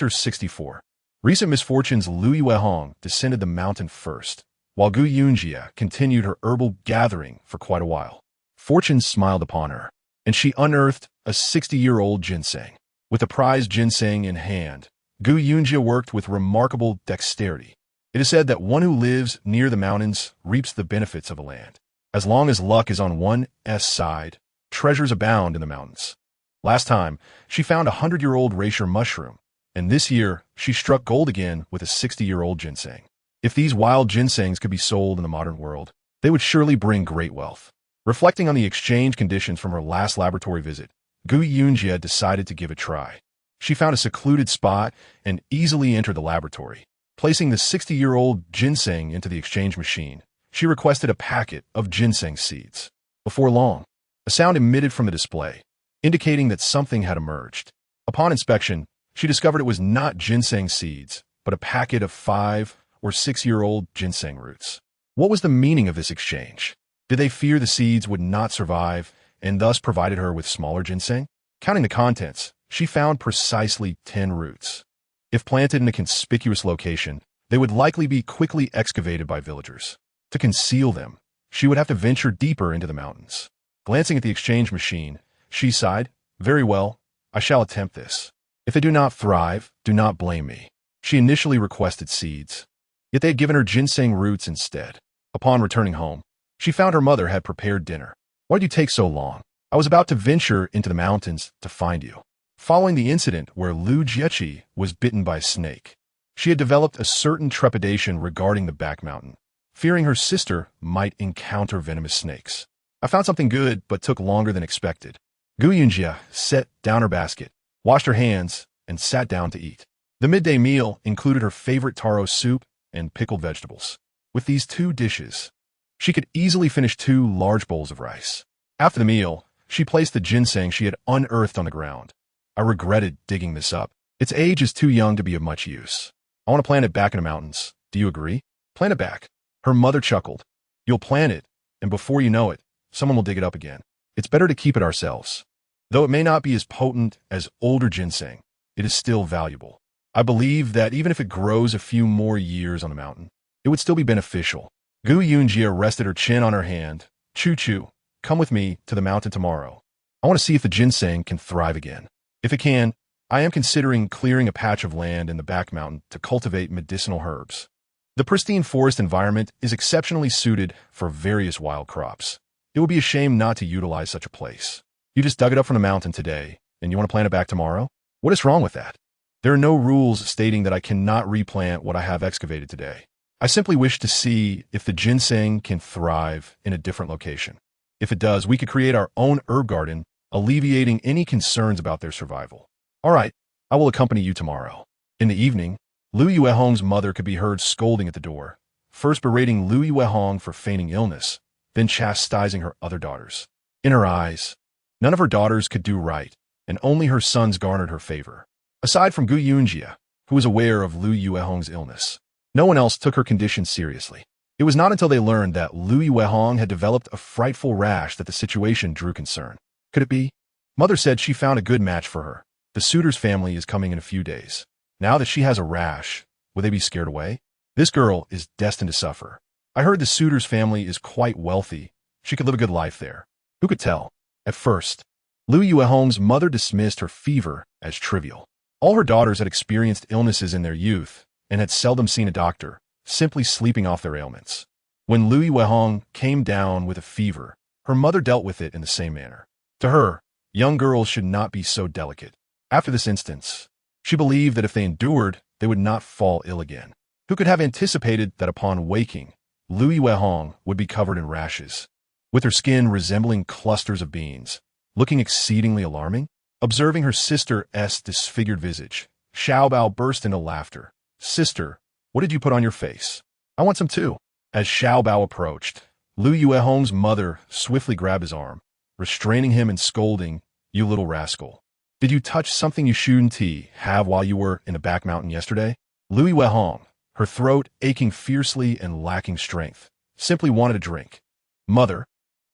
64. Recent misfortunes. Lui Wehong descended the mountain first, while Gu Yunji continued her herbal gathering for quite a while. Fortune smiled upon her, and she unearthed a 60-year-old ginseng. With the prized ginseng in hand, Gu Yunji worked with remarkable dexterity. It is said that one who lives near the mountains reaps the benefits of a land. As long as luck is on one's side, treasures abound in the mountains. Last time, she found a 100-year-old reishi mushroom, and this year, she struck gold again with a 60-year-old ginseng. If these wild ginsengs could be sold in the modern world, they would surely bring great wealth. Reflecting on the exchange conditions from her last laboratory visit, Gu Yunji decided to give it a try. She found a secluded spot and easily entered the laboratory. Placing the 60-year-old ginseng into the exchange machine, she requested a packet of ginseng seeds. Before long, a sound emitted from the display, indicating that something had emerged. Upon inspection, she discovered it was not ginseng seeds, but a packet of 5 or 6-year-old ginseng roots. What was the meaning of this exchange? Did they fear the seeds would not survive and thus provided her with smaller ginseng? Counting the contents, she found precisely 10 roots. If planted in a conspicuous location, They would likely be quickly excavated by villagers. To conceal them, she would have to venture deeper into the mountains. Glancing at the exchange machine, she sighed, "Very well, I shall attempt this. If they do not thrive, do not blame me." She initially requested seeds, yet they had given her ginseng roots instead. Upon returning home, she found her mother had prepared dinner. "Why did you take so long? I was about to venture into the mountains to find you." Following the incident where Lu Jiechi was bitten by a snake, she had developed a certain trepidation regarding the back mountain, fearing her sister might encounter venomous snakes. "I found something good, but took longer than expected." Yunji set down her basket, washed her hands, and sat down to eat. The midday meal included her favorite taro soup and pickled vegetables. With these two dishes, she could easily finish 2 large bowls of rice. After the meal, she placed the ginseng she had unearthed on the ground. "I regretted digging this up. Its age is too young to be of much use. I want to plant it back in the mountains. Do you agree?" "Plant it back." Her mother chuckled. "You'll plant it, and before you know it, someone will dig it up again. It's better to keep it ourselves. Though it may not be as potent as older ginseng, it is still valuable. I believe that even if it grows a few more years on the mountain, it would still be beneficial." Yunji rested her chin on her hand. "Choo-choo, come with me to the mountain tomorrow. I want to see if the ginseng can thrive again. If it can, I am considering clearing a patch of land in the back mountain to cultivate medicinal herbs. The pristine forest environment is exceptionally suited for various wild crops. It would be a shame not to utilize such a place." "You just dug it up from the mountain today, and you want to plant it back tomorrow? What is wrong with that?" "There are no rules stating that I cannot replant what I have excavated today. I simply wish to see if the ginseng can thrive in a different location. If it does, we could create our own herb garden, alleviating any concerns about their survival." "All right, I will accompany you tomorrow." In the evening, Lu Yuehong's mother could be heard scolding at the door, first berating Lu Yuehong for feigning illness, then chastising her other daughters. In her eyes, none of her daughters could do right, and only her sons garnered her favor. Aside from Gu Yunji, who was aware of Lu Yuehong's illness, no one else took her condition seriously. It was not until they learned that Lu Yuehong had developed a frightful rash that the situation drew concern. Could it be? Mother said she found a good match for her. The suitor's family is coming in a few days. Now that she has a rash, will they be scared away? This girl is destined to suffer. I heard the suitor's family is quite wealthy. She could live a good life there. Who could tell? At first, Lu Yuehong's mother dismissed her fever as trivial. All her daughters had experienced illnesses in their youth and had seldom seen a doctor, simply sleeping off their ailments. When Lu Yuehong came down with a fever, her mother dealt with it in the same manner. To her, young girls should not be so delicate. After this instance, she believed that if they endured, they would not fall ill again. Who could have anticipated that upon waking, Lu Yuehong would be covered in rashes, with her skin resembling clusters of beans, looking exceedingly alarming? Observing her sister's disfigured visage, Xiaobao burst into laughter. "Sister, what did you put on your face? I want some too." As Xiaobao approached, Lu Yuehong's mother swiftly grabbed his arm, restraining him and scolding, "You little rascal. Did you touch something you shouldn't have while you were in the back mountain yesterday?" Lu Yuehong, her throat aching fiercely and lacking strength, simply wanted a drink. "Mother,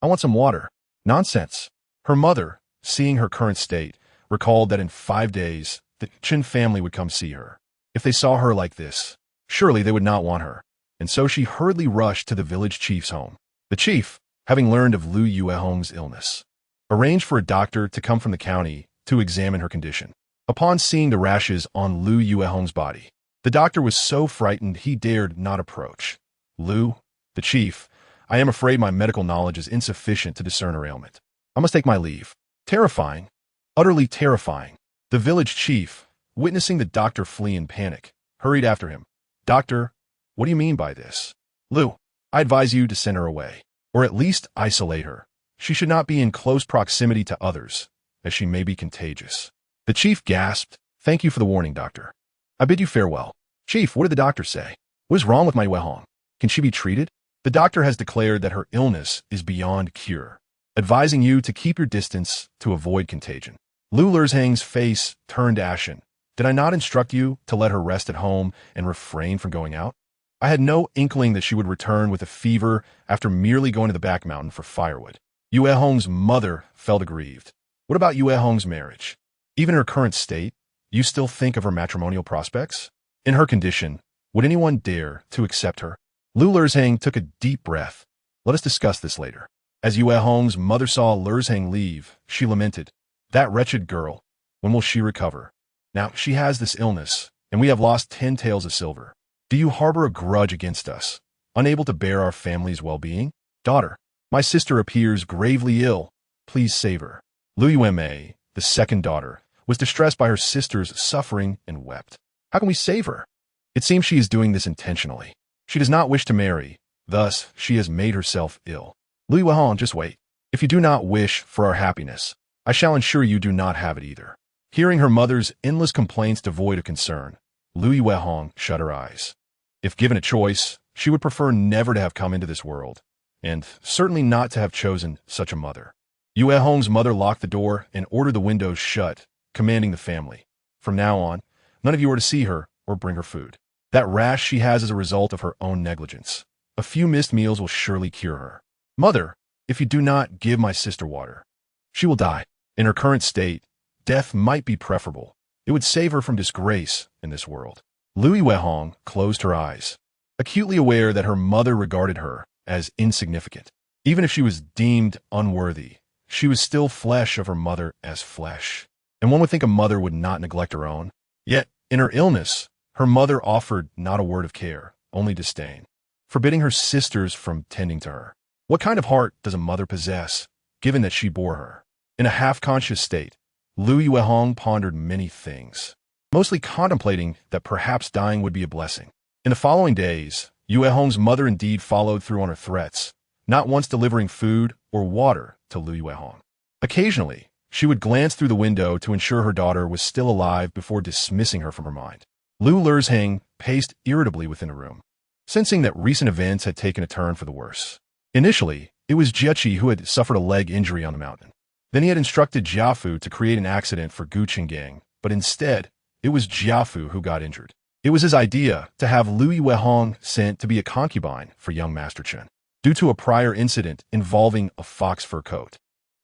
I want some water." "Nonsense." Her mother, seeing her current state, recalled that in 5 days, the Chen family would come see her. If they saw her like this, surely they would not want her, and so she hurriedly rushed to the village chief's home. The chief, having learned of Lu Yuehong's illness, arranged for a doctor to come from the county to examine her condition. Upon seeing the rashes on Lu Yuehong's body, the doctor was so frightened he dared not approach. "Lu, the chief, I am afraid my medical knowledge is insufficient to discern her ailment. I must take my leave." Terrifying, utterly terrifying. The village chief, witnessing the doctor flee in panic, hurried after him. "Doctor, what do you mean by this?" "Lu, I advise you to send her away, or at least isolate her. She should not be in close proximity to others, as she may be contagious." The chief gasped, "Thank you for the warning, doctor. I bid you farewell." "Chief, what did the doctor say? What is wrong with my Yuehong? Can she be treated?" "The doctor has declared that her illness is beyond cure, advising you to keep your distance to avoid contagion." Lu Lerzhang's face turned ashen. "Did I not instruct you to let her rest at home and refrain from going out? I had no inkling that she would return with a fever after merely going to the back mountain for firewood." Yuehong's mother felt aggrieved. "What about Yuehong's marriage? Even in her current state, you still think of her matrimonial prospects?" In her condition, Would anyone dare to accept her? Lu Lerzhang took a deep breath. Let us discuss this later. As Yue Hong's mother saw Lerzhang leave, she lamented, "That wretched girl. When will she recover? Now she has this illness, and we have lost 10 taels of silver. Do you harbor a grudge against us, unable to bear our family's well-being? Daughter, my sister appears gravely ill. Please save her." Lu Yuemei, the second daughter, was distressed by her sister's suffering and wept. "How can we save her? It seems she is doing this intentionally. She does not wish to marry, thus she has made herself ill. Lu Yuehong, just wait. If you do not wish for our happiness, I shall ensure you do not have it either." Hearing her mother's endless complaints devoid of concern, Lu Yuehong shut her eyes. If given a choice, she would prefer never to have come into this world, and certainly not to have chosen such a mother. Yue Hong's mother locked the door and ordered the windows shut, commanding the family, "From now on, none of you are to see her or bring her food. That rash she has is a result of her own negligence. A few missed meals will surely cure her. Mother, if you do not give my sister water, she will die. In her current state, death might be preferable. It would save her from disgrace in this world." Lu Yuehong closed her eyes, acutely aware that her mother regarded her as insignificant. Even if she was deemed unworthy, she was still flesh of her mother as flesh, and one would think a mother would not neglect her own. Yet, in her illness, her mother offered not a word of care, only disdain, forbidding her sisters from tending to her. What kind of heart does a mother possess, given that she bore her? In a half-conscious state, Lu Yuehong pondered many things, mostly contemplating that perhaps dying would be a blessing. In the following days, Yue Hong's mother indeed followed through on her threats, not once delivering food or water to Lu Yue Hong. Occasionally, she would glance through the window to ensure her daughter was still alive before dismissing her from her mind. Lu Lerzhang paced irritably within the room, sensing that recent events had taken a turn for the worse. Initially, it was Jiechi who had suffered a leg injury on the mountain. Then he had instructed Jiafu to create an accident for Gu Qinggang, but instead, it was Jiafu who got injured. It was his idea to have Lu Yue Hong sent to be a concubine for young Master Chen, due to a prior incident involving a fox fur coat.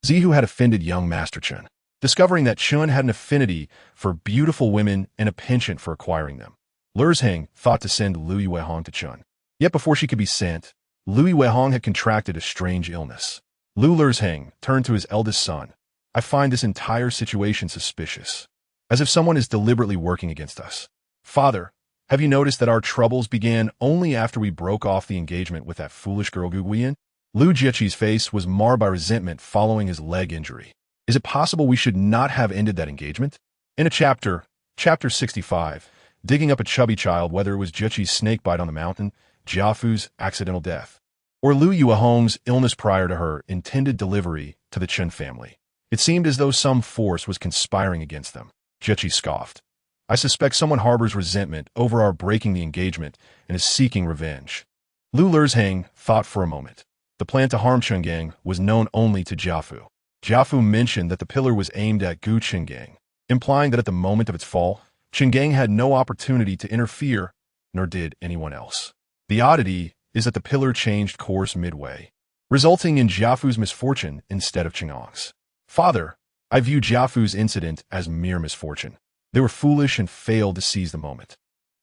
Zihu had offended young Master Chen, discovering that Chen had an affinity for beautiful women and a penchant for acquiring them. Lerzhang thought to send Lu Yue Hong to Chen. Yet before she could be sent, Lu Yue Hong had contracted a strange illness. Lu Lerzhang turned to his eldest son. "I find this entire situation suspicious, as if someone is deliberately working against us. Father, have you noticed that our troubles began only after we broke off the engagement with that foolish girl Gu Guiyan?" Lu Jiechi's face was marred by resentment following his leg injury. "Is it possible we should not have ended that engagement?" In a chapter 65, digging up a chubby child, whether it was Jiechi's snakebite on the mountain, Jiafu's accidental death, or Lu Yue Hong's illness prior to her intended delivery to the Chen family, it seemed as though some force was conspiring against them. Jiechi scoffed. "I suspect someone harbors resentment over our breaking the engagement and is seeking revenge." Lu Lerzhang thought for a moment. The plan to harm Qinggang was known only to Jiafu. Jiafu mentioned that the pillar was aimed at Gu Qinggang, implying that at the moment of its fall, Qinggang had no opportunity to interfere, nor did anyone else. The oddity is that the pillar changed course midway, resulting in Jiafu's misfortune instead of Qinggang's. "Father, I view Jiafu's incident as mere misfortune. They were foolish and failed to seize the moment."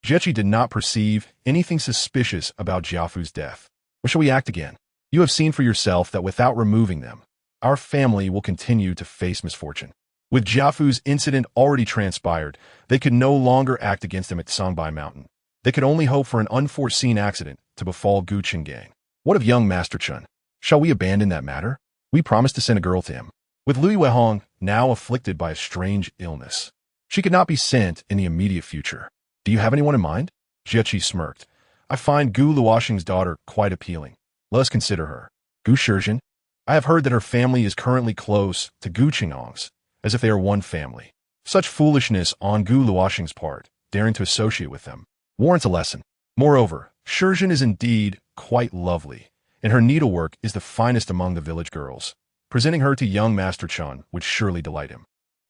Jiechi did not perceive anything suspicious about Jiafu's death. "Or shall we act again? You have seen for yourself that without removing them, our family will continue to face misfortune." With Jiafu's incident already transpired, they could no longer act against him at Songbai Mountain. They could only hope for an unforeseen accident to befall Gu Qinggang. What of young Master Chen? Shall we abandon that matter? We promised to send a girl to him. With Lu Yue Hong now afflicted by a strange illness, she could not be sent in the immediate future. "Do you have anyone in mind?" Jiechi smirked. "I find Gu Luoxing's daughter quite appealing. Let us consider her. Gu Shizhen. I have heard that her family is currently close to Gu Qinggang's, as if they are one family. Such foolishness on Gu Luoxing's part, daring to associate with them, warrants a lesson. Moreover, Shizhen is indeed quite lovely, and her needlework is the finest among the village girls. Presenting her to young Master Chen would surely delight him.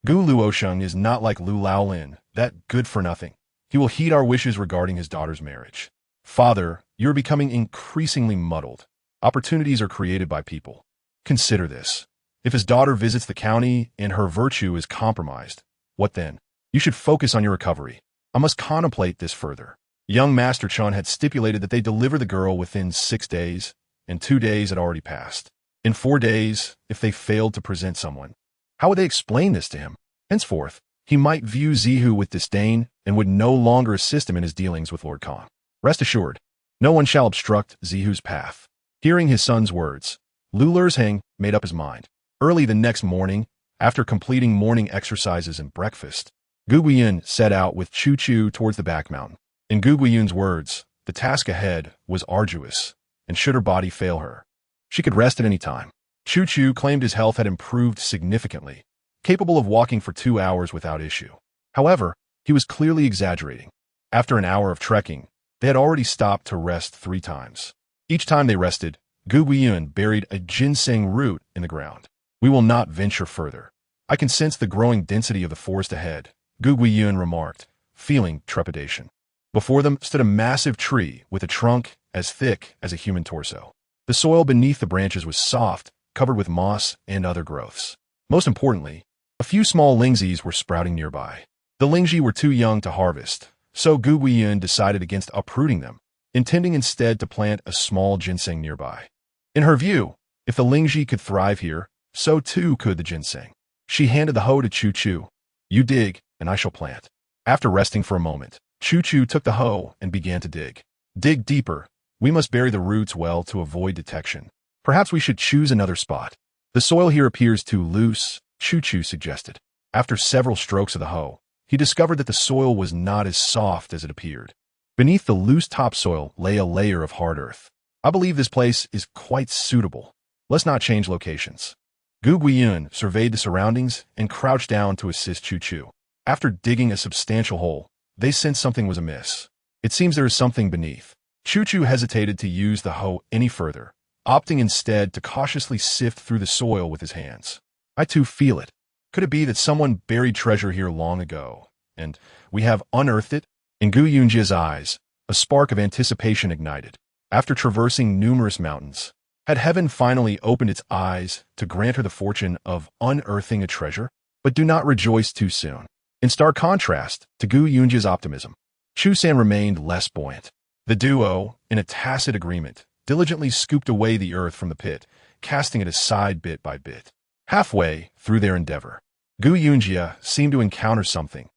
Gu Luoxing is not like Lu Laolin, that good-for-nothing. He will heed our wishes regarding his daughter's marriage." "Father, you are becoming increasingly muddled. Opportunities are created by people. Consider this. If his daughter visits the county and her virtue is compromised, what then? You should focus on your recovery. I must contemplate this further." Young Master Chun had stipulated that they deliver the girl within 6 days, and 2 days had already passed. In 4 days, if they failed to present someone, how would they explain this to him? Henceforth, he might view Zihu with disdain and would no longer assist him in his dealings with Lord Kong. Rest assured, no one shall obstruct Zihu's path. Hearing his son's words, Lu Lerzheng made up his mind. Early the next morning, after completing morning exercises and breakfast, Gu Guiyun set out with Chu Chu towards the back mountain. In Gu Guiyun's words, the task ahead was arduous, and should her body fail her, she could rest at any time. Chu Chu claimed his health had improved significantly, capable of walking for 2 hours without issue. However, he was clearly exaggerating. After an hour of trekking, they had already stopped to rest 3 times. Each time they rested, Gu Guiyun buried a ginseng root in the ground. We will not venture further. I can sense the growing density of the forest ahead, Gu Guiyun remarked, feeling trepidation. Before them stood a massive tree with a trunk as thick as a human torso. The soil beneath the branches was soft, covered with moss and other growths. Most importantly, a few small lingzis were sprouting nearby. The lingzhi were too young to harvest, so Gu Guiyun decided against uprooting them, intending instead to plant a small ginseng nearby. In her view, if the lingzhi could thrive here, so too could the ginseng. She handed the hoe to Chu Chu. You dig, and I shall plant. After resting for a moment, Chu Chu took the hoe and began to dig. Dig deeper. We must bury the roots well to avoid detection. Perhaps we should choose another spot. The soil here appears too loose, Chu Chu suggested. After several strokes of the hoe, he discovered that the soil was not as soft as it appeared. Beneath the loose topsoil lay a layer of hard earth. I believe this place is quite suitable. Let's not change locations. Gu Guiyun surveyed the surroundings and crouched down to assist Chu Chu. After digging a substantial hole, they sensed something was amiss. It seems there is something beneath. Chu Chu hesitated to use the hoe any further, opting instead to cautiously sift through the soil with his hands. I too feel it. Could it be that someone buried treasure here long ago, and we have unearthed it? In Gu Yunji's eyes, a spark of anticipation ignited. After traversing numerous mountains, had heaven finally opened its eyes to grant her the fortune of unearthing a treasure? But do not rejoice too soon. In stark contrast to Gu Yunji's optimism, Chu San remained less buoyant. The duo, in a tacit agreement, diligently scooped away the earth from the pit, casting it aside bit by bit. Halfway through their endeavor, Gu Yunjia seemed to encounter something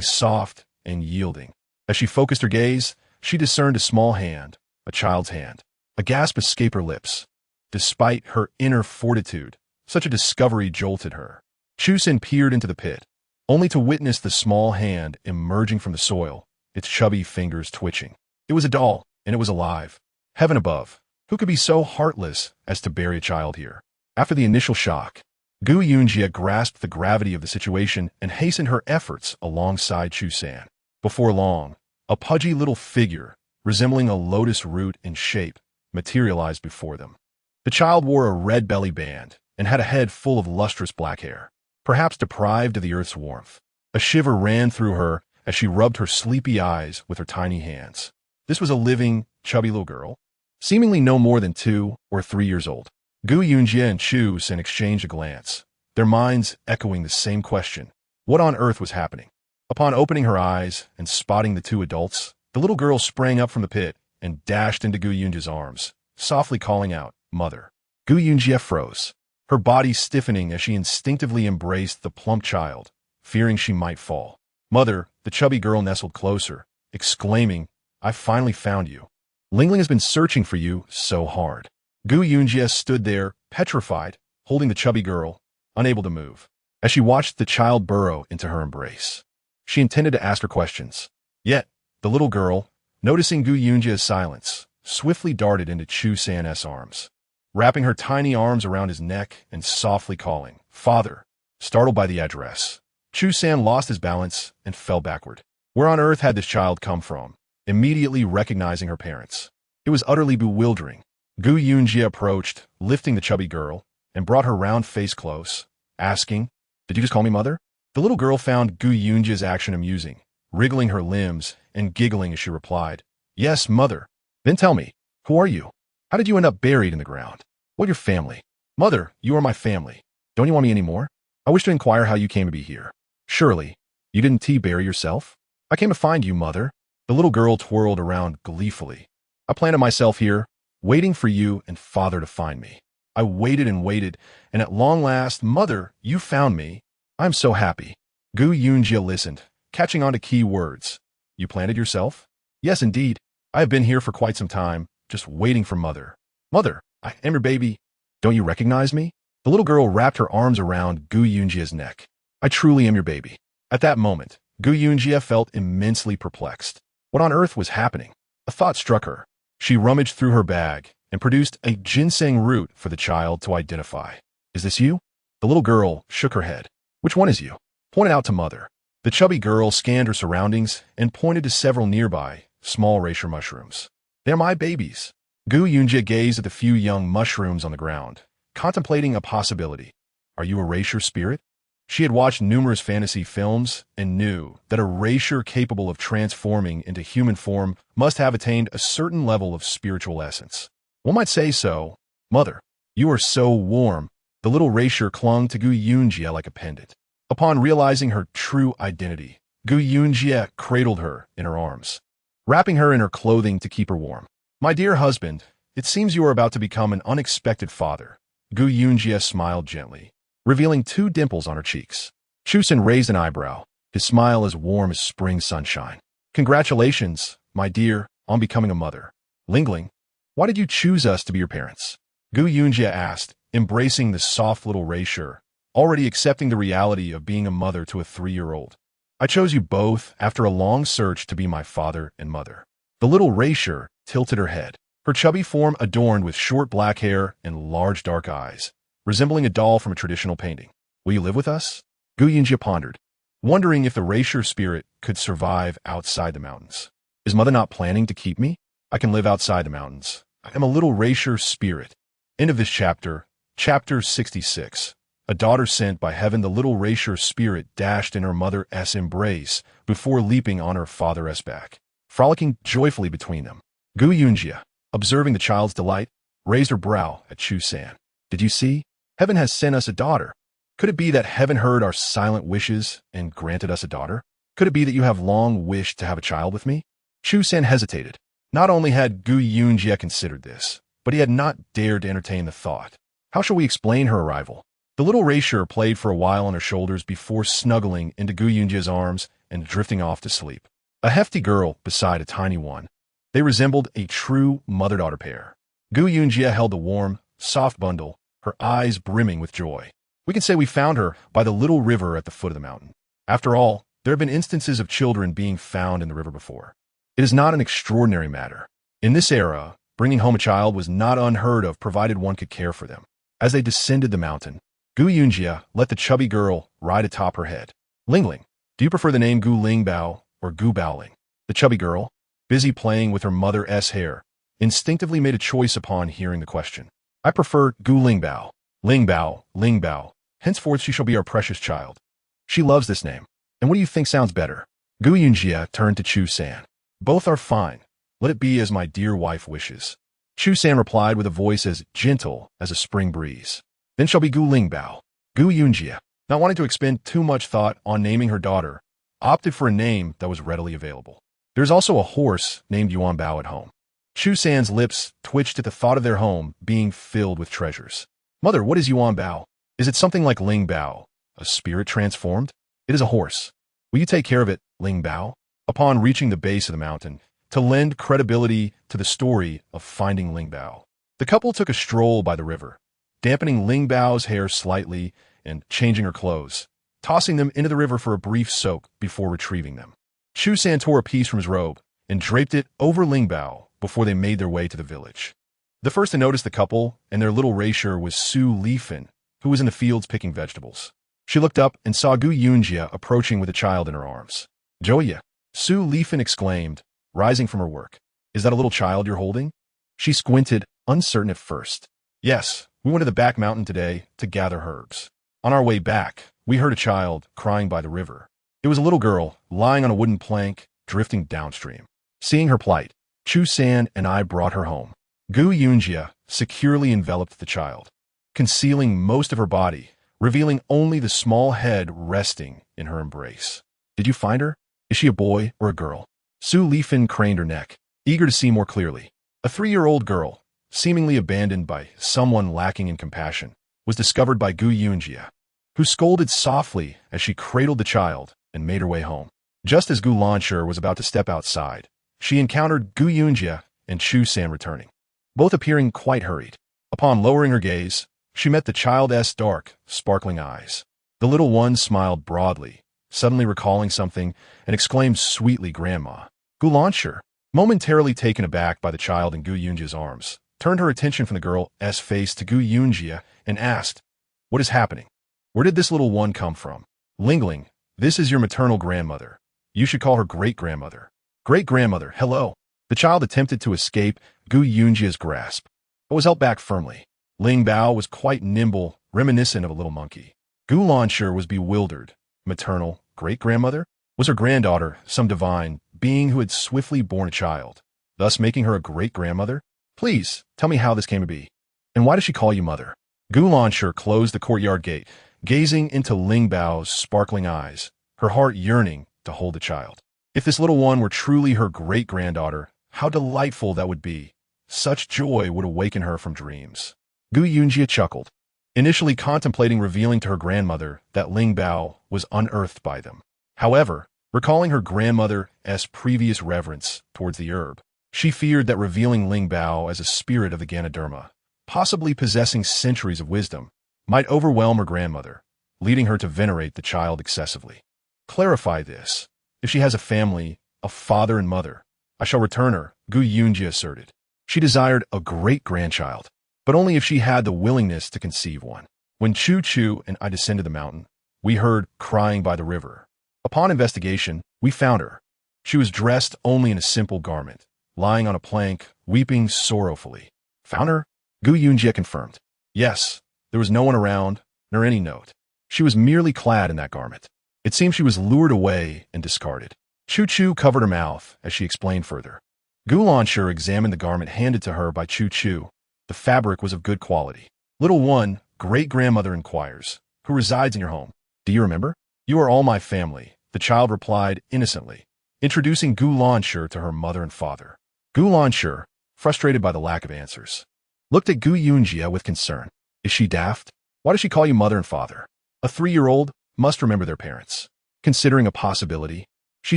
soft and yielding. As she focused her gaze, she discerned a small hand, a child's hand. A gasp escaped her lips. Despite her inner fortitude, such a discovery jolted her. Chu San peered into the pit, only to witness the small hand emerging from the soil, its chubby fingers twitching. It was a doll, and it was alive. Heaven above, who could be so heartless as to bury a child here? After the initial shock, Gu Yunjia grasped the gravity of the situation and hastened her efforts alongside Chu San. Before long, a pudgy little figure, resembling a lotus root in shape, materialized before them. The child wore a red belly band and had a head full of lustrous black hair, perhaps deprived of the earth's warmth. A shiver ran through her as she rubbed her sleepy eyes with her tiny hands. This was a living, chubby little girl, seemingly no more than 2 or 3 years old. Gu Yunjia and Chu San exchanged a glance, their minds echoing the same question. What on earth was happening? Upon opening her eyes and spotting the 2 adults, the little girl sprang up from the pit and dashed into Gu Yunjia's arms, softly calling out, "Mother." Gu Yunjia froze, her body stiffening as she instinctively embraced the plump child, fearing she might fall. "Mother," the chubby girl nestled closer, exclaiming, "I finally found you. Lingling has been searching for you so hard." Gu Yunjia stood there, petrified, holding the chubby girl, unable to move. As she watched the child burrow into her embrace, she intended to ask her questions. Yet, the little girl, noticing Gu Yunjia's silence, swiftly darted into Chu San's arms, wrapping her tiny arms around his neck and softly calling, "Father." Startled by the address, Chu San lost his balance and fell backward. Where on earth had this child come from? Immediately recognizing her parents, it was utterly bewildering. Gu Yunjia approached, lifting the chubby girl, and brought her round face close, asking, "Did you just call me mother?" The little girl found Gu Yunjia's action amusing, wriggling her limbs and giggling as she replied, "Yes, mother." "Then tell me, who are you? How did you end up buried in the ground? What your family?" "Mother, you are my family. Don't you want me anymore? I wish to inquire how you came to be here." "Surely, you didn't bury yourself?" "I came to find you, mother." The little girl twirled around gleefully. I planted myself here, waiting for you and father to find me. I waited and waited, and at long last, mother, you found me. I'm so happy. Gu Yunji listened, catching on to key words. You planted yourself? Yes, indeed. I have been here for quite some time, just waiting for mother. Mother, I am your baby. Don't you recognize me? The little girl wrapped her arms around Gu Yunji's neck. I truly am your baby. At that moment, Gu Yunji felt immensely perplexed. What on earth was happening? A thought struck her. She rummaged through her bag and produced a ginseng root for the child to identify. Is this you? The little girl shook her head. Which one is you? Pointed out to mother. The chubby girl scanned her surroundings and pointed to several nearby, small reishi mushrooms. They're my babies. Gu Yunji gazed at the few young mushrooms on the ground, contemplating a possibility. Are you a reishi spirit? She had watched numerous fantasy films and knew that a reishi capable of transforming into human form must have attained a certain level of spiritual essence. One might say so. Mother, you are so warm. The little reishi clung to Gu Yunji like a pendant. Upon realizing her true identity, Gu Yunji cradled her in her arms, wrapping her in her clothing to keep her warm. My dear husband, it seems you are about to become an unexpected father. Gu Yunji smiled gently, revealing 2 dimples on her cheeks. Chusen raised an eyebrow, his smile as warm as spring sunshine. Congratulations, my dear, on becoming a mother. Lingling, why did you choose us to be your parents? Gu Yunji asked, embracing the soft little reishi, already accepting the reality of being a mother to a 3-year-old. I chose you both after a long search to be my father and mother. The little reishi tilted her head, her chubby form adorned with short black hair and large dark eyes, resembling a doll from a traditional painting. Will you live with us? Gu Yunji pondered, wondering if the reishi spirit could survive outside the mountains. Is mother not planning to keep me? I can live outside the mountains. I am a little reishi spirit. End of this chapter. Chapter 66. A daughter sent by heaven. The little reishi spirit dashed in her mother's embrace before leaping on her father's back, frolicking joyfully between them. Gu Yunji, observing the child's delight, raised her brow at Chu-san. Did you see? Heaven has sent us a daughter. Could it be that heaven heard our silent wishes and granted us a daughter? Could it be that you have long wished to have a child with me? Chu-san hesitated. Not only had Gu Yunji considered this, but he had not dared to entertain the thought. How shall we explain her arrival? The little reishi played for a while on her shoulders before snuggling into Gu Yunji's arms and drifting off to sleep. A hefty girl beside a tiny one. They resembled a true mother-daughter pair. Gu Yunji held the warm, soft bundle, her eyes brimming with joy. We can say we found her by the little river at the foot of the mountain. After all, there have been instances of children being found in the river before. It is not an extraordinary matter. In this era, bringing home a child was not unheard of provided one could care for them. As they descended the mountain, Gu Yunji let the chubby girl ride atop her head. Lingling, do you prefer the name Gu Lingbao or Gu Baoling? The chubby girl, busy playing with her mother's hair, instinctively made a choice upon hearing the question. I prefer Gu Lingbao. Lingbao, Lingbao. Henceforth she shall be our precious child. She loves this name. And what do you think sounds better? Gu Yunji turned to Chu-san. Both are fine. Let it be as my dear wife wishes. Chu-san replied with a voice as gentle as a spring breeze. Then shall be Gu Lingbao. Gu Yunji, not wanting to expend too much thought on naming her daughter, opted for a name that was readily available. There's also a horse named Yuan Bao at home. Chu-san's lips twitched at the thought of their home being filled with treasures. Mother, what is Yuan Bao? Is it something like Ling Bao, a spirit transformed? It is a horse. Will you take care of it, Ling Bao? Upon reaching the base of the mountain, to lend credibility to the story of finding Ling Bao, the couple took a stroll by the river, dampening Ling Bao's hair slightly and changing her clothes, tossing them into the river for a brief soak before retrieving them. Chu-san tore a piece from his robe and draped it over Ling Bao before they made their way to the village. The first to notice the couple and their little reishi was Su Lifan, who was in the fields picking vegetables. She looked up and saw Gu Yunji approaching with a child in her arms. Joya, Su Lifan exclaimed, rising from her work. Is that a little child you're holding? She squinted, uncertain at first. Yes, we went to the back mountain today to gather herbs. On our way back, we heard a child crying by the river. It was a little girl lying on a wooden plank, drifting downstream. Seeing her plight, Chu-san and I brought her home. Gu Yunji securely enveloped the child, concealing most of her body, revealing only the small head resting in her embrace. Did you find her? Is she a boy or a girl? Su Lifin craned her neck, eager to see more clearly. A 3-year-old girl, seemingly abandoned by someone lacking in compassion, was discovered by Gu Yunjia, who scolded softly as she cradled the child and made her way home. Just as Gu Lancher was about to step outside, she encountered Gu Yunjia and Chu San returning, both appearing quite hurried. Upon lowering her gaze, she met the child's dark, sparkling eyes. The little one smiled broadly, suddenly recalling something, and exclaimed sweetly, "Grandma." Gu Lancher, momentarily taken aback by the child in Gu Yunjia's arms, turned her attention from the girl's face to Gu Yunjia and asked, "What is happening? Where did this little one come from?" "Lingling, this is your maternal grandmother. You should call her great-grandmother." "Great-grandmother, hello." The child attempted to escape Gu Yunjia's grasp, but was held back firmly. Ling Bao was quite nimble, reminiscent of a little monkey. Gu Lancher was bewildered. Maternal great-grandmother? Was her granddaughter some divine being who had swiftly born a child, thus making her a great-grandmother? "Please, tell me how this came to be. And why does she call you mother?" Gu Lancher closed the courtyard gate, gazing into Ling Bao's sparkling eyes, her heart yearning to hold the child. If this little one were truly her great-granddaughter, how delightful that would be. Such joy would awaken her from dreams. Gu Yunjia chuckled, initially contemplating revealing to her grandmother that Ling Bao was unearthed by them. However, recalling her grandmother's previous reverence towards the herb, she feared that revealing Ling Bao as a spirit of the Ganoderma, possibly possessing centuries of wisdom, might overwhelm her grandmother, leading her to venerate the child excessively. "Clarify this. If she has a family, a father and mother, I shall return her," Gu Yunjia asserted. She desired a great-grandchild, but only if she had the willingness to conceive one. When Chu Chu and I descended the mountain, we heard crying by the river. Upon investigation, we found her. She was dressed only in a simple garment, lying on a plank, weeping sorrowfully. "Found her?" Gu Yunjia confirmed. "Yes, there was no one around, nor any note. She was merely clad in that garment. It seems she was lured away and discarded." Chu Chu covered her mouth as she explained further. Gu Lancher examined the garment handed to her by Chu Chu. The fabric was of good quality. "Little one, great-grandmother inquires, who resides in your home? Do you remember?" "You are all my family," the child replied innocently, introducing Gu Lancher to her mother and father. Gu Lancher, frustrated by the lack of answers, looked at Gu Yunjia with concern. "Is she daft? Why does she call you mother and father? A 3-year-old must remember their parents." Considering a possibility, she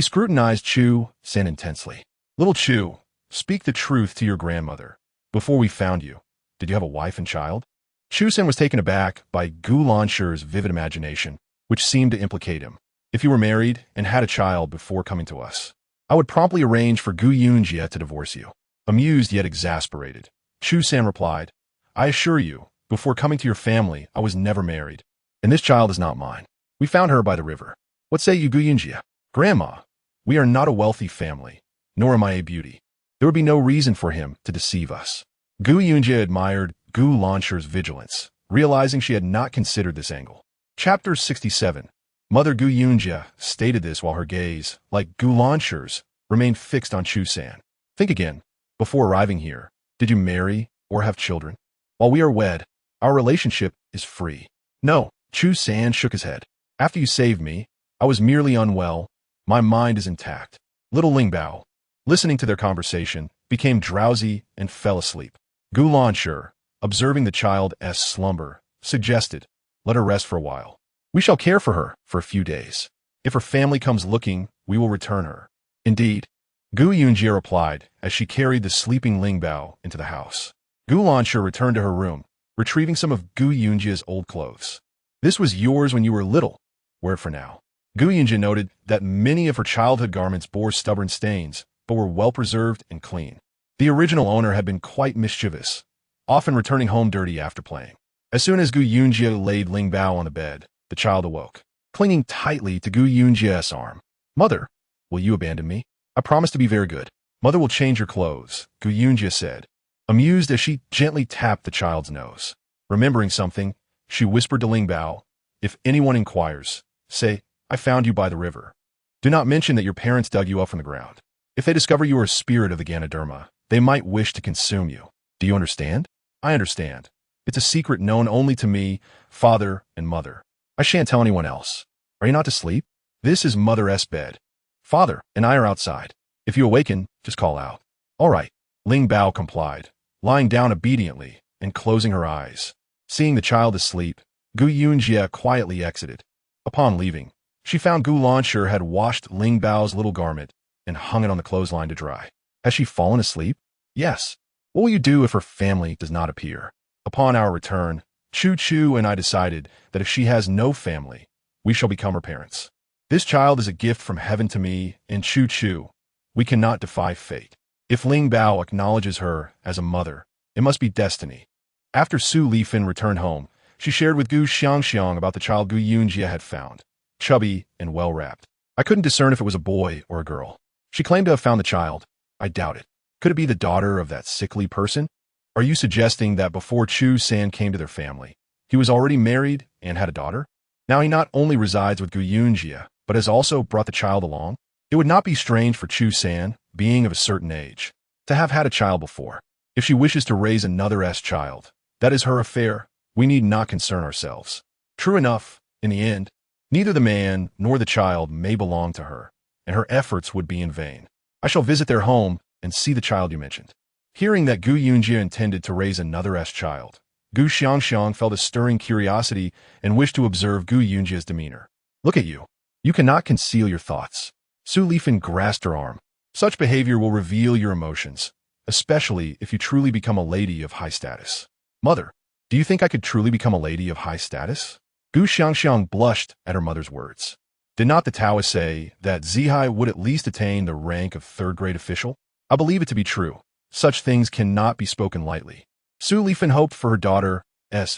scrutinized Chu San intensely. "Little Chu, speak the truth to your grandmother. Before we found you, did you have a wife and child?" Chu San was taken aback by Gu Lancher's vivid imagination, which seemed to implicate him. "If you were married and had a child before coming to us, I would promptly arrange for Gu Yunjia to divorce you." Amused yet exasperated, Chu San replied, "I assure you, before coming to your family, I was never married, and this child is not mine. We found her by the river. What say you, Gu Yunjia?" "Grandma, we are not a wealthy family, nor am I a beauty. There would be no reason for him to deceive us." Gu Yunjia admired Gu Lancher's vigilance, realizing she had not considered this angle. Chapter 67. Mother Gu Yunjia stated this while her gaze, like Gu Lancher's, remained fixed on Chu San. "Think again. Before arriving here, did you marry or have children? While we are wed, our relationship is free." "No," Chu San shook his head. "After you saved me, I was merely unwell. My mind is intact." Little Ling Bao, listening to their conversation, became drowsy and fell asleep. Gu Lancher, observing the child's slumber, suggested, "Let her rest for a while. We shall care for her for a few days. If her family comes looking, we will return her." "Indeed," Gu Yunjia replied as she carried the sleeping Ling Bao into the house. Gu Lancher returned to her room, retrieving some of Gu Yunjia's old clothes. "This was yours when you were little. Wear it for now." Gu Yunjia noted that many of her childhood garments bore stubborn stains, but were well preserved and clean. The original owner had been quite mischievous, often returning home dirty after playing. As soon as Gu Yunjia laid Ling Bao on the bed, the child awoke, clinging tightly to Gu Yunjia's arm. "Mother, will you abandon me? I promise to be very good." "Mother will change your clothes," Gu Yunjia said, amused as she gently tapped the child's nose. Remembering something, she whispered to Ling Bao, "If anyone inquires, say, I found you by the river. Do not mention that your parents dug you up from the ground. If they discover you are a spirit of the Ganoderma, they might wish to consume you. Do you understand?" "I understand. It's a secret known only to me, father, and mother. I shan't tell anyone else. Are you not to sleep? This is Mother's bed. Father and I are outside." If you awaken, just call out. All right. Ling Bao complied, lying down obediently and closing her eyes. Seeing the child asleep, Gu Yunjie quietly exited. Upon leaving, she found Gu Lansher had washed Ling Bao's little garment and hung it on the clothesline to dry. Has she fallen asleep? Yes. What will you do if her family does not appear? Upon our return, Chu Chu and I decided that if she has no family, we shall become her parents. This child is a gift from heaven to me and Chu Chu. We cannot defy fate. If Ling Bao acknowledges her as a mother, it must be destiny. After Su Lifin returned home, she shared with Gu Xiangxiang about the child Gu Yunjie had found, chubby and well-wrapped. I couldn't discern if it was a boy or a girl. She claimed to have found the child. I doubt it. Could it be the daughter of that sickly person? Are you suggesting that before Chu San came to their family, he was already married and had a daughter? Now he not only resides with Gu Yunjie, but has also brought the child along? It would not be strange for Chu San, being of a certain age, to have had a child before. If she wishes to raise another child, that is her affair. We need not concern ourselves. True enough, in the end, neither the man nor the child may belong to her, and her efforts would be in vain. I shall visit their home and see the child you mentioned. Hearing that Gu Yunjie intended to raise another child, Gu Xiangxiang felt a stirring curiosity and wished to observe Gu Yunjie's demeanor. Look at you. You cannot conceal your thoughts. Su Lifin grasped her arm. Such behavior will reveal your emotions, especially if you truly become a lady of high status. Mother, do you think I could truly become a lady of high status? Gu Xiangxiang blushed at her mother's words. Did not the Taoists say that Zihai would at least attain the rank of third-grade official? I believe it to be true. Such things cannot be spoken lightly. Su Lifin hoped for her daughter's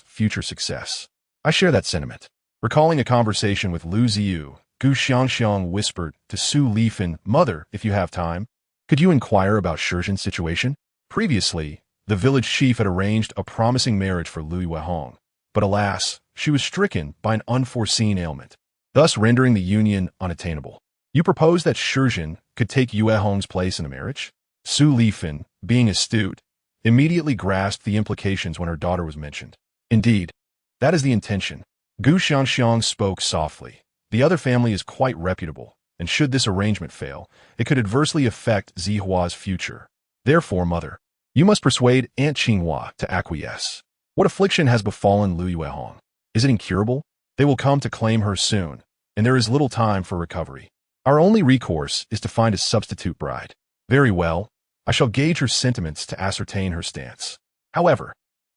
future success. I share that sentiment. Recalling a conversation with Lu Ziyu, Gu Xiangxiang whispered to Su Lifin, Mother, if you have time, could you inquire about Shizhen's situation? Previously, the village chief had arranged a promising marriage for Lu Yuehong, but alas, she was stricken by an unforeseen ailment, thus rendering the union unattainable. You propose that Shizhen could take Yuehong's place in the marriage? Su Lifin, being astute, immediately grasped the implications when her daughter was mentioned. Indeed, that is the intention. Gu Xiangxiang spoke softly. The other family is quite reputable, and should this arrangement fail, it could adversely affect Zihua's future. Therefore, Mother, you must persuade Aunt Qinghua to acquiesce. What affliction has befallen Lu Yuehong? Is it incurable? They will come to claim her soon, and there is little time for recovery. Our only recourse is to find a substitute bride. Very well, I shall gauge her sentiments to ascertain her stance. However,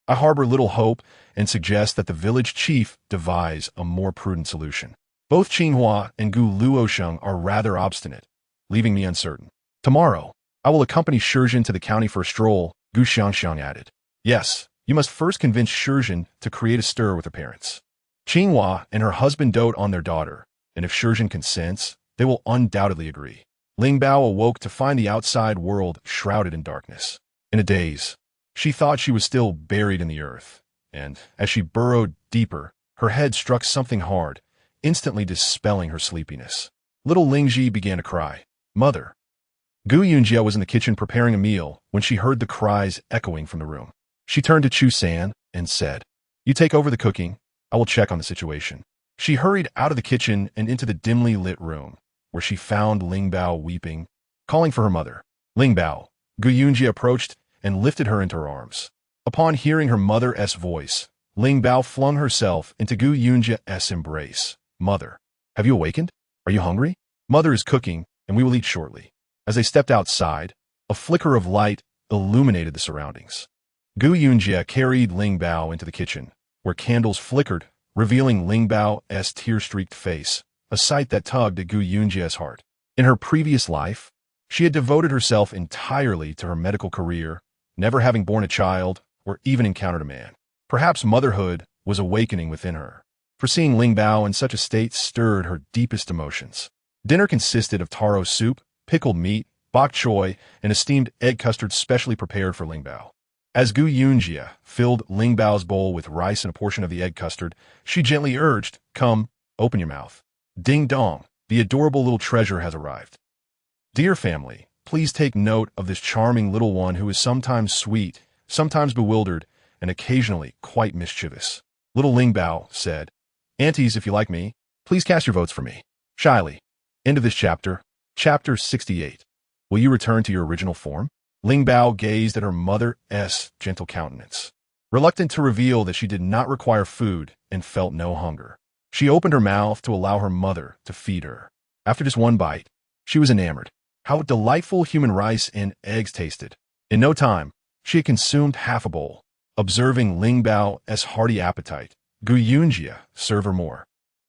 I harbor little hope and suggest that the village chief devise a more prudent solution. Both Qinghua and Gu Luosheng are rather obstinate, leaving me uncertain. Tomorrow, I will accompany Shizhen to the county for a stroll, Gu Xiangxiang added. Yes, you must first convince Shizhen to create a stir with her parents. Qinghua and her husband dote on their daughter, and if Shizhen consents, they will undoubtedly agree. Ling Bao awoke to find the outside world shrouded in darkness. In a daze, she thought she was still buried in the earth, and as she burrowed deeper, her head struck something hard, instantly dispelling her sleepiness. Little Lingji began to cry. Mother. Gu Yunjie was in the kitchen preparing a meal when she heard the cries echoing from the room. She turned to Chu San and said, You take over the cooking. I will check on the situation. She hurried out of the kitchen and into the dimly lit room, where she found Ling Bao weeping, calling for her mother. Ling Bao. Gu Yunjie approached and lifted her into her arms. Upon hearing her mother's voice, Ling Bao flung herself into Gu Yunjie's embrace. Mother, have you awakened? Are you hungry? Mother is cooking, and we will eat shortly. As they stepped outside, a flicker of light illuminated the surroundings. Gu Yunjie carried Ling Bao into the kitchen, where candles flickered, revealing Ling Bao's tear-streaked face, a sight that tugged at Gu Yunjie's heart. In her previous life, she had devoted herself entirely to her medical career, never having borne a child or even encountered a man. Perhaps motherhood was awakening within her, for seeing Ling Bao in such a state stirred her deepest emotions. Dinner consisted of taro soup, pickled meat, bok choy, and a steamed egg custard specially prepared for Ling Bao. As Gu Yunjie filled Ling Bao's bowl with rice and a portion of the egg custard, she gently urged, Come, open your mouth. Ding dong, the adorable little treasure has arrived. Dear family, please take note of this charming little one who is sometimes sweet, sometimes bewildered, and occasionally quite mischievous. Little Ling Bao said, Aunties, if you like me, please cast your votes for me. Shyly. End of this chapter. Chapter 68. Will you return to your original form? Ling Bao gazed at her mother's gentle countenance, reluctant to reveal that she did not require food and felt no hunger. She opened her mouth to allow her mother to feed her. After just one bite, she was enamored. How delightful human rice and eggs tasted. In no time, she had consumed half a bowl. Observing Ling Bao's hearty appetite, Gu Yunji served her more,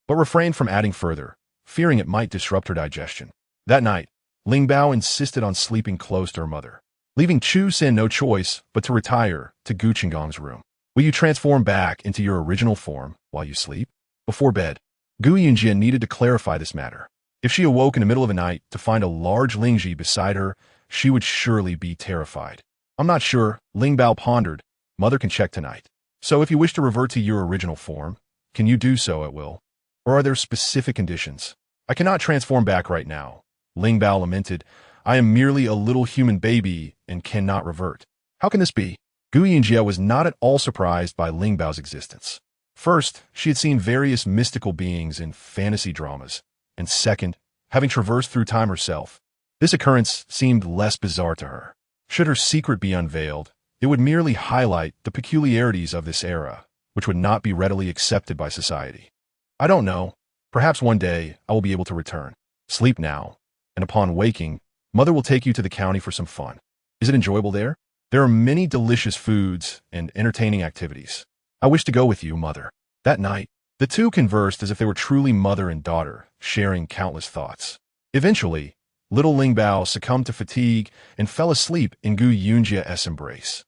but refrained from adding further, fearing it might disrupt her digestion. That night, Ling Bao insisted on sleeping close to her mother, leaving Chu Sin no choice but to retire to Gu Qinggong's room. Will you transform back into your original form while you sleep? Before bed, Gu Yunji needed to clarify this matter. If she awoke in the middle of the night to find a large Lingji beside her, she would surely be terrified. I'm not sure, Ling Bao pondered. Mother can check tonight. So if you wish to revert to your original form, can you do so at will? Or are there specific conditions? I cannot transform back right now. Ling Bao lamented. I am merely a little human baby and cannot revert. How can this be? Gu Yunji was not at all surprised by Ling Bao's existence. First, she had seen various mystical beings in fantasy dramas, and second, having traversed through time herself, this occurrence seemed less bizarre to her. Should her secret be unveiled, it would merely highlight the peculiarities of this era, which would not be readily accepted by society. I don't know. Perhaps one day I will be able to return. Sleep now, and upon waking, Mother will take you to the county for some fun. Is it enjoyable there? There are many delicious foods and entertaining activities. I wish to go with you, Mother. That night, the two conversed as if they were truly mother and daughter, sharing countless thoughts. Eventually, little Ling Bao succumbed to fatigue and fell asleep in Gu Yunji's embrace.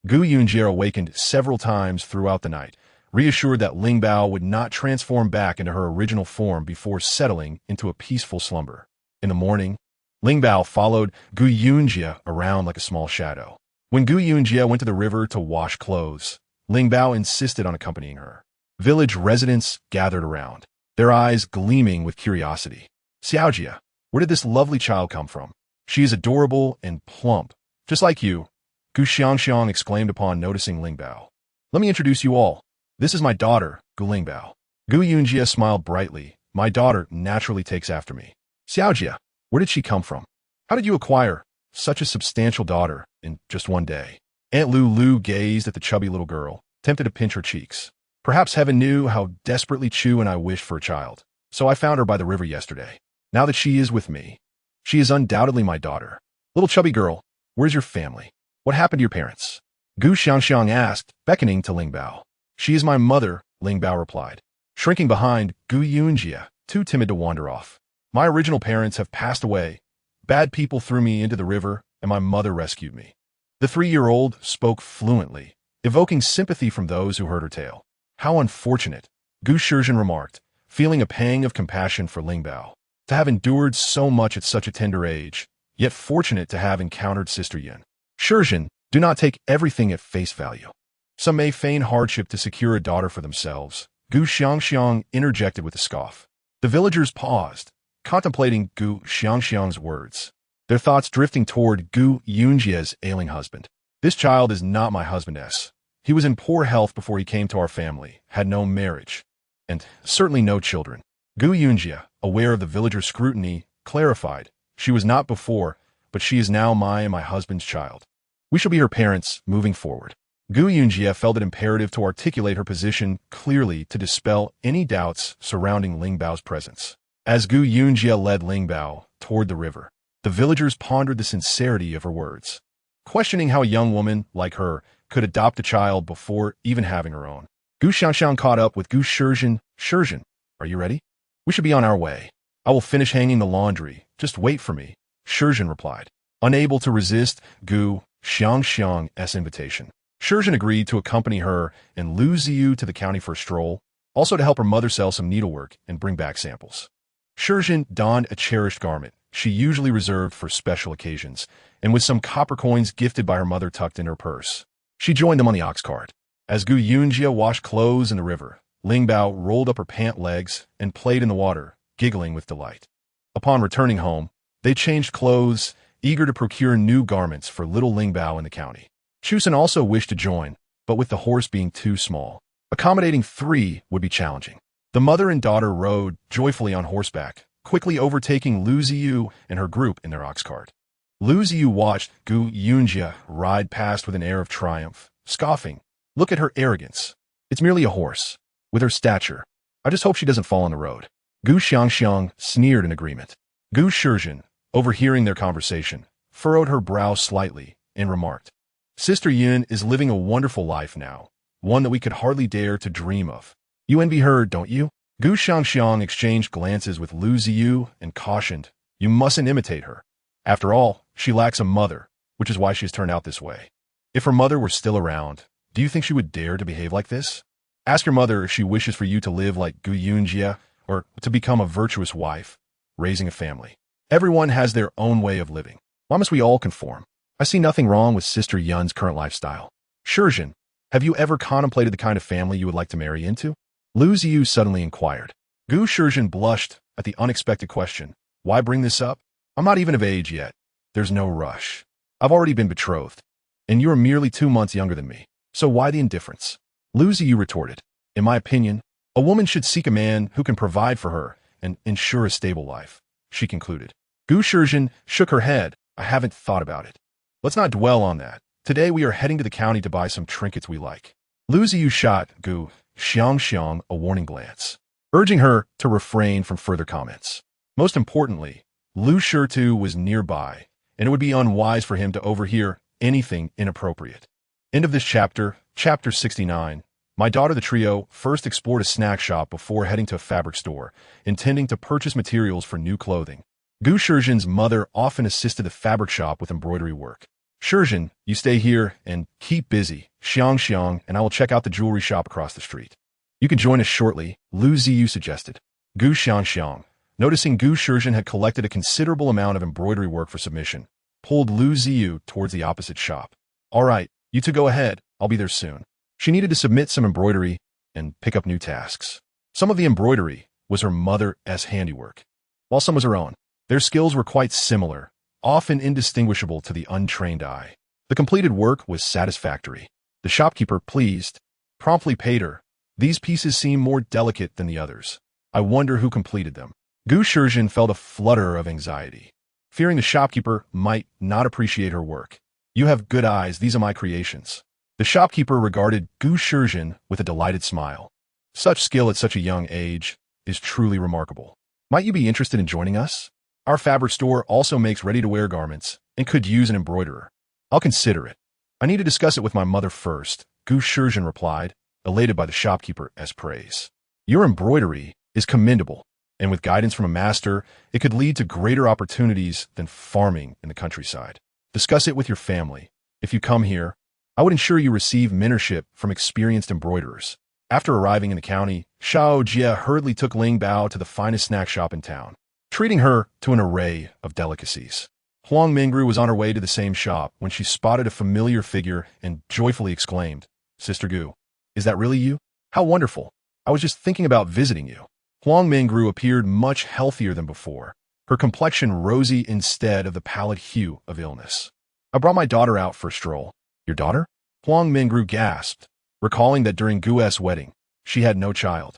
Gu Yunji awakened several times throughout the night, reassured that Ling Bao would not transform back into her original form before settling into a peaceful slumber. In the morning, Ling Bao followed Gu Yunji around like a small shadow. When Gu Yunji went to the river to wash clothes, Ling Bao insisted on accompanying her. Village residents gathered around, their eyes gleaming with curiosity. Xiaojia, where did this lovely child come from? She is adorable and plump, just like you, Gu Xiangxiang exclaimed upon noticing Ling Bao. Let me introduce you all. This is my daughter, Gu Ling Bao. Gu Yunji smiled brightly. My daughter naturally takes after me. Xiaojia, where did she come from? How did you acquire such a substantial daughter in just one day? Aunt Lu gazed at the chubby little girl, tempted to pinch her cheeks. Perhaps heaven knew how desperately Chu and I wished for a child, so I found her by the river yesterday. Now that she is with me, she is undoubtedly my daughter. Little chubby girl, where's your family? What happened to your parents? Gu Xiangxiang asked, beckoning to Ling Bao. She is my mother, Ling Bao replied, shrinking behind Gu Yunji, too timid to wander off. My original parents have passed away. Bad people threw me into the river, and my mother rescued me. The 3-year-old spoke fluently, evoking sympathy from those who heard her tale. How unfortunate, Gu Shizhen remarked, feeling a pang of compassion for Ling Bao. To have endured so much at such a tender age, yet fortunate to have encountered Sister Yin. Shizhen, do not take everything at face value. Some may feign hardship to secure a daughter for themselves. Gu Xiangxiang interjected with a scoff. The villagers paused, contemplating Gu Xiangxiang's words, their thoughts drifting toward Gu Yunji's ailing husband. This child is not my husband's. He was in poor health before he came to our family, had no marriage, and certainly no children. Gu Yunji, aware of the villagers' scrutiny, clarified, she was not before, but she is now my and my husband's child. We shall be her parents moving forward. Gu Yunji felt it imperative to articulate her position clearly to dispel any doubts surrounding Ling Bao's presence. As Gu Yunji led Ling Bao toward the river, the villagers pondered the sincerity of her words, questioning how a young woman like her could adopt a child before even having her own. Gu Xiangxiang caught up with Gu Shizhen. Shizhen, are you ready? We should be on our way. I will finish hanging the laundry. Just wait for me, Shizhen replied, unable to resist Gu Xiangxiang's invitation. Shizhen agreed to accompany her and Lu Ziyu to the county for a stroll, also to help her mother sell some needlework and bring back samples. Shizhen donned a cherished garment she usually reserved for special occasions, and with some copper coins gifted by her mother tucked in her purse. She joined them on the ox cart. As Gu Yunji washed clothes in the river, Ling Bao rolled up her pant legs and played in the water, giggling with delight. Upon returning home, they changed clothes, eager to procure new garments for little Ling Bao in the county. Chusen also wished to join, but with the horse being too small, accommodating 3 would be challenging. The mother and daughter rode joyfully on horseback, quickly overtaking Lu Ziyu and her group in their ox cart. Lu Ziyu watched Gu Yunji ride past with an air of triumph, scoffing. Look at her arrogance. It's merely a horse. With her stature, I just hope she doesn't fall on the road. Gu Xiangxiang sneered in agreement. Gu Shizhen, overhearing their conversation, furrowed her brow slightly and remarked, Sister Yun is living a wonderful life now, one that we could hardly dare to dream of. You envy her, don't you? Gu Xiangxiang exchanged glances with Lu Ziyu and cautioned, You mustn't imitate her. After all, she lacks a mother, which is why she has turned out this way. If her mother were still around, do you think she would dare to behave like this? Ask your mother if she wishes for you to live like Gu Yunji or to become a virtuous wife, raising a family. Everyone has their own way of living. Why must we all conform? I see nothing wrong with Sister Yun's current lifestyle. Shizhen, have you ever contemplated the kind of family you would like to marry into? Lu Ziyu suddenly inquired. Gu Shizhen blushed at the unexpected question. Why bring this up? I'm not even of age yet. There's no rush. I've already been betrothed, and you are merely 2 months younger than me. So why the indifference? Lu Ziyu retorted. In my opinion, a woman should seek a man who can provide for her and ensure a stable life, she concluded. Gu Shizhen shook her head. I haven't thought about it. Let's not dwell on that. Today we are heading to the county to buy some trinkets we like. Lu Ziyu shot Gu Xiangxiang a warning glance, urging her to refrain from further comments. Most importantly, Lu Shitu was nearby, and it would be unwise for him to overhear anything inappropriate. End of this chapter, Chapter 69. My daughter the trio first explored a snack shop before heading to a fabric store, intending to purchase materials for new clothing. Gu Shizhen's mother often assisted the fabric shop with embroidery work. Shizhen, you stay here and keep busy, Xiangxiang, and I will check out the jewelry shop across the street. You can join us shortly, Lu Ziyu suggested. Gu Xiangxiang, noticing Gu Shizhen had collected a considerable amount of embroidery work for submission, pulled Lu Ziyu towards the opposite shop. All right, you two go ahead. I'll be there soon. She needed to submit some embroidery and pick up new tasks. Some of the embroidery was her mother's handiwork, while some was her own. Their skills were quite similar, often indistinguishable to the untrained eye. The completed work was satisfactory. The shopkeeper, pleased, promptly paid her. These pieces seem more delicate than the others. I wonder who completed them. Gu Shizhen felt a flutter of anxiety, fearing the shopkeeper might not appreciate her work. You have good eyes, these are my creations. The shopkeeper regarded Gu Shizhen with a delighted smile. Such skill at such a young age is truly remarkable. Might you be interested in joining us? Our fabric store also makes ready-to-wear garments and could use an embroiderer. I'll consider it. I need to discuss it with my mother first, Gu Shizhen replied, elated by the shopkeeper's praise. Your embroidery is commendable, and with guidance from a master, it could lead to greater opportunities than farming in the countryside. Discuss it with your family. If you come here, I would ensure you receive mentorship from experienced embroiderers. After arriving in the county, Xiao Jie hurriedly took Ling Bao to the finest snack shop in town, treating her to an array of delicacies. Huang Mingru was on her way to the same shop when she spotted a familiar figure and joyfully exclaimed, Sister Gu, is that really you? How wonderful. I was just thinking about visiting you. Huang Mingru appeared much healthier than before, her complexion rosy instead of the pallid hue of illness. I brought my daughter out for a stroll. Your daughter? Huang Mingru gasped, recalling that during Gu's wedding, she had no child.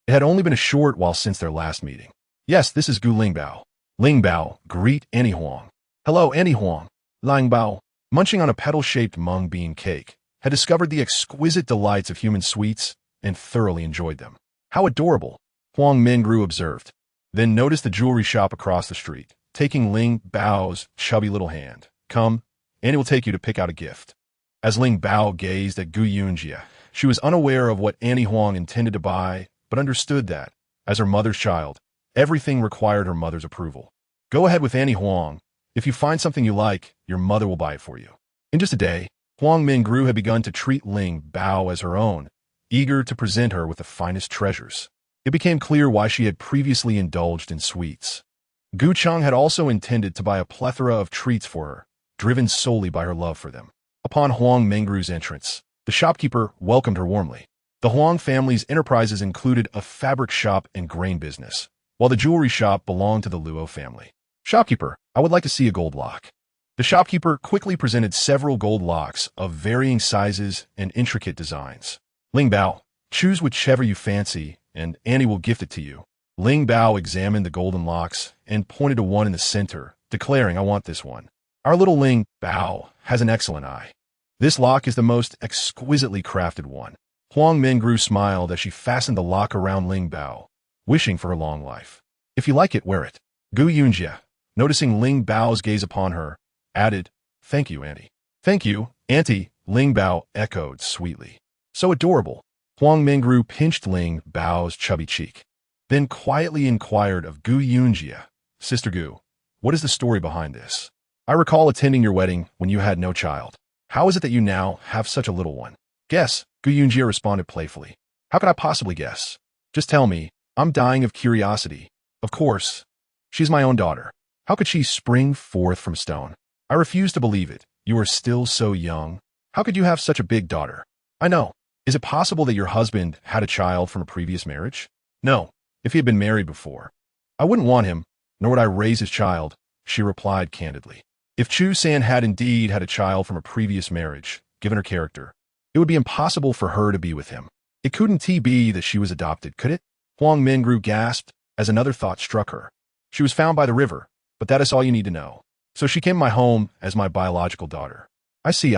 It had only been a short while since their last meeting. Yes, this is Gu Lingbao. Lingbao, greet Annie Huang. Hello, Annie Huang. Lingbao, munching on a petal-shaped mung bean cake, had discovered the exquisite delights of human sweets and thoroughly enjoyed them. How adorable, Huang Mingru observed, then noticed the jewelry shop across the street, taking Ling Bao's chubby little hand. Come, Annie will take you to pick out a gift. As Ling Bao gazed at Gu Yunji, she was unaware of what Annie Huang intended to buy, but understood that, as her mother's child, everything required her mother's approval. Go ahead with Annie Huang. If you find something you like, your mother will buy it for you. In just a day, Huang Mingru had begun to treat Ling Bao as her own, eager to present her with the finest treasures. It became clear why she had previously indulged in sweets. Gu Chang had also intended to buy a plethora of treats for her, driven solely by her love for them. Upon Huang Mingru's entrance, the shopkeeper welcomed her warmly. The Huang family's enterprises included a fabric shop and grain business, while the jewelry shop belonged to the Luo family. Shopkeeper, I would like to see a gold lock. The shopkeeper quickly presented several gold locks of varying sizes and intricate designs. Ling Bao, choose whichever you fancy, and Annie will gift it to you. Ling Bao examined the golden locks and pointed to one in the center, declaring, I want this one. Our little Ling Bao has an excellent eye. This lock is the most exquisitely crafted one. Huang Mingru smiled as she fastened the lock around Ling Bao, wishing for her long life. If you like it, wear it. Gu Yunji, noticing Ling Bao's gaze upon her, added, Thank you, Auntie. Thank you, Auntie, Ling Bao echoed sweetly. So adorable. Huang Mingru pinched Ling Bao's chubby cheek, then quietly inquired of Gu Yunji, Sister Gu, what is the story behind this? I recall attending your wedding when you had no child. How is it that you now have such a little one? Guess, Gu Yunji responded playfully. How could I possibly guess? Just tell me. I'm dying of curiosity. Of course. She's my own daughter. How could she spring forth from stone? I refuse to believe it. You are still so young. How could you have such a big daughter? I know. Is it possible that your husband had a child from a previous marriage? No, if he had been married before. I wouldn't want him, nor would I raise his child, she replied candidly. If Chu San had indeed had a child from a previous marriage, given her character, it would be impossible for her to be with him. It couldn't be that she was adopted, could it? Huang Mingru gasped as another thought struck her. She was found by the river, but that is all you need to know. So she came to my home as my biological daughter. I see.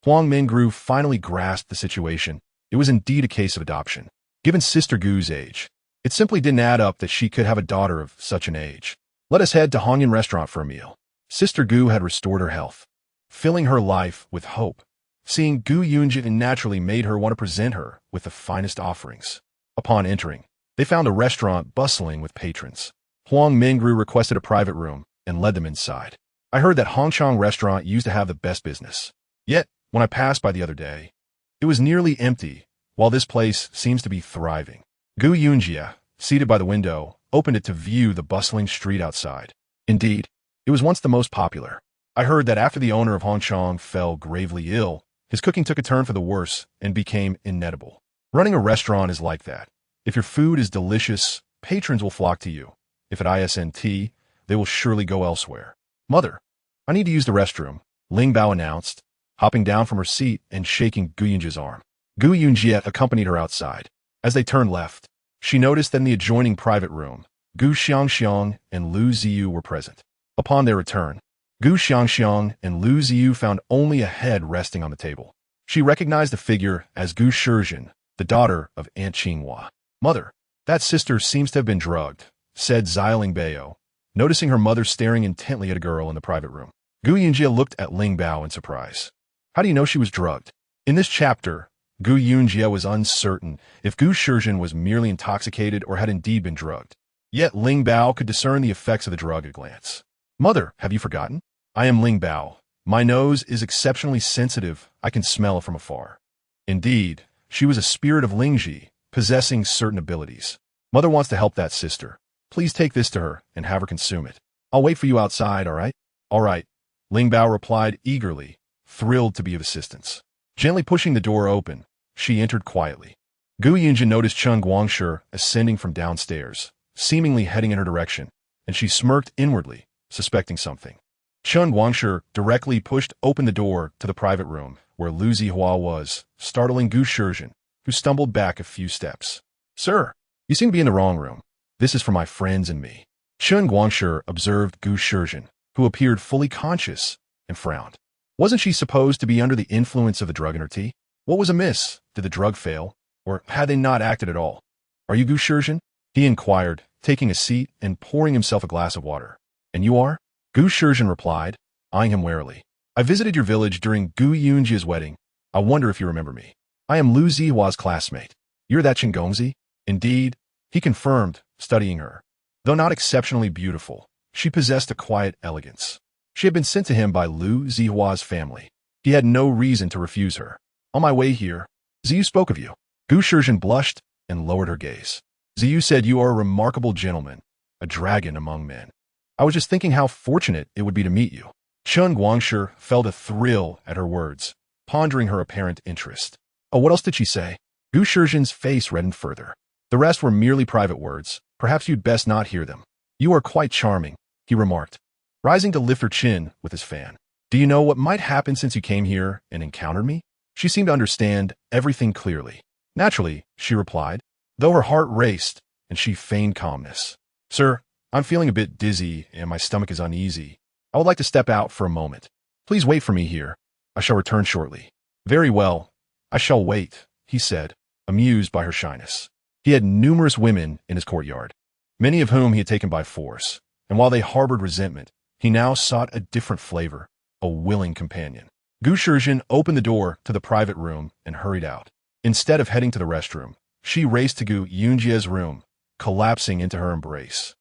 Huang Mingru finally grasped the situation. It was indeed a case of adoption. Given Sister Gu's age, it simply didn't add up that she could have a daughter of such an age. Let us head to Hongyan restaurant for a meal. Sister Gu had restored her health, filling her life with hope. Seeing Gu Yunji naturally made her want to present her with the finest offerings. Upon entering, they found a restaurant bustling with patrons. Huang Mingru requested a private room and led them inside. I heard that Hongchang restaurant used to have the best business. Yet, when I passed by the other day, it was nearly empty, while this place seems to be thriving. Gu Yunji, seated by the window, opened it to view the bustling street outside. Indeed, it was once the most popular. I heard that after the owner of Hongchang fell gravely ill, his cooking took a turn for the worse and became inedible. Running a restaurant is like that. If your food is delicious, patrons will flock to you. If it isn't, they will surely go elsewhere. Mother, I need to use the restroom, Ling Bao announced, hopping down from her seat and shaking Gu Yunji's arm. Gu Yunji accompanied her outside. As they turned left, she noticed that in the adjoining private room, Gu Xiangxiang and Lu Ziyu were present. Upon their return, Gu Xiangxiang and Lu Ziyu found only a head resting on the table. She recognized the figure as Gu Shizhen, the daughter of Aunt Qinghua. Mother, that sister seems to have been drugged, said Xiaoling Bao, noticing her mother staring intently at a girl in the private room. Gu Yunji looked at Ling Bao in surprise. How do you know she was drugged? In this chapter, Gu Yunji was uncertain if Gu Shizhen was merely intoxicated or had indeed been drugged. Yet Ling Bao could discern the effects of the drug at a glance. Mother, have you forgotten? I am Ling Bao. My nose is exceptionally sensitive. I can smell from afar. Indeed, she was a spirit of Lingji, possessing certain abilities. Mother wants to help that sister. Please take this to her and have her consume it. I'll wait for you outside, all right? All right, Ling Bao replied eagerly, thrilled to be of assistance. Gently pushing the door open, she entered quietly. Gu Yunji noticed Chen Guangshi ascending from downstairs, seemingly heading in her direction, and she smirked inwardly, suspecting something. Chen Guangshi directly pushed open the door to the private room where Lu Zihua was, startling Gu Shizhen, who stumbled back a few steps. Sir, you seem to be in the wrong room. This is for my friends and me. Chen Guangshi observed Gu Shizhen, who appeared fully conscious, and frowned. Wasn't she supposed to be under the influence of the drug in her tea? What was amiss? Did the drug fail? Or had they not acted at all? Are you Gu Shizhen? He inquired, taking a seat and pouring himself a glass of water. And you are? Gu Shizhen replied, eyeing him warily. I visited your village during Gu Yunji's wedding. I wonder if you remember me. I am Lu Zihua's classmate. You're that Qinggongzi? Indeed, he confirmed, studying her. Though not exceptionally beautiful, she possessed a quiet elegance. She had been sent to him by Lu Zihua's family. He had no reason to refuse her. On my way here, Ziyu spoke of you. Gu Shizhen blushed and lowered her gaze. Ziyu said you are a remarkable gentleman, a dragon among men. I was just thinking how fortunate it would be to meet you. Chen Guangshi felt a thrill at her words, pondering her apparent interest. Oh, what else did she say? Gu Shizhen's face reddened further. The rest were merely private words. Perhaps you'd best not hear them. You are quite charming, he remarked, rising to lift her chin with his fan. Do you know what might happen since you came here and encountered me? She seemed to understand everything clearly. Naturally, she replied, though her heart raced and she feigned calmness. Sir, I'm feeling a bit dizzy and my stomach is uneasy. I would like to step out for a moment. Please wait for me here. I shall return shortly. Very well. I shall wait, he said, amused by her shyness. He had numerous women in his courtyard, many of whom he had taken by force, and while they harbored resentment, he now sought a different flavor, a willing companion. Gu Shizhen opened the door to the private room and hurried out. Instead of heading to the restroom, she raced to Gu Yunji's room, collapsing into her embrace,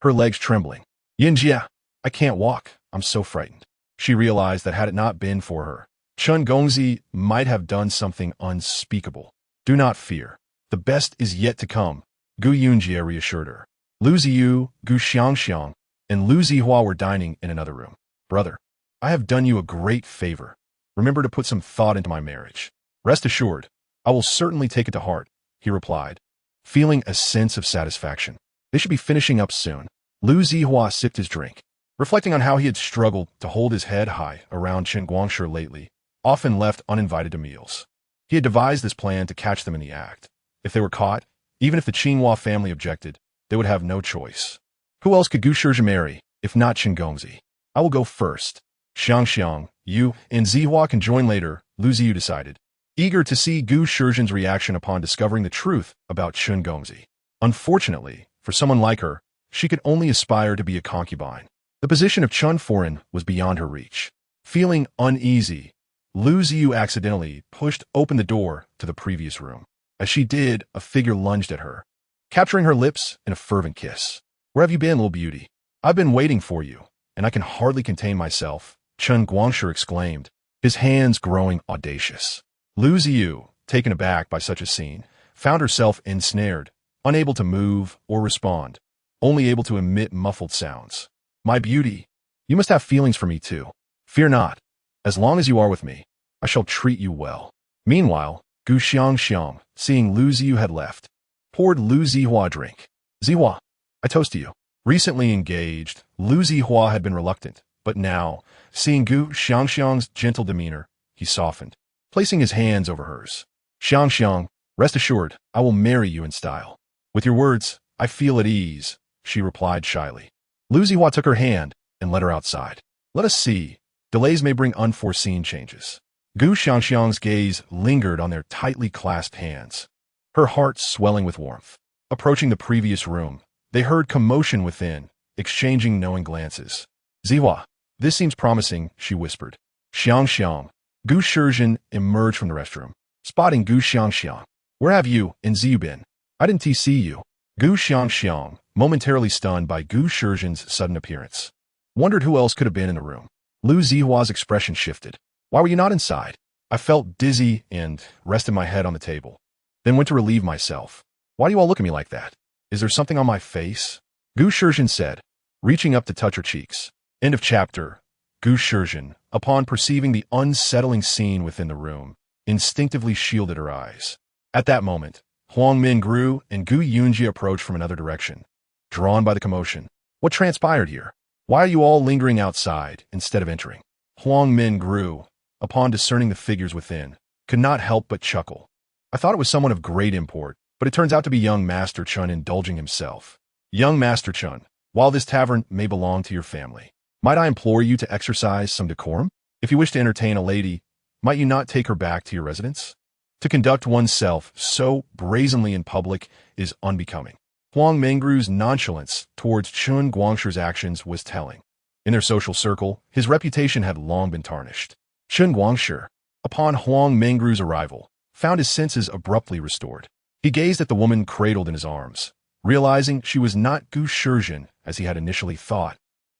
her legs trembling. Yunji, I can't walk. I'm so frightened. She realized that had it not been for her, Chen Gongzi might have done something unspeakable. Do not fear. The best is yet to come, Gu Yunji reassured her. Lu Ziyu, Gu Xiangxiang, and Lu Zihua were dining in another room. Brother, I have done you a great favor. Remember to put some thought into my marriage. Rest assured, I will certainly take it to heart, he replied, feeling a sense of satisfaction. They should be finishing up soon. Lu Zihua sipped his drink, reflecting on how he had struggled to hold his head high around Chen Guangshi lately, often left uninvited to meals. He had devised this plan to catch them in the act. If they were caught, even if the Qinghua family objected, they would have no choice. Who else could Gu Shizhen marry, if not Chen Gongzi? I will go first. Xiangxiang, you, and Zihua can join later, Lu Ziyu decided, eager to see Gu Shizhen's reaction upon discovering the truth about Chen Gongzi. Unfortunately, for someone like her, she could only aspire to be a concubine. The position of Chen Foreign was beyond her reach. Feeling uneasy, Lu Ziyu accidentally pushed open the door to the previous room. As she did, a figure lunged at her, capturing her lips in a fervent kiss. Where have you been, little beauty? I've been waiting for you, and I can hardly contain myself, Chen Guangshi exclaimed, his hands growing audacious. Lu Ziyu, taken aback by such a scene, found herself ensnared, unable to move or respond, only able to emit muffled sounds. My beauty, you must have feelings for me too. Fear not. As long as you are with me, I shall treat you well. Meanwhile, Gu Xiangxiang, seeing Lu Ziyu had left, poured Lu Zihua a drink. Zihua, I toast to you. Recently engaged, Lu Zihua had been reluctant, but now, seeing Gu Xiangxiang's gentle demeanor, he softened, placing his hands over hers. Xiangxiang, rest assured, I will marry you in style. With your words, I feel at ease, she replied shyly. Lu Zihua took her hand and led her outside. Let us see. Delays may bring unforeseen changes. Gu Xiangxiang's gaze lingered on their tightly clasped hands, her heart swelling with warmth. Approaching the previous room, they heard commotion within, exchanging knowing glances. Zihua, this seems promising, she whispered. Xiangxiang. Gu Shizhen emerged from the restroom, spotting Gu Xiangxiang. Where have you and Ziyu been? I didn't see you. Gu Xiangxiang, momentarily stunned by Gu Shizhen's sudden appearance, wondered who else could have been in the room. Lu Zihua's expression shifted. Why were you not inside? I felt dizzy and rested my head on the table, then went to relieve myself. Why do you all look at me like that? Is there something on my face? Gu Shizhen said, reaching up to touch her cheeks. End of chapter. Gu Shizhen, upon perceiving the unsettling scene within the room, instinctively shielded her eyes. At that moment, Huang Min grew and Gu Yunji approached from another direction, drawn by the commotion. What transpired here? Why are you all lingering outside instead of entering? Huang Min grew, upon discerning the figures within, could not help but chuckle. I thought it was someone of great import, but it turns out to be young Master Chun indulging himself. Young Master Chun, while this tavern may belong to your family, might I implore you to exercise some decorum? If you wish to entertain a lady, might you not take her back to your residence? To conduct oneself so brazenly in public is unbecoming. Huang Mengru's nonchalance towards Chen Guangshi's actions was telling. In their social circle, his reputation had long been tarnished. Chen Guangshi, upon Huang Mengru's arrival, found his senses abruptly restored. He gazed at the woman cradled in his arms, realizing she was not Gu Shizhen as he had initially thought,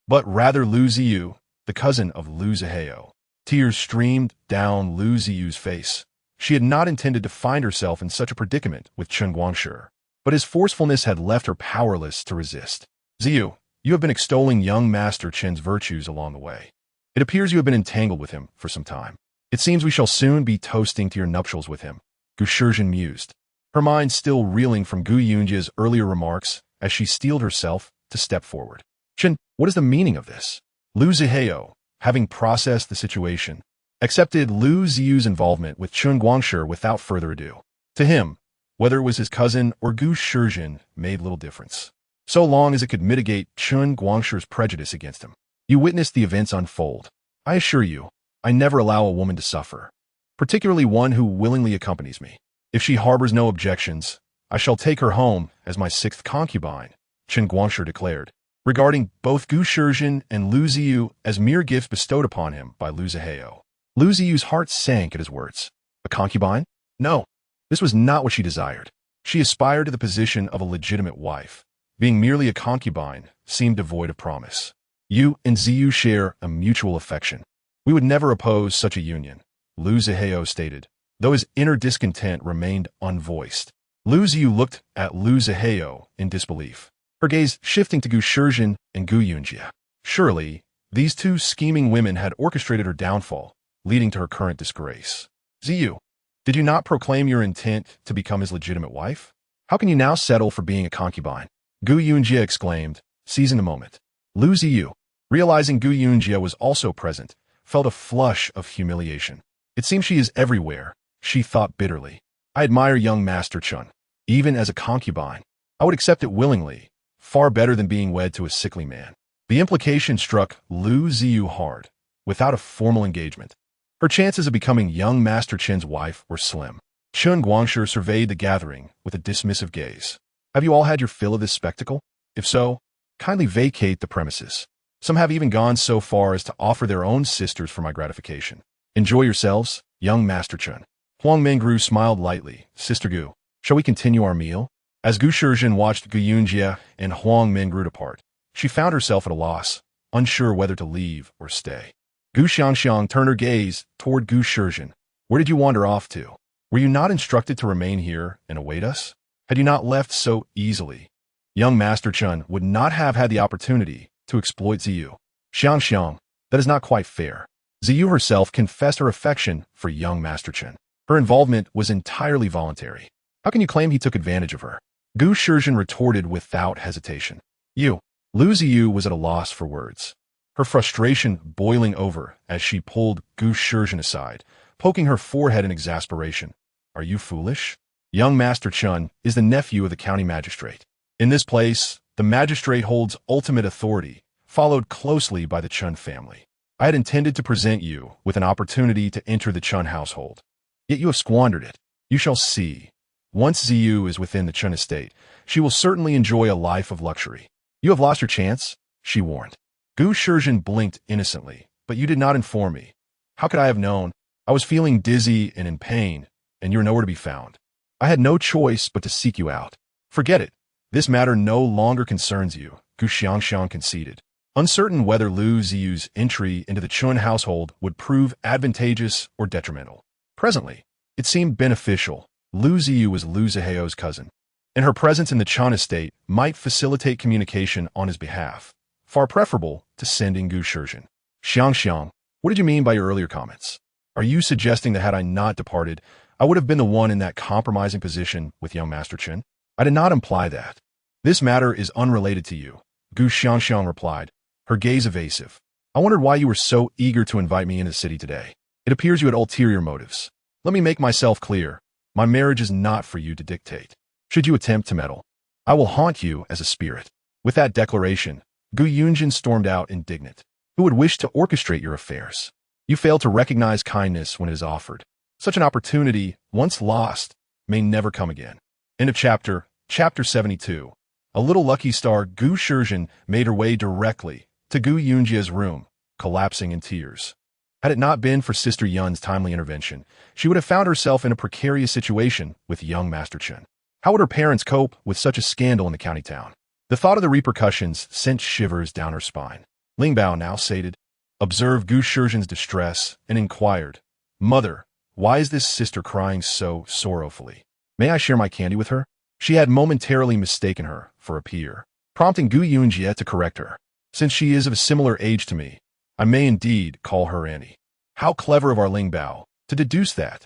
but rather Lu Ziyu, the cousin of Lu Zihao. Tears streamed down Lu Ziyu's face. She had not intended to find herself in such a predicament with Chen Guangshi, but his forcefulness had left her powerless to resist. Ziyu, you have been extolling young Master Chen's virtues along the way. It appears you have been entangled with him for some time. It seems we shall soon be toasting to your nuptials with him, Gu Shizhen mused, her mind still reeling from Gu Yunji's earlier remarks as she steeled herself to step forward. Chen, what is the meaning of this? Lu Zihao, having processed the situation, accepted Lu Ziyu's involvement with Chen Guangshi without further ado. To him, whether it was his cousin or Gu Shizhen made little difference, so long as it could mitigate Chen Guangshi's prejudice against him. You witnessed the events unfold. I assure you, I never allow a woman to suffer, particularly one who willingly accompanies me. If she harbors no objections, I shall take her home as my sixth concubine, Chen Guangshi declared, regarding both Gu Shizhen and Lu Ziyu as mere gifts bestowed upon him by Lu Zihao. Lu Ziyu's heart sank at his words. A concubine? No, this was not what she desired. She aspired to the position of a legitimate wife. Being merely a concubine seemed devoid of promise. You and Ziyu share a mutual affection. We would never oppose such a union, Lu Zihao stated, though his inner discontent remained unvoiced. Lu Ziyu looked at Lu Zihao in disbelief, her gaze shifting to Gu Shizhen and Gu Yunji. Surely, these two scheming women had orchestrated her downfall, leading to her current disgrace. Ziyu, did you not proclaim your intent to become his legitimate wife? How can you now settle for being a concubine? Gu Yunji exclaimed, seizing the moment. Lu Ziyu, realizing Gu Yunji was also present, felt a flush of humiliation. It seems she is everywhere, she thought bitterly. I admire young Master Chen. Even as a concubine, I would accept it willingly, far better than being wed to a sickly man. The implication struck Lu Ziyu hard. Without a formal engagement, her chances of becoming young Master Chen's wife were slim. Chen Guangshi surveyed the gathering with a dismissive gaze. Have you all had your fill of this spectacle? If so, kindly vacate the premises. Some have even gone so far as to offer their own sisters for my gratification. Enjoy yourselves, young Master Chen. Huang Mingru smiled lightly. Sister Gu, shall we continue our meal? As Gu Shizhen watched Gu Yunji and Huang Mingru depart, she found herself at a loss, unsure whether to leave or stay. Gu Xiangxiang turned her gaze toward Gu Shizhen. Where did you wander off to? Were you not instructed to remain here and await us? Had you not left so easily? Young Master Chen would not have had the opportunity to exploit Ziyu. Xiangxiang, that is not quite fair. Ziyu herself confessed her affection for young Master Chen. Her involvement was entirely voluntary. How can you claim he took advantage of her? Gu Shizhen retorted without hesitation. Lu Ziyu was at a loss for words, her frustration boiling over as she pulled Gu Shizhen aside, poking her forehead in exasperation. Are you foolish? Young Master Chen is the nephew of the county magistrate. In this place, the magistrate holds ultimate authority, followed closely by the Chen family. I had intended to present you with an opportunity to enter the Chen household. Yet you have squandered it. You shall see. Once Ziyu is within the Chen estate, she will certainly enjoy a life of luxury. You have lost your chance, she warned. Gu Shizhen blinked innocently, but you did not inform me. How could I have known? I was feeling dizzy and in pain, and you were nowhere to be found. I had no choice but to seek you out. Forget it. This matter no longer concerns you, Gu Xiangxiang conceded, uncertain whether Lu Ziyu's entry into the Chen household would prove advantageous or detrimental. Presently, it seemed beneficial. Lu Ziyu was Lu Zihao's cousin, and her presence in the Chen estate might facilitate communication on his behalf, far preferable to sending Gu Shizhen. Xiangxiang, what did you mean by your earlier comments? Are you suggesting that had I not departed, I would have been the one in that compromising position with young Master Chen? I did not imply that. This matter is unrelated to you, Gu Xiangxiang replied, her gaze evasive. I wondered why you were so eager to invite me into the city today. It appears you had ulterior motives. Let me make myself clear. My marriage is not for you to dictate. Should you attempt to meddle, I will haunt you as a spirit. With that declaration, Gu Yunji stormed out indignant. Who would wish to orchestrate your affairs? You fail to recognize kindness when it is offered. Such an opportunity, once lost, may never come again. End of chapter 72. A little lucky star, Gu Shizhen made her way directly to Gu Yunji's room, collapsing in tears. Had it not been for Sister Yun's timely intervention, she would have found herself in a precarious situation with young Master Chen. How would her parents cope with such a scandal in the county town? The thought of the repercussions sent shivers down her spine. Ling Bao, now sated, observed Gu Shizhen's distress and inquired, Mother, why is this sister crying so sorrowfully? May I share my candy with her? She had momentarily mistaken her for a peer, prompting Gu Yunji to correct her. Since she is of a similar age to me, I may indeed call her Annie. How clever of our Ling Bao to deduce that.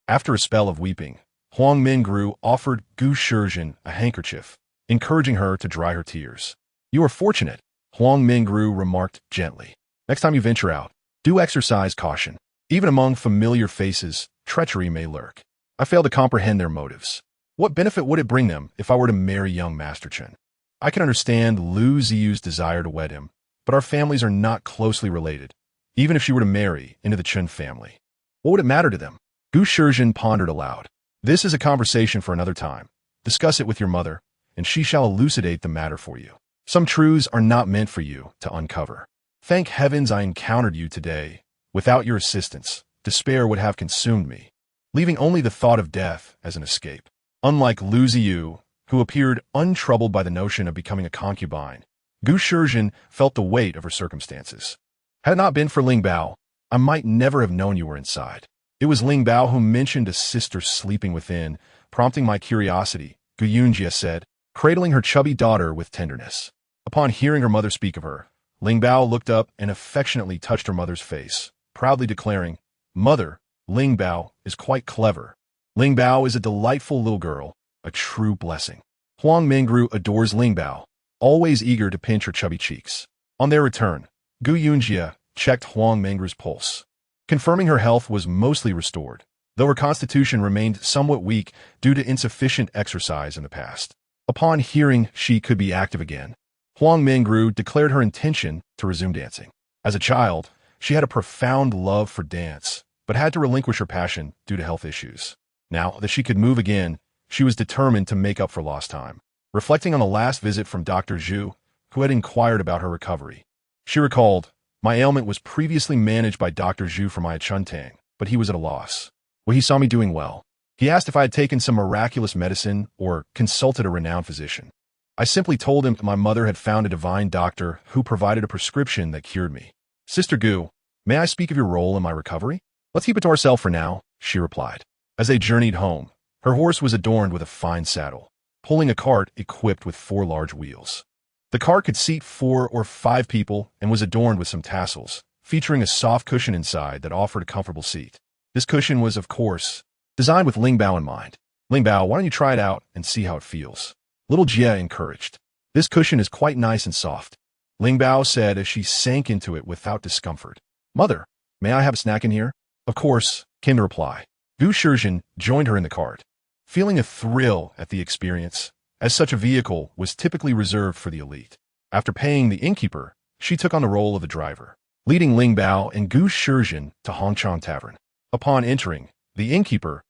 After a spell of weeping, Huang Mingru offered Gu Shizhen a handkerchief, encouraging her to dry her tears. You are fortunate, Huang Mingru remarked gently. Next time you venture out, do exercise caution. Even among familiar faces, treachery may lurk. I fail to comprehend their motives. What benefit would it bring them if I were to marry young Master Chen? I can understand Lu Ziyu's desire to wed him, but our families are not closely related, even if she were to marry into the Chen family. What would it matter to them? Gu Shizhen pondered aloud. This is a conversation for another time. Discuss it with your mother, and she shall elucidate the matter for you. Some truths are not meant for you to uncover. Thank heavens I encountered you today. Without your assistance, despair would have consumed me, leaving only the thought of death as an escape. Unlike Lu Ziyu, who appeared untroubled by the notion of becoming a concubine, Gu Shizhen felt the weight of her circumstances. Had it not been for Ling Bao, I might never have known you were inside. It was Ling Bao who mentioned a sister sleeping within, prompting my curiosity, Gu Yunji said, cradling her chubby daughter with tenderness. Upon hearing her mother speak of her, Ling Bao looked up and affectionately touched her mother's face, proudly declaring, "Mother, Ling Bao is quite clever. Ling Bao is a delightful little girl, a true blessing." Huang Mingru adores Ling Bao, always eager to pinch her chubby cheeks. On their return, Gu Yunji checked Huang Mingru's pulse, confirming her health was mostly restored, though her constitution remained somewhat weak due to insufficient exercise in the past. Upon hearing she could be active again, Huang Mingru declared her intention to resume dancing. As a child, she had a profound love for dance, but had to relinquish her passion due to health issues. Now that she could move again, she was determined to make up for lost time. Reflecting on the last visit from Dr. Zhu, who had inquired about her recovery, she recalled, "My ailment was previously managed by Dr. Zhu for my Chuntang, but he was at a loss. When he saw me doing well, he asked if I had taken some miraculous medicine or consulted a renowned physician. I simply told him that my mother had found a divine doctor who provided a prescription that cured me. Sister Gu, may I speak of your role in my recovery?" "Let's keep it to ourselves for now," she replied. As they journeyed home, her horse was adorned with a fine saddle, pulling a cart equipped with 4 large wheels. The cart could seat 4 or 5 people and was adorned with some tassels, featuring a soft cushion inside that offered a comfortable seat. This cushion was, of course, designed with Ling Bao in mind. "Ling Bao, why don't you try it out and see how it feels?" Little Jia encouraged. "This cushion is quite nice and soft," Ling Bao said as she sank into it without discomfort. "Mother, may I have a snack in here?" "Of course," came the reply. Gu Shizhen joined her in the cart, feeling a thrill at the experience, as such a vehicle was typically reserved for the elite. After paying the innkeeper, she took on the role of the driver, leading Ling Bao and Gu Shizhen to Hongchang Tavern. Upon entering, the innkeeper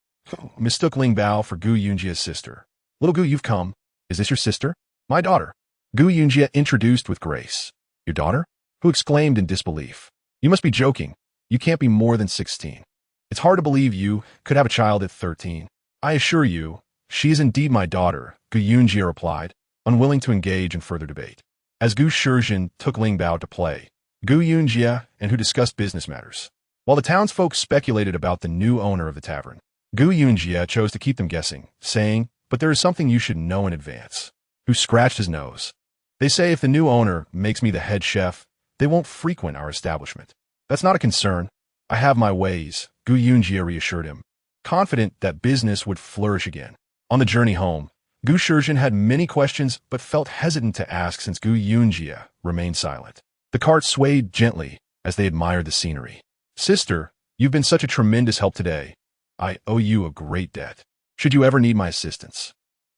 mistook Ling Bao for Gu Yunji's sister. "Little Gu, you've come. Is this your sister?" "My daughter," Gu Yunji introduced with grace. "Your daughter?" Who exclaimed in disbelief. "You must be joking. You can't be more than 16. It's hard to believe you could have a child at 13. "I assure you, she is indeed my daughter," Gu Yunji replied, unwilling to engage in further debate. As Gu Shizhen took Ling Bao to play, Gu Yunji and who discussed business matters. While the townsfolk speculated about the new owner of the tavern, Gu Yunji chose to keep them guessing, saying, "But there is something you should know in advance." Who scratched his nose. "They say if the new owner makes me the head chef, they won't frequent our establishment." "That's not a concern. I have my ways," Gu Yunji reassured him, confident that business would flourish again. On the journey home, Gu Shizhen had many questions but felt hesitant to ask since Gu Yunji remained silent. The cart swayed gently as they admired the scenery. "Sister, you've been such a tremendous help today. I owe you a great debt. Should you ever need my assistance,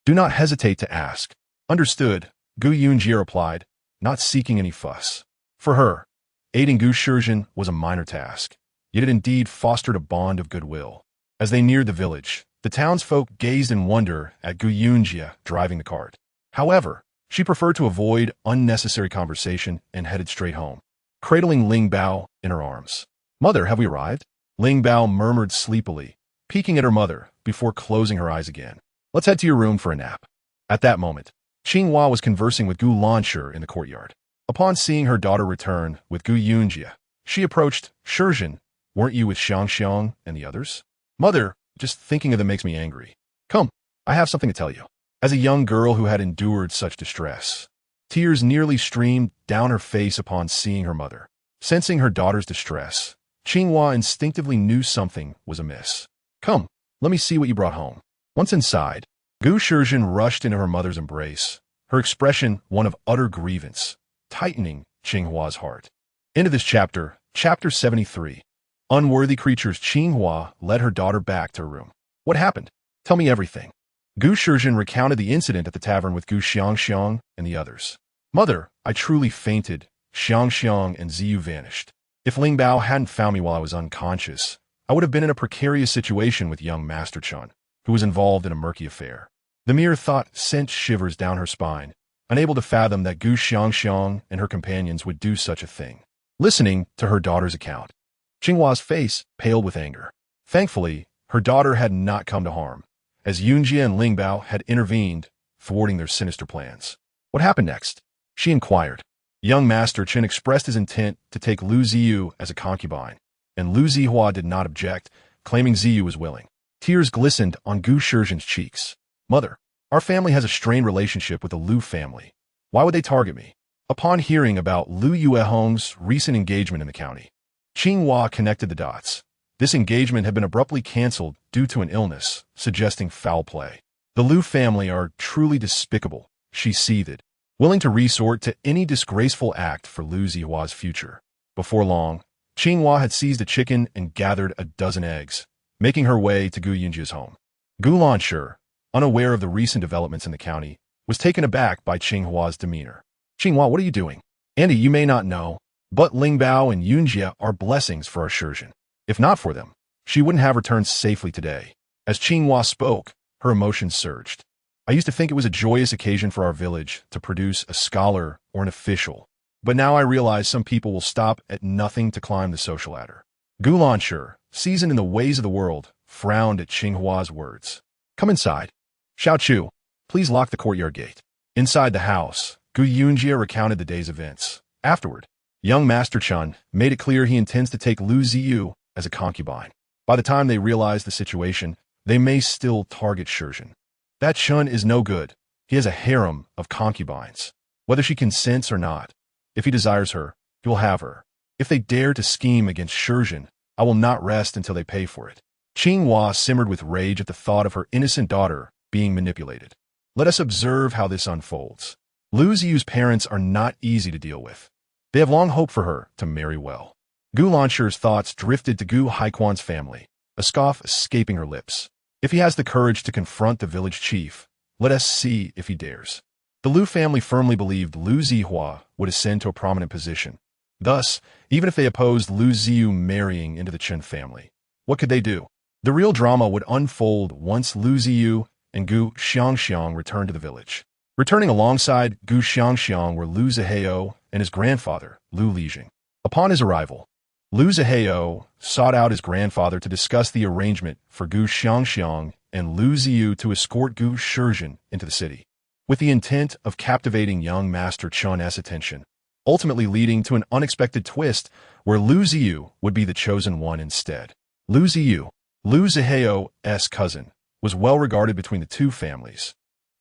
do not hesitate to ask." "Understood," Gu Yunji replied, not seeking any fuss. For her, aiding Gu Shizhen was a minor task, yet it indeed fostered a bond of goodwill. As they neared the village, the townsfolk gazed in wonder at Gu Yunji driving the cart. However, she preferred to avoid unnecessary conversation and headed straight home, cradling Ling Bao in her arms. "Mother, have we arrived?" Ling Bao murmured sleepily, peeking at her mother before closing her eyes again. "Let's head to your room for a nap." At that moment, Qinghua was conversing with Gu Lanshi in the courtyard. Upon seeing her daughter return with Gu Yunji, she approached. "Shizhen, weren't you with Xiang and the others?" "Mother, just thinking of them makes me angry. Come, I have something to tell you." As a young girl who had endured such distress, tears nearly streamed down her face upon seeing her mother. Sensing her daughter's distress, Qinghua instinctively knew something was amiss. "Come, let me see what you brought home." Once inside, Gu Shizhen rushed into her mother's embrace, her expression one of utter grievance, tightening Qinghua's heart. Into this chapter, Chapter 73. Unworthy creatures. Qinghua led her daughter back to her room. "What happened? Tell me everything." Gu Shizhen recounted the incident at the tavern with Gu Xiang and the others. "Mother, I truly fainted," Xiang and Ziyu vanished. If Ling Bao hadn't found me while I was unconscious, I would have been in a precarious situation with young Master Chun, who was involved in a murky affair. The mere thought sent shivers down her spine, unable to fathom that Gu Xiang and her companions would do such a thing. Listening to her daughter's account, Qinghua's face paled with anger. Thankfully, her daughter had not come to harm, as Yunji and Ling Bao had intervened, thwarting their sinister plans. What happened next? She inquired. Young Master Chen expressed his intent to take Lu Ziyu as a concubine, and Lu Zihua did not object, claiming Ziyu was willing. Tears glistened on Gu Shizhen's cheeks. Mother, our family has a strained relationship with the Lu family. Why would they target me? Upon hearing about Lu Yuehong's recent engagement in the county, Qinghua connected the dots. This engagement had been abruptly canceled due to an illness, suggesting foul play. The Lu family are truly despicable, she seethed, willing to resort to any disgraceful act for Lu Zihua's future. Before long, Qinghua had seized a chicken and gathered a dozen eggs, making her way to Gu Yunji's home. Gu Lanshi, unaware of the recent developments in the county, was taken aback by Qinghua's demeanor. Qinghua, what are you doing? Andy, you may not know, but Ling Bao and Yunji are blessings for our Shizhen. If not for them, she wouldn't have returned safely today. As Qinghua spoke, her emotions surged. I used to think it was a joyous occasion for our village to produce a scholar or an official, but now I realize some people will stop at nothing to climb the social ladder. Gu Lanshi, seasoned in the ways of the world, frowned at Qinghua's words. Come inside. Xiao Chu, please lock the courtyard gate. Inside the house, Gu Yunji recounted the day's events. Afterward, young Master Chun made it clear he intends to take Lu Ziyu as a concubine. By the time they realize the situation, they may still target Shizhen. That Chun is no good. He has a harem of concubines. Whether she consents or not, if he desires her, he will have her. If they dare to scheme against Shizhen, I will not rest until they pay for it. Qinghua simmered with rage at the thought of her innocent daughter being manipulated. Let us observe how this unfolds. Lu Ziyu's parents are not easy to deal with. They have long hoped for her to marry well. Gu Lanshi's thoughts drifted to Gu Haiquan's family, a scoff escaping her lips. If he has the courage to confront the village chief, let us see if he dares. The Lu family firmly believed Lu Zihua would ascend to a prominent position. Thus, even if they opposed Lu Ziyu marrying into the Chen family, what could they do? The real drama would unfold once Lu Ziyu and Gu Xiang returned to the village. Returning alongside Gu Xiang were Lu Zihao and his grandfather, Lu Lijing. Upon his arrival, Lu Zihao sought out his grandfather to discuss the arrangement for Gu Xiang and Lu Ziyu to escort Gu Shizhen into the city, with the intent of captivating young Master Chun's attention, ultimately leading to an unexpected twist where Lu Ziyu would be the chosen one instead. Lu Ziyu, Lu Zihao's cousin, was well regarded between the two families.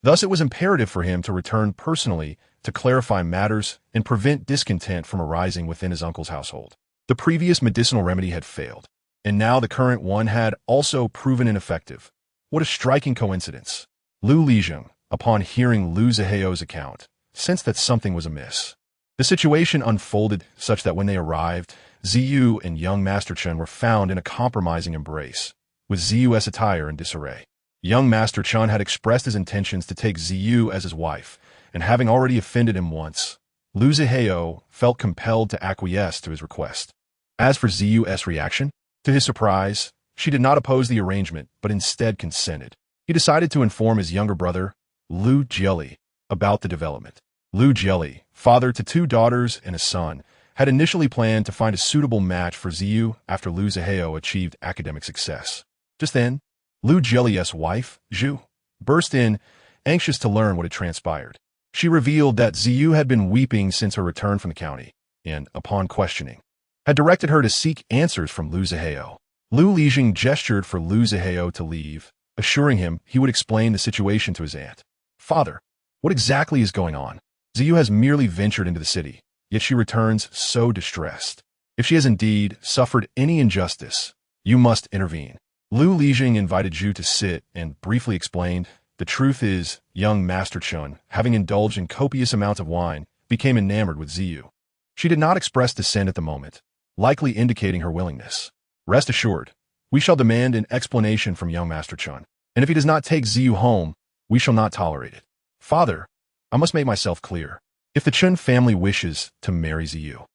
Thus, it was imperative for him to return personally to clarify matters and prevent discontent from arising within his uncle's household. The previous medicinal remedy had failed, and now the current one had also proven ineffective. What a striking coincidence. Lu Lijing, upon hearing Lu Zihao's account, sensed that something was amiss. The situation unfolded such that when they arrived, Ziyu and young Master Chen were found in a compromising embrace, with Ziyu's attire in disarray. Young Master Chen had expressed his intentions to take Ziyu as his wife, and having already offended him once, Lu Zihao felt compelled to acquiesce to his request. As for Ziyu's reaction, to his surprise, she did not oppose the arrangement, but instead consented. He decided to inform his younger brother, Lu Jieli, about the development. Lu Jieli, father to 2 daughters and a son, had initially planned to find a suitable match for Ziyu after Lu Zihao achieved academic success. Just then, Lu Jieli's wife, Zhu, burst in, anxious to learn what had transpired. She revealed that Ziyu had been weeping since her return from the county, and, upon questioning, had directed her to seek answers from Lu Zihao. Lu Lijing gestured for Lu Zihao to leave, assuring him he would explain the situation to his aunt. Father, what exactly is going on? Ziyu has merely ventured into the city, yet she returns so distressed. If she has indeed suffered any injustice, you must intervene. Lu Lijing invited Zhu to sit and briefly explained, the truth is, young Master Chun, having indulged in copious amounts of wine, became enamored with Ziyu. She did not express dissent at the moment, likely indicating her willingness. Rest assured, we shall demand an explanation from young Master Chun, and if he does not take Ziyu home, we shall not tolerate it. Father, I must make myself clear. If the Chun family wishes to marry Ziyu,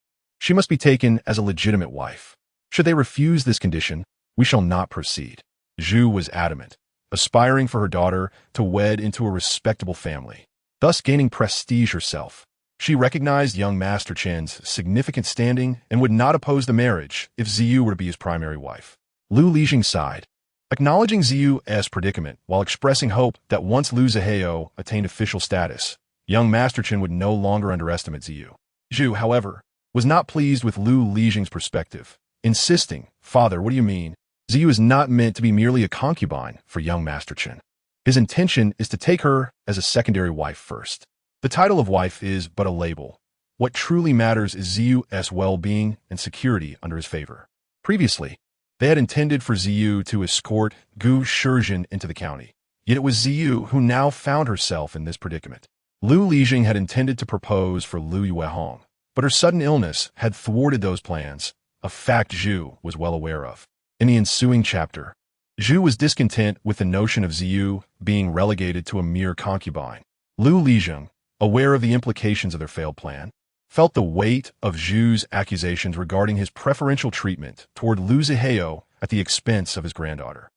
she must be taken as a legitimate wife. Should they refuse this condition, we shall not proceed. Zhu was adamant, aspiring for her daughter to wed into a respectable family, thus gaining prestige herself. She recognized young Master Chen's significant standing and would not oppose the marriage if Ziyu were to be his primary wife. Lu Lijing sighed, acknowledging Ziyu's predicament while expressing hope that once Lu Zihao attained official status, young Master Chen would no longer underestimate Ziyu. Zhu, however, was not pleased with Lu Lijing's perspective, insisting, "Father, what do you mean? Ziyu is not meant to be merely a concubine for young Master Chen. His intention is to take her as a secondary wife first. The title of wife is but a label. What truly matters is Ziyu's well-being and security under his favor." Previously, they had intended for Ziyu to escort Gu Shizhen into the county, yet it was Ziyu who now found herself in this predicament. Lu Lijing had intended to propose for Lu Yuehong, but her sudden illness had thwarted those plans, a fact Zhu was well aware of. In the ensuing chapter, Zhu was discontent with the notion of Ziyu being relegated to a mere concubine. Lu Lijing, aware of the implications of their failed plan, felt the weight of Zhu's accusations regarding his preferential treatment toward Lu Zihao at the expense of his granddaughter.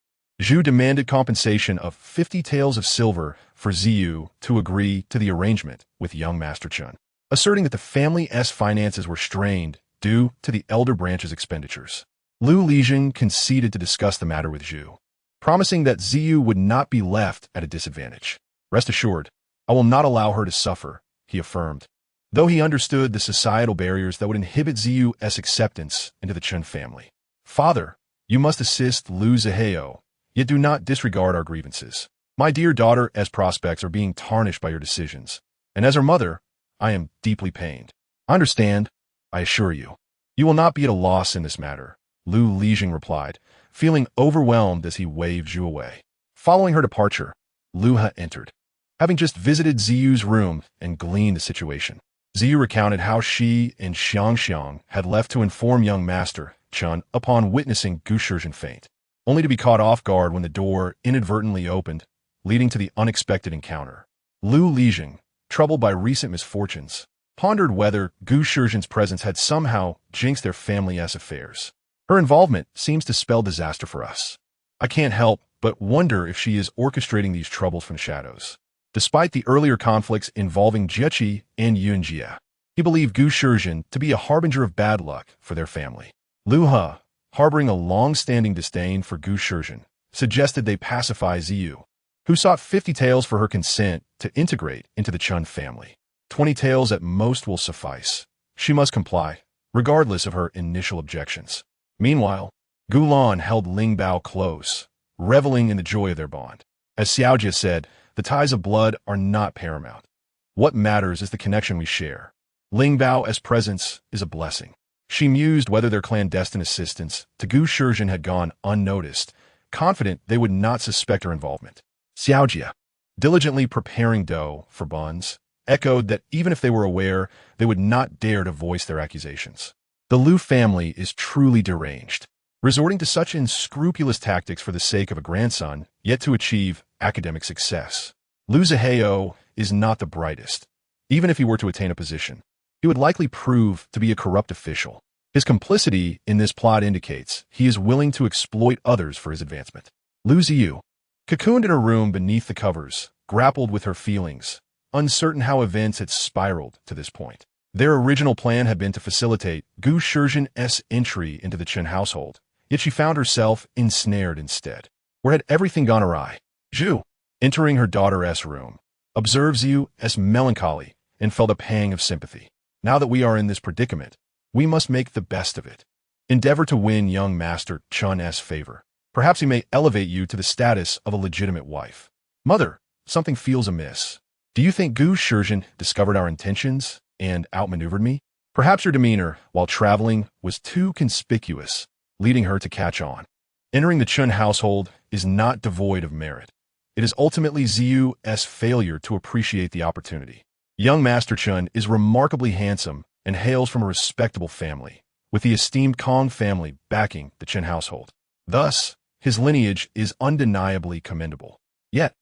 Zhu demanded compensation of 50 taels of silver for Ziyu to agree to the arrangement with young Master Chen, asserting that the family's finances were strained due to the elder branch's expenditures. Lu Lijing conceded to discuss the matter with Zhu, promising that Ziyu would not be left at a disadvantage. "Rest assured, I will not allow her to suffer," he affirmed, though he understood the societal barriers that would inhibit Ziyu's acceptance into the Chen family. "Father, you must assist Lu Zihao, yet do not disregard our grievances. My dear daughter's prospects are being tarnished by your decisions, and as her mother, I am deeply pained. I understand, I assure you. You will not be at a loss in this matter," Lu Lijing replied, feeling overwhelmed as he waved Zhu away. Following her departure, Lu He entered, having just visited Ziyu's room and gleaned the situation. Ziyu recounted how she and Xiang had left to inform young Master Chen upon witnessing Gu Shizhen faint, only to be caught off guard when the door inadvertently opened, leading to the unexpected encounter. Lu Lijing, troubled by recent misfortunes, pondered whether Gu Shizhen's presence had somehow jinxed their family's affairs. "Her involvement seems to spell disaster for us. I can't help but wonder if she is orchestrating these troubles from the shadows." Despite the earlier conflicts involving Jieqi and Yunji, he believed Gu Shizhen to be a harbinger of bad luck for their family. Lu He, harboring a long-standing disdain for Gu Shizhen, suggested they pacify Ziyu, who sought 50 taels for her consent to integrate into the Chun family. 20 taels at most will suffice. She must comply, regardless of her initial objections. Meanwhile, Gu Lan held Ling Bao close, reveling in the joy of their bond. As Xiaojia said, the ties of blood are not paramount. What matters is the connection we share. Ling Bao's presence is a blessing. She mused whether their clandestine assistance to Gu Shizhen had gone unnoticed, confident they would not suspect her involvement. Xiaojia, diligently preparing dough for buns, echoed that even if they were aware, they would not dare to voice their accusations. The Lu family is truly deranged, resorting to such unscrupulous tactics for the sake of a grandson, yet to achieve academic success. Lu Zihao is not the brightest. Even if he were to attain a position, he would likely prove to be a corrupt official. His complicity in this plot indicates he is willing to exploit others for his advancement. Lu Ziyu, cocooned in her room beneath the covers, grappled with her feelings, uncertain how events had spiraled to this point. Their original plan had been to facilitate Gu Shizhen's entry into the Chen household, yet she found herself ensnared instead. Where had everything gone awry? Zhu, entering her daughter's room, observed Ziyu's melancholy and felt a pang of sympathy. "Now that we are in this predicament, we must make the best of it. Endeavor to win young Master Chen's favor. Perhaps he may elevate you to the status of a legitimate wife." "Mother, something feels amiss. Do you think Gu Shizhen discovered our intentions and outmaneuvered me? Perhaps your demeanor while traveling was too conspicuous, leading her to catch on. Entering the Chun household is not devoid of merit. It is ultimately Ziyu's failure to appreciate the opportunity. Young Master Chen is remarkably handsome and hails from a respectable family, with the esteemed Kong family backing the Chen household. Thus, his lineage is undeniably commendable. Yet,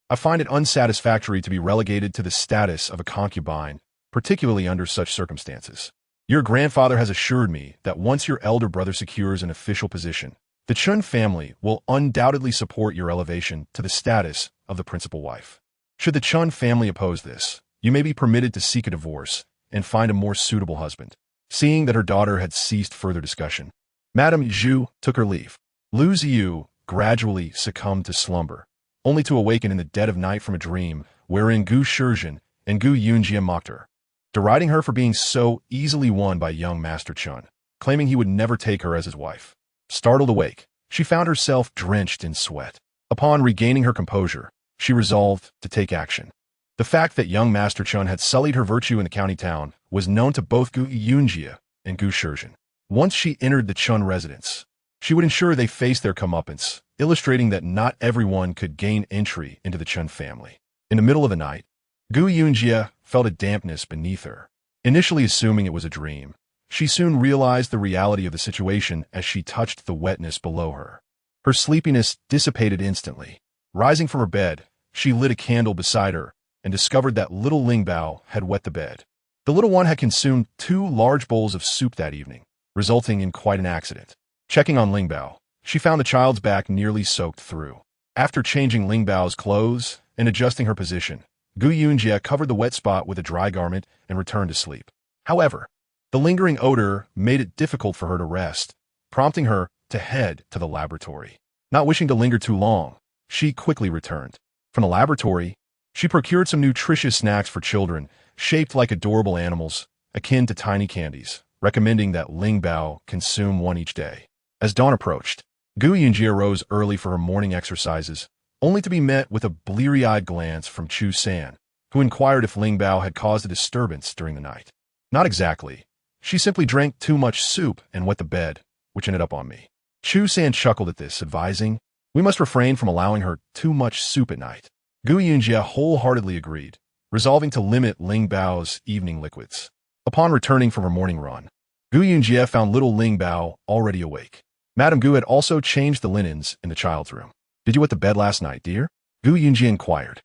I find it unsatisfactory to be relegated to the status of a concubine particularly under such circumstances. Your grandfather has assured me that once your elder brother secures an official position, the Chun family will undoubtedly support your elevation to the status of the principal wife. Should the Chun family oppose this, you may be permitted to seek a divorce and find a more suitable husband. Seeing that her daughter had ceased further discussion, Madame Zhu took her leave. Lu Ziyu gradually succumbed to slumber, only to awaken in the dead of night from a dream wherein Gu Shizhen and Gu Yunji mocked her, deriding her for being so easily won by young Master Chun, claiming he would never take her as his wife. Startled awake, she found herself drenched in sweat. Upon regaining her composure, she resolved to take action. The fact that young Master Chun had sullied her virtue in the county town was known to both Gu Yunji and Gu Shizhen. Once she entered the Chun residence, she would ensure they faced their comeuppance, illustrating that not everyone could gain entry into the Chun family. In the middle of the night, Gu Yunji felt a dampness beneath her. Initially assuming it was a dream, she soon realized the reality of the situation as she touched the wetness below her. Her sleepiness dissipated instantly. Rising from her bed, she lit a candle beside her and discovered that little Ling Bao had wet the bed. The little one had consumed 2 large bowls of soup that evening, resulting in quite an accident. Checking on Ling Bao, she found the child's back nearly soaked through. After changing Ling Bao's clothes and adjusting her position, Gu Yunji covered the wet spot with a dry garment and returned to sleep. However, the lingering odor made it difficult for her to rest, prompting her to head to the laboratory. Not wishing to linger too long, she quickly returned. From the laboratory, she procured some nutritious snacks for children, shaped like adorable animals, akin to tiny candies, recommending that Ling Bao consume one each day. As dawn approached, Gu Yunji arose early for her morning exercises, only to be met with a bleary-eyed glance from Chu San, who inquired if Ling Bao had caused a disturbance during the night. Not exactly. She simply drank too much soup and wet the bed, which ended up on me. Chu San chuckled at this, advising, "We must refrain from allowing her too much soup at night." Gu Yunji wholeheartedly agreed, resolving to limit Ling Bao's evening liquids. Upon returning from her morning run, Gu Yunji found little Ling Bao already awake. Madame Gu had also changed the linens in the child's room. "Did you wet the bed last night, dear?" Gu Yunji inquired.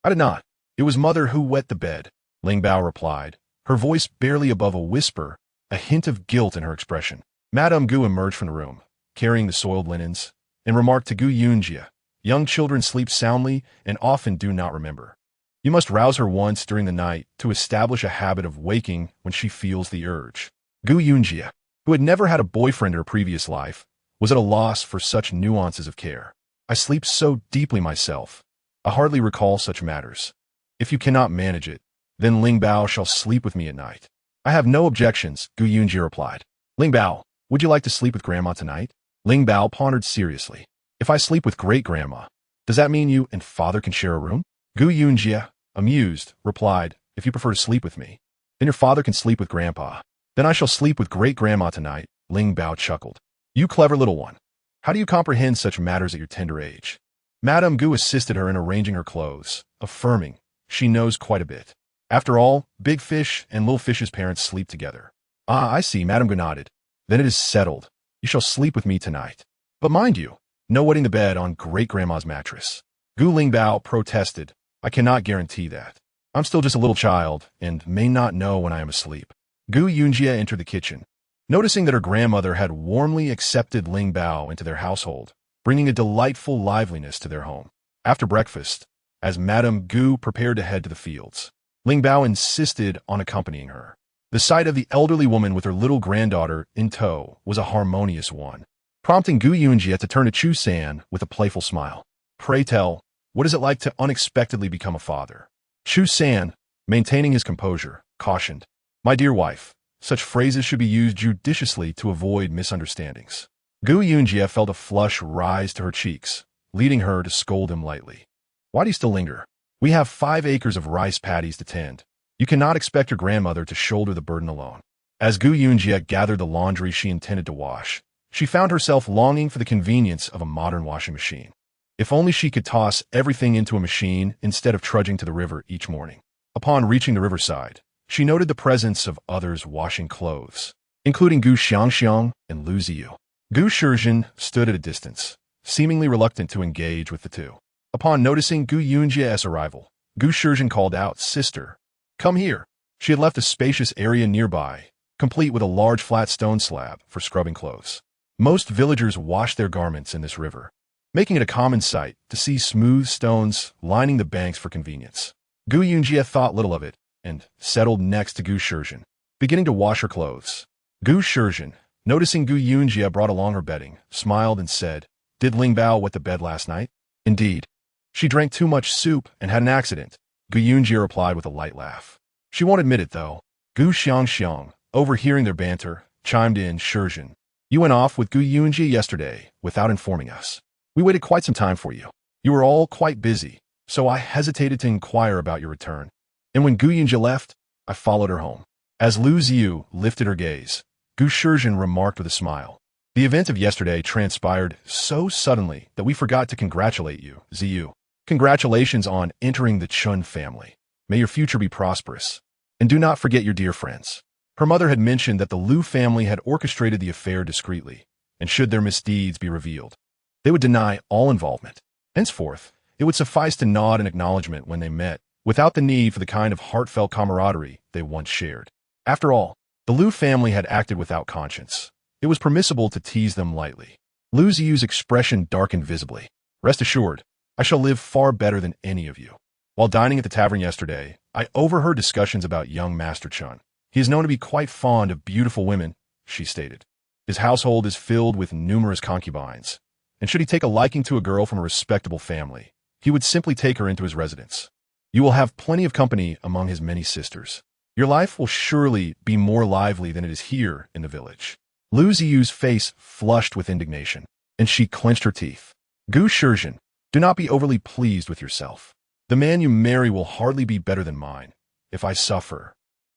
"I did not. It was mother who wet the bed," Ling Bao replied, her voice barely above a whisper, a hint of guilt in her expression. Madame Gu emerged from the room, carrying the soiled linens, and remarked to Gu Yunji, "Young children sleep soundly and often do not remember. You must rouse her once during the night to establish a habit of waking when she feels the urge." Gu Yunji, who had never had a boyfriend in her previous life, was at a loss for such nuances of care. "I sleep so deeply myself, I hardly recall such matters. If you cannot manage it, then Ling Bao shall sleep with me at night." "I have no objections," Gu Yunji replied. "Ling Bao, would you like to sleep with Grandma tonight?" Ling Bao pondered seriously. "If I sleep with great-grandma, does that mean you and father can share a room?" Gu Yunji, amused, replied, "If you prefer to sleep with me, then your father can sleep with Grandpa." "Then I shall sleep with great-grandma tonight," Ling Bao chuckled. "You clever little one. How do you comprehend such matters at your tender age?" Madame Gu assisted her in arranging her clothes, affirming, "She knows quite a bit. After all, Big Fish and Little Fish's parents sleep together." "Ah, I see," Madame Gu nodded. "Then it is settled. You shall sleep with me tonight. But mind you, no wetting the bed on great-grandma's mattress." Gu Ling Bao protested, "I cannot guarantee that. I'm still just a little child and may not know when I am asleep." Gu Yunji entered the kitchen, noticing that her grandmother had warmly accepted Ling Bao into their household, bringing a delightful liveliness to their home. After breakfast, as Madame Gu prepared to head to the fields, Ling Bao insisted on accompanying her. The sight of the elderly woman with her little granddaughter in tow was a harmonious one, prompting Gu Yunji to turn to Chu San with a playful smile. "Pray tell, what is it like to unexpectedly become a father?" Chu San, maintaining his composure, cautioned, "My dear wife, such phrases should be used judiciously to avoid misunderstandings." Gu Yunji felt a flush rise to her cheeks, leading her to scold him lightly. "Why do you still linger? We have 5 acres of rice paddies to tend. You cannot expect your grandmother to shoulder the burden alone." As Gu Yunji gathered the laundry she intended to wash, she found herself longing for the convenience of a modern washing machine. If only she could toss everything into a machine instead of trudging to the river each morning. Upon reaching the riverside, she noted the presence of others washing clothes, including Gu Xiangxiang and Lu Ziyu. Gu Shizhen stood at a distance, seemingly reluctant to engage with the two. Upon noticing Gu Yunji's arrival, Gu Shizhen called out, "Sister, come here." She had left a spacious area nearby, complete with a large flat stone slab for scrubbing clothes. Most villagers washed their garments in this river, making it a common sight to see smooth stones lining the banks for convenience. Gu Yunjie thought little of it and settled next to Gu Shizhen, beginning to wash her clothes. Gu Shizhen, noticing Gu Yunjie brought along her bedding, smiled and said, "Did Ling Bao wet the bed last night?" "Indeed. She drank too much soup and had an accident," Gu Yunjie replied with a light laugh. "She won't admit it, though." Gu Xiangxiang, overhearing their banter, chimed in, "Shizhen, you went off with Gu Yunjie yesterday without informing us. We waited quite some time for you. You were all quite busy, so I hesitated to inquire about your return. And when Gu Yunjie left, I followed her home." As Lu Ziyu lifted her gaze, Gu Shizhen remarked with a smile, "The event of yesterday transpired so suddenly that we forgot to congratulate you, Ziyu. Congratulations on entering the Chun family. May your future be prosperous. And do not forget your dear friends." Her mother had mentioned that the Lu family had orchestrated the affair discreetly, and should their misdeeds be revealed, they would deny all involvement. Henceforth, it would suffice to nod in acknowledgement when they met, without the need for the kind of heartfelt camaraderie they once shared. After all, the Lu family had acted without conscience. It was permissible to tease them lightly. Lu Ziyu's expression darkened visibly. "Rest assured, I shall live far better than any of you. While dining at the tavern yesterday, I overheard discussions about young Master Chun. He is known to be quite fond of beautiful women," she stated. "His household is filled with numerous concubines, and should he take a liking to a girl from a respectable family, he would simply take her into his residence. You will have plenty of company among his many sisters. Your life will surely be more lively than it is here in the village." Lu Ziyu's face flushed with indignation, and she clenched her teeth. "Gu Shizhen, do not be overly pleased with yourself. The man you marry will hardly be better than mine. If I suffer,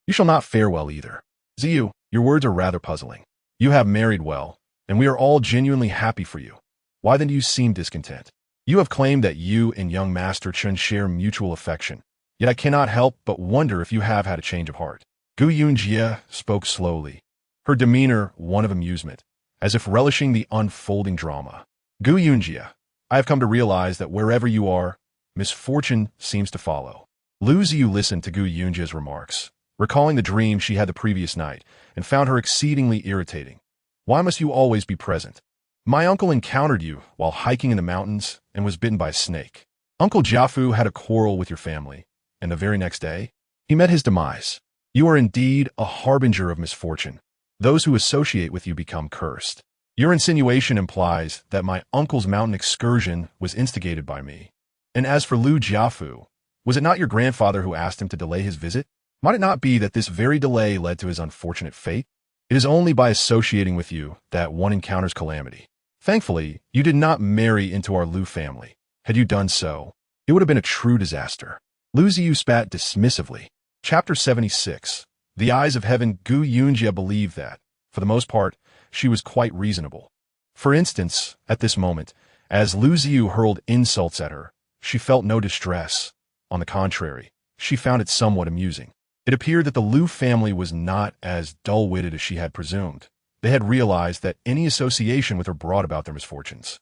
you shall not fare well either. Ziyu, your words are rather puzzling. You have married well, and we are all genuinely happy for you. Why then do you seem discontent? You have claimed that you and young Master Chun share mutual affection, yet I cannot help but wonder if you have had a change of heart." Gu Yunjie spoke slowly, her demeanor one of amusement, as if relishing the unfolding drama. "Gu Yunjie, I have come to realize that wherever you are, misfortune seems to follow." Lu Ziyu listened to Gu Yunjie's remarks, recalling the dream she had the previous night, and found her exceedingly irritating. "Why must you always be present? My uncle encountered you while hiking in the mountains and was bitten by a snake. Uncle Jiafu had a quarrel with your family, and the very next day, he met his demise. You are indeed a harbinger of misfortune. Those who associate with you become cursed. Your insinuation implies that my uncle's mountain excursion was instigated by me. And as for Lu Jiafu, was it not your grandfather who asked him to delay his visit? Might it not be that this very delay led to his unfortunate fate? It is only by associating with you that one encounters calamity. Thankfully, you did not marry into our Lu family. Had you done so, it would have been a true disaster." Lu Ziyu spat dismissively. Chapter 76. The Eyes of Heaven. Gu Yunjie believed that, for the most part, she was quite reasonable. For instance, at this moment, as Lu Ziyu hurled insults at her, she felt no distress. On the contrary, she found it somewhat amusing. It appeared that the Lu family was not as dull-witted as she had presumed. They had realized that any association with her brought about their misfortunes.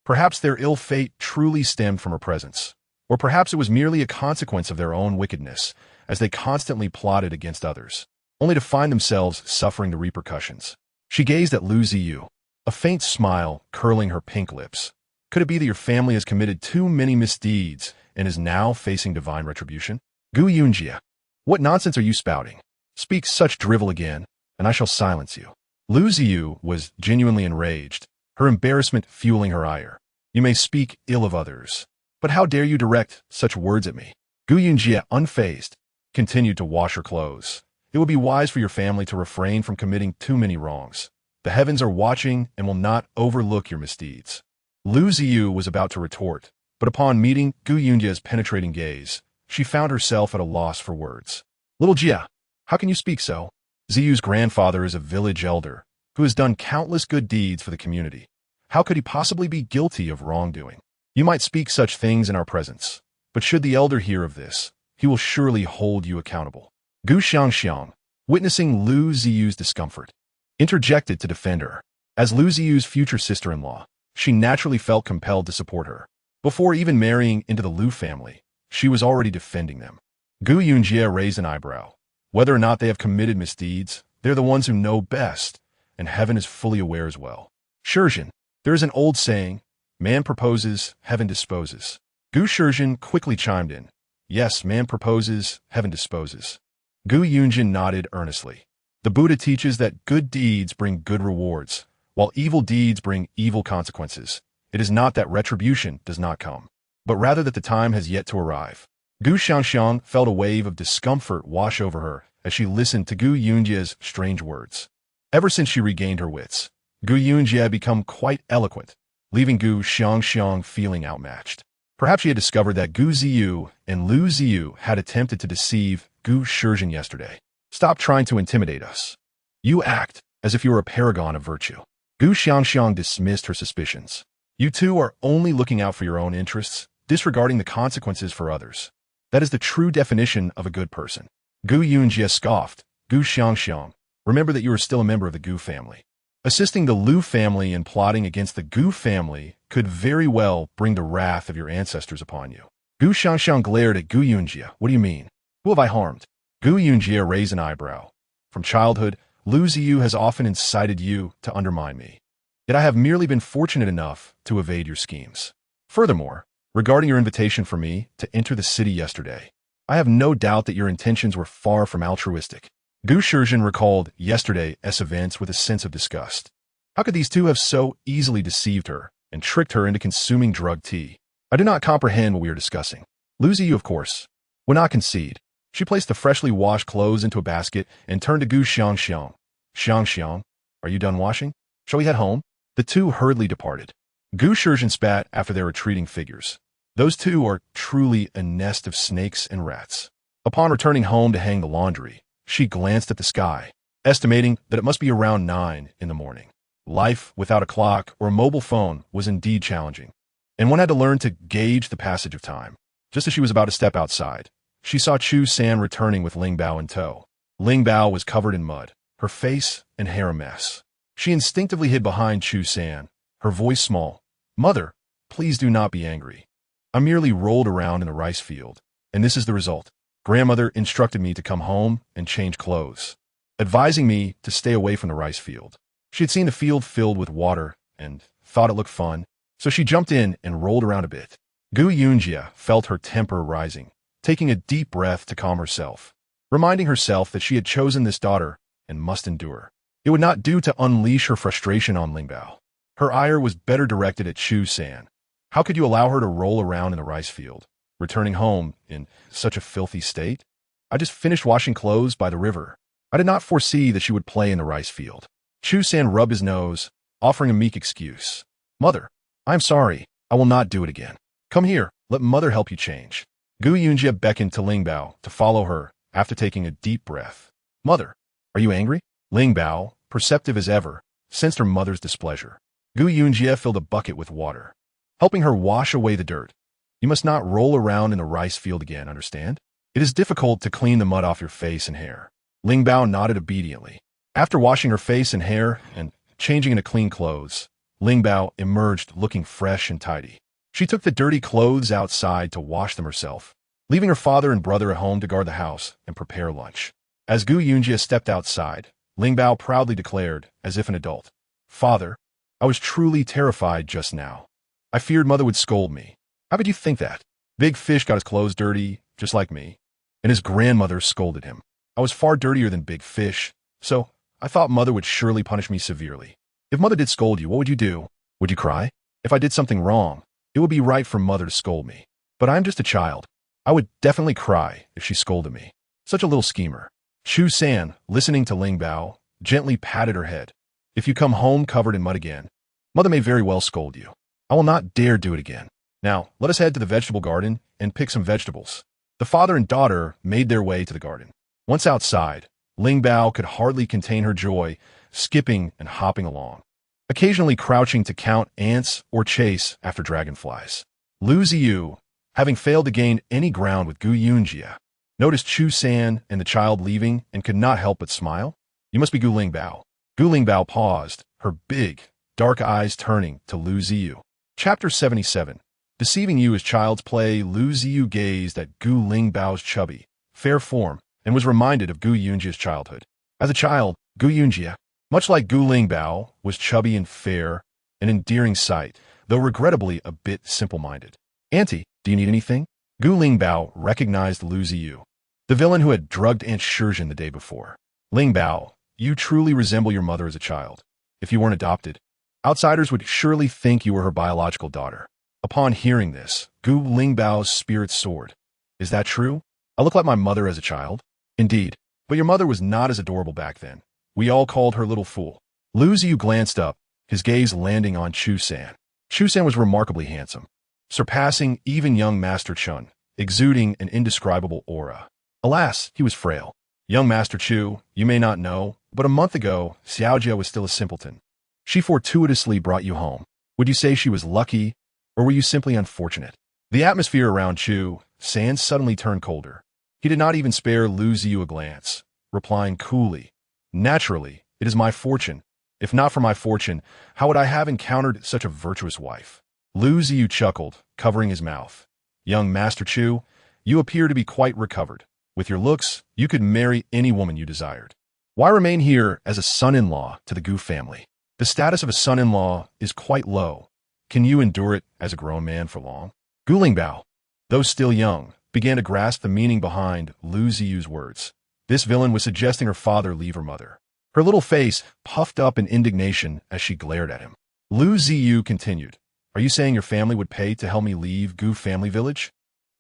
Perhaps their ill fate truly stemmed from her presence, or perhaps it was merely a consequence of their own wickedness, as they constantly plotted against others, only to find themselves suffering the repercussions. She gazed at Lu Ziyu, a faint smile curling her pink lips. "Could it be that your family has committed too many misdeeds and is now facing divine retribution?" "Gu Yunjie, what nonsense are you spouting? Speak such drivel again, and I shall silence you." Lu Ziyu was genuinely enraged, her embarrassment fueling her ire. "You may speak ill of others, but how dare you direct such words at me?" Gu Yunjie, unfazed, continued to wash her clothes. "It would be wise for your family to refrain from committing too many wrongs. The heavens are watching and will not overlook your misdeeds." Lu Ziyu was about to retort, but upon meeting Gu Yunjie's penetrating gaze, she found herself at a loss for words. "Little Jia, how can you speak so? Ziyu's grandfather is a village elder who has done countless good deeds for the community. How could he possibly be guilty of wrongdoing? You might speak such things in our presence, but should the elder hear of this, he will surely hold you accountable." Gu Xiangxiang, witnessing Lu Ziyu's discomfort, interjected to defend her. As Lu Ziyu's future sister-in-law, she naturally felt compelled to support her. Before even marrying into the Lu family, she was already defending them. Gu Yunjie raised an eyebrow, Whether or not they have committed misdeeds, they're the ones who know best, and heaven is fully aware as well. Shurjin, there is an old saying, man proposes, heaven disposes. Gu Shurjin quickly chimed in. Yes, man proposes, heaven disposes. Gu Yunjin nodded earnestly. The Buddha teaches that good deeds bring good rewards, while evil deeds bring evil consequences. It is not that retribution does not come, but rather that the time has yet to arrive. Gu Xiangxiang felt a wave of discomfort wash over her as she listened to Gu Yunjie's strange words. Ever since she regained her wits, Gu Yunjie had become quite eloquent, leaving Gu Xiangxiang feeling outmatched. Perhaps she had discovered that Gu Ziyu and Lu Ziyu had attempted to deceive Gu Shurjin yesterday. Stop trying to intimidate us. You act as if you were a paragon of virtue. Gu Xiangxiang dismissed her suspicions. You two are only looking out for your own interests, disregarding the consequences for others. That is the true definition of a good person. Gu Yunjie scoffed. Gu Xiangxiang, remember that you are still a member of the Gu family. Assisting the Lu family in plotting against the Gu family could very well bring the wrath of your ancestors upon you. Gu Xiangxiang glared at Gu Yunjie. What do you mean? Who have I harmed? Gu Yunjie raised an eyebrow. From childhood, Lu Ziyu has often incited you to undermine me. Yet I have merely been fortunate enough to evade your schemes. Furthermore, regarding your invitation for me to enter the city yesterday, I have no doubt that your intentions were far from altruistic. Gu Shurjin recalled yesterday's events with a sense of disgust. How could these two have so easily deceived her and tricked her into consuming drug tea? I do not comprehend what we are discussing. Lu Ziyu, of course, would not concede. She placed the freshly washed clothes into a basket and turned to Gu Xiangxiang. Xiangxiang, are you done washing? Shall we head home? The two hurriedly departed. Gu Shurjin spat after their retreating figures. Those two are truly a nest of snakes and rats. Upon returning home to hang the laundry, she glanced at the sky, estimating that it must be around 9 in the morning. Life without a clock or a mobile phone was indeed challenging, and one had to learn to gauge the passage of time. Just as she was about to step outside, she saw Chu San returning with Ling Bao in tow. Ling Bao was covered in mud, her face and hair a mess. She instinctively hid behind Chu San, her voice small. Mother, please do not be angry. I merely rolled around in the rice field, and this is the result. Grandmother instructed me to come home and change clothes, advising me to stay away from the rice field. She had seen the field filled with water and thought it looked fun, so she jumped in and rolled around a bit. Gu Yunjie felt her temper rising, taking a deep breath to calm herself, reminding herself that she had chosen this daughter and must endure. It would not do to unleash her frustration on Ling Bao. Her ire was better directed at Chu San. How could you allow her to roll around in the rice field, returning home in such a filthy state? I just finished washing clothes by the river. I did not foresee that she would play in the rice field. Chu San rubbed his nose, offering a meek excuse. Mother, I'm sorry. I will not do it again. Come here. Let Mother help you change. Gu Yunjie beckoned to Ling Bao to follow her after taking a deep breath. Mother, are you angry? Ling Bao, perceptive as ever, sensed her mother's displeasure. Gu Yunjie filled a bucket with water, helping her wash away the dirt. You must not roll around in a rice field again, understand? It is difficult to clean the mud off your face and hair. Ling Bao nodded obediently. After washing her face and hair and changing into clean clothes, Ling Bao emerged looking fresh and tidy. She took the dirty clothes outside to wash them herself, leaving her father and brother at home to guard the house and prepare lunch. As Gu Yunjie stepped outside, Ling Bao proudly declared, as if an adult, Father, I was truly terrified just now. I feared Mother would scold me. How could you think that? Big Fish got his clothes dirty, just like me, and his grandmother scolded him. I was far dirtier than Big Fish, so I thought Mother would surely punish me severely. If Mother did scold you, what would you do? Would you cry? If I did something wrong, it would be right for Mother to scold me. But I am just a child. I would definitely cry if she scolded me. Such a little schemer. Chu San, listening to Ling Bao, gently patted her head. If you come home covered in mud again, Mother may very well scold you. I will not dare do it again. Now, let us head to the vegetable garden and pick some vegetables. The father and daughter made their way to the garden. Once outside, Ling Bao could hardly contain her joy, skipping and hopping along, occasionally crouching to count ants or chase after dragonflies. Lu Ziyu, having failed to gain any ground with Gu Yunjie, noticed Chu San and the child leaving and could not help but smile. You must be Gu Ling Bao. Gu Ling Bao paused, her big, dark eyes turning to Lu Ziyu. Chapter 77. Deceiving you as child's play, Lu Ziyu gazed at Gu Ling Bao's chubby, fair form and was reminded of Gu Yunji's childhood. As a child, Gu Yunjie, much like Gu Lingbao, was chubby and fair, an endearing sight, though regrettably a bit simple-minded. "Auntie, do you need anything?" Gu Lingbao recognized Lu Ziyu, the villain who had drugged Aunt Shizhen the day before. "Lingbao, you truly resemble your mother as a child. If you weren't adopted, outsiders would surely think you were her biological daughter." Upon hearing this, Gu Lingbao's spirit soared. "Is that true? I look like my mother as a child?" "Indeed, but your mother was not as adorable back then. We all called her Little Fool." Lu Ziyu glanced up, his gaze landing on Chu San. Chu San was remarkably handsome, surpassing even young Master Chun, exuding an indescribable aura. Alas, he was frail. "Young Master Chu, you may not know, but a month ago, Xiaojia was still a simpleton. She fortuitously brought you home. Would you say she was lucky, or were you simply unfortunate?" The atmosphere around Chu San suddenly turned colder. He did not even spare Lu Ziyu a glance, replying coolly, "Naturally, it is my fortune. If not for my fortune, how would I have encountered such a virtuous wife?" Lu Ziyu chuckled, covering his mouth. "Young Master Chu, you appear to be quite recovered. With your looks, you could marry any woman you desired. Why remain here as a son-in-law to the Gu family? The status of a son-in-law is quite low. Can you endure it as a grown man for long?" Gu Lingbao, though still young, began to grasp the meaning behind Lu Ziyu's words. This villain was suggesting her father leave her mother. Her little face puffed up in indignation as she glared at him. Lu Ziyu continued, "Are you saying your family would pay to help me leave Gu family village?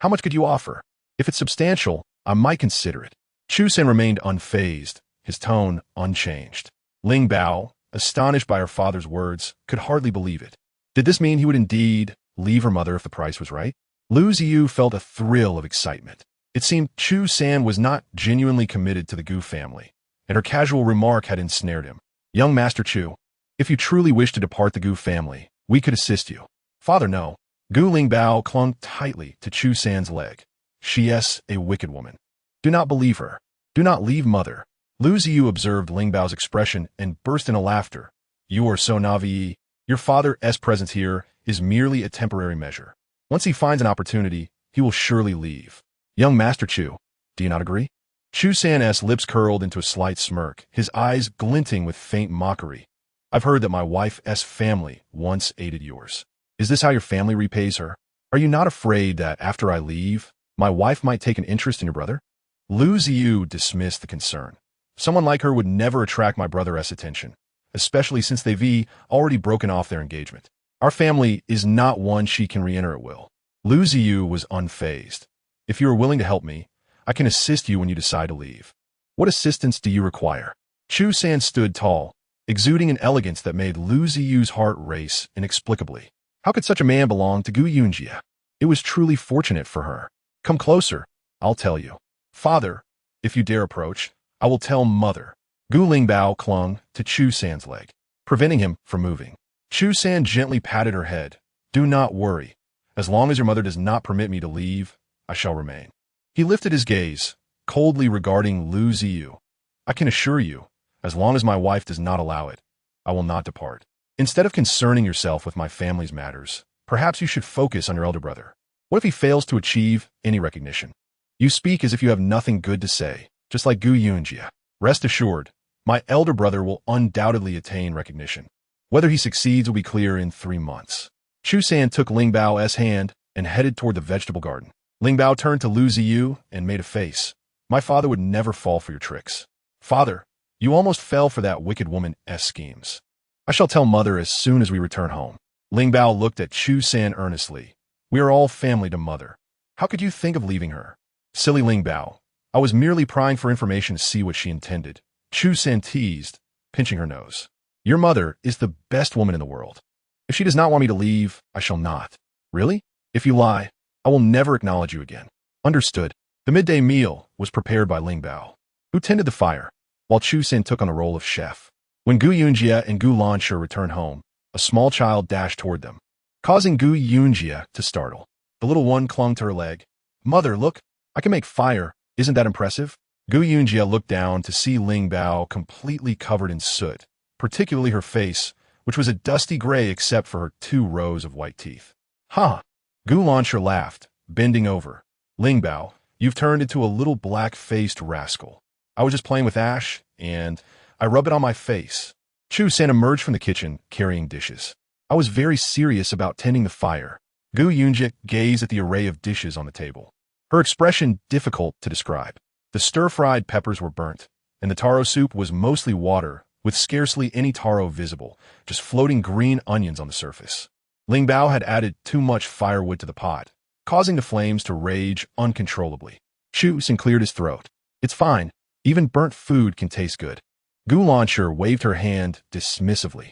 How much could you offer? If it's substantial, I might consider it." Chu Sen remained unfazed, his tone unchanged. Ling Bao, astonished by her father's words, could hardly believe it. Did this mean he would indeed leave her mother if the price was right? Lu Ziyu felt a thrill of excitement. It seemed Chu San was not genuinely committed to the Gu family, and her casual remark had ensnared him. "Young Master Chu, if you truly wish to depart the Gu family, we could assist you." "Father, no." Gu Lingbao clung tightly to Chu San's leg. "She is a wicked woman. Do not believe her. Do not leave mother." Lu Ziyu observed Lingbao's expression and burst into laughter. "You are so naive. Your father's presence here is merely a temporary measure. Once he finds an opportunity, he will surely leave. Young Master Chu, do you not agree?" Chu San's lips curled into a slight smirk, his eyes glinting with faint mockery. "I've heard that my wife's family once aided yours. Is this how your family repays her? Are you not afraid that after I leave, my wife might take an interest in your brother?" Lu Ziyu dismissed the concern. "Someone like her would never attract my brother's attention, especially since they've already broken off their engagement. Our family is not one she can re-enter at will." Lu Ziyu was unfazed. "If you are willing to help me, I can assist you when you decide to leave. What assistance do you require?" Chu San stood tall, exuding an elegance that made Lu Ziyu's heart race inexplicably. How could such a man belong to Gu Yunji? It was truly fortunate for her. "Come closer, I'll tell you." "Father, if you dare approach, I will tell mother." Gu Lingbao clung to Chu San's leg, preventing him from moving. Chu San gently patted her head. "Do not worry. As long as your mother does not permit me to leave, I shall remain." He lifted his gaze, coldly regarding Lu Ziyu. "I can assure you, as long as my wife does not allow it, I will not depart. Instead of concerning yourself with my family's matters, perhaps you should focus on your elder brother. What if he fails to achieve any recognition? You speak as if you have nothing good to say, just like Gu Yunji. Rest assured, my elder brother will undoubtedly attain recognition. Whether he succeeds will be clear in 3 months." Chu San took Lingbao's hand and headed toward the vegetable garden. Lingbao turned to Lu Ziyu and made a face. "My father would never fall for your tricks. Father, you almost fell for that wicked woman's schemes. I shall tell mother as soon as we return home." Lingbao looked at Chu San earnestly. "We are all family to mother. How could you think of leaving her?" "Silly Lingbao, I was merely prying for information to see what she intended." Chu San teased, pinching her nose. "Your mother is the best woman in the world. If she does not want me to leave, I shall not." "Really? If you lie, I will never acknowledge you again." "Understood." The midday meal was prepared by Lingbao, who tended the fire, while Chu San took on the role of chef. When Gu Yunjie and Gu Lanshi returned home, a small child dashed toward them, causing Gu Yunjie to startle. The little one clung to her leg. "Mother, look, I can make fire. Isn't that impressive?" Gu Yunjie looked down to see Lingbao completely covered in soot, particularly her face, which was a dusty gray except for her 2 rows of white teeth. "Ha!" Gu Lanshi laughed, bending over. "Lingbao, You've turned into a little black-faced rascal. I was just playing with ash, and I rub it on my face. Chu-san emerged from the kitchen, carrying dishes. I was very serious about tending the fire. Gu Yunji gazed at the array of dishes on the table. Her expression difficult to describe. The stir-fried peppers were burnt, and the taro soup was mostly water, with scarcely any taro visible, just floating green onions on the surface. Ling Bao had added too much firewood to the pot, causing the flames to rage uncontrollably. Chu-san cleared his throat. It's fine. Even burnt food can taste good. Gu Lancher waved her hand dismissively.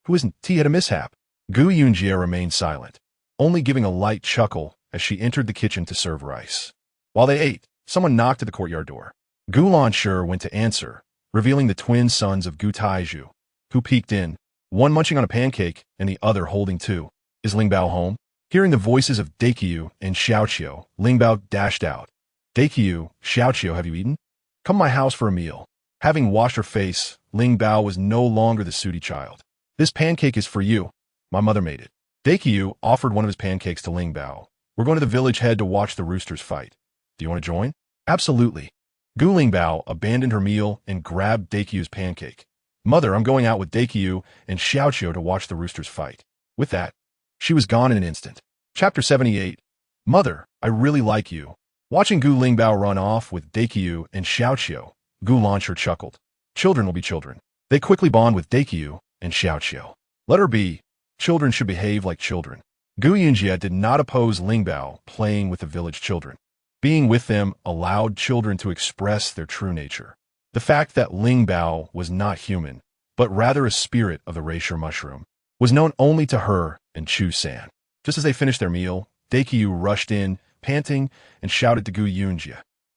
Who isn't? He had a mishap. Gu Yunji remained silent, only giving a light chuckle as she entered the kitchen to serve rice. While they ate, someone knocked at the courtyard door. Gu Lancher went to answer, revealing the twin sons of Gu Taiju, who peeked in, one munching on a pancake and the other holding two. Is Ling Bao home? Hearing the voices of Daikyu and Xiaoqiu, Ling Bao dashed out. Daikyu, Xiaoqiu, have you eaten? Come to my house for a meal. Having washed her face, Ling Bao was no longer the sooty child. This pancake is for you. My mother made it. Daikyu offered one of his pancakes to Ling Bao. We're going to the village head to watch the roosters fight. Do you want to join? Absolutely. Gu Ling Bao abandoned her meal and grabbed Daikyu's pancake. Mother, I'm going out with Daikyu and Xiaoqiu to watch the roosters fight. With that, she was gone in an instant. Chapter 78. Mother, I really like you. Watching Gu Ling Bao run off with Daikyu and Xiaoqiu, Gu Lancher chuckled. Children will be children. They quickly bond with Daikyu and Xiaoqiu. Let her be. Children should behave like children. Gu Yunji did not oppose Ling Bao playing with the village children. Being with them allowed children to express their true nature. The fact that Ling Bao was not human, but rather a spirit of the Reishi mushroom, was known only to her and Chu-san. Just as they finished their meal, Daikyu rushed in, panting, and shouted to Gu Yunji,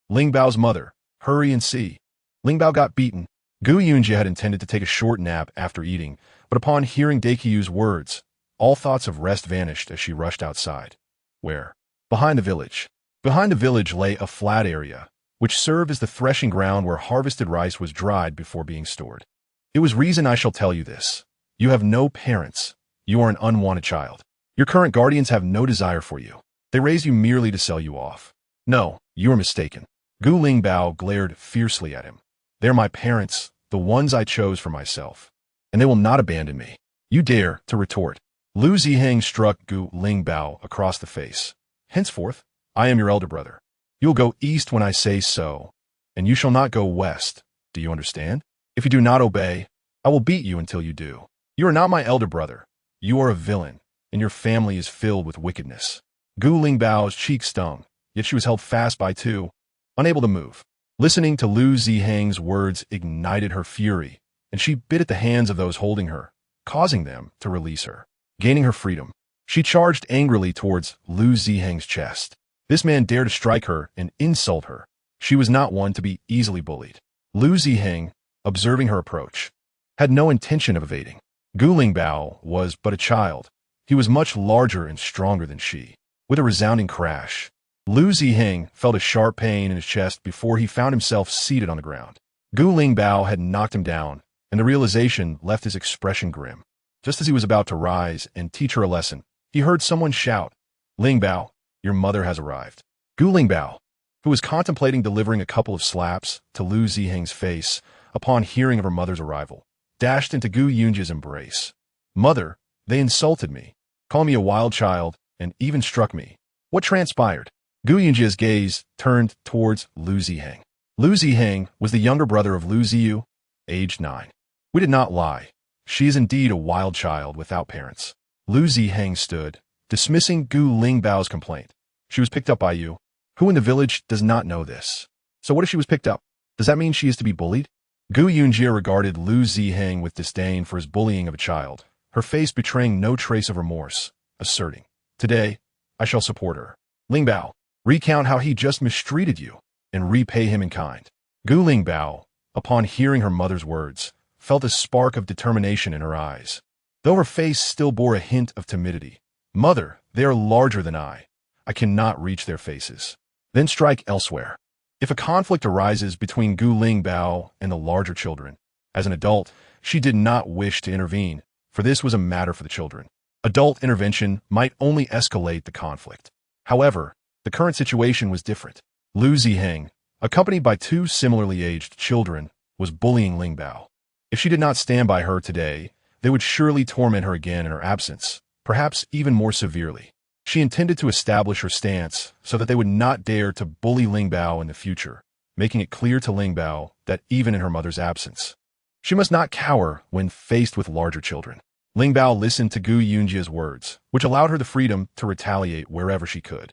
Ling Bao's mother, hurry and see. Ling Bao got beaten. Gu Yunji had intended to take a short nap after eating, but upon hearing Daikyu's words, all thoughts of rest vanished as she rushed outside. Where? Behind the village. Behind the village lay a flat area, which served as the threshing ground where harvested rice was dried before being stored. It was reason I shall tell you this. You have no parents. You are an unwanted child. Your current guardians have no desire for you. They raised you merely to sell you off. No, you are mistaken. Gu Ling Bao glared fiercely at him. They're my parents, the ones I chose for myself. And they will not abandon me. You dare to retort. Lu Ziheng struck Gu Ling Bao across the face. Henceforth, I am your elder brother. You'll go east when I say so, and you shall not go west. Do you understand? If you do not obey, I will beat you until you do. You are not my elder brother. You are a villain, and your family is filled with wickedness. Gu Ling Bao's cheek stung, yet she was held fast by two, unable to move. Listening to Lu Ziheng's words ignited her fury, and she bit at the hands of those holding her, causing them to release her. Gaining her freedom, she charged angrily towards Lu Ziheng's chest. This man dared to strike her and insult her. She was not one to be easily bullied. Lu Ziheng, observing her approach, had no intention of evading. Gu Ling Bao was but a child. He was much larger and stronger than she. With a resounding crash, Lu Ziheng felt a sharp pain in his chest before he found himself seated on the ground. Gu Ling Bao had knocked him down, and the realization left his expression grim. Just as he was about to rise and teach her a lesson, he heard someone shout, Ling Bao, your mother has arrived. Gu Ling Bao, who was contemplating delivering a couple of slaps to Lu Ziheng's face upon hearing of her mother's arrival, dashed into Gu Yunji's embrace. Mother, they insulted me, called me a wild child, and even struck me. What transpired? Gu Yunji's gaze turned towards Lu Ziheng. Lu Ziheng was the younger brother of Lu Ziyu, aged 9. We did not lie. She is indeed a wild child without parents. Lu Ziheng stood, dismissing Gu Ling Bao's complaint. She was picked up by you. Who in the village does not know this? So what if she was picked up? Does that mean she is to be bullied? Gu Yunji regarded Lu Ziheng with disdain for his bullying of a child, her face betraying no trace of remorse, asserting, Today, I shall support her. Ling Bao, recount how he just mistreated you, and repay him in kind. Gu Ling Bao, upon hearing her mother's words, felt a spark of determination in her eyes, though her face still bore a hint of timidity. Mother, they are larger than I. I cannot reach their faces. Then strike elsewhere. If a conflict arises between Gu Ling Bao and the larger children, as an adult, she did not wish to intervene, for this was a matter for the children. Adult intervention might only escalate the conflict. However, the current situation was different. Lu Ziheng, accompanied by two similarly aged children, was bullying Ling Bao. If she did not stand by her today, they would surely torment her again in her absence, perhaps even more severely. She intended to establish her stance so that they would not dare to bully Ling Bao in the future, making it clear to Ling Bao that even in her mother's absence, she must not cower when faced with larger children. Ling Bao listened to Gu Yunji's words, which allowed her the freedom to retaliate wherever she could.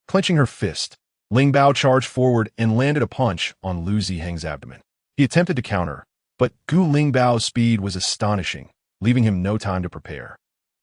Clenching her fist, Ling Bao charged forward and landed a punch on Lu Ziheng's abdomen. He attempted to counter, but Gu Ling Bao's speed was astonishing, leaving him no time to prepare.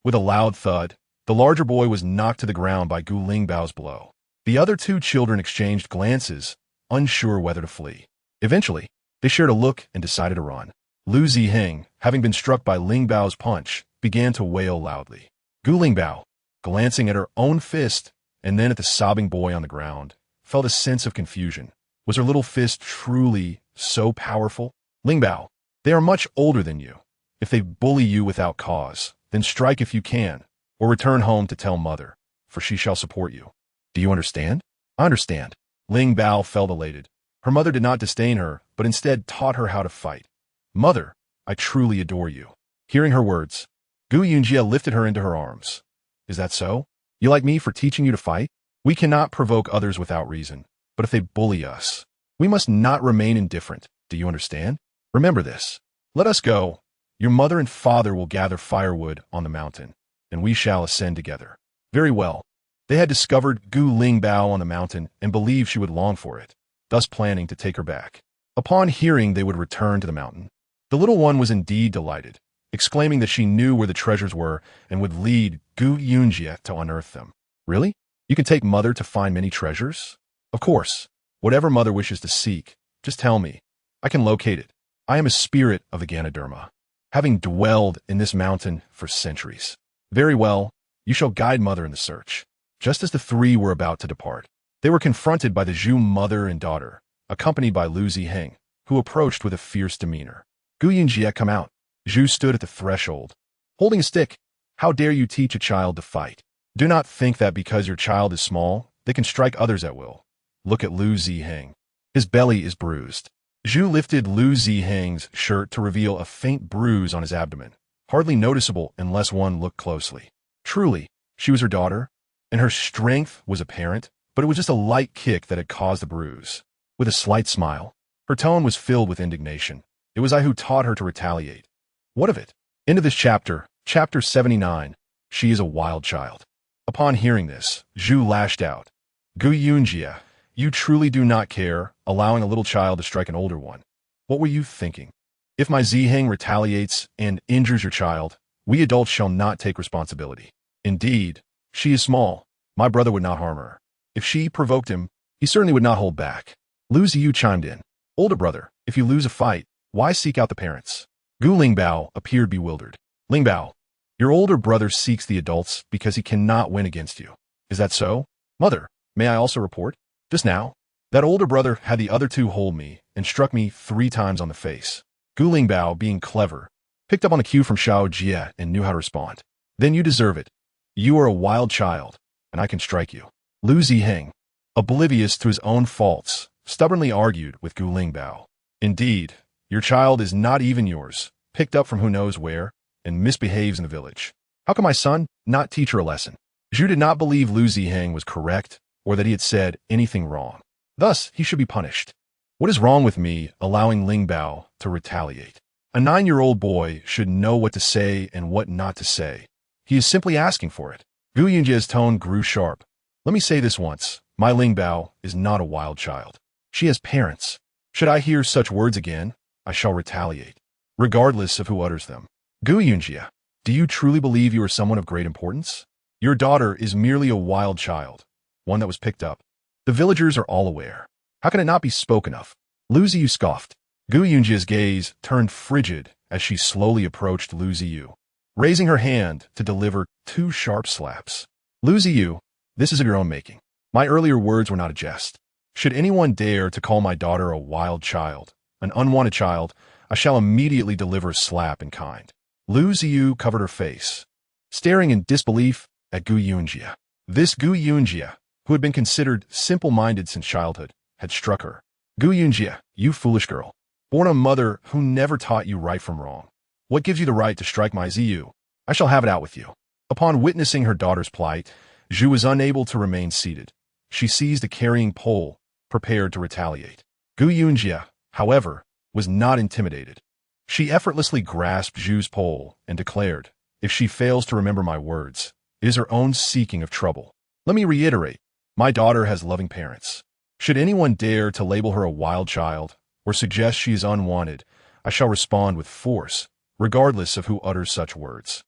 With a loud thud, the larger boy was knocked to the ground by Gu Ling Bao's blow. The other two children exchanged glances, unsure whether to flee. Eventually, they shared a look and decided to run. Lu Ziheng, having been struck by Ling Bao's punch, began to wail loudly. Gu Ling Bao, glancing at her own fist and then at the sobbing boy on the ground, felt a sense of confusion. Was her little fist truly so powerful? Ling Bao, they are much older than you. If they bully you without cause, then strike if you can, or return home to tell mother, for she shall support you. Do you understand? I understand. Ling Bao felt elated. Her mother did not disdain her, but instead taught her how to fight. Mother, I truly adore you. Hearing her words, Gu Yunji lifted her into her arms. Is that so? You like me for teaching you to fight? We cannot provoke others without reason, but if they bully us, we must not remain indifferent. Do you understand? Remember this. Let us go. Your mother and father will gather firewood on the mountain, and we shall ascend together. Very well. They had discovered Gu Ling Bao on the mountain and believed she would long for it, thus planning to take her back. Upon hearing they would return to the mountain, the little one was indeed delighted, exclaiming that she knew where the treasures were and would lead Gu Yunji to unearth them. Really? You can take mother to find many treasures? Of course. Whatever mother wishes to seek, just tell me. I can locate it. I am a spirit of the Ganoderma, having dwelled in this mountain for centuries. Very well, you shall guide mother in the search. Just as the three were about to depart, they were confronted by the Zhu mother and daughter, accompanied by Lu Ziheng, who approached with a fierce demeanor. Gu Yunji, come out. Zhu stood at the threshold, holding a stick. How dare you teach a child to fight? Do not think that because your child is small, they can strike others at will. Look at Lu Ziheng. His belly is bruised. Zhu lifted Lu Ziheng's shirt to reveal a faint bruise on his abdomen, hardly noticeable unless one looked closely. Truly, she was her daughter, and her strength was apparent, but it was just a light kick that had caused the bruise. With a slight smile, her tone was filled with indignation. It was I who taught her to retaliate. What of it? End of this chapter, chapter 79. She is a wild child. Upon hearing this, Zhu lashed out. Gu Yunji, you truly do not care, allowing a little child to strike an older one. What were you thinking? If my Ziheng retaliates and injures your child, we adults shall not take responsibility. Indeed, she is small. My brother would not harm her. If she provoked him, he certainly would not hold back. Lu Ziyu chimed in. Older brother, if you lose a fight, why seek out the parents? Gu Lingbao appeared bewildered. Lingbao, your older brother seeks the adults because he cannot win against you. Is that so? Mother, may I also report? Just now, that older brother had the other two hold me and struck me 3 times on the face. Gu Lingbao, being clever, picked up on the cue from Xiao Jie and knew how to respond. Then you deserve it. You are a wild child, and I can strike you. Lu Ziheng, oblivious to his own faults, stubbornly argued with Gu Lingbao. Indeed, your child is not even yours, picked up from who knows where, and misbehaves in the village. How can my son not teach her a lesson? Zhu did not believe Lu Ziheng was correct or that he had said anything wrong. Thus, he should be punished. What is wrong with me allowing Lingbao to retaliate? A 9-year-old boy should know what to say and what not to say. He is simply asking for it. Gu Yunji's tone grew sharp. Let me say this once. My Lingbao is not a wild child. She has parents. Should I hear such words again, I shall retaliate, regardless of who utters them. Gu Yunji, do you truly believe you are someone of great importance? Your daughter is merely a wild child, one that was picked up. The villagers are all aware. How can it not be spoken of? Lu Ziyu scoffed. Gu Yunji's gaze turned frigid as she slowly approached Lu Ziyu, raising her hand to deliver 2 sharp slaps. Lu Ziyu, this is of your own making. My earlier words were not a jest. Should anyone dare to call my daughter a wild child, an unwanted child, I shall immediately deliver a slap in kind. Lu Ziyu covered her face, staring in disbelief at Gu Yunji. This Gu Yunji, who had been considered simple-minded since childhood, had struck her. Gu Yunji, you foolish girl. Born a mother who never taught you right from wrong. What gives you the right to strike my Ziyu? I shall have it out with you. Upon witnessing her daughter's plight, Zhu was unable to remain seated. She seized a carrying pole, prepared to retaliate. Gu Yunji, however, was not intimidated. She effortlessly grasped Zhu's pole and declared, if she fails to remember my words, it is her own seeking of trouble. Let me reiterate, my daughter has loving parents. Should anyone dare to label her a wild child or suggest she is unwanted, I shall respond with force, regardless of who utters such words.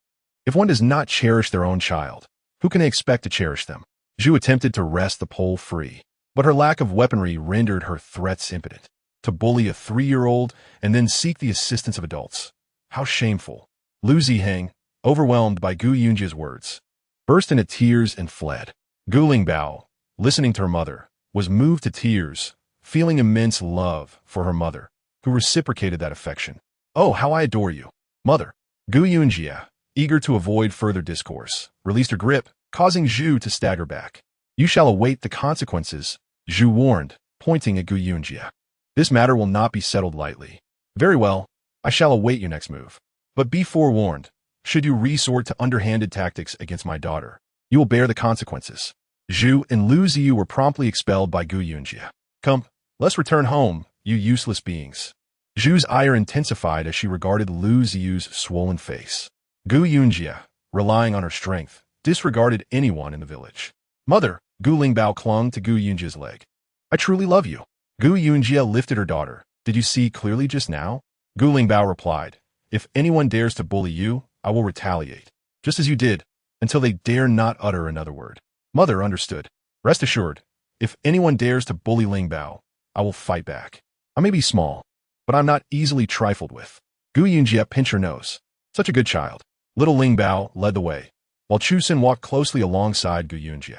If one does not cherish their own child, who can they expect to cherish them? Zhu attempted to wrest the pole free, but her lack of weaponry rendered her threats impotent. To bully a 3-year-old and then seek the assistance of adults. How shameful. Lu Ziheng, overwhelmed by Gu Yunji's words, burst into tears and fled. Gu Lingbao, listening to her mother, was moved to tears, feeling immense love for her mother, who reciprocated that affection. Oh, how I adore you, mother. Gu Yunji, eager to avoid further discourse, released her grip, causing Zhu to stagger back. You shall await the consequences, Zhu warned, pointing at Gu Yunji. This matter will not be settled lightly. Very well, I shall await your next move. But be forewarned, should you resort to underhanded tactics against my daughter, you will bear the consequences. Zhu and Lu Ziyu were promptly expelled by Gu Yunji. Come, let's return home, you useless beings. Zhu's ire intensified as she regarded Lu Ziyu's swollen face. Gu Yunji, relying on her strength, disregarded anyone in the village. Mother, Gu Lingbao clung to Gu Yunji's leg. I truly love you. Gu Yunji lifted her daughter. Did you see clearly just now? Gu Lingbao replied, if anyone dares to bully you, I will retaliate, just as you did, until they dare not utter another word. Mother understood. Rest assured, if anyone dares to bully Lingbao, I will fight back. I may be small, but I'm not easily trifled with. Gu Yunji pinched her nose. Such a good child. Little Lingbao led the way, while Chusen walked closely alongside Gu Yunji.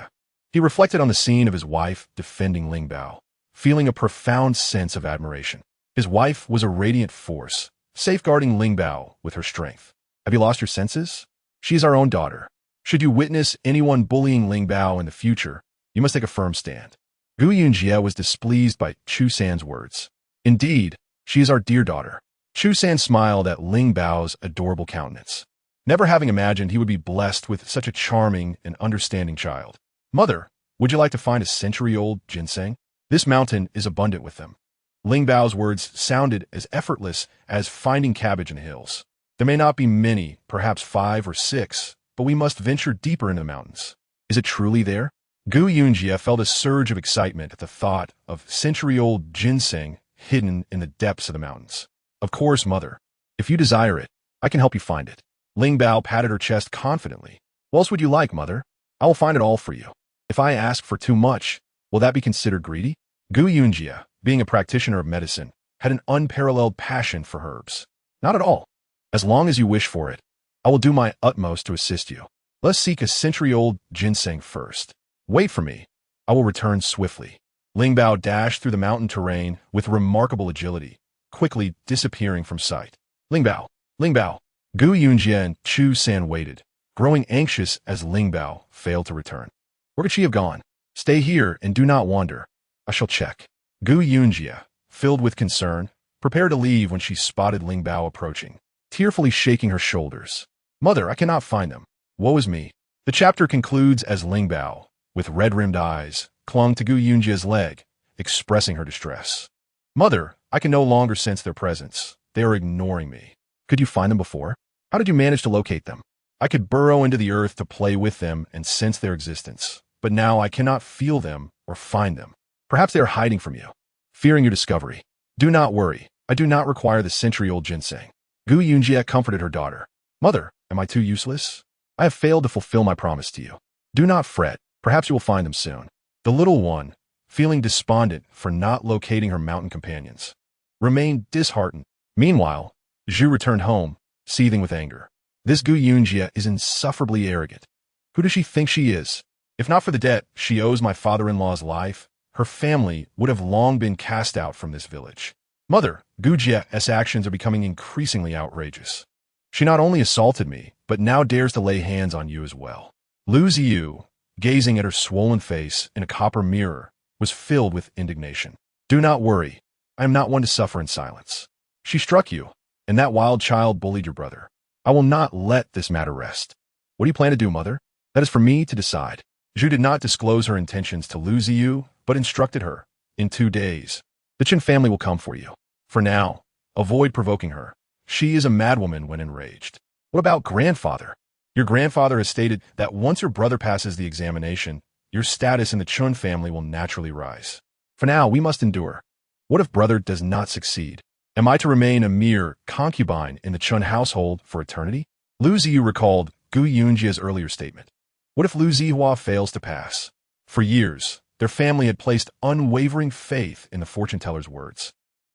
He reflected on the scene of his wife defending Lingbao, feeling a profound sense of admiration. His wife was a radiant force, safeguarding Lingbao with her strength. Have you lost your senses? She is our own daughter. Should you witness anyone bullying Lingbao in the future, you must take a firm stand. Gu Yunji was displeased by Chu San's words. Indeed, she is our dear daughter. Chu San smiled at Lingbao's adorable countenance, never having imagined he would be blessed with such a charming and understanding child. Mother, would you like to find a century-old ginseng? This mountain is abundant with them. Lingbao's words sounded as effortless as finding cabbage in the hills. There may not be many, perhaps 5 or 6, but we must venture deeper into the mountains. Is it truly there? Gu Yunji felt a surge of excitement at the thought of century-old ginseng hidden in the depths of the mountains. Of course, mother. If you desire it, I can help you find it. Lingbao patted her chest confidently. What else would you like, mother? I will find it all for you. If I ask for too much, will that be considered greedy? Gu Yunji, being a practitioner of medicine, had an unparalleled passion for herbs. Not at all. As long as you wish for it, I will do my utmost to assist you. Let's seek a century-old ginseng first. Wait for me. I will return swiftly. Lingbao dashed through the mountain terrain with remarkable agility, quickly disappearing from sight. Lingbao! Lingbao! Gu Yunji and Chu San waited, growing anxious as Lingbao failed to return. Where could she have gone? Stay here and do not wander. I shall check. Gu Yunji, filled with concern, prepared to leave when she spotted Lingbao approaching, tearfully shaking her shoulders. Mother, I cannot find them. Woe is me. The chapter concludes as Lingbao, with red-rimmed eyes, clung to Gu Yunji's leg, expressing her distress. Mother, I can no longer sense their presence. They are ignoring me. Could you find them before? How did you manage to locate them? I could burrow into the earth to play with them and sense their existence, but now I cannot feel them or find them. Perhaps they are hiding from you, fearing your discovery. Do not worry. I do not require the century-old ginseng. Gu Yunji comforted her daughter. Mother, am I too useless? I have failed to fulfill my promise to you. Do not fret. Perhaps you will find them soon. The little one, feeling despondent for not locating her mountain companions, remained disheartened. Meanwhile, Zhu returned home, seething with anger. This Gu Yunji is insufferably arrogant. Who does she think she is? If not for the debt she owes my father-in-law's life, her family would have long been cast out from this village. Mother, Gu Jia's actions are becoming increasingly outrageous. She not only assaulted me, but now dares to lay hands on you as well. Lu Ziyu, gazing at her swollen face in a copper mirror, was filled with indignation. Do not worry. I am not one to suffer in silence. She struck you, and that wild child bullied your brother. I will not let this matter rest. What do you plan to do, mother? That is for me to decide. Zhu did not disclose her intentions to Lu Ziyu, but instructed her. In 2 days, the Qin family will come for you. For now, avoid provoking her. She is a madwoman when enraged. What about grandfather? Your grandfather has stated that once your brother passes the examination, your status in the Chun family will naturally rise. For now, we must endure. What if brother does not succeed? Am I to remain a mere concubine in the Chun household for eternity? Lu Ziyu recalled Gu Yunji's earlier statement. What if Lu Zihua fails to pass? For years, their family had placed unwavering faith in the fortune teller's words,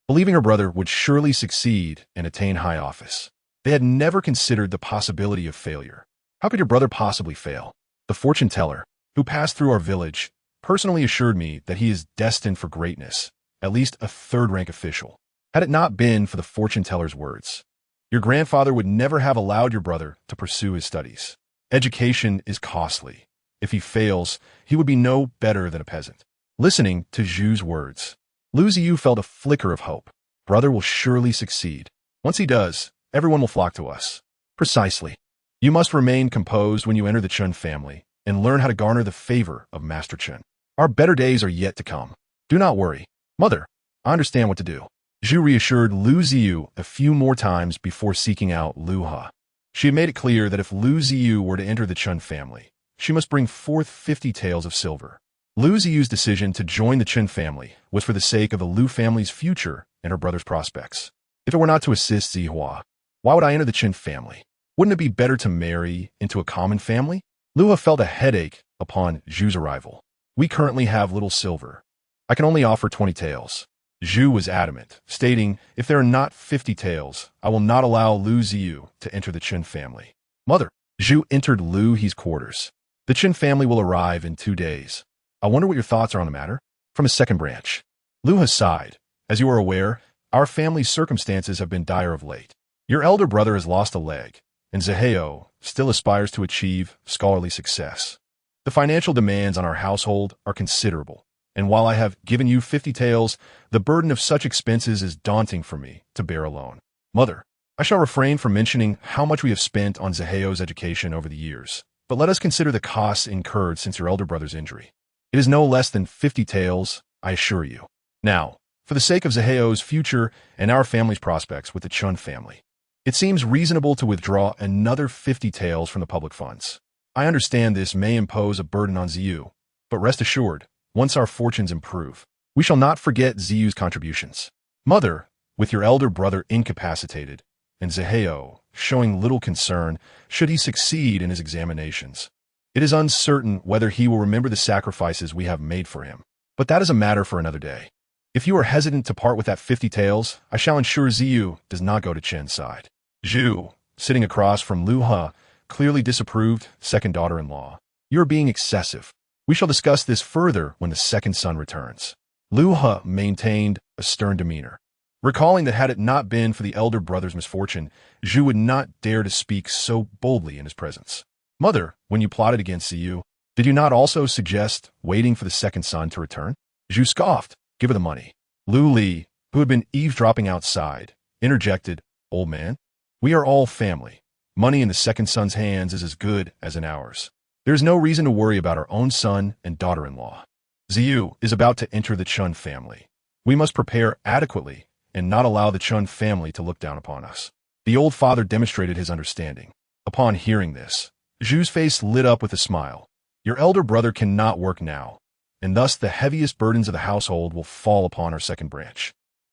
believing her brother would surely succeed and attain high office. They had never considered the possibility of failure. How could your brother possibly fail? The fortune teller, who passed through our village, personally assured me that he is destined for greatness, at least a third-rank official. Had it not been for the fortune teller's words, your grandfather would never have allowed your brother to pursue his studies. Education is costly. If he fails, he would be no better than a peasant. Listening to Zhu's words, Lu Ziyu felt a flicker of hope. Brother will surely succeed. Once he does, everyone will flock to us. Precisely. You must remain composed when you enter the Chun family and learn how to garner the favor of Master Chun. Our better days are yet to come. Do not worry. Mother, I understand what to do. Zhu reassured Lu Ziyu a few more times before seeking out Lu He. She had made it clear that if Lu Ziyu were to enter the Chun family, she must bring forth 50 taels of silver. Lu Ziyu's decision to join the Chun family was for the sake of the Lu family's future and her brother's prospects. If it were not to assist Zihua, why would I enter the Chun family? Wouldn't it be better to marry into a common family? Lu He felt a headache upon Zhu's arrival. We currently have little silver. I can only offer 20 taels. Zhu was adamant, stating, if there are not 50 taels, I will not allow Lu Ziyu to enter the Chun family. Mother, Zhu entered Lu He's quarters. The Chun family will arrive in 2 days. I wonder what your thoughts are on the matter? From his second branch. Lu He sighed. As you are aware, our family's circumstances have been dire of late. Your elder brother has lost a leg, and Zaheo still aspires to achieve scholarly success. The financial demands on our household are considerable, and while I have given you 50 taels, the burden of such expenses is daunting for me to bear alone. Mother, I shall refrain from mentioning how much we have spent on Zaheo's education over the years, but let us consider the costs incurred since your elder brother's injury. It is no less than 50 taels, I assure you. Now, for the sake of Zaheo's future and our family's prospects with the Chun family, it seems reasonable to withdraw another 50 taels from the public funds. I understand this may impose a burden on Ziyu, but rest assured, once our fortunes improve, we shall not forget Ziyu's contributions. Mother, with your elder brother incapacitated, and Zaheo showing little concern should he succeed in his examinations, it is uncertain whether he will remember the sacrifices we have made for him. But that is a matter for another day. If you are hesitant to part with that 50 taels, I shall ensure Ziyu does not go to Chen's side. Zhu, sitting across from Lu He, clearly disapproved second daughter-in-law. You are being excessive. We shall discuss this further when the second son returns. Lu He maintained a stern demeanor, recalling that had it not been for the elder brother's misfortune, Zhu would not dare to speak so boldly in his presence. Mother, when you plotted against Ziyu, did you not also suggest waiting for the second son to return? Zhu scoffed. Give her the money. Lu Li, who had been eavesdropping outside, interjected, Old man, we are all family. Money in the second son's hands is as good as in ours. There is no reason to worry about our own son and daughter-in-law. Ziyu is about to enter the Chun family. We must prepare adequately and not allow the Chun family to look down upon us. The old father demonstrated his understanding. Upon hearing this, Zhu's face lit up with a smile. Your elder brother cannot work now, and thus the heaviest burdens of the household will fall upon our second branch.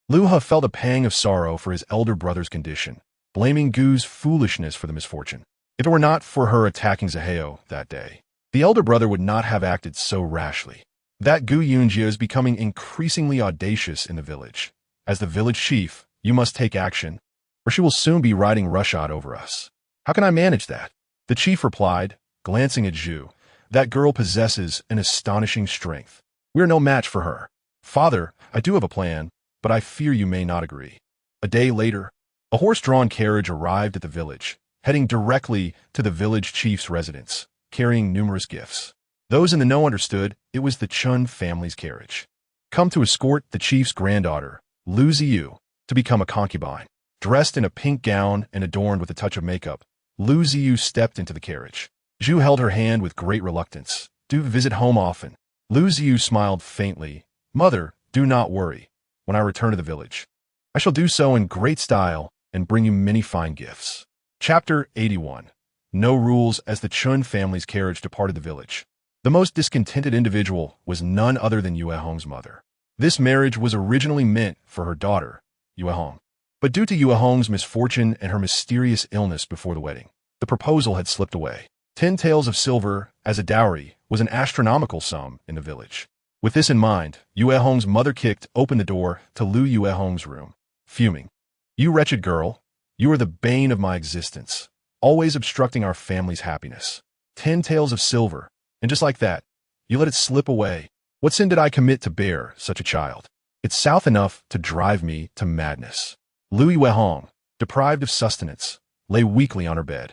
Lu He felt a pang of sorrow for his elder brother's condition, blaming Gu's foolishness for the misfortune. If it were not for her attacking Zaheo that day, the elder brother would not have acted so rashly. That Gu Yunji is becoming increasingly audacious in the village. As the village chief, you must take action, or she will soon be riding roughshod over us. How can I manage that? The chief replied, glancing at Zhu. That girl possesses an astonishing strength. We are no match for her. Father, I do have a plan, but I fear you may not agree. A day later, a horse-drawn carriage arrived at the village, heading directly to the village chief's residence, carrying numerous gifts. Those in the know understood it was the Chun family's carriage, come to escort the chief's granddaughter, Lu Ziyu, to become a concubine. Dressed in a pink gown and adorned with a touch of makeup, Lu Ziyu stepped into the carriage. Zhu held her hand with great reluctance. Do visit home often. Lu Ziyu smiled faintly. Mother, do not worry. When I return to the village, I shall do so in great style and bring you many fine gifts. Chapter 81. No rules as the Chun family's carriage departed the village. The most discontented individual was none other than Yue Hong's mother. This marriage was originally meant for her daughter, Yue Hong. But due to Yue Hong's misfortune and her mysterious illness before the wedding, the proposal had slipped away. 10 taels of silver as a dowry was an astronomical sum in the village. With this in mind, Yue Hong's mother kicked open the door to Lu Yue Hong's room, fuming. You wretched girl, you are the bane of my existence, always obstructing our family's happiness. 10 taels of silver, and just like that, you let it slip away. What sin did I commit to bear such a child? It's south enough to drive me to madness. Lu Yue Hong, deprived of sustenance, lay weakly on her bed,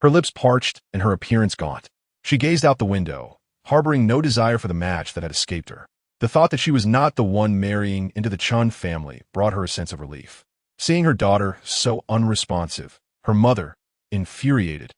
her lips parched and her appearance gaunt. She gazed out the window, harboring no desire for the match that had escaped her. The thought that she was not the one marrying into the Chun family brought her a sense of relief. Seeing her daughter so unresponsive, her mother, infuriated,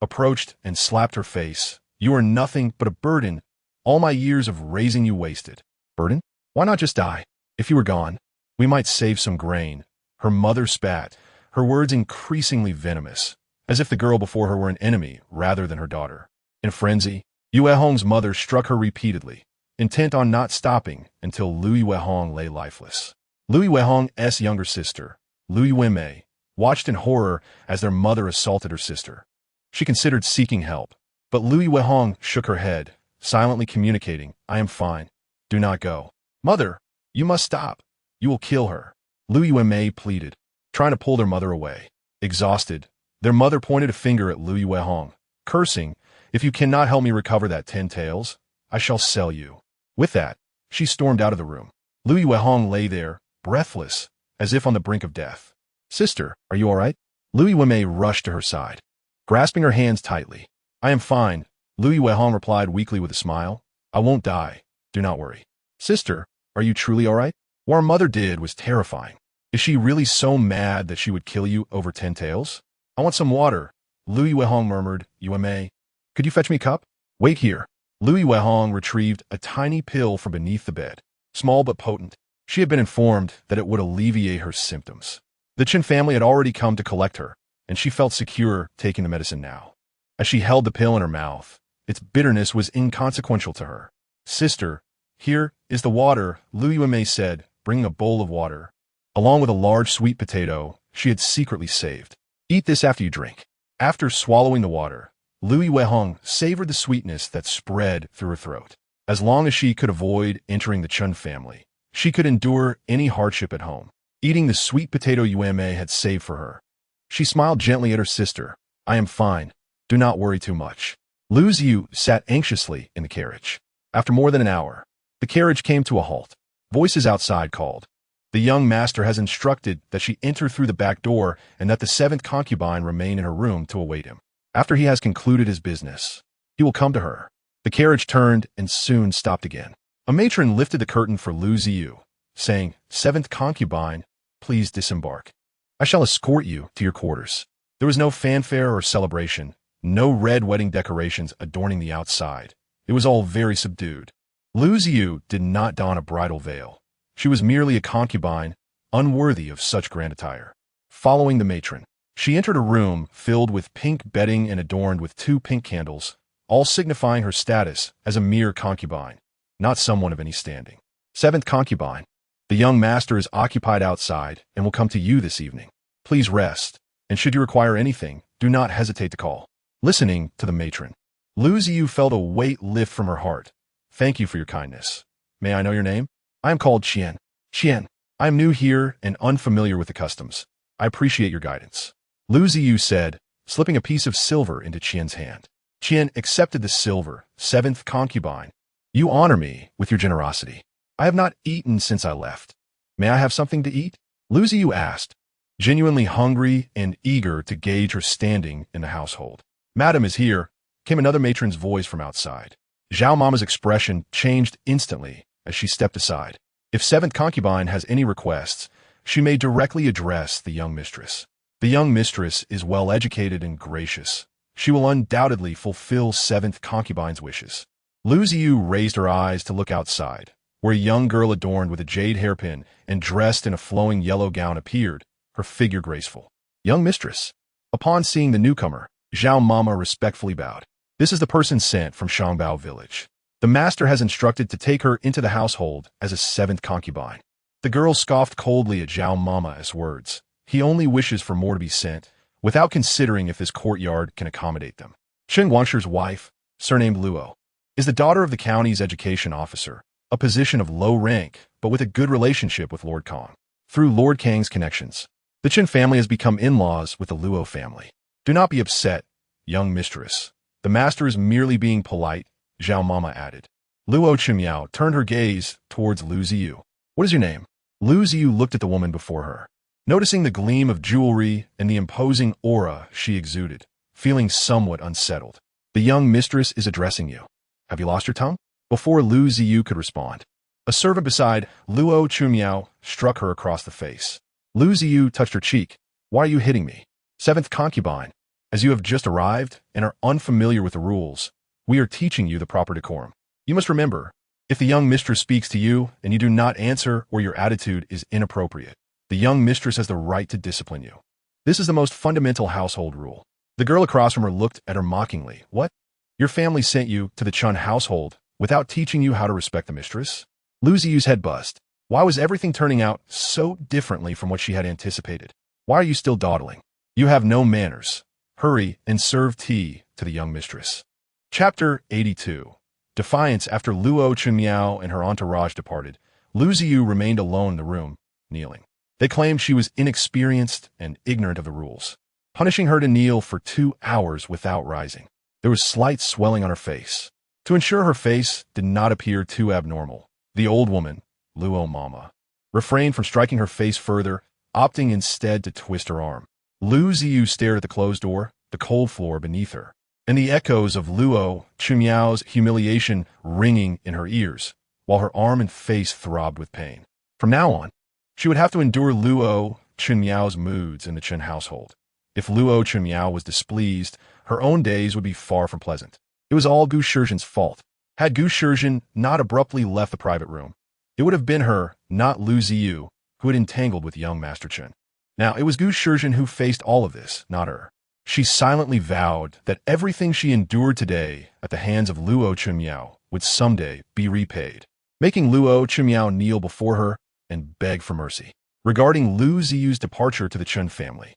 approached and slapped her face. You are nothing but a burden. All my years of raising you wasted. Burden? Why not just die? If you were gone, we might save some grain. Her mother spat, her words increasingly venomous, as if the girl before her were an enemy rather than her daughter. In frenzy, Yue Hong's mother struck her repeatedly, intent on not stopping until Lu Yue Hong lay lifeless. Lu Yue Hong's younger sister, Lu Yue Mei, watched in horror as their mother assaulted her sister. She considered seeking help, but Lu Yue Hong shook her head, silently communicating, I am fine. Do not go. Mother, you must stop. You will kill her. Lu Yue Mei pleaded, trying to pull their mother away. Exhausted, their mother pointed a finger at Lu Yue Hong, cursing, if you cannot help me recover that 10 taels, I shall sell you. With that, she stormed out of the room. Lu Yue Hong lay there, breathless, as if on the brink of death. Sister, are you all right? Lu Yue Mei rushed to her side, grasping her hands tightly. I am fine, Lu Yue Hong replied weakly with a smile. I won't die. Do not worry. Sister, are you truly all right? What our mother did was terrifying. Is she really so mad that she would kill you over 10 taels? I want some water, Lu Yue Hong murmured. Yue Mei, could you fetch me a cup? Wait here. Lu Yue Hong retrieved a tiny pill from beneath the bed, small but potent. She had been informed that it would alleviate her symptoms. The Chen family had already come to collect her, and she felt secure taking the medicine now. As she held the pill in her mouth, its bitterness was inconsequential to her. Sister, here is the water, Lu Yue Mei said, bringing a bowl of water, along with a large sweet potato she had secretly saved. Eat this after you drink. After swallowing the water, Lu Yue Hong savored the sweetness that spread through her throat. As long as she could avoid entering the Chun family, she could endure any hardship at home, eating the sweet potato Yue Mei had saved for her. She smiled gently at her sister. I am fine. Do not worry too much. Lu Ziyu sat anxiously in the carriage. After more than an hour, the carriage came to a halt. Voices outside called. The young master has instructed that she enter through the back door and that the 7th concubine remain in her room to await him. After he has concluded his business, he will come to her. The carriage turned and soon stopped again. A matron lifted the curtain for Lu Ziyu, saying, 7th concubine, please disembark. I shall escort you to your quarters. There was no fanfare or celebration, no red wedding decorations adorning the outside. It was all very subdued. Lu Ziyu did not don a bridal veil. She was merely a concubine, unworthy of such grand attire. Following the matron, she entered a room filled with pink bedding and adorned with 2 pink candles, all signifying her status as a mere concubine, not someone of any standing. 7th concubine, the young master is occupied outside and will come to you this evening. Please rest, and should you require anything, do not hesitate to call. Listening to the matron, Lu Ziyu felt a weight lift from her heart. Thank you for your kindness. May I know your name? I am called Qian. Qian, I am new here and unfamiliar with the customs. I appreciate your guidance. Lu Ziyu said, slipping a piece of silver into Qian's hand. Qian accepted the silver. 7th concubine, you honor me with your generosity. I have not eaten since I left. May I have something to eat? Lu Ziyu asked, genuinely hungry and eager to gauge her standing in the household. Madam is here, came another matron's voice from outside. Zhao Mama's expression changed instantly as she stepped aside. If seventh concubine has any requests, she may directly address the young mistress. The young mistress is well-educated and gracious. She will undoubtedly fulfill seventh concubine's wishes. Lu Ziyu raised her eyes to look outside, where a young girl adorned with a jade hairpin and dressed in a flowing yellow gown appeared, her figure graceful. Young mistress. Upon seeing the newcomer, Zhao Mama respectfully bowed. This is the person sent from Shangbao village. The master has instructed to take her into the household as a seventh concubine. The girl scoffed coldly at Zhao Mama's words. He only wishes for more to be sent, without considering if his courtyard can accommodate them. Chen Guangshi's wife, surnamed Luo, is the daughter of the county's education officer, a position of low rank, but with a good relationship with Lord Kang. Through Lord Kang's connections, the Chen family has become in-laws with the Luo family. Do not be upset, young mistress. The master is merely being polite, Zhao Mama added. Luo Chimiao turned her gaze towards Lu Ziyu. What is your name? Lu Ziyu looked at the woman before her, noticing the gleam of jewelry and the imposing aura she exuded, feeling somewhat unsettled. The young mistress is addressing you. Have you lost your tongue? Before Lu Ziyu could respond, a servant beside Luo Chimiao struck her across the face. Lu Ziyu touched her cheek. Why are you hitting me? Seventh concubine. As you have just arrived and are unfamiliar with the rules, we are teaching you the proper decorum. You must remember, if the young mistress speaks to you and you do not answer or your attitude is inappropriate, the young mistress has the right to discipline you. This is the most fundamental household rule. The girl across from her looked at her mockingly. What? Your family sent you to the Chun household without teaching you how to respect the mistress? Lu Ziyu's head buzzed. Why was everything turning out so differently from what she had anticipated? Why are you still dawdling? You have no manners. Hurry and serve tea to the young mistress. Chapter 82. Defiance. After Luo Chunmiao and her entourage departed, Lu Ziyu remained alone in the room, kneeling. They claimed she was inexperienced and ignorant of the rules, punishing her to kneel for 2 hours without rising. There was slight swelling on her face. To ensure her face did not appear too abnormal, the old woman, Luo Mama, refrained from striking her face further, opting instead to twist her arm. Lu Ziyu stared at the closed door, the cold floor beneath her, and the echoes of Luo Chunmiao's humiliation ringing in her ears, while her arm and face throbbed with pain. From now on, she would have to endure Luo Chunmiao's moods in the Chen household. If Luo Chunmiao was displeased, her own days would be far from pleasant. It was all Gu Shizhen's fault. Had Gu Shizhen not abruptly left the private room, it would have been her, not Lu Ziyu, who had entangled with young Master Chen. Now, it was Gu Shizhen who faced all of this, not her. She silently vowed that everything she endured today at the hands of Luo Chunmiao would someday be repaid, making Luo Chunmiao kneel before her and beg for mercy. Regarding Lu Ziyu's departure to the Chen family,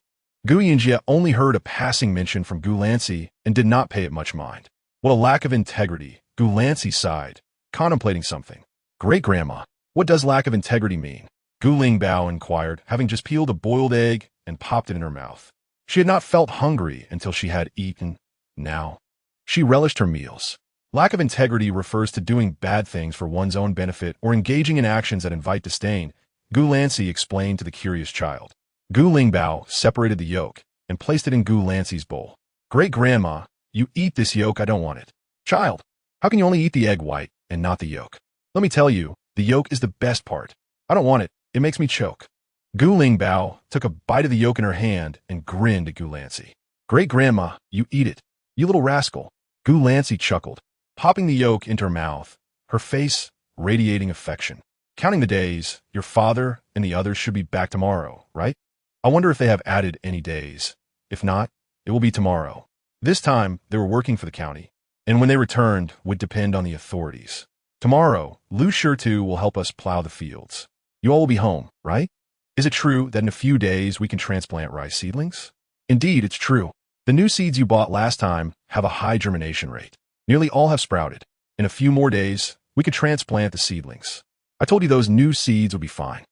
Gu Yunji only heard a passing mention from Gu Lanci and did not pay it much mind. What a lack of integrity, Gu Lanci sighed, contemplating something. Great-grandma, what does lack of integrity mean? Gu Lingbao inquired, having just peeled a boiled egg and popped it in her mouth. She had not felt hungry until she had eaten. Now, she relished her meals. Lack of integrity refers to doing bad things for one's own benefit or engaging in actions that invite disdain, Gu Lanci explained to the curious child. Gu Lingbao separated the yolk and placed it in Gu Lanci's bowl. Great-grandma, you eat this yolk, I don't want it. Child, how can you only eat the egg white and not the yolk? Let me tell you, the yolk is the best part. I don't want it. It makes me choke. Gu Lingbao took a bite of the yolk in her hand and grinned at Gu Lanci. Great-grandma, you eat it. You little rascal. Gu Lanci chuckled, popping the yolk into her mouth, her face radiating affection. Counting the days, your father and the others should be back tomorrow, right? I wonder if they have added any days. If not, it will be tomorrow. This time, they were working for the county, and when they returned would depend on the authorities. Tomorrow, Lu Shirtu will help us plow the fields. You all will be home, right? Is it true that in a few days we can transplant rice seedlings? Indeed, it's true. The new seeds you bought last time have a high germination rate. Nearly all have sprouted. In a few more days, we could transplant the seedlings. I told you those new seeds would be fine.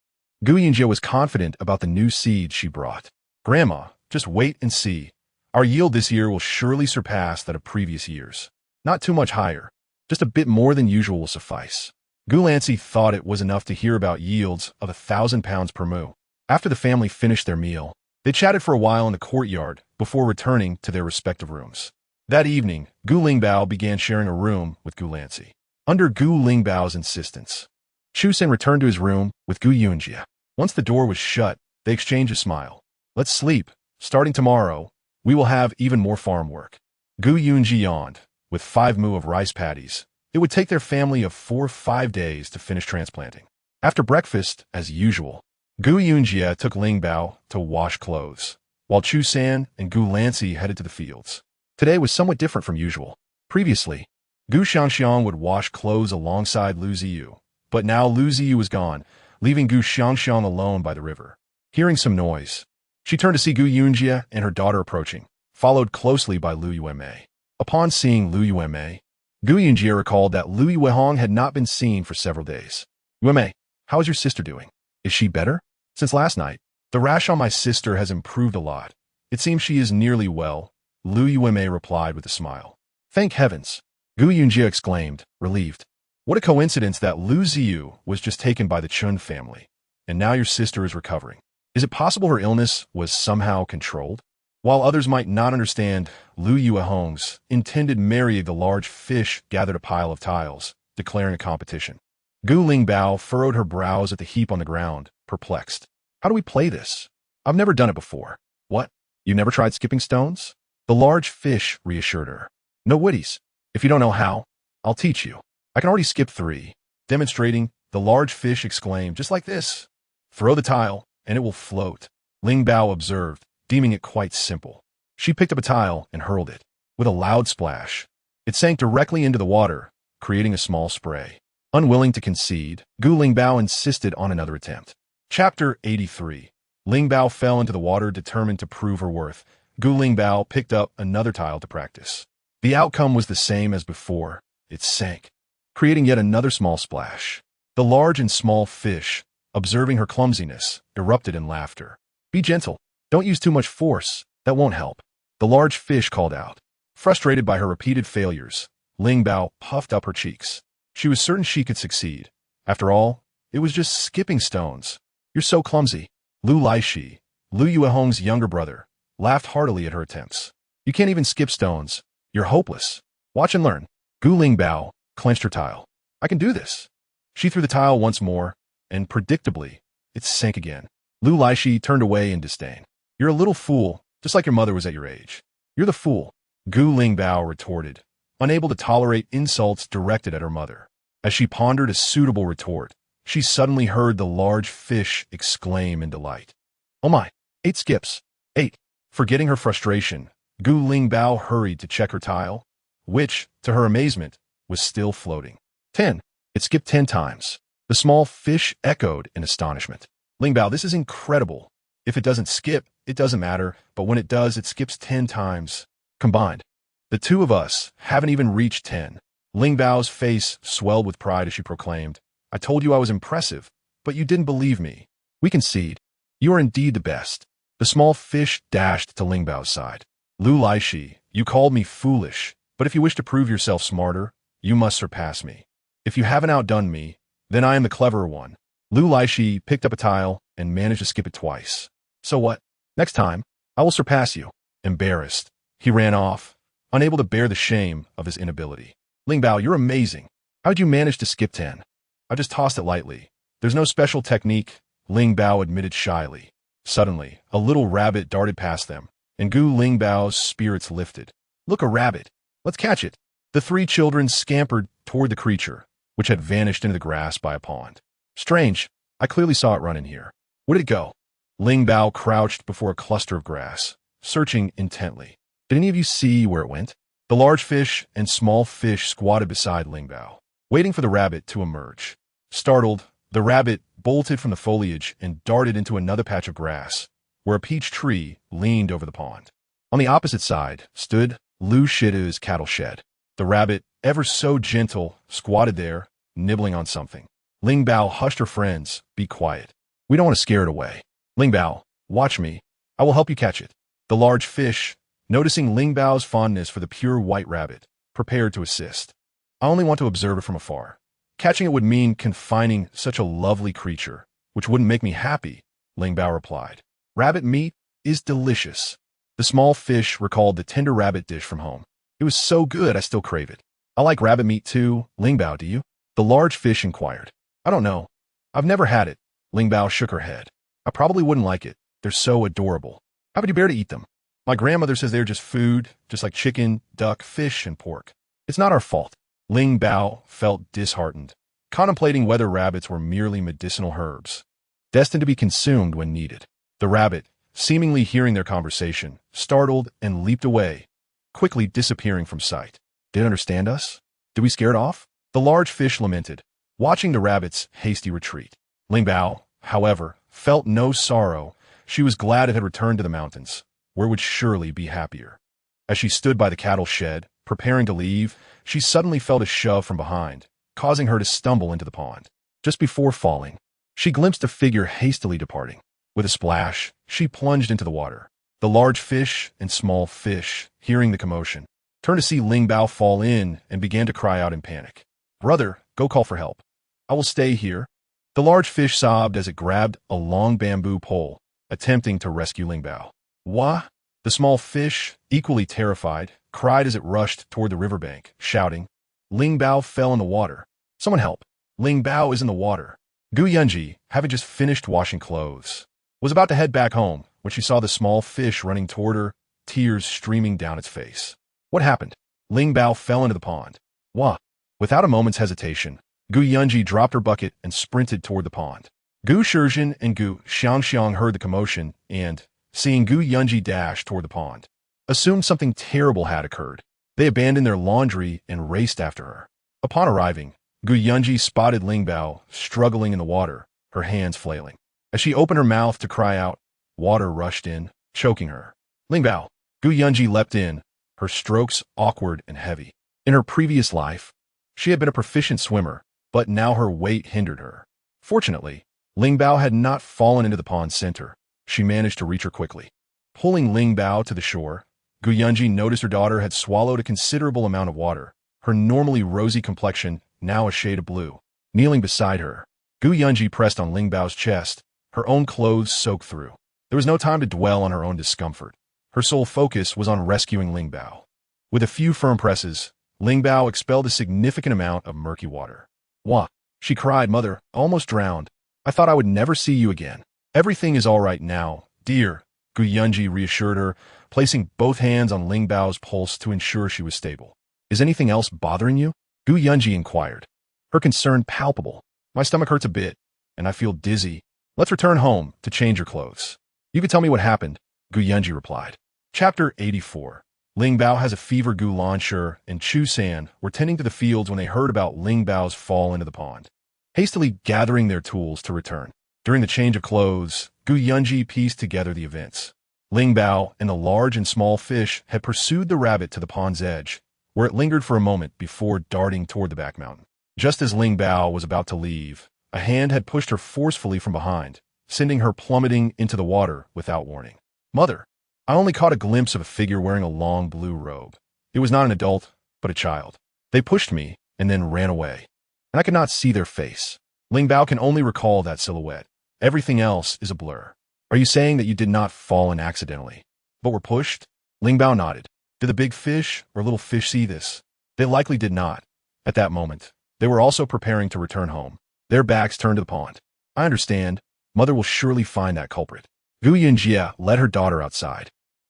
Gu Yunji was confident about the new seeds she brought. Grandma, just wait and see. Our yield this year will surely surpass that of previous years. Not too much higher. Just a bit more than usual will suffice. Gu Lanci thought it was enough to hear about yields of 1,000 pounds per moo. After the family finished their meal, they chatted for a while in the courtyard before returning to their respective rooms. That evening, Gu Lingbao began sharing a room with Gu Lancy. Under Gu Lingbao's insistence, Chu Sen returned to his room with Gu Yunji. Once the door was shut, they exchanged a smile. Let's sleep. Starting tomorrow, we will have even more farm work. Gu Yunji yawned. With 5 mu of rice paddies, it would take their family of 4 or 5 days to finish transplanting. After breakfast, as usual, Gu Yunji took Lingbao to wash clothes, while Chu San and Gu Lancy headed to the fields. Today was somewhat different from usual. Previously, Gu Xiangxiang would wash clothes alongside Lu Ziyu, but now Lu Ziyu was gone, leaving Gu Xiangxiang alone by the river. Hearing some noise, she turned to see Gu Yunji and her daughter approaching, followed closely by Lu Yuemei. Upon seeing Lu Yuemei, Gu Yunji recalled that Lu Yuehong had not been seen for several days. Yuemei, how is your sister doing? Is she better? Since last night, the rash on my sister has improved a lot. It seems she is nearly well, Lu Yuemei replied with a smile. Thank heavens, Gu Yunji exclaimed, relieved. What a coincidence that Lu Ziyu was just taken by the Chun family, and now your sister is recovering. Is it possible her illness was somehow controlled? While others might not understand, Lu Yuehong's intended marry the large fish gathered a pile of tiles, declaring a competition. Gu Lingbao furrowed her brows at the heap on the ground, perplexed. How do we play this? I've never done it before. What? You've never tried skipping stones? The large fish reassured her. No witties. If you don't know how, I'll teach you. I can already skip 3. Demonstrating, the large fish exclaimed, just like this. Throw the tile, and it will float. Lingbao observed, deeming it quite simple. She picked up a tile and hurled it. With a loud splash, it sank directly into the water, creating a small spray. Unwilling to concede, Gu Lingbao insisted on another attempt. Chapter 83. Lingbao fell into the water determined to prove her worth. Gu Lingbao picked up another tile to practice. The outcome was the same as before. It sank, creating yet another small splash. The large and small fish, observing her clumsiness, erupted in laughter. Be gentle. Don't use too much force. That won't help. The large fish called out. Frustrated by her repeated failures, Lingbao puffed up her cheeks. She was certain she could succeed. After all, it was just skipping stones. You're so clumsy. Lu Laishi, Lu Yuehong's younger brother, laughed heartily at her attempts. You can't even skip stones. You're hopeless. Watch and learn. Gu Lingbao clenched her tile. I can do this. She threw the tile once more, and predictably, it sank again. Lu Laishi turned away in disdain. You're a little fool, just like your mother was at your age. You're the fool, Gu Lingbao retorted, unable to tolerate insults directed at her mother. As she pondered a suitable retort, she suddenly heard the large fish exclaim in delight. Oh my, 8 skips. 8. Forgetting her frustration, Gu Lingbao hurried to check her tile, which, to her amazement, was still floating. 10. It skipped 10 times. The small fish echoed in astonishment. Lingbao, this is incredible. If it doesn't skip, it doesn't matter, but when it does, it skips 10 times. Combined, the two of us haven't even reached 10. Lingbao's face swelled with pride as she proclaimed, I told you I was impressive, but you didn't believe me. We concede. You are indeed the best. The small fish dashed to Lingbao's side. Lu Laishi, you called me foolish, but if you wish to prove yourself smarter, you must surpass me. If you haven't outdone me, then I am the cleverer one. Lu Laishi picked up a tile and managed to skip it twice. So what? Next time, I will surpass you. Embarrassed, he ran off, unable to bear the shame of his inability. Lingbao, you're amazing. How'd you manage to skip 10? I just tossed it lightly. There's no special technique, Lingbao admitted shyly. Suddenly, a little rabbit darted past them, and Gu Lingbao's spirits lifted. Look, a rabbit. Let's catch it. The 3 children scampered toward the creature, which had vanished into the grass by a pond. Strange, I clearly saw it run in here. Where did it go? Lingbao crouched before a cluster of grass, searching intently. Did any of you see where it went? The large fish and small fish squatted beside Lingbao, waiting for the rabbit to emerge. Startled, the rabbit bolted from the foliage and darted into another patch of grass, where a peach tree leaned over the pond. On the opposite side stood Lu Shidu's cattle shed. The rabbit, ever so gentle, squatted there, nibbling on something. Lingbao hushed her friends. Be quiet. We don't want to scare it away. Lingbao, watch me. I will help you catch it. The large fish, noticing Lingbao's fondness for the pure white rabbit, prepared to assist. I only want to observe it from afar. Catching it would mean confining such a lovely creature, which wouldn't make me happy, Lingbao replied. Rabbit meat is delicious. The small fish recalled the tender rabbit dish from home. It was so good I still crave it. I like rabbit meat too. Ling Bao, do you? The large fish inquired. I don't know. I've never had it. Ling Bao shook her head. I probably wouldn't like it. They're so adorable. How would you bear to eat them? My grandmother says they're just food, just like chicken, duck, fish, and pork. It's not our fault. Ling Bao felt disheartened, contemplating whether rabbits were merely medicinal herbs, destined to be consumed when needed. The rabbit, seemingly hearing their conversation, startled and leaped away, quickly disappearing from sight. Did it understand us? Did we scare it off? The large fish lamented, watching the rabbit's hasty retreat. Ling Bao, however, felt no sorrow. She was glad it had returned to the mountains, where it would surely be happier. As she stood by the cattle shed, preparing to leave, she suddenly felt a shove from behind, causing her to stumble into the pond. Just before falling, she glimpsed a figure hastily departing. With a splash, she plunged into the water. The large fish and small fish, hearing the commotion, turned to see Ling Bao fall in and began to cry out in panic. Brother, go call for help. I will stay here. The large fish sobbed as it grabbed a long bamboo pole, attempting to rescue Ling Bao. Wah! The small fish, equally terrified, cried as it rushed toward the riverbank, shouting. Ling Bao fell in the water. Someone help. Ling Bao is in the water. Yunji, having just finished washing clothes, was about to head back home when she saw the small fish running toward her, tears streaming down its face. What happened? Ling Bao fell into the pond. Wah! Without a moment's hesitation, Yunji dropped her bucket and sprinted toward the pond. Gu Shizhen and Gu Xiangxiang heard the commotion and, seeing Yunji dash toward the pond, assumed something terrible had occurred. They abandoned their laundry and raced after her. Upon arriving, Yunji spotted Ling Bao struggling in the water, her hands flailing. As she opened her mouth to cry out, water rushed in, choking her. Ling Bao. Yunji leapt in, her strokes awkward and heavy. In her previous life, she had been a proficient swimmer, but now her weight hindered her. Fortunately, Ling Bao had not fallen into the pond's center. She managed to reach her quickly. Pulling Ling Bao to the shore, Yunji noticed her daughter had swallowed a considerable amount of water, her normally rosy complexion now a shade of blue. Kneeling beside her, Yunji pressed on Ling Bao's chest, her own clothes soaked through. There was no time to dwell on her own discomfort. Her sole focus was on rescuing Ling Bao. With a few firm presses, Ling Bao expelled a significant amount of murky water. Wah! She cried, Mother, almost drowned. I thought I would never see you again. Everything is all right now, dear, Yunji reassured her, placing both hands on Ling Bao's pulse to ensure she was stable. Is anything else bothering you? Yunji inquired, her concern palpable. My stomach hurts a bit, and I feel dizzy. Let's return home to change your clothes. You can tell me what happened, Yunji replied. Chapter 84. Ling Bao has a fever. Gu Lanshi and Chu San were tending to the fields when they heard about Ling Bao's fall into the pond, hastily gathering their tools to return. During the change of clothes, Yunji pieced together the events. Ling Bao and the large and small fish had pursued the rabbit to the pond's edge, where it lingered for a moment before darting toward the back mountain. Just as Ling Bao was about to leave, a hand had pushed her forcefully from behind, sending her plummeting into the water without warning. Mother, I only caught a glimpse of a figure wearing a long blue robe. It was not an adult, but a child. They pushed me and then ran away, and I could not see their face. Ling Bao can only recall that silhouette. Everything else is a blur. Are you saying that you did not fall in accidentally, but were pushed? Ling Bao nodded. Did the big fish or little fish see this? They likely did not. At that moment, they were also preparing to return home, their backs turned to the pond. I understand. Mother will surely find that culprit. Yunji led her daughter outside.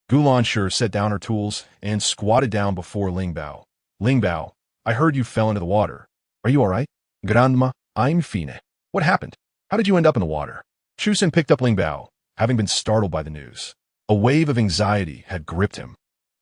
Gu Lanshi set down her tools and squatted down before Ling Bao. Ling Bao, I heard you fell into the water. Are you all right? Grandma, I'm fine. What happened? How did you end up in the water? Chu San picked up Ling Bao, having been startled by the news. A wave of anxiety had gripped him,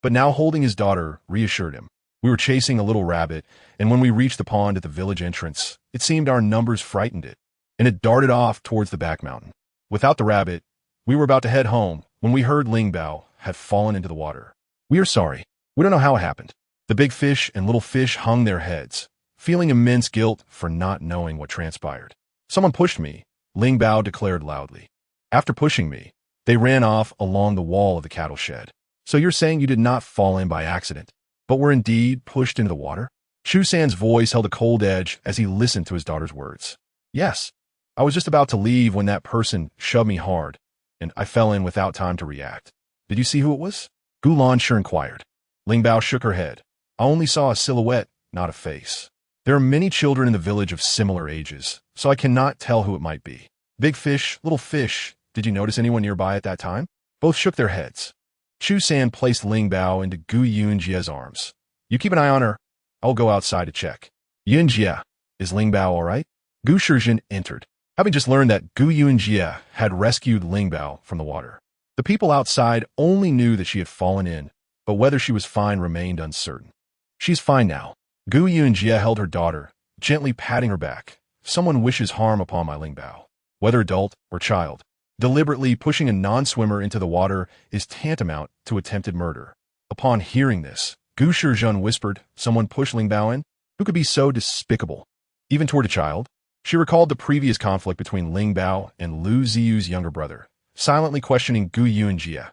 but now holding his daughter reassured him. We were chasing a little rabbit, and when we reached the pond at the village entrance, it seemed our numbers frightened it, and it darted off towards the back mountain. Without the rabbit, we were about to head home when we heard Ling Bao had fallen into the water. We are sorry. We don't know how it happened. The big fish and little fish hung their heads, feeling immense guilt for not knowing what transpired. Someone pushed me, Ling Bao declared loudly. After pushing me, they ran off along the wall of the cattle shed. So you're saying you did not fall in by accident, but were indeed pushed into the water? Chu San's voice held a cold edge as he listened to his daughter's words. Yes, I was just about to leave when that person shoved me hard, and I fell in without time to react. Did you see who it was? Gu Lanshi inquired. Ling Bao shook her head. I only saw a silhouette, not a face. There are many children in the village of similar ages, so I cannot tell who it might be. Big fish, little fish, did you notice anyone nearby at that time? Both shook their heads. Chu San placed Ling Bao into Gu Yunjie's arms. You keep an eye on her. I'll go outside to check. Yunjie, is Ling Bao all right? Gu Shizhen entered, having just learned that Gu Yunjie had rescued Ling Bao from the water. The people outside only knew that she had fallen in, but whether she was fine remained uncertain. She's fine now. Gu Yunjie held her daughter, gently patting her back. Someone wishes harm upon my Ling Bao, whether adult or child. Deliberately pushing a non-swimmer into the water is tantamount to attempted murder. Upon hearing this, Gu Shizhen whispered, someone pushed Ling Bao in? Who could be so despicable? Even toward a child? She recalled the previous conflict between Ling Bao and Lu Ziyu's younger brother, silently questioning Gu Yunjie.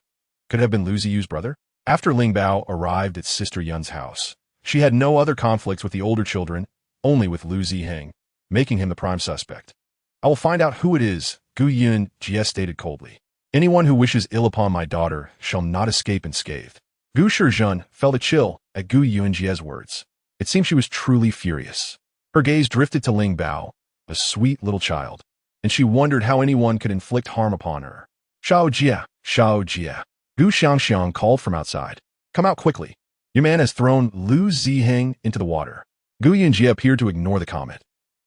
Could it have been Lu Ziyu's brother? After Ling Bao arrived at Sister Yun's house, she had no other conflicts with the older children, only with Lu Ziheng, making him the prime suspect. I will find out who it is, Gu Yunjie stated coldly. Anyone who wishes ill upon my daughter shall not escape unscathed. Gu Shizhen felt a chill at Gu Yunjie's words. It seemed she was truly furious. Her gaze drifted to Ling Bao, a sweet little child, and she wondered how anyone could inflict harm upon her. Xiao Jie, Xiao Jie. Gu Xiangxiang called from outside. Come out quickly. Your man has thrown Lu Ziheng into the water. Gu Yunjie appeared to ignore the comment.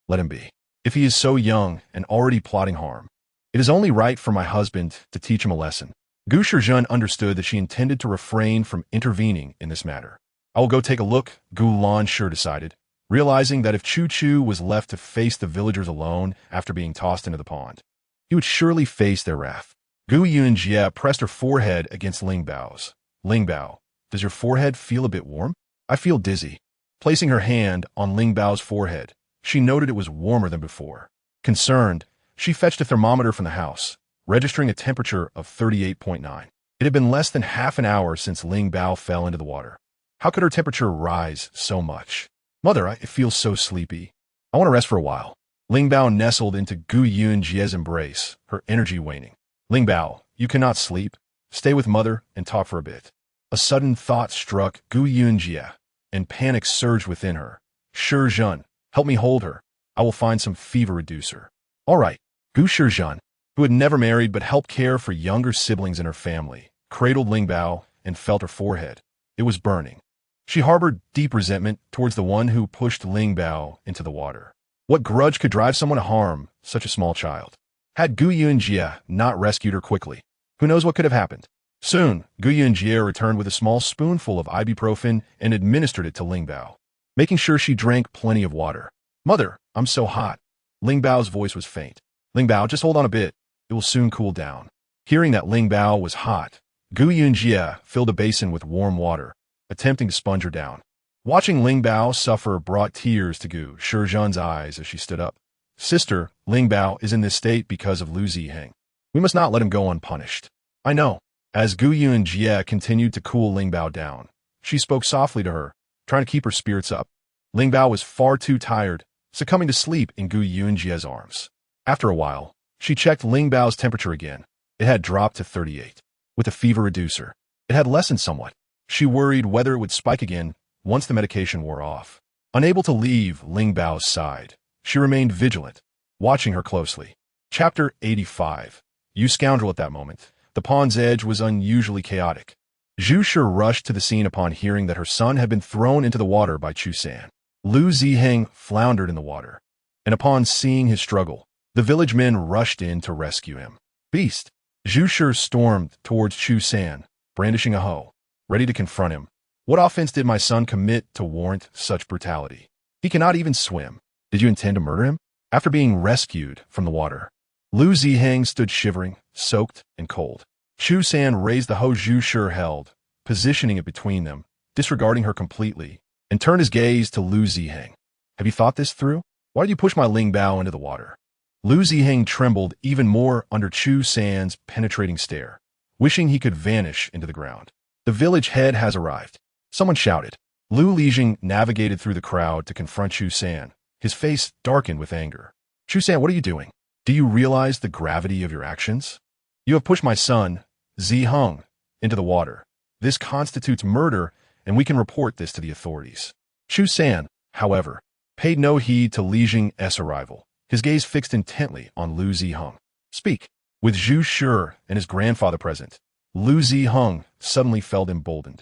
Let him be. If he is so young and already plotting harm, it is only right for my husband to teach him a lesson. Gu Shizhen understood that she intended to refrain from intervening in this matter. I will go take a look, Gu Lanshi decided, realizing that if Chu Chu was left to face the villagers alone after being tossed into the pond, he would surely face their wrath. Gu Yunjie pressed her forehead against Ling Bao's. Ling Bao, does your forehead feel a bit warm? I feel dizzy. Placing her hand on Ling Bao's forehead, she noted it was warmer than before. Concerned, she fetched a thermometer from the house, registering a temperature of 38.9. It had been less than half an hour since Ling Bao fell into the water. How could her temperature rise so much? Mother, I feel so sleepy. I want to rest for a while. Ling Bao nestled into Gu Yunjie's embrace, her energy waning. Ling Bao, you cannot sleep. Stay with mother and talk for a bit. A sudden thought struck Gu Yunjie, and panic surged within her. Shizhen, help me hold her. I will find some fever reducer. All right. Gu Shizhen, who had never married but helped care for younger siblings in her family, cradled Ling Bao and felt her forehead. It was burning. She harbored deep resentment towards the one who pushed Ling Bao into the water. What grudge could drive someone to harm such a small child? Had Gu Yunjie not rescued her quickly, who knows what could have happened? Soon, Gu Yunjie returned with a small spoonful of ibuprofen and administered it to Ling Bao, making sure she drank plenty of water. Mother, I'm so hot. Ling Bao's voice was faint. Ling Bao, just hold on a bit. It will soon cool down. Hearing that Ling Bao was hot, Gu Yunjie filled a basin with warm water, attempting to sponge her down. Watching Ling Bao suffer brought tears to Gu Shizhen's eyes as she stood up. Sister, Ling Bao is in this state because of Lu Ziheng. We must not let him go unpunished. I know. As Gu Yunjie continued to cool Ling Bao down, she spoke softly to her, trying to keep her spirits up. Ling Bao was far too tired, succumbing to sleep in Gu Yunjie's arms. After a while, she checked Ling Bao's temperature again. It had dropped to 38. With a fever reducer, it had lessened somewhat. She worried whether it would spike again once the medication wore off. Unable to leave Ling Bao's side, she remained vigilant, watching her closely. Chapter 85. You scoundrel. At that moment, the pond's edge was unusually chaotic. Zhu Shi rushed to the scene upon hearing that her son had been thrown into the water by Chu San. Lu Ziheng floundered in the water, and upon seeing his struggle, the village men rushed in to rescue him. Beast! Zhu Shi stormed towards Chu San, brandishing a hoe, ready to confront him. What offense did my son commit to warrant such brutality? He cannot even swim. Did you intend to murder him? After being rescued from the water, Lu Ziheng stood shivering, soaked, and cold. Chu San raised the hoe Zhu Shi held, positioning it between them, disregarding her completely, and turned his gaze to Lu Ziheng. Have you thought this through? Why did you push my Ling Bao into the water? Lu Ziheng trembled even more under Chu San's penetrating stare, wishing he could vanish into the ground. The village head has arrived. Someone shouted. Lu Lijing navigated through the crowd to confront Chu San, his face darkened with anger. Chu San, what are you doing? Do you realize the gravity of your actions? You have pushed my son, Zi Heng, into the water. This constitutes murder and we can report this to the authorities. Chu San, however, paid no heed to Li Jing's arrival, his gaze fixed intently on Lu Ziheng. Speak. With Zhu Shi and his grandfather present, Lu Ziheng suddenly felt emboldened.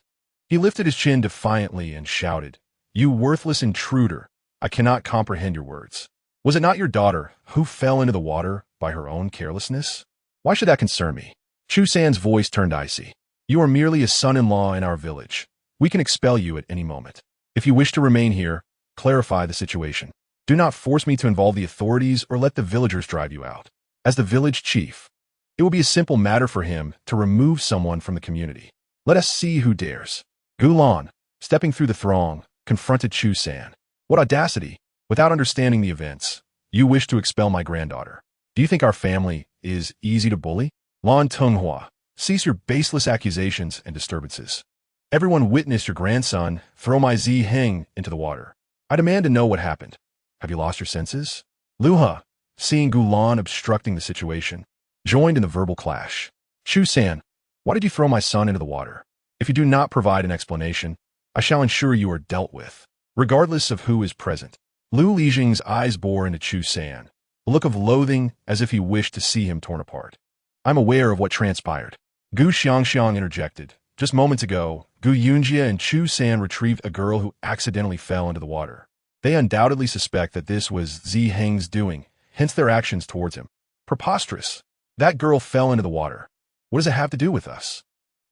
He lifted his chin defiantly and shouted, "You worthless intruder! I cannot comprehend your words. Was it not your daughter who fell into the water by her own carelessness? Why should that concern me?" Chu San's voice turned icy. "You are merely a son-in-law in our village. We can expel you at any moment. If you wish to remain here, clarify the situation. Do not force me to involve the authorities or let the villagers drive you out. As the village chief, it will be a simple matter for him to remove someone from the community. Let us see who dares." Gulan, stepping through the throng, confronted Chu San. "What audacity! Without understanding the events, you wish to expel my granddaughter. Do you think our family is easy to bully? Lan Tenghua, cease your baseless accusations and disturbances. Everyone witnessed your grandson throw my Ziheng into the water. I demand to know what happened. Have you lost your senses?" Luha, seeing Gulan obstructing the situation, joined in the verbal clash. "Chu San, why did you throw my son into the water? If you do not provide an explanation, I shall ensure you are dealt with, regardless of who is present." Lu Lijing's eyes bore into Chu San, a look of loathing as if he wished to see him torn apart. "I'm aware of what transpired." Gu Xiangxiang interjected. "Just moments ago, Gu Yunji and Chu San retrieved a girl who accidentally fell into the water. They undoubtedly suspect that this was Ziheng's doing, hence their actions towards him. Preposterous. That girl fell into the water. What does it have to do with us?"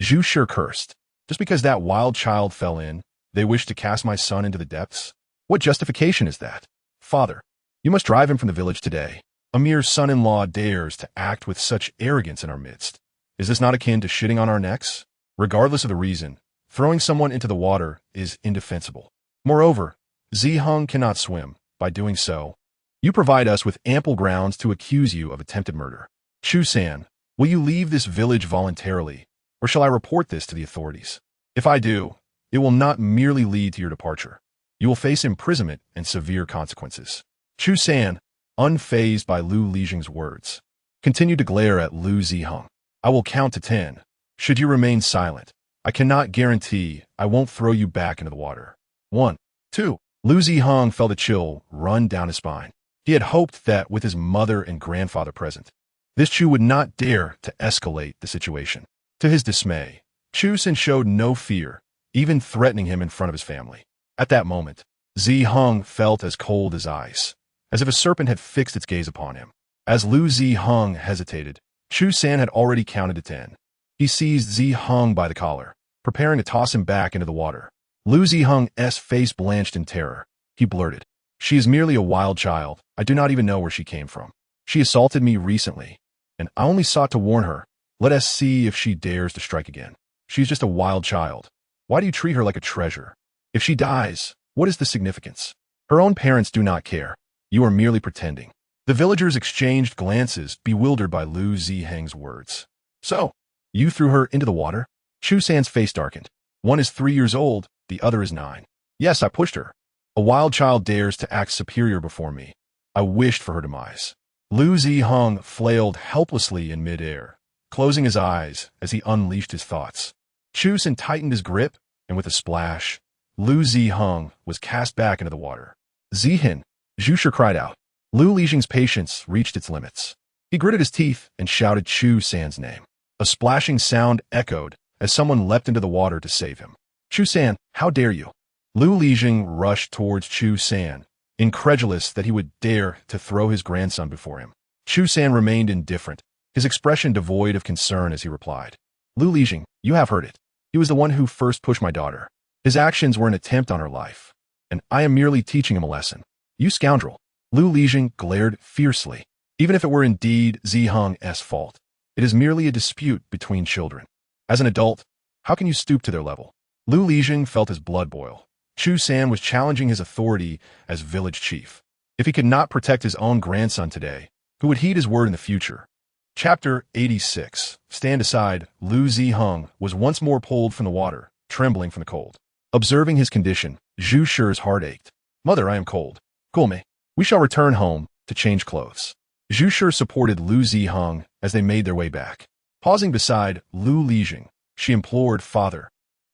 Zhu Shi cursed. "Just because that wild child fell in, they wish to cast my son into the depths? What justification is that? Father, you must drive him from the village today. A mere son-in-law dares to act with such arrogance in our midst. Is this not akin to shitting on our necks? Regardless of the reason, throwing someone into the water is indefensible. Moreover, Ziheng cannot swim. By doing so, you provide us with ample grounds to accuse you of attempted murder. Chu San, will you leave this village voluntarily, or shall I report this to the authorities? If I do, it will not merely lead to your departure. You will face imprisonment and severe consequences." Chu San, unfazed by Lu Lijing's words, continued to glare at Lu Ziheng. "I will count to 10. Should you remain silent, I cannot guarantee I won't throw you back into the water. 1, 2. Lu Ziheng felt a chill run down his spine. He had hoped that with his mother and grandfather present, this Chu would not dare to escalate the situation. To his dismay, Chu San showed no fear, even threatening him in front of his family. At that moment, Ziheng felt as cold as ice, as if a serpent had fixed its gaze upon him. As Lu Ziheng hesitated, Chu San had already counted to 10. He seized Ziheng by the collar, preparing to toss him back into the water. Lu Ziheng's face blanched in terror. He blurted, "She is merely a wild child. I do not even know where she came from. She assaulted me recently, and I only sought to warn her. Let us see if she dares to strike again. She is just a wild child. Why do you treat her like a treasure? If she dies, what is the significance? Her own parents do not care. You are merely pretending." The villagers exchanged glances, bewildered by Lu Ziheng's words. "So, you threw her into the water?" Chu San's face darkened. "One is 3 years old, the other is 9. Yes, I pushed her. A wild child dares to act superior before me. I wished for her demise." Lu Ziheng flailed helplessly in midair, closing his eyes as he unleashed his thoughts. Chu San tightened his grip, and with a splash, Lu Ziheng was cast back into the water. "Zihin!" Zhu Shi cried out. Lu Lijing's patience reached its limits. He gritted his teeth and shouted Chu San's name. A splashing sound echoed as someone leapt into the water to save him. "Chu San, how dare you?" Lu Lijing rushed towards Chu San, incredulous that he would dare to throw his grandson before him. Chu San remained indifferent, his expression devoid of concern as he replied, "Lu Lijing, you have heard it. He was the one who first pushed my daughter. His actions were an attempt on her life, and I am merely teaching him a lesson. You scoundrel." Lu Lijing glared fiercely. "Even if it were indeed Ziheng's fault, it is merely a dispute between children. As an adult, how can you stoop to their level?" Lu Lijing felt his blood boil. Chu San was challenging his authority as village chief. If he could not protect his own grandson today, who would heed his word in the future? Chapter 86. Stand aside. Lu Ziheng was once more pulled from the water, trembling from the cold. Observing his condition, Zhu Shi's heart ached. "Mother, I am cold. Cool me. We shall return home to change clothes." Zhu Shi supported Lu Ziheng as they made their way back. Pausing beside Lu Lijing, she implored, "Father,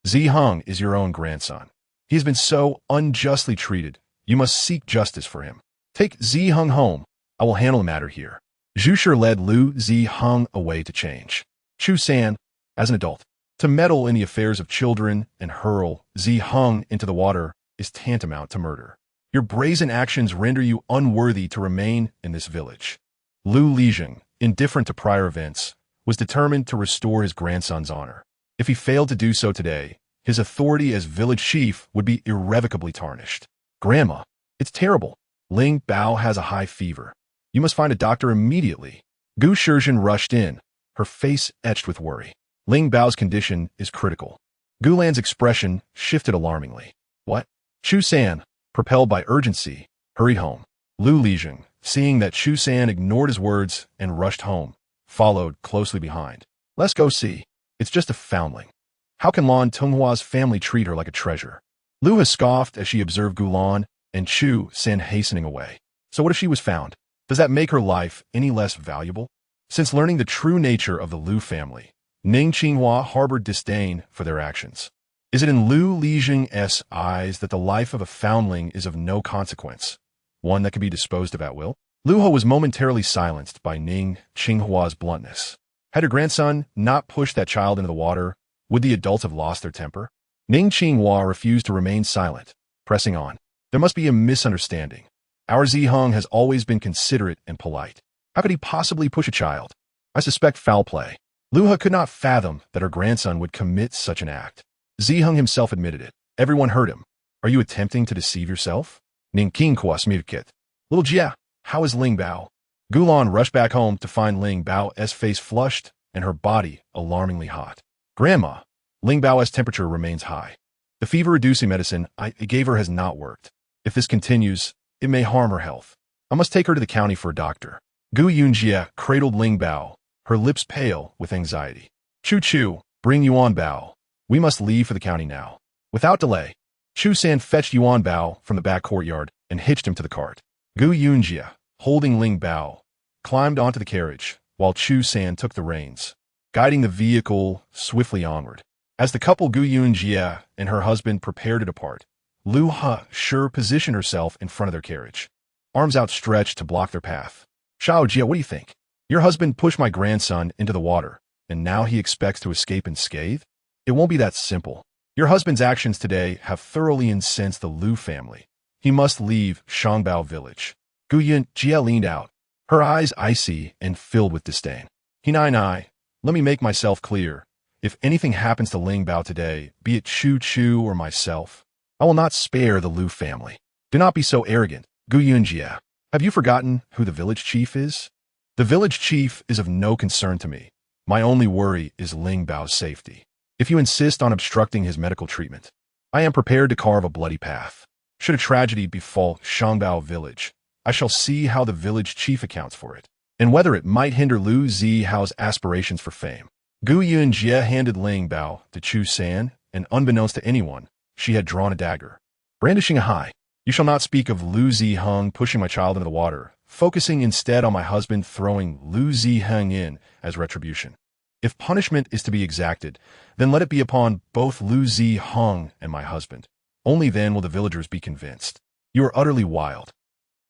Ziheng is your own grandson. He has been so unjustly treated. You must seek justice for him. Take Ziheng home. I will handle the matter here. Zhu Shi led Lu Ziheng away to change. Chu San, as an adult, to meddle in the affairs of children and hurl Ziheng into the water is tantamount to murder. Your brazen actions render you unworthy to remain in this village. Lu Lijing, indifferent to prior events, was determined to restore his grandson's honor. If he failed to do so today, his authority as village chief would be irrevocably tarnished. Grandma, it's terrible. Ling Bao has a high fever. You must find a doctor immediately. Gu Shizhen rushed in, her face etched with worry. Ling Bao's condition is critical. Gulan's expression shifted alarmingly. What? Chu San, propelled by urgency, hurried home. Lu Lijing, seeing that Chu San ignored his words and rushed home, followed closely behind. Let's go see. It's just a foundling. How can Lan Tonghua's family treat her like a treasure? Lu has scoffed as she observed Gulan and Chu San hastening away. So what if she was found? Does that make her life any less valuable? Since learning the true nature of the Lu family, Ning Qinghua harbored disdain for their actions. Is it in Lu Lijing's eyes that the life of a foundling is of no consequence, one that can be disposed of at will? Lu Ho was momentarily silenced by Ning Qinghua's bluntness. Had her grandson not pushed that child into the water, would the adults have lost their temper? Ning Qinghua refused to remain silent, pressing on. There must be a misunderstanding. Our Ziheng has always been considerate and polite. How could he possibly push a child? I suspect foul play. Lu He could not fathom that her grandson would commit such an act. Ziheng himself admitted it. Everyone heard him. Are you attempting to deceive yourself? Ning Qinghua smirked. Little Jia, how is Ling Bao? Gulan rushed back home to find Ling Bao's face flushed and her body alarmingly hot. Grandma, Ling Bao's temperature remains high. The fever-reducing medicine I gave her has not worked. If this continues, it may harm her health. I must take her to the county for a doctor. Gu Yunji cradled Ling Bao, her lips pale with anxiety. Chu, bring Yuan Bao. We must leave for the county now. Without delay, Chu San fetched Yuan Bao from the back courtyard and hitched him to the cart. Gu Yunji, holding Ling Bao, climbed onto the carriage, while Chu San took the reins, guiding the vehicle swiftly onward. As the couple Gu Yunji and her husband prepared to depart, Lu He positioned herself in front of their carriage, arms outstretched to block their path. Xiao Jia, what do you think? Your husband pushed my grandson into the water, and now he expects to escape unscathed? It won't be that simple. Your husband's actions today have thoroughly incensed the Lu family. He must leave Shangbao village. Gu Yunji leaned out, her eyes icy and filled with disdain. Hinai, let me make myself clear. If anything happens to Ling Bao today, be it Chu or myself, I will not spare the Lu family. Do not be so arrogant, Gu Yunji. Have you forgotten who the village chief is? The village chief is of no concern to me. My only worry is Ling Bao's safety. If you insist on obstructing his medical treatment, I am prepared to carve a bloody path. Should a tragedy befall Shangbao village, I shall see how the village chief accounts for it, and whether it might hinder Lu Zihao's aspirations for fame. Gu Yunji handed Ling Bao to Chu San, and unbeknownst to anyone, she had drawn a dagger. Brandishing a high, you shall not speak of Lu Ziheng pushing my child into the water, focusing instead on my husband throwing Lu Ziheng in as retribution. If punishment is to be exacted, then let it be upon both Lu Ziheng and my husband. Only then will the villagers be convinced. You are utterly wild.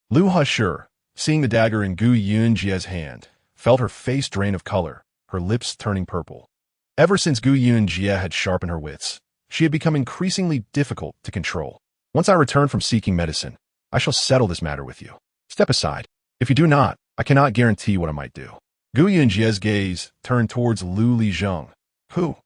Lu He, seeing the dagger in Gu Yunji's hand, felt her face drain of color, her lips turning purple. Ever since Gu Yunji had sharpened her wits, she had become increasingly difficult to control. Once I return from seeking medicine, I shall settle this matter with you. Step aside. If you do not, I cannot guarantee what I might do. Gu Yunji's gaze turned towards Lu Lijing, who,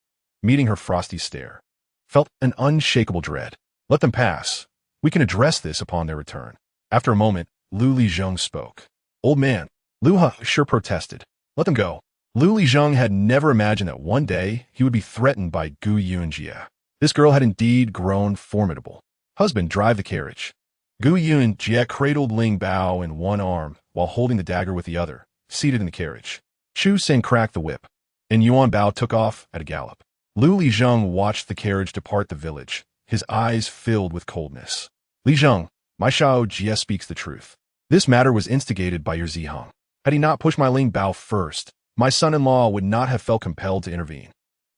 meeting her frosty stare, felt an unshakable dread. Let them pass. We can address this upon their return. After a moment, Lu Lijing spoke. Old man, Lu He protested. Let them go. Lu Lijing had never imagined that one day he would be threatened by Gu Yunji. This girl had indeed grown formidable. Husband, drive the carriage. Gu Yunji cradled Ling Bao in one arm while holding the dagger with the other, seated in the carriage. Chu San cracked the whip, and Yuan Bao took off at a gallop. Lu Lijing watched the carriage depart the village, his eyes filled with coldness. Lijing, my Xiao Jia speaks the truth. This matter was instigated by your Ziheng. Had he not pushed my Ling Bao first, my son-in-law would not have felt compelled to intervene.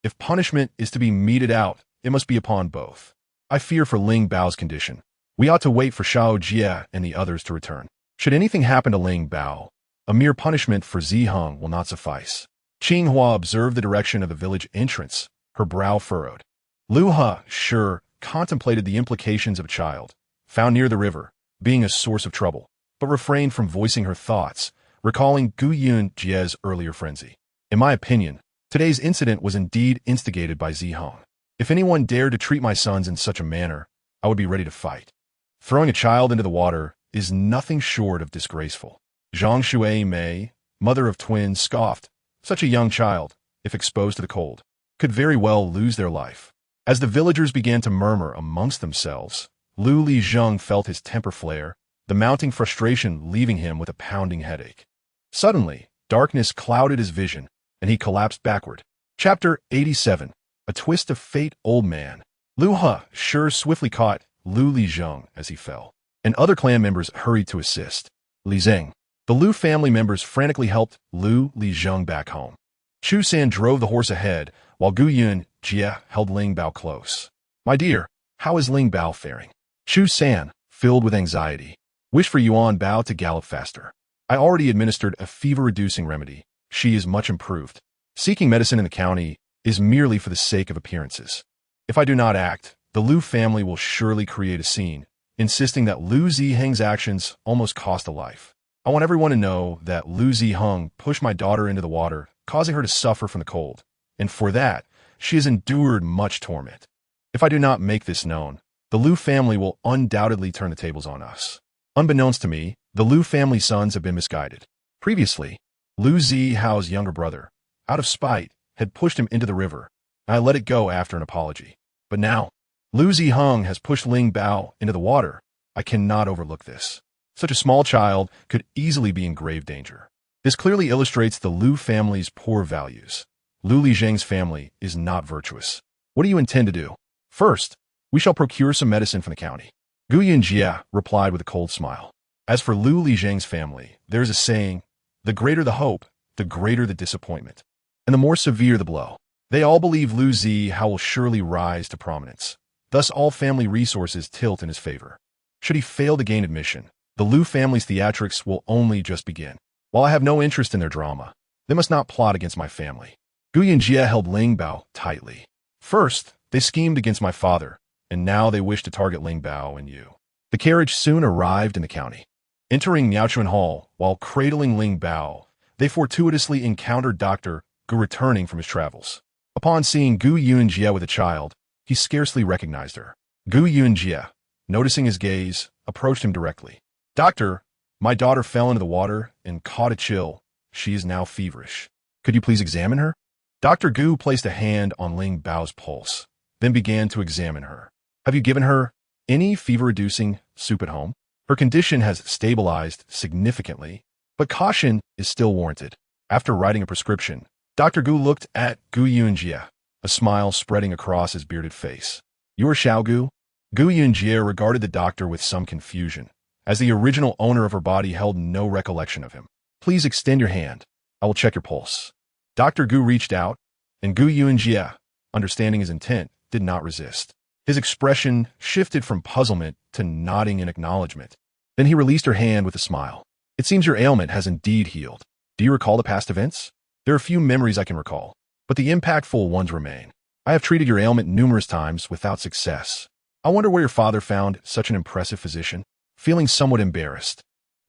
If punishment is to be meted out, it must be upon both. I fear for Ling Bao's condition. We ought to wait for Xiao Jie and the others to return. Should anything happen to Ling Bao, a mere punishment for Ziheng will not suffice. Qinghua observed the direction of the village entrance, her brow furrowed. Lu He, sure, contemplated the implications of a child, found near the river, being a source of trouble, but refrained from voicing her thoughts, recalling Gu Yunjie's earlier frenzy. In my opinion, today's incident was indeed instigated by Ziheng. If anyone dared to treat my sons in such a manner, I would be ready to fight. Throwing a child into the water is nothing short of disgraceful. Zhang Shui Mei, mother of twins, scoffed. Such a young child, if exposed to the cold, could very well lose their life. As the villagers began to murmur amongst themselves, Lu Lizheng felt his temper flare, the mounting frustration leaving him with a pounding headache. Suddenly, darkness clouded his vision, and he collapsed backward. Chapter 87. A Twist of Fate. Old man. Lu He sure swiftly caught Lu Lizheng as he fell, and other clan members hurried to assist. Li Zeng. The Lu family members frantically helped Lu Lizheng back home. Chu San drove the horse ahead, while Gu Yunjie held Ling Bao close. My dear, how is Ling Bao faring? Chu San, filled with anxiety, wished for Yuan Bao to gallop faster. I already administered a fever-reducing remedy. She is much improved. Seeking medicine in the county is merely for the sake of appearances. If I do not act, the Lu family will surely create a scene, insisting that Lu Ziheng's actions almost cost a life. I want everyone to know that Lu Ziheng pushed my daughter into the water, causing her to suffer from the cold, and for that, she has endured much torment. If I do not make this known, the Lu family will undoubtedly turn the tables on us. Unbeknownst to me, the Lu family sons have been misguided. Previously, Lu Zihao's younger brother, out of spite, had pushed him into the river, and I let it go after an apology. But now, Lu Ziheng has pushed Ling Bao into the water. I cannot overlook this. Such a small child could easily be in grave danger. This clearly illustrates the Lu family's poor values. Lu Lizheng's family is not virtuous. What do you intend to do? First, we shall procure some medicine from the county. Gu Yunjie replied with a cold smile. As for Lu Lizheng's family, there is a saying, the greater the hope, the greater the disappointment, and the more severe the blow. They all believe Lu Zihao will surely rise to prominence. Thus all family resources tilt in his favor. Should he fail to gain admission, the Lu family's theatrics will only just begin. While I have no interest in their drama, they must not plot against my family. Gu Yunjie held Ling Bao tightly. First, they schemed against my father, and now they wish to target Ling Bao and you. The carriage soon arrived in the county. Entering Miaochuan Hall, while cradling Ling Bao, they fortuitously encountered Dr. Gu returning from his travels. Upon seeing Gu Yunjie with a child, he scarcely recognized her. Gu Yunjie, noticing his gaze, approached him directly. Doctor, my daughter fell into the water and caught a chill. She is now feverish. Could you please examine her? Dr. Gu placed a hand on Ling Bao's pulse, then began to examine her. Have you given her any fever-reducing soup at home? Her condition has stabilized significantly, but caution is still warranted. After writing a prescription, Dr. Gu looked at Gu Yunjie, a smile spreading across his bearded face. You are Xiao Gu? Gu Yunjie regarded the doctor with some confusion, as the original owner of her body held no recollection of him. Please extend your hand. I will check your pulse. Dr. Gu reached out, and Gu Yunjie, understanding his intent, did not resist. His expression shifted from puzzlement to nodding in acknowledgement. Then he released her hand with a smile. It seems your ailment has indeed healed. Do you recall the past events? There are few memories I can recall, but the impactful ones remain. I have treated your ailment numerous times without success. I wonder where your father found such an impressive physician. Feeling somewhat embarrassed,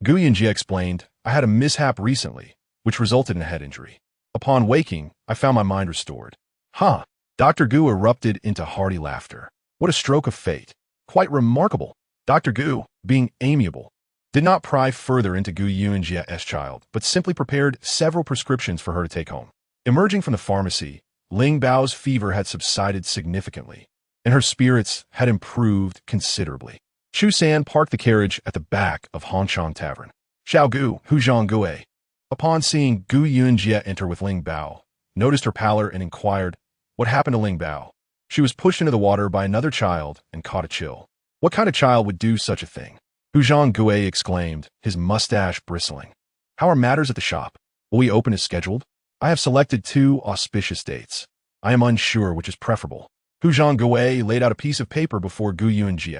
Gu Yunjie explained, I had a mishap recently, which resulted in a head injury. Upon waking, I found my mind restored. Huh! Dr. Gu erupted into hearty laughter. What a stroke of fate. Quite remarkable. Dr. Gu, being amiable, did not pry further into Gu Yunjie's child, but simply prepared several prescriptions for her to take home. Emerging from the pharmacy, Ling Bao's fever had subsided significantly, and her spirits had improved considerably. Chu San parked the carriage at the back of Hanshan Tavern. Xiao Gu, Hu Zhang Gue, upon seeing Gu Yunjie enter with Ling Bao, noticed her pallor and inquired, what happened to Ling Bao? She was pushed into the water by another child and caught a chill. What kind of child would do such a thing? Hu Zhang Gue exclaimed, his mustache bristling. How are matters at the shop? Will we open as scheduled? I have selected 2 auspicious dates. I am unsure which is preferable. Hu Zhangguo laid out a piece of paper before Gu Yunji.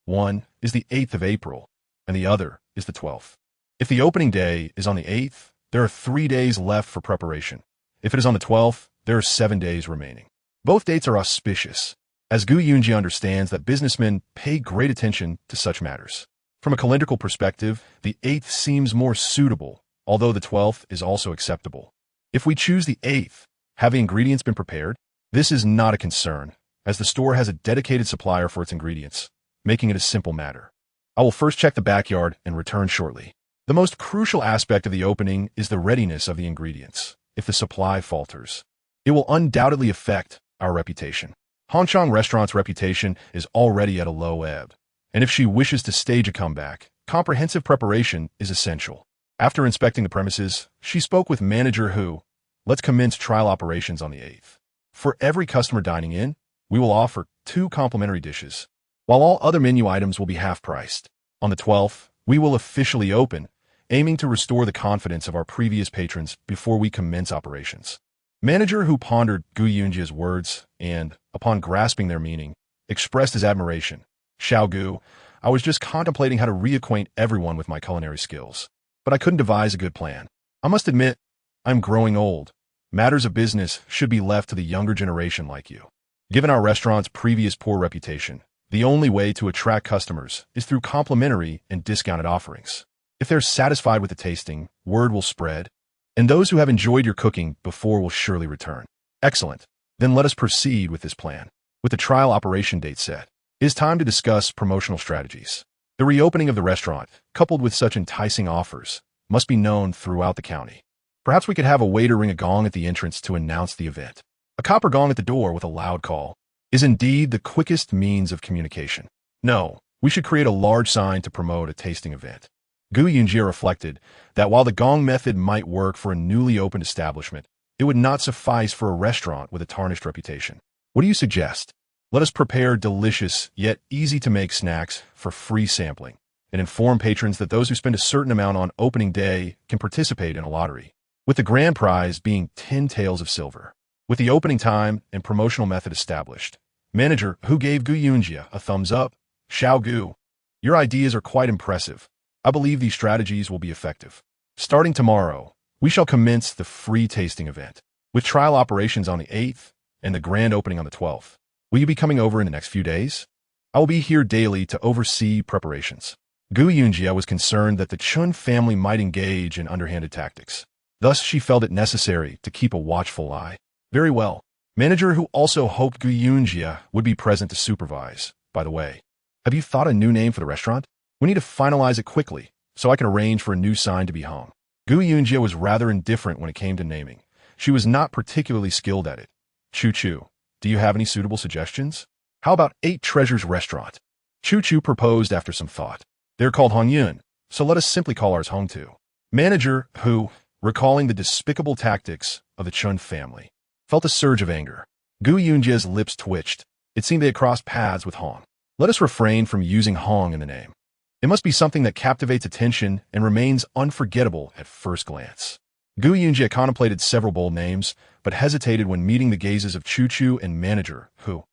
One is the 8th of April, and the other is the 12th. If the opening day is on the 8th, there are 3 days left for preparation. If it is on the 12th, there are 7 days remaining. Both dates are auspicious, as Gu Yunji understands that businessmen pay great attention to such matters. From a calendrical perspective, the 8th seems more suitable, although the 12th is also acceptable. If we choose the 8th, have the ingredients been prepared? This is not a concern, as the store has a dedicated supplier for its ingredients, making it a simple matter. I will first check the backyard and return shortly. The most crucial aspect of the opening is the readiness of the ingredients. If the supply falters, it will undoubtedly affect our reputation. Hanchang Restaurant's reputation is already at a low ebb, and if she wishes to stage a comeback, comprehensive preparation is essential. After inspecting the premises, she spoke with manager Hu. Let's commence trial operations on the 8th. For every customer dining in, we will offer 2 complimentary dishes, while all other menu items will be half-priced. On the 12th, we will officially open, aiming to restore the confidence of our previous patrons before we commence operations. Manager Hu pondered Gu Yunji's words and, upon grasping their meaning, expressed his admiration. Xiao Gu, I was just contemplating how to reacquaint everyone with my culinary skills, but I couldn't devise a good plan. I must admit, I'm growing old. Matters of business should be left to the younger generation like you. Given our restaurant's previous poor reputation, the only way to attract customers is through complimentary and discounted offerings. If they're satisfied with the tasting, word will spread, and those who have enjoyed your cooking before will surely return. Excellent. Then let us proceed with this plan. With the trial operation date set, it is time to discuss promotional strategies. The reopening of the restaurant, coupled with such enticing offers, must be known throughout the county. Perhaps we could have a waiter ring a gong at the entrance to announce the event. A copper gong at the door with a loud call is indeed the quickest means of communication. No, we should create a large sign to promote a tasting event. Gu Yunji reflected that while the gong method might work for a newly opened establishment, it would not suffice for a restaurant with a tarnished reputation. What do you suggest? Let us prepare delicious yet easy-to-make snacks for free sampling and inform patrons that those who spend a certain amount on opening day can participate in a lottery, with the grand prize being 10 taels of silver. With the opening time and promotional method established, manager Hu gave Gu Yunji a thumbs up. Xiao Gu, your ideas are quite impressive. I believe these strategies will be effective. Starting tomorrow, we shall commence the free tasting event, with trial operations on the 8th and the grand opening on the 12th. Will you be coming over in the next few days? I will be here daily to oversee preparations. Gu Yunji was concerned that the Chun family might engage in underhanded tactics. Thus, she felt it necessary to keep a watchful eye. Very well. Manager Hu also hoped Gu Yunji would be present to supervise. By the way, have you thought a new name for the restaurant? We need to finalize it quickly, so I can arrange for a new sign to be hung. Gu Yunji was rather indifferent when it came to naming. She was not particularly skilled at it. Chu, do you have any suitable suggestions? How about 8 Treasures Restaurant? Chu proposed after some thought. They're called Hongyun, so let us simply call ours Hong Tu. Manager Hu, recalling the despicable tactics of the Chun family, felt a surge of anger. Gu Yunji's lips twitched. It seemed they had crossed paths with Hong. Let us refrain from using Hong in the name. It must be something that captivates attention and remains unforgettable at first glance. Gu Yunji contemplated several bold names, but hesitated when meeting the gazes of Chu and manager Hu.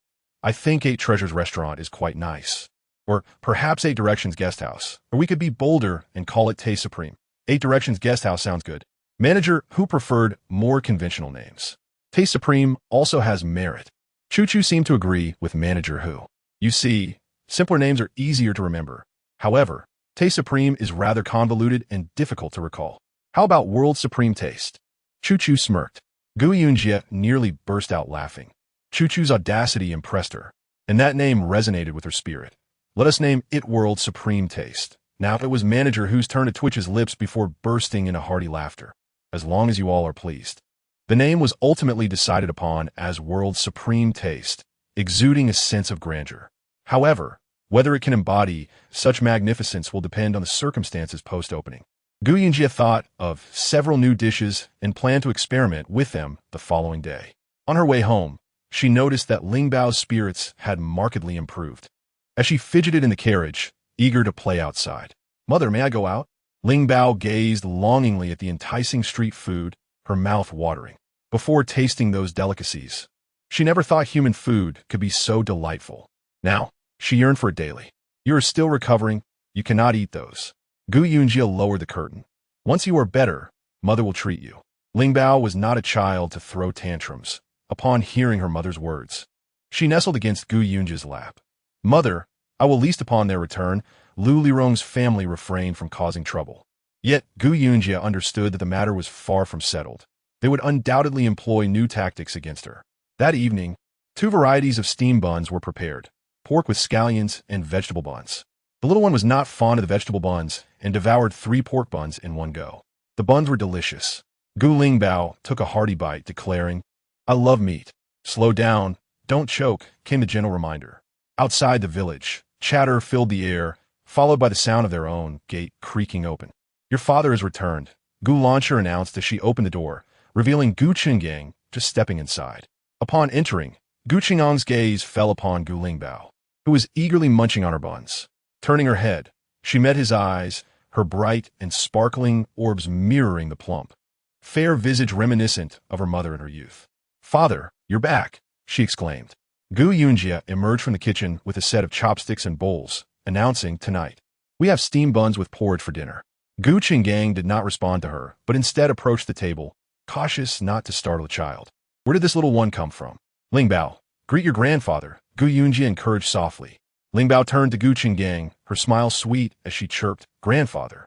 I think 8 Treasures Restaurant is quite nice. Or perhaps 8 Directions Guest House. Or we could be bolder and call it Taste Supreme. 8 Directions Guest House sounds good. Manager Hu preferred more conventional names. Taste Supreme also has merit. Chu seemed to agree with manager Hu. You see, simpler names are easier to remember. However, Taste Supreme is rather convoluted and difficult to recall. How about World Supreme Taste? Chu smirked. Gu Yunji nearly burst out laughing. Chu's audacity impressed her, and that name resonated with her spirit. Let us name it World Supreme Taste. Now it was manager Hu's turn to twitch his lips before bursting into hearty laughter. As long as you all are pleased. The name was ultimately decided upon as World Supreme Taste, exuding a sense of grandeur. However, whether it can embody such magnificence will depend on the circumstances post-opening. Gu Yunji thought of several new dishes and planned to experiment with them the following day. On her way home, she noticed that Ling Bao's spirits had markedly improved. As she fidgeted in the carriage, eager to play outside. Mother, may I go out? Ling Bao gazed longingly at the enticing street food, her mouth watering. Before tasting those delicacies, She never thought human food could be so delightful. Now, she yearned for it daily. You are still recovering. You cannot eat those. Gu Yunji lowered the curtain. Once you are better, mother will treat you. Ling Bao was not a child to throw tantrums. Upon hearing her mother's words, she nestled against Gu Yunji's lap. Mother, I will least upon their return, Lu Lirong's family refrain from causing trouble. Yet, Gu Yunjie understood that the matter was far from settled. They would undoubtedly employ new tactics against her. That evening, 2 varieties of steam buns were prepared, pork with scallions and vegetable buns. The little one was not fond of the vegetable buns and devoured 3 pork buns in one go. The buns were delicious. Gu Lingbao took a hearty bite, declaring, I love meat. Slow down, don't choke, came the gentle reminder. Outside the village, chatter filled the air, followed by the sound of their own gate creaking open. Your father has returned, Gu Launcher announced as she opened the door, revealing Gu Qinggang just stepping inside. Upon entering, Gu Qingang's gaze fell upon Gu Lingbao, who was eagerly munching on her buns. Turning her head, she met his eyes, her bright and sparkling orbs mirroring the plump, fair visage reminiscent of her mother in her youth. Father, you're back, she exclaimed. Gu Yunjie emerged from the kitchen with a set of chopsticks and bowls, announcing, tonight, we have steamed buns with porridge for dinner. Gu Qinggang did not respond to her, but instead approached the table, cautious not to startle the child. Where did this little one come from? Lingbao, greet your grandfather, Gu Yunjie encouraged softly. Lingbao turned to Gu Qinggang, her smile sweet as she chirped, grandfather.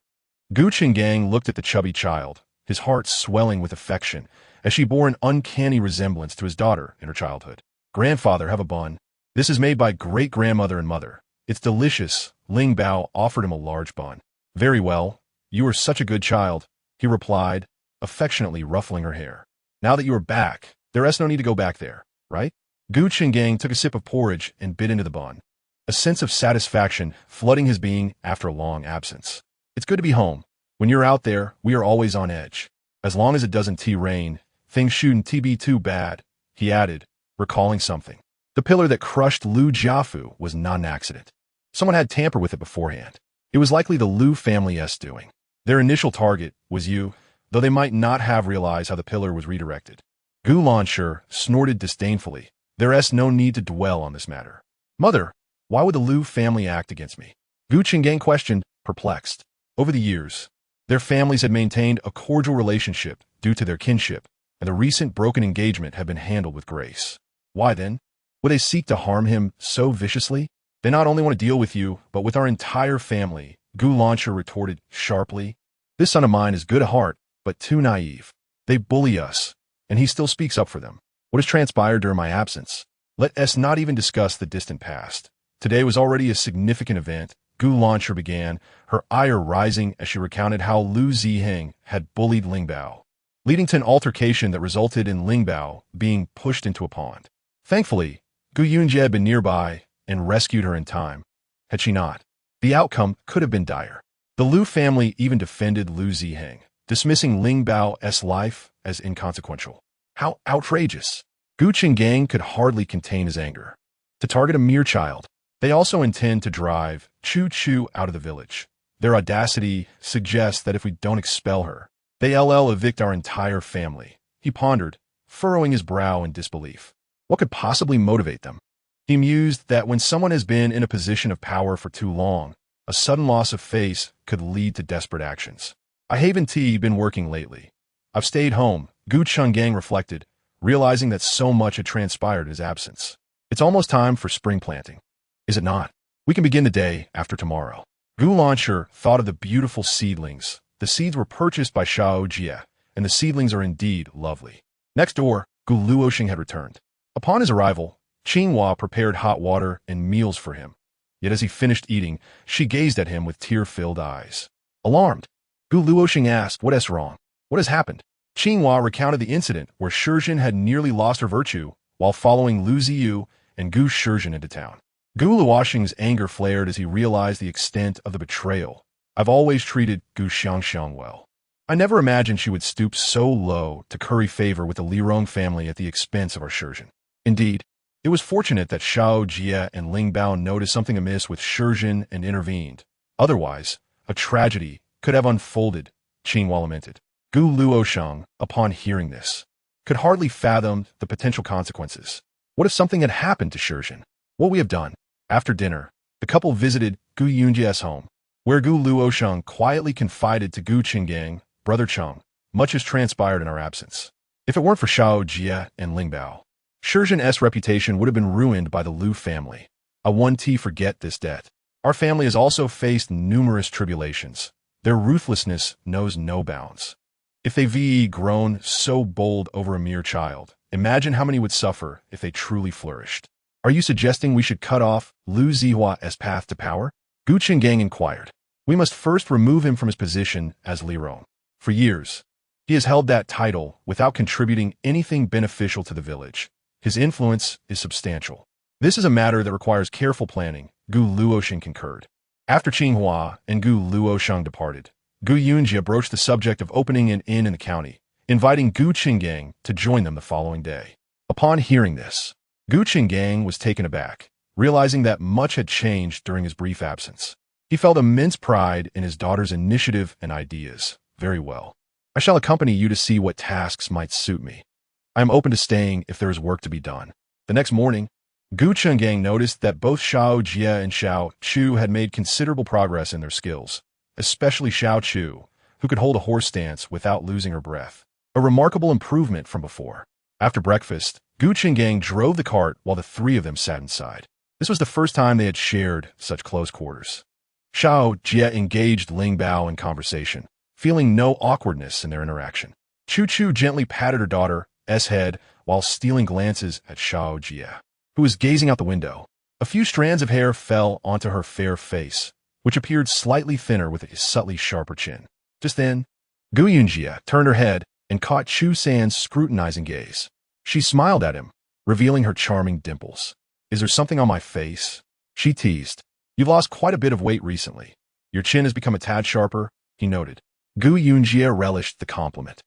Gu Qinggang looked at the chubby child, his heart swelling with affection, as she bore an uncanny resemblance to his daughter in her childhood. Grandfather, have a bun. This is made by great-grandmother and mother. It's delicious. Ling Bao offered him a large bun. Very well. You are such a good child, he replied, affectionately ruffling her hair. Now that you are back, there is no need to go back there, right? Gu Qinggang took a sip of porridge and bit into the bun, a sense of satisfaction flooding his being after a long absence. It's good to be home. When you're out there, we are always on edge. As long as it doesn't rain, things shouldn't be too bad, he added, recalling something. The pillar that crushed Lu Jiafu was not an accident. Someone had tampered with it beforehand. It was likely the Lu family's doing. Their initial target was you, though they might not have realized how the pillar was redirected. Gu Lansher snorted disdainfully. There's no need to dwell on this matter. Mother, why would the Lu family act against me? Gu Qinggang questioned, perplexed. Over the years, their families had maintained a cordial relationship due to their kinship, and the recent broken engagement had been handled with grace. Why then would they seek to harm him so viciously? They not only want to deal with you, but with our entire family, Gu Launcher retorted sharply. This son of mine is good at heart, but too naive. They bully us, and he still speaks up for them. What has transpired during my absence? Let us not even discuss the distant past. Today was already a significant event, Gu Launcher began, her ire rising as she recounted how Lu Ziheng had bullied Lingbao, leading to an altercation that resulted in Lingbao being pushed into a pond. Thankfully, Gu Yunjie had been nearby and rescued her in time. Had she not, the outcome could have been dire. The Lu family even defended Lu Ziheng, dismissing Lingbao's life as inconsequential. How outrageous! Gu Qinggang could hardly contain his anger. To target a mere child, they also intend to drive Chu Chu out of the village. Their audacity suggests that if we don't expel her, they'll evict our entire family. He pondered, furrowing his brow in disbelief. What could possibly motivate them? He mused that when someone has been in a position of power for too long, a sudden loss of face could lead to desperate actions. I haven't been working lately. I've stayed home, Gu Qinggang reflected, realizing that so much had transpired in his absence. It's almost time for spring planting. Is it not? We can begin the day after tomorrow. Gu Launcher thought of the beautiful seedlings. The seeds were purchased by Xiao Jie, and the seedlings are indeed lovely. Next door, Gu Luoxing had returned. Upon his arrival, Qinghua prepared hot water and meals for him. Yet as he finished eating, she gazed at him with tear-filled eyes. Alarmed, Gu Luoxing asked, what is wrong? What has happened? Qinghua recounted the incident where Shizhen had nearly lost her virtue while following Lu Ziyu and Gu Shizhen into town. Gu Luoxing's anger flared as he realized the extent of the betrayal. I've always treated Gu Xiangxiang well. I never imagined she would stoop so low to curry favor with the Lirong family at the expense of our Shizhen. Indeed, it was fortunate that Xiao Jie and Ling Bao noticed something amiss with Shizhen and intervened. Otherwise, a tragedy could have unfolded, Qinghua lamented. Gu Luosheng, upon hearing this, could hardly fathom the potential consequences. What if something had happened to Shurjin? What we have done? After dinner, the couple visited Gu Yunji's home, where Gu Luosheng quietly confided to Gu Qinggang, brother Cheng, much has transpired in our absence. If it weren't for Xiao Jie and Ling Bao, Shurjin's reputation would have been ruined by the Lu family. I won't forget this debt. Our family has also faced numerous tribulations. Their ruthlessness knows no bounds. If they've grown so bold over a mere child, imagine how many would suffer if they truly flourished. Are you suggesting we should cut off Lu Zihua's path to power? Gu Qinggang inquired. We must first remove him from his position as Lirong. For years, he has held that title without contributing anything beneficial to the village. His influence is substantial. This is a matter that requires careful planning, Gu Luosheng concurred. After Qinghua and Gu Luosheng departed, Gu Yunji broached the subject of opening an inn in the county, inviting Gu Qinggang to join them the following day. Upon hearing this, Gu Qinggang was taken aback, realizing that much had changed during his brief absence. He felt immense pride in his daughter's initiative and ideas. Very well. I shall accompany you to see what tasks might suit me. I am open to staying if there is work to be done. The next morning, Gu Qinggang noticed that both Xiao Jie and Xiao Chu had made considerable progress in their skills, especially Xiao Chu, who could hold a horse stance without losing her breath. A remarkable improvement from before. After breakfast, Gu Qinggang drove the cart while the three of them sat inside. This was the first time they had shared such close quarters. Xiao Jie engaged Ling Bao in conversation, feeling no awkwardness in their interaction. Chu Chu gently patted her daughter's head while stealing glances at Xiao Jie, who was gazing out the window. A few strands of hair fell onto her fair face, which appeared slightly thinner with a subtly sharper chin. Just then, Gu Yunji turned her head and caught Chu San's scrutinizing gaze. She smiled at him, revealing her charming dimples. Is there something on my face? She teased. You've lost quite a bit of weight recently. Your chin has become a tad sharper, he noted. Gu Yunji relished the compliment.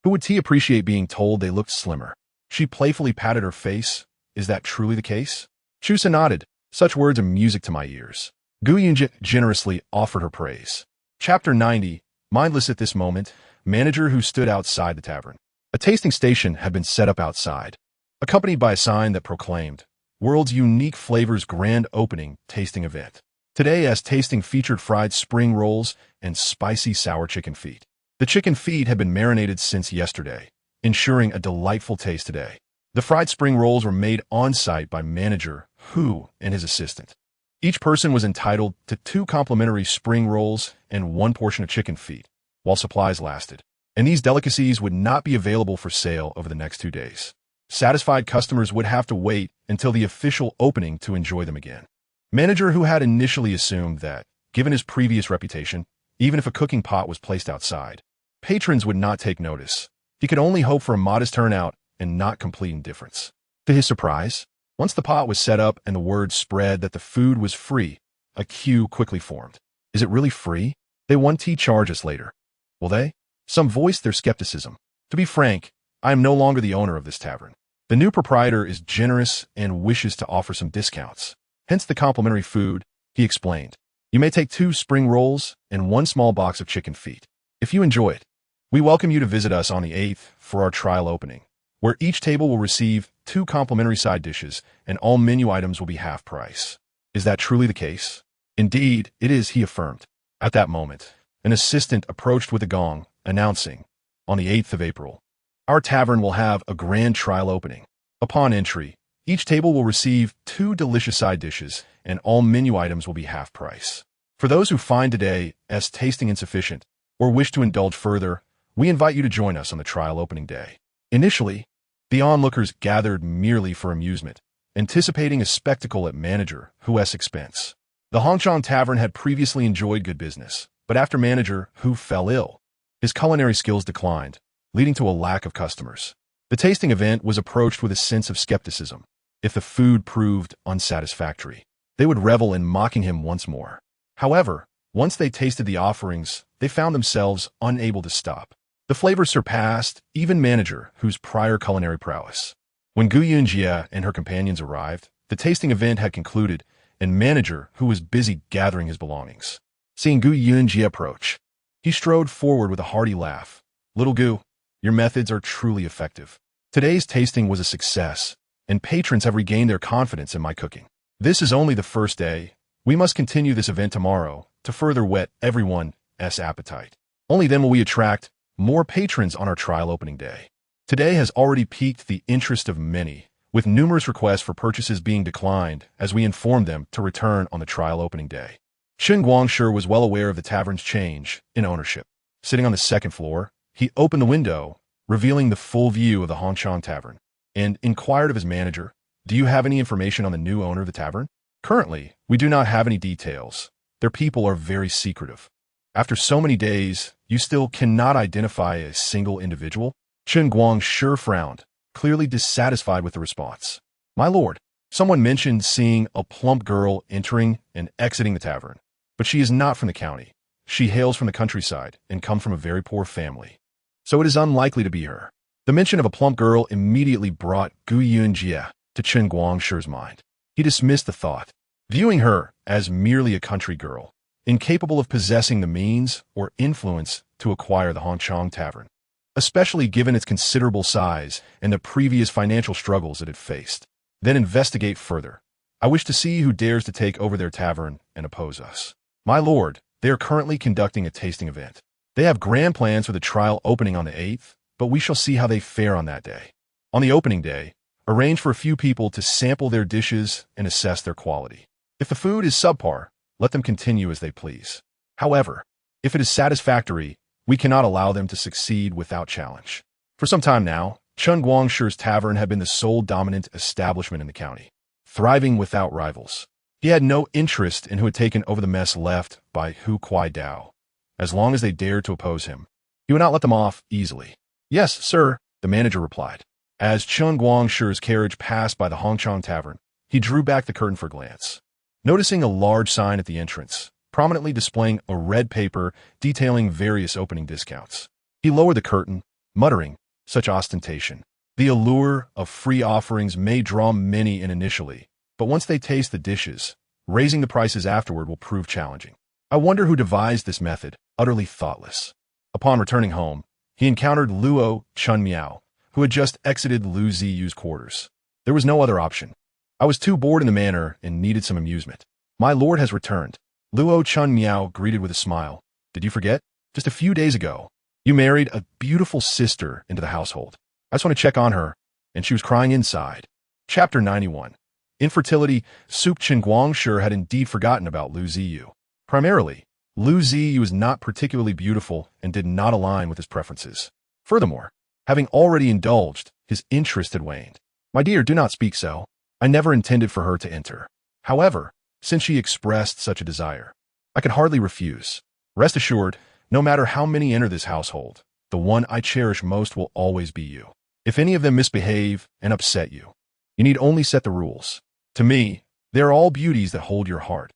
Who would appreciate being told they looked slimmer? She playfully patted her face. Is that truly the case? Chu San nodded. Such words are music to my ears. Gu Yunji generously offered her praise. Chapter 90. Mindless at this moment, manager who stood outside the tavern. A tasting station had been set up outside, accompanied by a sign that proclaimed, World's Unique Flavors Grand Opening Tasting Event. Today's tasting featured fried spring rolls and spicy sour chicken feet. The chicken feet had been marinated since yesterday, ensuring a delightful taste today. The fried spring rolls were made on-site by manager Hu and his assistant. Each person was entitled to 2 complimentary spring rolls and 1 portion of chicken feet, while supplies lasted. And these delicacies would not be available for sale over the next 2 days. Satisfied customers would have to wait until the official opening to enjoy them again. Manager Hu had initially assumed that, given his previous reputation, even if a cooking pot was placed outside, patrons would not take notice. He could only hope for a modest turnout and not complete indifference. To his surprise, once the pot was set up and the word spread that the food was free, a queue quickly formed. Is it really free? They won't charge us later. Will they? Some voiced their skepticism. To be frank, I am no longer the owner of this tavern. The new proprietor is generous and wishes to offer some discounts. Hence the complimentary food, he explained. You may take 2 spring rolls and 1 small box of chicken feet. If you enjoy it, we welcome you to visit us on the 8th for our trial opening, where each table will receive 2 complimentary side dishes and all menu items will be half price. Is that truly the case? Indeed, it is, he affirmed. At that moment, an assistant approached with a gong, announcing, on the 8th of April, our tavern will have a grand trial opening. Upon entry, each table will receive 2 delicious side dishes and all menu items will be half price. For those who find today's tasting insufficient or wish to indulge further, we invite you to join us on the trial opening day. Initially, the onlookers gathered merely for amusement, anticipating a spectacle at manager Hu's expense. The Hongchong Tavern had previously enjoyed good business, but after manager Hu fell ill, his culinary skills declined, leading to a lack of customers. The tasting event was approached with a sense of skepticism. If the food proved unsatisfactory, they would revel in mocking him once more. However, once they tasted the offerings, they found themselves unable to stop. The flavor surpassed even manager Hu's prior culinary prowess. When Gu Yunji and her companions arrived, the tasting event had concluded, and manager Hu was busy gathering his belongings. Seeing Gu Yunji approach, he strode forward with a hearty laugh. Little Gu, your methods are truly effective. Today's tasting was a success, and patrons have regained their confidence in my cooking. This is only the first day. We must continue this event tomorrow to further whet everyone's appetite. Only then will we attract more patrons on our trial opening day. Today has already piqued the interest of many, with numerous requests for purchases being declined as we informed them to return on the trial opening day. Chen Guangshi was well aware of the tavern's change in ownership. Sitting on the second floor, he opened the window, revealing the full view of the Hongchang Tavern, and inquired of his manager, "Do you have any information on the new owner of the tavern?" "Currently, we do not have any details. Their people are very secretive." "After so many days, you still cannot identify a single individual?" Chen Guangshi frowned, clearly dissatisfied with the response. "My lord, someone mentioned seeing a plump girl entering and exiting the tavern, but she is not from the county. She hails from the countryside and comes from a very poor family, so it is unlikely to be her." The mention of a plump girl immediately brought Yunji to Chen Guangshi's mind. He dismissed the thought, viewing her as merely a country girl, incapable of possessing the means or influence to acquire the Hongchang Tavern, especially given its considerable size and the previous financial struggles it had faced. "Then investigate further. I wish to see who dares to take over their tavern and oppose us." "My lord, they are currently conducting a tasting event. They have grand plans for the trial opening on the 8th, but we shall see how they fare on that day. On the opening day, arrange for a few people to sample their dishes and assess their quality. If the food is subpar, let them continue as they please. However, if it is satisfactory, we cannot allow them to succeed without challenge." For some time now, Chen Guangshi's tavern had been the sole dominant establishment in the county, thriving without rivals. He had no interest in who had taken over the mess left by Hu Kuai-dao. As long as they dared to oppose him, he would not let them off easily. "Yes, sir," the manager replied. As Chen Guangshi's carriage passed by the Hongchang Tavern, he drew back the curtain for a glance. Noticing a large sign at the entrance, prominently displaying a red paper detailing various opening discounts, he lowered the curtain, muttering, "Such ostentation. The allure of free offerings may draw many in initially, but once they taste the dishes, raising the prices afterward will prove challenging. I wonder who devised this method, utterly thoughtless." Upon returning home, he encountered Luo Chunmiao, who had just exited Lu Ziyu's quarters. "There was no other option. I was too bored in the manor and needed some amusement. My lord has returned." Luo Chunmiao greeted with a smile. "Did you forget? Just a few days ago, you married a beautiful sister into the household. I just want to check on her, and she was crying inside." Chapter 91. Infertility. Soup. Chen Guangshi had indeed forgotten about Lu Ziyu. Primarily, Lu Ziyu was not particularly beautiful and did not align with his preferences. Furthermore, having already indulged, his interest had waned. "My dear, do not speak so. I never intended for her to enter. However, since she expressed such a desire, I could hardly refuse. Rest assured, no matter how many enter this household, the one I cherish most will always be you. If any of them misbehave and upset you, you need only set the rules. To me, they are all beauties that hold your heart.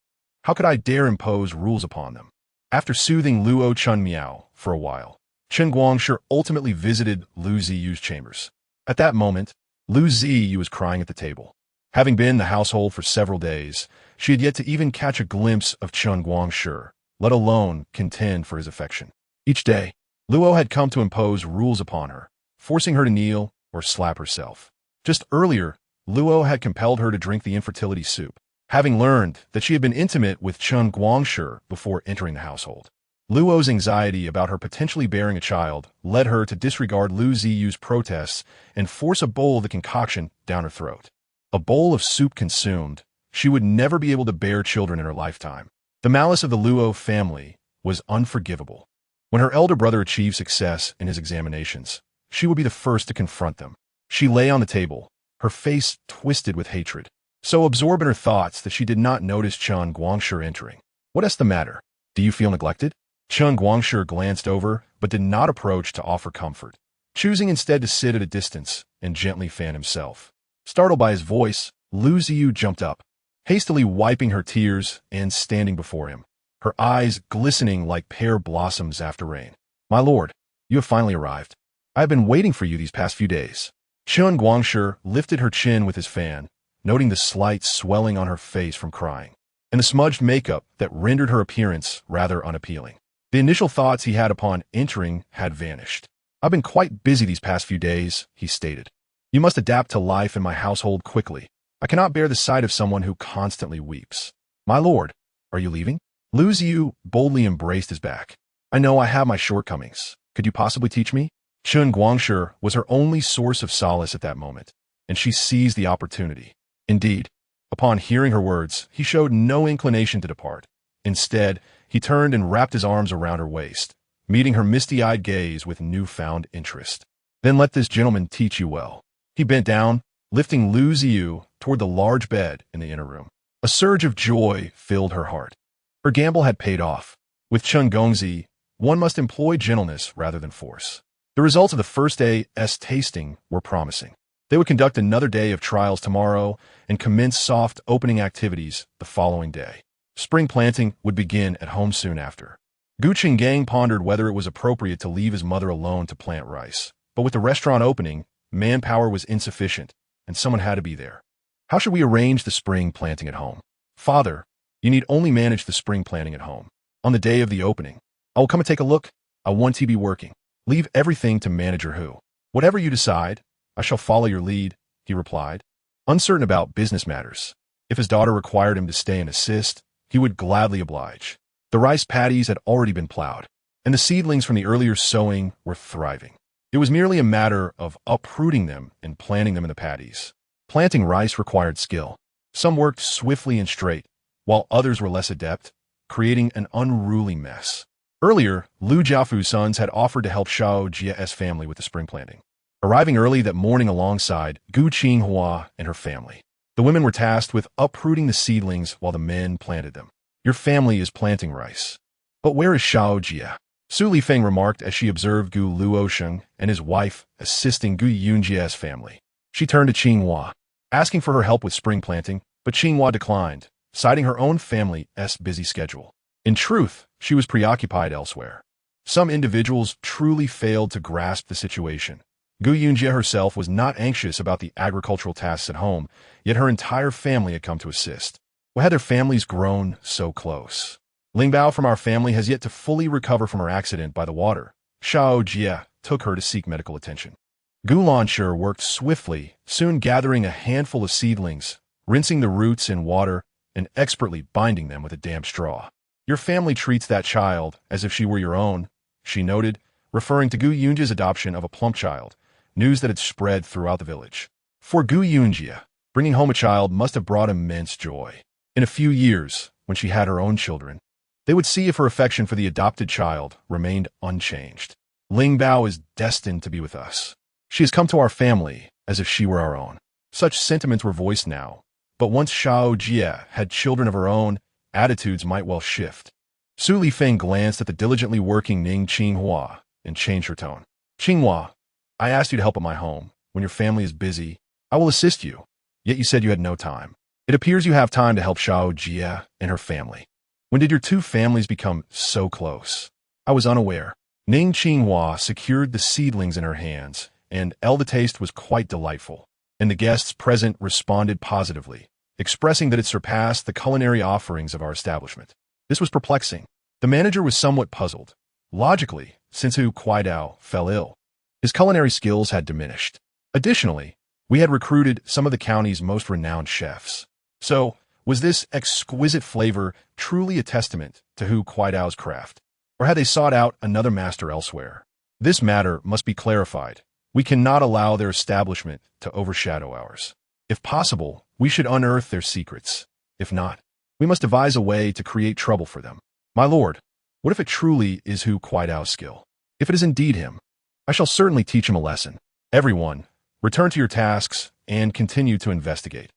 How could I dare impose rules upon them?" After soothing Luo Chunmiao for a while, Chen Guangshi ultimately visited Lu Ziyu's chambers. At that moment, Lu Ziyu was crying at the table. Having been in the household for several days, she had yet to even catch a glimpse of Chen Guangshi, let alone contend for his affection. Each day, Luo had come to impose rules upon her, forcing her to kneel or slap herself. Just earlier, Luo had compelled her to drink the infertility soup, having learned that she had been intimate with Chen Guangshi before entering the household. Luo's anxiety about her potentially bearing a child led her to disregard Lu Ziyu's protests and force a bowl of the concoction down her throat. A bowl of soup consumed, she would never be able to bear children in her lifetime. The malice of the Luo family was unforgivable. When her elder brother achieved success in his examinations, she would be the first to confront them. She lay on the table, her face twisted with hatred, so absorbed in her thoughts that she did not notice Chen Guangshi entering. "What is the matter? Do you feel neglected?" Chen Guangshi glanced over, but did not approach to offer comfort, choosing instead to sit at a distance and gently fan himself. Startled by his voice, Lu Ziyu jumped up, hastily wiping her tears and standing before him, her eyes glistening like pear blossoms after rain. "My lord, you have finally arrived. I have been waiting for you these past few days." Chen Guangshi lifted her chin with his fan, noting the slight swelling on her face from crying, and the smudged makeup that rendered her appearance rather unappealing. The initial thoughts he had upon entering had vanished. "I've been quite busy these past few days," he stated. You must adapt to life in my household quickly. I cannot bear the sight of someone who constantly weeps. My lord, are you leaving? Lu Ziyu boldly embraced his back. I know I have my shortcomings. Could you possibly teach me? Chun Guangshi was her only source of solace at that moment, and she seized the opportunity. Indeed, upon hearing her words, he showed no inclination to depart. Instead, he turned and wrapped his arms around her waist, meeting her misty-eyed gaze with newfound interest. Then let this gentleman teach you well. He bent down, lifting Lu Ziyu toward the large bed in the inner room. A surge of joy filled her heart. Her gamble had paid off. With Chun Gongzi, one must employ gentleness rather than force. The results of the first day's tasting were promising. They would conduct another day of trials tomorrow and commence soft opening activities the following day. Spring planting would begin at home soon after. Gu Qinggang pondered whether it was appropriate to leave his mother alone to plant rice. But with the restaurant opening, manpower was insufficient, and someone had to be there. How should we arrange the spring planting at home? Father, you need only manage the spring planting at home. On the day of the opening, I will come and take a look. I want to be working. Leave everything to manager Hu. Whatever you decide, I shall follow your lead, he replied, uncertain about business matters. If his daughter required him to stay and assist, he would gladly oblige. The rice paddies had already been plowed, and the seedlings from the earlier sowing were thriving. It was merely a matter of uprooting them and planting them in the paddies. Planting rice required skill. Some worked swiftly and straight, while others were less adept, creating an unruly mess. Earlier, Lu Jiafu's sons had offered to help Shao Jia's family with the spring planting, arriving early that morning alongside Gu Qinghua and her family. The women were tasked with uprooting the seedlings while the men planted them. Your family is planting rice. But where is Shao Jia? Su Lifeng remarked as she observed Gu Luosheng and his wife assisting Gu Yunji's family. She turned to Qinghua, asking for her help with spring planting, but Qinghua declined, citing her own family's busy schedule. In truth, she was preoccupied elsewhere. Some individuals truly failed to grasp the situation. Gu Yunji herself was not anxious about the agricultural tasks at home, yet her entire family had come to assist. Why had their families grown so close? Lingbao from our family has yet to fully recover from her accident by the water. Shao Jia took her to seek medical attention. Gu Lanshi worked swiftly, soon gathering a handful of seedlings, rinsing the roots in water, and expertly binding them with a damp straw. Your family treats that child as if she were your own, she noted, referring to Gu Yunji's adoption of a plump child, news that had spread throughout the village. For Gu Yunji, bringing home a child must have brought immense joy. In a few years, when she had her own children, they would see if her affection for the adopted child remained unchanged. Ling Bao is destined to be with us. She has come to our family as if she were our own. Such sentiments were voiced now, but once Shao Jia had children of her own, attitudes might well shift. Su Lifeng glanced at the diligently working Ning Qinghua and changed her tone. Qinghua, I asked you to help at my home. When your family is busy, I will assist you. Yet you said you had no time. It appears you have time to help Shao Jia and her family. When did your two families become so close? I was unaware. Ning Qinghua secured the seedlings in her hands, and the taste was quite delightful. And the guests present responded positively, expressing that it surpassed the culinary offerings of our establishment. This was perplexing. The manager was somewhat puzzled. Logically, since Hu Kuaidao fell ill, his culinary skills had diminished. Additionally, we had recruited some of the county's most renowned chefs. So, was this exquisite flavor truly a testament to Hu Kuaidao's craft? Or had they sought out another master elsewhere? This matter must be clarified. We cannot allow their establishment to overshadow ours. If possible, we should unearth their secrets. If not, we must devise a way to create trouble for them. My lord, what if it truly is Hu Kuaidao's skill? If it is indeed him, I shall certainly teach him a lesson. Everyone, return to your tasks and continue to investigate.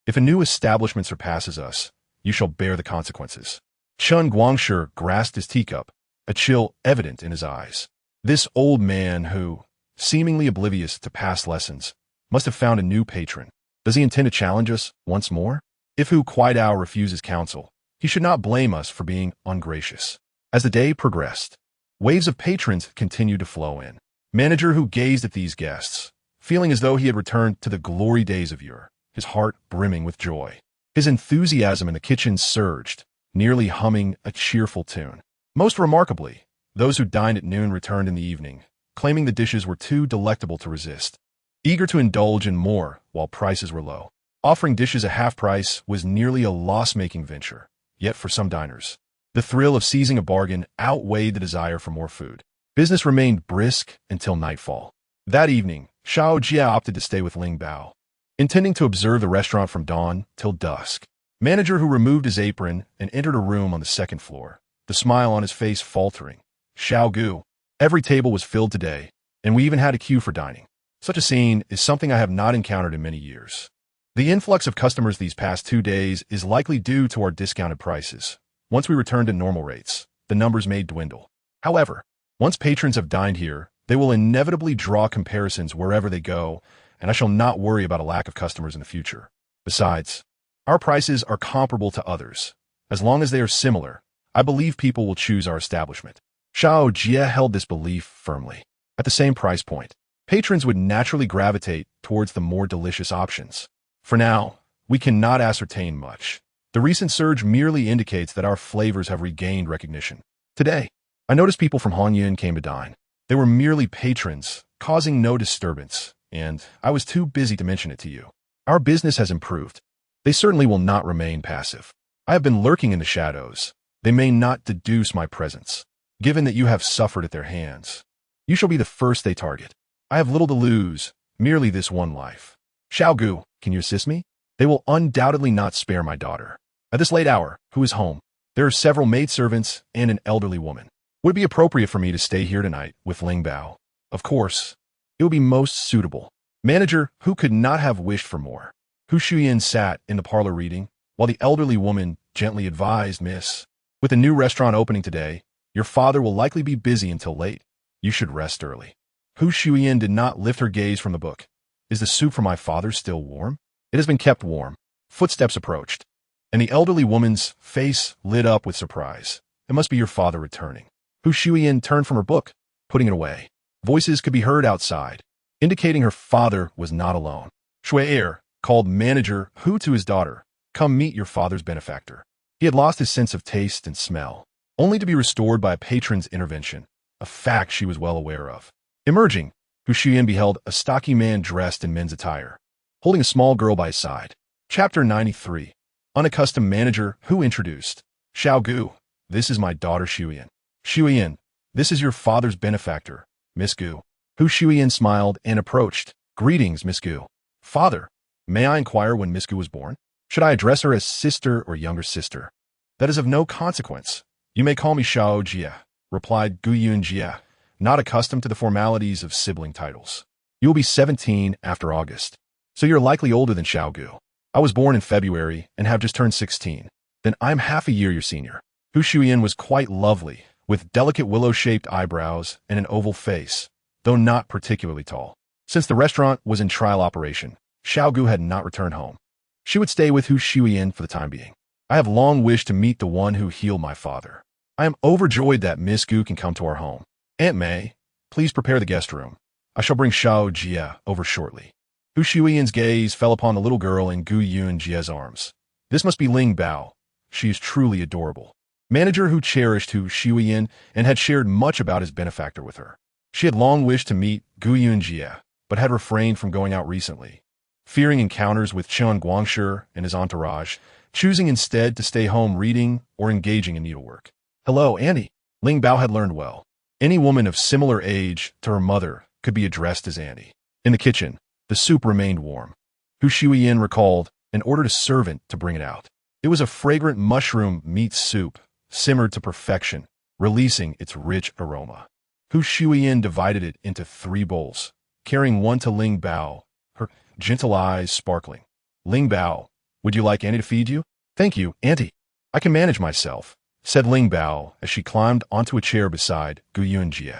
If a new establishment surpasses us, you shall bear the consequences. Chun Guangshi grasped his teacup, a chill evident in his eyes. This old man who, seemingly oblivious to past lessons, must have found a new patron. Does he intend to challenge us once more? If Hu Kuaidao refuses counsel, he should not blame us for being ungracious. As the day progressed, waves of patrons continued to flow in. Manager Hu gazed at these guests, feeling as though he had returned to the glory days of yore, his heart brimming with joy. His enthusiasm in the kitchen surged, nearly humming a cheerful tune. Most remarkably, those who dined at noon returned in the evening, claiming the dishes were too delectable to resist. eager to indulge in more while prices were low. Offering dishes at half price was nearly a loss-making venture, yet for some diners, the thrill of seizing a bargain outweighed the desire for more food. Business remained brisk until nightfall. That evening, Xiao Jia opted to stay with Ling Bao, intending to observe the restaurant from dawn till dusk. Manager who removed his apron and entered a room on the second floor, the smile on his face faltering. Xiao Gu. Every table was filled today, and we even had a queue for dining. Such a scene is something I have not encountered in many years. The influx of customers these past 2 days is likely due to our discounted prices. Once we return to normal rates, the numbers may dwindle. However, once patrons have dined here, they will inevitably draw comparisons wherever they go, and I shall not worry about a lack of customers in the future. Besides, our prices are comparable to others. As long as they are similar, I believe people will choose our establishment. Xiao Jia held this belief firmly. At the same price point, patrons would naturally gravitate towards the more delicious options. For now, we cannot ascertain much. The recent surge merely indicates that our flavors have regained recognition. Today, I noticed people from Hanyun came to dine. They were merely patrons, causing no disturbance, and I was too busy to mention it to you. Our business has improved. They certainly will not remain passive. I have been lurking in the shadows. They may not deduce my presence. Given that you have suffered at their hands, you shall be the first they target. I have little to lose, merely this one life. Xiao Gu, can you assist me? They will undoubtedly not spare my daughter. At this late hour, who is home? There are several maidservants and an elderly woman. Would it be appropriate for me to stay here tonight with Ling Bao? Of course. It would be most suitable. Manager, who could not have wished for more. Hu Shuyan sat in the parlor reading, while the elderly woman gently advised, Miss, with the new restaurant opening today, your father will likely be busy until late. You should rest early. Hu Shuyan did not lift her gaze from the book. Is the soup for my father still warm? It has been kept warm. Footsteps approached, and the elderly woman's face lit up with surprise. It must be your father returning. Hu Shuyan turned from her book, putting it away. Voices could be heard outside, indicating her father was not alone. Shui called Manager Hu to his daughter. Come meet your father's benefactor. He had lost his sense of taste and smell, only to be restored by a patron's intervention, a fact she was well aware of. Emerging, Hu Shuyan beheld a stocky man dressed in men's attire, holding a small girl by his side. Chapter 93. Unaccustomed Manager Hu introduced. Xiao Gu, this is my daughter Shuyan. Shuyan, this is your father's benefactor, Miss Gu. Hu Shuyan smiled and approached. Greetings, Miss Gu. Father, may I inquire when Miss Gu was born? Should I address her as sister or younger sister? That is of no consequence. You may call me Xiao Jia, replied Gu Yunji, not accustomed to the formalities of sibling titles. You will be 17 after August, so you're likely older than Xiao Gu. I was born in February and have just turned 16. Then I'm half a year your senior. Hu Shuyan was quite lovely, with delicate willow-shaped eyebrows and an oval face, though not particularly tall. Since the restaurant was in trial operation, Xiao Gu had not returned home. She would stay with Hu Shuyan for the time being. I have long wished to meet the one who healed my father. I am overjoyed that Miss Gu can come to our home. Aunt May, please prepare the guest room. I shall bring Xiao Jia over shortly. Hu Shuyan's gaze fell upon the little girl in Gu Yunji's arms. This must be Ling Bao. She is truly adorable. Manager who cherished Hu Shuyan and had shared much about his benefactor with her. She had long wished to meet Gu Yunji, but had refrained from going out recently, fearing encounters with Chen Guangshi and his entourage, choosing instead to stay home reading or engaging in needlework. Hello, Auntie. Ling Bao had learned well. Any woman of similar age to her mother could be addressed as Auntie. In the kitchen, the soup remained warm. Hu Shuyan recalled and ordered a servant to bring it out. It was a fragrant mushroom meat soup, simmered to perfection, releasing its rich aroma. Hu Shuyan divided it into 3 bowls, carrying one to Ling Bao, her gentle eyes sparkling. Ling Bao, would you like Auntie to feed you? Thank you, Auntie. I can manage myself, said Ling Bao as she climbed onto a chair beside Gu Yunji.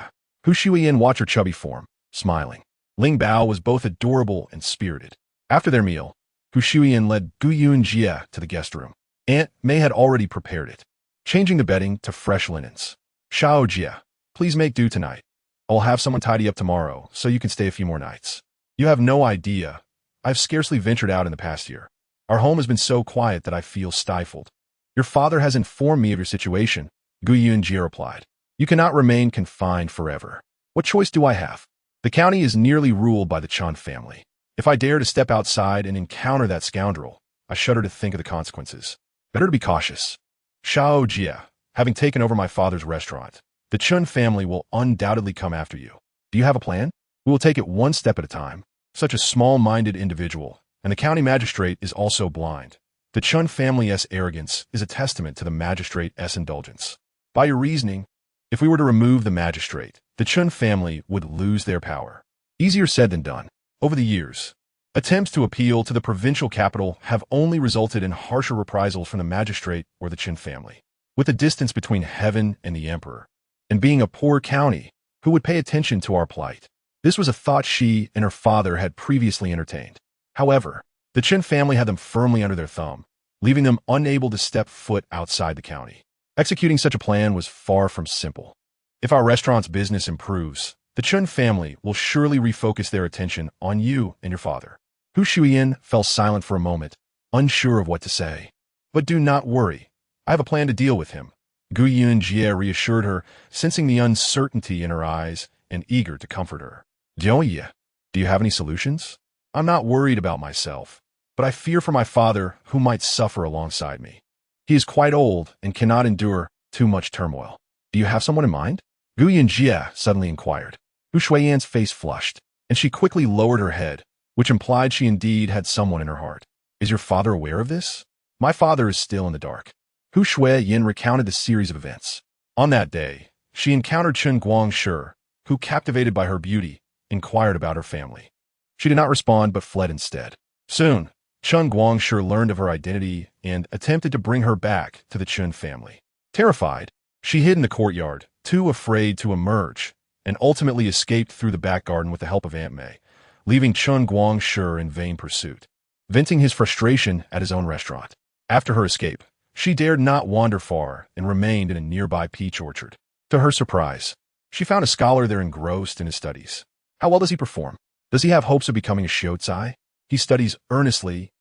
Hu Shuyan watched her chubby form, smiling. Ling Bao was both adorable and spirited. After their meal, Hu Shuyan led Gu Yunji to the guest room. Aunt May had already prepared it, changing the bedding to fresh linens. Xiao Jia, please make do tonight. I'll have someone tidy up tomorrow so you can stay a few more nights. You have no idea. I've scarcely ventured out in the past year. Our home has been so quiet that I feel stifled. Your father has informed me of your situation, Gu Yunji replied. You cannot remain confined forever. What choice do I have? The county is nearly ruled by the Chun family. If I dare to step outside and encounter that scoundrel, I shudder to think of the consequences. Better to be cautious. Shao Jia, having taken over my father's restaurant, the Chun family will undoubtedly come after you. Do you have a plan? We will take it one step at a time. Such a small-minded individual, and the county magistrate is also blind. The Chun family's arrogance is a testament to the magistrate's indulgence. By your reasoning, if we were to remove the magistrate, the Chun family would lose their power. Easier said than done. Over the years, attempts to appeal to the provincial capital have only resulted in harsher reprisals from the magistrate or the Chun family. With the distance between heaven and the emperor, and being a poor county, who would pay attention to our plight? This was a thought she and her father had previously entertained. However, the Chun family had them firmly under their thumb, leaving them unable to step foot outside the county. Executing such a plan was far from simple. If our restaurant's business improves, the Chun family will surely refocus their attention on you and your father. Hu Shuyan fell silent for a moment, unsure of what to say. But do not worry. I have a plan to deal with him. Gu Yunji reassured her, sensing the uncertainty in her eyes and eager to comfort her. Jiaoye, do you have any solutions? I'm not worried about myself, but I fear for my father who might suffer alongside me. He is quite old and cannot endure too much turmoil. Do you have someone in mind? Gu Yunji suddenly inquired. Hu Shuyan's face flushed, and she quickly lowered her head, which implied she indeed had someone in her heart. Is your father aware of this? My father is still in the dark. Hu Shuyan recounted the series of events. On that day, she encountered Chen Guangshi, who, captivated by her beauty, inquired about her family. She did not respond but fled instead. Soon, Chen Guangshi learned of her identity and attempted to bring her back to the Chun family. Terrified, she hid in the courtyard, too afraid to emerge, and ultimately escaped through the back garden with the help of Aunt May, leaving Chen Guangshi in vain pursuit, venting his frustration at his own restaurant. After her escape, she dared not wander far and remained in a nearby peach orchard. To her surprise, she found a scholar there engrossed in his studies. How well does he perform? Does he have hopes of becoming a shiozai? He studies earnestly,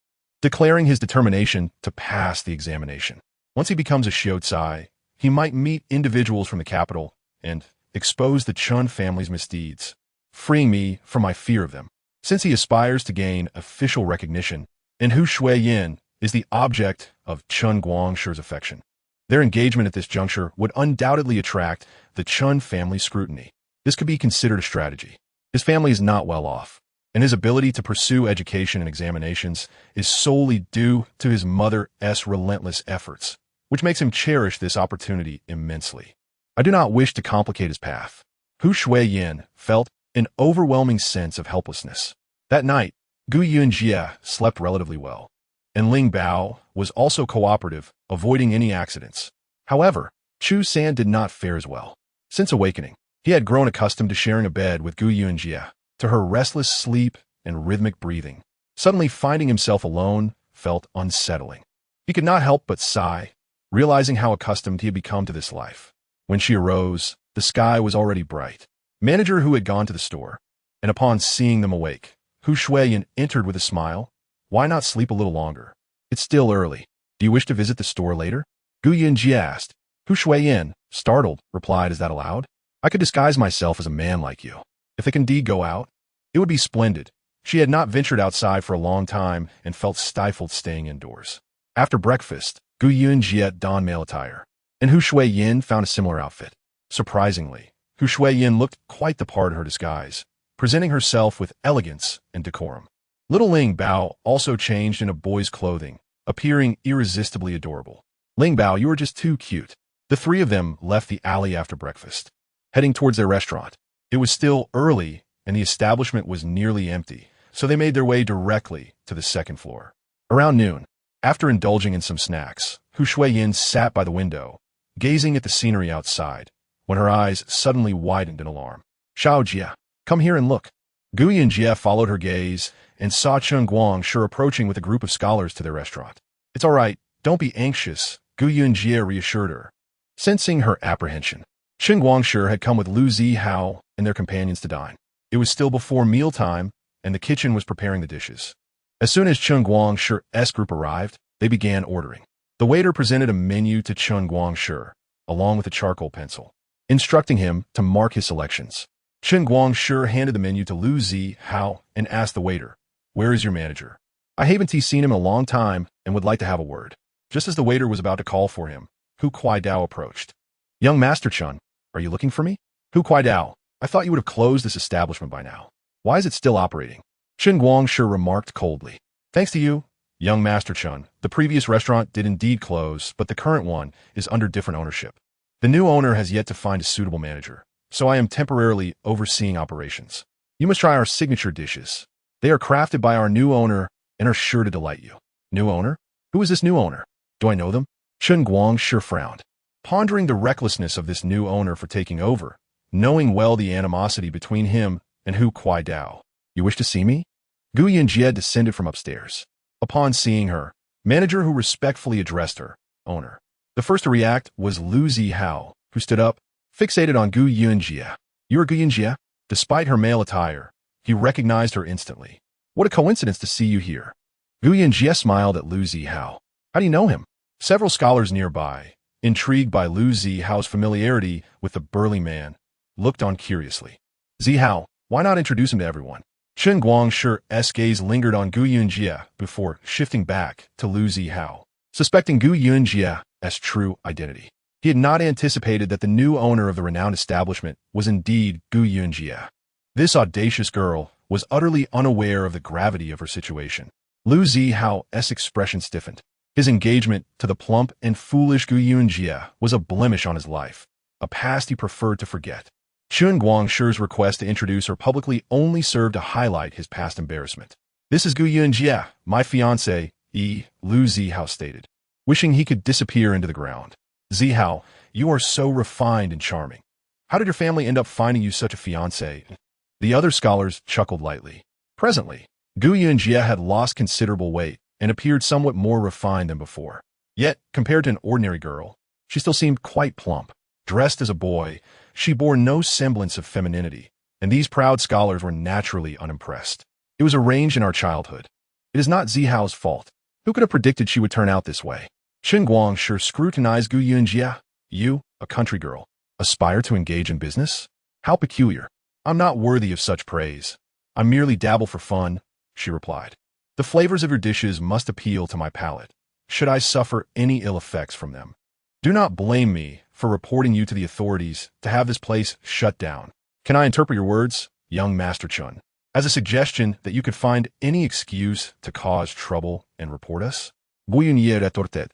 declaring his determination to pass the examination. Once he becomes a shiozai, he might meet individuals from the capital and expose the Chun family's misdeeds, freeing me from my fear of them. Since he aspires to gain official recognition, and Hu Shuyan is the object of Chen Guangshi's affection, their engagement at this juncture would undoubtedly attract the Chun family's scrutiny. This could be considered a strategy. His family is not well off, and his ability to pursue education and examinations is solely due to his mother's relentless efforts, which makes him cherish this opportunity immensely. I do not wish to complicate his path. Hu Shuyan felt an overwhelming sense of helplessness. That night, Gu Yunji slept relatively well, and Ling Bao was also cooperative, avoiding any accidents. However, Chu San did not fare as well. Since awakening, he had grown accustomed to sharing a bed with Gu Yunji, to her restless sleep and rhythmic breathing. Suddenly finding himself alone felt unsettling. He could not help but sigh, realizing how accustomed he had become to this life. When she arose, the sky was already bright. Manager who had gone to the store, and upon seeing them awake, Hu Shuyan entered with a smile. Why not sleep a little longer? It's still early. Do you wish to visit the store later? Gu Yunji asked. Hu Shuyan, startled, replied, is that allowed? I could disguise myself as a man like you. If they can indeed go out, it would be splendid. She had not ventured outside for a long time and felt stifled staying indoors. After breakfast, Gu Yunji donned male attire, and Hu Shuyan found a similar outfit. Surprisingly, Hu Shuyan looked quite the part of her disguise, presenting herself with elegance and decorum. Little Ling Bao also changed into boy's clothing, appearing irresistibly adorable. Ling Bao, you are just too cute. The three of them left the alley after breakfast, heading towards their restaurant. It was still early, and the establishment was nearly empty, so they made their way directly to the second floor. Around noon, after indulging in some snacks, Hu Shuyan sat by the window, gazing at the scenery outside, when her eyes suddenly widened in alarm. Shao Jia, come here and look. Gu Yunji followed her gaze and saw Chen Guangshi approaching with a group of scholars to their restaurant. It's all right, don't be anxious, Gu Yunji reassured her. Sensing her apprehension, Chen Guangshi had come with Lu Zihao and their companions to dine. It was still before mealtime, and the kitchen was preparing the dishes. As soon as Chen Guangshi's group arrived, they began ordering. The waiter presented a menu to Chen Guangshi, along with a charcoal pencil, instructing him to mark his selections. Chen Guangshi handed the menu to Lu Zihao and asked the waiter, "Where is your manager? I haven't seen him in a long time and would like to have a word." Just as the waiter was about to call for him, Hu Kuaidao approached. "Young Master Chun, are you looking for me?" "Hu Kuaidao, I thought you would have closed this establishment by now. Why is it still operating?" Chen Guangshi remarked coldly. "Thanks to you, young Master Chun, the previous restaurant did indeed close, but the current one is under different ownership. The new owner has yet to find a suitable manager, so I am temporarily overseeing operations. You must try our signature dishes. They are crafted by our new owner and are sure to delight you." "New owner? Who is this new owner? Do I know them?" Chen Guangshi frowned, pondering the recklessness of this new owner for taking over, knowing well the animosity between him and Hu Kuaidao. "You wish to see me?" Gu Yunji descended from upstairs. Upon seeing her, manager who respectfully addressed her, "Owner." The first to react was Lu Zihao, who stood up, fixated on Gu Yunji. "You are Gu Yunji?" Despite her male attire, he recognized her instantly. "What a coincidence to see you here." Gu Yunji smiled at Lu Zihao. "How do you know him?" Several scholars nearby, intrigued by Lu Zihao's familiarity with the burly man, looked on curiously. "Zihao, why not introduce him to everyone?" Chen Guangshi's gaze lingered on Gu Yunji before shifting back to Lu Zihao, suspecting Gu Yunji's true identity. He had not anticipated that the new owner of the renowned establishment was indeed Gu Yunji. This audacious girl was utterly unaware of the gravity of her situation. Lu Zihao's expression stiffened. His engagement to the plump and foolish Gu Yunji was a blemish on his life, a past he preferred to forget. Chen Guangshi's request to introduce her publicly only served to highlight his past embarrassment. "This is Gu Yunji, my fiancé," Lu Zihao stated, wishing he could disappear into the ground. "Zihao, you are so refined and charming. How did your family end up finding you such a fiancé?" The other scholars chuckled lightly. Presently, Gu Yunji had lost considerable weight and appeared somewhat more refined than before. Yet, compared to an ordinary girl, she still seemed quite plump. Dressed as a boy, she bore no semblance of femininity, and these proud scholars were naturally unimpressed. "It was arranged in our childhood. It is not Zihao's fault. Who could have predicted she would turn out this way?" Chen Guangshi scrutinized Gu Yunji. "You, a country girl, aspire to engage in business? How peculiar. I'm not worthy of such praise. I merely dabble for fun," she replied. "The flavors of your dishes must appeal to my palate. Should I suffer any ill effects from them, do not blame me for reporting you to the authorities to have this place shut down. Can I interpret your words, young Master Chun, as a suggestion that you could find any excuse to cause trouble and report us?" Gu Yunji retorted.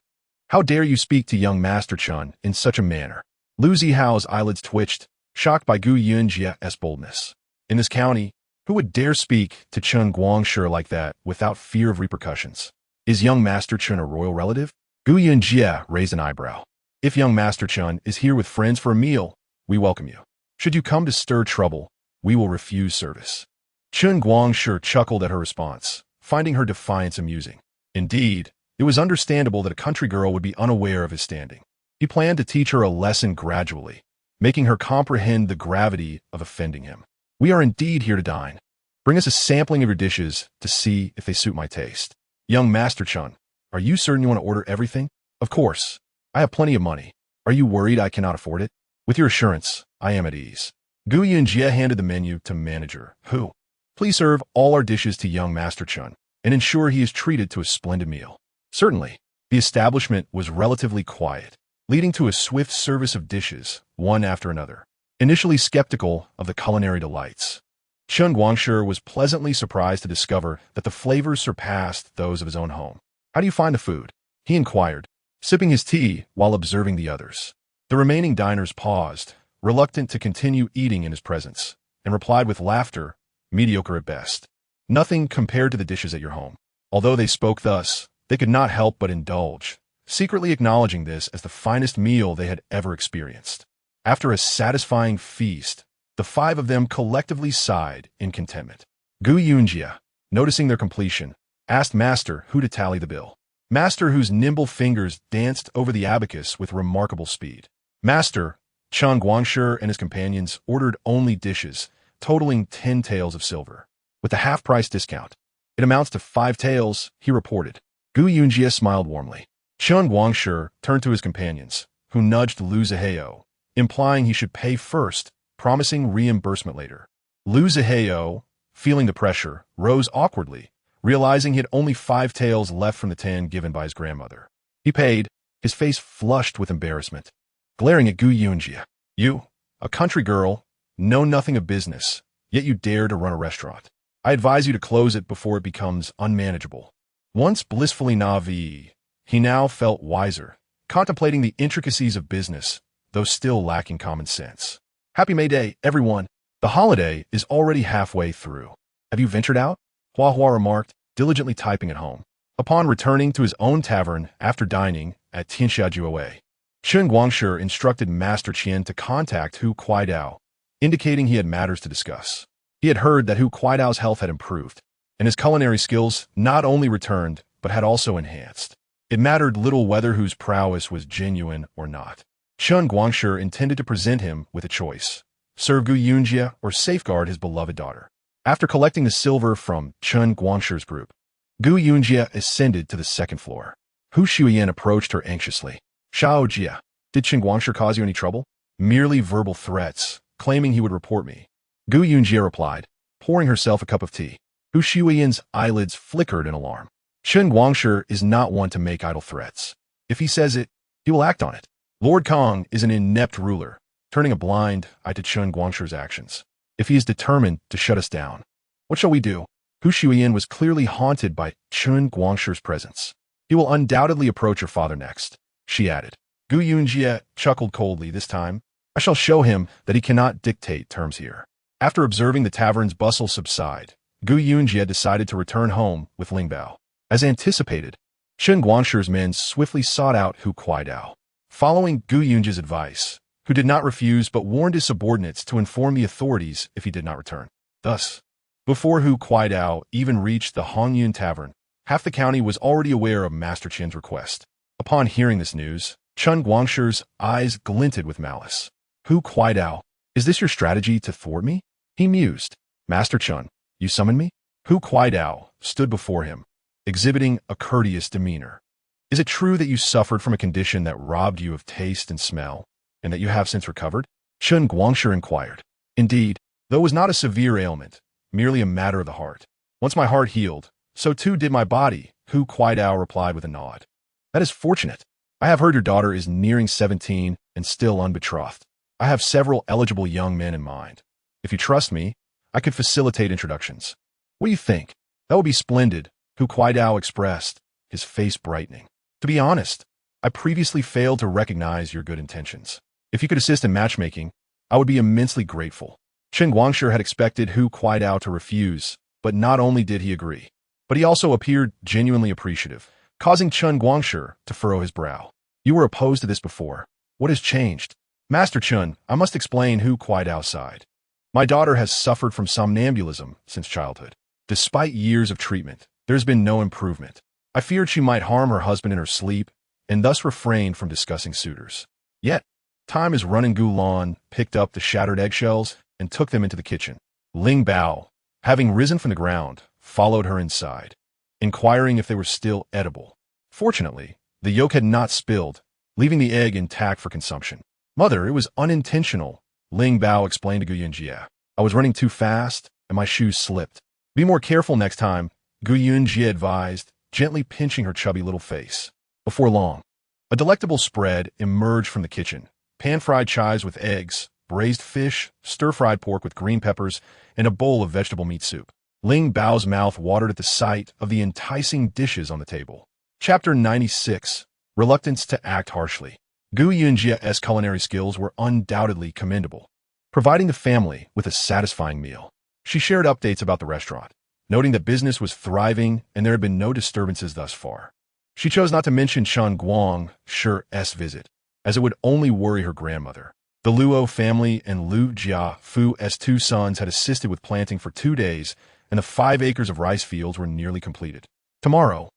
"How dare you speak to young Master Chun in such a manner?" Lu Zihao's eyelids twitched, shocked by Gu Yunji's boldness. In this county, who would dare speak to Chen Guangshi like that without fear of repercussions? Is young Master Chun a royal relative? Gu Yunji raised an eyebrow. "If young Master Chun is here with friends for a meal, we welcome you. Should you come to stir trouble, we will refuse service." Chen Guangshi chuckled at her response, finding her defiance amusing. Indeed, it was understandable that a country girl would be unaware of his standing. He planned to teach her a lesson gradually, making her comprehend the gravity of offending him. "We are indeed here to dine. Bring us a sampling of your dishes to see if they suit my taste." "Young Master Chun, are you certain you want to order everything?" "Of course. I have plenty of money. Are you worried I cannot afford it?" "With your assurance, I am at ease." Gu Yunji handed the menu to manager Hu. "Please serve all our dishes to young Master Chun and ensure he is treated to a splendid meal." Certainly, the establishment was relatively quiet, leading to a swift service of dishes, one after another. Initially skeptical of the culinary delights, Chen Guangshi was pleasantly surprised to discover that the flavors surpassed those of his own home. "How do you find the food?" he inquired, sipping his tea while observing the others. The remaining diners paused, reluctant to continue eating in his presence, and replied with laughter, "Mediocre at best. Nothing compared to the dishes at your home." Although they spoke thus, they could not help but indulge, secretly acknowledging this as the finest meal they had ever experienced. After a satisfying feast, the five of them collectively sighed in contentment. Gu Yunji, noticing their completion, asked Master Hu to tally the bill. Master Hu's nimble fingers danced over the abacus with remarkable speed. Master Chen Guangshi and his companions ordered only dishes, totaling 10 taels of silver. With a half-price discount, "It amounts to 5 taels, he reported. Gu Yunji smiled warmly. Chen Guangshi turned to his companions, who nudged Lu Zihao, implying he should pay first promising reimbursement later. Lu Zihao, feeling the pressure, rose awkwardly, realizing he had only 5 taels left from the 10 given by his grandmother. He paid, his face flushed with embarrassment, glaring at Gu Yunji. You, a country girl, know nothing of business, yet you dare to run a restaurant. I advise you to close it before it becomes unmanageable. Once blissfully naive, he now felt wiser, contemplating the intricacies of business, though still lacking common sense. Happy May Day, everyone. The holiday is already halfway through. Have you ventured out? Hua Hua remarked, diligently typing at home. Upon returning to his own tavern after dining at Tianxiajuowei, Chen Guangshi instructed Master Qian to contact Hu Kuaidao, indicating he had matters to discuss. He had heard that Hu Kuaidao's health had improved, and his culinary skills not only returned, but had also enhanced. It mattered little whether Hu's prowess was genuine or not. Chen Guangshi intended to present him with a choice: serve Gu Yunji or safeguard his beloved daughter. After collecting the silver from Chen Guangshi's group, Gu Yunji ascended to the second floor. Hu Shuyan approached her anxiously. Xiao Jia, did Chen Guangshi cause you any trouble? Merely verbal threats, claiming he would report me. Gu Yunji replied, pouring herself a cup of tea. Hu Shuyan's eyelids flickered in alarm. Chen Guangshi is not one to make idle threats. If he says it, he will act on it. Lord Kong is an inept ruler, turning a blind eye to Chen Guangshi's actions. If he is determined to shut us down, what shall we do? Hu Shuyan was clearly haunted by Chen Guangshi's presence. He will undoubtedly approach your father next, she added. Gu Yunji chuckled coldly this time. I shall show him that he cannot dictate terms here. After observing the tavern's bustle subside, Gu Yunji decided to return home with Ling Bao. As anticipated, Chen Guangshi's men swiftly sought out Hu Kuaidao. Following Gu Yunji's advice, who did not refuse but warned his subordinates to inform the authorities if he did not return. Thus, before Hu Kuaidao even reached the Hongyun Tavern, half the county was already aware of Master Qian's request. Upon hearing this news, Chen Guangshi's eyes glinted with malice. Hu Kuaidao, is this your strategy to thwart me? He mused. Master Chen, you summoned me? Hu Kuaidao stood before him, exhibiting a courteous demeanor. Is it true that you suffered from a condition that robbed you of taste and smell, and that you have since recovered? Chen Guangshi inquired. Indeed, though it was not a severe ailment, merely a matter of the heart. Once my heart healed, so too did my body, Hu Kuaidao replied with a nod. That is fortunate. I have heard your daughter is nearing 17 and still unbetrothed. I have several eligible young men in mind. If you trust me, I could facilitate introductions. What do you think? That would be splendid, Hu Kuaidao expressed, his face brightening. To be honest, I previously failed to recognize your good intentions. If you could assist in matchmaking, I would be immensely grateful. Chen Guangshi had expected Hu Kuaidao to refuse, but not only did he agree, but he also appeared genuinely appreciative, causing Chen Guangshi to furrow his brow. You were opposed to this before. What has changed? Master Chen, I must explain. Hu Kuaidao sighed. My daughter has suffered from somnambulism since childhood. Despite years of treatment, there's been no improvement. I feared she might harm her husband in her sleep, and thus refrained from discussing suitors. Yet, time is running. Gu Lan picked up the shattered eggshells and took them into the kitchen. Ling Bao, having risen from the ground, followed her inside, inquiring if they were still edible. Fortunately, the yolk had not spilled, leaving the egg intact for consumption. Mother, it was unintentional, Ling Bao explained to Gu Yunji. I was running too fast, and my shoes slipped. Be more careful next time, Gu Yunji advised, gently pinching her chubby little face. Before long, a delectable spread emerged from the kitchen. Pan-fried chives with eggs, braised fish, stir-fried pork with green peppers, and a bowl of vegetable meat soup. Ling Bao's mouth watered at the sight of the enticing dishes on the table. Chapter 96. Reluctance to act harshly. Gu Yunji's culinary skills were undoubtedly commendable, providing the family with a satisfying meal. She shared updates about the restaurant, noting that business was thriving and there had been no disturbances thus far. She chose not to mention Chen Guangshi's visit, as it would only worry her grandmother. The Luo family and Lu Jiafu's 2 sons had assisted with planting for 2 days, and the 5 acres of rice fields were nearly completed. Tomorrow,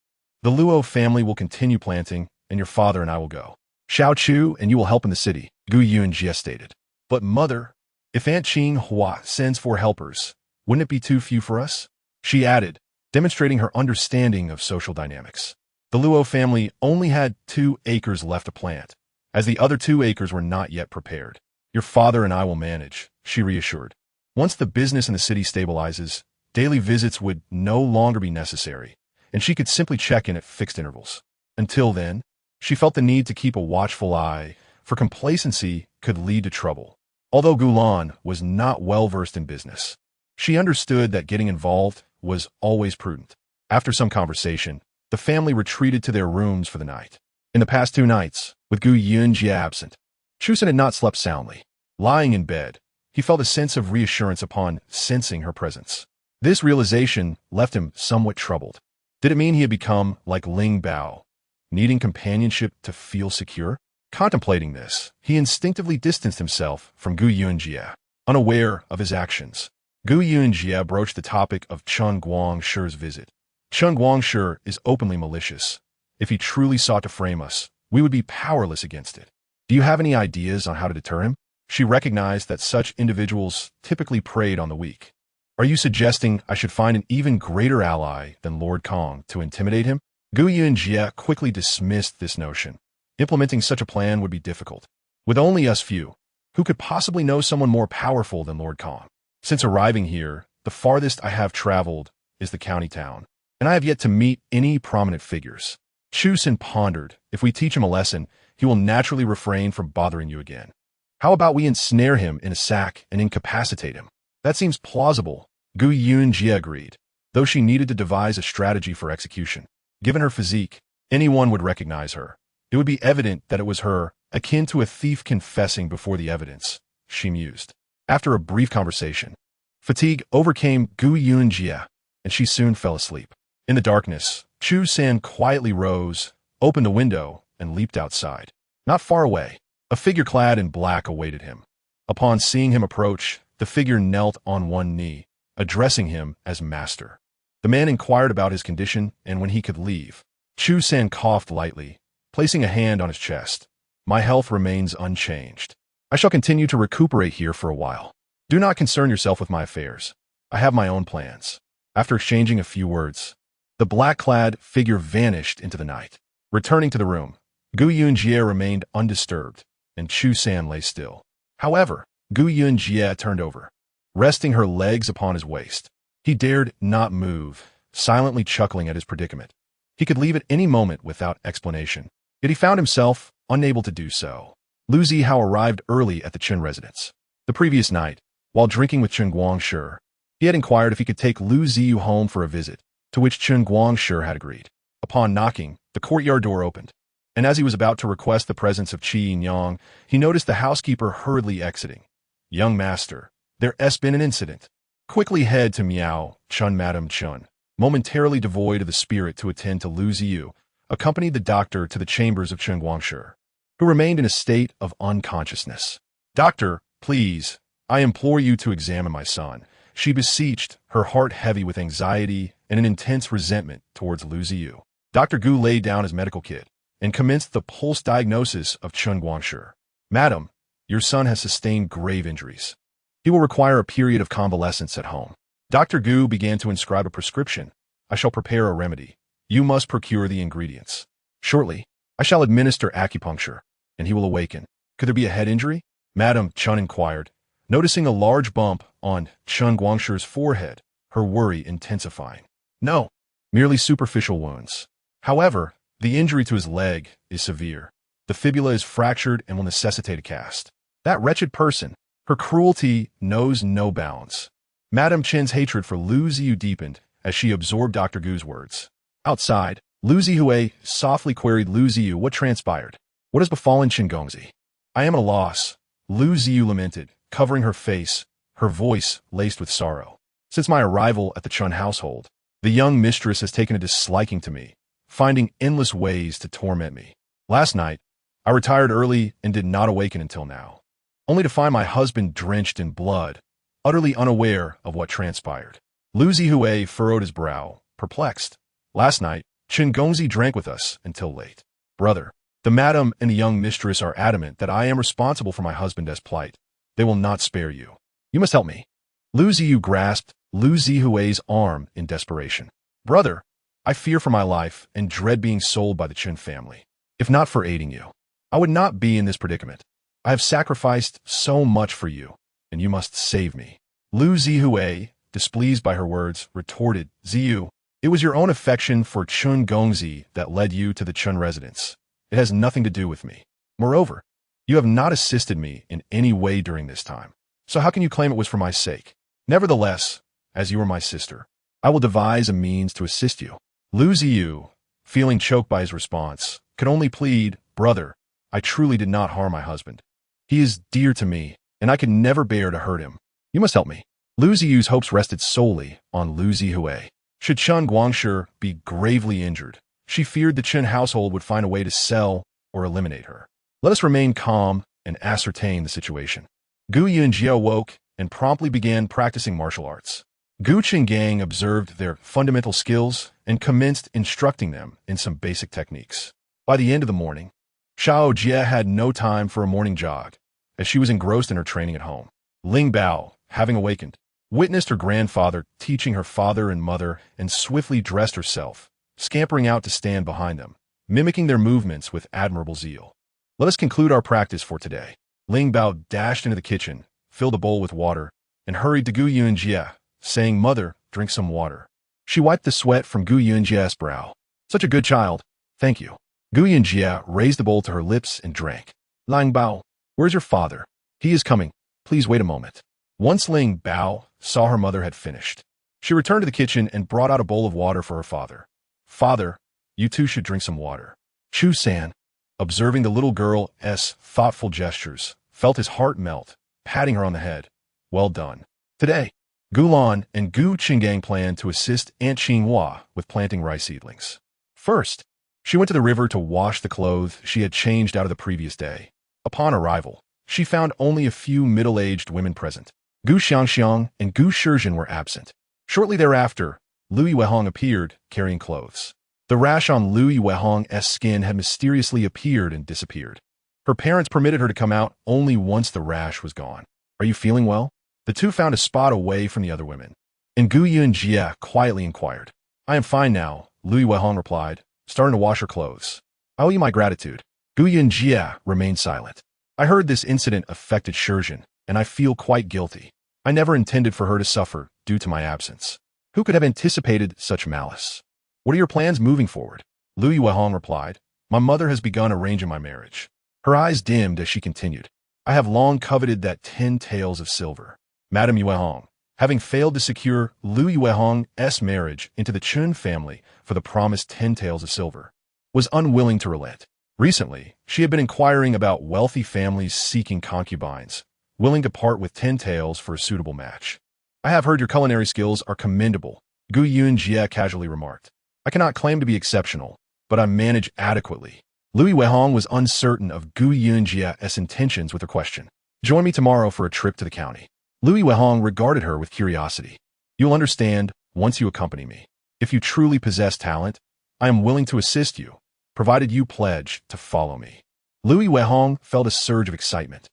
the Luo family will continue planting, and your father and I will go. Xiao Chu and you will help in the city, Gu Yunji stated. But mother, if Aunt Qing Hua sends 4 helpers, wouldn't it be too few for us? She added, demonstrating her understanding of social dynamics. The Luo family only had 2 acres left to plant, as the other 2 acres were not yet prepared. Your father and I will manage, she reassured. Once the business in the city stabilizes, daily visits would no longer be necessary, and she could simply check in at fixed intervals. Until then, she felt the need to keep a watchful eye, for complacency could lead to trouble. Although Gulan was not well-versed in business, she understood that getting involved was always prudent. After some conversation, the family retreated to their rooms for the night. In the past 2 nights, with Yunji absent, Chusen had not slept soundly. Lying in bed, he felt a sense of reassurance upon sensing her presence. This realization left him somewhat troubled. Did it mean he had become like Ling Bao, needing companionship to feel secure? Contemplating this, he instinctively distanced himself from Gu Yunjie, unaware of his actions. Gu Yunjie broached the topic of Chen Guangshi's visit. Chen Guangshi is openly malicious. If he truly sought to frame us, we would be powerless against it. Do you have any ideas on how to deter him? She recognized that such individuals typically preyed on the weak. Are you suggesting I should find an even greater ally than Lord Kong to intimidate him? Gu Yunjie quickly dismissed this notion. Implementing such a plan would be difficult. With only us few, who could possibly know someone more powerful than Lord Kong? Since arriving here, the farthest I have traveled is the county town, and I have yet to meet any prominent figures. Chusen pondered. If we teach him a lesson, he will naturally refrain from bothering you again. How about we ensnare him in a sack and incapacitate him? That seems plausible, Gu Yunjie agreed, though she needed to devise a strategy for execution. Given her physique, anyone would recognize her. It would be evident that it was her, akin to a thief confessing before the evidence, she mused. After a brief conversation, fatigue overcame Gu Yunjie, and she soon fell asleep. In the darkness, Chu San quietly rose, opened a window, and leaped outside. Not far away, a figure clad in black awaited him. Upon seeing him approach, the figure knelt on one knee, addressing him as master. The man inquired about his condition and when he could leave. Chu San coughed lightly, placing a hand on his chest. My health remains unchanged. I shall continue to recuperate here for a while. Do not concern yourself with my affairs. I have my own plans. After exchanging a few words, the black-clad figure vanished into the night. Returning to the room, Gu Yunjie remained undisturbed, and Chu San lay still. However, Gu Yunjie turned over, resting her legs upon his waist. He dared not move, silently chuckling at his predicament. He could leave at any moment without explanation, yet he found himself unable to do so. Lu Zihao arrived early at the Chen residence. The previous night, while drinking with Chen Guangshi, he had inquired if he could take Lu Ziyu home for a visit, to which Chen Guangshi had agreed. Upon knocking, the courtyard door opened, and as he was about to request the presence of Qi Yinyang, he noticed the housekeeper hurriedly exiting. Young master, there has been an incident. Quickly head to Miao, Chun Madam Chun, momentarily devoid of the spirit to attend to Lu Ziyu, accompanied the doctor to the chambers of Chen Guangshi, who remained in a state of unconsciousness. Doctor, please, I implore you to examine my son, she beseeched, her heart heavy with anxiety and an intense resentment towards Lu Ziyu. Dr. Gu laid down his medical kit and commenced the pulse diagnosis of Chen Guangshi. Madam, your son has sustained grave injuries. He will require a period of convalescence at home. Dr. Gu began to inscribe a prescription. I shall prepare a remedy. You must procure the ingredients. Shortly, I shall administer acupuncture, and he will awaken. Could there be a head injury? Madam Chun inquired, noticing a large bump on Chen Guangshi's forehead, her worry intensifying. No, merely superficial wounds. However, the injury to his leg is severe. The fibula is fractured and will necessitate a cast. That wretched person, her cruelty knows no bounds. Madam Chen's hatred for Lu Ziyu deepened as she absorbed Dr. Gu's words. Outside, Lu Zihui softly queried Lu Ziyu what transpired. What has befallen Chen Gongzi? I am at a loss, Lu Ziyu lamented, covering her face, her voice laced with sorrow. Since my arrival at the Chun household, the young mistress has taken a disliking to me, finding endless ways to torment me. Last night, I retired early and did not awaken until now, only to find my husband drenched in blood, utterly unaware of what transpired. Lu Zihui furrowed his brow, perplexed. Last night, Chen Gongzi drank with us until late. Brother, the madam and the young mistress are adamant that I am responsible for my husband's plight. They will not spare you. You must help me. Lu Ziyu grasped Lu Zihui's arm in desperation. Brother, I fear for my life and dread being sold by the Chen family. If not for aiding you, I would not be in this predicament. I have sacrificed so much for you. and you must save me. Lu Zihue, displeased by her words, retorted, Ziyu, it was your own affection for Chun Gongzi that led you to the Chun residence. It has nothing to do with me. Moreover, you have not assisted me in any way during this time. So how can you claim it was for my sake? Nevertheless, as you are my sister, I will devise a means to assist you. Lu Ziyu, feeling choked by his response, could only plead, brother, I truly did not harm my husband. He is dear to me, and I could never bear to hurt him. You must help me. Lu Ziyu's hopes rested solely on Lu Zihue. Should Chun Guangshi be gravely injured, she feared the Chen household would find a way to sell or eliminate her. Let us remain calm and ascertain the situation. Gu Yunji awoke and promptly began practicing martial arts. Gu Qinggang observed their fundamental skills and commenced instructing them in some basic techniques. By the end of the morning, Xiao Jie had no time for a morning jog, as she was engrossed in her training at home. Ling Bao, having awakened, witnessed her grandfather teaching her father and mother and swiftly dressed herself, scampering out to stand behind them, mimicking their movements with admirable zeal. Let us conclude our practice for today. Ling Bao dashed into the kitchen, filled a bowl with water, and hurried to Gu Yunjie, saying, Mother, drink some water. She wiped the sweat from Gu Yunjie's brow. Such a good child. Thank you. Gu Yunjie raised the bowl to her lips and drank. Ling Bao, where's your father? He is coming. Please wait a moment. Once Ling Bao saw her mother had finished, she returned to the kitchen and brought out a bowl of water for her father. Father, you too should drink some water. Chu San, observing the little girl's thoughtful gestures, felt his heart melt, patting her on the head. Well done. Today, Gulan and Gu Qinggang planned to assist Aunt Qinghua with planting rice seedlings. First, she went to the river to wash the clothes she had changed out of the previous day. Upon arrival, she found only a few middle-aged women present. Gu Xiangxiang and Gu Shizhen were absent. Shortly thereafter, Lu Yuehong appeared, carrying clothes. The rash on Lu Yuehong's skin had mysteriously appeared and disappeared. Her parents permitted her to come out only once the rash was gone. Are you feeling well? The two found a spot away from the other women. And Gu Yunjie quietly inquired. I am fine now, Lu Yuehong replied, starting to wash her clothes. I owe you my gratitude. Gu Yunjie remained silent. I heard this incident affected Shizhen, and I feel quite guilty. I never intended for her to suffer due to my absence. Who could have anticipated such malice? What are your plans moving forward? Lu Yuehong replied. My mother has begun arranging my marriage. Her eyes dimmed as she continued. I have long coveted that 10 taels of silver. Madame Yuehong, having failed to secure Lu Yuehong's marriage into the Chun family for the promised 10 taels of silver, was unwilling to relent. Recently, she had been inquiring about wealthy families seeking concubines, willing to part with 10 taels for a suitable match. I have heard your culinary skills are commendable, Gu Yunjie casually remarked. I cannot claim to be exceptional, but I manage adequately. Lu Yuehong was uncertain of Gu Yunjie's intentions with her question. Join me tomorrow for a trip to the county. Lu Yuehong regarded her with curiosity. You'll understand once you accompany me. If you truly possess talent, I am willing to assist you, provided you pledge to follow me. Lu Yuehong felt a surge of excitement.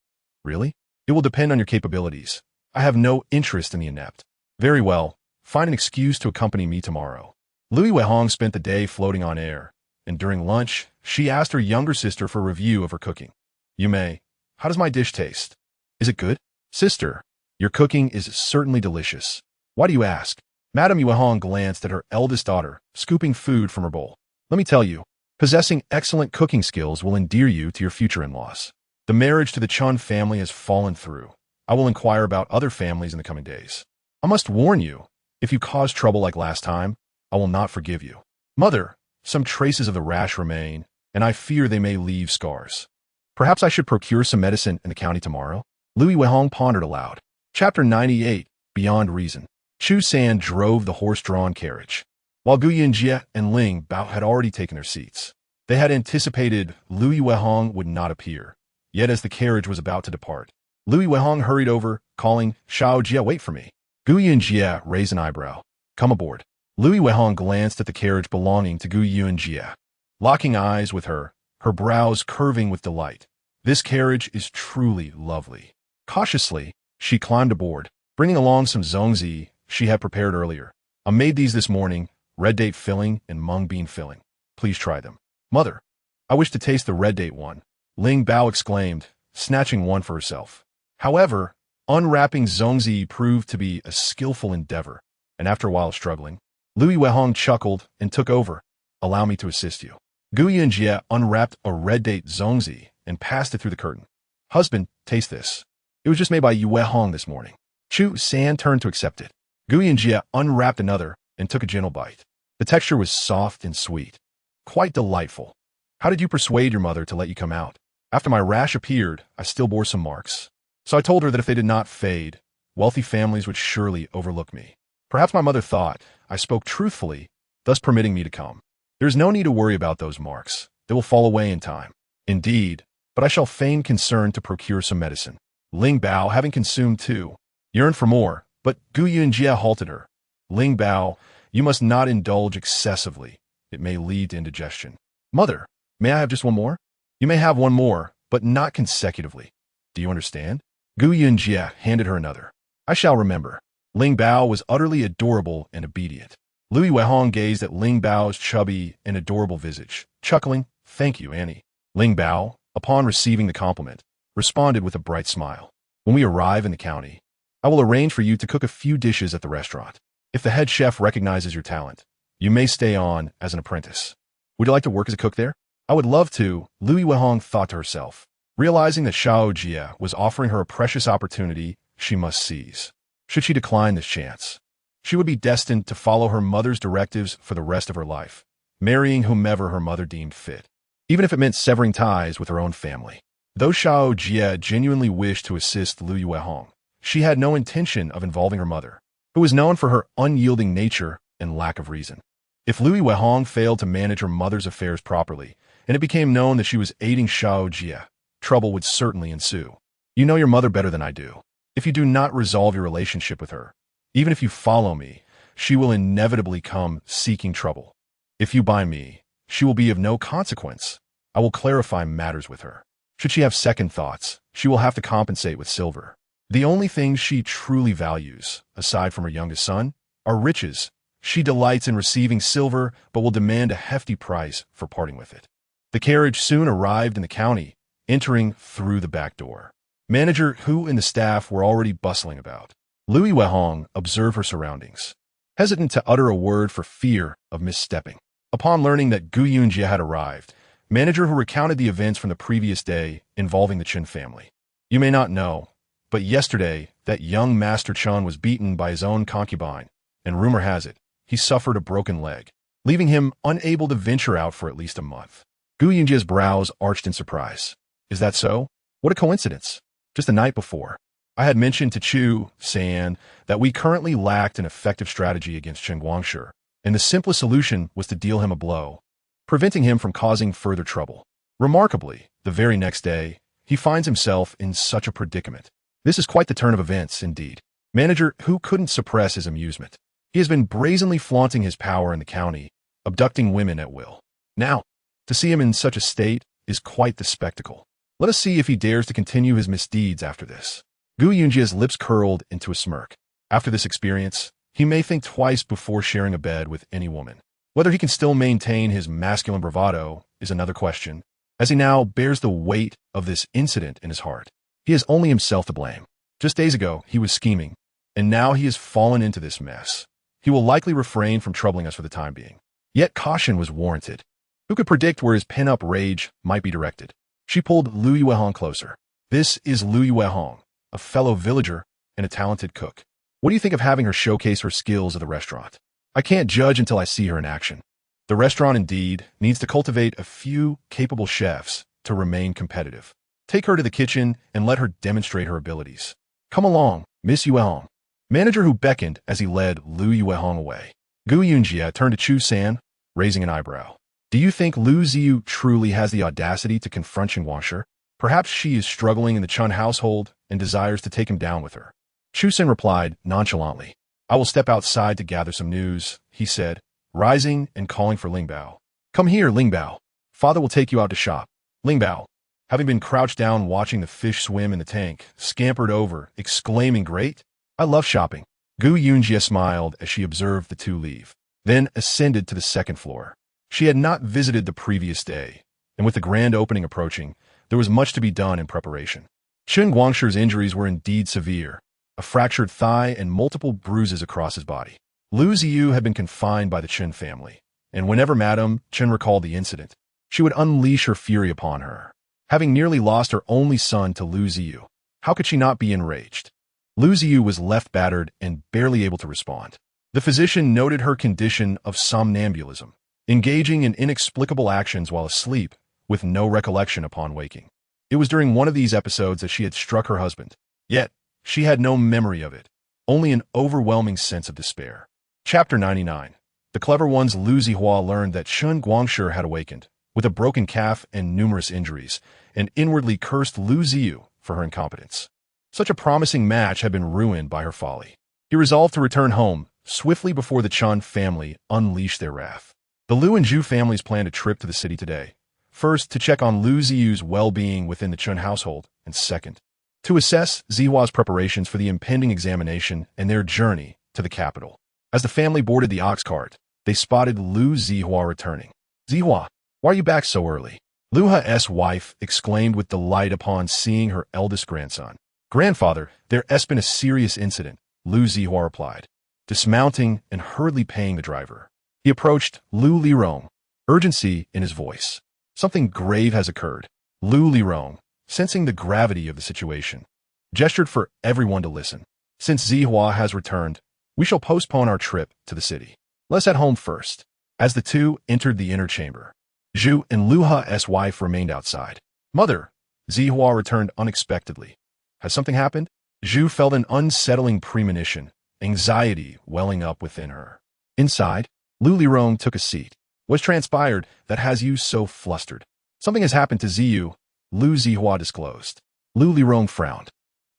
Really? It will depend on your capabilities. I have no interest in the inept. Very well. Find an excuse to accompany me tomorrow. Lu Yuehong spent the day floating on air, and during lunch, she asked her younger sister for a review of her cooking. Yume, how does my dish taste? Is it good? Sister, your cooking is certainly delicious. Why do you ask? Madame Yuehong glanced at her eldest daughter, scooping food from her bowl. Let me tell you, possessing excellent cooking skills will endear you to your future in-laws. The marriage to the Chun family has fallen through. I will inquire about other families in the coming days. I must warn you, if you cause trouble like last time, I will not forgive you. Mother, some traces of the rash remain, and I fear they may leave scars. Perhaps I should procure some medicine in the county tomorrow? Lu Yuehong pondered aloud. Chapter 98, Beyond Reason. Chu San drove the horse-drawn carriage, while Gu Yunjie and Ling Bao had already taken their seats. They had anticipated Lu Yuehong would not appear, yet as the carriage was about to depart, Lu Yuehong hurried over, calling, Xiao Jie, wait for me. Gu Yunjie raised an eyebrow. Come aboard. Lu Yuehong glanced at the carriage belonging to Gu Yunjie, locking eyes with her, her brows curving with delight. This carriage is truly lovely. Cautiously, she climbed aboard, bringing along some zongzi she had prepared earlier. I made these this morning, red date filling and mung bean filling. Please try them. Mother, I wish to taste the red date one, Ling Bao exclaimed, snatching one for herself. However, Unwrapping Zongzi proved to be a skillful endeavor, and after a while of struggling, Lui Weihong chuckled and took over. Allow me to assist you. Gu Yunji unwrapped a red date Zongzi and passed it through the curtain. Husband, taste this. It was just made by Yu Weihong this morning. Chu San turned to accept it. Gu Yunji unwrapped another and took a gentle bite. The texture was soft and sweet. Quite delightful. How did you persuade your mother to let you come out? After my rash appeared, I still bore some marks. So I told her that if they did not fade, wealthy families would surely overlook me. Perhaps my mother thought I spoke truthfully, thus permitting me to come. There is no need to worry about those marks. They will fall away in time. Indeed, but I shall feign concern to procure some medicine. Ling Bao, having consumed too, yearned for more, but Gu Yunjie halted her. Ling Bao, you must not indulge excessively. It may lead to indigestion. Mother, may I have just one more? You may have one more, but not consecutively. Do you understand? Gu Yunjie handed her another. I shall remember. Ling Bao was utterly adorable and obedient. Lui Weihong gazed at Ling Bao's chubby and adorable visage, chuckling, "Thank you, Annie." Ling Bao, upon receiving the compliment, responded with a bright smile. When we arrive in the county, I will arrange for you to cook a few dishes at the restaurant. If the head chef recognizes your talent, you may stay on as an apprentice. Would you like to work as a cook there? I would love to, Lui Weihong thought to herself. Realizing that Xiao Jie was offering her a precious opportunity she must seize. Should she decline this chance, she would be destined to follow her mother's directives for the rest of her life, marrying whomever her mother deemed fit, even if it meant severing ties with her own family. Though Xiao Jie genuinely wished to assist Lui Weihong, she had no intention of involving her mother, who was known for her unyielding nature and lack of reason. If Lui Weihong failed to manage her mother's affairs properly, and it became known that she was aiding Xiao Jie, trouble would certainly ensue. You know your mother better than I do. If you do not resolve your relationship with her, even if you follow me, she will inevitably come seeking trouble. If you buy me, she will be of no consequence. I will clarify matters with her. Should she have second thoughts, she will have to compensate with silver. The only things she truly values, aside from her youngest son, are riches. She delights in receiving silver, but will demand a hefty price for parting with it. The carriage soon arrived in the county, entering through the back door. Manager Hu and the staff were already bustling about. Lui Weihong observed her surroundings, hesitant to utter a word for fear of misstepping. Upon learning that Gu Yunjie had arrived, Manager Hu recounted the events from the previous day involving the Chen family. You may not know, but yesterday that young Master Chen was beaten by his own concubine, and rumor has it, he suffered a broken leg, leaving him unable to venture out for at least a month. Gu Yunjie's brows arched in surprise. Is that so? What a coincidence. Just the night before, I had mentioned to Chu San that we currently lacked an effective strategy against Chen Guangshi, and the simplest solution was to deal him a blow, preventing him from causing further trouble. Remarkably, the very next day, he finds himself in such a predicament. This is quite the turn of events, indeed. Manager Hu couldn't suppress his amusement. He has been brazenly flaunting his power in the county, abducting women at will. Now, to see him in such a state is quite the spectacle. Let us see if he dares to continue his misdeeds after this. Gu Yunjie's lips curled into a smirk. After this experience, he may think twice before sharing a bed with any woman. Whether he can still maintain his masculine bravado is another question, as he now bears the weight of this incident in his heart. He has only himself to blame. Just days ago, he was scheming, and now he has fallen into this mess. He will likely refrain from troubling us for the time being. Yet caution was warranted. Who could predict where his pent-up rage might be directed? She pulled Lui Weihong closer. This is Lui Weihong, a fellow villager and a talented cook. What do you think of having her showcase her skills at the restaurant? I can't judge until I see her in action. The restaurant, indeed, needs to cultivate a few capable chefs to remain competitive. Take her to the kitchen and let her demonstrate her abilities. Come along, Miss Weihong. Manager Hu beckoned as he led Lui Weihong away. Gu Yunjie turned to Chu San, raising an eyebrow. Do you think Lu Ziyu truly has the audacity to confront Chen Guangshi? Perhaps she is struggling in the Chun household and desires to take him down with her. Chu San replied nonchalantly. I will step outside to gather some news, he said, rising and calling for Ling Bao. Come here, Ling Bao. Father will take you out to shop. Ling Bao, having been crouched down watching the fish swim in the tank, scampered over, exclaiming, Great! I love shopping. Gu Yunjie smiled as she observed the two leave, then ascended to the second floor. She had not visited the previous day, and with the grand opening approaching, there was much to be done in preparation. Chen Guangshi's injuries were indeed severe, a fractured thigh and multiple bruises across his body. Lu Ziyu had been confined by the Chen family, and whenever Madame Chen recalled the incident, she would unleash her fury upon her. Having nearly lost her only son to Lu Ziyu, how could she not be enraged? Lu Ziyu was left battered and barely able to respond. The physician noted her condition of somnambulism, engaging in inexplicable actions while asleep, with no recollection upon waking. It was during one of these episodes that she had struck her husband. Yet, she had no memory of it, only an overwhelming sense of despair. Chapter 99. The clever ones. Lu Zihua learned that Chen Guangshi had awakened, with a broken calf and numerous injuries, and inwardly cursed Lu Ziyu for her incompetence. Such a promising match had been ruined by her folly. He resolved to return home swiftly before the Chen family unleashed their wrath. The Lu and Zhu families planned a trip to the city today. First, to check on Lu Ziyu's well-being within the Chen household, and second, to assess Zihua's preparations for the impending examination and their journey to the capital. As the family boarded the ox cart, they spotted Lu Zihua returning. "Zihua, why are you back so early?" Lu He's wife exclaimed with delight upon seeing her eldest grandson. "Grandfather, there has been a serious incident," Lu Zihua replied, dismounting and hurriedly paying the driver. He approached Lu Lirong, urgency in his voice. "Something grave has occurred." Lu Lirong, sensing the gravity of the situation, gestured for everyone to listen. "Since Zihua has returned, we shall postpone our trip to the city. Let's head home first." As the two entered the inner chamber, Zhu and Lu He's wife remained outside. "Mother," Zihua returned unexpectedly. "Has something happened?" Zhu felt an unsettling premonition, anxiety welling up within her. Inside, Lu Lirong took a seat. "What's transpired that has you so flustered?" "Something has happened to Ziyu," Lu Zihua disclosed. Lu Lirong frowned.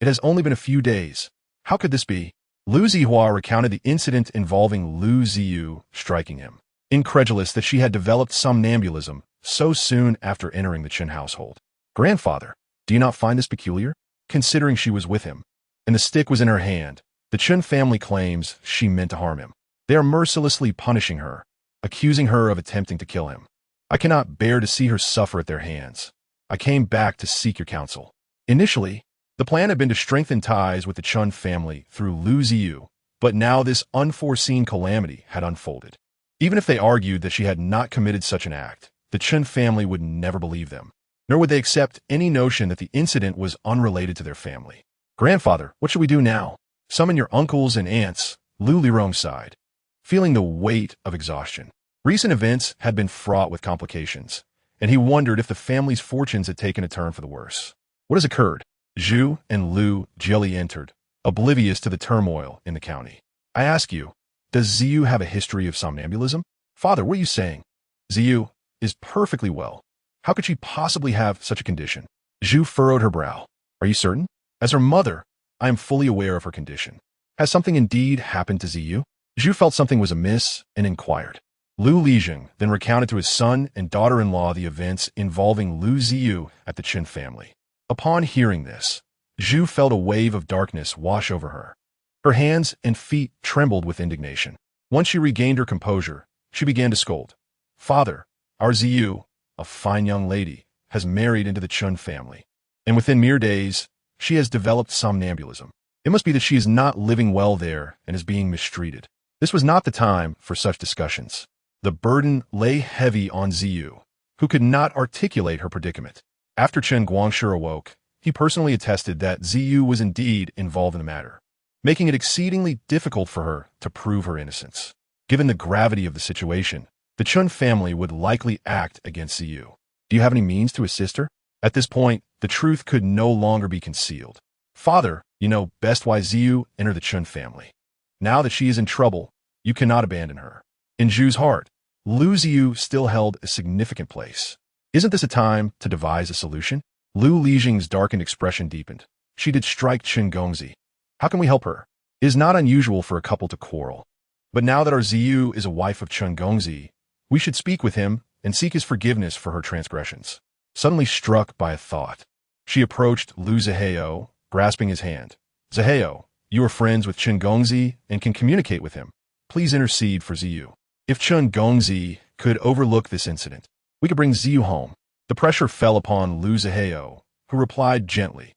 "It has only been a few days. How could this be?" Lu Zihua recounted the incident involving Lu Ziyu striking him, incredulous that she had developed somnambulism so soon after entering the Chen household. "Grandfather, do you not find this peculiar? Considering she was with him, and the stick was in her hand, the Chen family claims she meant to harm him. They are mercilessly punishing her, accusing her of attempting to kill him. I cannot bear to see her suffer at their hands. I came back to seek your counsel." Initially, the plan had been to strengthen ties with the Chen family through Lu Ziyu, but now this unforeseen calamity had unfolded. Even if they argued that she had not committed such an act, the Chen family would never believe them, nor would they accept any notion that the incident was unrelated to their family. "Grandfather, what should we do now?" "Summon your uncles and aunts," Lu Lirong sighed, feeling the weight of exhaustion. Recent events had been fraught with complications, and he wondered if the family's fortunes had taken a turn for the worse. "What has occurred?" Zhu and Lu Jilly entered, oblivious to the turmoil in the county. "I ask you, does Ziyu have a history of somnambulism?" "Father, what are you saying?" "Ziyu is perfectly well. How could she possibly have such a condition?" Zhu furrowed her brow. "Are you certain?" "As her mother, I am fully aware of her condition." "Has something indeed happened to Ziyu?" Zhu felt something was amiss and inquired. Lu Lijing then recounted to his son and daughter-in-law the events involving Lu Ziyu at the Chen family. Upon hearing this, Zhu felt a wave of darkness wash over her. Her hands and feet trembled with indignation. Once she regained her composure, she began to scold. "Father, our Ziyu, a fine young lady, has married into the Chen family, and within mere days, she has developed somnambulism. It must be that she is not living well there and is being mistreated." This was not the time for such discussions. The burden lay heavy on Ziyu, who could not articulate her predicament. After Chen Guangshi awoke, he personally attested that Ziyu was indeed involved in the matter, making it exceedingly difficult for her to prove her innocence. Given the gravity of the situation, the Chen family would likely act against Ziyu. "Do you have any means to assist her?" At this point, the truth could no longer be concealed. "Father, you know best why Ziyu entered the Chen family. Now that she is in trouble, you cannot abandon her." In Zhu's heart, Lu Ziyu still held a significant place. "Isn't this a time to devise a solution?" Lu Lijing's darkened expression deepened. "She did strike Chen Gongzi. How can we help her? It is not unusual for a couple to quarrel. But now that our Ziyu is a wife of Chen Gongzi, we should speak with him and seek his forgiveness for her transgressions." Suddenly struck by a thought, she approached Lu Zihao, grasping his hand. "Zihao, you are friends with Chen Gongzi and can communicate with him. Please intercede for Ziyu. If Chen Gongzi could overlook this incident, we could bring Ziyu home." The pressure fell upon Lu Zihao, who replied gently,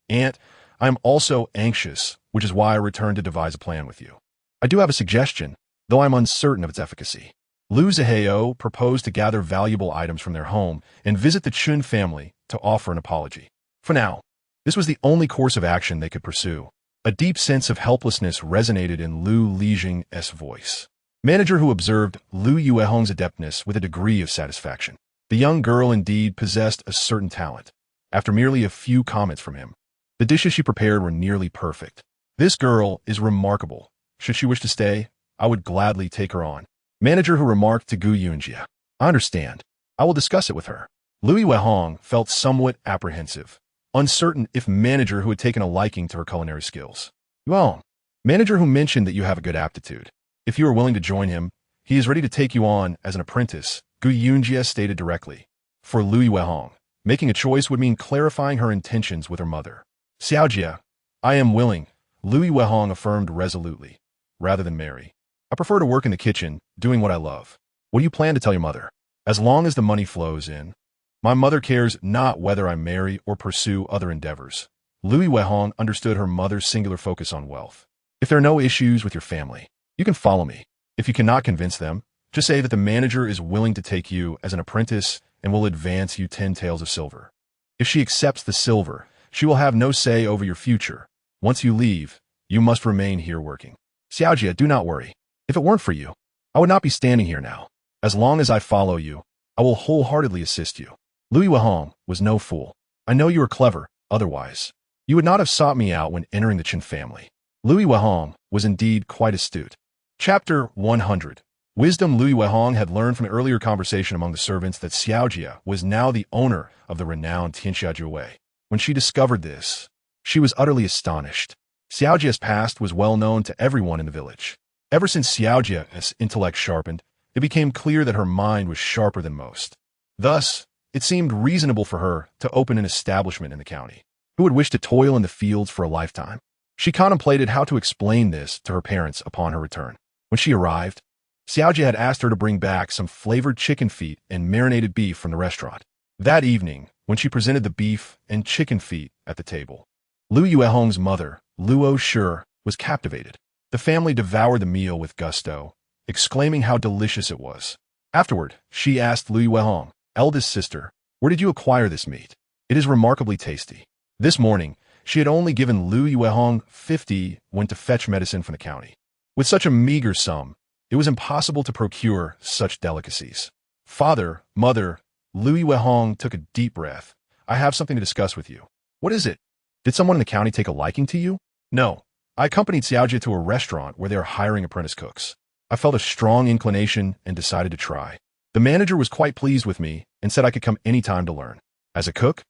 Aunt, I am also anxious, which is why I returned to devise a plan with you. I do have a suggestion, though I am uncertain of its efficacy. Lu Zihao proposed to gather valuable items from their home and visit the Chun family to offer an apology. For now, this was the only course of action they could pursue. A deep sense of helplessness resonated in Lu Lijing's voice. Manager who observed Lu Yuehong's adeptness with a degree of satisfaction. The young girl indeed possessed a certain talent. After merely a few comments from him, the dishes she prepared were nearly perfect. This girl is remarkable. Should she wish to stay, I would gladly take her on. Manager who remarked to Gu Yunji, I understand. I will discuss it with her. Lu Yuehong felt somewhat apprehensive, uncertain if manager who had taken a liking to her culinary skills. Yuehong, manager who mentioned that you have a good aptitude. If you are willing to join him, he is ready to take you on as an apprentice, Gu Yunji stated directly. For Lu Yuehong, making a choice would mean clarifying her intentions with her mother. Xiaojia, I am willing, Lu Yuehong affirmed resolutely, rather than marry. I prefer to work in the kitchen, doing what I love. What do you plan to tell your mother? As long as the money flows in. My mother cares not whether I marry or pursue other endeavors. Lu Yuehong understood her mother's singular focus on wealth. If there are no issues with your family, you can follow me. If you cannot convince them, just say that the manager is willing to take you as an apprentice and will advance you 10 taels of silver. If she accepts the silver, she will have no say over your future. Once you leave, you must remain here working. Xiaojia, do not worry. If it weren't for you, I would not be standing here now. As long as I follow you, I will wholeheartedly assist you. Lu Yuehong was no fool. I know you are clever, otherwise you would not have sought me out when entering the Qin family. Lu Yuehong was indeed quite astute. Chapter 100. Wisdom. Lu Yuehong had learned from an earlier conversation among the servants that Xiaojia was now the owner of the renowned Tianxia. When she discovered this, she was utterly astonished. Xiaojia's past was well known to everyone in the village. Ever since Xiaojia's intellect sharpened, it became clear that her mind was sharper than most. Thus, it seemed reasonable for her to open an establishment in the county. Who would wish to toil in the fields for a lifetime? She contemplated how to explain this to her parents upon her return. When she arrived, Xiaojia had asked her to bring back some flavored chicken feet and marinated beef from the restaurant. That evening, when she presented the beef and chicken feet at the table, Lu Yuehong's mother, Luo Shi, was captivated. The family devoured the meal with gusto, exclaiming how delicious it was. Afterward, she asked Lu Yuehong, eldest sister, where did you acquire this meat? It is remarkably tasty. This morning, she had only given Lu Yuehong 50 when to fetch medicine from the county. With such a meager sum, it was impossible to procure such delicacies. Father, mother, Lu Yuehong took a deep breath. I have something to discuss with you. What is it? Did someone in the county take a liking to you? No. I accompanied Xiaojia to a restaurant where they are hiring apprentice cooks. I felt a strong inclination and decided to try. The manager was quite pleased with me and said I could come anytime to learn. As a cook?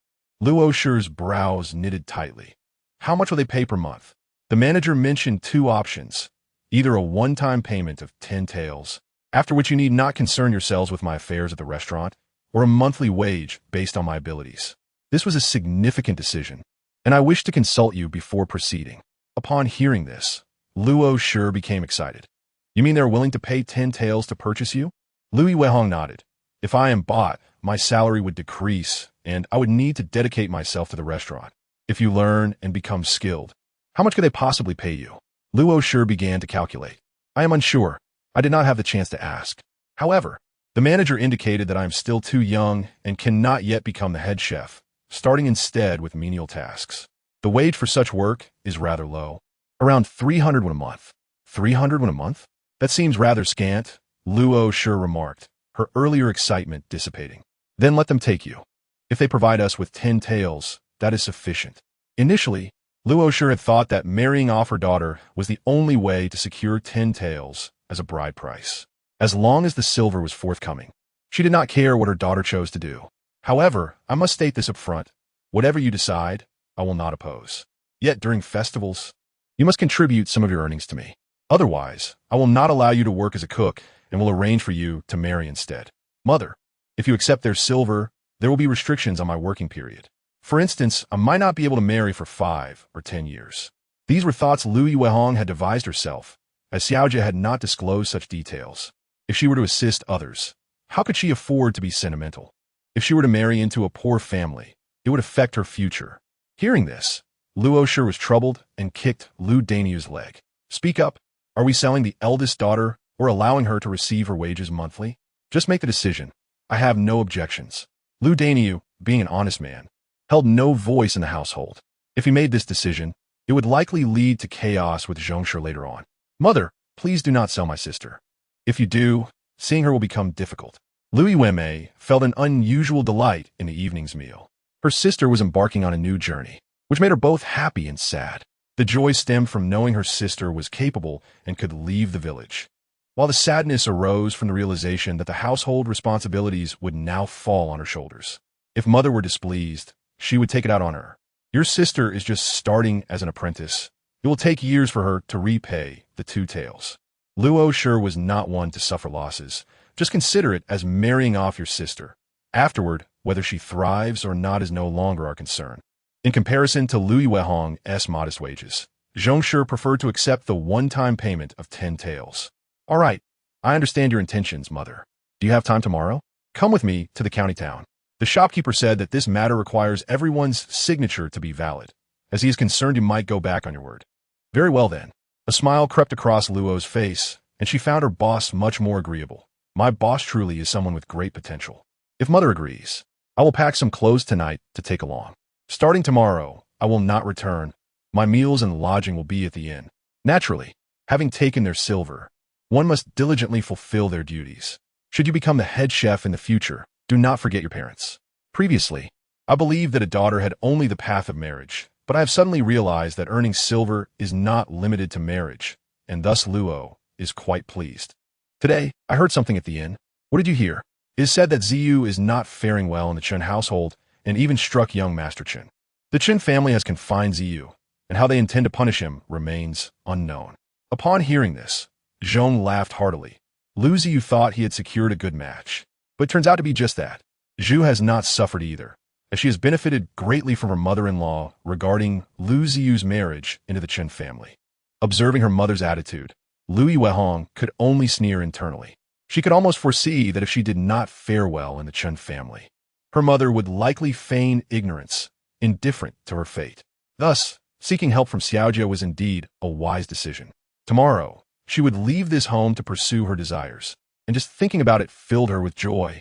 Luo Shi's brows knitted tightly. How much will they pay per month? The manager mentioned two options, either a one-time payment of 10 taels, after which you need not concern yourselves with my affairs at the restaurant, or a monthly wage based on my abilities. This was a significant decision, and I wished to consult you before proceeding. Upon hearing this, Luo Shi became excited. You mean they're willing to pay 10 taels to purchase you? Lu Yuehong nodded. If I am bought, my salary would decrease, and I would need to dedicate myself to the restaurant. If you learn and become skilled, how much could they possibly pay you? Luo Shi began to calculate. I am unsure. I did not have the chance to ask. However, the manager indicated that I am still too young and cannot yet become the head chef, starting instead with menial tasks. The wage for such work is rather low. Around 300 won a month. 300 won a month? That seems rather scant, Luo Shi remarked, her earlier excitement dissipating. Then let them take you. If they provide us with 10 taels, that is sufficient. Initially, Luo Shi had thought that marrying off her daughter was the only way to secure 10 taels as a bride price. As long as the silver was forthcoming, she did not care what her daughter chose to do. However, I must state this up front. Whatever you decide, I will not oppose. Yet during festivals, you must contribute some of your earnings to me. Otherwise, I will not allow you to work as a cook and will arrange for you to marry instead. Mother, if you accept their silver, there will be restrictions on my working period. For instance, I might not be able to marry for 5 or 10 years. These were thoughts Lu Yuehong had devised herself, as Xiaojia had not disclosed such details. If she were to assist others, how could she afford to be sentimental? If she were to marry into a poor family, it would affect her future. Hearing this, Luo sure was troubled and kicked Lu Daniu's leg. Speak up. Are we selling the eldest daughter or allowing her to receive her wages monthly? Just make the decision. I have no objections. Lu Daniu, being an honest man, held no voice in the household. If he made this decision, it would likely lead to chaos with Zhongshe later on. Mother, please do not sell my sister. If you do, seeing her will become difficult. Lu Yuemei felt an unusual delight in the evening's meal. Her sister was embarking on a new journey, which made her both happy and sad. The joy stemmed from knowing her sister was capable and could leave the village, while the sadness arose from the realization that the household responsibilities would now fall on her shoulders. If mother were displeased, she would take it out on her. Your sister is just starting as an apprentice. It will take years for her to repay the two taels. Luo sure was not one to suffer losses. Just consider it as marrying off your sister. Afterward, whether she thrives or not is no longer our concern. In comparison to Lu Yuehong's modest wages, Zhongshe preferred to accept the one-time payment of 10 taels. All right, I understand your intentions, mother. Do you have time tomorrow? Come with me to the county town. The shopkeeper said that this matter requires everyone's signature to be valid, as he is concerned you might go back on your word. Very well then. A smile crept across Luo's face, and she found her boss much more agreeable. My boss truly is someone with great potential. If mother agrees, I will pack some clothes tonight to take along. Starting tomorrow, I will not return. My meals and lodging will be at the inn. Naturally, having taken their silver, one must diligently fulfill their duties. Should you become the head chef in the future, do not forget your parents. Previously, I believed that a daughter had only the path of marriage, but I have suddenly realized that earning silver is not limited to marriage, and thus Luo is quite pleased. Today, I heard something at the inn. What did you hear? It is said that Ziyu is not faring well in the Chen household and even struck young Master Chen. The Chen family has confined Ziyu, and how they intend to punish him remains unknown. Upon hearing this, Zhong laughed heartily. Lu Ziyu thought he had secured a good match, but it turns out to be just that. Zhu has not suffered either, as she has benefited greatly from her mother-in-law regarding Lu Ziyu's marriage into the Chen family. Observing her mother's attitude, Lu Yuehong could only sneer internally. She could almost foresee that if she did not fare well in the Chen family, her mother would likely feign ignorance, indifferent to her fate. Thus, seeking help from Xiaojia was indeed a wise decision. Tomorrow, she would leave this home to pursue her desires, and just thinking about it filled her with joy.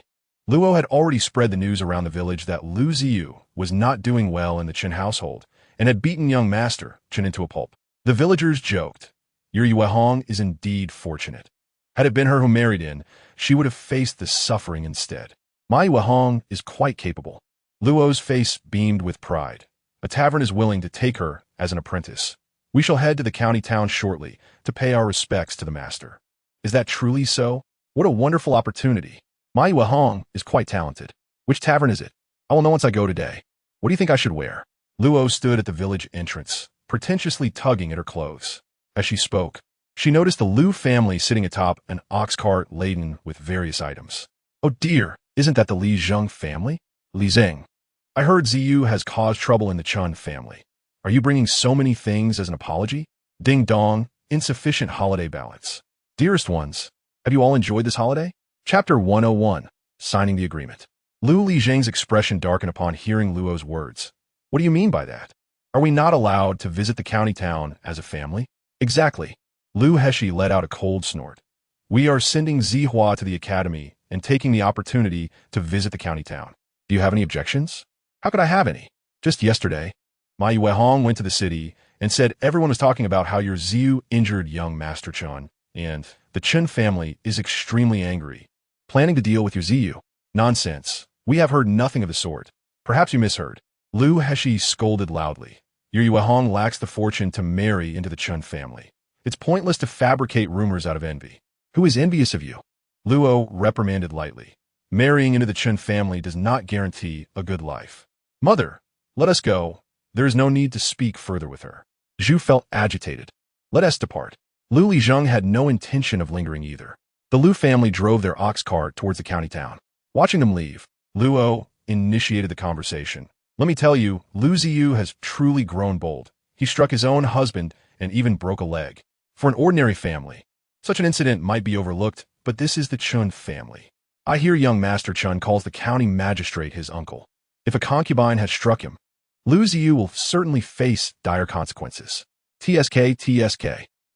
Luo had already spread the news around the village that Lu Ziyu was not doing well in the Chen household and had beaten young Master Chen into a pulp. The villagers joked, "Your Yuehong is indeed fortunate. Had it been her who married in, she would have faced the suffering instead. My Yuehong is quite capable." Luo's face beamed with pride. A tavern is willing to take her as an apprentice. We shall head to the county town shortly to pay our respects to the master. Is that truly so? What a wonderful opportunity. My Yuehong is quite talented. Which tavern is it? I will know once I go today. What do you think I should wear? Luo stood at the village entrance, pretentiously tugging at her clothes. As she spoke, she noticed the Lu family sitting atop an ox cart laden with various items. Oh dear, isn't that the Li Zheng family? Li Zheng. I heard Ziyu has caused trouble in the Chun family. Are you bringing so many things as an apology? Ding dong, insufficient holiday balance. Dearest ones, have you all enjoyed this holiday? Chapter 101, Signing the Agreement. Lu Li Zheng's expression darkened upon hearing Luo's words. What do you mean by that? Are we not allowed to visit the county town as a family? Exactly. Lu Heshi let out a cold snort. We are sending Zihua to the academy and taking the opportunity to visit the county town. Do you have any objections? How could I have any? Just yesterday, my Yuehong went to the city and said everyone was talking about how your Ziyu injured young Master Chen, and the Chen family is extremely angry. Planning to deal with your Ziyu? Nonsense. We have heard nothing of the sort. Perhaps you misheard. Lu Heshi scolded loudly. Your Yuehong lacks the fortune to marry into the Chen family. It's pointless to fabricate rumors out of envy. Who is envious of you? Luo reprimanded lightly. Marrying into the Chen family does not guarantee a good life. Mother, let us go. There is no need to speak further with her. Zhu felt agitated. Let us depart. Lu Lizheng had no intention of lingering either. The Lu family drove their ox cart towards the county town. Watching them leave, Luo initiated the conversation. Let me tell you, Lu Ziyu has truly grown bold. He struck his own husband and even broke a leg. For an ordinary family, such an incident might be overlooked, but this is the Chun family. I hear young Master Chun calls the county magistrate his uncle. If a concubine had struck him, Lu Ziyu will certainly face dire consequences. TSK.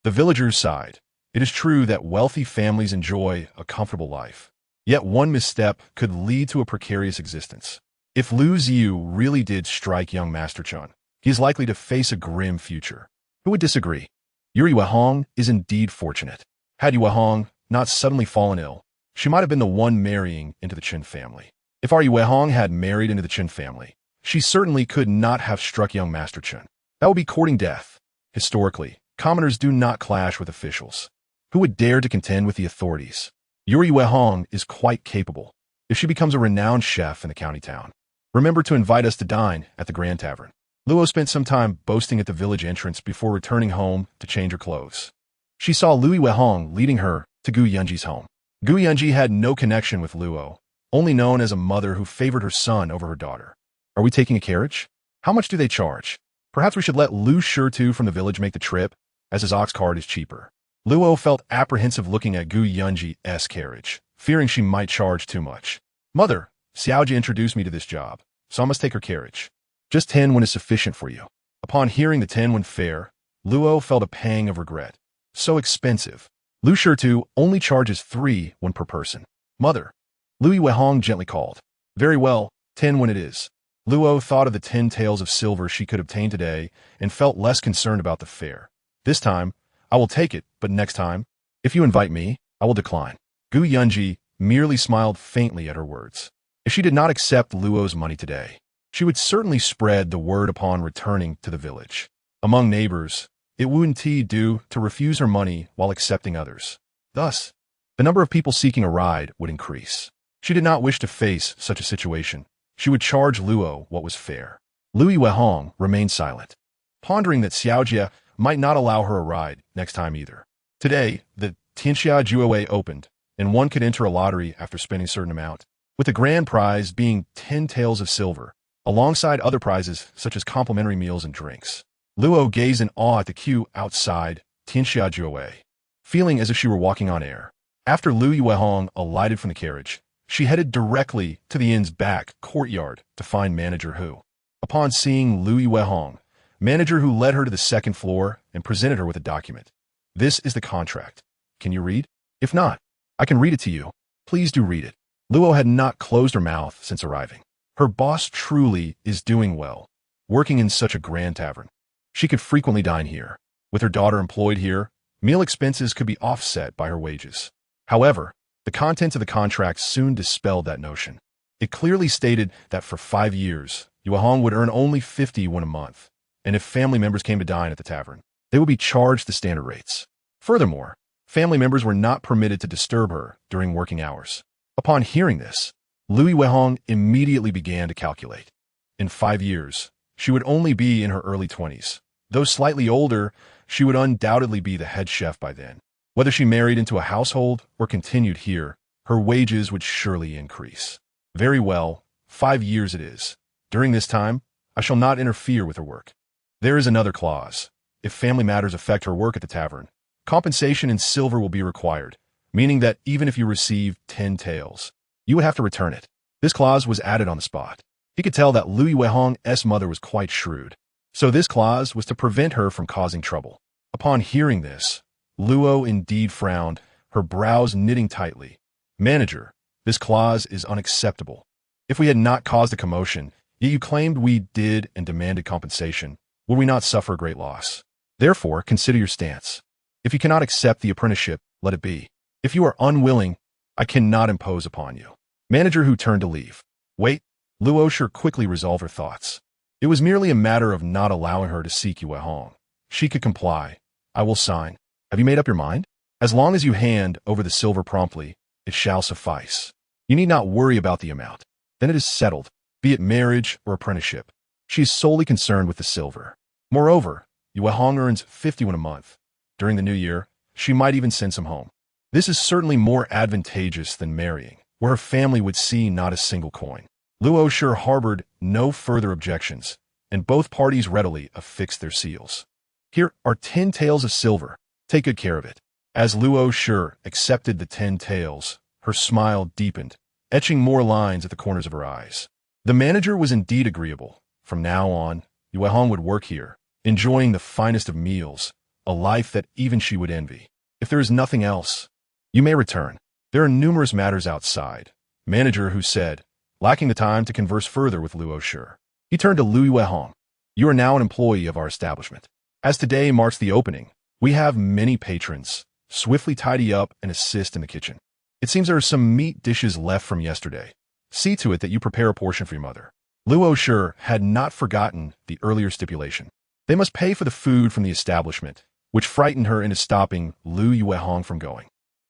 The villagers sighed. It is true that wealthy families enjoy a comfortable life. Yet one misstep could lead to a precarious existence. If Lu Ziyu really did strike young Master Chun, he is likely to face a grim future. Who would disagree? Yuri Wehong is indeed fortunate. Had Yue Hong not suddenly fallen ill, she might have been the one marrying into the Qin family. If Yue Hong had married into the Qin family, she certainly could not have struck young Master Chun. That would be courting death. Historically, commoners do not clash with officials. Who would dare to contend with the authorities? Yuri Wehong is quite capable if she becomes a renowned chef in the county town. Remember to invite us to dine at the Grand Tavern. Luo spent some time boasting at the village entrance before returning home to change her clothes. She saw Louis Wehong leading her to Gu Yunji's home. Gu Yunji had no connection with Luo, only known as a mother who favored her son over her daughter. Are we taking a carriage? How much do they charge? Perhaps we should let Lu Shirtu from the village make the trip, as his ox cart is cheaper. Luo felt apprehensive looking at Gu Yunji's carriage, fearing she might charge too much. Mother, Xiaoji introduced me to this job, so I must take her carriage. Just 10 won is sufficient for you. Upon hearing the 10 won fare, Luo felt a pang of regret. So expensive. Lu Shirtu only charges 3 won per person. Mother, Louis Wehong gently called. Very well, 10 won it is. Luo thought of the 10 taels of silver she could obtain today and felt less concerned about the fare. This time, I will take it, but next time, if you invite me, I will decline. Gu Yunji merely smiled faintly at her words. If she did not accept Luo's money today, she would certainly spread the word upon returning to the village. Among neighbors, it wouldn't do to refuse her money while accepting others. Thus, the number of people seeking a ride would increase. She did not wish to face such a situation. She would charge Luo what was fair. Louis Wehong remained silent, pondering that Xiaojia might not allow her a ride next time either. Today, the Tianxia Juowei opened, and one could enter a lottery after spending a certain amount, with the grand prize being 10 taels of silver, alongside other prizes such as complimentary meals and drinks. Luo gazed in awe at the queue outside Tianxia Juowei, feeling as if she were walking on air. After Louis Wehong alighted from the carriage, she headed directly to the inn's back courtyard to find Manager Hu. Upon seeing Louis Wehong, Manager Hu led her to the second floor and presented her with a document. This is the contract. Can you read? If not, I can read it to you. Please do read it. Luo had not closed her mouth since arriving. Her boss truly is doing well, working in such a grand tavern. She could frequently dine here. With her daughter employed here, meal expenses could be offset by her wages. However, the contents of the contract soon dispelled that notion. It clearly stated that for 5 years, Yue Hong would earn only 50 won a month, and if family members came to dine at the tavern, they would be charged the standard rates. Furthermore, family members were not permitted to disturb her during working hours. Upon hearing this, Louis Wehong immediately began to calculate. In 5 years, she would only be in her early 20s. Though slightly older, she would undoubtedly be the head chef by then. Whether she married into a household or continued here, her wages would surely increase. Very well, 5 years it is. During this time, I shall not interfere with her work. There is another clause. If family matters affect her work at the tavern, compensation in silver will be required, meaning that even if you receive 10 taels, you would have to return it. This clause was added on the spot. He could tell that Louis Wehong's mother was quite shrewd. So this clause was to prevent her from causing trouble. Upon hearing this, Luo indeed frowned, her brows knitting tightly. Manager, this clause is unacceptable. If we had not caused a commotion, yet you claimed we did and demanded compensation, would we not suffer a great loss? Therefore, consider your stance. If you cannot accept the apprenticeship, let it be. If you are unwilling, I cannot impose upon you. Manager Hu turned to leave. Wait, Luo Shi quickly resolved her thoughts. It was merely a matter of not allowing her to seek Yue Hong. She could comply. I will sign. Have you made up your mind? As long as you hand over the silver promptly, it shall suffice. You need not worry about the amount. Then it is settled, be it marriage or apprenticeship. She is solely concerned with the silver. Moreover, Yue Hong earns 50 won a month. During the new year, she might even send some home. This is certainly more advantageous than marrying, where her family would see not a single coin. Luo Shi harbored no further objections, and both parties readily affixed their seals. Here are 10 taels of silver. Take good care of it. As Luo Shi accepted the 10 taels, her smile deepened, etching more lines at the corners of her eyes. The manager was indeed agreeable. From now on, Yue Hong would work here, enjoying the finest of meals, a life that even she would envy. If there is nothing else, you may return. There are numerous matters outside. Manager who said, lacking the time to converse further with Luo Shi. He turned to Lu Yue Hong. You are now an employee of our establishment. As today marks the opening, we have many patrons. Swiftly tidy up and assist in the kitchen. It seems there are some meat dishes left from yesterday. See to it that you prepare a portion for your mother. Luo Shi had not forgotten the earlier stipulation. They must pay for the food from the establishment, which frightened her into stopping Lu Yue Hong from going.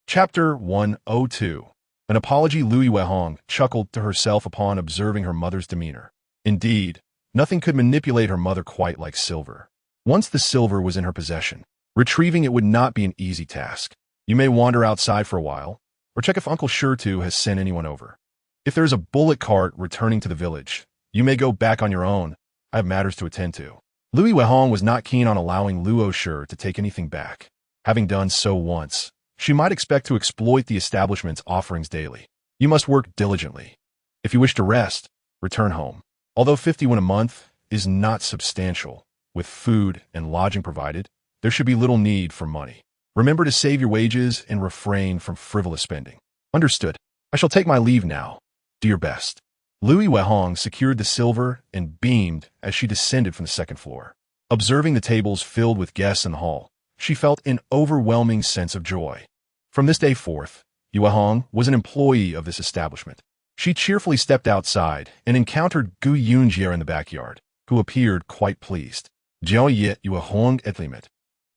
Chapter 102. An apology. Lu Yue Hong chuckled to herself upon observing her mother's demeanor. Indeed, nothing could manipulate her mother quite like silver. Once the silver was in her possession, retrieving it would not be an easy task. You may wander outside for a while, or check if Uncle Shirtu has sent anyone over. If there is a bullock cart returning to the village, you may go back on your own. I have matters to attend to. Lu Yue Hong was not keen on allowing Luo Shi to take anything back. Having done so once, she might expect to exploit the establishment's offerings daily. You must work diligently. If you wish to rest, return home. Although 51 a month is not substantial, with food and lodging provided, there should be little need for money. Remember to save your wages and refrain from frivolous spending. Understood. I shall take my leave now. Do your best. Lu Yue Hong secured the silver and beamed as she descended from the second floor. Observing the tables filled with guests in the hall, she felt an overwhelming sense of joy. From this day forth, Yue Hong was an employee of this establishment. She cheerfully stepped outside and encountered Gu Yunji in the backyard, who appeared quite pleased. Jiao Yue Yue Hong etlimet.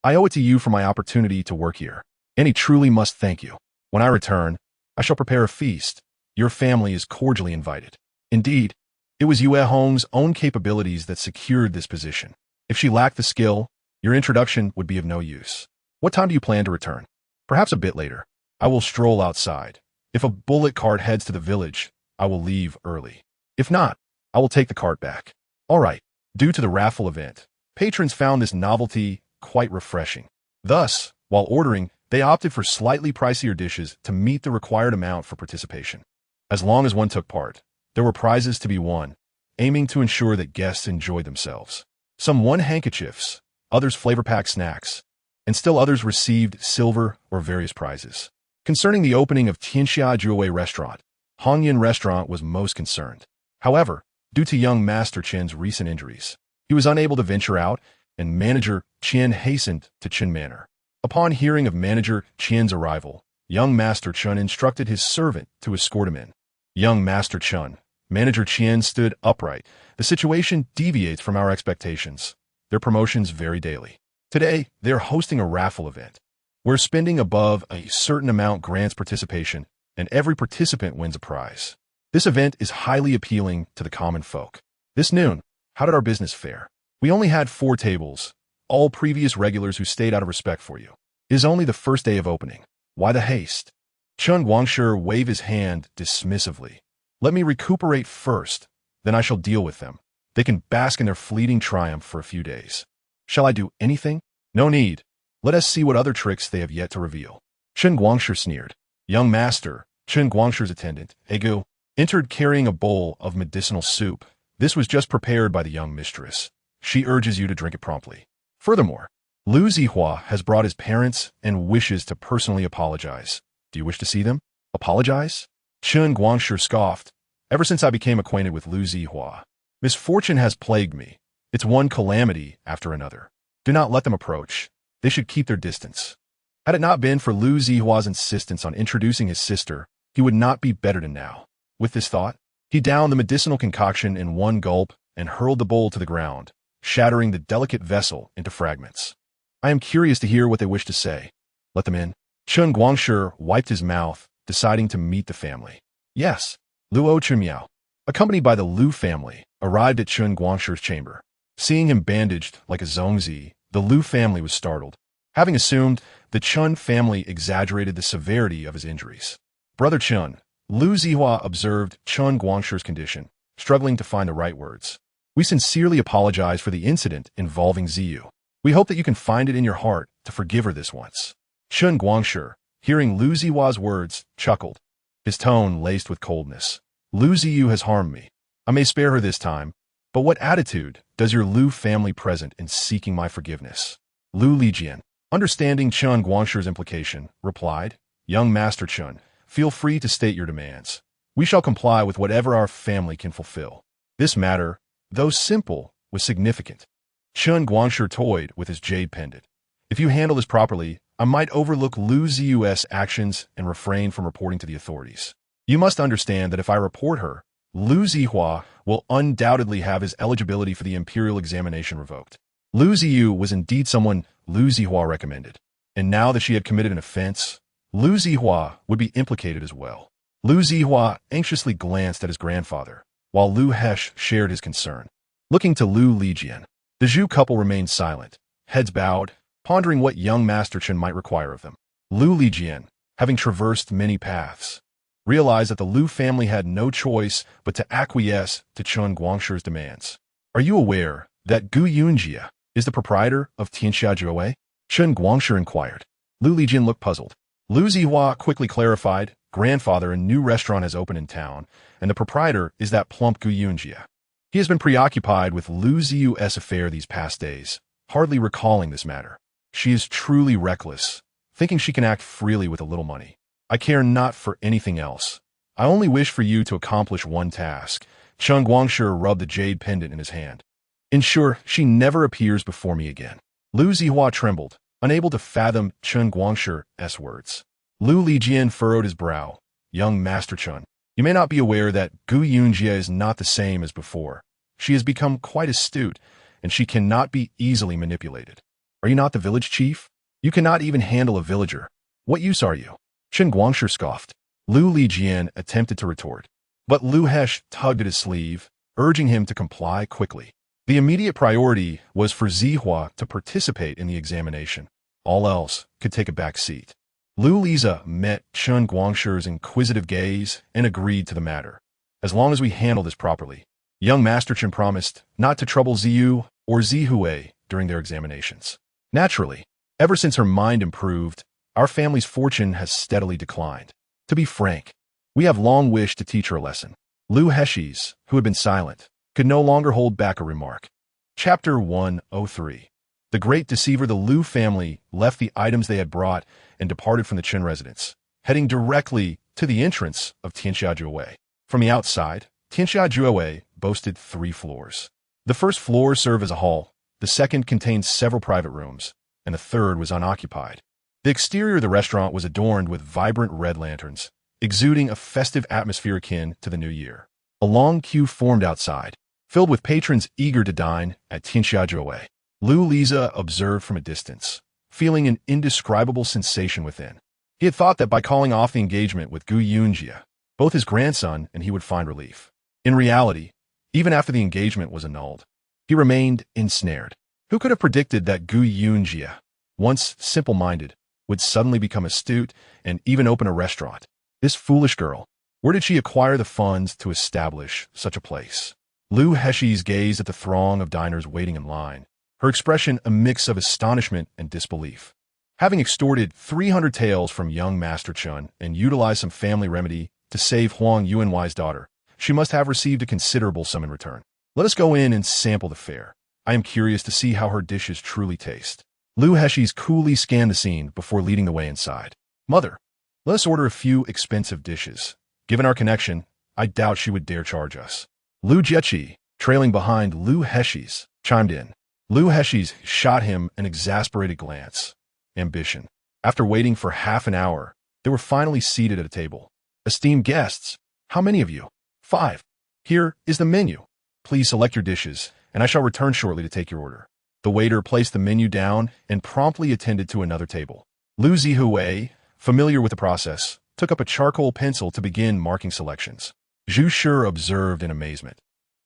I owe it to you for my opportunity to work here, and he truly must thank you. When I return, I shall prepare a feast. Your family is cordially invited. Indeed, it was Yue Hong's own capabilities that secured this position. If she lacked the skill, your introduction would be of no use. What time do you plan to return? Perhaps a bit later. I will stroll outside. If a bullock cart heads to the village, I will leave early. If not, I will take the cart back. All right. Due to the raffle event, patrons found this novelty quite refreshing. Thus, while ordering, they opted for slightly pricier dishes to meet the required amount for participation. As long as one took part, there were prizes to be won, aiming to ensure that guests enjoyed themselves. Some won handkerchiefs, others flavor-packed snacks, and still others received silver or various prizes. Concerning the opening of Tianxia Juwei Restaurant, Hongyan Restaurant was most concerned. However, due to young Master Chen's recent injuries, he was unable to venture out, and Manager Chen hastened to Chen Manor. Upon hearing of Manager Chen's arrival, young Master Chen instructed his servant to escort him in. Young Master Chen, Manager Chen stood upright. The situation deviates from our expectations. Their promotions vary daily. Today, they are hosting a raffle event, where spending above a certain amount grants participation, and every participant wins a prize. This event is highly appealing to the common folk. This noon, how did our business fare? We only had 4 tables, all previous regulars who stayed out of respect for you. It is only the first day of opening. Why the haste? Chen Guangshi waved his hand dismissively. Let me recuperate first, then I shall deal with them. They can bask in their fleeting triumph for a few days. Shall I do anything? No need. Let us see what other tricks they have yet to reveal. Chen Guangshi sneered. Young master, Chen Guangshi's attendant, Egu, entered carrying a bowl of medicinal soup. This was just prepared by the young mistress. She urges you to drink it promptly. Furthermore, Lu Zihua has brought his parents and wishes to personally apologize. Do you wish to see them? Apologize? Chen Guangshi scoffed. Ever since I became acquainted with Lu Zihua, misfortune has plagued me. It's one calamity after another. Do not let them approach. They should keep their distance. Had it not been for Lu Zihua's insistence on introducing his sister, he would not be better than now. With this thought, he downed the medicinal concoction in one gulp and hurled the bowl to the ground, shattering the delicate vessel into fragments. I am curious to hear what they wish to say. Let them in. Chen Guangshi wiped his mouth, deciding to meet the family. Yes, Luo Chunmiao, accompanied by the Lu family, arrived at Chen Guangshi's chamber. Seeing him bandaged like a zongzi, the Lu family was startled. Having assumed the Chen family exaggerated the severity of his injuries. Brother Chen, Lu Zihua observed Chen Guangshi's condition, struggling to find the right words. We sincerely apologize for the incident involving Ziyu. We hope that you can find it in your heart to forgive her this once. Chen Guangshi, hearing Lu Zihua's words, chuckled, his tone laced with coldness. Lu Ziyu has harmed me. I may spare her this time, But what attitude does your Lu family present in seeking my forgiveness? Lu Lijian, understanding Chun Guangshi's implication, replied, Young Master Chun, feel free to state your demands. We shall comply with whatever our family can fulfill. This matter, though simple, was significant. Chun Guangshi toyed with his jade pendant. If you handle this properly, I might overlook Lu Ziyu's actions and refrain from reporting to the authorities. You must understand that if I report her, Lu Zihua will undoubtedly have his eligibility for the imperial examination revoked. Lu Ziyu was indeed someone Lu Zihua recommended, and now that she had committed an offense, Lu Zihua would be implicated as well. Lu Zihua anxiously glanced at his grandfather, while Lu Hesh shared his concern. Looking to Lu Lijian, the Zhu couple remained silent, heads bowed, pondering what young Master Chen might require of them. Lu Lijian, having traversed many paths, realized that the Lu family had no choice but to acquiesce to Chun Guangshi's demands. Are you aware that Gu Yunji is the proprietor of Tianxia Jue? Chun Guangshi inquired. Lu Lijian looked puzzled. Lu Zihua quickly clarified, Grandfather, a new restaurant has opened in town, and the proprietor is that plump Gu Yunji. He has been preoccupied with Lu Ziyu's affair these past days, hardly recalling this matter. She is truly reckless, thinking she can act freely with a little money. I care not for anything else. I only wish for you to accomplish one task. Chun Guangshi rubbed the jade pendant in his hand. Ensure she never appears before me again. Lu Zihua trembled, unable to fathom Chun Guangshi's words. Lu Lijian furrowed his brow. Young Master Chun, you may not be aware that Gu Yunji is not the same as before. She has become quite astute, and she cannot be easily manipulated. Are you not the village chief? You cannot even handle a villager. What use are you? Chun Guangshi scoffed. Lu Lijian attempted to retort, but Lu Hesh tugged at his sleeve, urging him to comply quickly. The immediate priority was for Zihua to participate in the examination. All else could take a back seat. Lu Liza met Chun Guangshi's inquisitive gaze and agreed to the matter. As long as we handle this properly, young Master Chen promised not to trouble Ziyu or Zihue during their examinations. Naturally, ever since her mind improved, our family's fortune has steadily declined. To be frank, we have long wished to teach her a lesson. Lu Heshis, who had been silent, could no longer hold back a remark. Chapter 103. The Great Deceiver. The Lu family left the items they had brought and departed from the Chen residence, heading directly to the entrance of Tianxia Jue. From the outside, Tianxia Jue boasted 3 floors. The first floor served as a hall, the second contained several private rooms, and the third was unoccupied. The exterior of the restaurant was adorned with vibrant red lanterns, exuding a festive atmosphere akin to the new year. A long queue formed outside, filled with patrons eager to dine at Tianxia Jue. Lu Liza observed from a distance, feeling an indescribable sensation within. He had thought that by calling off the engagement with Gu Yunji, both his grandson and he would find relief. In reality, even after the engagement was annulled, he remained ensnared. Who could have predicted that Gu Yunji, once simple-minded, would suddenly become astute and even open a restaurant? This foolish girl, where did she acquire the funds to establish such a place? Lu Heshis gazed at the throng of diners waiting in line, her expression a mix of astonishment and disbelief. Having extorted 300 taels from young Master Chun and utilized some family remedy to save Huang Yuanwai's daughter, she must have received a considerable sum in return. Let us go in and sample the fare. I am curious to see how her dishes truly taste. Lu Heshis coolly scanned the scene before leading the way inside. Mother, let us order a few expensive dishes. Given our connection, I doubt she would dare charge us. Lu Jiechi, trailing behind Lu Heshis, chimed in. Lu Heshis shot him an exasperated glance. Ambition. After waiting for half an hour, they were finally seated at a table. Esteemed guests, how many of you? 5. Here is the menu. Please select your dishes, and I shall return shortly to take your order. The waiter placed the menu down and promptly attended to another table. Lu Zihue, familiar with the process, took up a charcoal pencil to begin marking selections. Zhu Shi observed in amazement.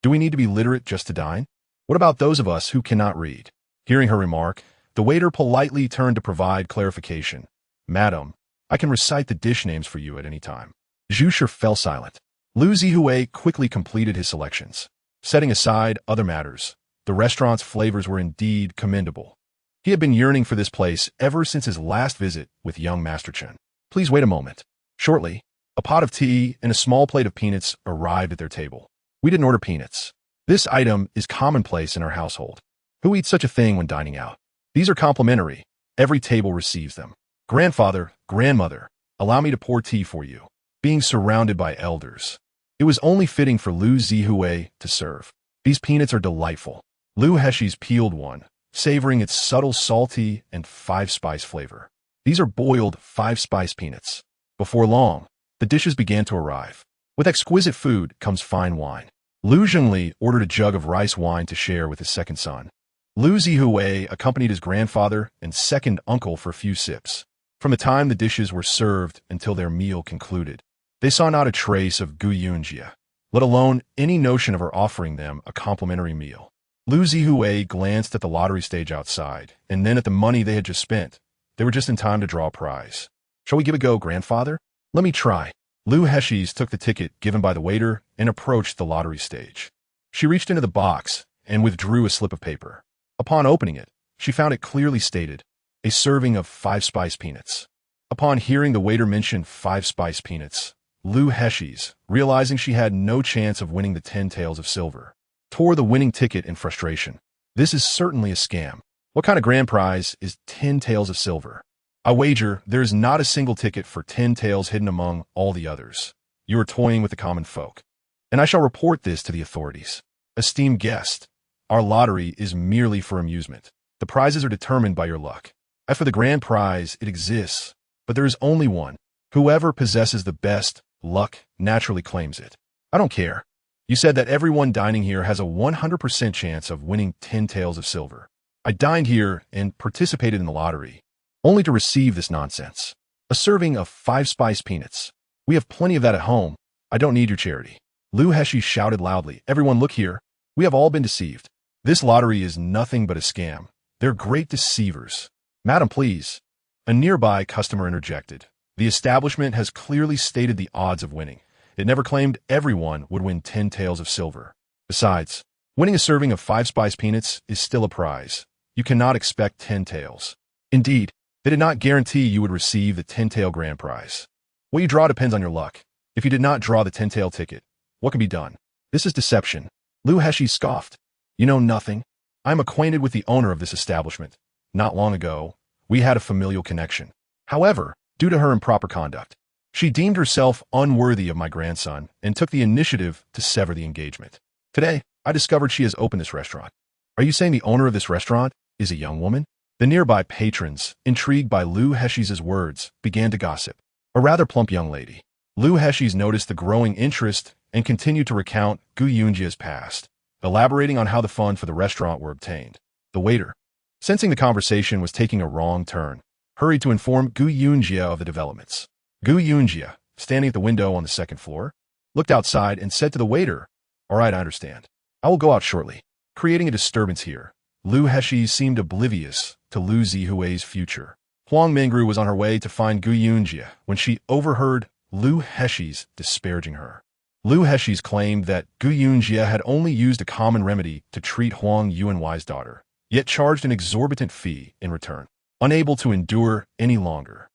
Do we need to be literate just to dine? What about those of us who cannot read? Hearing her remark, the waiter politely turned to provide clarification. Madam, I can recite the dish names for you at any time. Zhu Shi fell silent. Lu Zihue quickly completed his selections. Setting aside other matters, the restaurant's flavors were indeed commendable. He had been yearning for this place ever since his last visit with young Master Chen. Please wait a moment. Shortly, a pot of tea and a small plate of peanuts arrived at their table. We didn't order peanuts. This item is commonplace in our household. Who eats such a thing when dining out? These are complimentary. Every table receives them. Grandfather, grandmother, allow me to pour tea for you. Being surrounded by elders. It was only fitting for Lu Zihui to serve. These peanuts are delightful. Lu Heshi's peeled one, savoring its subtle salty and five-spice flavor. These are boiled five-spice peanuts. Before long, the dishes began to arrive. With exquisite food comes fine wine. Lu Zhengli ordered a jug of rice wine to share with his second son. Lu Zihui accompanied his grandfather and second uncle for a few sips. From the time the dishes were served until their meal concluded, they saw not a trace of Gu Yunji, let alone any notion of her offering them a complimentary meal. Lu Zihui glanced at the lottery stage outside, and then at the money they had just spent. They were just in time to draw a prize. Shall we give it a go, grandfather? Let me try. Lu Heshi's took the ticket given by the waiter and approached the lottery stage. She reached into the box and withdrew a slip of paper. Upon opening it, she found it clearly stated, a serving of five-spice peanuts. Upon hearing the waiter mention five-spice peanuts, Lu Heshi's, realizing she had no chance of winning the 10 taels of silver, tore the winning ticket in frustration. This is certainly a scam. What kind of grand prize is 10 taels of silver? I wager there is not a single ticket for 10 taels hidden among all the others. You are toying with the common folk. And I shall report this to the authorities. Esteemed guest, our lottery is merely for amusement. The prizes are determined by your luck. As for the grand prize, it exists, but there is only one. Whoever possesses the best luck naturally claims it. I don't care. You said that everyone dining here has a 100% chance of winning 10 taels of silver. I dined here and participated in the lottery, only to receive this nonsense. A serving of five-spice peanuts. We have plenty of that at home. I don't need your charity. Lu Heshi shouted loudly, everyone look here. We have all been deceived. This lottery is nothing but a scam. They're great deceivers. Madam, please. A nearby customer interjected. The establishment has clearly stated the odds of winning. It never claimed everyone would win 10 taels of silver. Besides, winning a serving of five-spice peanuts is still a prize. You cannot expect 10 taels. Indeed, they did not guarantee you would receive the 10-tael grand prize. What you draw depends on your luck. If you did not draw the 10-tael ticket, what can be done? This is deception. Lu Heshi scoffed. You know nothing. I am acquainted with the owner of this establishment. Not long ago, we had a familial connection. However, due to her improper conduct, she deemed herself unworthy of my grandson and took the initiative to sever the engagement. Today, I discovered she has opened this restaurant. Are you saying the owner of this restaurant is a young woman? The nearby patrons, intrigued by Lu Heshi's words, began to gossip. A rather plump young lady. Lu Heshi's noticed the growing interest and continued to recount Gu Yunji's past, elaborating on how the funds for the restaurant were obtained. The waiter, sensing the conversation was taking a wrong turn, hurried to inform Gu Yunji of the developments. Gu Yunji, standing at the window on the second floor, looked outside and said to the waiter, all right, I understand. I will go out shortly. Creating a disturbance here, Lu Heshi seemed oblivious to Lu Zihui's future. Huang Mingru was on her way to find Gu Yunji when she overheard Lu Heshi's disparaging her. Lu Heshi's claimed that Gu Yunji had only used a common remedy to treat Huang Yuanwai's daughter, yet charged an exorbitant fee in return. Unable to endure any longer,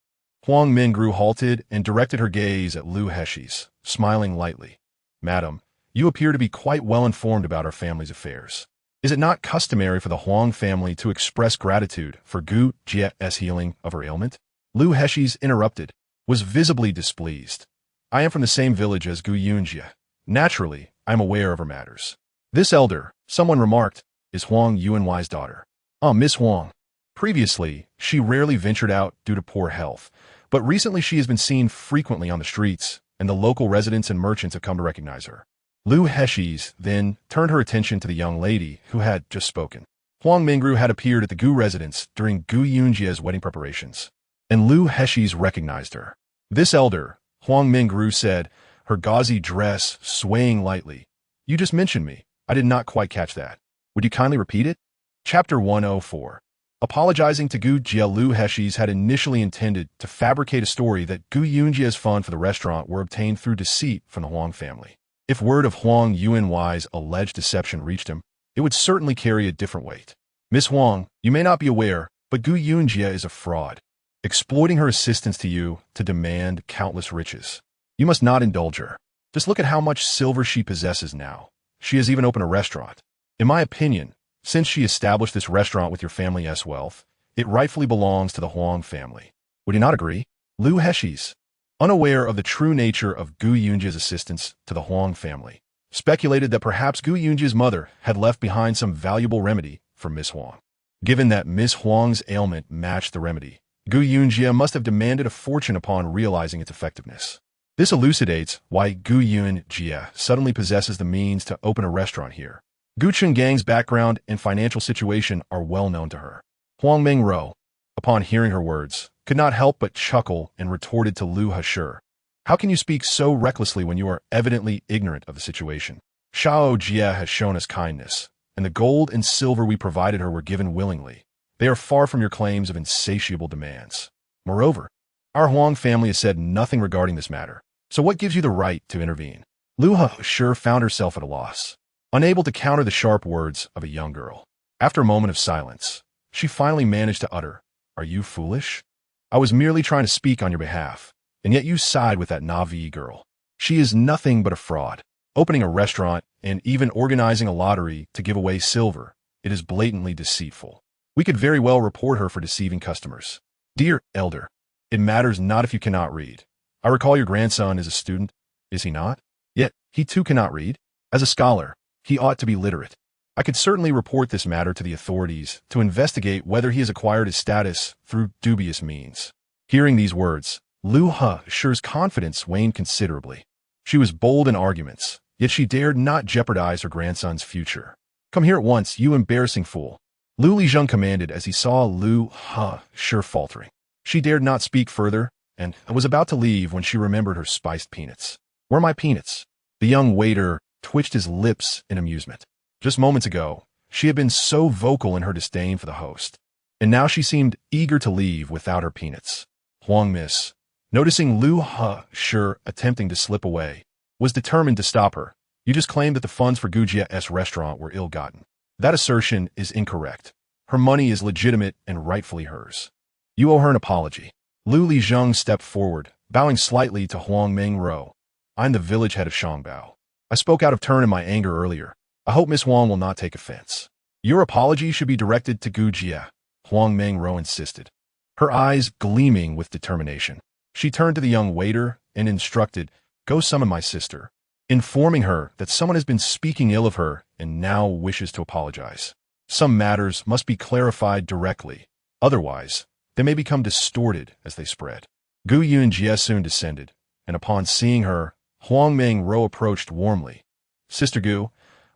Huang Mingru halted and directed her gaze at Lu Heshi's, smiling lightly. Madam, you appear to be quite well informed about our family's affairs. Is it not customary for the Huang family to express gratitude for Gu Jie's healing of her ailment? Lu Heshi's interrupted, was visibly displeased. I am from the same village as Gu Yunji. Naturally, I am aware of her matters. This elder, someone remarked, is Huang Yuanwai's daughter. Miss Huang. Previously, she rarely ventured out due to poor health, but recently she has been seen frequently on the streets, and the local residents and merchants have come to recognize her. Lu Heshi's then turned her attention to the young lady who had just spoken. Huang Mingru had appeared at the Gu residence during Gu Yunji's wedding preparations, and Lu Heshi's recognized her. This elder, Huang Mingru said, her gauzy dress swaying lightly. You just mentioned me. I did not quite catch that. Would you kindly repeat it? Chapter 104. Apologizing to Gu Jie, Lu Heshi's had initially intended to fabricate a story that Gu Yunji's funds for the restaurant were obtained through deceit from the Huang family. If word of Huang Yuanwai's alleged deception reached him, it would certainly carry a different weight. Miss Huang, you may not be aware, but Gu Yunji is a fraud, exploiting her assistance to you to demand countless riches. You must not indulge her. Just look at how much silver she possesses now. She has even opened a restaurant. In my opinion, since she established this restaurant with your family's wealth, it rightfully belongs to the Huang family. Would you not agree? Liu Heshi's, unaware of the true nature of Gu Yunji's assistance to the Huang family, speculated that perhaps Gu Yunji's mother had left behind some valuable remedy for Miss Huang. Given that Miss Huang's ailment matched the remedy, Gu Yunji must have demanded a fortune upon realizing its effectiveness. This elucidates why Gu Yunji suddenly possesses the means to open a restaurant here. Gu Chunggang's background and financial situation are well known to her. Huang Mengro, upon hearing her words, could not help but chuckle and retorted to Liu Heshi, "How can you speak so recklessly when you are evidently ignorant of the situation? Xiao Jie has shown us kindness, and the gold and silver we provided her were given willingly. They are far from your claims of insatiable demands. Moreover, our Huang family has said nothing regarding this matter, so what gives you the right to intervene?" Liu Heshi found herself at a loss, unable to counter the sharp words of a young girl. After a moment of silence, she finally managed to utter, "Are you foolish? I was merely trying to speak on your behalf, and yet you side with that Navi girl. She is nothing but a fraud. Opening a restaurant and even organizing a lottery to give away silver, it is blatantly deceitful. We could very well report her for deceiving customers. Dear elder, it matters not if you cannot read. I recall your grandson is a student, is he not? Yet, he too cannot read. As a scholar, he ought to be literate. I could certainly report this matter to the authorities to investigate whether he has acquired his status through dubious means." Hearing these words, Liu Heshi's confidence waned considerably. She was bold in arguments, yet she dared not jeopardize her grandson's future. "Come here at once, you embarrassing fool," Liu Lijun commanded as he saw Liu Heshi faltering. She dared not speak further, and was about to leave when she remembered her spiced peanuts. "Where are my peanuts?" The young waiter twitched his lips in amusement. Just moments ago, she had been so vocal in her disdain for the host, and now she seemed eager to leave without her peanuts. Huang Miss, noticing Liu Heshi attempting to slip away, was determined to stop her. "You just claimed that the funds for Gujia's restaurant were ill-gotten. That assertion is incorrect. Her money is legitimate and rightfully hers. You owe her an apology." Liu Lijun stepped forward, bowing slightly to Huang Mengro. "I'm the village head of Shangbao. I spoke out of turn in my anger earlier. I hope Miss Huang will not take offense." "Your apology should be directed to Gu Jie," Huang Mengro insisted, her eyes gleaming with determination. She turned to the young waiter and instructed, "Go summon my sister," informing her that someone has been speaking ill of her and now wishes to apologize. Some matters must be clarified directly, otherwise they may become distorted as they spread. Gu Yunji soon descended, and upon seeing her, Huang Mengro approached warmly. "Sister Gu,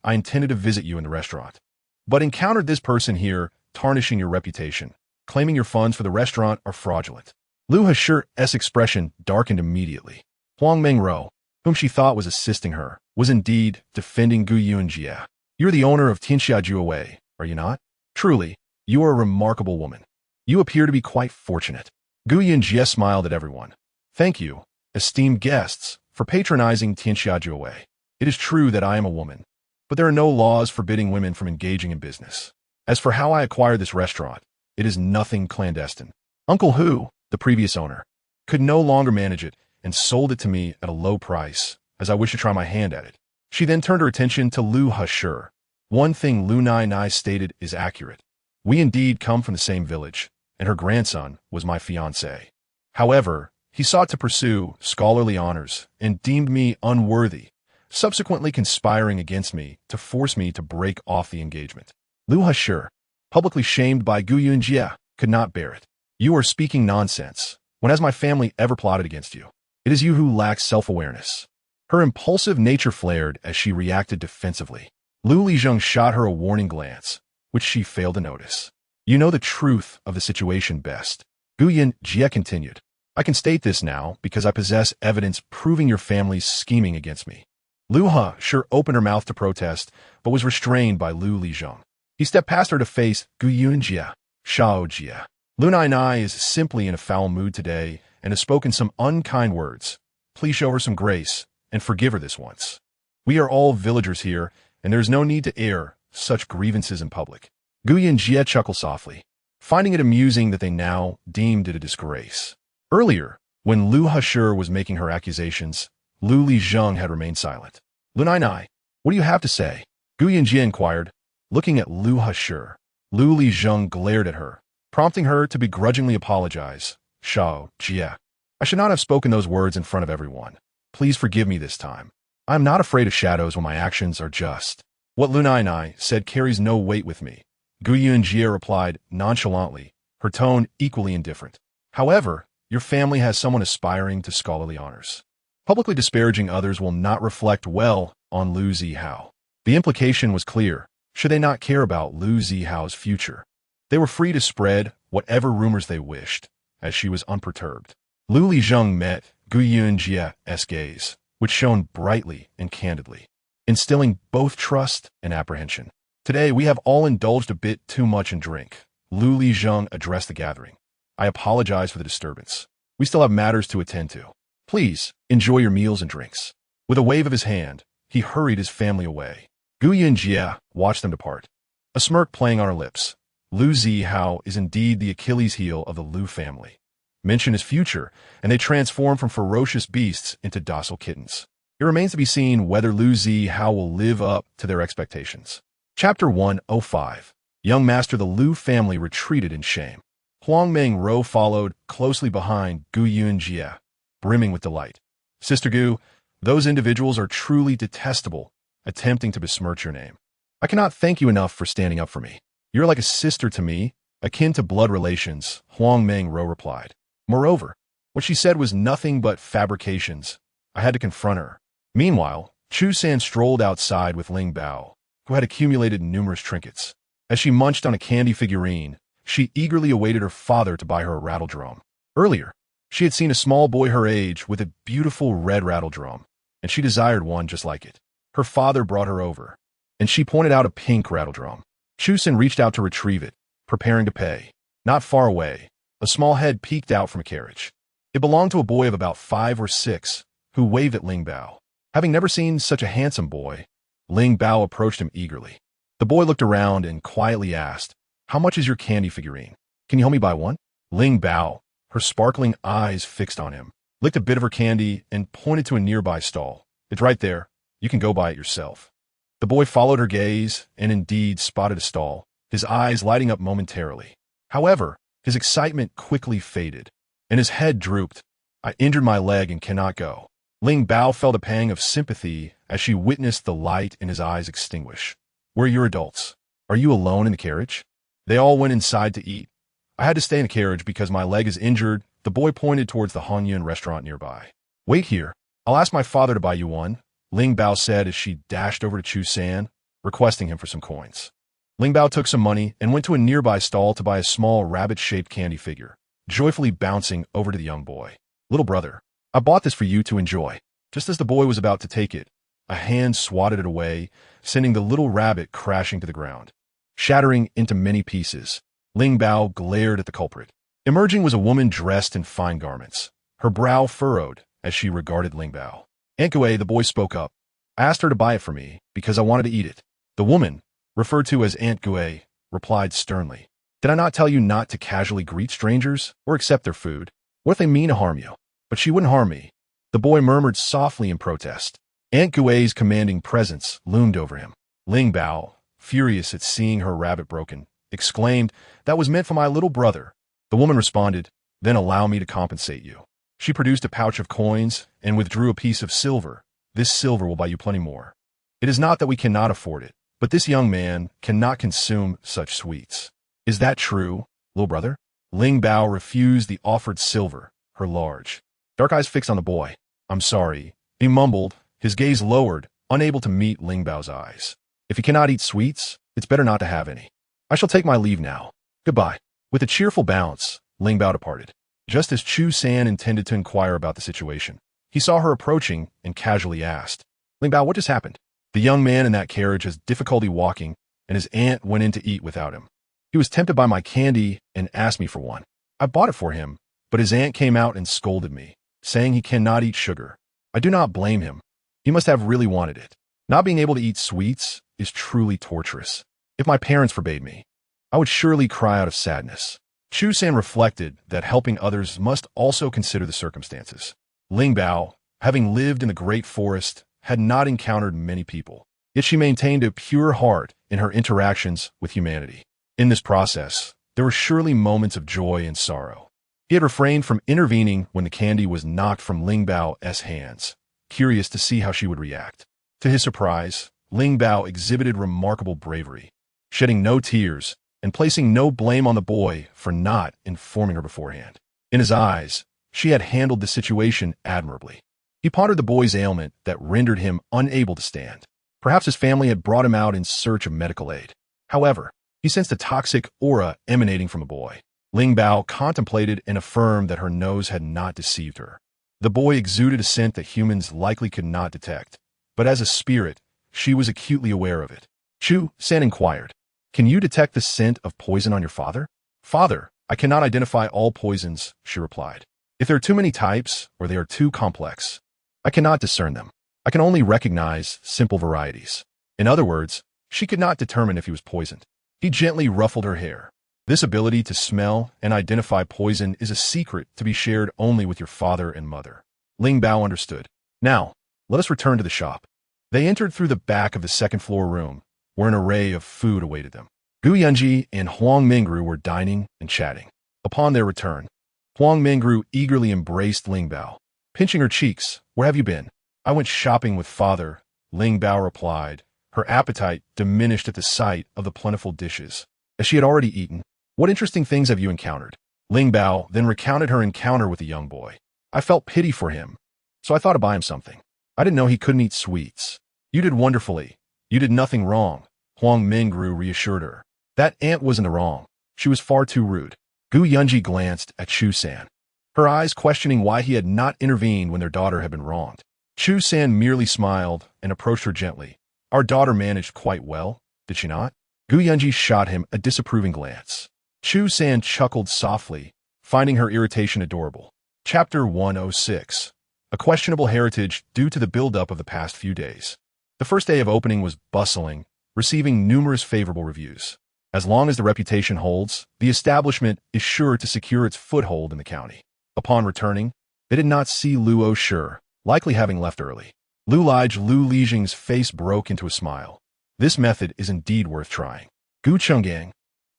I intended to visit you in the restaurant, but encountered this person here tarnishing your reputation, claiming your funds for the restaurant are fraudulent." Liu Heshi's expression darkened immediately. Huang Mengro, whom she thought was assisting her, was indeed defending Gu Yunji. "You're the owner of Tianxiajuowei, are you not? Truly, you are a remarkable woman. You appear to be quite fortunate." Gu Yunji smiled at everyone. "Thank you, esteemed guests, for patronizing Tianxiajuowei. It is true that I am a woman, but there are no laws forbidding women from engaging in business. As for how I acquired this restaurant, it is nothing clandestine. Uncle Hu, the previous owner, could no longer manage it and sold it to me at a low price, as I wished to try my hand at it." She then turned her attention to Liu Heshi. "One thing Lu Nai stated is accurate. We indeed come from the same village, and her grandson was my fiancé. However, he sought to pursue scholarly honors and deemed me unworthy, subsequently conspiring against me to force me to break off the engagement." Liu Heshi, publicly shamed by Gu Yunji, could not bear it. "You are speaking nonsense. When has my family ever plotted against you? It is you who lack self-awareness." Her impulsive nature flared as she reacted defensively. Liu Lijun shot her a warning glance, which she failed to notice. "You know the truth of the situation best." Gu Yunji continued, "I can state this now because I possess evidence proving your family's scheming against me." Liu Heshi opened her mouth to protest, but was restrained by Liu Lijun. He stepped past her to face Gu Yunji. "Xiao Jie, Lu Nai is simply in a foul mood today and has spoken some unkind words. Please show her some grace and forgive her this once. We are all villagers here, and there is no need to air such grievances in public." Gu Yunji chuckled softly, finding it amusing that they now deemed it a disgrace. Earlier, when Liu Heshi was making her accusations, Liu Lijun had remained silent. "Lu Nai, What do you have to say? Gu Yunji inquired, looking at Lu Hashur. Lu Lijeng glared at her, prompting her to begrudgingly apologize. Shao, Jie. I should not have spoken those words in front of everyone. Please forgive me this time. I am not afraid of shadows when my actions are just. What Lu Nai said carries no weight with me. Gu Yunji replied nonchalantly, her tone equally indifferent. However, your family has someone aspiring to scholarly honors. Publicly disparaging others will not reflect well on Lu Zihao. The implication was clear. Should they not care about Lu Zihao's future? They were free to spread whatever rumors they wished, as she was unperturbed. Lu Lijeng met Gu Yunji's gaze, which shone brightly and candidly, instilling both trust and apprehension. Today, we have all indulged a bit too much in drink. Lu Lijeng addressed the gathering. I apologize for the disturbance. We still have matters to attend to. Please, enjoy your meals and drinks. With a wave of his hand, he hurried his family away. Gu Yunji watched them depart, a smirk playing on her lips. Lu Zihao is indeed the Achilles heel of the Lu family. Mention his future, and they transform from ferocious beasts into docile kittens. It remains to be seen whether Lu Zihao will live up to their expectations. Chapter 105. Young Master. The Lu family retreated in shame. Huang Meng-ro followed closely behind Gu Yunji, brimming with delight. Sister Gu, those individuals are truly detestable, attempting to besmirch your name. I cannot thank you enough for standing up for me. You're like a sister to me, akin to blood relations, Huang Meng-ro replied. Moreover, what she said was nothing but fabrications. I had to confront her. Meanwhile, Chu San strolled outside with Ling Bao, who had accumulated numerous trinkets. As she munched on a candy figurine, she eagerly awaited her father to buy her a rattledrum. Earlier, she had seen a small boy her age with a beautiful red rattledrum, and she desired one just like it. Her father brought her over, and she pointed out a pink rattledrum. Chu San reached out to retrieve it, preparing to pay. Not far away, a small head peeked out from a carriage. It belonged to a boy of about 5 or 6, who waved at Ling Bao. Having never seen such a handsome boy, Ling Bao approached him eagerly. The boy looked around and quietly asked, "How much is your candy figurine? Can you help me buy one?" Ling Bao, her sparkling eyes fixed on him, licked a bit of her candy and pointed to a nearby stall. "It's right there. You can go buy it yourself." The boy followed her gaze and indeed spotted a stall, his eyes lighting up momentarily. However, his excitement quickly faded, and his head drooped. "I injured my leg and cannot go." Ling Bao felt a pang of sympathy as she witnessed the light in his eyes extinguish. "Where are your adults? Are you alone in the carriage?" "They all went inside to eat. I had to stay in the carriage because my leg is injured." The boy pointed towards the Hanyun restaurant nearby. "Wait here. I'll ask my father to buy you one," Ling Bao said as she dashed over to Chu San, requesting him for some coins. Ling Bao took some money and went to a nearby stall to buy a small rabbit-shaped candy figure, joyfully bouncing over to the young boy. "Little brother, I bought this for you to enjoy." Just as the boy was about to take it, a hand swatted it away, sending the little rabbit crashing to the ground. Shattering into many pieces, Ling Bao glared at the culprit. Emerging was a woman dressed in fine garments, her brow furrowed as she regarded Ling Bao. "Aunt Gue," the boy spoke up. "I asked her to buy it for me because I wanted to eat it." The woman, referred to as Aunt Gue, replied sternly. "Did I not tell you not to casually greet strangers or accept their food? What if they mean to harm you?" "But she wouldn't harm me," the boy murmured softly in protest. Aunt Gue's commanding presence loomed over him. Ling Bao, furious at seeing her rabbit broken, exclaimed, "That was meant for my little brother." The woman responded, "Then allow me to compensate you." She produced a pouch of coins and withdrew a piece of silver. "This silver will buy you plenty more. It is not that we cannot afford it, but this young man cannot consume such sweets." "Is that true, little brother?" Ling Bao refused the offered silver, her large, dark eyes fixed on the boy. "I'm sorry," he mumbled, his gaze lowered, unable to meet Ling Bao's eyes. "If you cannot eat sweets, it's better not to have any. I shall take my leave now. Goodbye." With a cheerful bounce, Ling Bao departed. Just as Chu San intended to inquire about the situation, he saw her approaching and casually asked, "Ling Bao, what just happened?" "The young man in that carriage has difficulty walking, and his aunt went in to eat without him. He was tempted by my candy and asked me for one. I bought it for him, but his aunt came out and scolded me, saying he cannot eat sugar. I do not blame him. He must have really wanted it. Not being able to eat sweets is truly torturous. If my parents forbade me, I would surely cry out of sadness." Chu San reflected that helping others must also consider the circumstances. Ling Bao, having lived in the great forest, had not encountered many people. yet she maintained a pure heart in her interactions with humanity. In this process, there were surely moments of joy and sorrow. He had refrained from intervening when the candy was knocked from Ling Bao's hands, curious to see how she would react. To his surprise, Ling Bao exhibited remarkable bravery, shedding no tears and placing no blame on the boy for not informing her beforehand. In his eyes, she had handled the situation admirably. He pondered the boy's ailment that rendered him unable to stand. Perhaps his family had brought him out in search of medical aid. However, he sensed a toxic aura emanating from the boy. Ling Bao contemplated and affirmed that her nose had not deceived her. The boy exuded a scent that humans likely could not detect, but as a spirit, she was acutely aware of it. Chu San inquired, "Can you detect the scent of poison on your father?" "Father, I cannot identify all poisons," she replied. "If there are too many types or they are too complex, I cannot discern them. I can only recognize simple varieties." In other words, she could not determine if he was poisoned. He gently ruffled her hair. "This ability to smell and identify poison is a secret to be shared only with your father and mother." Ling Bao understood. "Now, let us return to the shop." They entered through the back of the second-floor room, where an array of food awaited them. Gu Yunji and Huang Mingru were dining and chatting. Upon their return, Huang Mingru eagerly embraced Ling Bao, pinching her cheeks. "Where have you been?" "I went shopping with father," Ling Bao replied, her appetite diminished at the sight of the plentiful dishes, as she had already eaten. "What interesting things have you encountered?" Ling Bao then recounted her encounter with the young boy. "I felt pity for him, so I thought to buy him something. I didn't know he couldn't eat sweets." "You did wonderfully. You did nothing wrong," Huang Mingru reassured her. "That aunt wasn't wrong. She was far too rude." Gu Yunji glanced at Chu San, her eyes questioning why he had not intervened when their daughter had been wronged. Chu San merely smiled and approached her gently. "Our daughter managed quite well, did she not?" Gu Yunji shot him a disapproving glance. Chu San chuckled softly, finding her irritation adorable. Chapter 106. A questionable heritage due to the buildup of the past few days. The first day of opening was bustling, receiving numerous favorable reviews. As long as the reputation holds, the establishment is sure to secure its foothold in the county. Upon returning, they did not see Luo Shi, likely having left early. Lu Lijing's face broke into a smile. This method is indeed worth trying. Gu Chenggang,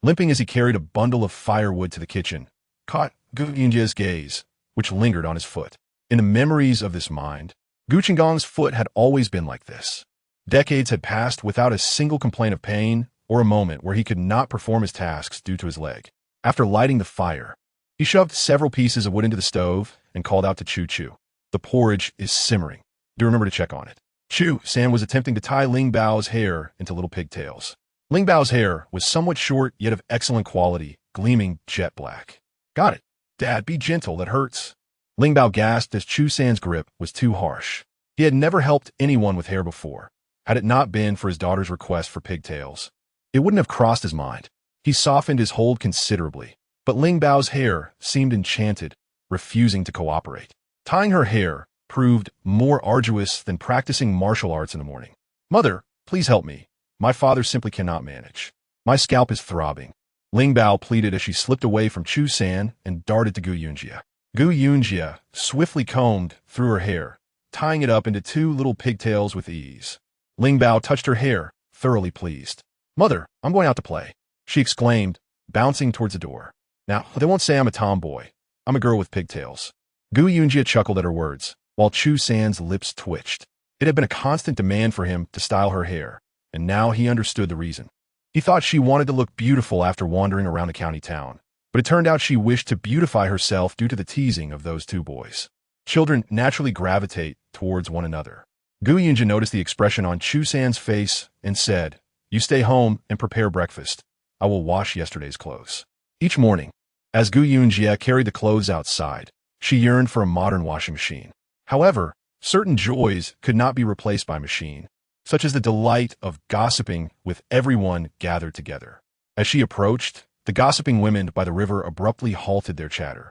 limping as he carried a bundle of firewood to the kitchen, caught Gu Yunji's gaze, which lingered on his foot. In the memories of this mind, Gu Chenggang's foot had always been like this. Decades had passed without a single complaint of pain or a moment where he could not perform his tasks due to his leg. After lighting the fire, he shoved several pieces of wood into the stove and called out to Chu Chu. "The porridge is simmering. Do remember to check on it." Chu San was attempting to tie Ling Bao's hair into little pigtails. Ling Bao's hair was somewhat short yet of excellent quality, gleaming jet black. "Got it. Dad, be gentle, that hurts." Ling Bao gasped as Chu San's grip was too harsh. He had never helped anyone with hair before. Had it not been for his daughter's request for pigtails, it wouldn't have crossed his mind. He softened his hold considerably, but Ling Bao's hair seemed enchanted, refusing to cooperate. Tying her hair proved more arduous than practicing martial arts in the morning. "Mother, please help me. My father simply cannot manage. My scalp is throbbing." Ling Bao pleaded as she slipped away from Chu San and darted to Gu Yunji. Gu Yunji swiftly combed through her hair, tying it up into two little pigtails with ease. Ling Bao touched her hair, thoroughly pleased. "Mother, I'm going out to play," she exclaimed, bouncing towards the door. "Now, they won't say I'm a tomboy. I'm a girl with pigtails." Gu Yunji chuckled at her words, while Chu San's lips twitched. It had been a constant demand for him to style her hair, and now he understood the reason. He thought she wanted to look beautiful after wandering around the county town, but it turned out she wished to beautify herself due to the teasing of those two boys. Children naturally gravitate towards one another. Gu Yunji noticed the expression on Chu San's face and said, "You stay home and prepare breakfast. I will wash yesterday's clothes." Each morning, as Gu Yunji carried the clothes outside, she yearned for a modern washing machine. However, certain joys could not be replaced by machine, such as the delight of gossiping with everyone gathered together. As she approached, the gossiping women by the river abruptly halted their chatter,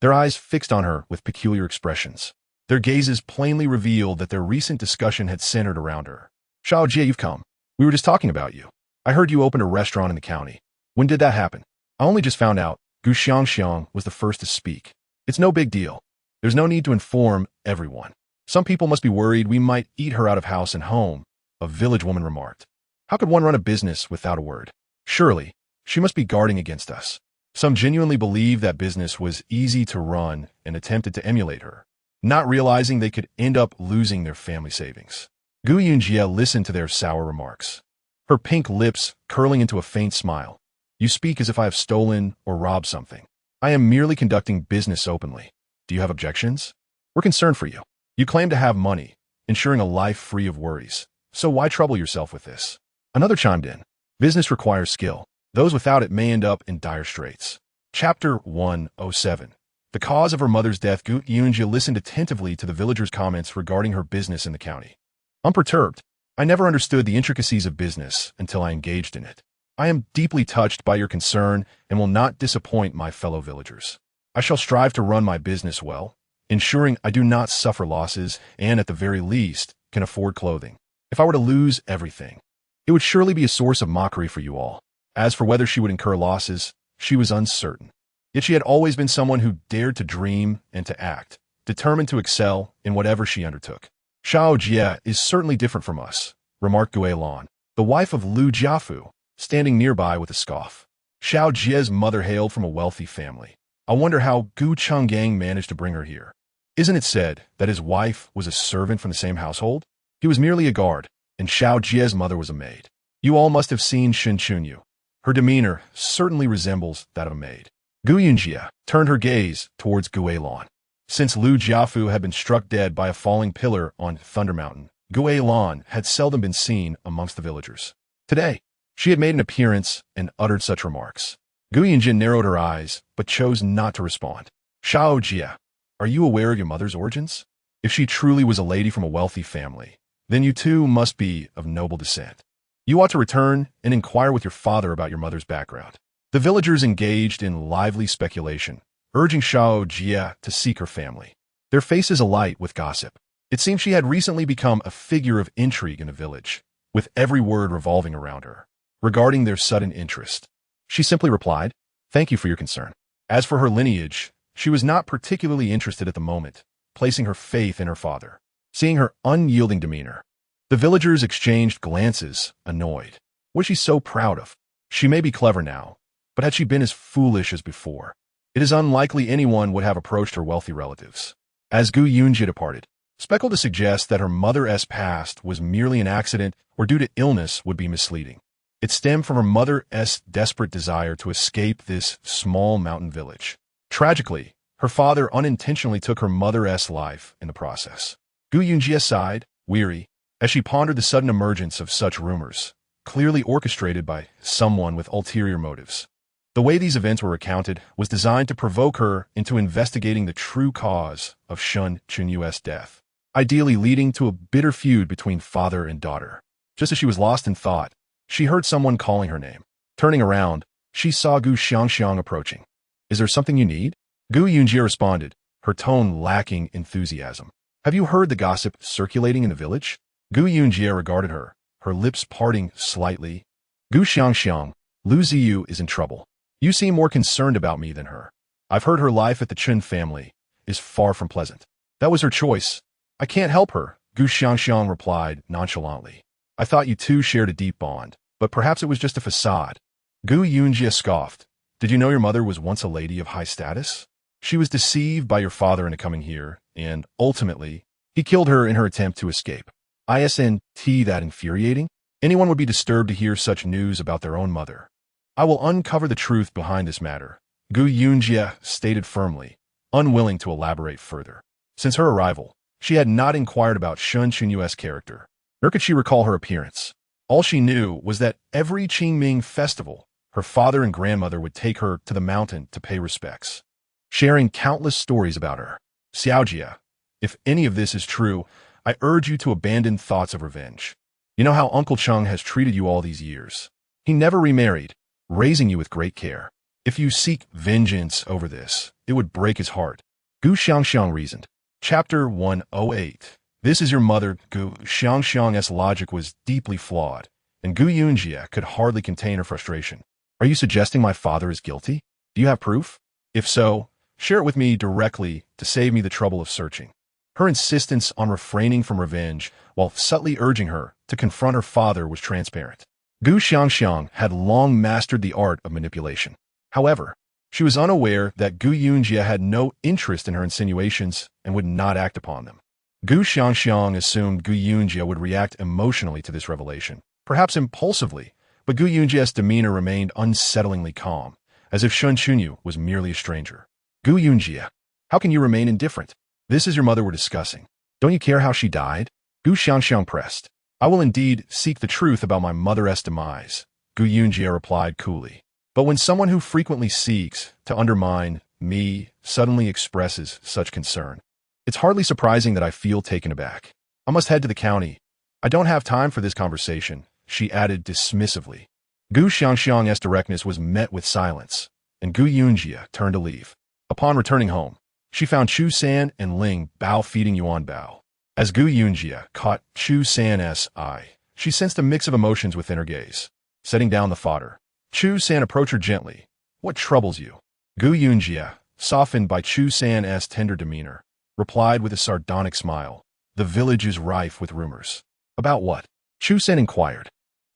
their eyes fixed on her with peculiar expressions. Their gazes plainly revealed that their recent discussion had centered around her. "Xiao Jie, you've come. We were just talking about you. I heard you opened a restaurant in the county. When did that happen?" "I only just found out." Gu Xiangxiang was the first to speak. "It's no big deal. There's no need to inform everyone. Some people must be worried we might eat her out of house and home, a village woman remarked. How could one run a business without a word? Surely, she must be guarding against us. Some genuinely believed that business was easy to run and attempted to emulate her, not realizing they could end up losing their family savings. Gu Yunji listened to their sour remarks, her pink lips curling into a faint smile. You speak as if I have stolen or robbed something. I am merely conducting business openly. Do you have objections? We're concerned for you. You claim to have money, ensuring a life free of worries. So why trouble yourself with this? Another chimed in. Business requires skill. Those without it may end up in dire straits. Chapter 107. The cause of her mother's death. Gu Yunji listened attentively to the villagers' comments regarding her business in the county. Unperturbed, I never understood the intricacies of business until I engaged in it. I am deeply touched by your concern and will not disappoint my fellow villagers. I shall strive to run my business well, ensuring I do not suffer losses and, at the very least, can afford clothing. If I were to lose everything, it would surely be a source of mockery for you all. As for whether she would incur losses, she was uncertain. Yet she had always been someone who dared to dream and to act, determined to excel in whatever she undertook. Xiao Jie is certainly different from us, remarked Gue Lan, the wife of Lu Jiafu, standing nearby with a scoff. Xiao Jie's mother hailed from a wealthy family. I wonder how Gu Changgang managed to bring her here. Isn't it said that his wife was a servant from the same household? He was merely a guard, and Xiao Jie's mother was a maid. You all must have seen Shen Chunyu. Her demeanor certainly resembles that of a maid. Gu Yunji turned her gaze towards Gue Lan. Since Lu Jiafu had been struck dead by a falling pillar on Thunder Mountain, Gue Lan had seldom been seen amongst the villagers. Today, she had made an appearance and uttered such remarks. Gu Yunji narrowed her eyes, but chose not to respond. Xiao Jie, are you aware of your mother's origins? If she truly was a lady from a wealthy family, then you too must be of noble descent. You ought to return and inquire with your father about your mother's background. The villagers engaged in lively speculation, urging Xiao Jie to seek her family. Their faces alight with gossip. It seemed she had recently become a figure of intrigue in the village, with every word revolving around her. Regarding their sudden interest, she simply replied, "Thank you for your concern." As for her lineage, she was not particularly interested at the moment, placing her faith in her father. Seeing her unyielding demeanor, the villagers exchanged glances, annoyed. What was she so proud of? She may be clever now, but had she been as foolish as before? It is unlikely anyone would have approached her wealthy relatives. As Gu Yunji departed, speculated to suggest that her mother's past was merely an accident or due to illness would be misleading. It stemmed from her mother's desperate desire to escape this small mountain village. Tragically, her father unintentionally took her mother's life in the process. Gu Yunji sighed, weary, as she pondered the sudden emergence of such rumors, clearly orchestrated by someone with ulterior motives. The way these events were recounted was designed to provoke her into investigating the true cause of Shen Chunyu's death, ideally leading to a bitter feud between father and daughter. Just as she was lost in thought, she heard someone calling her name. Turning around, she saw Gu Xiangxiang approaching. Is there something you need? Gu Yunji responded, her tone lacking enthusiasm. Have you heard the gossip circulating in the village? Gu Yunji regarded her, her lips parting slightly. Gu Xiangxiang, Lu Ziyu is in trouble. You seem more concerned about me than her. I've heard her life at the Chen family is far from pleasant. That was her choice. I can't help her, Gu Xiangxiang replied nonchalantly. I thought you two shared a deep bond, but perhaps it was just a facade. Gu Yunji scoffed. Did you know your mother was once a lady of high status? She was deceived by your father into coming here, and, ultimately, he killed her in her attempt to escape. Isn't that infuriating? Anyone would be disturbed to hear such news about their own mother. I will uncover the truth behind this matter, Gu Yunji stated firmly, unwilling to elaborate further. Since her arrival, she had not inquired about Shen Chunyu's character, nor could she recall her appearance. All she knew was that every Qingming festival, her father and grandmother would take her to the mountain to pay respects, sharing countless stories about her. Xiaojia, if any of this is true, I urge you to abandon thoughts of revenge. You know how Uncle Cheng has treated you all these years. He never remarried, raising you with great care. If you seek vengeance over this, it would break his heart. Gu Xiangxiang reasoned. Chapter 108. This is your mother. Gu Xiangxiang's logic was deeply flawed, and Gu Yunji could hardly contain her frustration. Are you suggesting my father is guilty? Do you have proof? If so, share it with me directly to save me the trouble of searching. Her insistence on refraining from revenge while subtly urging her to confront her father was transparent. Gu Xiangxiang had long mastered the art of manipulation. However, she was unaware that Gu Yunji had no interest in her insinuations and would not act upon them. Gu Xiangxiang assumed Gu Yunji would react emotionally to this revelation, perhaps impulsively, but Gu Yunji's demeanor remained unsettlingly calm, as if Shen Chunyu was merely a stranger. Gu Yunji, how can you remain indifferent? This is your mother we're discussing. Don't you care how she died? Gu Xiangxiang pressed. I will indeed seek the truth about my mother's demise, Gu Yunji replied coolly. But when someone who frequently seeks to undermine me suddenly expresses such concern, it's hardly surprising that I feel taken aback. I must head to the county. I don't have time for this conversation, she added dismissively. Gu Xiangxiang's directness was met with silence, and Gu Yunji turned to leave. Upon returning home, she found Chu San and Ling Bao feeding Yuan Bao. As Gu Yunji caught Chu San's eye, she sensed a mix of emotions within her gaze. Setting down the fodder, Chu San approached her gently. What troubles you? Gu Yunji, softened by Chu San's tender demeanor, replied with a sardonic smile. The village is rife with rumors. About what? Chu San inquired.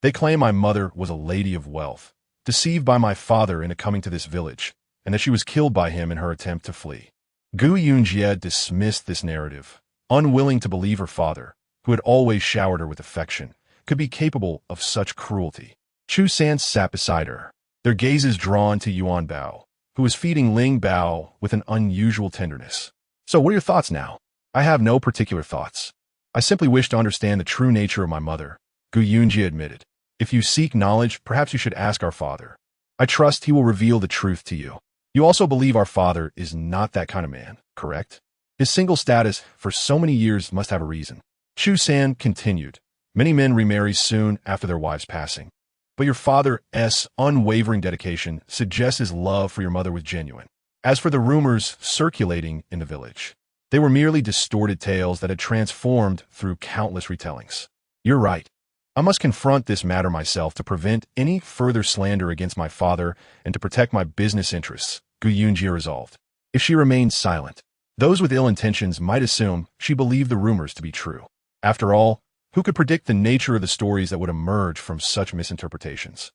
They claim my mother was a lady of wealth, deceived by my father into coming to this village, and that she was killed by him in her attempt to flee. Gu Yunji dismissed this narrative, unwilling to believe her father, who had always showered her with affection, could be capable of such cruelty. Chu San sat beside her, their gazes drawn to Yuan Bao, who was feeding Ling Bao with an unusual tenderness. So what are your thoughts now? I have no particular thoughts. I simply wish to understand the true nature of my mother, Gu Yunji admitted. If you seek knowledge, perhaps you should ask our father. I trust he will reveal the truth to you. You also believe our father is not that kind of man, correct? His single status for so many years must have a reason. Chu San continued. Many men remarry soon after their wives' passing. But your father's unwavering dedication suggests his love for your mother was genuine. As for the rumors circulating in the village, they were merely distorted tales that had transformed through countless retellings. You're right. I must confront this matter myself to prevent any further slander against my father and to protect my business interests, Gu Yunji resolved. If she remained silent, those with ill intentions might assume she believed the rumors to be true. After all, who could predict the nature of the stories that would emerge from such misinterpretations?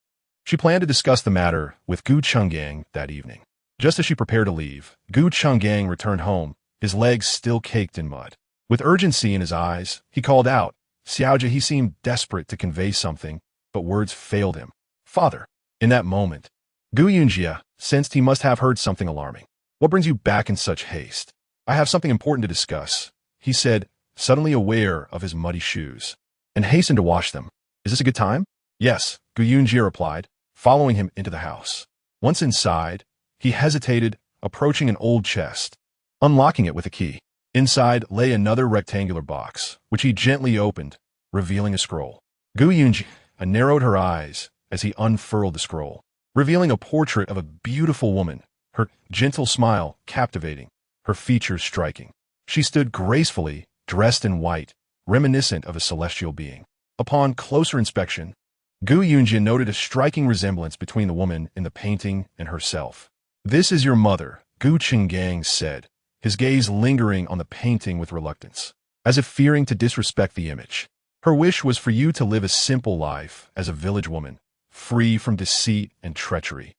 She planned to discuss the matter with Gu Chenggang that evening. Just as she prepared to leave, Gu Chenggang returned home, his legs still caked in mud. With urgency in his eyes, he called out. Xiaojia, he seemed desperate to convey something, but words failed him. Father. In that moment, Gu Yunji sensed he must have heard something alarming. What brings you back in such haste? I have something important to discuss, he said, suddenly aware of his muddy shoes, and hastened to wash them. Is this a good time? Yes, Gu Yunji replied, following him into the house. Once inside, he hesitated, approaching an old chest, unlocking it with a key. Inside lay another rectangular box, which he gently opened, revealing a scroll. Gu Yunji narrowed her eyes as he unfurled the scroll, revealing a portrait of a beautiful woman, her gentle smile captivating, her features striking. She stood gracefully, dressed in white, reminiscent of a celestial being. Upon closer inspection, Gu Yunji noted a striking resemblance between the woman in the painting and herself. This is your mother, Gu Chenggang said, his gaze lingering on the painting with reluctance, as if fearing to disrespect the image. Her wish was for you to live a simple life as a village woman, free from deceit and treachery,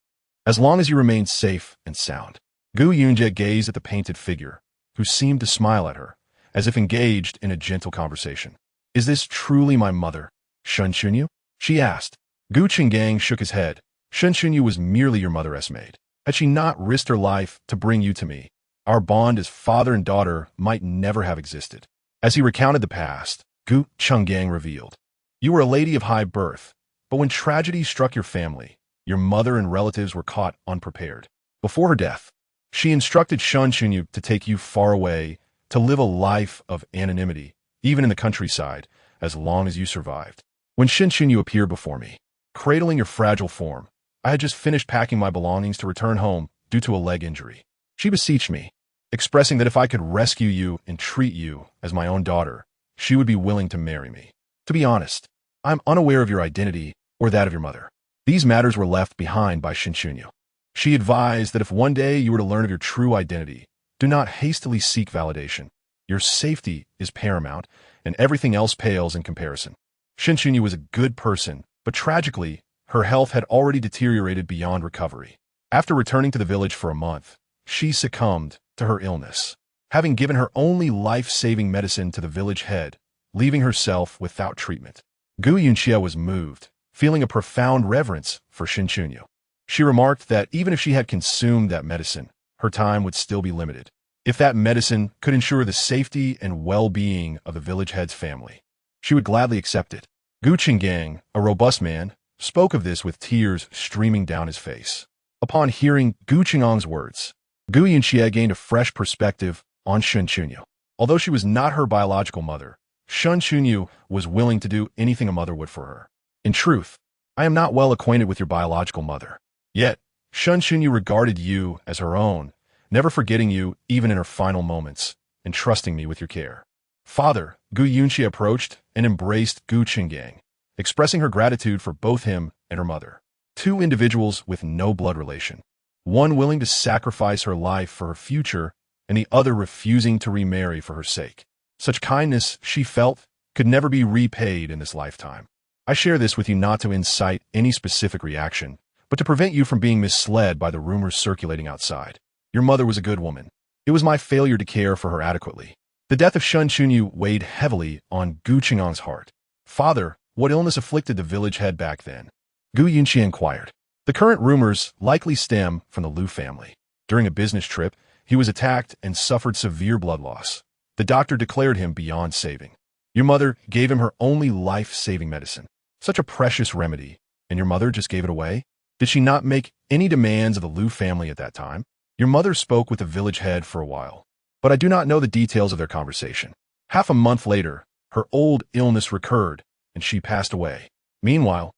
as long as you remained safe and sound. Gu Yunji gazed at the painted figure, who seemed to smile at her, as if engaged in a gentle conversation. Is this truly my mother, Shen Chunyu? She asked. Gu Chenggang shook his head. Shen Chunyu was merely your mother's maid. Had she not risked her life to bring you to me, our bond as father and daughter might never have existed. As he recounted the past, Gu Chenggang revealed. You were a lady of high birth, but when tragedy struck your family, your mother and relatives were caught unprepared. Before her death, she instructed Shen Chunyu to take you far away, to live a life of anonymity, even in the countryside, as long as you survived. When Shen Chunyu appeared before me, cradling your fragile form, I had just finished packing my belongings to return home due to a leg injury. She beseeched me, expressing that if I could rescue you and treat you as my own daughter, she would be willing to marry me. To be honest, I'm unaware of your identity or that of your mother. These matters were left behind by Shen Chunyu. She advised that if one day you were to learn of your true identity, do not hastily seek validation. Your safety is paramount, and everything else pales in comparison. Shen Chunyu was a good person, but tragically, her health had already deteriorated beyond recovery. After returning to the village for a month, she succumbed to her illness, having given her only life-saving medicine to the village head, leaving herself without treatment. Gu Yunjie was moved, feeling a profound reverence for Shen Chunyu. She remarked that even if she had consumed that medicine, her time would still be limited. If that medicine could ensure the safety and well-being of the village head's family, she would gladly accept it. Gu Qinggang, a robust man, spoke of this with tears streaming down his face. Upon hearing Gu Qinggang's words, Gu Yunjie gained a fresh perspective on Shen Chunyu. Although she was not her biological mother, Shen Chunyu was willing to do anything a mother would for her. In truth, I am not well acquainted with your biological mother. Yet, Shen Chunyu regarded you as her own, never forgetting you even in her final moments, and trusting me with your care. Father, Gu Yunjie approached and embraced Gu Qinggang, expressing her gratitude for both him and her mother. Two individuals with no blood relation. One willing to sacrifice her life for her future, and the other refusing to remarry for her sake. Such kindness, she felt, could never be repaid in this lifetime. I share this with you not to incite any specific reaction, but to prevent you from being misled by the rumors circulating outside. Your mother was a good woman. It was my failure to care for her adequately. The death of Shen Chunyu weighed heavily on Gu Qinggang's heart. Father, what illness afflicted the village head back then? Gu Yunjie inquired. The current rumors likely stem from the Liu family. During a business trip, he was attacked and suffered severe blood loss. The doctor declared him beyond saving. Your mother gave him her only life-saving medicine. Such a precious remedy, and your mother just gave it away? Did she not make any demands of the Liu family at that time? Your mother spoke with the village head for a while, but I do not know the details of their conversation. Half a month later, her old illness recurred, and she passed away. Meanwhile,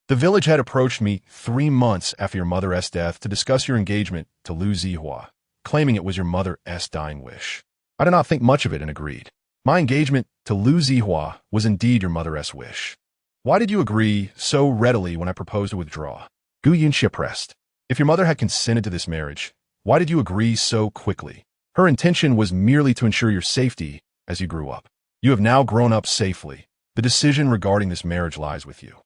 the village head approached me 3 months after your mother's death to discuss your engagement to Liu Zihua, claiming it was your mother's dying wish. I did not think much of it and agreed. My engagement to Liu Zihua was indeed your mother's wish. Why did you agree so readily when I proposed to withdraw? Gu Yunjie pressed. If your mother had consented to this marriage, why did you agree so quickly? Her intention was merely to ensure your safety as you grew up. You have now grown up safely. The decision regarding this marriage lies with you.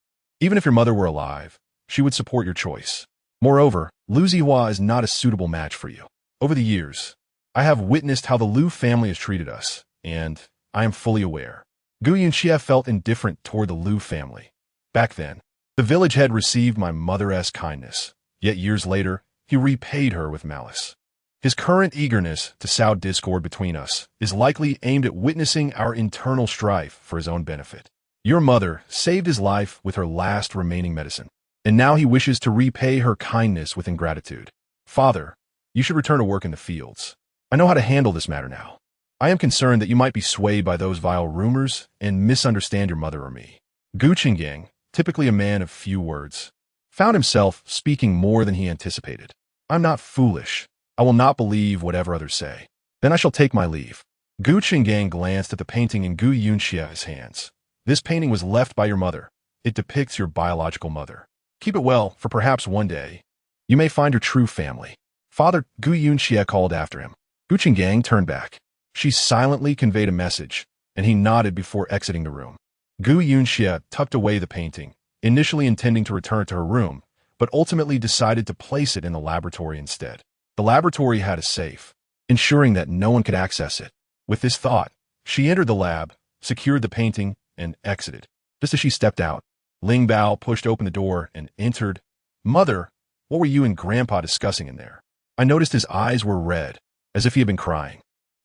Even if your mother were alive, she would support your choice. Moreover, Liu Zihua is not a suitable match for you. Over the years, I have witnessed how the Liu family has treated us, and I am fully aware. Gu Yunjie felt indifferent toward the Liu family. Back then, the village head received my mother's kindness, yet years later, he repaid her with malice. His current eagerness to sow discord between us is likely aimed at witnessing our internal strife for his own benefit. Your mother saved his life with her last remaining medicine, and now he wishes to repay her kindness with ingratitude. Father, you should return to work in the fields. I know how to handle this matter now. I am concerned that you might be swayed by those vile rumors and misunderstand your mother or me. Gu Qinggang, typically a man of few words, found himself speaking more than he anticipated. I'm not foolish. I will not believe whatever others say. Then I shall take my leave. Gu Qinggang glanced at the painting in Gu Yunjie's hands. This painting was left by your mother. It depicts your biological mother. Keep it well, for perhaps one day you may find your true family. Father, Gu Yunjie called after him. Gu Qinggang turned back. She silently conveyed a message, and he nodded before exiting the room. Gu Yunjie tucked away the painting, initially intending to return it to her room, but ultimately decided to place it in the laboratory instead. The laboratory had a safe, ensuring that no one could access it. With this thought, she entered the lab, secured the painting, and exited. Just as she stepped out, Ling Bao pushed open the door and entered. Mother, what were you and Grandpa discussing in there? I noticed his eyes were red, as if he had been crying.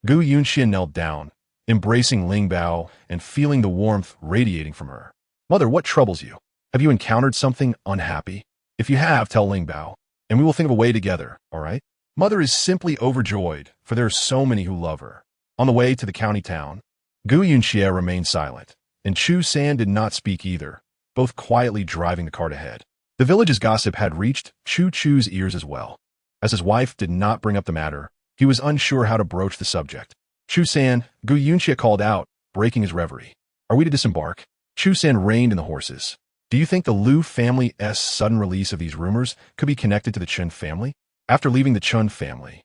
Gu Yunjie knelt down, embracing Ling Bao and feeling the warmth radiating from her. Mother, what troubles you? Have you encountered something unhappy? If you have, tell Ling Bao, and we will think of a way together, all right? Mother is simply overjoyed, for there are so many who love her. On the way to the county town, Gu Yunjie remained silent, and Chu San did not speak either, both quietly driving the cart ahead. The village's gossip had reached Chu's ears as well. As his wife did not bring up the matter, he was unsure how to broach the subject. Chu San, Gu Yunjie called out, breaking his reverie. Are we to disembark? Chu San reined in the horses. Do you think the Liu family's sudden release of these rumors could be connected to the Chen family? After leaving the Chen family,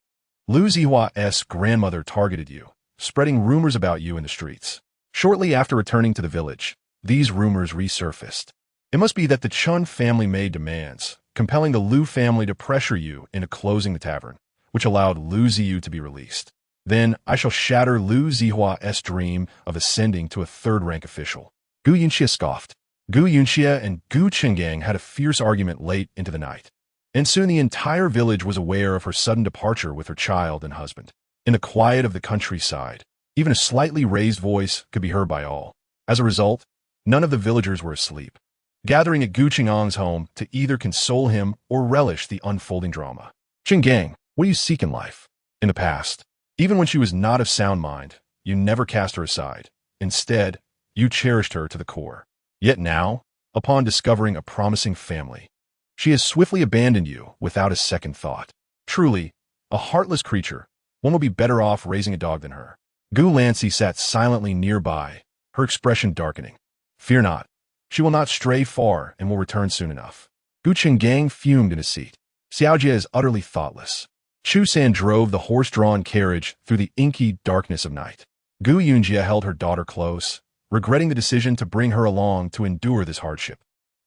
Liu Zihua's grandmother targeted you, spreading rumors about you in the streets. Shortly after returning to the village, these rumors resurfaced. It must be that the Chun family made demands, compelling the Liu family to pressure you into closing the tavern, which allowed Liu Ziyu to be released. Then I shall shatter Liu Zihua's dream of ascending to a third-rank official. Gu Yunxia scoffed. Gu Yunxia and Gu Qinggang had a fierce argument late into the night, and soon the entire village was aware of her sudden departure with her child and husband. In the quiet of the countryside, even a slightly raised voice could be heard by all. As a result, none of the villagers were asleep, gathering at Gu Qingang's home to either console him or relish the unfolding drama. Qinggang, what do you seek in life? In the past, even when she was not of sound mind, you never cast her aside. Instead, you cherished her to the core. Yet now, upon discovering a promising family, she has swiftly abandoned you without a second thought. Truly, a heartless creature. One will be better off raising a dog than her. Gu Lancy sat silently nearby, her expression darkening. Fear not. She will not stray far and will return soon enough. Gu Qinggang fumed in his seat. Xiaojie is utterly thoughtless. Chu San drove the horse-drawn carriage through the inky darkness of night. Gu Yunjia held her daughter close, regretting the decision to bring her along to endure this hardship.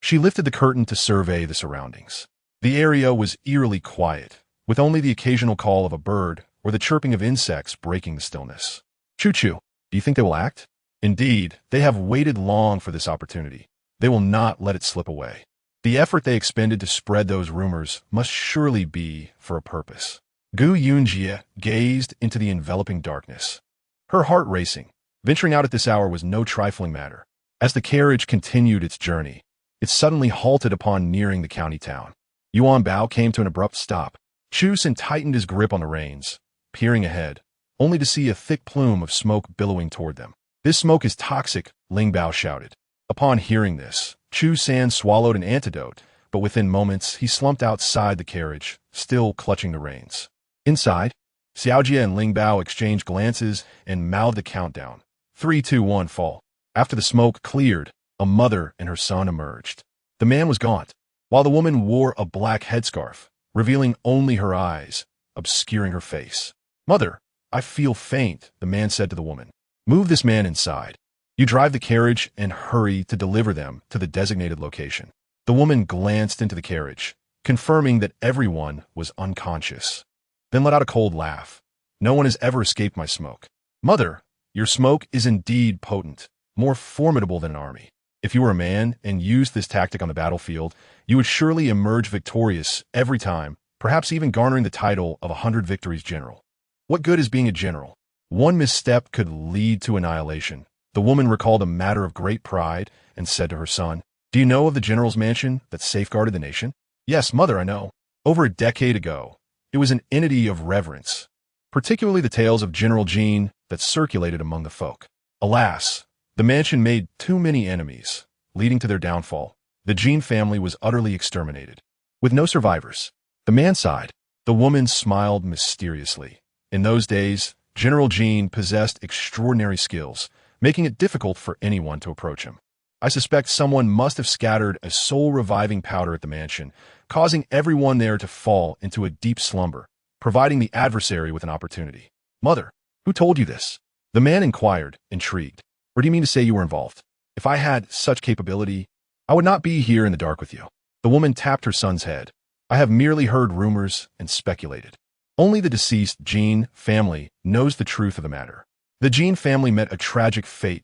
She lifted the curtain to survey the surroundings. The area was eerily quiet, with only the occasional call of a bird or the chirping of insects breaking the stillness. Chu-Chu, do you think they will act? Indeed, they have waited long for this opportunity. They will not let it slip away. The effort they expended to spread those rumors must surely be for a purpose. Gu Yunjia gazed into the enveloping darkness, her heart racing. Venturing out at this hour was no trifling matter. As the carriage continued its journey, it suddenly halted upon nearing the county town. Yuan Bao came to an abrupt stop. Chu San tightened his grip on the reins, peering ahead, only to see a thick plume of smoke billowing toward them. This smoke is toxic, Ling Bao shouted. Upon hearing this, Chu San swallowed an antidote, but within moments he slumped outside the carriage, still clutching the reins. Inside, Xiaojie and Ling Bao exchanged glances and mouthed a countdown. 3, 2, 1, fall. After the smoke cleared, a mother and her son emerged. The man was gaunt, while the woman wore a black headscarf, revealing only her eyes, obscuring her face. Mother, I feel faint, the man said to the woman. Move this man inside. You drive the carriage and hurry to deliver them to the designated location. The woman glanced into the carriage, confirming that everyone was unconscious, then let out a cold laugh. No one has ever escaped my smoke. Mother, your smoke is indeed potent, more formidable than an army. If you were a man and used this tactic on the battlefield, you would surely emerge victorious every time, perhaps even garnering the title of 100 victories general. What good is being a general? One misstep could lead to annihilation. The woman recalled a matter of great pride and said to her son, Do you know of the general's mansion that safeguarded the nation? Yes, mother, I know. Over a decade ago, it was an entity of reverence, particularly the tales of General Jean that circulated among the folk. Alas, the mansion made too many enemies, leading to their downfall. The Jean family was utterly exterminated, with no survivors. The man sighed. The woman smiled mysteriously. In those days, General Jean possessed extraordinary skills, making it difficult for anyone to approach him. I suspect someone must have scattered a soul-reviving powder at the mansion, causing everyone there to fall into a deep slumber, providing the adversary with an opportunity. Mother, who told you this? The man inquired, intrigued. Or do you mean to say you were involved? If I had such capability, I would not be here in the dark with you. The woman tapped her son's head. I have merely heard rumors and speculated. Only the deceased Jean family knows the truth of the matter. The Jean family met a tragic fate,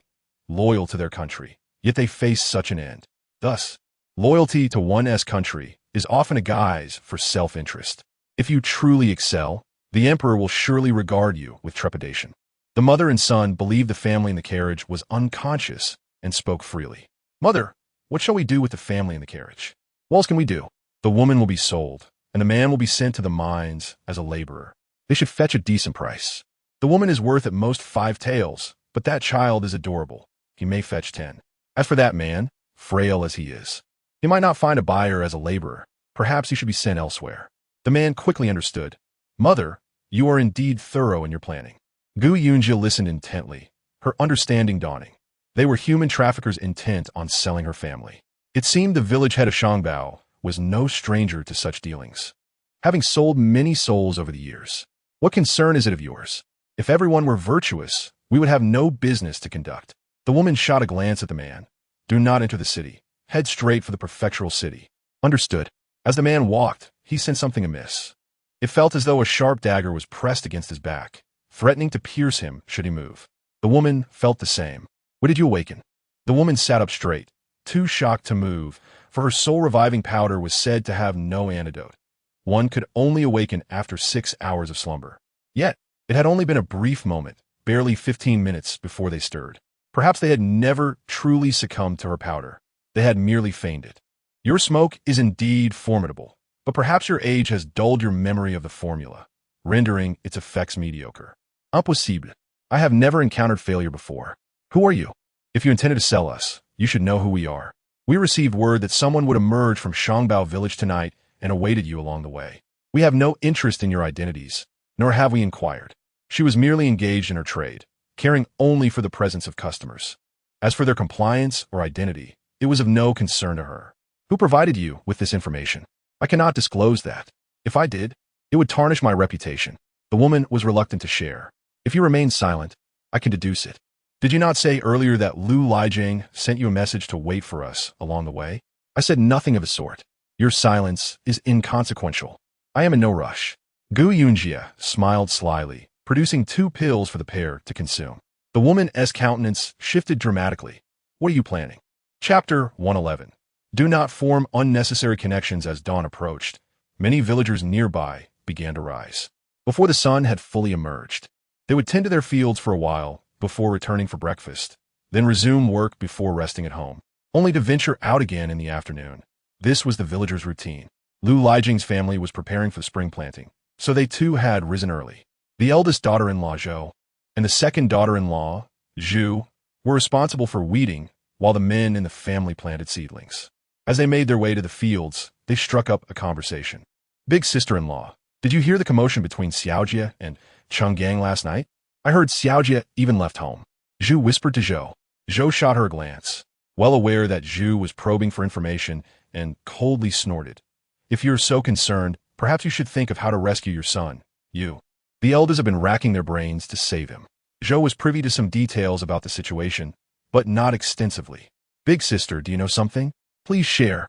loyal to their country, yet they faced such an end. Thus, loyalty to one's country is often a guise for self-interest. If you truly excel, the emperor will surely regard you with trepidation. The mother and son believed the family in the carriage was unconscious and spoke freely. Mother, what shall we do with the family in the carriage? What else can we do? The woman will be sold, and the man will be sent to the mines as a laborer. They should fetch a decent price. The woman is worth at most 5 taels, but that child is adorable. He may fetch 10. As for that man, frail as he is, he might not find a buyer as a laborer. Perhaps he should be sent elsewhere. The man quickly understood. Mother, you are indeed thorough in your planning. Gu Yunji listened intently, her understanding dawning. They were human traffickers intent on selling her family. It seemed the village head of Shangbao was no stranger to such dealings, having sold many souls over the years. What concern is it of yours? If everyone were virtuous, we would have no business to conduct. The woman shot a glance at the man. Do not enter the city. Head straight for the prefectural city. Understood. As the man walked, he sensed something amiss. It felt as though a sharp dagger was pressed against his back, threatening to pierce him should he move. The woman felt the same. What did you awaken? The woman sat up straight, too shocked to move, for her soul-reviving powder was said to have no antidote. One could only awaken after 6 hours of slumber. Yet, it had only been a brief moment, barely 15 minutes before they stirred. Perhaps they had never truly succumbed to her powder. They had merely feigned it. Your smoke is indeed formidable, but perhaps your age has dulled your memory of the formula, rendering its effects mediocre. Impossible. I have never encountered failure before. Who are you? If you intended to sell us, you should know who we are. We received word that someone would emerge from Shangbao village tonight and awaited you along the way. We have no interest in your identities, nor have we inquired. She was merely engaged in her trade, caring only for the presence of customers. As for their compliance or identity, it was of no concern to her. Who provided you with this information? I cannot disclose that. If I did, it would tarnish my reputation. The woman was reluctant to share. If you remain silent, I can deduce it. Did you not say earlier that Lu Lijing sent you a message to wait for us along the way? I said nothing of the sort. Your silence is inconsequential. I am in no rush. Gu Yunji smiled slyly, producing 2 pills for the pair to consume. The woman's countenance shifted dramatically. What are you planning? Chapter 111. Do not form unnecessary connections. As dawn approached, many villagers nearby began to rise. Before the sun had fully emerged, they would tend to their fields for a while before returning for breakfast, then resume work before resting at home, only to venture out again in the afternoon. This was the villagers' routine. Lu Lijing's family was preparing for the spring planting, so they too had risen early. The eldest daughter-in-law, Zhou, and the second daughter-in-law, Zhu, were responsible for weeding, while the men in the family planted seedlings. As they made their way to the fields, they struck up a conversation. Big sister-in-law, did you hear the commotion between Xiaojie and Chenggang last night? I heard Xiaojie even left home. Zhu whispered to Zhou. Zhou shot her a glance, well aware that Zhu was probing for information, and coldly snorted. If you're so concerned, perhaps you should think of how to rescue your son. You. The elders have been racking their brains to save him. Zhou was privy to some details about the situation, but not extensively. Big sister, do you know something? Please share.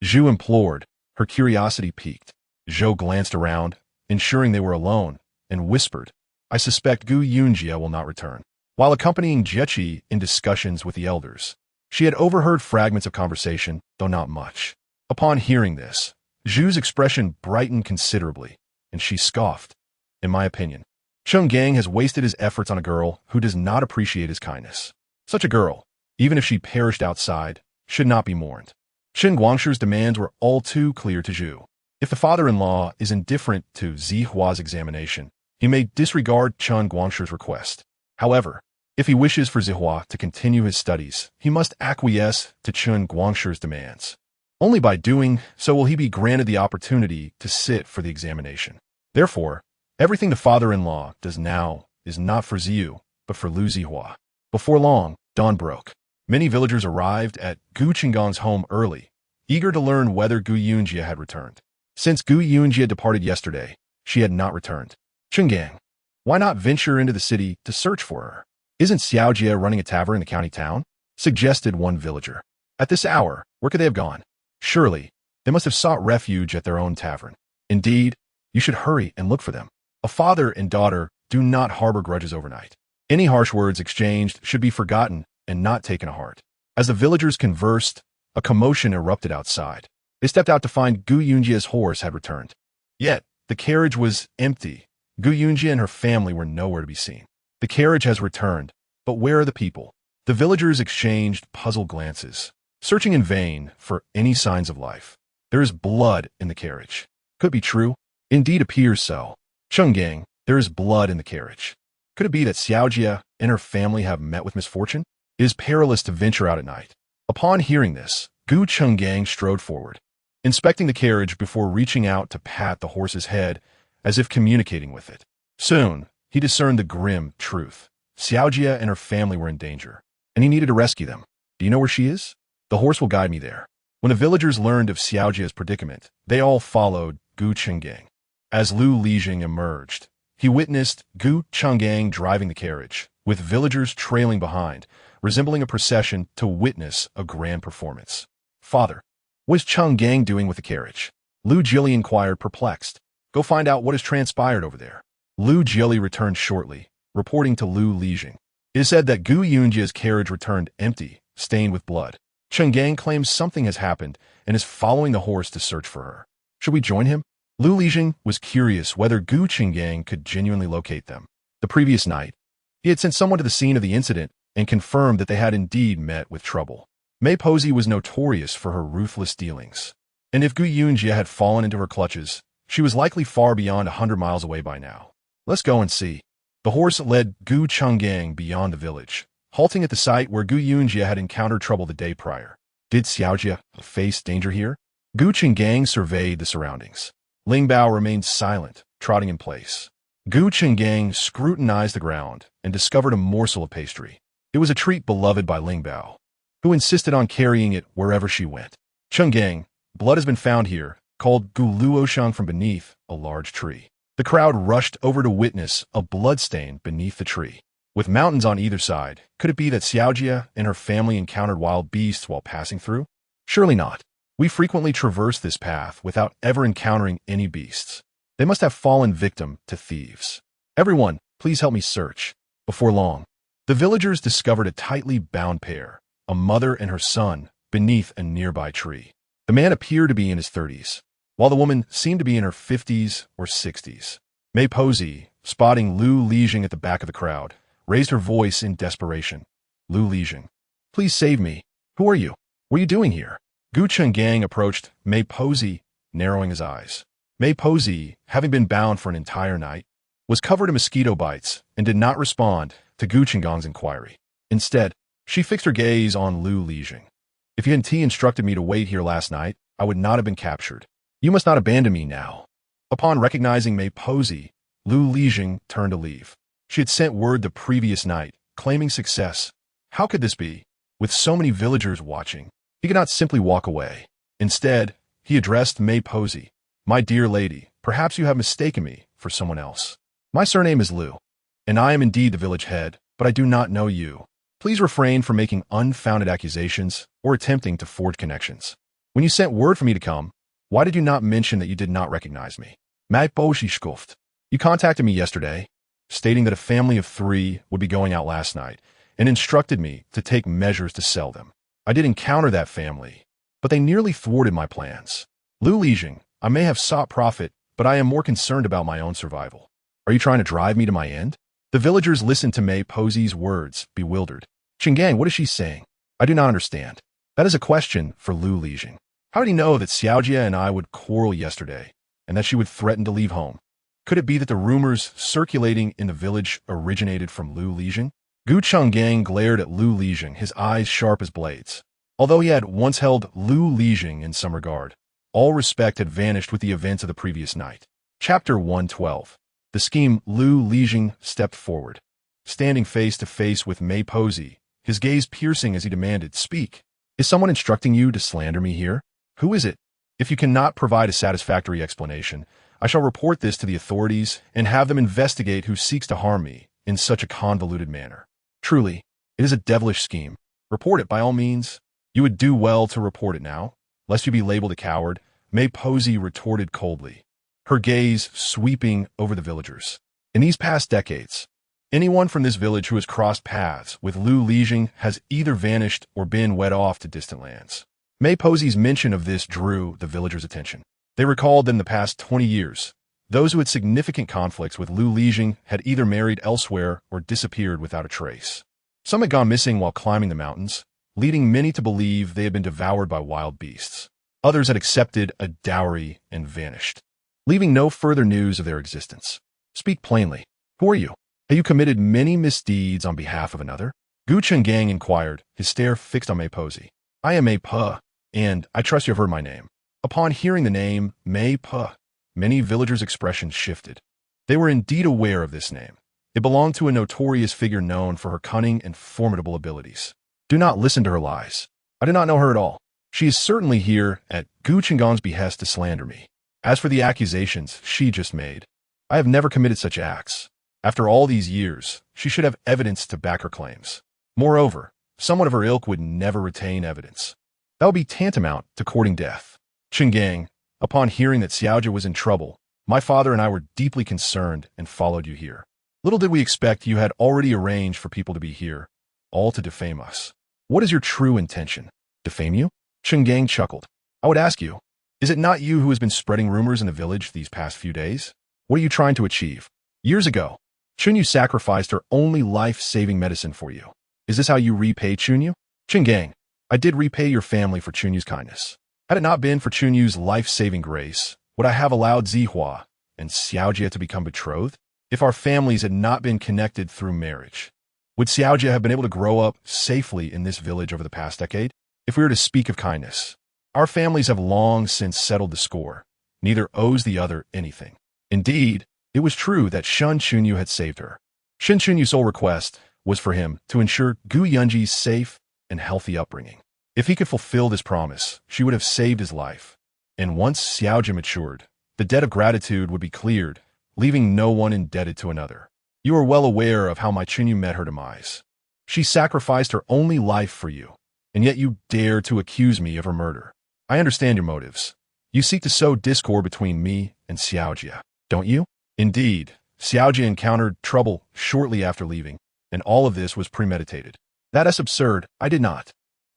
Zhu implored, her curiosity piqued. Zhou glanced around, ensuring they were alone, and whispered, I suspect Gu Yunji will not return. While accompanying Jiechi in discussions with the elders, she had overheard fragments of conversation, though not much. Upon hearing this, Zhu's expression brightened considerably, and she scoffed. In my opinion, Chenggang has wasted his efforts on a girl who does not appreciate his kindness. Such a girl, even if she perished outside, should not be mourned. Chen Guangshu's demands were all too clear to Zhu. If the father-in-law is indifferent to Zihua's examination, he may disregard Chen Guangshu's request. However, if he wishes for Zihua to continue his studies, he must acquiesce to Chen Guangshu's demands. Only by doing so will he be granted the opportunity to sit for the examination. Therefore, everything the father-in-law does now is not for Ziyu, but for Lu Zihua. Before long, dawn broke. Many villagers arrived at Gu Qinggang's home early, eager to learn whether Gu Yunji had returned. Since Gu Yunji had departed yesterday, she had not returned. Chenggang, why not venture into the city to search for her? Isn't Xiaojie running a tavern in the county town? Suggested one villager. At this hour, where could they have gone? Surely, they must have sought refuge at their own tavern. Indeed, you should hurry and look for them. A father and daughter do not harbor grudges overnight. Any harsh words exchanged should be forgotten and not taken to heart. As the villagers conversed, a commotion erupted outside. They stepped out to find Gu Yunji's horse had returned. Yet, the carriage was empty. Gu Yunji and her family were nowhere to be seen. The carriage has returned, but where are the people? The villagers exchanged puzzled glances, searching in vain for any signs of life. There is blood in the carriage. Could it be true? Indeed appears so. Chenggang, there is blood in the carriage. Could it be that Xiaojie and her family have met with misfortune? It is perilous to venture out at night. Upon hearing this, Gu Chenggang strode forward, inspecting the carriage before reaching out to pat the horse's head as if communicating with it. Soon, he discerned the grim truth. Xiaojie and her family were in danger, and he needed to rescue them. Do you know where she is? The horse will guide me there. When the villagers learned of Xiaojie's predicament, they all followed Gu Chenggang. As Lu Lijing emerged, he witnessed Gu Changgang driving the carriage, with villagers trailing behind, resembling a procession to witness a grand performance. Father, what is Changgang doing with the carriage? Lu Jili inquired, perplexed. Go find out what has transpired over there. Lu Jili returned shortly, reporting to Lu Lijing. It is said that Gu Yunji's carriage returned empty, stained with blood. Changgang claims something has happened and is following the horse to search for her. Should we join him? Lu Lijing was curious whether Gu Changgang could genuinely locate them. The previous night, he had sent someone to the scene of the incident and confirmed that they had indeed met with trouble. Mei Posey was notorious for her ruthless dealings, and if Gu Yunji had fallen into her clutches, she was likely far beyond 100 miles away by now. Let's go and see. The horse led Gu Changgang beyond the village, halting at the site where Gu Yunji had encountered trouble the day prior. Did Xiaojia face danger here? Gu Changgang surveyed the surroundings. Ling Bao remained silent, trotting in place. Gu Changgang scrutinized the ground and discovered a morsel of pastry. It was a treat beloved by Ling Bao, who insisted on carrying it wherever she went. Changgang, blood has been found here, called Gu Luoshang from beneath a large tree. The crowd rushed over to witness a bloodstain beneath the tree. With mountains on either side, could it be that Xiaojia and her family encountered wild beasts while passing through? Surely not. We frequently traverse this path without ever encountering any beasts. They must have fallen victim to thieves. Everyone, please help me search. Before long, the villagers discovered a tightly bound pair, a mother and her son, beneath a nearby tree. The man appeared to be in his 30s, while the woman seemed to be in her 50s or 60s. Mei Posey, spotting Lu Lijing at the back of the crowd, raised her voice in desperation. Lu Lijing, please save me. Who are you? What are you doing here? Gu Changgang approached Mei Posey, narrowing his eyes. Mei Posey, having been bound for an entire night, was covered in mosquito bites and did not respond to Gu Changgang's inquiry. Instead, she fixed her gaze on Lu Lijing. If Yunji instructed me to wait here last night, I would not have been captured. You must not abandon me now. Upon recognizing Mei Posey, Lu Lijing turned to leave. She had sent word the previous night, claiming success. How could this be? With so many villagers watching, he could not simply walk away. Instead, he addressed Mei Posey. My dear lady, perhaps you have mistaken me for someone else. My surname is Lu, and I am indeed the village head, but I do not know you. Please refrain from making unfounded accusations or attempting to forge connections. When you sent word for me to come, why did you not mention that you did not recognize me? Mei Posey scoffed. You contacted me yesterday, stating that a family of 3 would be going out last night, and instructed me to take measures to sell them. I did encounter that family, but they nearly thwarted my plans. Lu Lijing, I may have sought profit, but I am more concerned about my own survival. Are you trying to drive me to my end? The villagers listened to Mei Posey's words, bewildered. Changgang, what is she saying? I do not understand. That is a question for Lu Lijing. How did he know that Xiaojia and I would quarrel yesterday, and that she would threaten to leave home? Could it be that the rumors circulating in the village originated from Lu Lijing? Gu Changgang glared at Lu Lijing, his eyes sharp as blades. Although he had once held Lu Lijing in some regard, all respect had vanished with the events of the previous night. Chapter 112. The scheme. Lu Lijing stepped forward, standing face to face with Mei Posey, his gaze piercing as he demanded, Speak. Is someone instructing you to slander me here? Who is it? If you cannot provide a satisfactory explanation, I shall report this to the authorities and have them investigate who seeks to harm me in such a convoluted manner. Truly, it is a devilish scheme. Report it by all means. You would do well to report it now, lest you be labeled a coward, Mei Posey retorted coldly, her gaze sweeping over the villagers. In these past decades, anyone from this village who has crossed paths with Lu Lijing has either vanished or been wed off to distant lands. Mei Posey's mention of this drew the villagers' attention. They recalled that in the past 20 years, those who had significant conflicts with Lu Lijing had either married elsewhere or disappeared without a trace. Some had gone missing while climbing the mountains, leading many to believe they had been devoured by wild beasts. Others had accepted a dowry and vanished, leaving no further news of their existence. Speak plainly. Who are you? Have you committed many misdeeds on behalf of another? Gu Changgang inquired, his stare fixed on Mei Posey. I am Mei Po, and I trust you have heard my name. Upon hearing the name Mei Po, many villagers' expressions shifted. They were indeed aware of this name. It belonged to a notorious figure known for her cunning and formidable abilities. Do not listen to her lies. I do not know her at all. She is certainly here at Gu Changgang's behest to slander me. As for the accusations she just made, I have never committed such acts. After all these years, she should have evidence to back her claims. Moreover, someone of her ilk would never retain evidence. That would be tantamount to courting death. Qinggang, upon hearing that Xiaojia was in trouble, my father and I were deeply concerned and followed you here. Little did we expect you had already arranged for people to be here, all to defame us. What is your true intention? Defame you? Qinggang chuckled. I would ask you, is it not you who has been spreading rumors in the village these past few days? What are you trying to achieve? Years ago, Chunyu sacrificed her only life-saving medicine for you. Is this how you repay Chunyu? Qinggang, I did repay your family for Chunyu's kindness. Had it not been for Chunyu's life-saving grace, would I have allowed Zihua and Xiaojia to become betrothed? If our families had not been connected through marriage, would Xiaojia have been able to grow up safely in this village over the past decade? If we were to speak of kindness, our families have long since settled the score. Neither owes the other anything. Indeed, it was true that Shun Chunyu had saved her. Shin Chunyu's sole request was for him to ensure Gu Yunji's safe and healthy upbringing. If he could fulfill this promise, she would have saved his life. And once Xiaojia matured, the debt of gratitude would be cleared, leaving no one indebted to another. You are well aware of how my Chunyu met her demise. She sacrificed her only life for you, and yet you dare to accuse me of her murder. I understand your motives. You seek to sow discord between me and Xiaojia, don't you? Indeed, Xiaojia encountered trouble shortly after leaving, and all of this was premeditated. That is absurd. I did not.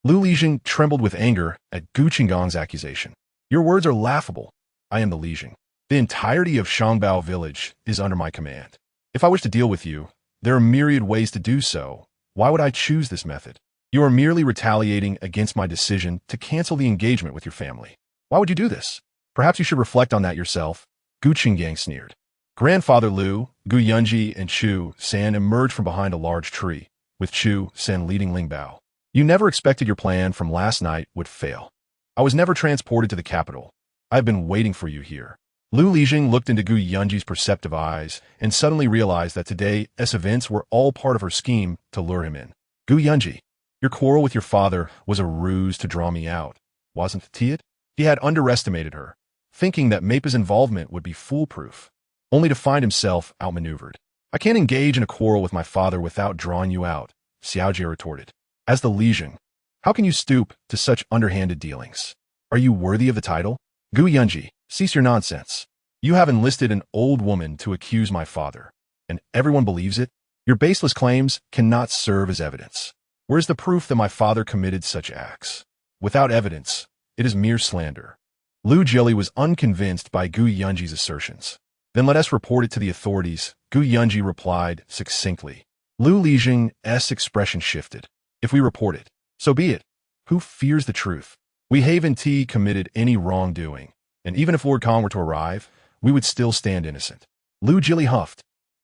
Lu Lijing trembled with anger at Gu Qinggang's accusation. Your words are laughable. I am the Lijing. The entirety of Shangbao village is under my command. If I wish to deal with you, there are myriad ways to do so. Why would I choose this method? You are merely retaliating against my decision to cancel the engagement with your family. Why would you do this? Perhaps you should reflect on that yourself. Gu Qinggang sneered. Grandfather Lu, Gu Yunji, and Chu San emerged from behind a large tree, with Chu San leading Ling Bao. You never expected your plan from last night would fail. I was never transported to the capital. I have been waiting for you here. Lu Lijing looked into Gu Yunji's perceptive eyes and suddenly realized that today's events were all part of her scheme to lure him in. Gu Yunji, your quarrel with your father was a ruse to draw me out, wasn't it? He had underestimated her, thinking that Meipa's involvement would be foolproof, only to find himself outmaneuvered. I can't engage in a quarrel with my father without drawing you out, Xiaojia retorted. As the Lijing, how can you stoop to such underhanded dealings? Are you worthy of the title? Gu Yunji, cease your nonsense. You have enlisted an old woman to accuse my father, and everyone believes it. Your baseless claims cannot serve as evidence. Where is the proof that my father committed such acts? Without evidence, it is mere slander. Lu Jili was unconvinced by Gu Yunji's assertions. Then let us report it to the authorities, Gu Yunji replied succinctly. Lu Lijing's expression shifted. If we report it, so be it. Who fears the truth? We haven't committed any wrongdoing, and even if Lord Kong were to arrive, we would still stand innocent. Lu Jili huffed,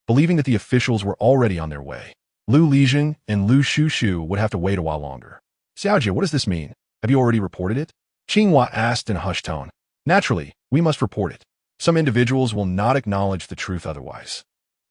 believing that the officials were already on their way. Lu Lijing and Lu Shushu would have to wait a while longer. Xiaojia, what does this mean? Have you already reported it? Qinghua asked in a hushed tone. Naturally, we must report it. Some individuals will not acknowledge the truth otherwise.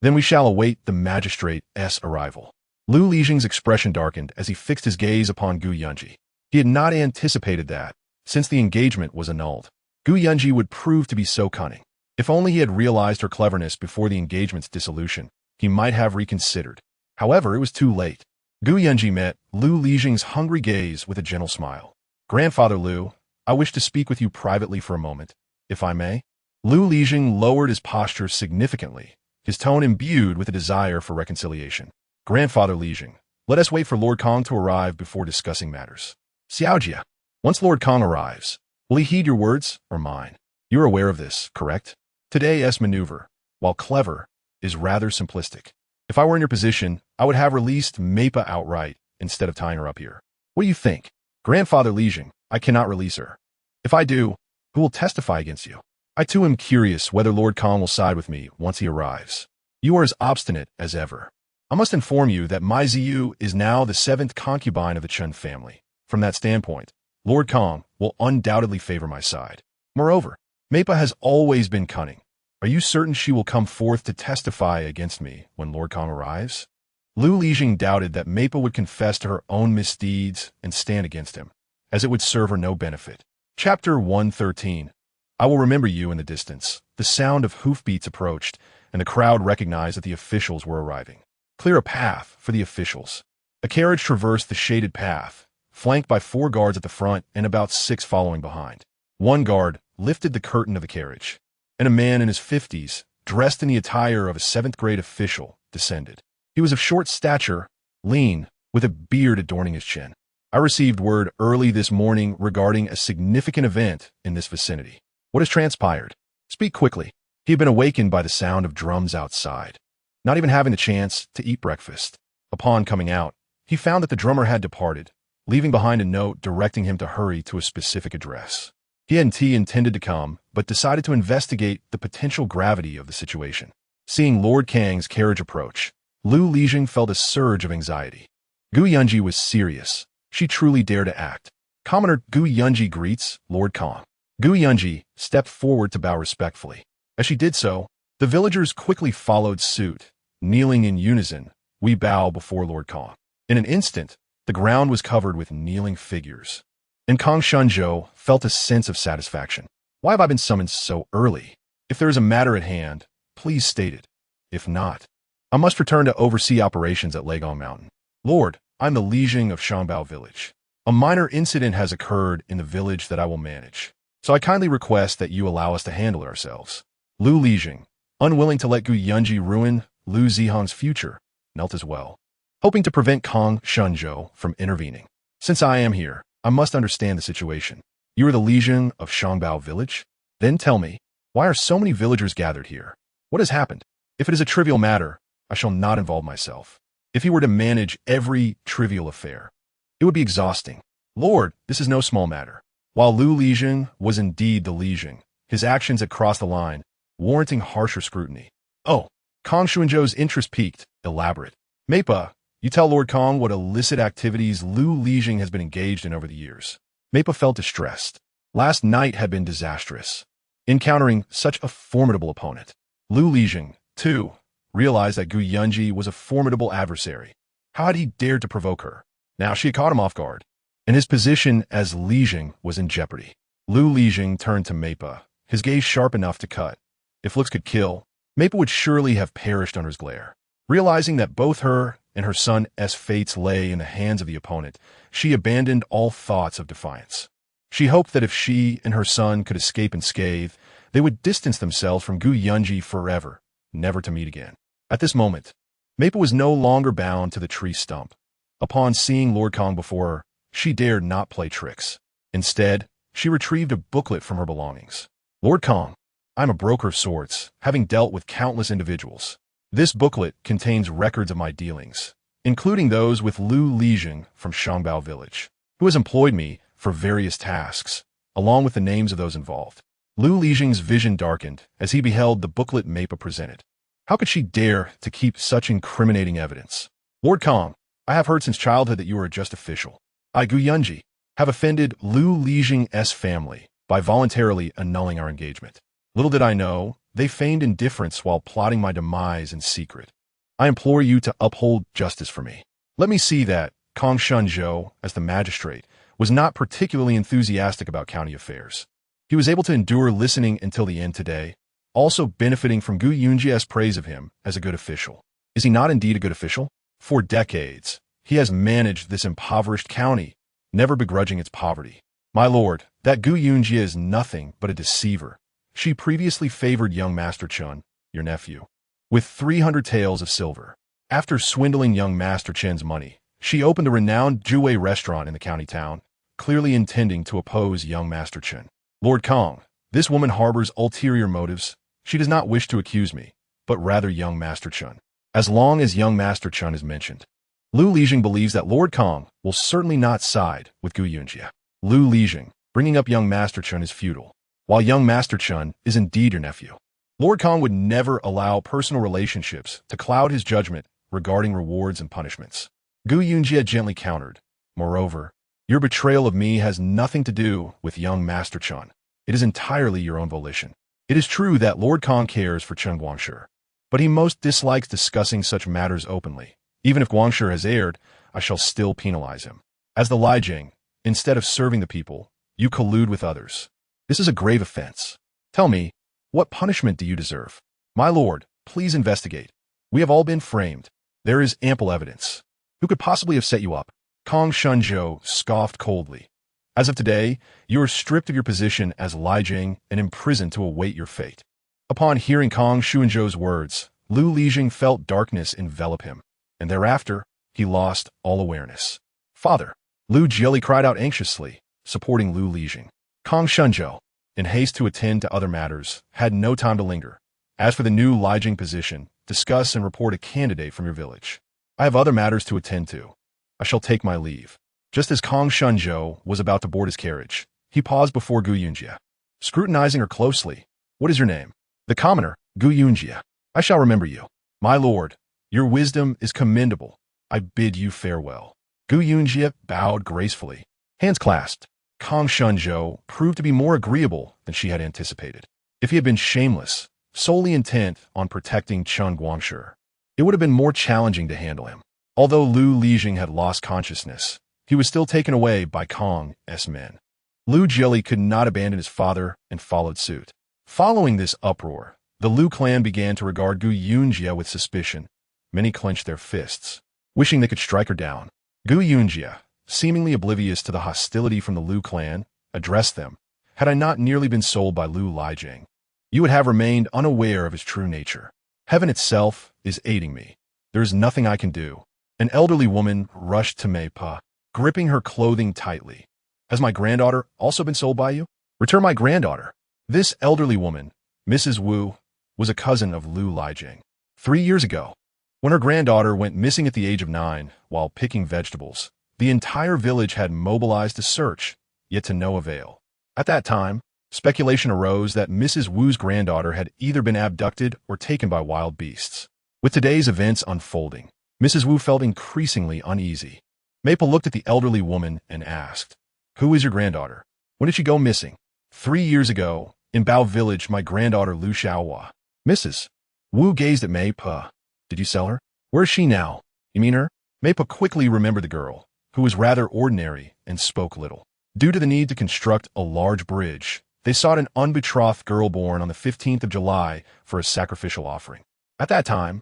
Then we shall await the magistrate's arrival. Lu Lijing's expression darkened as he fixed his gaze upon Gu Yunji. He had not anticipated that, since the engagement was annulled, Gu Yunji would prove to be so cunning. If only he had realized her cleverness before the engagement's dissolution, he might have reconsidered. However, it was too late. Gu Yunji met Lu Lijing's hungry gaze with a gentle smile. Grandfather Lu, I wish to speak with you privately for a moment, if I may. Lu Lijing lowered his posture significantly, his tone imbued with a desire for reconciliation. Grandfather Lijing, let us wait for Lord Kong to arrive before discussing matters. Xiaojia, once Lord Kong arrives, will he heed your words or mine? You are aware of this, correct? Today's maneuver, while clever, is rather simplistic. If I were in your position, I would have released Meipa outright instead of tying her up here. What do you think? Grandfather Lijing, I cannot release her. If I do, who will testify against you? I too am curious whether Lord Kong will side with me once he arrives. You are as obstinate as ever. I must inform you that Mai Ziyu is now the 7th concubine of the Chen family. From that standpoint, Lord Kong will undoubtedly favor my side. Moreover, Meipa has always been cunning. Are you certain she will come forth to testify against me when Lord Kong arrives? Lu Lijing doubted that Meipa would confess to her own misdeeds and stand against him, as it would serve her no benefit. Chapter 113. I will remember you in the distance. The sound of hoofbeats approached, and the crowd recognized that the officials were arriving. Clear a path for the officials. A carriage traversed the shaded path, flanked by 4 guards at the front and about 6 following behind. One guard lifted the curtain of the carriage, and a man in his 50s, dressed in the attire of a 7th-grade official, descended. He was of short stature, lean, with a beard adorning his chin. I received word early this morning regarding a significant event in this vicinity. What has transpired? Speak quickly. He had been awakened by the sound of drums outside, not even having the chance to eat breakfast. Upon coming out, he found that the drummer had departed, leaving behind a note directing him to hurry to a specific address. He and T intended to come, but decided to investigate the potential gravity of the situation. Seeing Lord Kang's carriage approach, Lu Lijing felt a surge of anxiety. Gu Yunji was serious. She truly dared to act. Commoner Gu Yunji greets Lord Kang. Gu Yunji stepped forward to bow respectfully. As she did so, the villagers quickly followed suit. Kneeling in unison, we bow before Lord Kang. In an instant, the ground was covered with kneeling figures. And Kang Shunzhou felt a sense of satisfaction. Why have I been summoned so early? If there is a matter at hand, please state it. If not, I must return to oversee operations at Legong Mountain. Lord, I'm the Lijing of Shangbao Village. A minor incident has occurred in the village that I will manage, so I kindly request that you allow us to handle it ourselves. Lu Lijing, unwilling to let Gu Yunji ruin Lu Zihang's future, knelt as well, hoping to prevent Kang Shunzhou from intervening. Since I am here, I must understand the situation. You are the Lijing of Shangbao Village? Then tell me, why are so many villagers gathered here? What has happened? If it is a trivial matter, I shall not involve myself. If he were to manage every trivial affair, it would be exhausting. Lord, this is no small matter. While Lu Lijing was indeed the Lijing, his actions had crossed the line, warranting harsher scrutiny. Oh, Kang Shunzhou's interest piqued. Elaborate. Meipa, you tell Lord Kang what illicit activities Lu Lijing has been engaged in over the years. Meipa felt distressed. Last night had been disastrous, encountering such a formidable opponent. Lu Lijing, too, realized that Gu Yunji was a formidable adversary. How had he dared to provoke her? Now she had caught him off guard, and his position as Lijing was in jeopardy. Lu Lijing turned to Meipa, his gaze sharp enough to cut. If looks could kill, Meipa would surely have perished under his glare. Realizing that both her and her son's fates lay in the hands of the opponent, she abandoned all thoughts of defiance. She hoped that if she and her son could escape unscathed, they would distance themselves from Gu Yunji forever, never to meet again. At this moment, Meipa was no longer bound to the tree stump. Upon seeing Lord Kang before her, she dared not play tricks. Instead, she retrieved a booklet from her belongings. Lord Kang, I'm a broker of sorts, having dealt with countless individuals. This booklet contains records of my dealings, including those with Lu Lijing from Shangbao Village, who has employed me for various tasks, along with the names of those involved. Lu Lijing's vision darkened as he beheld the booklet Meipa presented. How could she dare to keep such incriminating evidence? Lord Kang, I have heard since childhood that you are a just official. I, Gu Yunji, have offended Lu Lijing's family by voluntarily annulling our engagement. Little did I know, they feigned indifference while plotting my demise in secret. I implore you to uphold justice for me. Let me see that Kang Shunzhou, as the magistrate, was not particularly enthusiastic about county affairs. He was able to endure listening until the end today, also benefiting from Gu Yunji's praise of him as a good official. Is he not indeed a good official? For decades, he has managed this impoverished county, never begrudging its poverty. My lord, that Gu Yunji is nothing but a deceiver. She previously favored young Master Chun, your nephew, with 300 taels of silver. After swindling young Master Chen's money, she opened a renowned Jue restaurant in the county town, clearly intending to oppose young Master Chen. Lord Kang, this woman harbors ulterior motives. She does not wish to accuse me, but rather young Master Chun. As long as young Master Chun is mentioned, Lu Lijing believes that Lord Kang will certainly not side with Gu Yunji. Lu Lijing, bringing up young Master Chun is futile, while young Master Chun is indeed your nephew. Lord Kang would never allow personal relationships to cloud his judgment regarding rewards and punishments. Gu Yunji gently countered. Moreover, your betrayal of me has nothing to do with young Master Chun. It is entirely your own volition. It is true that Lord Kang cares for Chen Guangshi, but he most dislikes discussing such matters openly. Even if Guangshi has erred, I shall still penalize him. As the Lijing, instead of serving the people, you collude with others. This is a grave offense. Tell me, what punishment do you deserve? My lord, Please investigate. We have all been framed. There is ample evidence. Who could possibly have set you up? Kong Shunzhou scoffed coldly. As of today, you are stripped of your position as Li Jing and imprisoned to await your fate. Upon hearing Kong Shunzhou's words, Lu Lijing felt darkness envelop him, and thereafter, he lost all awareness. Father! Lu Jieli cried out anxiously, supporting Lu Lijing. Kong Shunzhou, in haste to attend to other matters, had no time to linger. As for the new Li Jing position, discuss and report a candidate from your village. I have other matters to attend to. I shall take my leave. Just as Kong Shunzhou was about to board his carriage, he paused before Gu Yunji. Scrutinizing her closely, what is your name? The commoner, Gu Yunji. I shall remember you. My lord, your wisdom is commendable. I bid you farewell. Gu Yunji bowed gracefully. Hands clasped. Kong Shunzhou proved to be more agreeable than she had anticipated. If he had been shameless, solely intent on protecting Chen Guangshi, it would have been more challenging to handle him. Although Lu Lijing had lost consciousness, he was still taken away by Kong's men. Lu Jieli could not abandon his father and followed suit. Following this uproar, the Lu clan began to regard Gu Yunji with suspicion. Many clenched their fists, wishing they could strike her down. Gu Yunji, seemingly oblivious to the hostility from the Lu clan, addressed them. Had I not nearly been sold by Lu Lijing, you would have remained unaware of his true nature. Heaven itself is aiding me. There is nothing I can do. An elderly woman rushed to Mei Pa, gripping her clothing tightly. Has my granddaughter also been sold by you? Return my granddaughter. This elderly woman, Mrs. Wu, was a cousin of Lu Lijing. 3 years ago, when her granddaughter went missing at the age of 9 while picking vegetables, the entire village had mobilized to search, yet to no avail. At that time, speculation arose that Mrs. Wu's granddaughter had either been abducted or taken by wild beasts. With today's events unfolding, Mrs. Wu felt increasingly uneasy. Maple looked at the elderly woman and asked, "Who is your granddaughter? When did she go missing?" 3 years ago, in Bao Village, my granddaughter Lu Xiaohua. Mrs. Wu gazed at Mei Pa. Did you sell her? Where is she now? You mean her? Mei Pa quickly remembered the girl, who was rather ordinary and spoke little. Due to the need to construct a large bridge, they sought an unbetrothed girl born on the 15th of July for a sacrificial offering. At that time,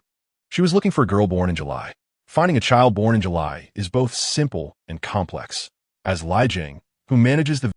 she was looking for a girl born in July. Finding a child born in July is both simple and complex. As Li Jing, who manages the